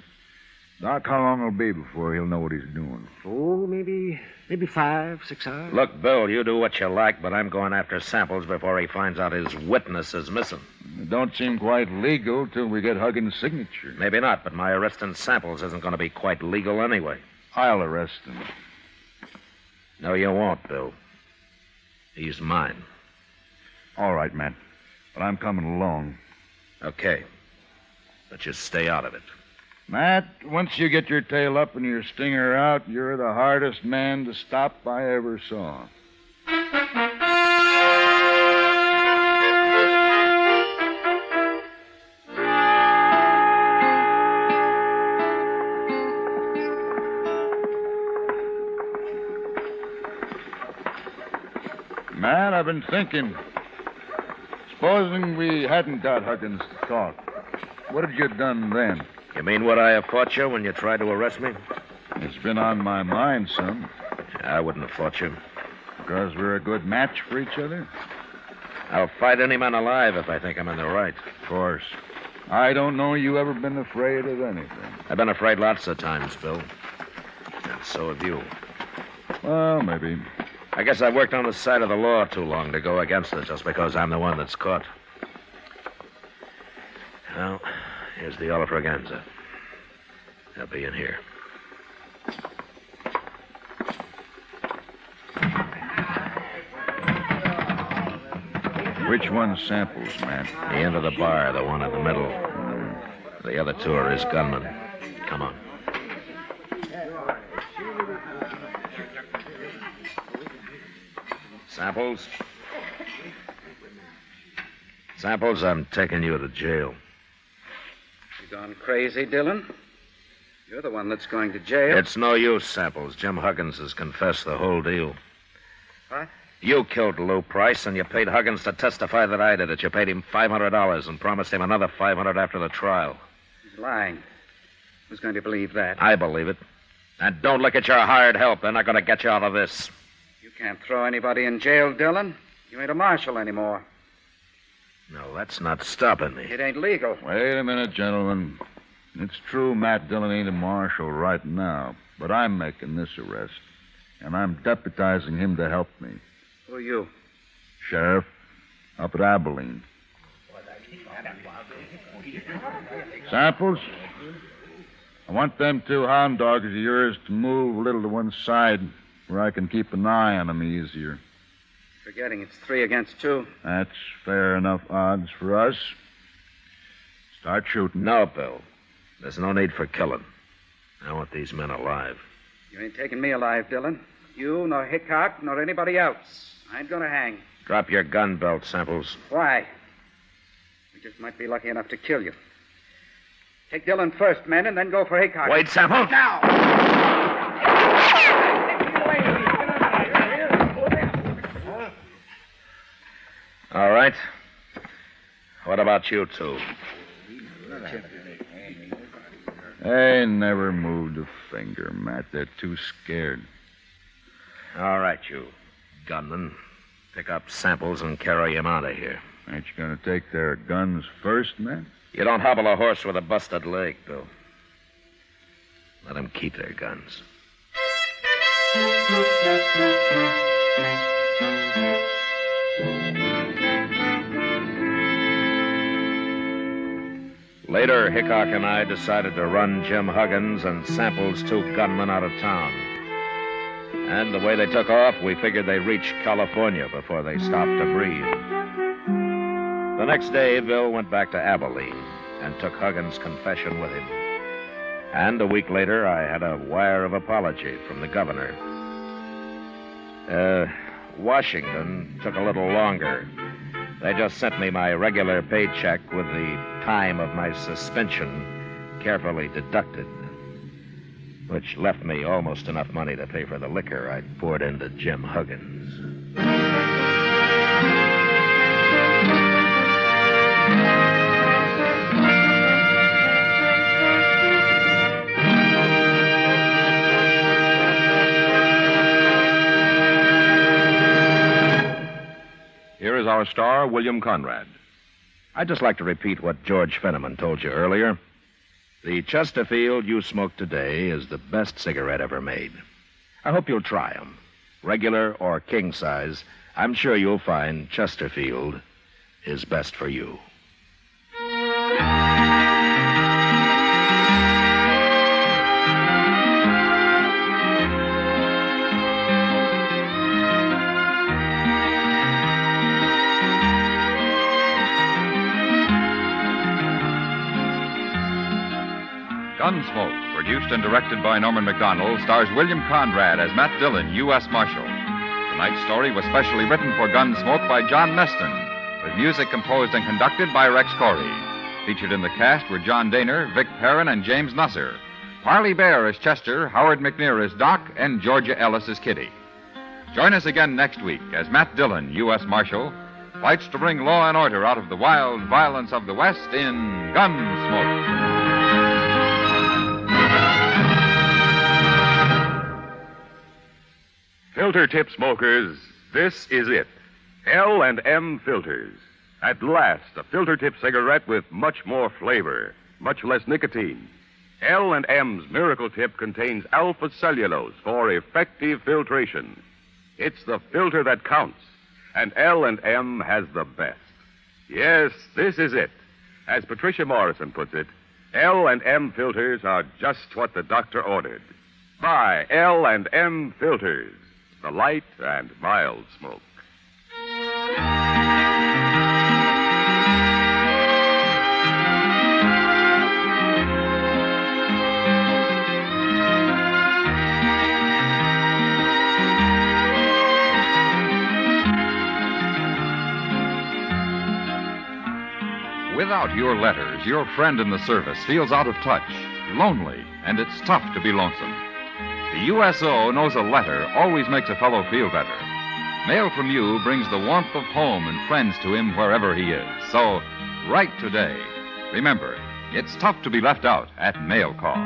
Doc, how long it'll be before he'll know what he's doing? Oh, maybe 5, 6 hours. Look, Bill, you do what you like, but I'm going after Samples before he finds out his witness is missing. It don't seem quite legal till we get Huggins' signature. Maybe not, but my arresting Samples isn't going to be quite legal anyway. I'll arrest him. No, you won't, Bill. He's mine. All right, Matt. But I'm coming along. Okay. But just stay out of it. Matt, once you get your tail up and your stinger out, you're the hardest man to stop I ever saw. Matt, I've been thinking. Supposing we hadn't got Huggins to talk, what had you done then? You mean would I have fought you when you tried to arrest me? It's been on my mind, son. I wouldn't have fought you. Because we're a good match for each other? I'll fight any man alive if I think I'm in the right. Of course. I don't know you ever been afraid of anything. I've been afraid lots of times, Bill. And so have you. Well, maybe. I guess I've worked on the side of the law too long to go against it just because I'm the one that's caught. Well, here's the Olifraganza. They'll be in here. Which one's Samples, Matt? The end of the bar, the one in the middle. The other two are his gunmen. Come on. Samples? Samples, I'm taking you to jail. You gone crazy, Dillon? You're the one that's going to jail. It's no use, Samples. Jim Huggins has confessed the whole deal. What? You killed Lou Price, and you paid Huggins to testify that I did it. You paid him $500 and promised him another $500 after the trial. He's lying. Who's going to believe that? I believe it. And don't look at your hired help. They're not going to get you out of this. You can't throw anybody in jail, Dillon. You ain't a marshal anymore. No, that's not stopping me. It ain't legal. Wait a minute, gentlemen. It's true Matt Dillon ain't a marshal right now, but I'm making this arrest, and I'm deputizing him to help me. Who are you? Sheriff, up at Abilene. Samples, I want them 2 hound dogs of yours to move a little to one side where I can keep an eye on them easier. Forgetting it's 3 against 2. That's fair enough odds for us. Start shooting. No, Bill. There's no need for killing. I want these men alive. You ain't taking me alive, Dillon. You, nor Hickok, nor anybody else. I ain't gonna hang. Drop your gun belt, Samples. Why? We just might be lucky enough to kill you. Take Dillon first, men, and then go for Hickok. Wait, Samples. Now! All right. What about you two? They never moved a finger, Matt. They're too scared. All right, you gunmen. Pick up Samples and carry him out of here. Ain't you going to take their guns first, Matt? You don't hobble a horse with a busted leg, Bill. Let them keep their guns. Later, Hickok and I decided to run Jim Huggins and Sample's 2 gunmen out of town. And the way they took off, we figured they'd reach California before they stopped to breathe. The next day, Bill went back to Abilene and took Huggins' confession with him. And a week later, I had a wire of apology from the governor. Washington took a little longer. They just sent me my regular paycheck with the time of my suspension carefully deducted, which left me almost enough money to pay for the liquor I'd poured into Jim Huggins. Here is our star, William Conrad. I'd just like to repeat what George Fenneman told you earlier. The Chesterfield you smoke today is the best cigarette ever made. I hope you'll try them. Regular or king size, I'm sure you'll find Chesterfield is best for you. Gunsmoke, produced and directed by Norman Macdonald, stars William Conrad as Matt Dillon, U.S. Marshal. Tonight's story was specially written for Gunsmoke by John Meston, with music composed and conducted by Rex Corey. Featured in the cast were John Daner, Vic Perrin, and James Nusser. Parley Bear as Chester, Howard McNear as Doc, and Georgia Ellis as Kitty. Join us again next week as Matt Dillon, U.S. Marshal, fights to bring law and order out of the wild violence of the West in Gunsmoke. Filter tip smokers, this is it. L&M Filters. At last, a filter tip cigarette with much more flavor, much less nicotine. L&M's Miracle Tip contains alpha cellulose for effective filtration. It's the filter that counts, and L&M has the best. Yes, this is it. As Patricia Morrison puts it, L&M filters are just what the doctor ordered. Buy L&M Filters. The light and mild smoke. Without your letters, your friend in the service feels out of touch, lonely, and it's tough to be lonesome. The USO knows a letter always makes a fellow feel better. Mail from you brings the warmth of home and friends to him wherever he is. So, write today. Remember, it's tough to be left out at mail call.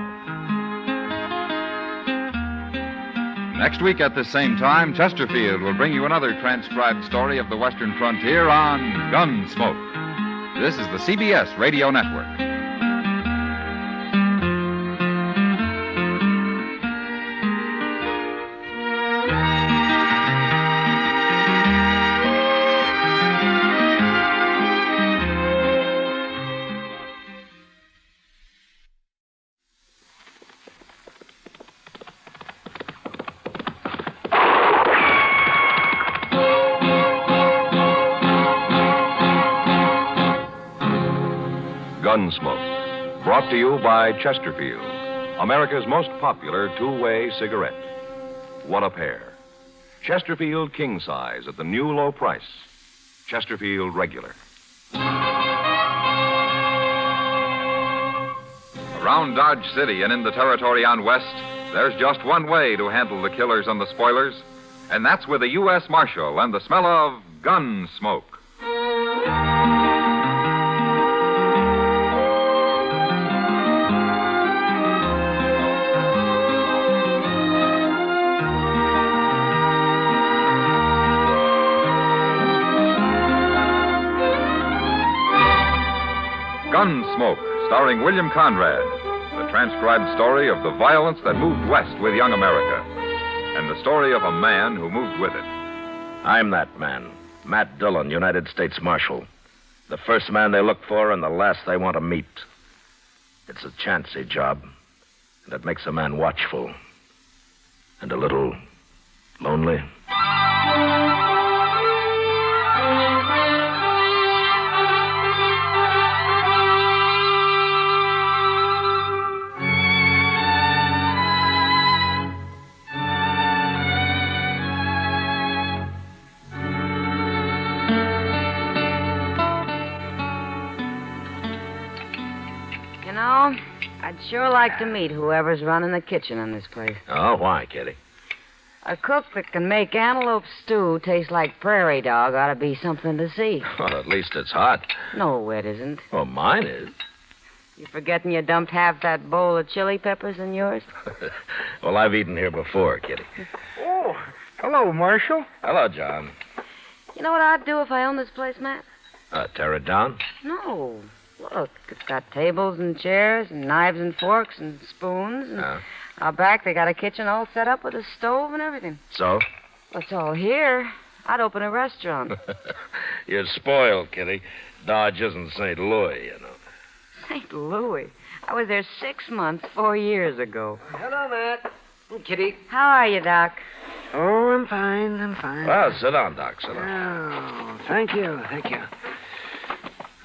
Next week at the same time, Chesterfield will bring you another transcribed story of the Western frontier on Gunsmoke. This is the CBS Radio Network. Gunsmoke, brought to you by Chesterfield, America's most popular two-way cigarette. What a pair. Chesterfield king size at the new low price. Chesterfield regular. Around Dodge City and in the territory on West, there's just one way to handle the killers and the spoilers, and that's with a U.S. Marshal and the smell of gun smoke. Gunsmoke, starring William Conrad, the transcribed story of the violence that moved west with young America, and the story of a man who moved with it. I'm that man, Matt Dillon, United States Marshal. The first man they look for and the last they want to meet. It's a chancy job, and it makes a man watchful and a little lonely. I'd sure like to meet whoever's running the kitchen in this place. Oh, why, Kitty? A cook that can make antelope stew taste like prairie dog ought to be something to see. Well, at least it's hot. No, it isn't. Well, mine is. You forgetting you dumped half that bowl of chili peppers in yours? Well, I've eaten here before, Kitty. Oh, hello, Marshal. Hello, John. You know what I'd do if I owned this place, Matt? Tear it down? No. Look, it's got tables and chairs and knives and forks and spoons. And out back, they got a kitchen all set up with a stove and everything. So? Well, it's all here. I'd open a restaurant. You're spoiled, Kitty. Dodge isn't St. Louis, you know. St. Louis? I was there 6 months, 4 years ago. Hello, Matt. Kitty. How are you, Doc? Oh, I'm fine. Well, sit down, Doc. Sit down. Oh, thank you.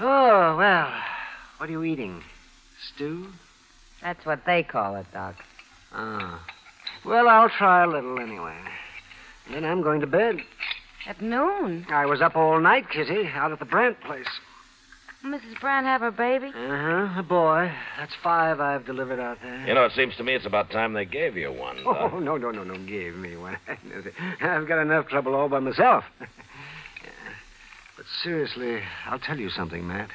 Oh, well, what are you eating? Stew? That's what they call it, Doc. Ah. Well, I'll try a little anyway. Then I'm going to bed. At noon? I was up all night, Kitty, out at the Brandt place. Mrs. Brandt have her baby? Uh-huh, a boy. That's 5 I've delivered out there. You know, it seems to me it's about time they gave you one. Doc. Oh, no, gave me one. I've got enough trouble all by myself. But seriously, I'll tell you something, Matt.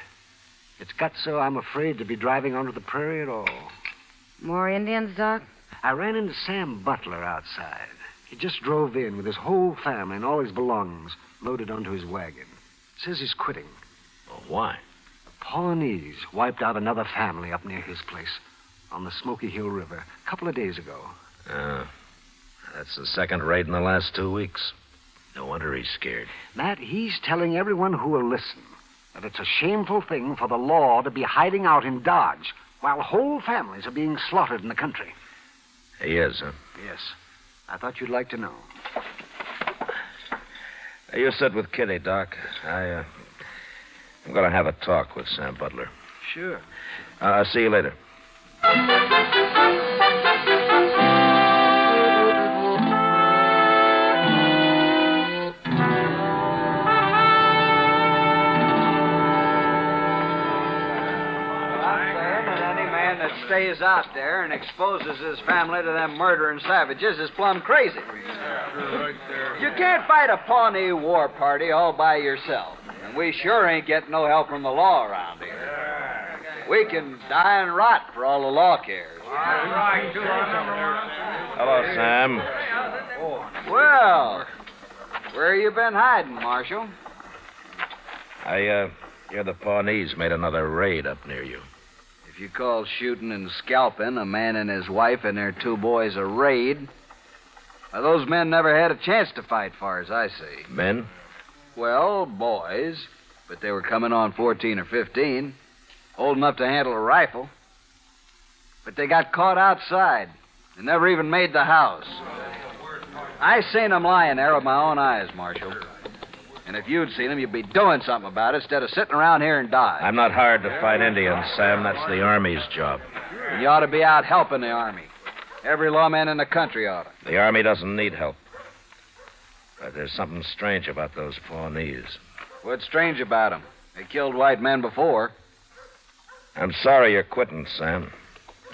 It's got so I'm afraid to be driving onto the prairie at all. More Indians, Doc? I ran into Sam Butler outside. He just drove in with his whole family and all his belongings loaded onto his wagon. Says he's quitting. Well, why? The Pawnees wiped out another family up near his place on the Smoky Hill River a couple of days ago. That's the second raid in the last 2 weeks. No wonder he's scared. Matt, he's telling everyone who will listen that it's a shameful thing for the law to be hiding out in Dodge while whole families are being slaughtered in the country. He is, huh? Yes. I thought you'd like to know. You sit with Kitty, Doc. I'm going to have a talk with Sam Butler. Sure. See you later. Stays out there and exposes his family to them murdering savages is plumb crazy. You can't fight a Pawnee war party all by yourself. And we sure ain't getting no help from the law around here. We can die and rot for all the law cares. Hello, Sam. Well, where you been hiding, Marshal? I hear the Pawnees made another raid up near you. If you call shooting and scalping a man and his wife and their 2 boys a raid, those men never had a chance to fight, far as I see. Men? Well, boys, but they were coming on 14 or 15, old enough to handle a rifle. But they got caught outside and never even made the house. I seen them lying there with my own eyes, Marshal. And if you'd seen them, you'd be doing something about it instead of sitting around here and dying. I'm not hired to fight Indians, Sam. That's the Army's job. And you ought to be out helping the Army. Every lawman in the country ought to. The Army doesn't need help. But there's something strange about those Pawnees. What's strange about them? They killed white men before. I'm sorry you're quitting, Sam.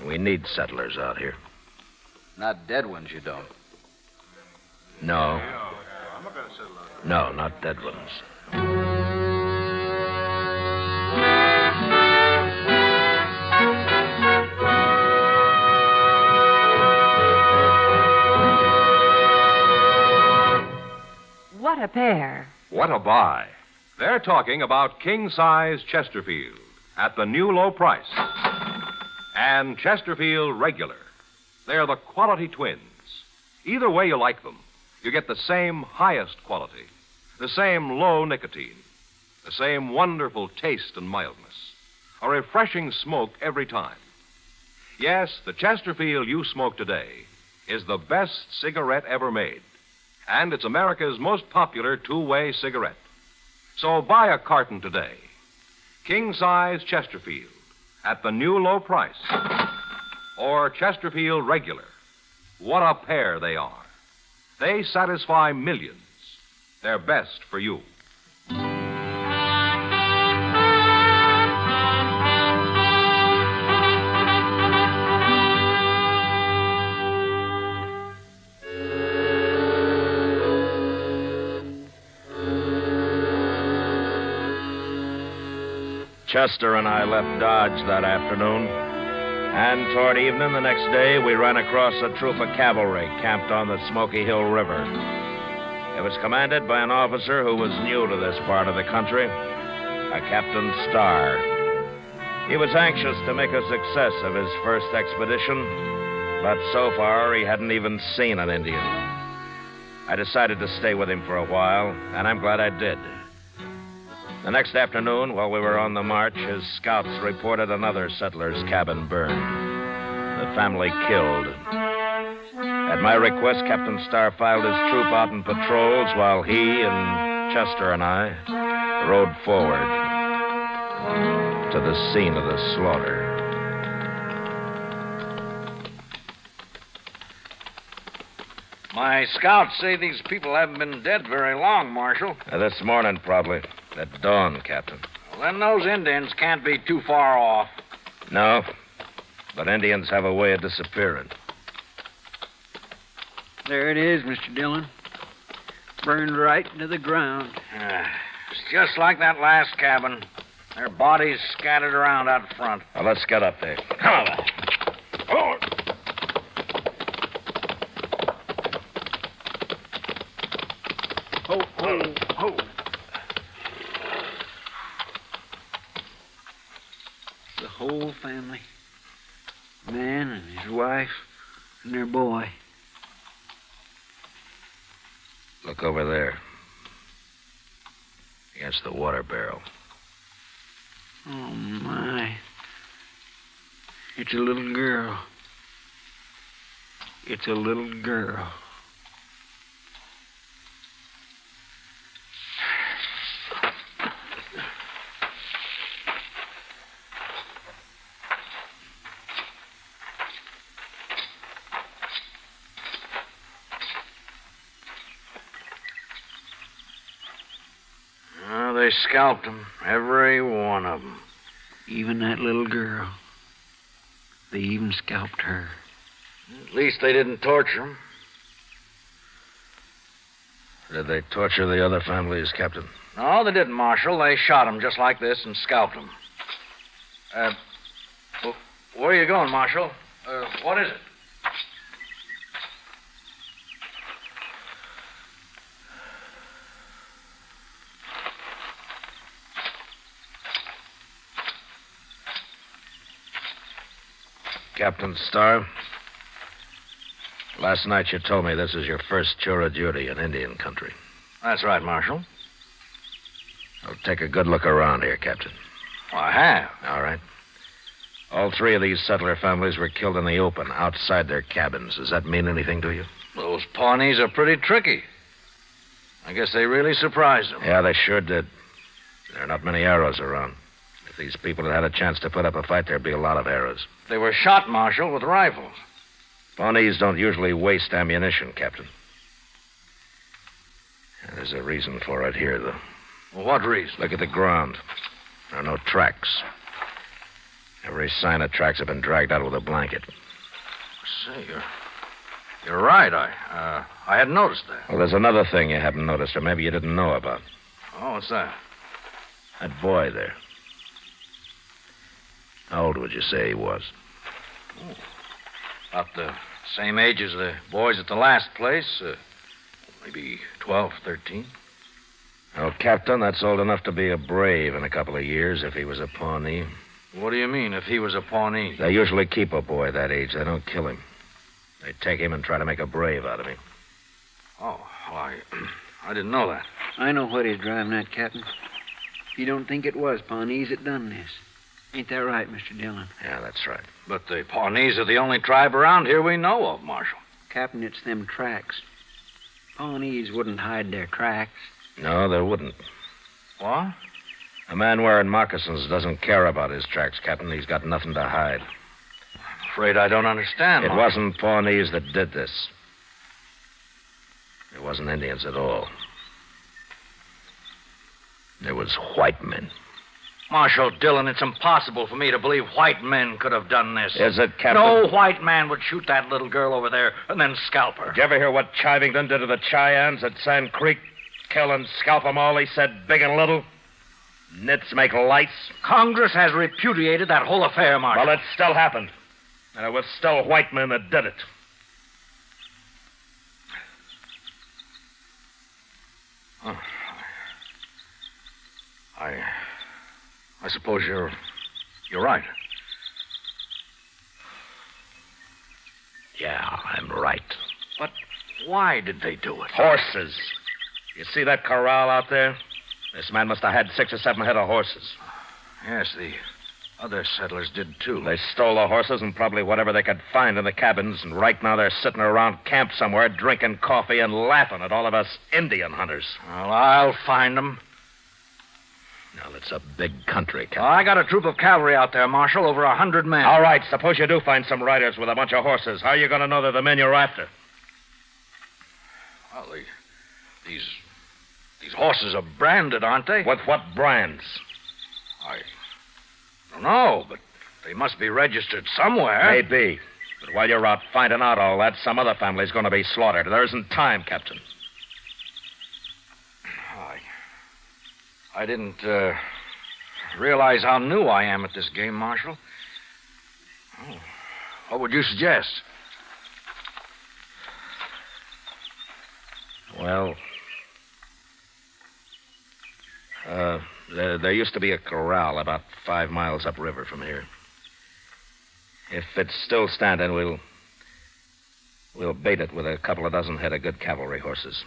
We need settlers out here. Not dead ones, you don't. No. No, not dead ones. What a pair. What a buy. They're talking about king-size Chesterfield at the new low price. And Chesterfield Regular. They're the quality twins. Either way you like them, you get the same highest quality, the same low nicotine, the same wonderful taste and mildness, a refreshing smoke every time. Yes, the Chesterfield you smoke today is the best cigarette ever made. And it's America's most popular two-way cigarette. So buy a carton today. King-size Chesterfield at the new low price. Or Chesterfield Regular. What a pair they are. They satisfy millions. They're best for you. Chester and I left Dodge that afternoon, and toward evening the next day, we ran across a troop of cavalry camped on the Smoky Hill River. It was commanded by an officer who was new to this part of the country, a Captain Starr. He was anxious to make a success of his first expedition, but so far he hadn't even seen an Indian. I decided to stay with him for a while, and I'm glad I did. The next afternoon, while we were on the march, his scouts reported another settler's cabin burned. The family killed. At my request, Captain Starr filed his troop out in patrols while he and Chester and I rode forward to the scene of the slaughter. My scouts say these people haven't been dead very long, Marshal. This morning, probably. At dawn, Captain. Well, then those Indians can't be too far off. No, but Indians have a way of disappearing. There it is, Mr. Dillon. Burned right into the ground. It's just like that last cabin. Their bodies scattered around out front. Well, let's get up there. Come on, then. Oh. Ho, ho, ho. The whole family. Man and his wife and their boy. Look over there. Against the water barrel. Oh, my. It's a little girl. It's a little girl. They scalped them, every one of them. Even that little girl. They even scalped her. At least they didn't torture them. Did they torture the other families, Captain? No, they didn't, Marshal. They shot them just like this and scalped them. Where are you going, Marshal? What is it? Captain Starr, last night you told me this is your first tour of duty in Indian country. That's right, Marshal. Well, take a good look around here, Captain. Well, I have. All right. All three of these settler families were killed in the open, outside their cabins. Does that mean anything to you? Those Pawnees are pretty tricky. I guess they really surprised them. Yeah, they sure did. There are not many arrows around. If these people had had a chance to put up a fight, there'd be a lot of arrows. They were shot, Marshal, with rifles. Pawnees don't usually waste ammunition, Captain. There's a reason for it here, though. Well, what reason? Look at the ground. There are no tracks. Every sign of tracks have been dragged out with a blanket. Say, you're right. I hadn't noticed that. Well, there's another thing you haven't noticed, or maybe you didn't know about. Oh, what's that? That boy there. How old would you say he was? Oh, about the same age as the boys at the last place. Maybe 12, 13. Oh, Captain, that's old enough to be a brave in a couple of years if he was a Pawnee. What do you mean, if he was a Pawnee? They usually keep a boy that age. They don't kill him. They take him and try to make a brave out of him. Oh, well, I didn't know that. I know what he's driving at, Captain. You don't think it was Pawnees that done this. Ain't that right, Mr. Dillon? Yeah, that's right. But the Pawnees are the only tribe around here we know of, Marshal. Captain, it's them tracks. Pawnees wouldn't hide their tracks. No, they wouldn't. What? A man wearing moccasins doesn't care about his tracks, Captain. He's got nothing to hide. I'm afraid I don't understand. It wasn't Pawnees that did this. It wasn't Indians at all. It was white men. Marshal Dillon, it's impossible for me to believe white men could have done this. Is it, Captain? No white man would shoot that little girl over there and then scalp her. Did you ever hear what Chivington did to the Cheyennes at Sand Creek? Kill and scalp them all, he said, big and little. Nits make lights. Congress has repudiated that whole affair, Marshal. Well, it still happened. And it was still white men that did it. Oh. I suppose you're right. Yeah, I'm right. But why did they do it? Horses. You see that corral out there? This man must have had 6 or 7 head of horses. Yes, the other settlers did, too. They stole the horses and probably whatever they could find in the cabins, and right now they're sitting around camp somewhere drinking coffee and laughing at all of us Indian hunters. Well, I'll find them. Now, it's a big country, Captain. I got a troop of cavalry out there, Marshal, over 100 men. All right, suppose you do find some riders with a bunch of horses. How are you going to know they're the men you're after? Well, these horses are branded, aren't they? With what brands? I don't know, but they must be registered somewhere. Maybe. But while you're out finding out all that, some other family's going to be slaughtered. There isn't time, Captain. I didn't realize how new I am at this game, Marshal. Oh, what would you suggest? Well, there used to be a corral about 5 miles upriver from here. If it's still standing, we'll bait it with a couple of dozen head of good cavalry horses.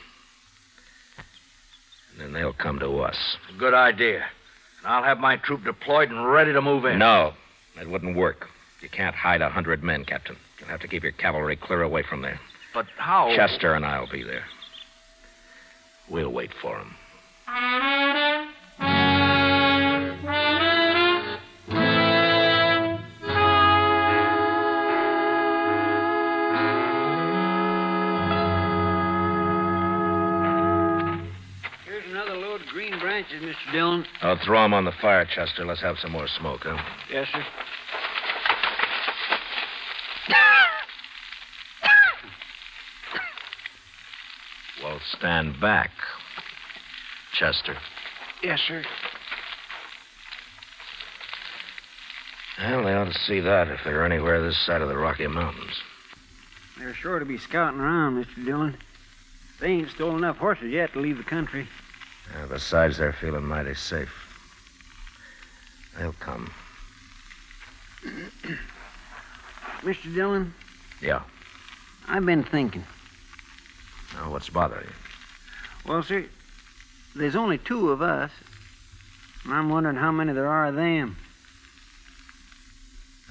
And then they'll come to us. Good idea. And I'll have my troop deployed and ready to move in. No, that wouldn't work. You can't hide 100 men, Captain. You'll have to keep your cavalry clear away from there. But how? Chester and I'll be there. We'll wait for them. Green branches, Mr. Dillon. I'll throw them on the fire, Chester. Let's have some more smoke, huh? Yes, sir. Well, stand back, Chester. Yes, sir. Well, they ought to see that if they're anywhere this side of the Rocky Mountains. They're sure to be scouting around, Mr. Dillon. They ain't stolen enough horses yet to leave the country. Besides, they're feeling mighty safe. They'll come. Mr. Dillon? Yeah? I've been thinking. Now, what's bothering you? Well, sir, there's only 2 of us. And I'm wondering how many there are of them.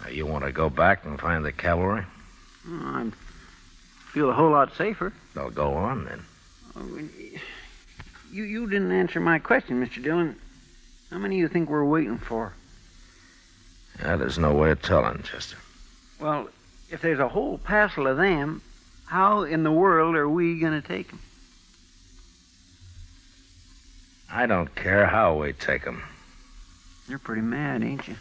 Now, you want to go back and find the cavalry? I feel a whole lot safer. They'll go on, then. You didn't answer my question, Mr. Dillon. How many do you think we're waiting for? There's no way of telling, Chester. Well, if there's a whole passel of them, how in the world are we going to take them? I don't care how we take them. You're pretty mad, ain't you?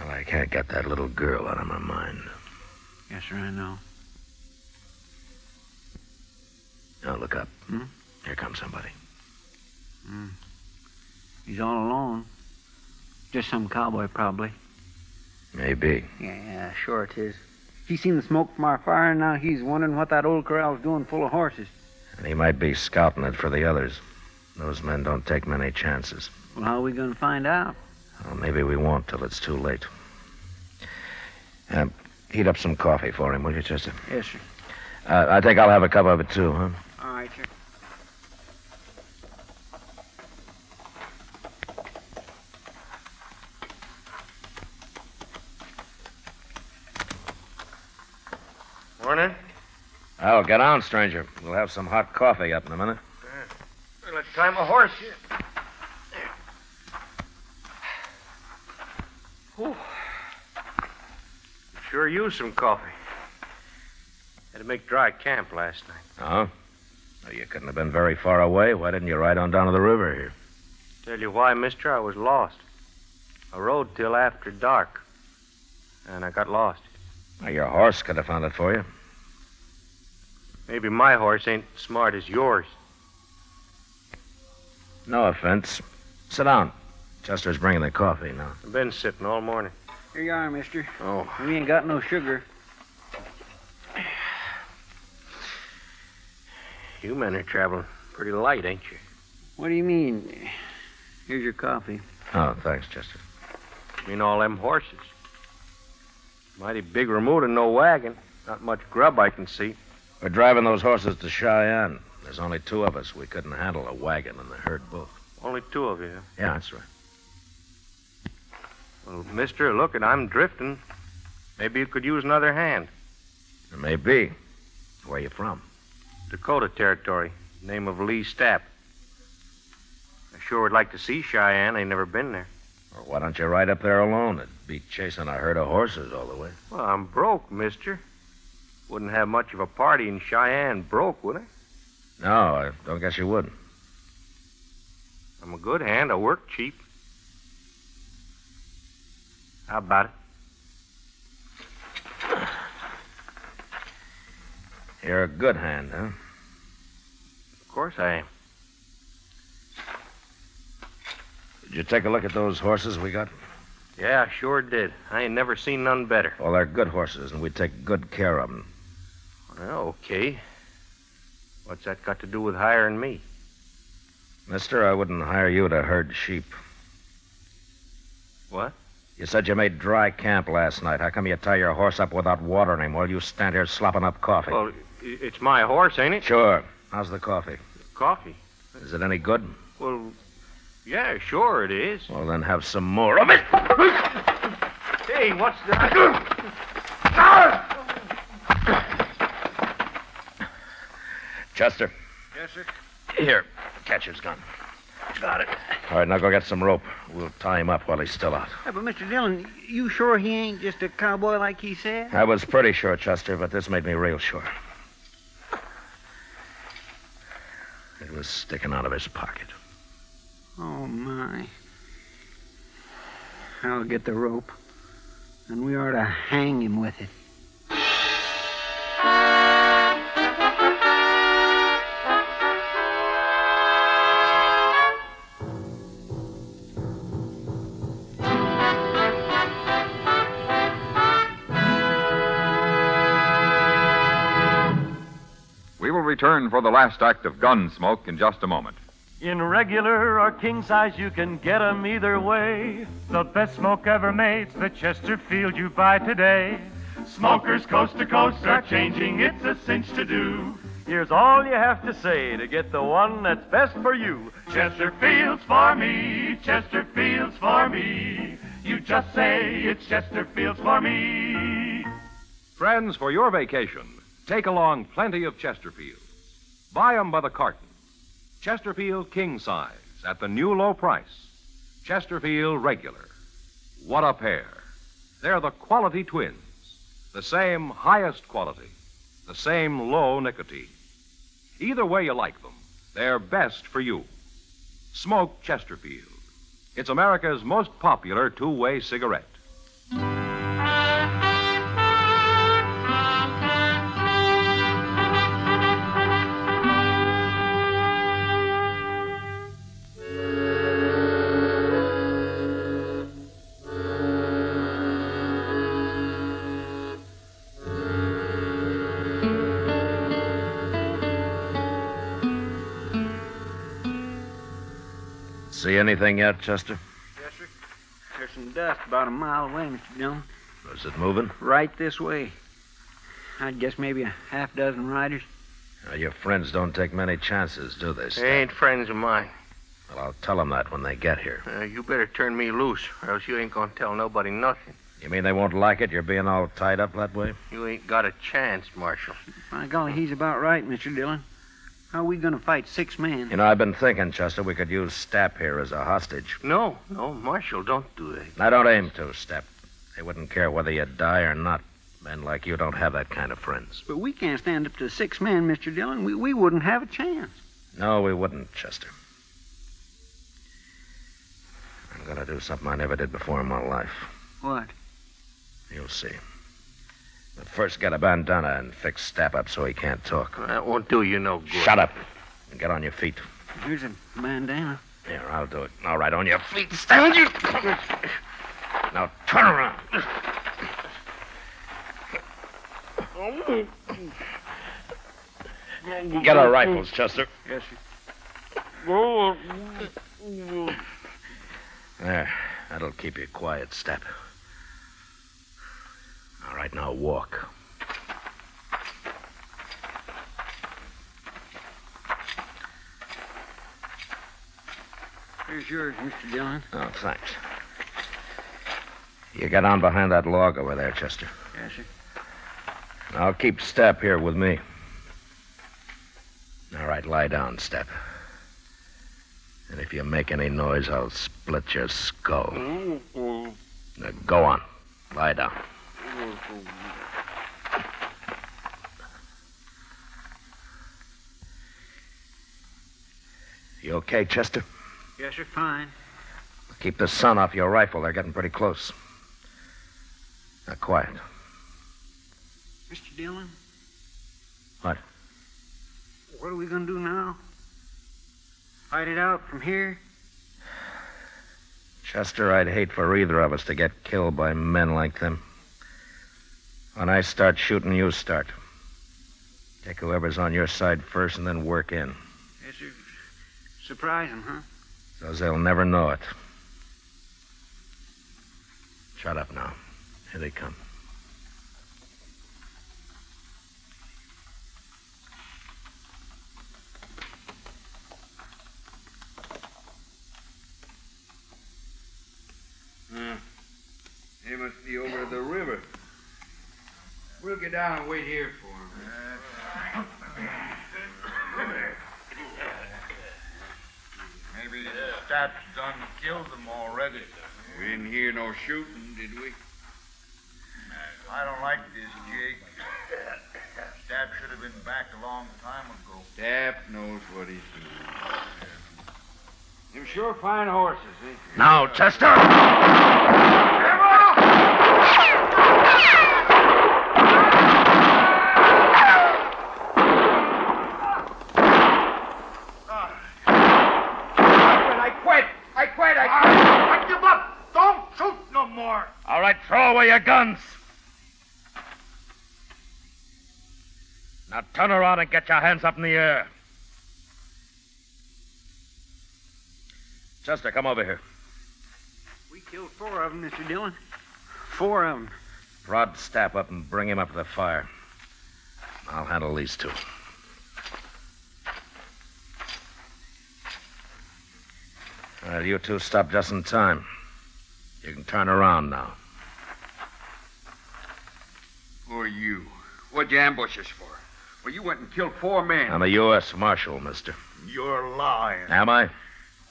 Well, I can't get that little girl out of my mind. Yes, sir, I know. Now, look up. Here comes somebody. He's all alone. Just some cowboy, probably. Maybe. Yeah, sure it is. He's seen the smoke from our fire, and now he's wondering what that old corral's doing full of horses. And he might be scouting it for the others. Those men don't take many chances. Well, how are we going to find out? Well, maybe we won't till it's too late. Heat up some coffee for him, will you, Chester? Yes, sir. I think I'll have a cup of it, too, huh? All right, sir. Morning. Oh, get on, stranger. We'll have some hot coffee up in a minute. Well, let's tie my horse here. Whew. Sure used some coffee. Had to make dry camp last night. Oh? Well, you couldn't have been very far away. Why didn't you ride on down to the river here? Tell you why, mister, I was lost. I rode till after dark, and I got lost. Well, your horse could have found it for you. Maybe my horse ain't smart as yours. No offense. Sit down. Chester's bringing the coffee now. I've been sitting all morning. Here you are, mister. Oh. We ain't got no sugar. You men are traveling pretty light, ain't you? What do you mean? Here's your coffee. Oh, thanks, Chester. I mean all them horses. Mighty big remote and no wagon. Not much grub I can see. We're driving those horses to Cheyenne. There's only 2 of us. We couldn't handle a wagon and the herd both. Only 2 of you, huh? Yeah, that's right. Well, mister, look, I'm drifting. Maybe you could use another hand. It may be. Where you from? Dakota Territory. Name of Lee Stapp. I sure would like to see Cheyenne. I ain't never been there. Well, why don't you ride up there alone? It'd be chasing a herd of horses all the way. Well, I'm broke, mister. Wouldn't have much of a party in Cheyenne broke, would I? No, I don't guess you would. I'm a good hand. I work cheap. How about it? You're a good hand, huh? Of course I am. Did you take a look at those horses we got? Yeah, I sure did. I ain't never seen none better. Well, they're good horses, and we take good care of them. Well, okay. What's that got to do with hiring me? Mister, I wouldn't hire you to herd sheep. What? You said you made dry camp last night. How come you tie your horse up without watering him while you stand here slopping up coffee? Well, it's my horse, ain't it? Sure. How's the coffee? Coffee? Is it any good? Well, yeah, sure it is. Well, then have some more of it. Hey, what's that? Chester. Yes, sir? Here, catch his gun. Got it. All right, now go get some rope. We'll tie him up while he's still out. Hey, but Mr. Dillon, you sure he ain't just a cowboy like he said? I was pretty sure, Chester, but this made me real sure. It was sticking out of his pocket. Oh, my. I'll get the rope, and we ought to hang him with it. We will return for the last act of Gunsmoke in just a moment. In regular or king size, you can get 'em either way. The best smoke ever made's the Chesterfield you buy today. Smokers coast to coast are changing, it's a cinch to do. Here's all you have to say to get the one that's best for you. Chesterfield's for me, Chesterfield's for me. You just say it's Chesterfield's for me. Friends, for your vacation, take along plenty of Chesterfield. Buy 'em by the carton. Chesterfield king size at the new low price. Chesterfield regular. What a pair. They're the quality twins. The same highest quality. The same low nicotine. Either way you like them, they're best for you. Smoke Chesterfield. It's America's most popular two-way cigarette. See anything yet, Chester? Yes, sir. There's some dust about a mile away, Mr. Dillon. Is it moving? Right this way. I'd guess maybe a half dozen riders. Now, your friends don't take many chances, do they, They ain't friends of mine. Well, I'll tell them that when they get here. You better turn me loose, or else you ain't gonna tell nobody nothing. You mean they won't like it, you're being all tied up that way? You ain't got a chance, Marshal. My golly, he's about right, Mr. Dillon. How are we going to fight 6 men? You know, I've been thinking, Chester, we could use Stapp here as a hostage. No, Marshal, don't do that. I don't aim to, Stapp. They wouldn't care whether you die or not. Men like you don't have that kind of friends. But we can't stand up to 6 men, Mr. Dillon. We wouldn't have a chance. No, we wouldn't, Chester. I'm going to do something I never did before in my life. What? You'll see. But first, get a bandana and fix Stapp up so he can't talk. That won't do you no good. Shut up and get on your feet. Here's a bandana. Here, I'll do it. All right, on your feet. Stay on your... Now, turn around. Get our rifles, Chester. Yes, sir. There. That'll keep you quiet, Stapp. All right, now walk. Here's yours, Mr. Dillon. Oh, thanks. You get on behind that log over there, Chester. Yes, sir. I'll keep Stapp here with me. All right, lie down, Stapp. And if you make any noise, I'll split your skull. Now, go on. Lie down. You okay, Chester? Yes, sir, fine. Keep the sun off your rifle. They're getting pretty close. Now, quiet. Mr. Dillon? What? What are we going to do now? Fight it out from here? Chester, I'd hate for either of us to get killed by men like them. When I start shooting, you start. Take whoever's on your side first and then work in. Yes, sir. Surprise them, huh? So they'll never know it. Shut up now. Here they come. They must be over the river. We'll get down and wait here for them. Maybe Stapp's done killed them already. We didn't hear no shooting, did we? I don't like this, Jake. Stapp should have been back a long time ago. Stapp knows what he's doing. Them sure fine horses, ain't they? Now, Chester! I give up. Don't shoot no more. All right, throw away your guns. Now turn around and get your hands up in the air. Chester, come over here. We killed 4 of them, Mr. Dillon. 4 of them. Prod Stapp up and bring him up to the fire. I'll handle these 2. Well, you 2 stopped just in time. You can turn around now. Who are you? What'd you ambush us for? Well, you went and killed 4 men. I'm a U.S. Marshal, mister. You're lying. Am I?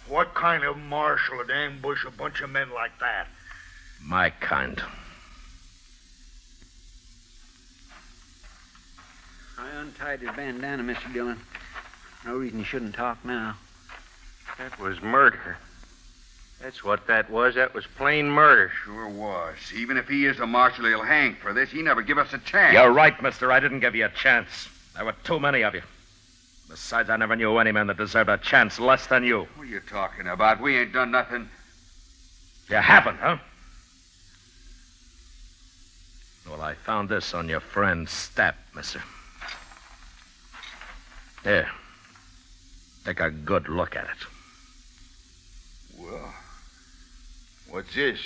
What kind of marshal would ambush a bunch of men like that? My kind. I untied his bandana, Mr. Dillon. No reason he shouldn't talk now. That was murder. That's what that was. That was plain murder. Sure was. Even if he is a marshal, he'll hang for this. He never give us a chance. You're right, mister. I didn't give you a chance. There were too many of you. Besides, I never knew any man that deserved a chance less than you. What are you talking about? We ain't done nothing. You haven't, huh? Well, I found this on your friend Stapp, mister. Here. Take a good look at it. Well, what's this?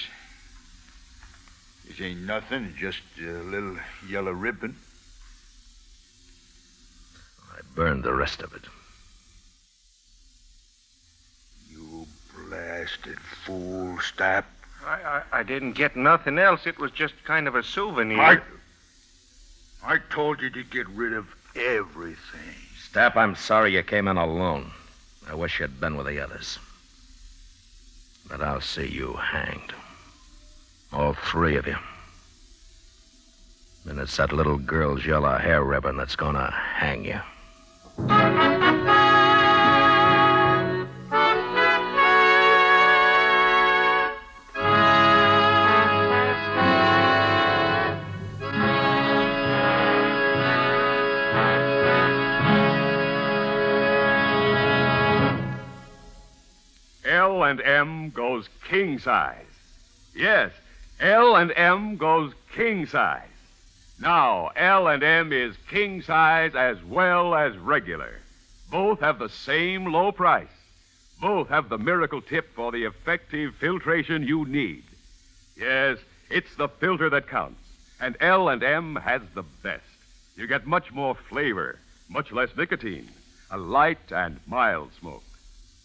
This ain't nothing, just a little yellow ribbon. I burned the rest of it. You blasted fool, Stapp. I didn't get nothing else. It was just kind of a souvenir. I told you to get rid of everything. Stapp, I'm sorry you came in alone. I wish you'd been with the others. But I'll see you hanged. All three of you. And it's that little girl's yellow hair ribbon that's gonna hang you. L&M goes king size. Yes, L&M goes king size. Now, L&M is king size as well as regular. Both have the same low price. Both have the miracle tip for the effective filtration you need. Yes, it's the filter that counts. And L&M has the best. You get much more flavor, much less nicotine, a light and mild smoke.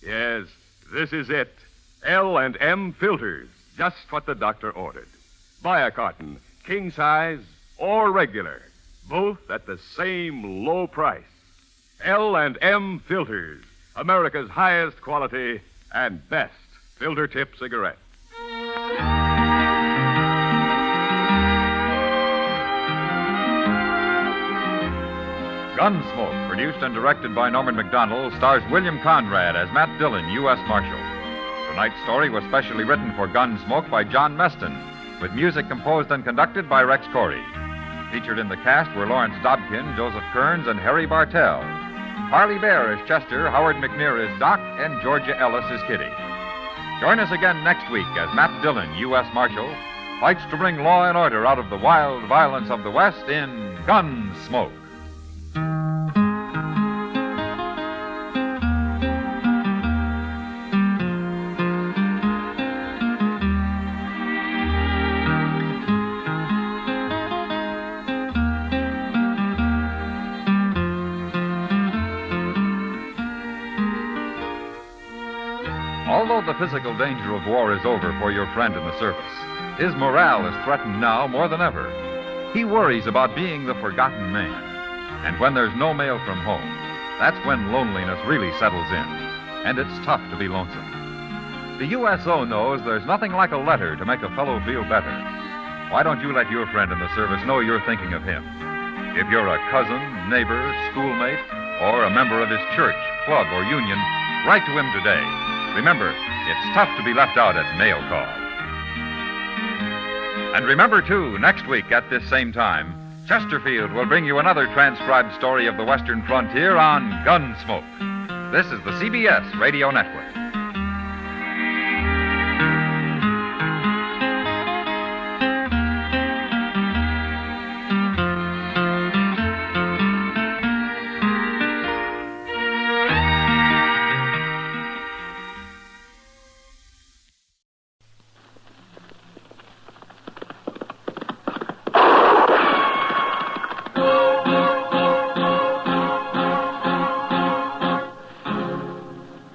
Yes, this is it. L&M filters, just what the doctor ordered. Buy a carton, king size or regular, both at the same low price. L&M filters, America's highest quality and best filter tip cigarette. Gunsmoke, produced and directed by Norman McDonald, stars William Conrad as Matt Dillon, U.S. Marshal. Tonight's story was specially written for Gunsmoke by John Meston, with music composed and conducted by Rex Corey. Featured in the cast were Lawrence Dobkin, Joseph Kearns, and Harry Bartell. Harley Bear is Chester, Howard McNear is Doc, and Georgia Ellis is Kitty. Join us again next week as Matt Dillon, U.S. Marshal, fights to bring law and order out of the wild violence of the West in Gunsmoke. Although the physical danger of war is over for your friend in the service, his morale is threatened now more than ever. He worries about being the forgotten man. And when there's no mail from home, that's when loneliness really settles in. And it's tough to be lonesome. The USO knows there's nothing like a letter to make a fellow feel better. Why don't you let your friend in the service know you're thinking of him? If you're a cousin, neighbor, schoolmate, or a member of his church, club, or union, write to him today. Remember, it's tough to be left out at mail call. And remember, too, next week at this same time, Chesterfield will bring you another transcribed story of the Western frontier on Gunsmoke. This is the CBS Radio Network.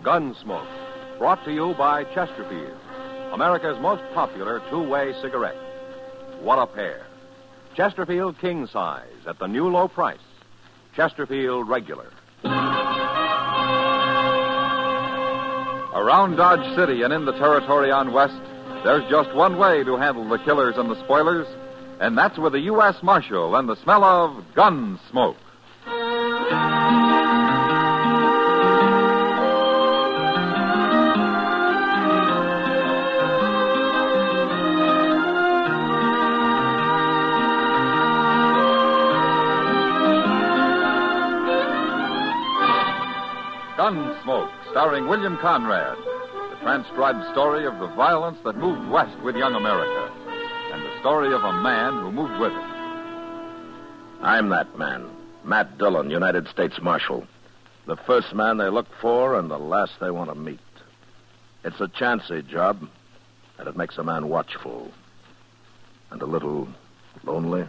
Gunsmoke, brought to you by Chesterfield, America's most popular two-way cigarette. What a pair. Chesterfield king size at the new low price. Chesterfield regular. Around Dodge City and in the territory on West, there's just one way to handle the killers and the spoilers, and that's with a U.S. Marshal and the smell of Gunsmoke. Gunsmoke, starring William Conrad, the transcribed story of the violence that moved west with young America, and the story of a man who moved with it. I'm that man, Matt Dillon, United States Marshal. The first man they look for and the last they want to meet. It's a chancy job, and it makes a man watchful and a little lonely.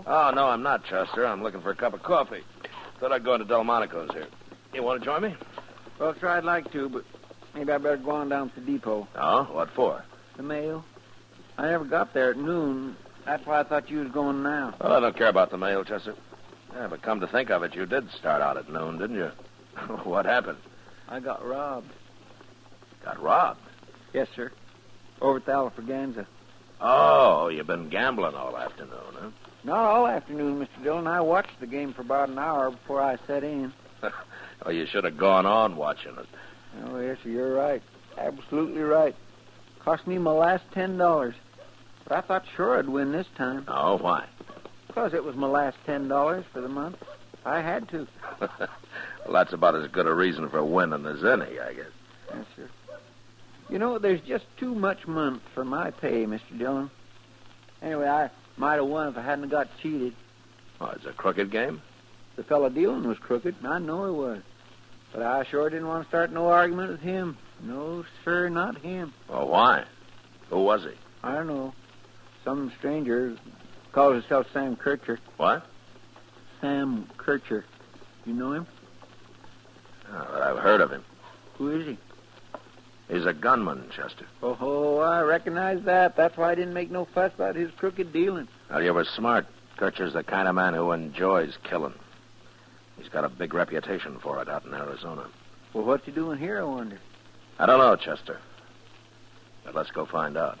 Oh, no, I'm not, Chester. I'm looking for a cup of coffee. Thought I'd go into Delmonico's here. You want to join me? Well, sure, I'd like to, but maybe I better go on down to the depot. Oh? What for? The mail. I never got there at noon. That's why I thought you was going now. Well, I don't care about the mail, Chester. Yeah, but come to think of it, you did start out at noon, didn't you? What happened? I got robbed. Got robbed? Yes, sir. Over at the Alfraganza. Oh, you've been gambling all afternoon, huh? Not all afternoon, Mr. Dillon. I watched the game for about an hour before I set in. Well, you should have gone on watching it. Oh, yes, sir, you're right. Absolutely right. Cost me my last $10. But I thought sure I'd win this time. Oh, why? Because it was my last $10 for the month. I had to. Well, that's about as good a reason for winning as any, I guess. Yes, sir. You know, there's just too much month for my pay, Mr. Dillon. Anyway, I might have won if I hadn't got cheated. Oh, it's a crooked game? The fellow dealing was crooked. I know he was. But I sure didn't want to start no argument with him. No, sir, not him. Well, why? Who was he? I don't know. Some stranger calls himself Sam Kircher. What? Sam Kircher. You know him? Oh, but I've heard of him. Who is he? He's a gunman, Chester. Oh, I recognize that. That's why I didn't make no fuss about his crooked dealing. Well, you were smart. Kircher's the kind of man who enjoys killing. He's got a big reputation for it out in Arizona. Well, what's he doing here, I wonder? I don't know, Chester. But let's go find out.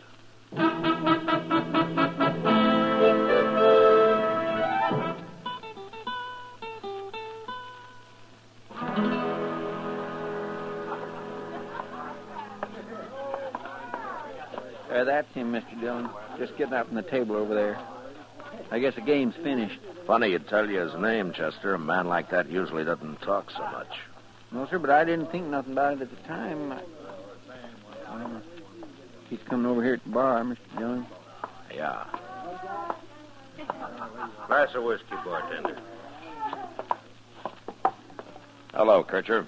That's him, Mr. Dillon. Just getting up from the table over there. I guess the game's finished. Funny you'd tell you his name, Chester. A man like that usually doesn't talk so much. No, sir, but I didn't think nothing about it at the time. He's coming over here at the bar, Mr. Dillon. Yeah. Glass of whiskey, bartender. Hello, Kircher.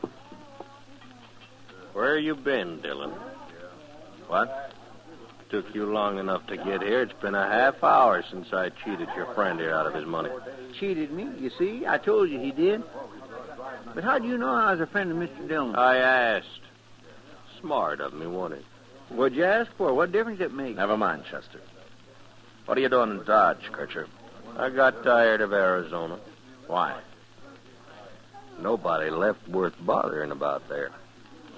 Where you been, Dillon? What? Took you long enough to get here. It's been a half hour since I cheated your friend here out of his money. Cheated me, you see? I told you he did. But how do you know I was a friend of Mr. Dillon? I asked. Smart of me, wasn't it? What'd you ask for? What difference it makes? Never mind, Chester. What are you doing in Dodge, Kircher? I got tired of Arizona. Why? Nobody left worth bothering about there.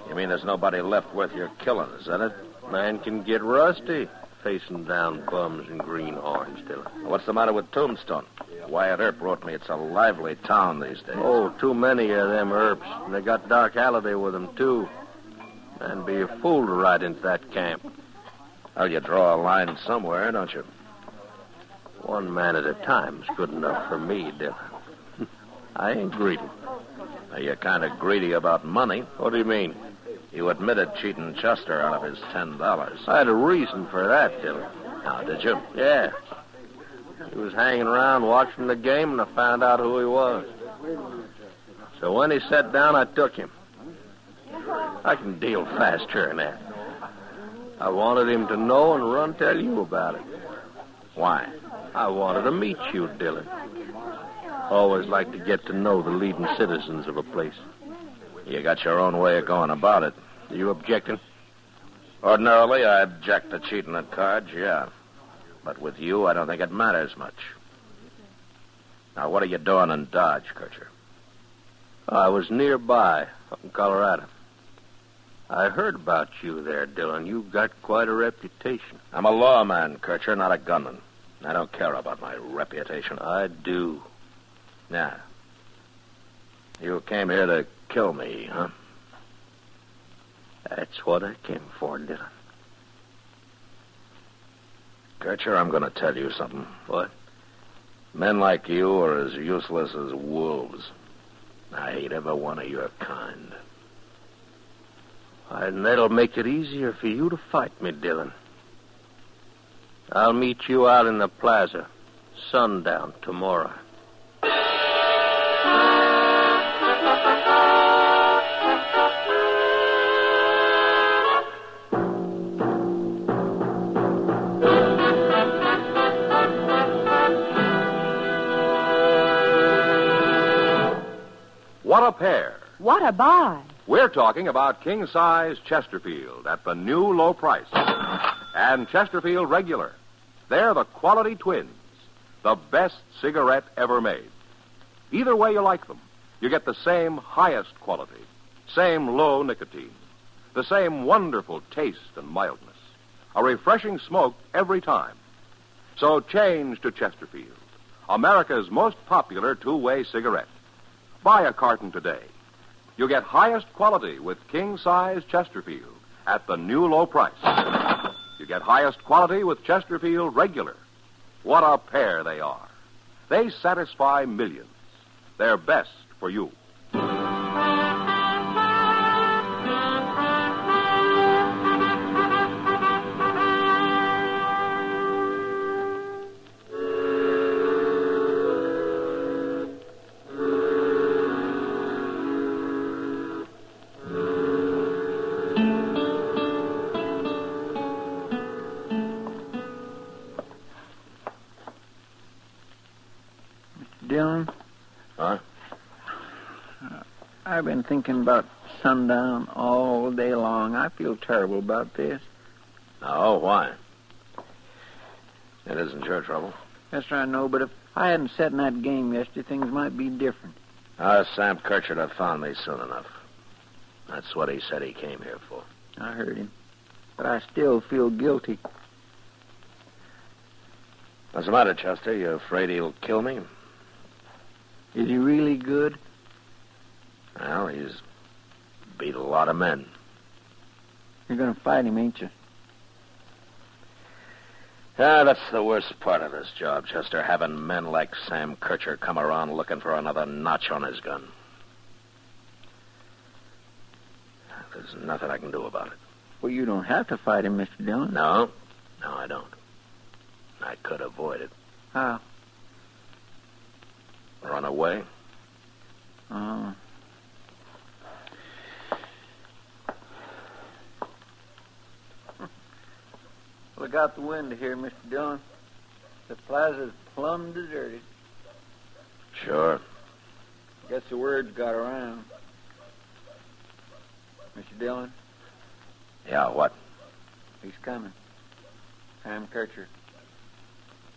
You mean there's nobody left worth your killing, is that it? Man can get rusty facing down bums and greenhorns, Dillon. What's the matter with Tombstone? Wyatt Earp wrote me it's a lively town these days. Oh, too many of them Earps. And they got Dark Halliday with them, too. Man, be a fool to ride into that camp. Well, you draw a line somewhere, don't you? One man at a time's good enough for me, Dillon. I ain't greedy. Now, you're kind of greedy about money. What do you mean? You admitted cheating Chester out of his $10. I had a reason for that, Dillon. Now, did you? Yeah. He was hanging around watching the game, and I found out who he was. So when he sat down, I took him. I can deal faster than that. I wanted him to know and run tell you about it. Why? I wanted to meet you, Dillon. Always like to get to know the leading citizens of a place. You got your own way of going about it. Are you objecting? Ordinarily, I object to cheating at cards, yeah. But with you, I don't think it matters much. Now, what are you doing in Dodge, Kircher? I was nearby, up in Colorado. I heard about you there, Dillon. You've got quite a reputation. I'm a lawman, Kircher, not a gunman. I don't care about my reputation. I do. Yeah. You came here to kill me, huh? That's what I came for, Dillon. Kircher, I'm going to tell you something. What? Men like you are as useless as wolves. I hate every one of your kind. And that'll make it easier for you to fight me, Dillon. I'll meet you out in the plaza, sundown tomorrow. What a pair. What a buy. We're talking about king-size Chesterfield at the new low price. And Chesterfield Regular. They're the quality twins. The best cigarette ever made. Either way you like them, you get the same highest quality, same low nicotine, the same wonderful taste and mildness. A refreshing smoke every time. So change to Chesterfield, America's most popular two-way cigarette. Buy a carton today. You get highest quality with king-size Chesterfield at the new low price. You get highest quality with Chesterfield Regular. What a pair they are. They satisfy millions. They're best for you. Dillon? Huh? I've been thinking about sundown all day long. I feel terrible about this. Oh, why? It isn't your trouble. Yes, sir, I know, but if I hadn't sat in that game yesterday, things might be different. Sam Kirchard have found me soon enough. That's what he said he came here for. I heard him. But I still feel guilty. What's the matter, Chester? You afraid he'll kill me? Is he really good? Well, he's beat a lot of men. You're going to fight him, ain't you? Yeah, that's the worst part of this job, Chester, having men like Sam Kirchard come around looking for another notch on his gun. There's nothing I can do about it. Well, you don't have to fight him, Mr. Dillon. No, I don't. I could avoid it. How? Run away? Oh. Look out the window here, Mr. Dillon. The plaza's plumb deserted. Sure. Guess the word's got around. Mr. Dillon? Yeah, what? He's coming. Sam Kirchard.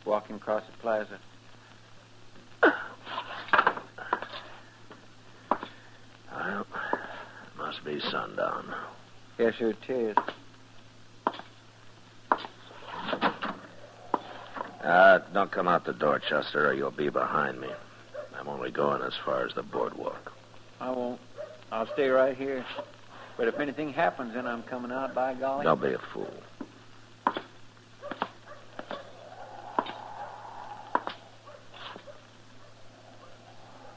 Walking across the plaza. Well, it must be sundown. Yes, sir, it is. Don't come out the door, Chester, or you'll be behind me. I'm only going as far as the boardwalk. I won't. I'll stay right here. But if anything happens, then I'm coming out, by golly. Don't be a fool.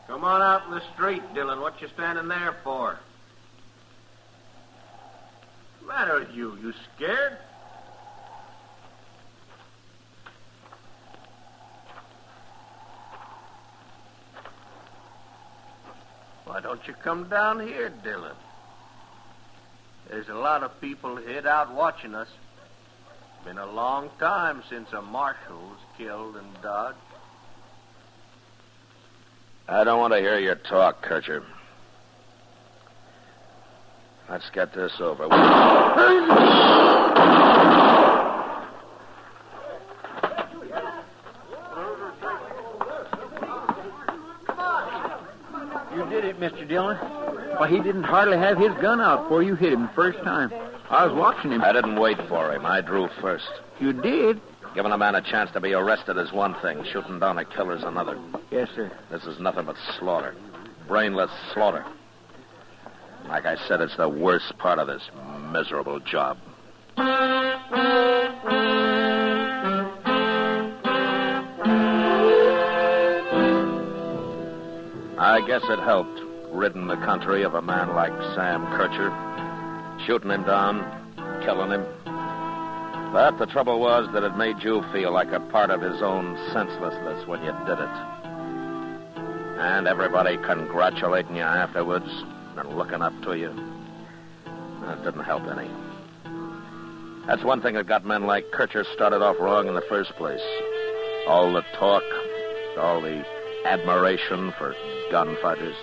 Come on out in the street, Dillon. What you standing there for? What's the matter with you? You scared? Why don't you come down here, Dillon? There's a lot of people hid out watching us. Been a long time since a marshal was killed in Dodge. I don't want to hear your talk, Kirchard. Let's get this over with. You did it, Mr. Dillon. Why, he didn't hardly have his gun out before you hit him the first time. I was watching him. I didn't wait for him. I drew first. You did? Giving a man a chance to be arrested is one thing. Shooting down a killer's another. Yes, sir. This is nothing but slaughter. Brainless slaughter. Like I said, it's the worst part of this miserable job. I guess it helped, ridding the country of a man like Sam Kirchard. Shooting him down, killing him. But the trouble was that it made you feel like a part of his own senselessness when you did it. And everybody congratulating you afterwards and looking up to you. That didn't help any. That's one thing that got men like Kirchard started off wrong in the first place. All the talk, all the admiration for gunfighters.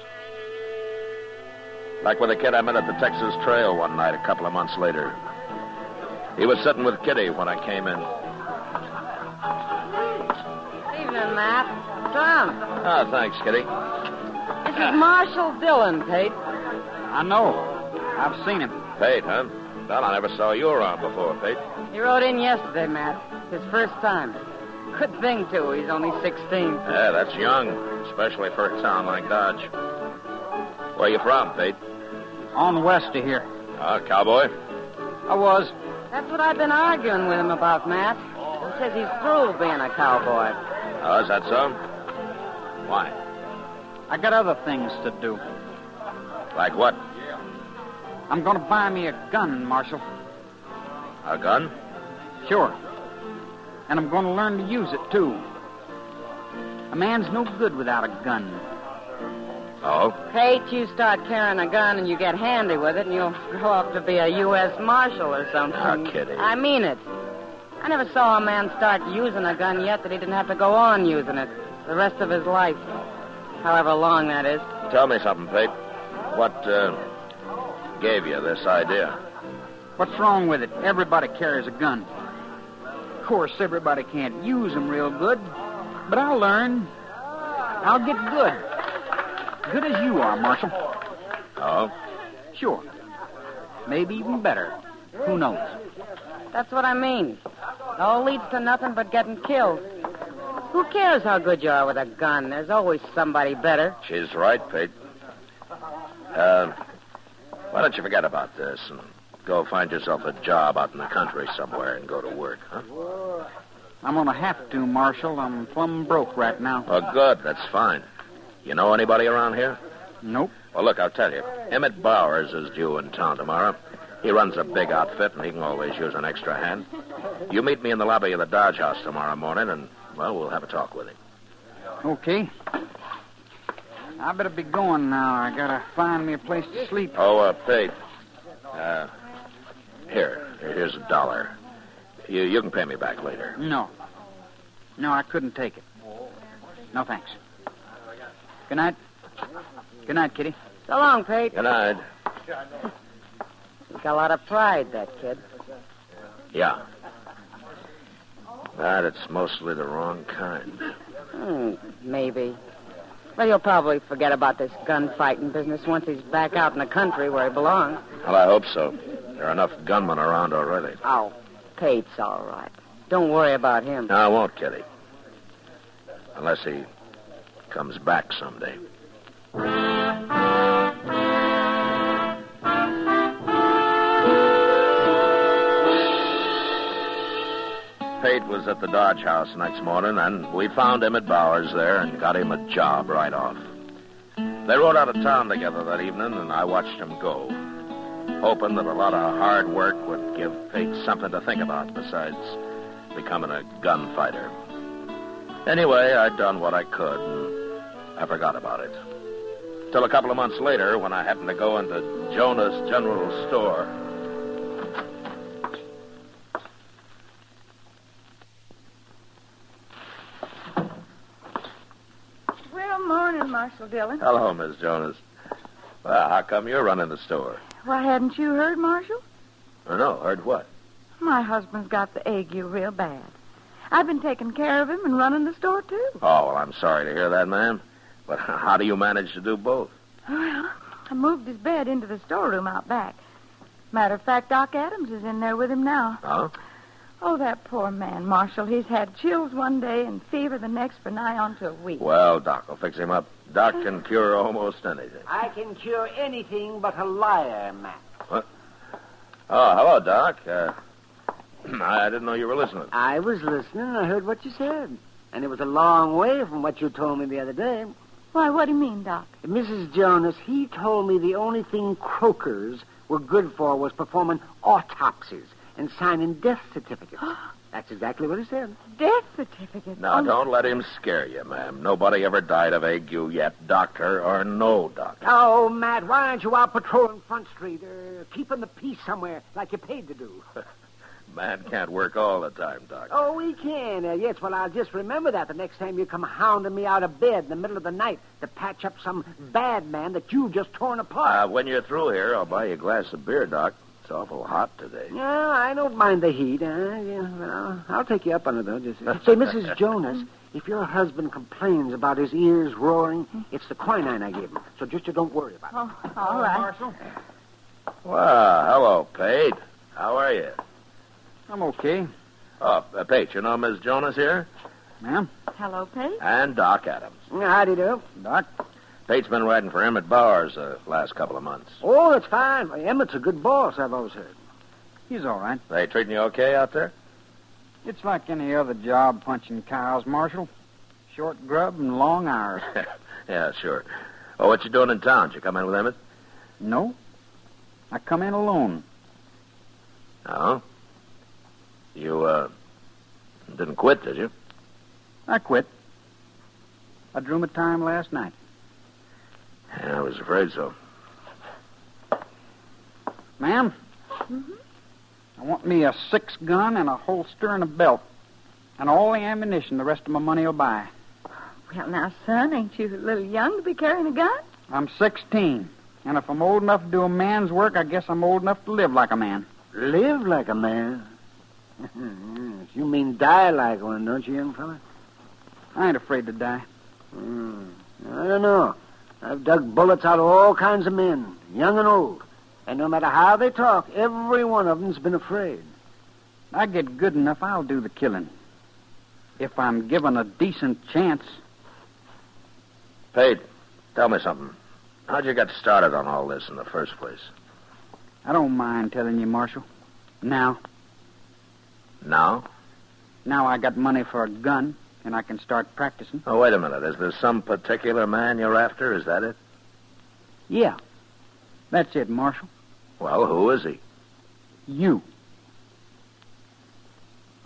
Like with a kid I met at the Texas Trail one night a couple of months later. He was sitting with Kitty when I came in. Evening, Matt. Tom. Ah, thanks, Kitty. This is Marshal Dillon, Pate. I know. I've seen him. Pate, huh? Well, I never saw you around before, Pate. He rode in yesterday, Matt. His first time. Good thing, too. He's only 16. Yeah, that's young, especially for a town like Dodge. Where you from, Pate? On west of here. Cowboy? I was. That's what I've been arguing with him about, Matt. He says he's through being a cowboy. Oh, is that so? Why? I got other things to do. Like what? I'm going to buy me a gun, Marshal. A gun? Sure. And I'm going to learn to use it, too. A man's no good without a gun. Oh? Pate, you start carrying a gun and you get handy with it and you'll grow up to be a U.S. Marshal or something. Ah, Kitty. I mean it. I never saw a man start using a gun yet that he didn't have to go on using it the rest of his life. However long that is. Tell me something, Pate. What, gave you this idea? What's wrong with it? Everybody carries a gun. Of course, everybody can't use them real good, but I'll learn. I'll get good. Good as you are, Marshal. Oh? Sure. Maybe even better. Who knows? That's what I mean. It all leads to nothing but getting killed. Who cares how good you are with a gun? There's always somebody better. She's right, Pate. Why don't you forget about this and go find yourself a job out in the country somewhere and go to work, huh? I'm going to have to, Marshal. I'm plumb broke right now. Oh, good. That's fine. You know anybody around here? Nope. Well, look, I'll tell you. Emmett Bowers is due in town tomorrow. He runs a big outfit, and he can always use an extra hand. You meet me in the lobby of the Dodge House tomorrow morning, and, well, we'll have a talk with him. Okay. I better be going now. I gotta find me a place to sleep. Oh, Pate. Here's $1. You can pay me back later. No, I couldn't take it. No, thanks. Good night. Good night, Kitty. So long, Pate. Good night. He's got a lot of pride, that kid. Yeah. But it's mostly the wrong kind. Maybe. Well, he'll probably forget about this gunfighting business once he's back out in the country where he belongs. Well, I hope so. There are enough gunmen around already. Oh, Pate's all right. Don't worry about him. No, I won't, Kitty. Unless he comes back someday. Pate was at the Dodge House next morning, and we found Emmett Bowers there and got him a job right off. They rode out of town together that evening, and I watched him go, hoping that a lot of hard work would give Pate something to think about besides becoming a gunfighter. Anyway, I'd done what I could, and I forgot about it. Till a couple of months later, when I happened to go into Jonah's General Store. Well, morning, Marshal Dillon. Hello, Miss Jonas. Well, how come you're running the store? Why, hadn't you heard, Marshal? Oh, no, heard what? My husband's got the ague real bad. I've been taking care of him and running the store, too. Oh, well, I'm sorry to hear that, ma'am. But how do you manage to do both? Well, I moved his bed into the storeroom out back. Matter of fact, Doc Adams is in there with him now. Oh? Oh, that poor man, Marshal. He's had chills one day and fever the next for nigh on to a week. Well, Doc will fix him up. Doc can cure almost anything. I can cure anything but a liar, Matt. What? Oh, hello, Doc. I didn't know you were listening. I was listening and I heard what you said. And it was a long way from what you told me the other day. Why, what do you mean, Doc? Mrs. Jonas, he told me the only thing croakers were good for was performing autopsies and signing death certificates. That's exactly what he said. Death certificate? Now, don't let him scare you, ma'am. Nobody ever died of ague yet, doctor or no doctor. Oh, Matt, why aren't you out patrolling Front Street or keeping the peace somewhere like you're paid to do? Man can't work all the time, Doc. Oh, we can. Yes, well, I'll just remember that the next time you come hounding me out of bed in the middle of the night to patch up some bad man that you've just torn apart. When you're through here, I'll buy you a glass of beer, Doc. It's awful hot today. Yeah, I don't mind the heat. Yeah, well, I'll take you up on it, though. Just say, Mrs. Jonas, if your husband complains about his ears roaring, it's the quinine I gave him. So just you don't worry about it. Oh, all right. Marshal. Well, hello, Pate. How are you? I'm okay. Oh, Pate, you know Miss Jonas here? Ma'am? Hello, Pate. And Doc Adams. Howdy do. Doc? Pate's been riding for Emmett Bowers the last couple of months. Oh, that's fine. Emmett's a good boss, I've always heard. He's all right. They treating you okay out there? It's like any other job punching cows, Marshal. Short grub and long hours. Yeah, sure. Oh, what you doing in town? Did you come in with Emmett? No. I come in alone. Oh? You, didn't quit, did you? I quit. I drew my time last night. Yeah, I was afraid so. Ma'am? Mm-hmm. I want me a 6-gun and a holster and a belt. And all the ammunition the rest of my money will buy. Well, now, son, ain't you a little young to be carrying a gun? I'm 16. And if I'm old enough to do a man's work, I guess I'm old enough to live like a man. Live like a man? You mean die like one, don't you, young fella? I ain't afraid to die. I don't know. I've dug bullets out of all kinds of men, young and old. And no matter how they talk, every one of them's been afraid. I get good enough, I'll do the killing. If I'm given a decent chance. Pate, tell me something. How'd you get started on all this in the first place? I don't mind telling you, Marshal. Now. Now? Now I got money for a gun, and I can start practicing. Oh, wait a minute. Is there some particular man you're after? Is that it? Yeah. That's it, Marshal. Well, who is he? You.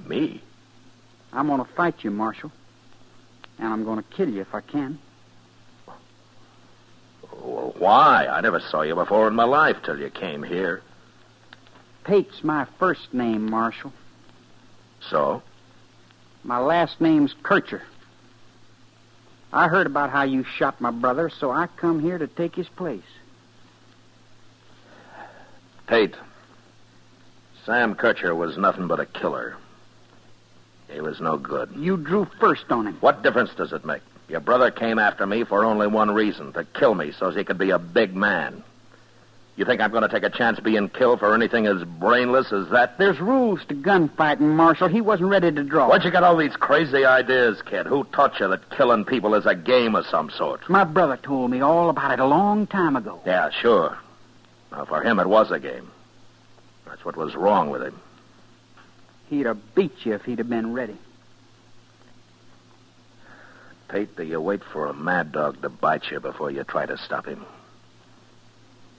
Me? I'm going to fight you, Marshal. And I'm going to kill you if I can. Well, why? I never saw you before in my life till you came here. Pate's my first name, Marshal. So? My last name's Kircher. I heard about how you shot my brother, so I come here to take his place. Pate, Sam Kircher was nothing but a killer. He was no good. You drew first on him. What difference does it make? Your brother came after me for only one reason, to kill me so he could be a big man. You think I'm going to take a chance being killed for anything as brainless as that? There's rules to gunfighting, Marshal. He wasn't ready to draw. Where'd you get all these crazy ideas, kid? Who taught you that killing people is a game of some sort? My brother told me all about it a long time ago. Yeah, sure. Now, for him, it was a game. That's what was wrong with him. He'd have beat you if he'd have been ready. Pate, do you wait for a mad dog to bite you before you try to stop him?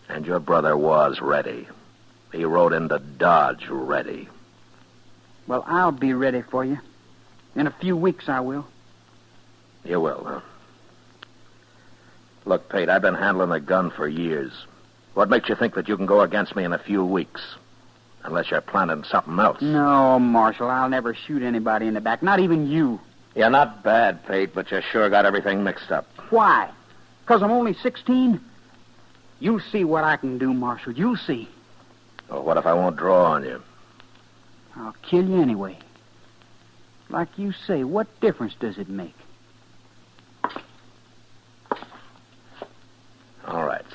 And your brother was ready. He rode into Dodge ready. Well, I'll be ready for you. In a few weeks, I will. You will, huh? Look, Pate, I've been handling a gun for years. What makes you think that you can go against me in a few weeks? Unless you're planning something else. No, Marshal, I'll never shoot anybody in the back, not even you. You're not bad, Pate, but you sure got everything mixed up. Why? Because I'm only 16? You'll see what I can do, Marshal. You'll see. Well, what if I won't draw on you? I'll kill you anyway. Like you say, what difference does it make? All right.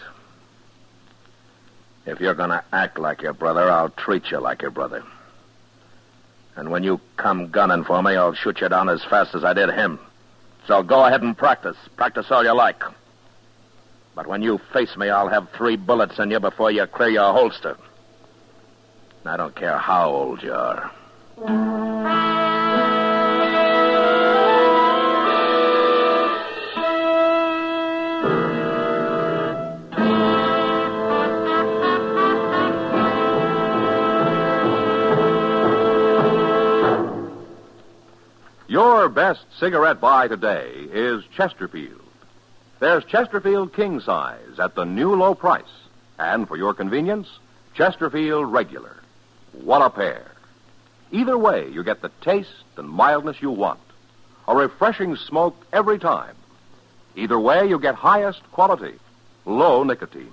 If you're going to act like your brother, I'll treat you like your brother. And when you come gunning for me, I'll shoot you down as fast as I did him. So go ahead and practice. Practice all you like. But when you face me, I'll have 3 bullets in you before you clear your holster. I don't care how old you are. Your best cigarette buy today is Chesterfield. There's Chesterfield King Size at the new low price. And for your convenience, Chesterfield Regular. What a pair. Either way, you get the taste and mildness you want. A refreshing smoke every time. Either way, you get highest quality, low nicotine.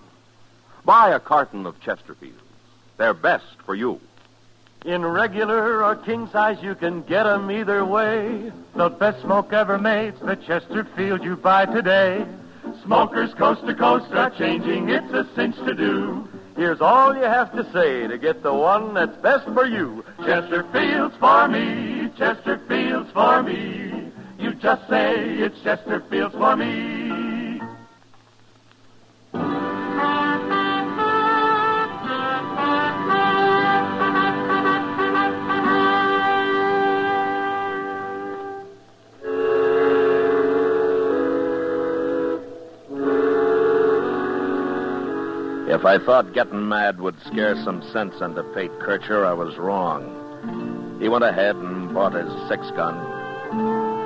Buy a carton of Chesterfields. They're best for you. In regular or king size, you can get 'em either way. The best smoke ever made's the Chesterfield you buy today. Smokers coast to coast are changing, it's a cinch to do. Here's all you have to say to get the one that's best for you. Chesterfield's for me, Chesterfield's for me. You just say it's Chesterfield's for me. If I thought getting mad would scare some sense into Pate Kircher, I was wrong. He went ahead and bought his 6-gun,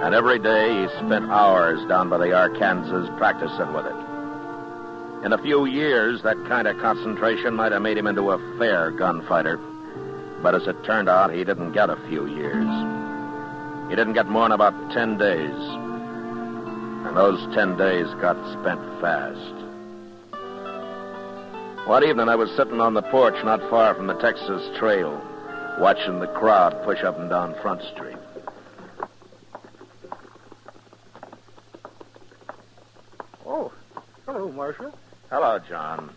and every day he spent hours down by the Arkansas practicing with it. In a few years, that kind of concentration might have made him into a fair gunfighter, but as it turned out, he didn't get a few years. He didn't get more than about 10 days, and those 10 days got spent fast. One evening, I was sitting on the porch not far from the Texas Trail, watching the crowd push up and down Front Street. Oh, hello, Marshal. Hello, John.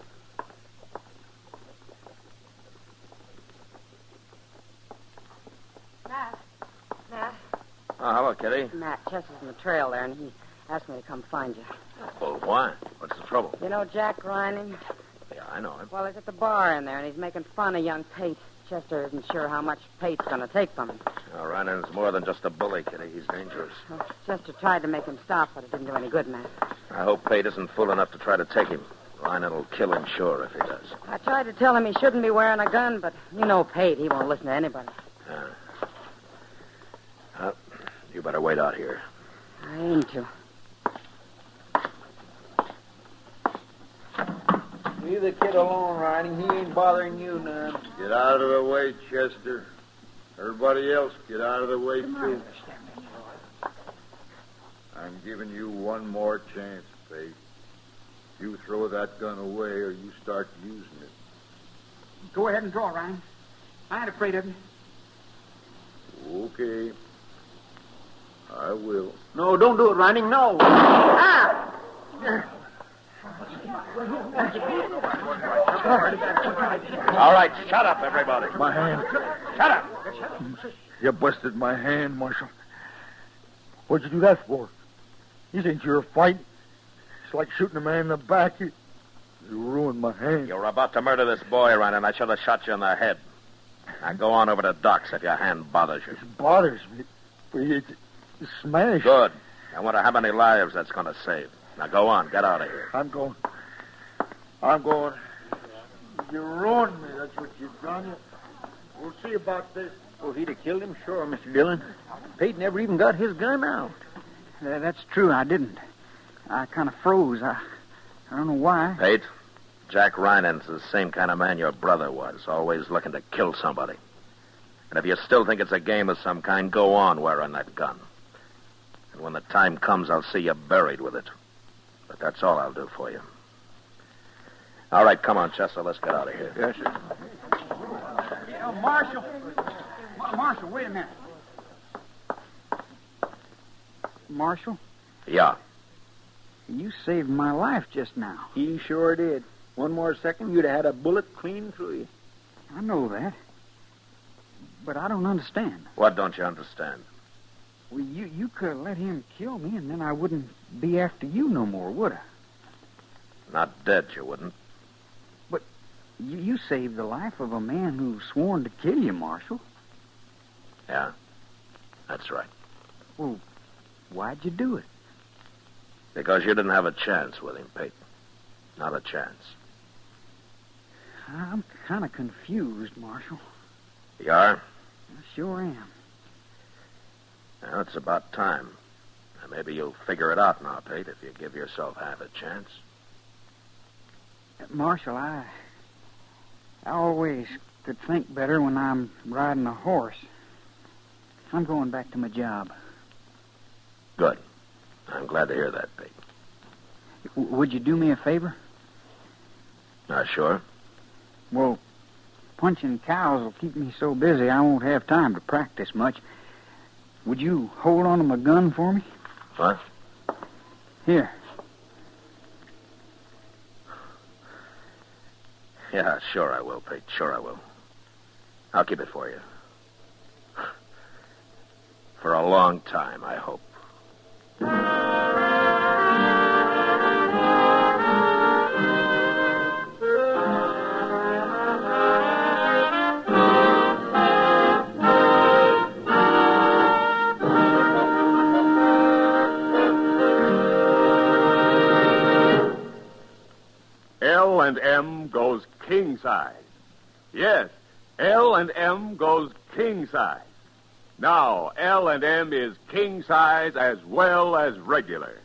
Matt. Oh, hello, Kitty. Matt, Chester's in the trail there, and he asked me to come find you. Well, why? What's the trouble? You know Jack Reining? Yeah, I know him. Well, he's at the bar in there, and he's making fun of young Pate. Chester isn't sure how much Pate's going to take from him. Oh, Ryan's more than just a bully, Kitty. He's dangerous. Well, Chester tried to make him stop, but it didn't do any good, Matt. I hope Pate isn't fool enough to try to take him. Ryan will kill him, sure, if he does. I tried to tell him he shouldn't be wearing a gun, but you know Pate. He won't listen to anybody. You better wait out here. I aim to. Leave the kid alone, Riding. He ain't bothering you none. Get out of the way, Chester. Everybody else, get out of the way, too. I'm giving you one more chance, Pate. You throw that gun away or you start using it. Go ahead and draw, Ryan. I ain't afraid of you. Okay. I will. No, don't do it, Riding. No. Ah! All right, shut up, everybody. My hand. Shut up. You busted my hand, Marshal. What'd you do that for? This ain't your fight. It's like shooting a man in the back. You ruined my hand. You were about to murder this boy, Ryan, and I should have shot you in the head. Now go on over to Doc's if your hand bothers you. It bothers me. It's smashed. Good. I wonder how many lives that's going to save. Now go on, get out of here. I'm going. You ruined me, that's what you've done. We'll see about this. Well, he'd have killed him, sure, Mr. Dillon. Pate never even got his gun out. That's true, I didn't. I kind of froze. I don't know why. Pate, Jack Reinan's the same kind of man your brother was, always looking to kill somebody. And if you still think it's a game of some kind, go on wearing that gun. And when the time comes, I'll see you buried with it. But that's all I'll do for you. All right, come on, Chester. Let's get out of here. Yes, sir. Marshal. Marshal, wait a minute. Marshal? Yeah. You saved my life just now. He sure did. One more second, you'd have had a bullet clean through you. I know that. But I don't understand. What don't you understand? Well, you could have let him kill me, and then I wouldn't be after you no more, would I? Not dead, you wouldn't. But you saved the life of a man who sworn to kill you, Marshal. Yeah, that's right. Well, why'd you do it? Because you didn't have a chance with him, Pate. Not a chance. I'm kind of confused, Marshal. You are? I sure am. Well, it's about time. Now, maybe you'll figure it out now, Pate, if you give yourself half a chance. Marshal, I always could think better when I'm riding a horse. I'm going back to my job. Good. I'm glad to hear that, Pete. Would you do me a favor? Sure. Well, punching cows will keep me so busy I won't have time to practice much. Would you hold on to my gun for me? What? Here. Yeah, sure I will, Pete. Sure I will. I'll keep it for you. For a long time, I hope. L&M goes king size. Yes, L&M goes king size. Now, L&M is king size as well as regular.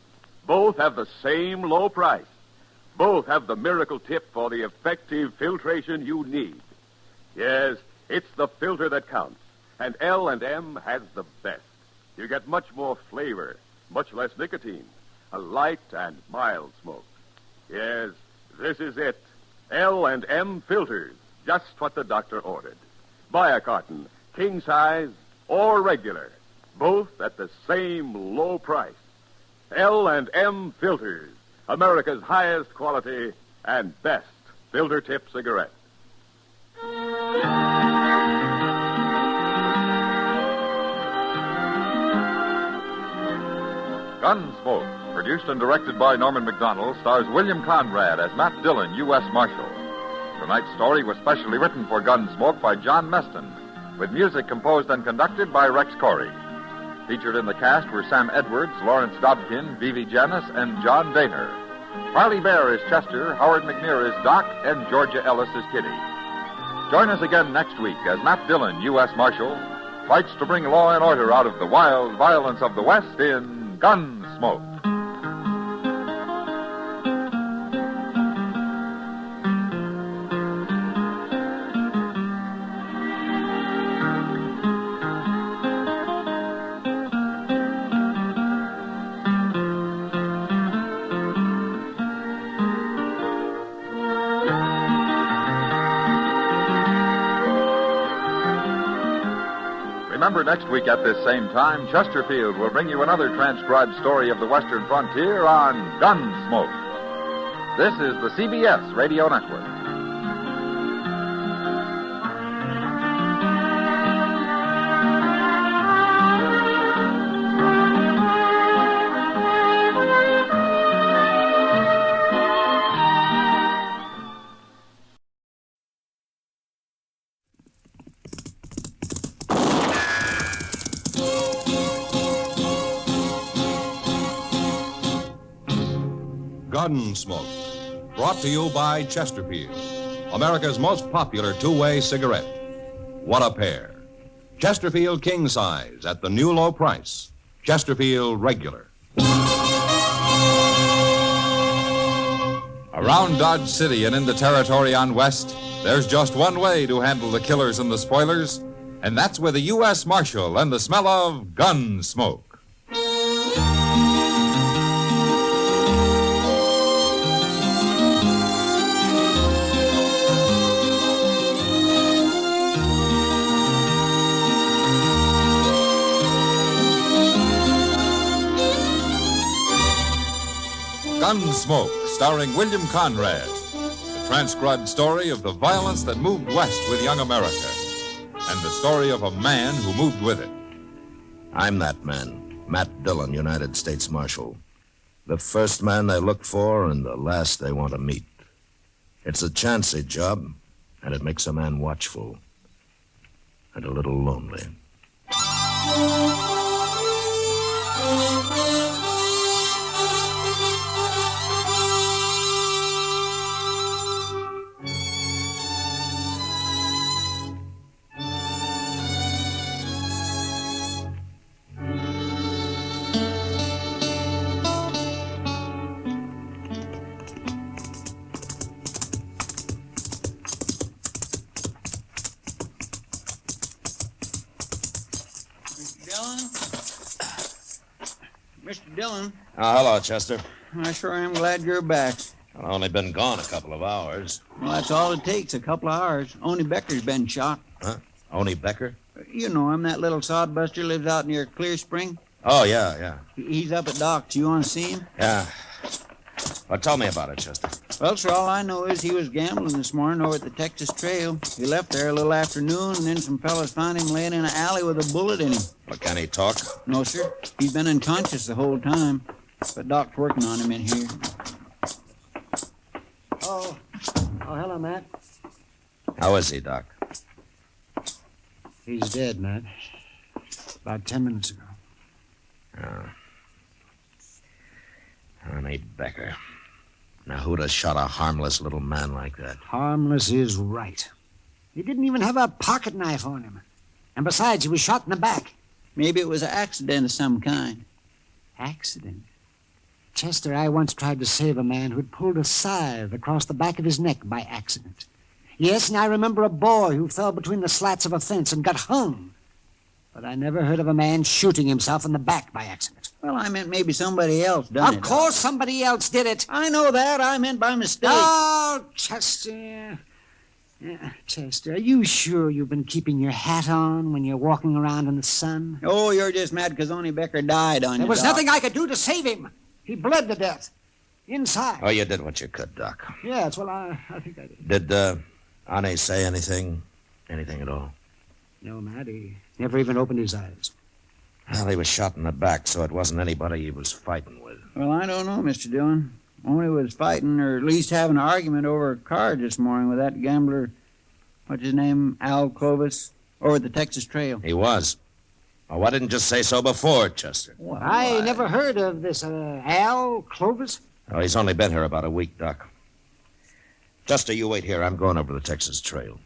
Both have the same low price. Both have the miracle tip for the effective filtration you need. Yes, it's the filter that counts, and L&M has the best. You get much more flavor, much less nicotine, a light and mild smoke. Yes, this is it. L&M filters, just what the doctor ordered. Buy a carton, king size or regular, both at the same low price. L&M filters, America's highest quality and best filter tip cigarette. Gunsmoke, produced and directed by Norman McDonald, stars William Conrad as Matt Dillon, U.S. Marshal. Tonight's story was specially written for Gunsmoke by John Meston, with music composed and conducted by Rex Corey. Featured in the cast were Sam Edwards, Lawrence Dobkin, Vivi Janis, and John Daner. Harley Bear is Chester, Howard McNear is Doc, and Georgia Ellis is Kitty. Join us again next week as Matt Dillon, U.S. Marshal, fights to bring law and order out of the wild violence of the West in Gunsmoke. Remember, next week at this same time, Chesterfield will bring you another transcribed story of the Western frontier on Gunsmoke. This is the CBS Radio Network. Gunsmoke, brought to you by Chesterfield, America's most popular two-way cigarette. What a pair. Chesterfield king size at the new low price. Chesterfield regular. Around Dodge City and in the territory on West, there's just one way to handle the killers and the spoilers, and that's with a U.S. Marshal and the smell of Gunsmoke. Gunsmoke, starring William Conrad. The transcribed story of the violence that moved west with young America. And the story of a man who moved with it. I'm that man, Matt Dillon, United States Marshal. The first man they look for and the last they want to meet. It's a chancy job, and it makes a man watchful and a little lonely. Dillon. Hello, Chester. I sure am glad you're back. I've only been gone a couple of hours. Well, that's all it takes, a couple of hours. Only Becker's been shot. Huh? Oni Becker? You know him, that little sodbuster lives out near Clear Spring. Oh, yeah. He's up at Doc's. You want to see him? Yeah. Well, tell me about it, Chester. Well, sir, all I know is he was gambling this morning over at the Texas Trail. He left there a little afternoon, and then some fellas found him laying in an alley with a bullet in him. Well, can he talk? No, sir. He's been unconscious the whole time. But Doc's working on him in here. Oh, hello, Matt. How is he, Doc? He's dead, Matt. About 10 minutes ago. Oh. Oni Becker. Now, who'd have shot a harmless little man like that? Harmless is right. He didn't even have a pocket knife on him. And besides, he was shot in the back. Maybe it was an accident of some kind. Accident? Chester, I once tried to save a man who'd pulled a scythe across the back of his neck by accident. Yes, and I remember a boy who fell between the slats of a fence and got hung. But I never heard of a man shooting himself in the back by accident. Well, I meant maybe somebody else done it. Of course somebody else did it. I know that. I meant by mistake. Oh, Chester. Chester, are you sure you've been keeping your hat on when you're walking around in the sun? Oh, you're just mad because Oni Becker died on you, There was Doc. nothing I could do to save him. He bled to death. Inside. Oh, you did what you could, Doc. Yes, well, I think I did. Did, Ani say anything? Anything at all? No, Matt, he never even opened his eyes. Well, he was shot in the back, so it wasn't anybody he was fighting with. Well, I don't know, Mr. Dillon. Oni was fighting, or at least having an argument over cards this morning with that gambler, what's his name, Al Clovis, over at the Texas Trail. He was. Well, why didn't you say so before, Chester? Well, I never heard of this Al Clovis. Oh, he's only been here about a week, Doc. Chester, you wait here. I'm going over the Texas Trail.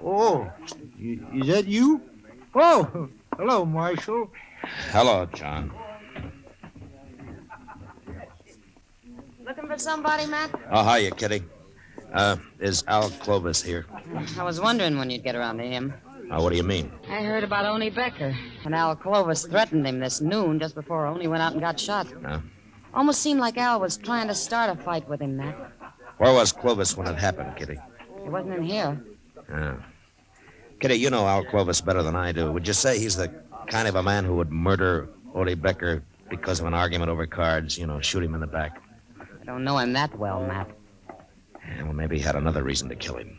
Oh, is that you? Oh, hello, Marshal. Hello, John. Looking for somebody, Matt? Oh, hiya, Kitty. Is Al Clovis here? I was wondering when you'd get around to him. What do you mean? I heard about Oni Becker, and Al Clovis threatened him this noon just before Oni went out and got shot. Almost seemed like Al was trying to start a fight with him, Matt. Where was Clovis when it happened, Kitty? He wasn't in here. Kitty, you know Al Clovis better than I do. Would you say he's the kind of a man who would murder Oni Becker because of an argument over cards, shoot him in the back? I don't know him that well, Matt. Well, maybe he had another reason to kill him.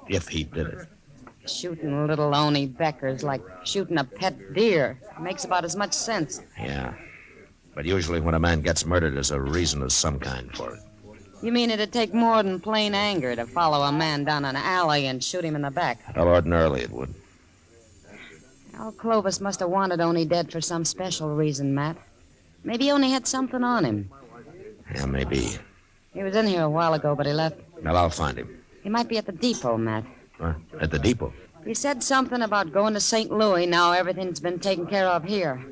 If he did it. Shooting little Oni Becker's like shooting a pet deer. Makes about as much sense. Yeah. But usually when a man gets murdered, there's a reason of some kind for it. You mean it'd take more than plain anger to follow a man down an alley and shoot him in the back? Well, ordinarily it would. Al Clovis must have wanted Oni dead for some special reason, Matt. Maybe Oni had something on him. Yeah, maybe. He was in here a while ago, but he left. Well, I'll find him. He might be at the depot, Matt. At the depot? He said something about going to St. Louis. Now everything's been taken care of here.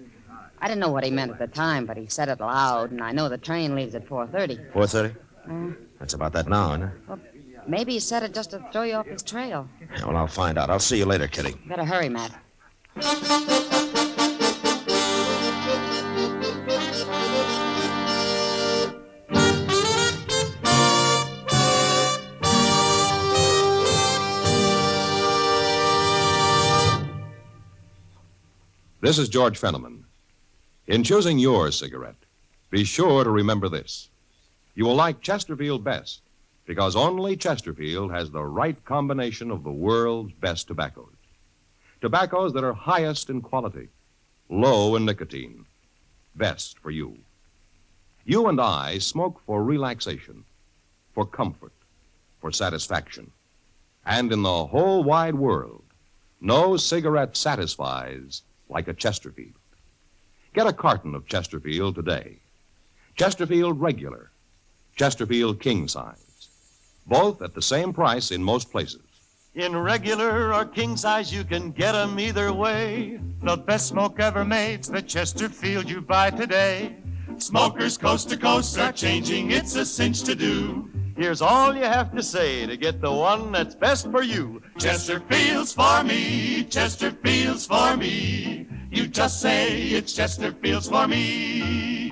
I didn't know what he meant at the time, but he said it loud, and I know the train leaves at 4:30. 4:30? That's about that now, isn't it? Well, maybe he said it just to throw you off his trail. Yeah, well, I'll find out. I'll see you later, Kitty. Better hurry, Matt. This is George Fenneman. In choosing your cigarette, be sure to remember this. You will like Chesterfield best because only Chesterfield has the right combination of the world's best tobaccos. Tobaccos that are highest in quality, low in nicotine, best for you. You and I smoke for relaxation, for comfort, for satisfaction. And in the whole wide world, no cigarette satisfies like a Chesterfield. Get a carton of Chesterfield today. Chesterfield Regular, Chesterfield King Size. Both at the same price in most places. In regular or king size, you can get 'em either way. The best smoke ever made's the Chesterfield you buy today. Smokers coast to coast are changing, it's a cinch to do. Here's all you have to say to get the one that's best for you. Chesterfield's for me, Chesterfield's for me. You just say it's Chesterfield's for me.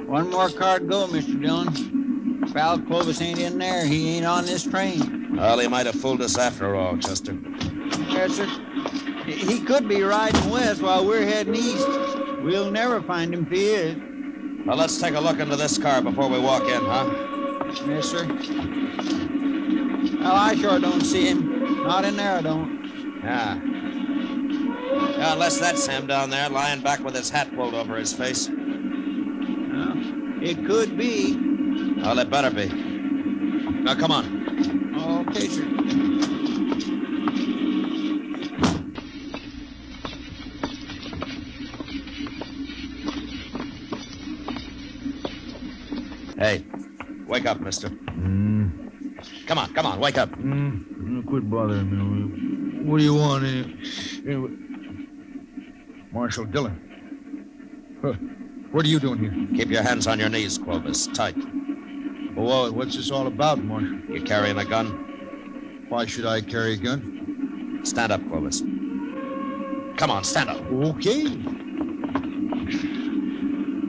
One more car to go, Mr. Dillon. Pal Clovis ain't in there. He ain't on this train. Well, he might have fooled us after all, Chester. Yes, sir. He could be riding west while we're heading east. We'll never find him if he is. Well, let's take a look into this car before we walk in, huh? Yes, sir. Well, I sure don't see him. Not in there, I don't. Yeah. Yeah, unless that's him down there lying back with his hat pulled over his face. It could be. Well, it better be. Now, come on. Okay, sir. Hey, wake up, mister. Come on, wake up. Quit bothering me. What do you want? Marshal Dillon. Huh. What are you doing here? Keep your hands on your knees, Clovis. Tight. Well, what's this all about, Marshal? You carrying a gun? Why should I carry a gun? Stand up, Clovis. Come on, stand up. Okay.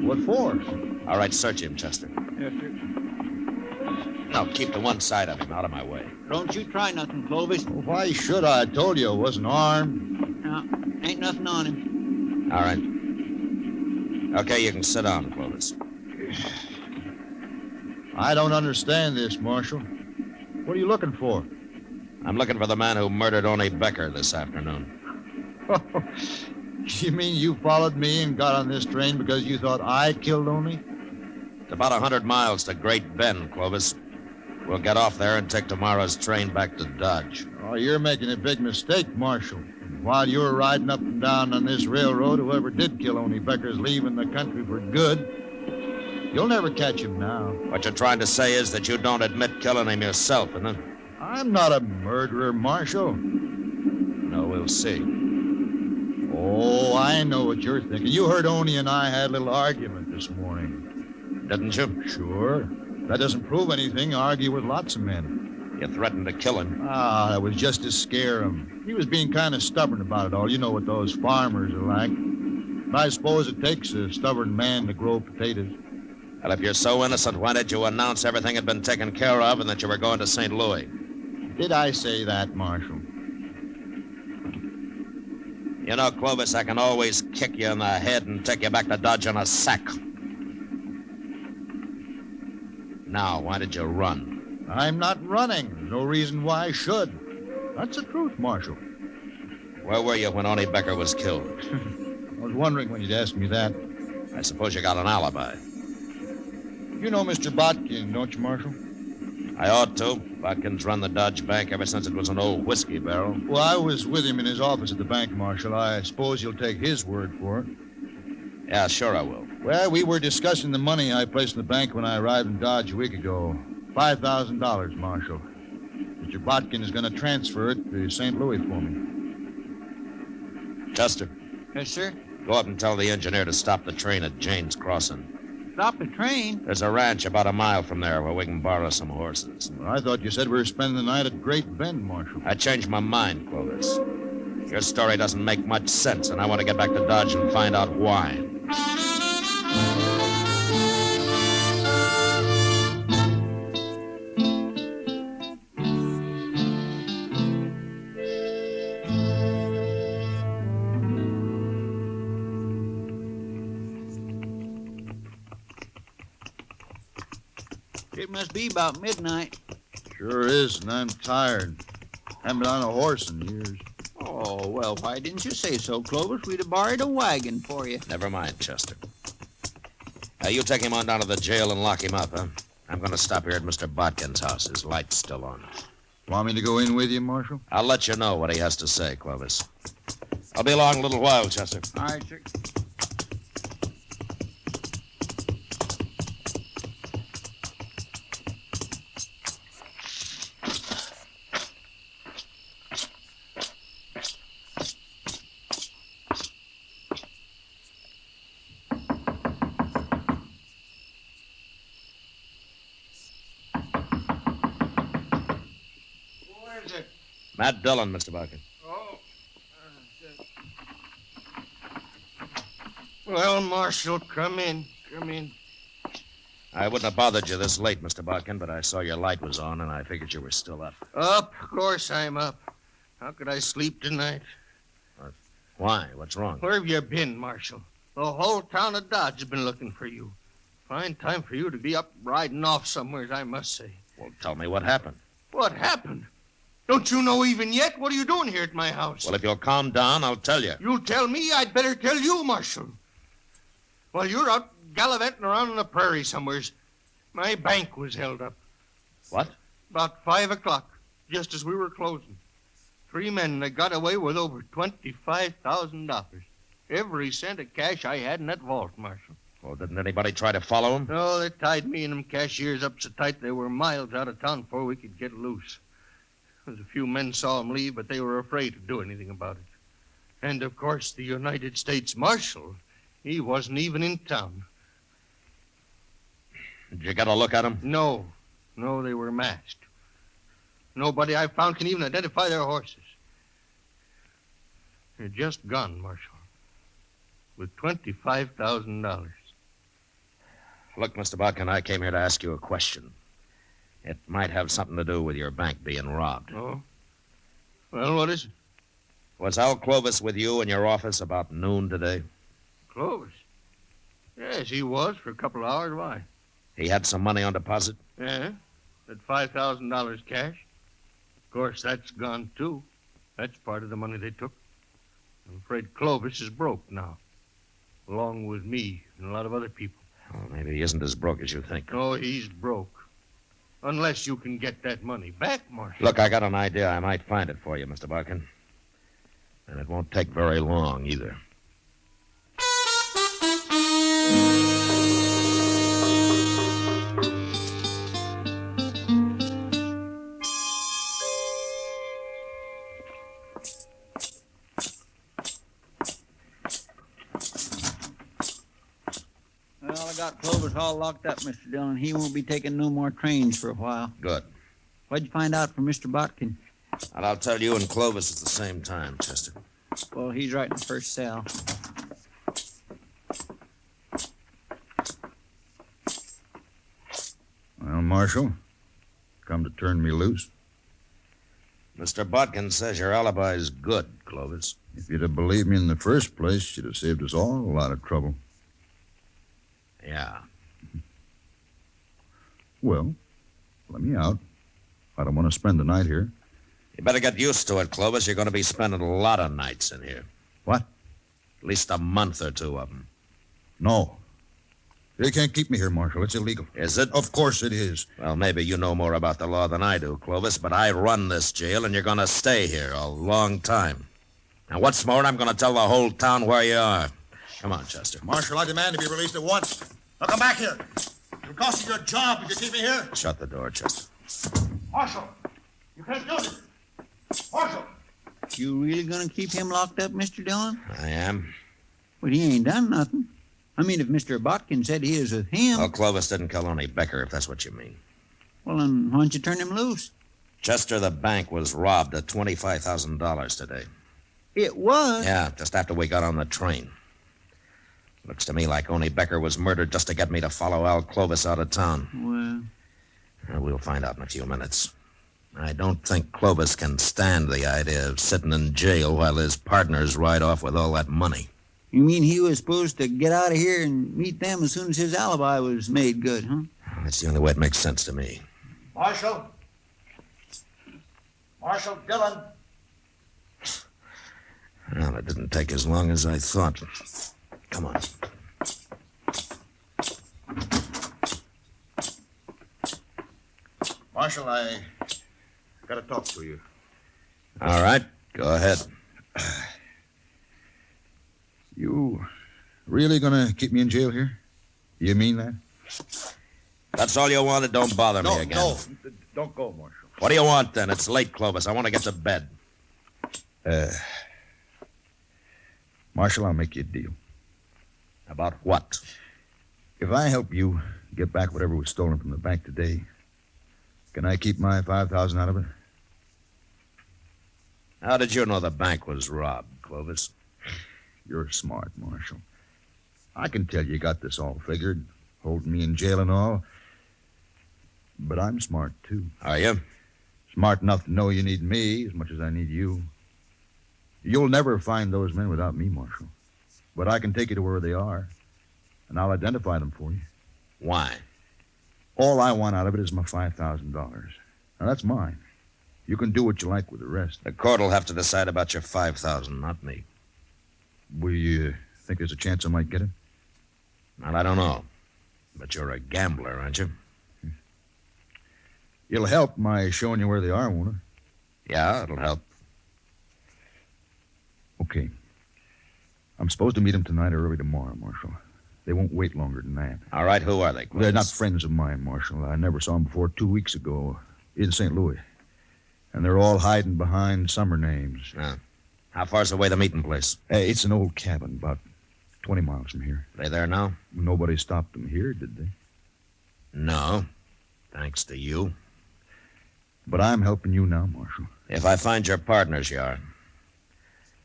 What for? All right, search him, Chester. Yes, sir. No, keep to one side of him, out of my way. Don't you try nothing, Clovis. Well, why should I? I told you I wasn't armed. No, ain't nothing on him. All right. Okay, you can sit down, Clovis. I don't understand this, Marshal. What are you looking for? I'm looking for the man who murdered Oni Becker this afternoon. You mean you followed me and got on this train because you thought I killed Oni? It's about 100 miles to Great Bend, Clovis. We'll get off there and take tomorrow's train back to Dodge. Oh, you're making a big mistake, Marshal. While you were riding up and down on this railroad, whoever did kill Oni Becker's leaving the country for good. You'll never catch him now. What you're trying to say is that you don't admit killing him yourself, isn't it? I'm not a murderer, Marshal. No, we'll see. Oh, I know what you're thinking. You heard Oni and I had a little argument this morning. Didn't you? Sure. That doesn't prove anything. I argue with lots of men. You threatened to kill him. Ah, that was just to scare him. He was being kind of stubborn about it all. You know what those farmers are like. And I suppose it takes a stubborn man to grow potatoes. Well, if you're so innocent, why did you announce everything had been taken care of and that you were going to St. Louis? Did I say that, Marshal? You know, Clovis, I can always kick you in the head and take you back to Dodge in a sack. Now, why did you run? I'm not running. There's no reason why I should. That's the truth, Marshal. Where were you when Oni Becker was killed? I was wondering when you'd ask me that. I suppose you got an alibi. You know Mr. Botkin, don't you, Marshal? I ought to. Botkin's run the Dodge Bank ever since it was an old whiskey barrel. Well, I was with him in his office at the bank, Marshal. I suppose you'll take his word for it. Yeah, sure I will. Well, we were discussing the money I placed in the bank when I arrived in Dodge a week ago. $5,000, Marshal. Mr. Botkin is going to transfer it to St. Louis for me. Chester. Yes, sir? Go up and tell the engineer to stop the train at Jane's Crossing. Stop the train? There's a ranch about a mile from there where we can borrow some horses. Well, I thought you said we were spending the night at Great Bend, Marshal. I changed my mind, Clovis. Your story doesn't make much sense, and I want to get back to Dodge and find out why. must be about midnight. Sure is, and I'm tired. Haven't been on a horse in years. Oh, well, why didn't you say so, Clovis? We'd have borrowed a wagon for you. Never mind, Chester. You take him on down to the jail and lock him up, huh? I'm going to stop here at Mr. Botkin's house. His light's still on. Want me to go in with you, Marshal? I'll let you know what he has to say, Clovis. I'll be along a little while, Chester. All right, sir. Matt Dillon, Mr. Botkin. Oh. Well, Marshal, come in. Come in. I wouldn't have bothered you this late, Mr. Botkin, but I saw your light was on, and I figured you were still up. Up? Of course I'm up. How could I sleep tonight? Why? What's wrong? Where have you been, Marshal? The whole town of Dodge has been looking for you. Fine time for you to be up riding off somewhere, I must say. Well, tell me what happened. What happened? Don't you know even yet? What are you doing here at my house? Well, if you'll calm down, I'll tell you. You tell me, I'd better tell you, Marshal. While you're out gallivanting around on the prairie somewheres, my bank was held up. What? About 5 o'clock, just as we were closing. 3 men that got away with over $25,000. Every cent of cash I had in that vault, Marshal. Well, didn't anybody try to follow him? No, they tied me and them cashiers up so tight they were miles out of town before we could get loose. There's a few men saw him leave, but they were afraid to do anything about it. And, of course, the United States Marshal, he wasn't even in town. Did you get a look at him? No. No, they were masked. Nobody I found can even identify their horses. They're just gone, Marshal, with $25,000. Look, Mr. Botkin, I came here to ask you a question. It might have something to do with your bank being robbed. Oh? Well, what is it? Was Al Clovis with you in your office about noon today? Clovis? Yes, he was for a couple of hours. Why? He had some money on deposit? Yeah, that $5,000 cash. Of course, that's gone, too. That's part of the money they took. I'm afraid Clovis is broke now, along with me and a lot of other people. Oh, maybe he isn't as broke as you think. Oh, he's broke. Unless you can get that money back, Marshal. Look, I got an idea. I might find it for you, Mr. Botkin. And it won't take very long, either. Well, I got Clovis all locked up, Mr. Dillon. He won't be taking no more trains for a while. Good. What'd you find out from Mr. Botkin? And I'll tell you and Clovis at the same time, Chester. Well, he's right in the first cell. Well, Marshal, come to turn me loose? Mr. Botkin says your alibi's good, Clovis. If you'd have believed me in the first place, you'd have saved us all a lot of trouble. Yeah. Well, let me out. I don't want to spend the night here. You better get used to it, Clovis. You're going to be spending a lot of nights in here. What? At least a month or two of them. No. They can't keep me here, Marshal. It's illegal. Is it? Of course it is. Well, maybe you know more about the law than I do, Clovis, but I run this jail, and you're going to stay here a long time. And what's more, I'm going to tell the whole town where you are. Come on, Chester. Marshal, I demand to be released at once. Now come back here. It'll cost you your job if you keep me here. Shut the door, Chester. Marshal, you can't do this. Marshal! You really gonna keep him locked up, Mr. Dillon? I am. But he ain't done nothing. I mean, if Mr. Botkin said he is with him... Well, Clovis didn't kill only Becker, if that's what you mean. Well, then why don't you turn him loose? Chester, the bank was robbed of $25,000 today. It was? Yeah, just after we got on the train. Looks to me like only Becker was murdered just to get me to follow Al Clovis out of town. Well... We'll find out in a few minutes. I don't think Clovis can stand the idea of sitting in jail while his partners ride off with all that money. You mean he was supposed to get out of here and meet them as soon as his alibi was made good, huh? That's the only way it makes sense to me. Marshal? Marshal Dillon? Well, it didn't take as long as I thought. Come on. Marshal, I got to talk to you. All right, go ahead. You really gonna keep me in jail here? You mean that? That's all you wanted. Don't bother me again. No, don't go, Marshal. What do you want, then? It's late, Clovis. I want to get to bed. Marshal, I'll make you a deal. About what? If I help you get back whatever was stolen from the bank today, can I keep my $5,000 out of it? How did you know the bank was robbed, Clovis? You're smart, Marshal. I can tell you got this all figured, holding me in jail and all. But I'm smart, too. Are you? Smart enough to know you need me as much as I need you. You'll never find those men without me, Marshal. But I can take you to where they are, and I'll identify them for you. Why? All I want out of it is my $5,000. Now, that's mine. You can do what you like with the rest. The court will have to decide about your $5,000, not me. Will you think there's a chance I might get it? Well, I don't know. But you're a gambler, aren't you? It'll help my showing you where they are, won't it? Yeah, it'll help. Okay. I'm supposed to meet them tonight or early tomorrow, Marshal. They won't wait longer than that. All right, who are they, Clovis? They're not friends of mine, Marshal. I never saw them before 2 weeks ago in St. Louis. And they're all hiding behind summer names. How far's away the meeting place? It's an old cabin, about 20 miles from here. They there now? Nobody stopped them here, did they? No. Thanks to you. But I'm helping you now, Marshal. If I find your partners, you are.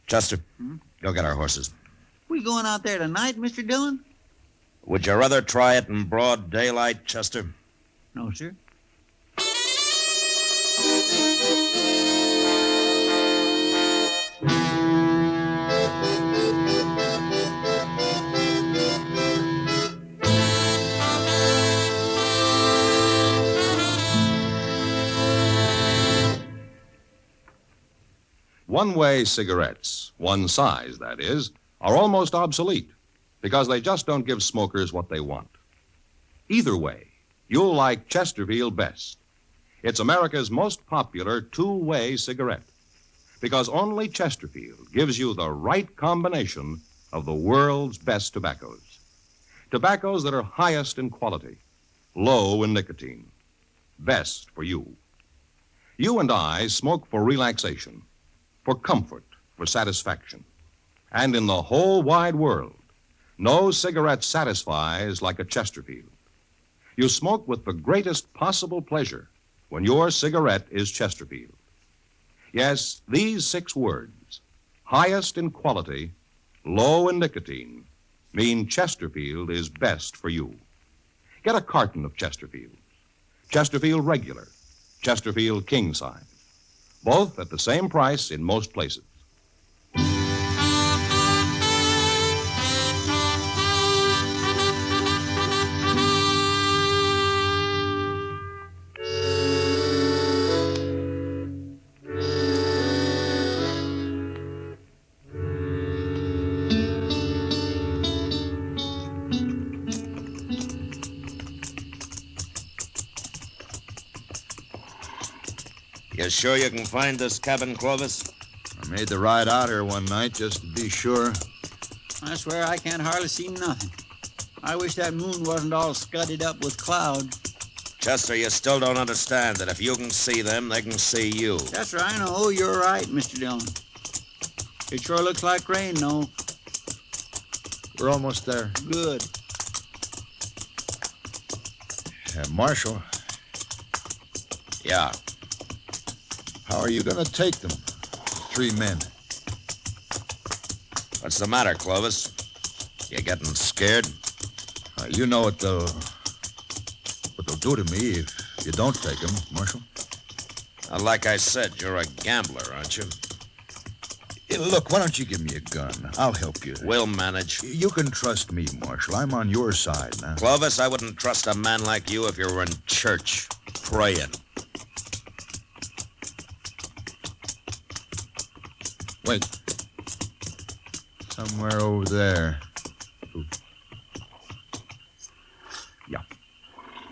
Chester, go get our horses. We going out there tonight, Mr. Dillon? Would you rather try it in broad daylight, Chester? No, sir. One-way cigarettes, one size, that is, are almost obsolete because they just don't give smokers what they want. Either way, you'll like Chesterfield best. It's America's most popular two-way cigarette because only Chesterfield gives you the right combination of the world's best tobaccos. Tobaccos that are highest in quality, low in nicotine, best for you. You and I smoke for relaxation, for comfort, for satisfaction. And in the whole wide world, no cigarette satisfies like a Chesterfield. You smoke with the greatest possible pleasure when your cigarette is Chesterfield. Yes, these 6 words, highest in quality, low in nicotine, mean Chesterfield is best for you. Get a carton of Chesterfield. Chesterfield Regular, Chesterfield King Size. Both at the same price in most places. You sure you can find this cabin, Clovis? I made the ride out here one night just to be sure. I swear I can't hardly see nothing. I wish that moon wasn't all scudded up with clouds. Chester, you still don't understand that if you can see them, they can see you. That's right. I know. You're right, Mr. Dillon. It sure looks like rain, though. We're almost there. Good. Marshal. Yeah. How are you going to take them? 3 men. What's the matter, Clovis? You getting scared? You know what they'll do to me if you don't take them, Marshal. Like I said, you're a gambler, aren't you? Hey, look, why don't you give me a gun? I'll help you. We'll manage. You can trust me, Marshal. I'm on your side now. Clovis, I wouldn't trust a man like you if you were in church, praying. Wait. Somewhere over there. Ooh. Yeah.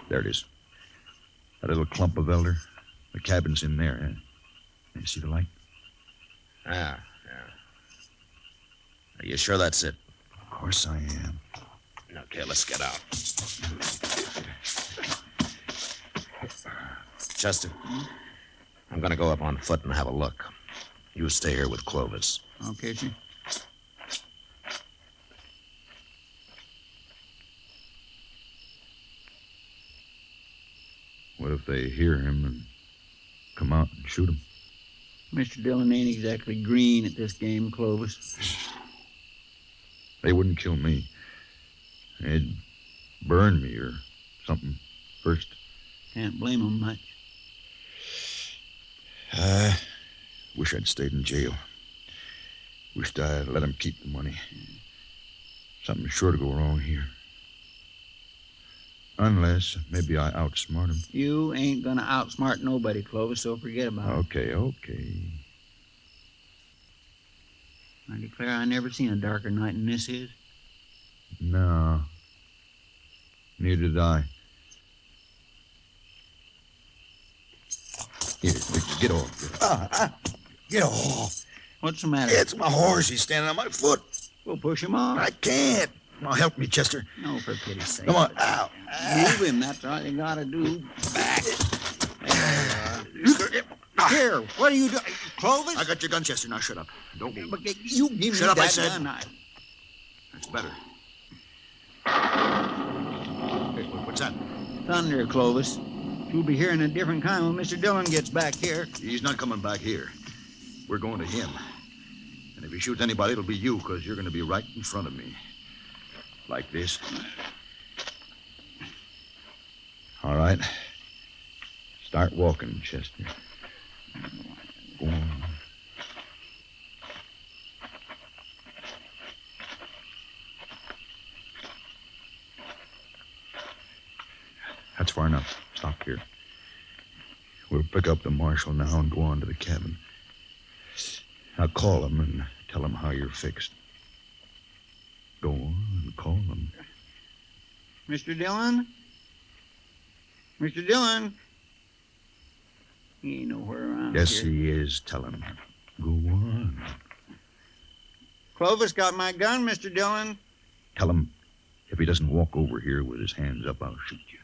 There it is. That little clump of elder. The cabin's in there, eh? You see the light? Yeah. Are you sure that's it? Of course I am. Okay, let's get out. Chester, I'm going to go up on foot and have a look. You stay here with Clovis. Okay, sir. What if they hear him and come out and shoot him? Mr. Dillon ain't exactly green at this game, Clovis. They wouldn't kill me. They'd burn me or something first. Can't blame them much. I wish I'd stayed in jail. Wished I'd let him keep the money. Something's sure to go wrong here. Unless maybe I outsmart him. You ain't gonna outsmart nobody, Clovis, so forget about it. Okay. I declare I never seen a darker night than this is. No. Neither did I. Here, Victor, get off. Get off. What's the matter? It's my horse. He's standing on my foot. We'll push him off. I can't. Now, help me, Chester. No, for pity's sake. Come on. Ow. Move him. That's all you gotta do. Back. Here, what are you doing? Clovis? I got your gun, Chester. Now shut up. Don't move. But you give me Shut up, that I said. gun. That's better. Hey, what's that? Thunder, Clovis. You'll be hearing a different kind when Mr. Dillon gets back here. He's not coming back here. We're going to him. And if he shoots anybody, it'll be you, because you're going to be right in front of me. Like this. All right. Start walking, Chester. Go on. That's far enough. Stop here. We'll pick up the marshal now and go on to the cabin. I'll call him and tell him how you're fixed. Go on, call him. Mr. Dillon? Mr. Dillon? He ain't nowhere around Yes, here. he is. Tell him. Go on. Clovis got my gun, Mr. Dillon. Tell him if he doesn't walk over here with his hands up, I'll shoot you.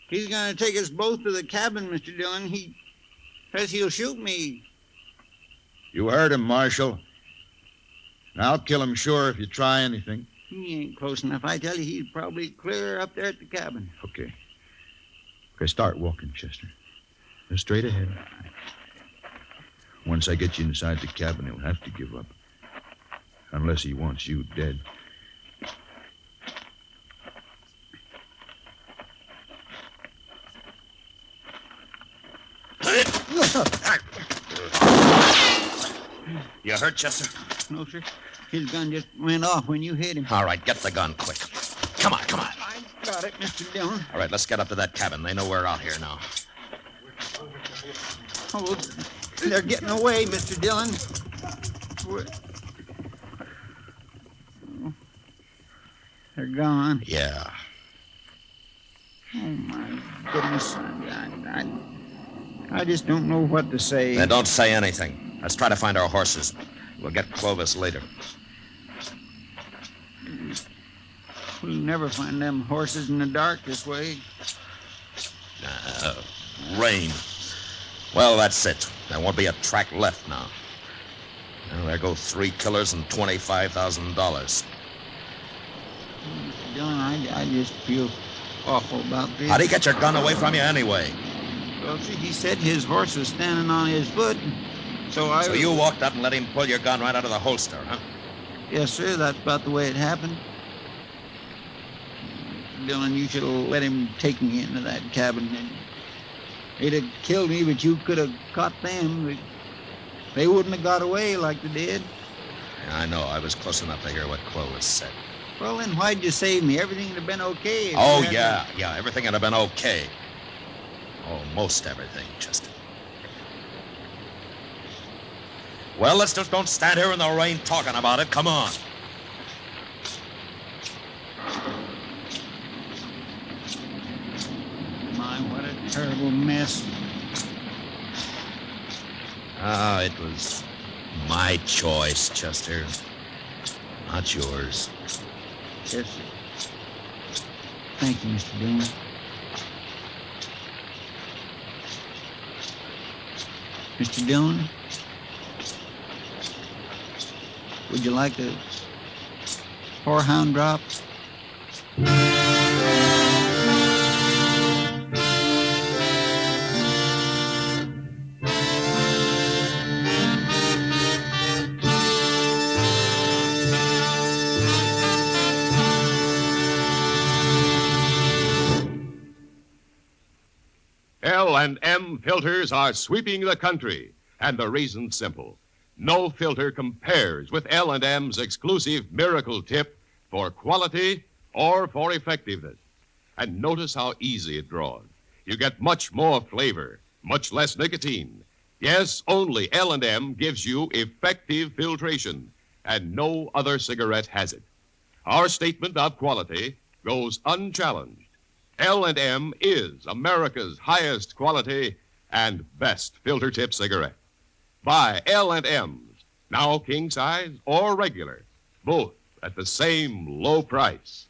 He's going to take us both to the cabin, Mr. Dillon. He says he'll shoot me. You heard him, Marshal. And I'll kill him sure if you try anything. He ain't close enough. I tell you, he's probably clear up there at the cabin. Okay, start walking, Chester. Just straight ahead. Once I get you inside the cabin, he'll have to give up. Unless he wants you dead. You hurt, Chester? No, sir. His gun just went off when you hit him. All right, get the gun quick. Come on. I got it, Mr. Dillon. All right, let's get up to that cabin. They know we're out here now. Oh, they're getting away, Mr. Dillon. They're gone. Yeah. Oh, my goodness. I just don't know what to say. Then don't say anything. Let's try to find our horses. We'll get Clovis later. We'll never find them horses in the dark this way. Rain. Well, that's it. There won't be a track left now. Well, there go 3 killers and $25,000. Mr. Dillon, I just feel awful about this. How'd he get your gun away from you anyway? Well, see, he said his horse was standing on his foot, so So you walked up and let him pull your gun right out of the holster, huh? Yes, sir, that's about the way it happened. Dillon, you should have let him take me into that cabin. They'd have killed me, but you could have caught them. They wouldn't have got away like they did. I know. I was close enough to hear what Clovis said. Well, then why'd you save me? Everything would have been okay. Oh, yeah. Everything would have been okay. Almost everything, Chester. Well, let's just don't stand here in the rain talking about it. Come on. My, what a terrible mess. It was my choice, Chester. Not yours. Yes, sir. Thank you, Mr. Dillon. Mr. Dillon, would you like a horehound drop? L&M filters are sweeping the country, and the reason's simple. No filter compares with L&M's exclusive Miracle Tip for quality or for effectiveness. And notice how easy it draws. You get much more flavor, much less nicotine. Yes, only L&M gives you effective filtration, and no other cigarette has it. Our statement of quality goes unchallenged. L&M is America's highest quality and best filter tip cigarette. Buy L&M's, now king size or regular, both at the same low price.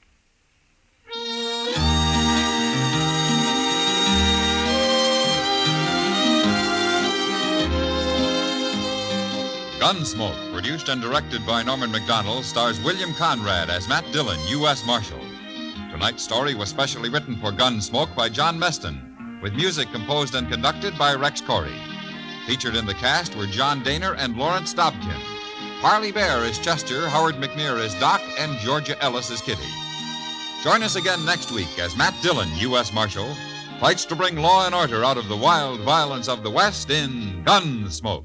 Gunsmoke, produced and directed by Norman Macdonald, stars William Conrad as Matt Dillon, U.S. Marshal. Tonight's story was specially written for Gunsmoke by John Meston, with music composed and conducted by Rex Corey. Featured in the cast were John Daner and Lawrence Dobkin. Parley Bear is Chester, Howard McNear is Doc, and Georgia Ellis is Kitty. Join us again next week as Matt Dillon, U.S. Marshal, fights to bring law and order out of the wild violence of the West in Gunsmoke.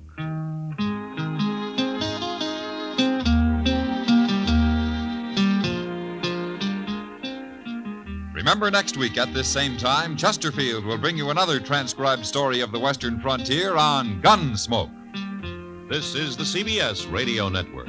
Remember, next week at this same time, Chesterfield will bring you another transcribed story of the Western frontier on Gunsmoke. This is the CBS Radio Network.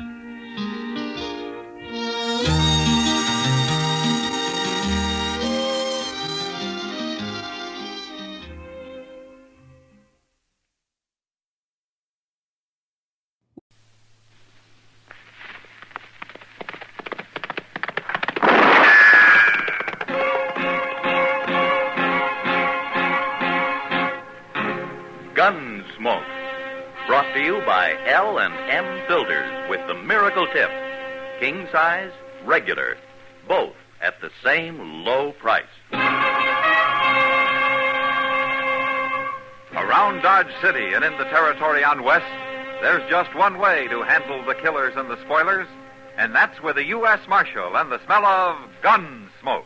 Gunsmoke, brought to you by L&M Filters with the Miracle Tip. King size, regular, both at the same low price. Around Dodge City and in the territory on West, there's just one way to handle the killers and the spoilers, and that's with a U.S. Marshal and the smell of Gunsmoke.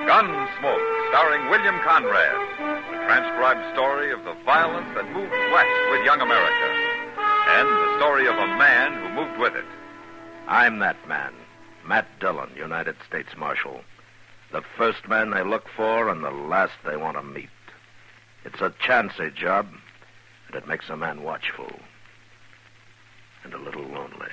Gunsmoke, starring William Conrad, a transcribed story of the violence that moved west with young America, and the story of a man who moved with it. I'm that man, Matt Dillon, United States Marshal. The first man they look for and the last they want to meet. It's a chancy job, and it makes a man watchful and a little lonely.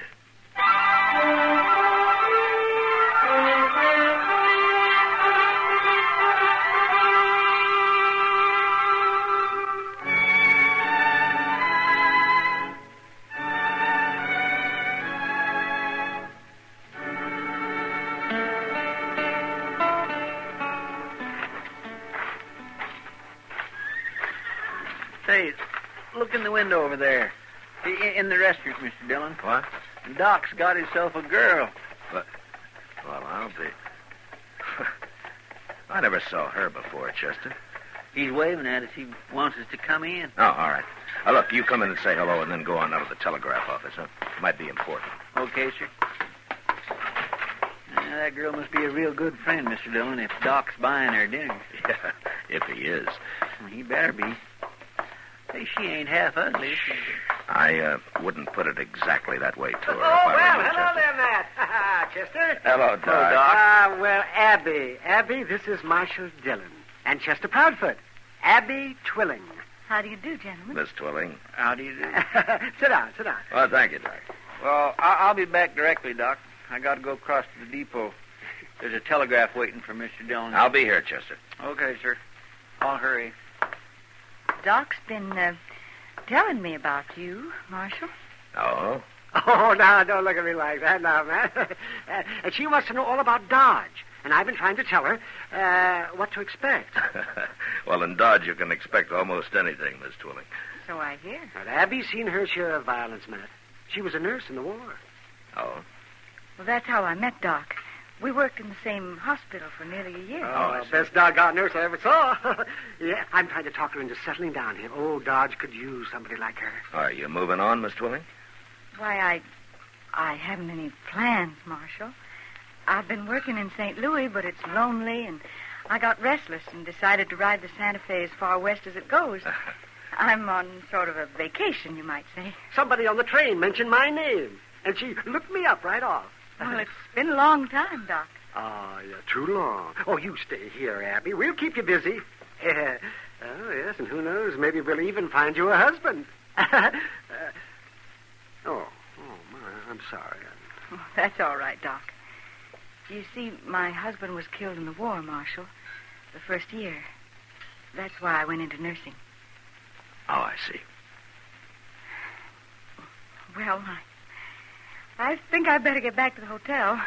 Say, look in the window over there. In the restaurant, Mr. Dillon. What? Doc's got himself a girl. What? Well, I'll be... I never saw her before, Chester. He's waving at us. He wants us to come in. Oh, all right. Look, you come in and say hello and then go on out of the telegraph office, huh? Might be important. Okay, sir. That girl must be a real good friend, Mr. Dillon, if Doc's buying her dinner. Yeah, if he is. He better be. Hey, she ain't half ugly. I wouldn't put it exactly that way to her. Oh, well, hello there, Matt. Chester. Hello, Doc. Well, Abby. Abby, this is Marshal Dillon. And Chester Proudfoot. Abby Twilling. How do you do, gentlemen? Miss Twilling. How do you do? Sit down. Well, thank you, Doc. Well, I'll be back directly, Doc. I got to go across to the depot. There's a telegraph waiting for Mr. Dillon. I'll be here, Chester. Okay, sir. I'll hurry. Doc's been telling me about you, Marshal. Oh? Oh, now, don't look at me like that now, man. And she wants to know all about Dodge. And I've been trying to tell her what to expect. Well, in Dodge, you can expect almost anything, Miss Twilling. So I hear. But Abby's seen her share of violence, Matt. She was a nurse in the war. Oh? Well, that's how I met Doc. We worked in the same hospital for nearly a year. Oh, best doggone nurse I ever saw. Yeah, I'm trying to talk her into settling down here. Oh, Dodge could use somebody like her. Are you moving on, Miss Twilling? Why, I haven't any plans, Marshal. I've been working in St. Louis, but it's lonely, and I got restless and decided to ride the Santa Fe as far west as it goes. I'm on sort of a vacation, you might say. Somebody on the train mentioned my name, and she looked me up right off. Well, it's been a long time, Doc. Oh, yeah, too long. Oh, you stay here, Abby. We'll keep you busy. Oh, yes, and who knows, maybe we'll even find you a husband. My, I'm sorry. Oh, that's all right, Doc. You see, my husband was killed in the war, Marshal, the first year. That's why I went into nursing. Oh, I see. Well, I think I'd better get back to the hotel.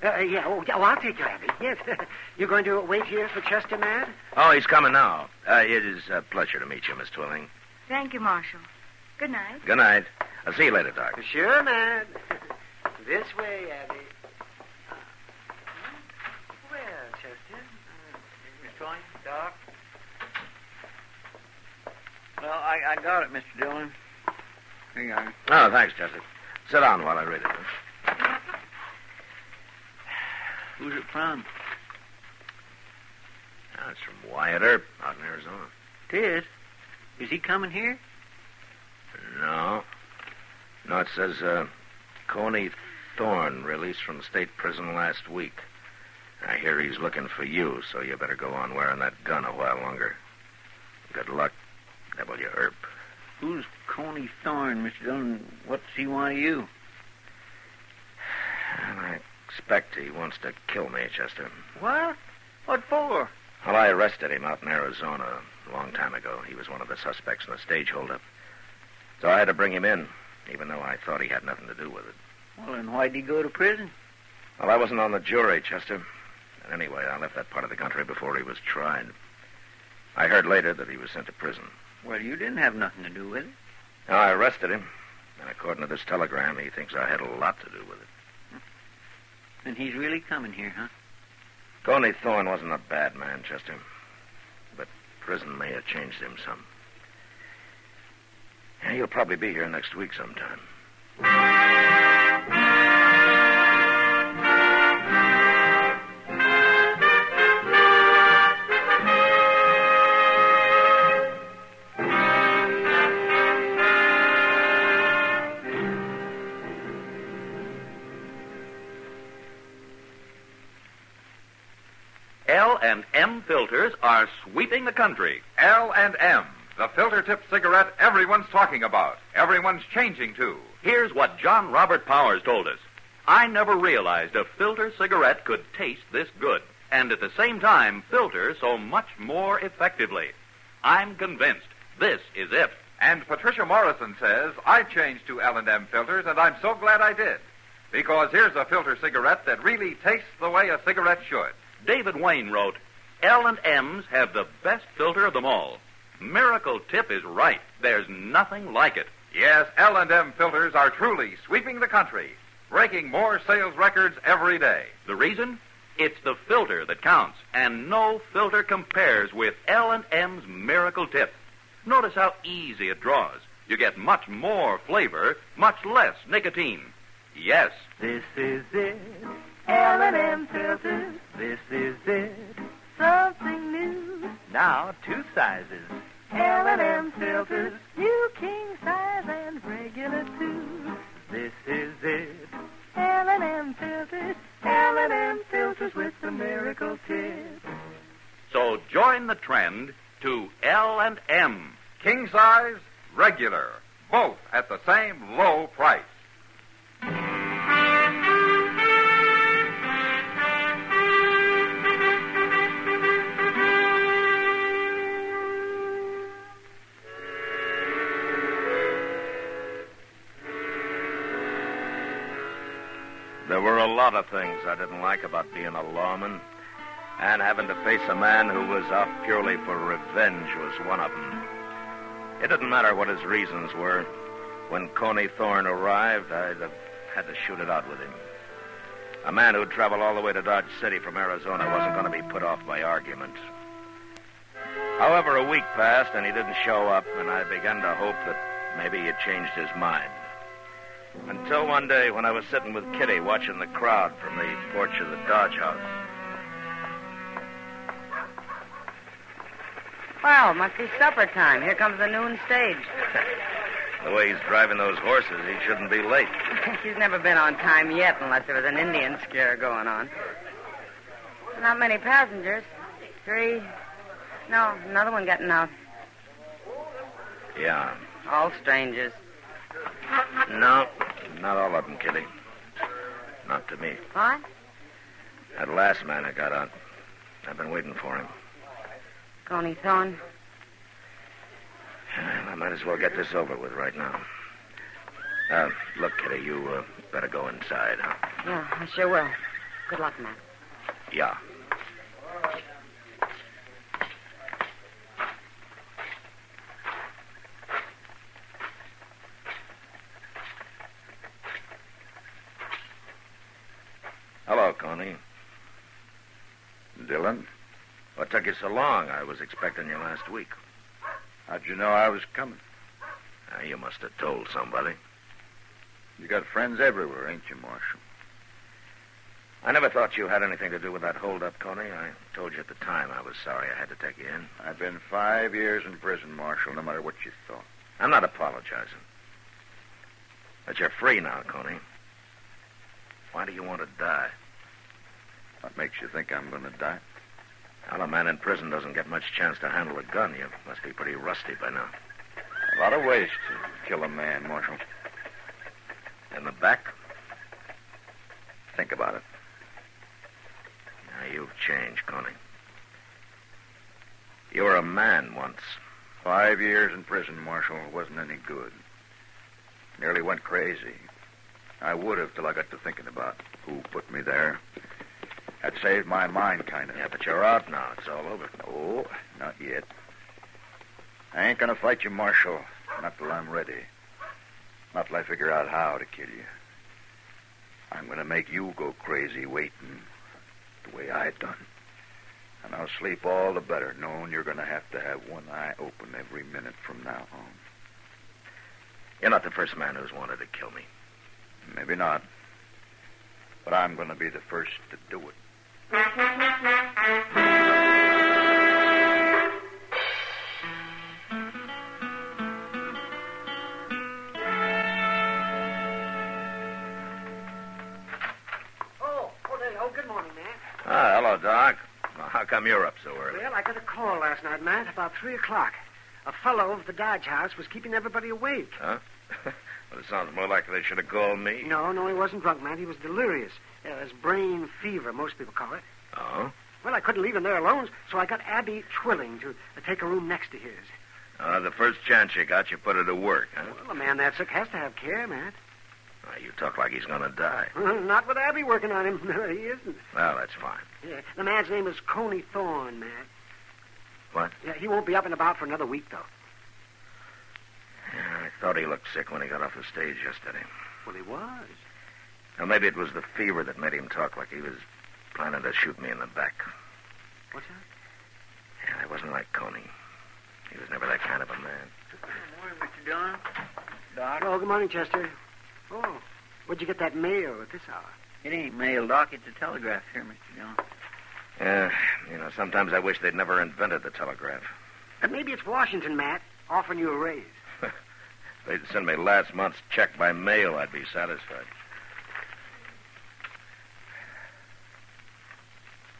I'll take you, Abby. Yes. You're going to wait here for Chester, Mad? Oh, he's coming now. It is a pleasure to meet you, Miss Twilling. Thank you, Marshal. Good night. Good night. I'll see you later, Doc. Sure, Mad. This way, Abby. Well, Chester. Miss Twilling, Doc. Well, I got it, Mr. Dillon. Here you are. Oh, thanks, Chester. Sit down while I read it. Who's it from? Oh, it's from Wyatt Earp out in Arizona. It is? Is he coming here? No, it says, Coney Thorne released from state prison last week. I hear he's looking for you, so you better go on wearing that gun a while longer. Good luck, W. Earp. Who's Coney Thorne, Mr. Dillon? What's he want of you? Well, I expect he wants to kill me, Chester. What? What for? Well, I arrested him out in Arizona a long time ago. He was one of the suspects in the stage holdup. So I had to bring him in, even though I thought he had nothing to do with it. Well, then why'd he go to prison? Well, I wasn't on the jury, Chester. And anyway, I left that part of the country before he was tried. I heard later that he was sent to prison. Well, you didn't have nothing to do with it. Now, I arrested him. And according to this telegram, he thinks I had a lot to do with it. And he's really coming here, huh? Coney Thorne wasn't a bad man, Chester. But prison may have changed him some. Yeah, he'll probably be here next week sometime. L&M filters are sweeping the country. L&M, the filter-tipped cigarette everyone's talking about. Everyone's changing to. Here's what John Robert Powers told us. I never realized a filter cigarette could taste this good, and at the same time filter so much more effectively. I'm convinced this is it. And Patricia Morrison says, I changed to L&M filters, and I'm so glad I did. Because here's a filter cigarette that really tastes the way a cigarette should. David Wayne wrote, L&M's have the best filter of them all. Miracle Tip is right. There's nothing like it. Yes, L&M filters are truly sweeping the country, breaking more sales records every day. The reason? It's the filter that counts, and no filter compares with L&M's Miracle Tip. Notice how easy it draws. You get much more flavor, much less nicotine. Yes. This is it. L&M filters. This is it. Something new. Now 2 sizes. L&M filters. New king size and regular too. This is it. L&M filters. L&M filters with the Miracle Tip. So join the trend to L&M. King size, regular. Both at the same low price. There were a lot of things I didn't like about being a lawman, and having to face a man who was out purely for revenge was one of them. It didn't matter what his reasons were. When Coney Thorne arrived, I'd have had to shoot it out with him. A man who'd traveled all the way to Dodge City from Arizona wasn't going to be put off by argument. However, a week passed, and he didn't show up, and I began to hope that maybe he'd changed his mind. Until one day when I was sitting with Kitty watching the crowd from the porch of the Dodge house. Well, it must be supper time. Here comes the noon stage. The way he's driving those horses, he shouldn't be late. He's never been on time yet unless there was an Indian scare going on. Not many passengers. 3. No, another one getting out. Yeah. All strangers. No, not all of them, Kitty. Not to me. What? That last man that got out. I've been waiting for him. Coney Thorne? I might as well get this over with right now. Look, Kitty, you better go inside, huh? Yeah, I sure will. Good luck, Matt. Yeah. Hello, Coney. Dillon? What took you so long? I was expecting you last week. How'd you know I was coming? You must have told somebody. You got friends everywhere, ain't you, Marshal? I never thought you had anything to do with that holdup, Coney. I told you at the time I was sorry I had to take you in. I've been 5 years in prison, Marshal, no matter what you thought. I'm not apologizing. But you're free now, Coney. Why do you want to die? What makes you think I'm going to die? Well, a man in prison doesn't get much chance to handle a gun. You must be pretty rusty by now. A lot of ways to kill a man, Marshal. In the back? Think about it. Now, you've changed, Coney. You were a man once. 5 years in prison, Marshal, wasn't any good. Nearly went crazy. I would have till I got to thinking about who put me there. That saved my mind, kind of. Yeah, but you're out now. It's all over. No, not yet. I ain't going to fight you, Marshal. Not till I'm ready. Not till I figure out how to kill you. I'm going to make you go crazy waiting the way I done. And I'll sleep all the better knowing you're going to have one eye open every minute from now on. You're not the first man who's wanted to kill me. Maybe not. But I'm going to be the first to do it. Good morning, man. Ah, hello, Doc. Well, how come you're up so early? Well, I got a call last night, Matt, about 3 o'clock. A fellow over at the Dodge house was keeping everybody awake. Huh? Well, it sounds more like they should have called me. No, he wasn't drunk, Matt. He was delirious. It was brain fever, most people call it. Oh? Well, I couldn't leave him there alone, so I got Abby Twilling to take a room next to his. The first chance you got, you put her to work, huh? Well, a man that sick has to have care, Matt. You talk like he's going to die. Not with Abby working on him. No, he isn't. Well, that's fine. Yeah, the man's name is Coney Thorne, Matt. What? Yeah, he won't be up and about for another week, though. Yeah, I thought he looked sick when he got off the stage yesterday. Well, he was. Well, maybe it was the fever that made him talk like he was planning to shoot me in the back. What's that? Yeah, I wasn't like Coney. He was never that kind of a man. Good morning, Mr. Dillon. Doc. Oh, good morning, Chester. Oh, where'd you get that mail at this hour? It ain't mail, Doc. It's a telegraph here, Mr. Dillon. Yeah, sometimes I wish they'd never invented the telegraph. And maybe it's Washington, Matt, offering you a raise. If they'd send me last month's check by mail, I'd be satisfied.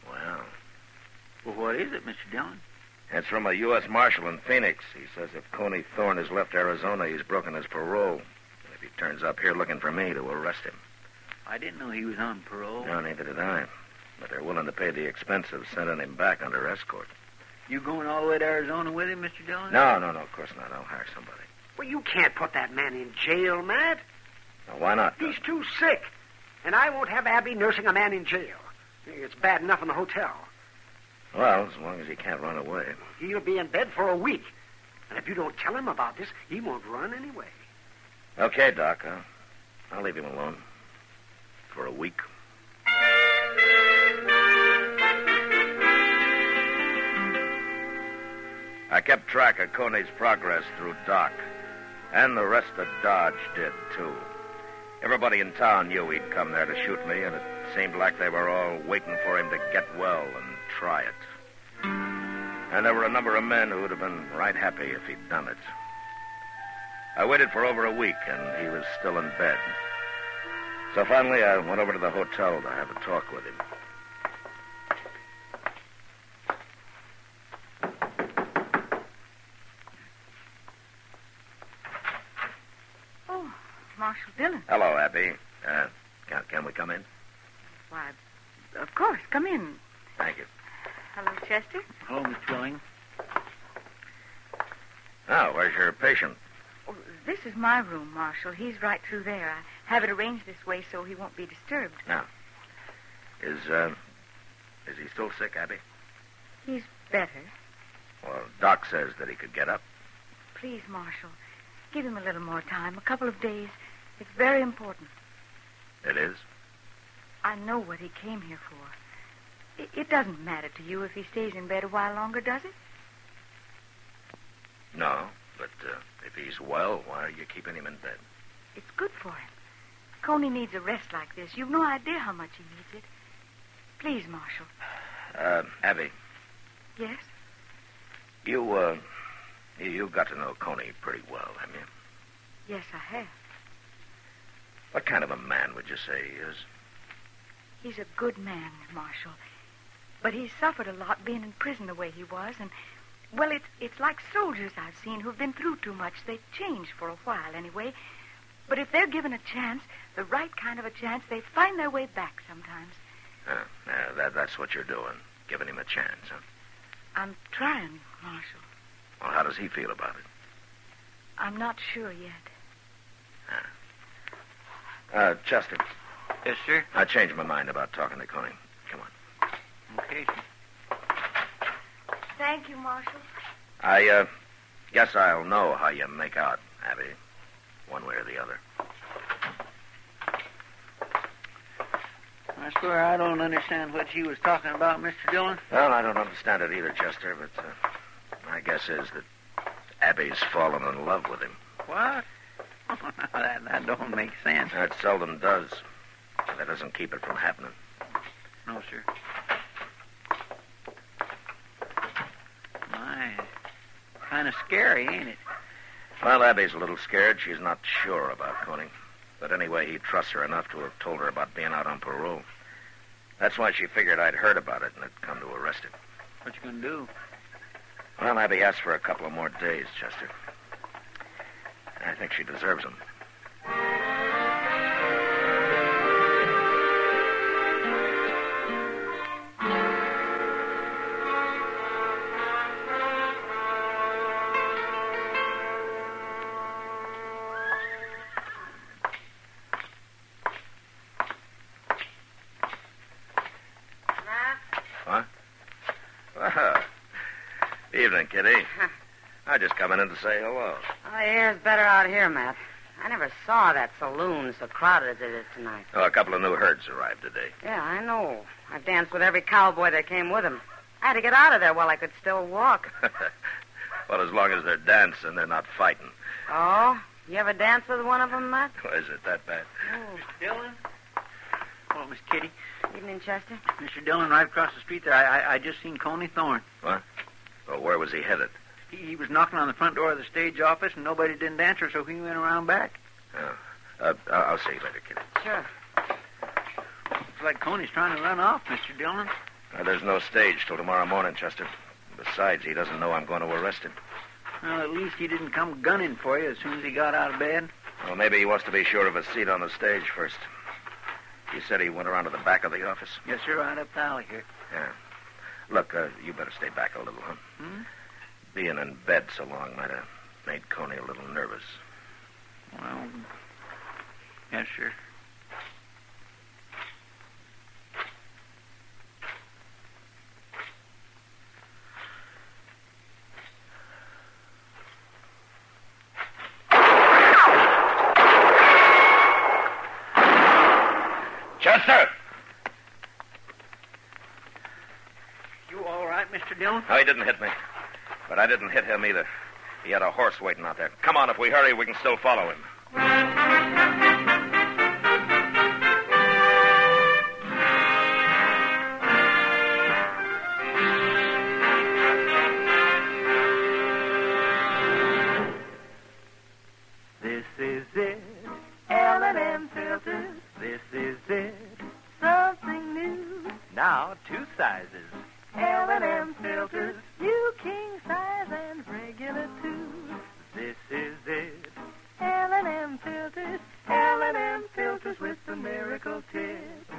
Well, what is it, Mr. Dillon? It's from a U.S. Marshal in Phoenix. He says if Coney Thorne has left Arizona, he's broken his parole. And if he turns up here looking for me, to arrest him. I didn't know he was on parole. No, neither did I. But they're willing to pay the expense of sending him back under escort. You going all the way to Arizona with him, Mr. Dillon? No, of course not. I'll hire somebody. Well, you can't put that man in jail, Matt. Now, why not? He's too sick. And I won't have Abby nursing a man in jail. It's bad enough in the hotel. Well, as long as he can't run away. He'll be in bed for a week. And if you don't tell him about this, he won't run anyway. Okay, Doc. I'll leave him alone. For a week. I kept track of Coney's progress through Doc. And the rest of Dodge did, too. Everybody in town knew he'd come there to shoot me, and it seemed like they were all waiting for him to get well and try it. And there were a number of men who would have been right happy if he'd done it. I waited for over a week, and he was still in bed. So finally, I went over to the hotel to have a talk with him. Oh, Marshal Dillon. Hello, Abby. Can we come in? Why, of course. Come in. Thank you. Hello, Chester. Hello, Miss Dillon. Oh, where's your patient? Oh, this is my room, Marshal. He's right through there. I have it arranged this way so he won't be disturbed. Now, is he still sick, Abby? He's better. Well, Doc says that he could get up. Please, Marshal, give him a little more time, a couple of days. It's very important. It is? I know what he came here for. It doesn't matter to you if he stays in bed a while longer, does it? No, but if he's well, why are you keeping him in bed? It's good for him. Coney needs a rest like this. You've no idea how much he needs it. Please, Marshal. Abby. Yes? You got to know Coney pretty well, haven't you? Yes, I have. What kind of a man would you say he is? He's a good man, Marshal. But he's suffered a lot being in prison the way he was, and, well, it's like soldiers I've seen who've been through too much. They change for a while, anyway. But if they're given a chance, the right kind of a chance, they find their way back sometimes. That's what you're doing, giving him a chance, huh? I'm trying, Marshal. Well, how does he feel about it? I'm not sure yet. Chester. Yes, sir? I changed my mind about talking to Coney. Come on. Okay, sir. Thank you, Marshal. I guess I'll know how you make out, Abby. One way or the other. I swear I don't understand what you was talking about, Mr. Dillon. Well, I don't understand it either, Chester, but my guess is that Abby's fallen in love with him. What? that don't make sense. It seldom does. That doesn't keep it from happening. No, sir. My, kind of scary, ain't it? Well, Abby's a little scared. She's not sure about Coney. But anyway, he trusts her enough to have told her about being out on parole. That's why she figured I'd heard about it and had come to arrest him. What you gonna do? Well, Abby asked for a couple of more days, Chester. I think she deserves them. Evening, Kitty. I just coming in to say hello. Oh, the air's better out here, Matt. I never saw that saloon so crowded as it is tonight. Oh, a couple of new herds arrived today. Yeah, I know. I've danced with every cowboy that came with him. I had to get out of there while I could still walk. Well, as long as they're dancing, they're not fighting. Oh? You ever dance with one of them, Matt? Is it that bad? Oh. Dillon? Oh, Miss Kitty. Evening, Chester. Mr. Dillon, right across the street there. I just seen Coney Thorne. What? Well, where was he headed? He was knocking on the front door of the stage office, and nobody didn't answer, so he went around back. Oh. I'll see you later, Kitty. Sure. Looks like Coney's trying to run off, Mr. Dillon. There's no stage till tomorrow morning, Chester. Besides, he doesn't know I'm going to arrest him. Well, at least he didn't come gunning for you as soon as he got out of bed. Well, maybe he wants to be sure of a seat on the stage first. He said he went around to the back of the office. Yes, sir, right up the alley here. Yeah. Look, you better stay back a little, huh? Being in bed so long might have made Coney a little nervous. Well, yes, sir. Chester! You all right, Mr. Dillon? No, he didn't hit me. But I didn't hit him either. He had a horse waiting out there. Come on, if we hurry, we can still follow him. This is it, L&M filters. This is it, something new. Now 2 sizes, L&M filters. You king size and regular too. This is it, L&M filters. L&M filters with the miracle tip.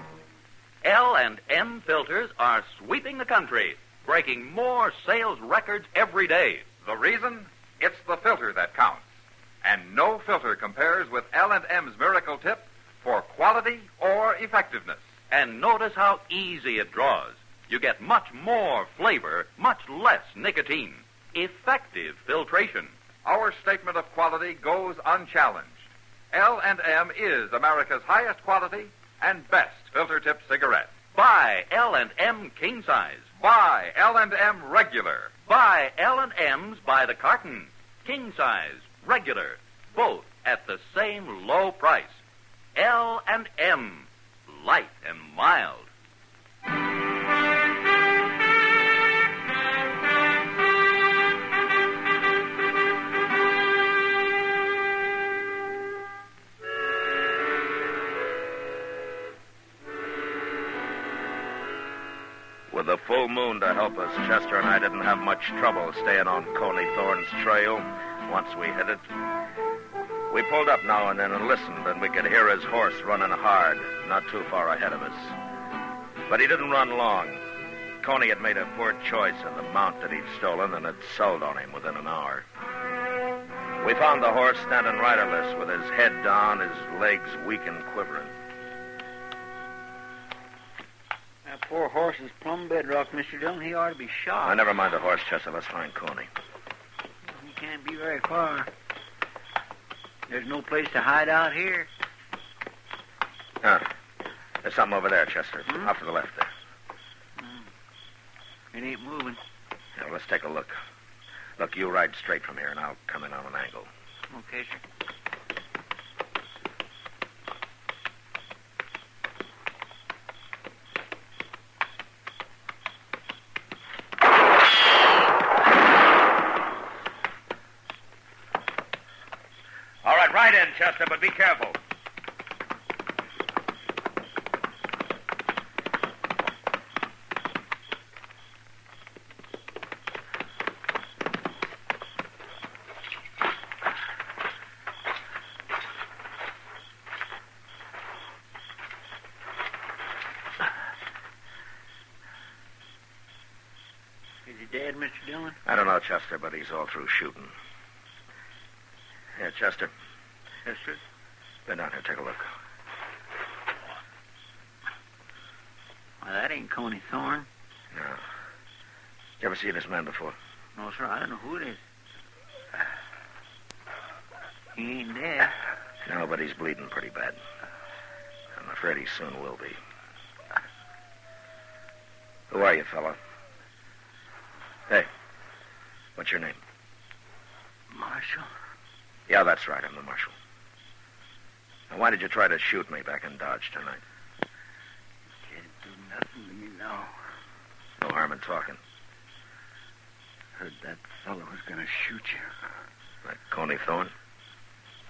L&M filters are sweeping the country, breaking more sales records every day. The reason? It's the filter that counts. And no filter compares with L&M's Miracle Tip for quality or effectiveness. And notice how easy it draws. You get much more flavor, much less nicotine. Effective filtration. Our statement of quality goes unchallenged. L&M is America's highest quality and best filter tip cigarette. Buy L&M King Size. Buy L&M Regular. Buy L&M's by the carton. King Size, regular, both at the same low price. L&M, light and mild. With the full moon to help us, Chester and I didn't have much trouble staying on Coney Thorne's trail once we hit it. We pulled up now and then and listened, and we could hear his horse running hard, not too far ahead of us. But he didn't run long. Coney had made a poor choice in the mount that he'd stolen and had sold on him within an hour. We found the horse standing riderless with his head down, his legs weak and quivering. That poor horse is plumb bedrock, Mr. Dillon. He ought to be shot. Now, never mind the horse, Chester. Let's find Coney. He can't be very far. There's no place to hide out here. There's something over there, Chester. Off to the left there. It ain't moving. Yeah, let's take a look. Look, you ride straight from here, and I'll come in on an angle. Okay, sir. All right, ride in, Chester, but be careful. Is he dead, Mr. Dillon? I don't know, Chester, but he's all through shooting. Yeah, Chester. Yes, sir. Bend down here, take a look. Well, that ain't Coney Thorne. No. You ever seen this man before? No, sir, I don't know who it is. He ain't dead. No, but he's bleeding pretty bad. I'm afraid he soon will be. Who are you, fella? Hey, what's your name? Marshal? Yeah, that's right. I'm the marshal. Now, why did you try to shoot me back in Dodge tonight? Can't do nothing to me now. No harm in talking. Heard that fellow was going to shoot you. That Coney Thorne?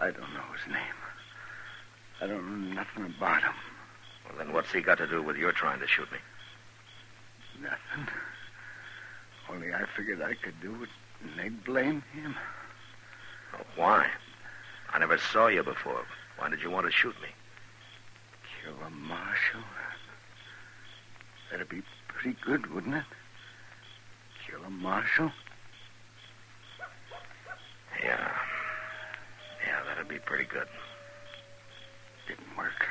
I don't know his name. I don't know nothing about him. Well, then what's he got to do with your trying to shoot me? Nothing. Only I figured I could do it, and they'd blame him. Oh, why? I never saw you before. Why did you want to shoot me? Kill a marshal? That'd be pretty good, wouldn't it? Kill a marshal? Yeah. Yeah, that'd be pretty good. Didn't work.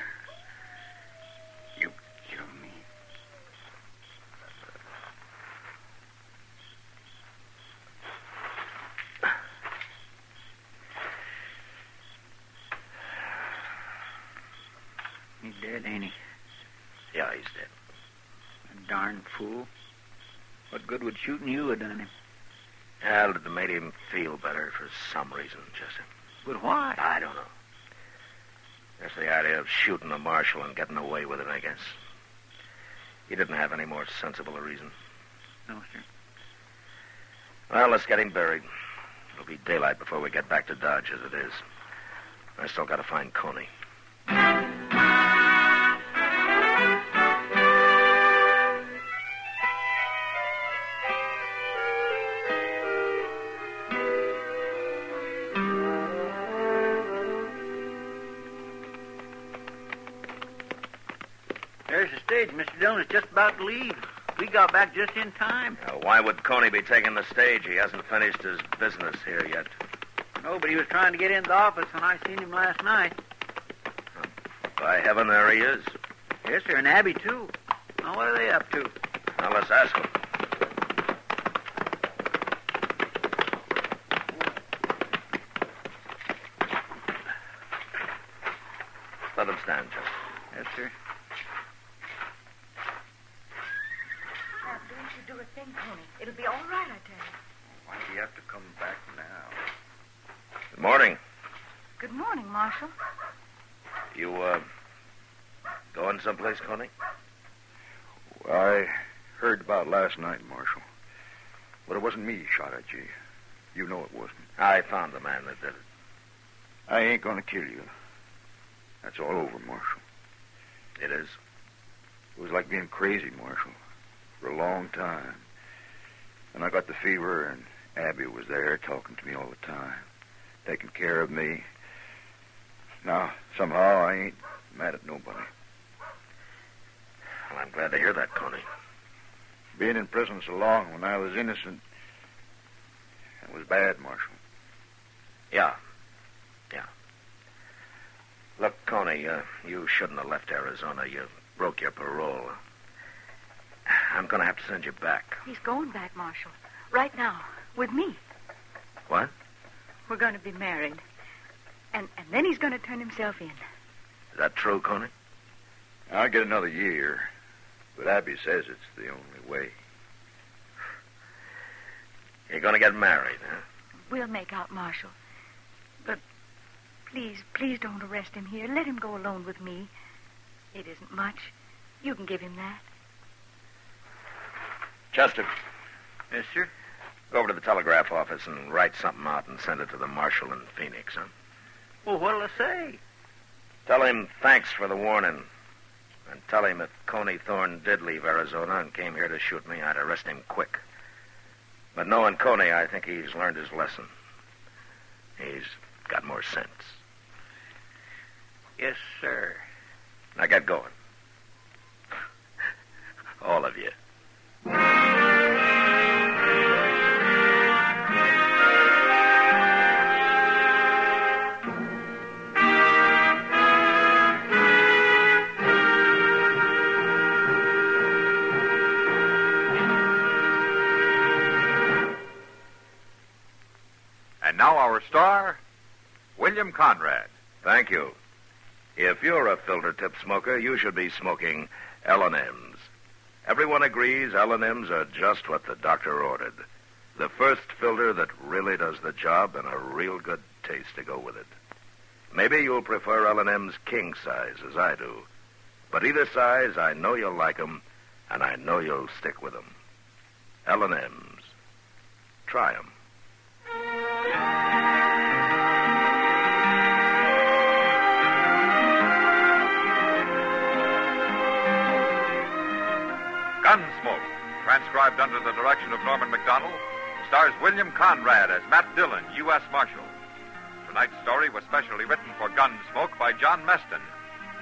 You killed me. He's dead, ain't he? Yeah, he's dead. A darn fool. What good would shooting you have done him? Well, it made him feel better for some reason, Chester. But why? I don't know. That's the idea of shooting a marshal and getting away with it, I guess. He didn't have any more sensible a reason. No, sir. Well, let's get him buried. It'll be daylight before we get back to Dodge, as it is. I still got to find Coney. There's the stage. Mr. Dillon is just about to leave. We got back just in time. Now, why would Coney be taking the stage? He hasn't finished his business here yet. No, but he was trying to get into the office when I seen him last night. By heaven, there he is. Yes, sir, and Abby, too. Now, what are they up to? Now, let's ask him. Let him stand, Chester. Yes, sir. Now, don't you do a thing, Coney. It'll be all right, I tell you. Why do you have to come back now? Good morning. Good morning, Marshal. You, going someplace, Coney? Well, I heard about last night, Marshal. But it wasn't me shot at you. You know it wasn't. I found the man that did it. I ain't gonna kill you. That's all over, Marshal. It is? It was like being crazy, Marshal, for a long time. And I got the fever, and Abby was there talking to me all the time, taking care of me. Now, somehow, I ain't mad at nobody. Well, I'm glad to hear that, Coney. Being in prison so long when I was innocent, it was bad, Marshal. Yeah. Look, Coney, you shouldn't have left Arizona. You broke your parole. I'm going to have to send you back. He's going back, Marshal. Right now. With me. What? We're going to be married. And then he's going to turn himself in. Is that true, Coney? I'll get another year, but Abby says it's the only way. You're going to get married, huh? We'll make out, Marshal. But please don't arrest him here. Let him go alone with me. It isn't much. You can give him that. Chester. Yes, sir? Go over to the telegraph office and write something out and send it to the marshal in Phoenix, huh? Well, what'll I say? Tell him thanks for the warning. And tell him if Coney Thorne did leave Arizona and came here to shoot me, I'd arrest him quick. But knowing Coney, I think he's learned his lesson. He's got more sense. Yes, sir. Now get going. All of you. And now our star, William Conrad. Thank you. If you're a filter tip smoker, you should be smoking L&M's. Everyone agrees L&M's are just what the doctor ordered. The first filter that really does the job and a real good taste to go with it. Maybe you'll prefer L&M's king size as I do. But either size, I know you'll like 'em, and I know you'll stick with 'em. L&M's. Try 'em. Gunsmoke, transcribed under the direction of Norman MacDonald, stars William Conrad as Matt Dillon, U.S. Marshal. Tonight's story was specially written for Gunsmoke by John Meston,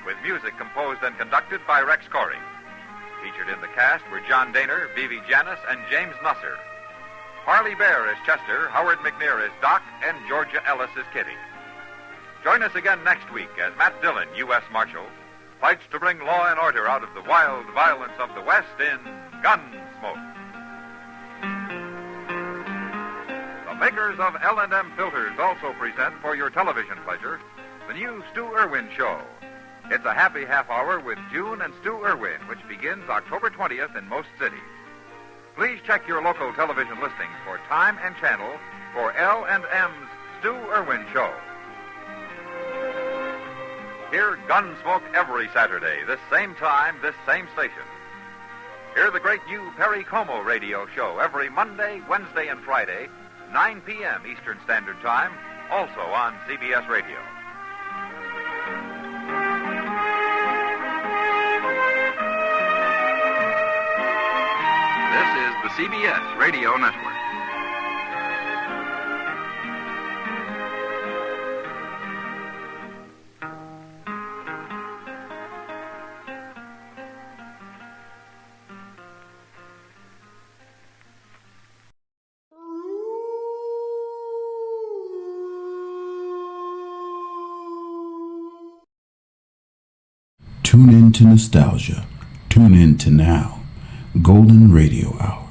with music composed and conducted by Rex Corey. Featured in the cast were John Daner, Vivi Janis, and James Nusser. Harley Bear is Chester, Howard McNear is Doc, and Georgia Ellis is Kitty. Join us again next week as Matt Dillon, U.S. Marshal, fights to bring law and order out of the wild violence of the West in Gunsmoke. The makers of L&M filters also present for your television pleasure the new Stu Irwin Show. It's a happy half hour with June and Stu Irwin, which begins October 20th in most cities. Please check your local television listings for time and channel for L&M's Stu Irwin Show. Hear Gunsmoke every Saturday, this same time, this same station. Hear the great new Perry Como radio show every Monday, Wednesday, and Friday, 9 p.m. Eastern Standard Time, also on CBS Radio. This is the CBS Radio Network. Tune in to nostalgia. Tune in to now. Golden Radio Hour.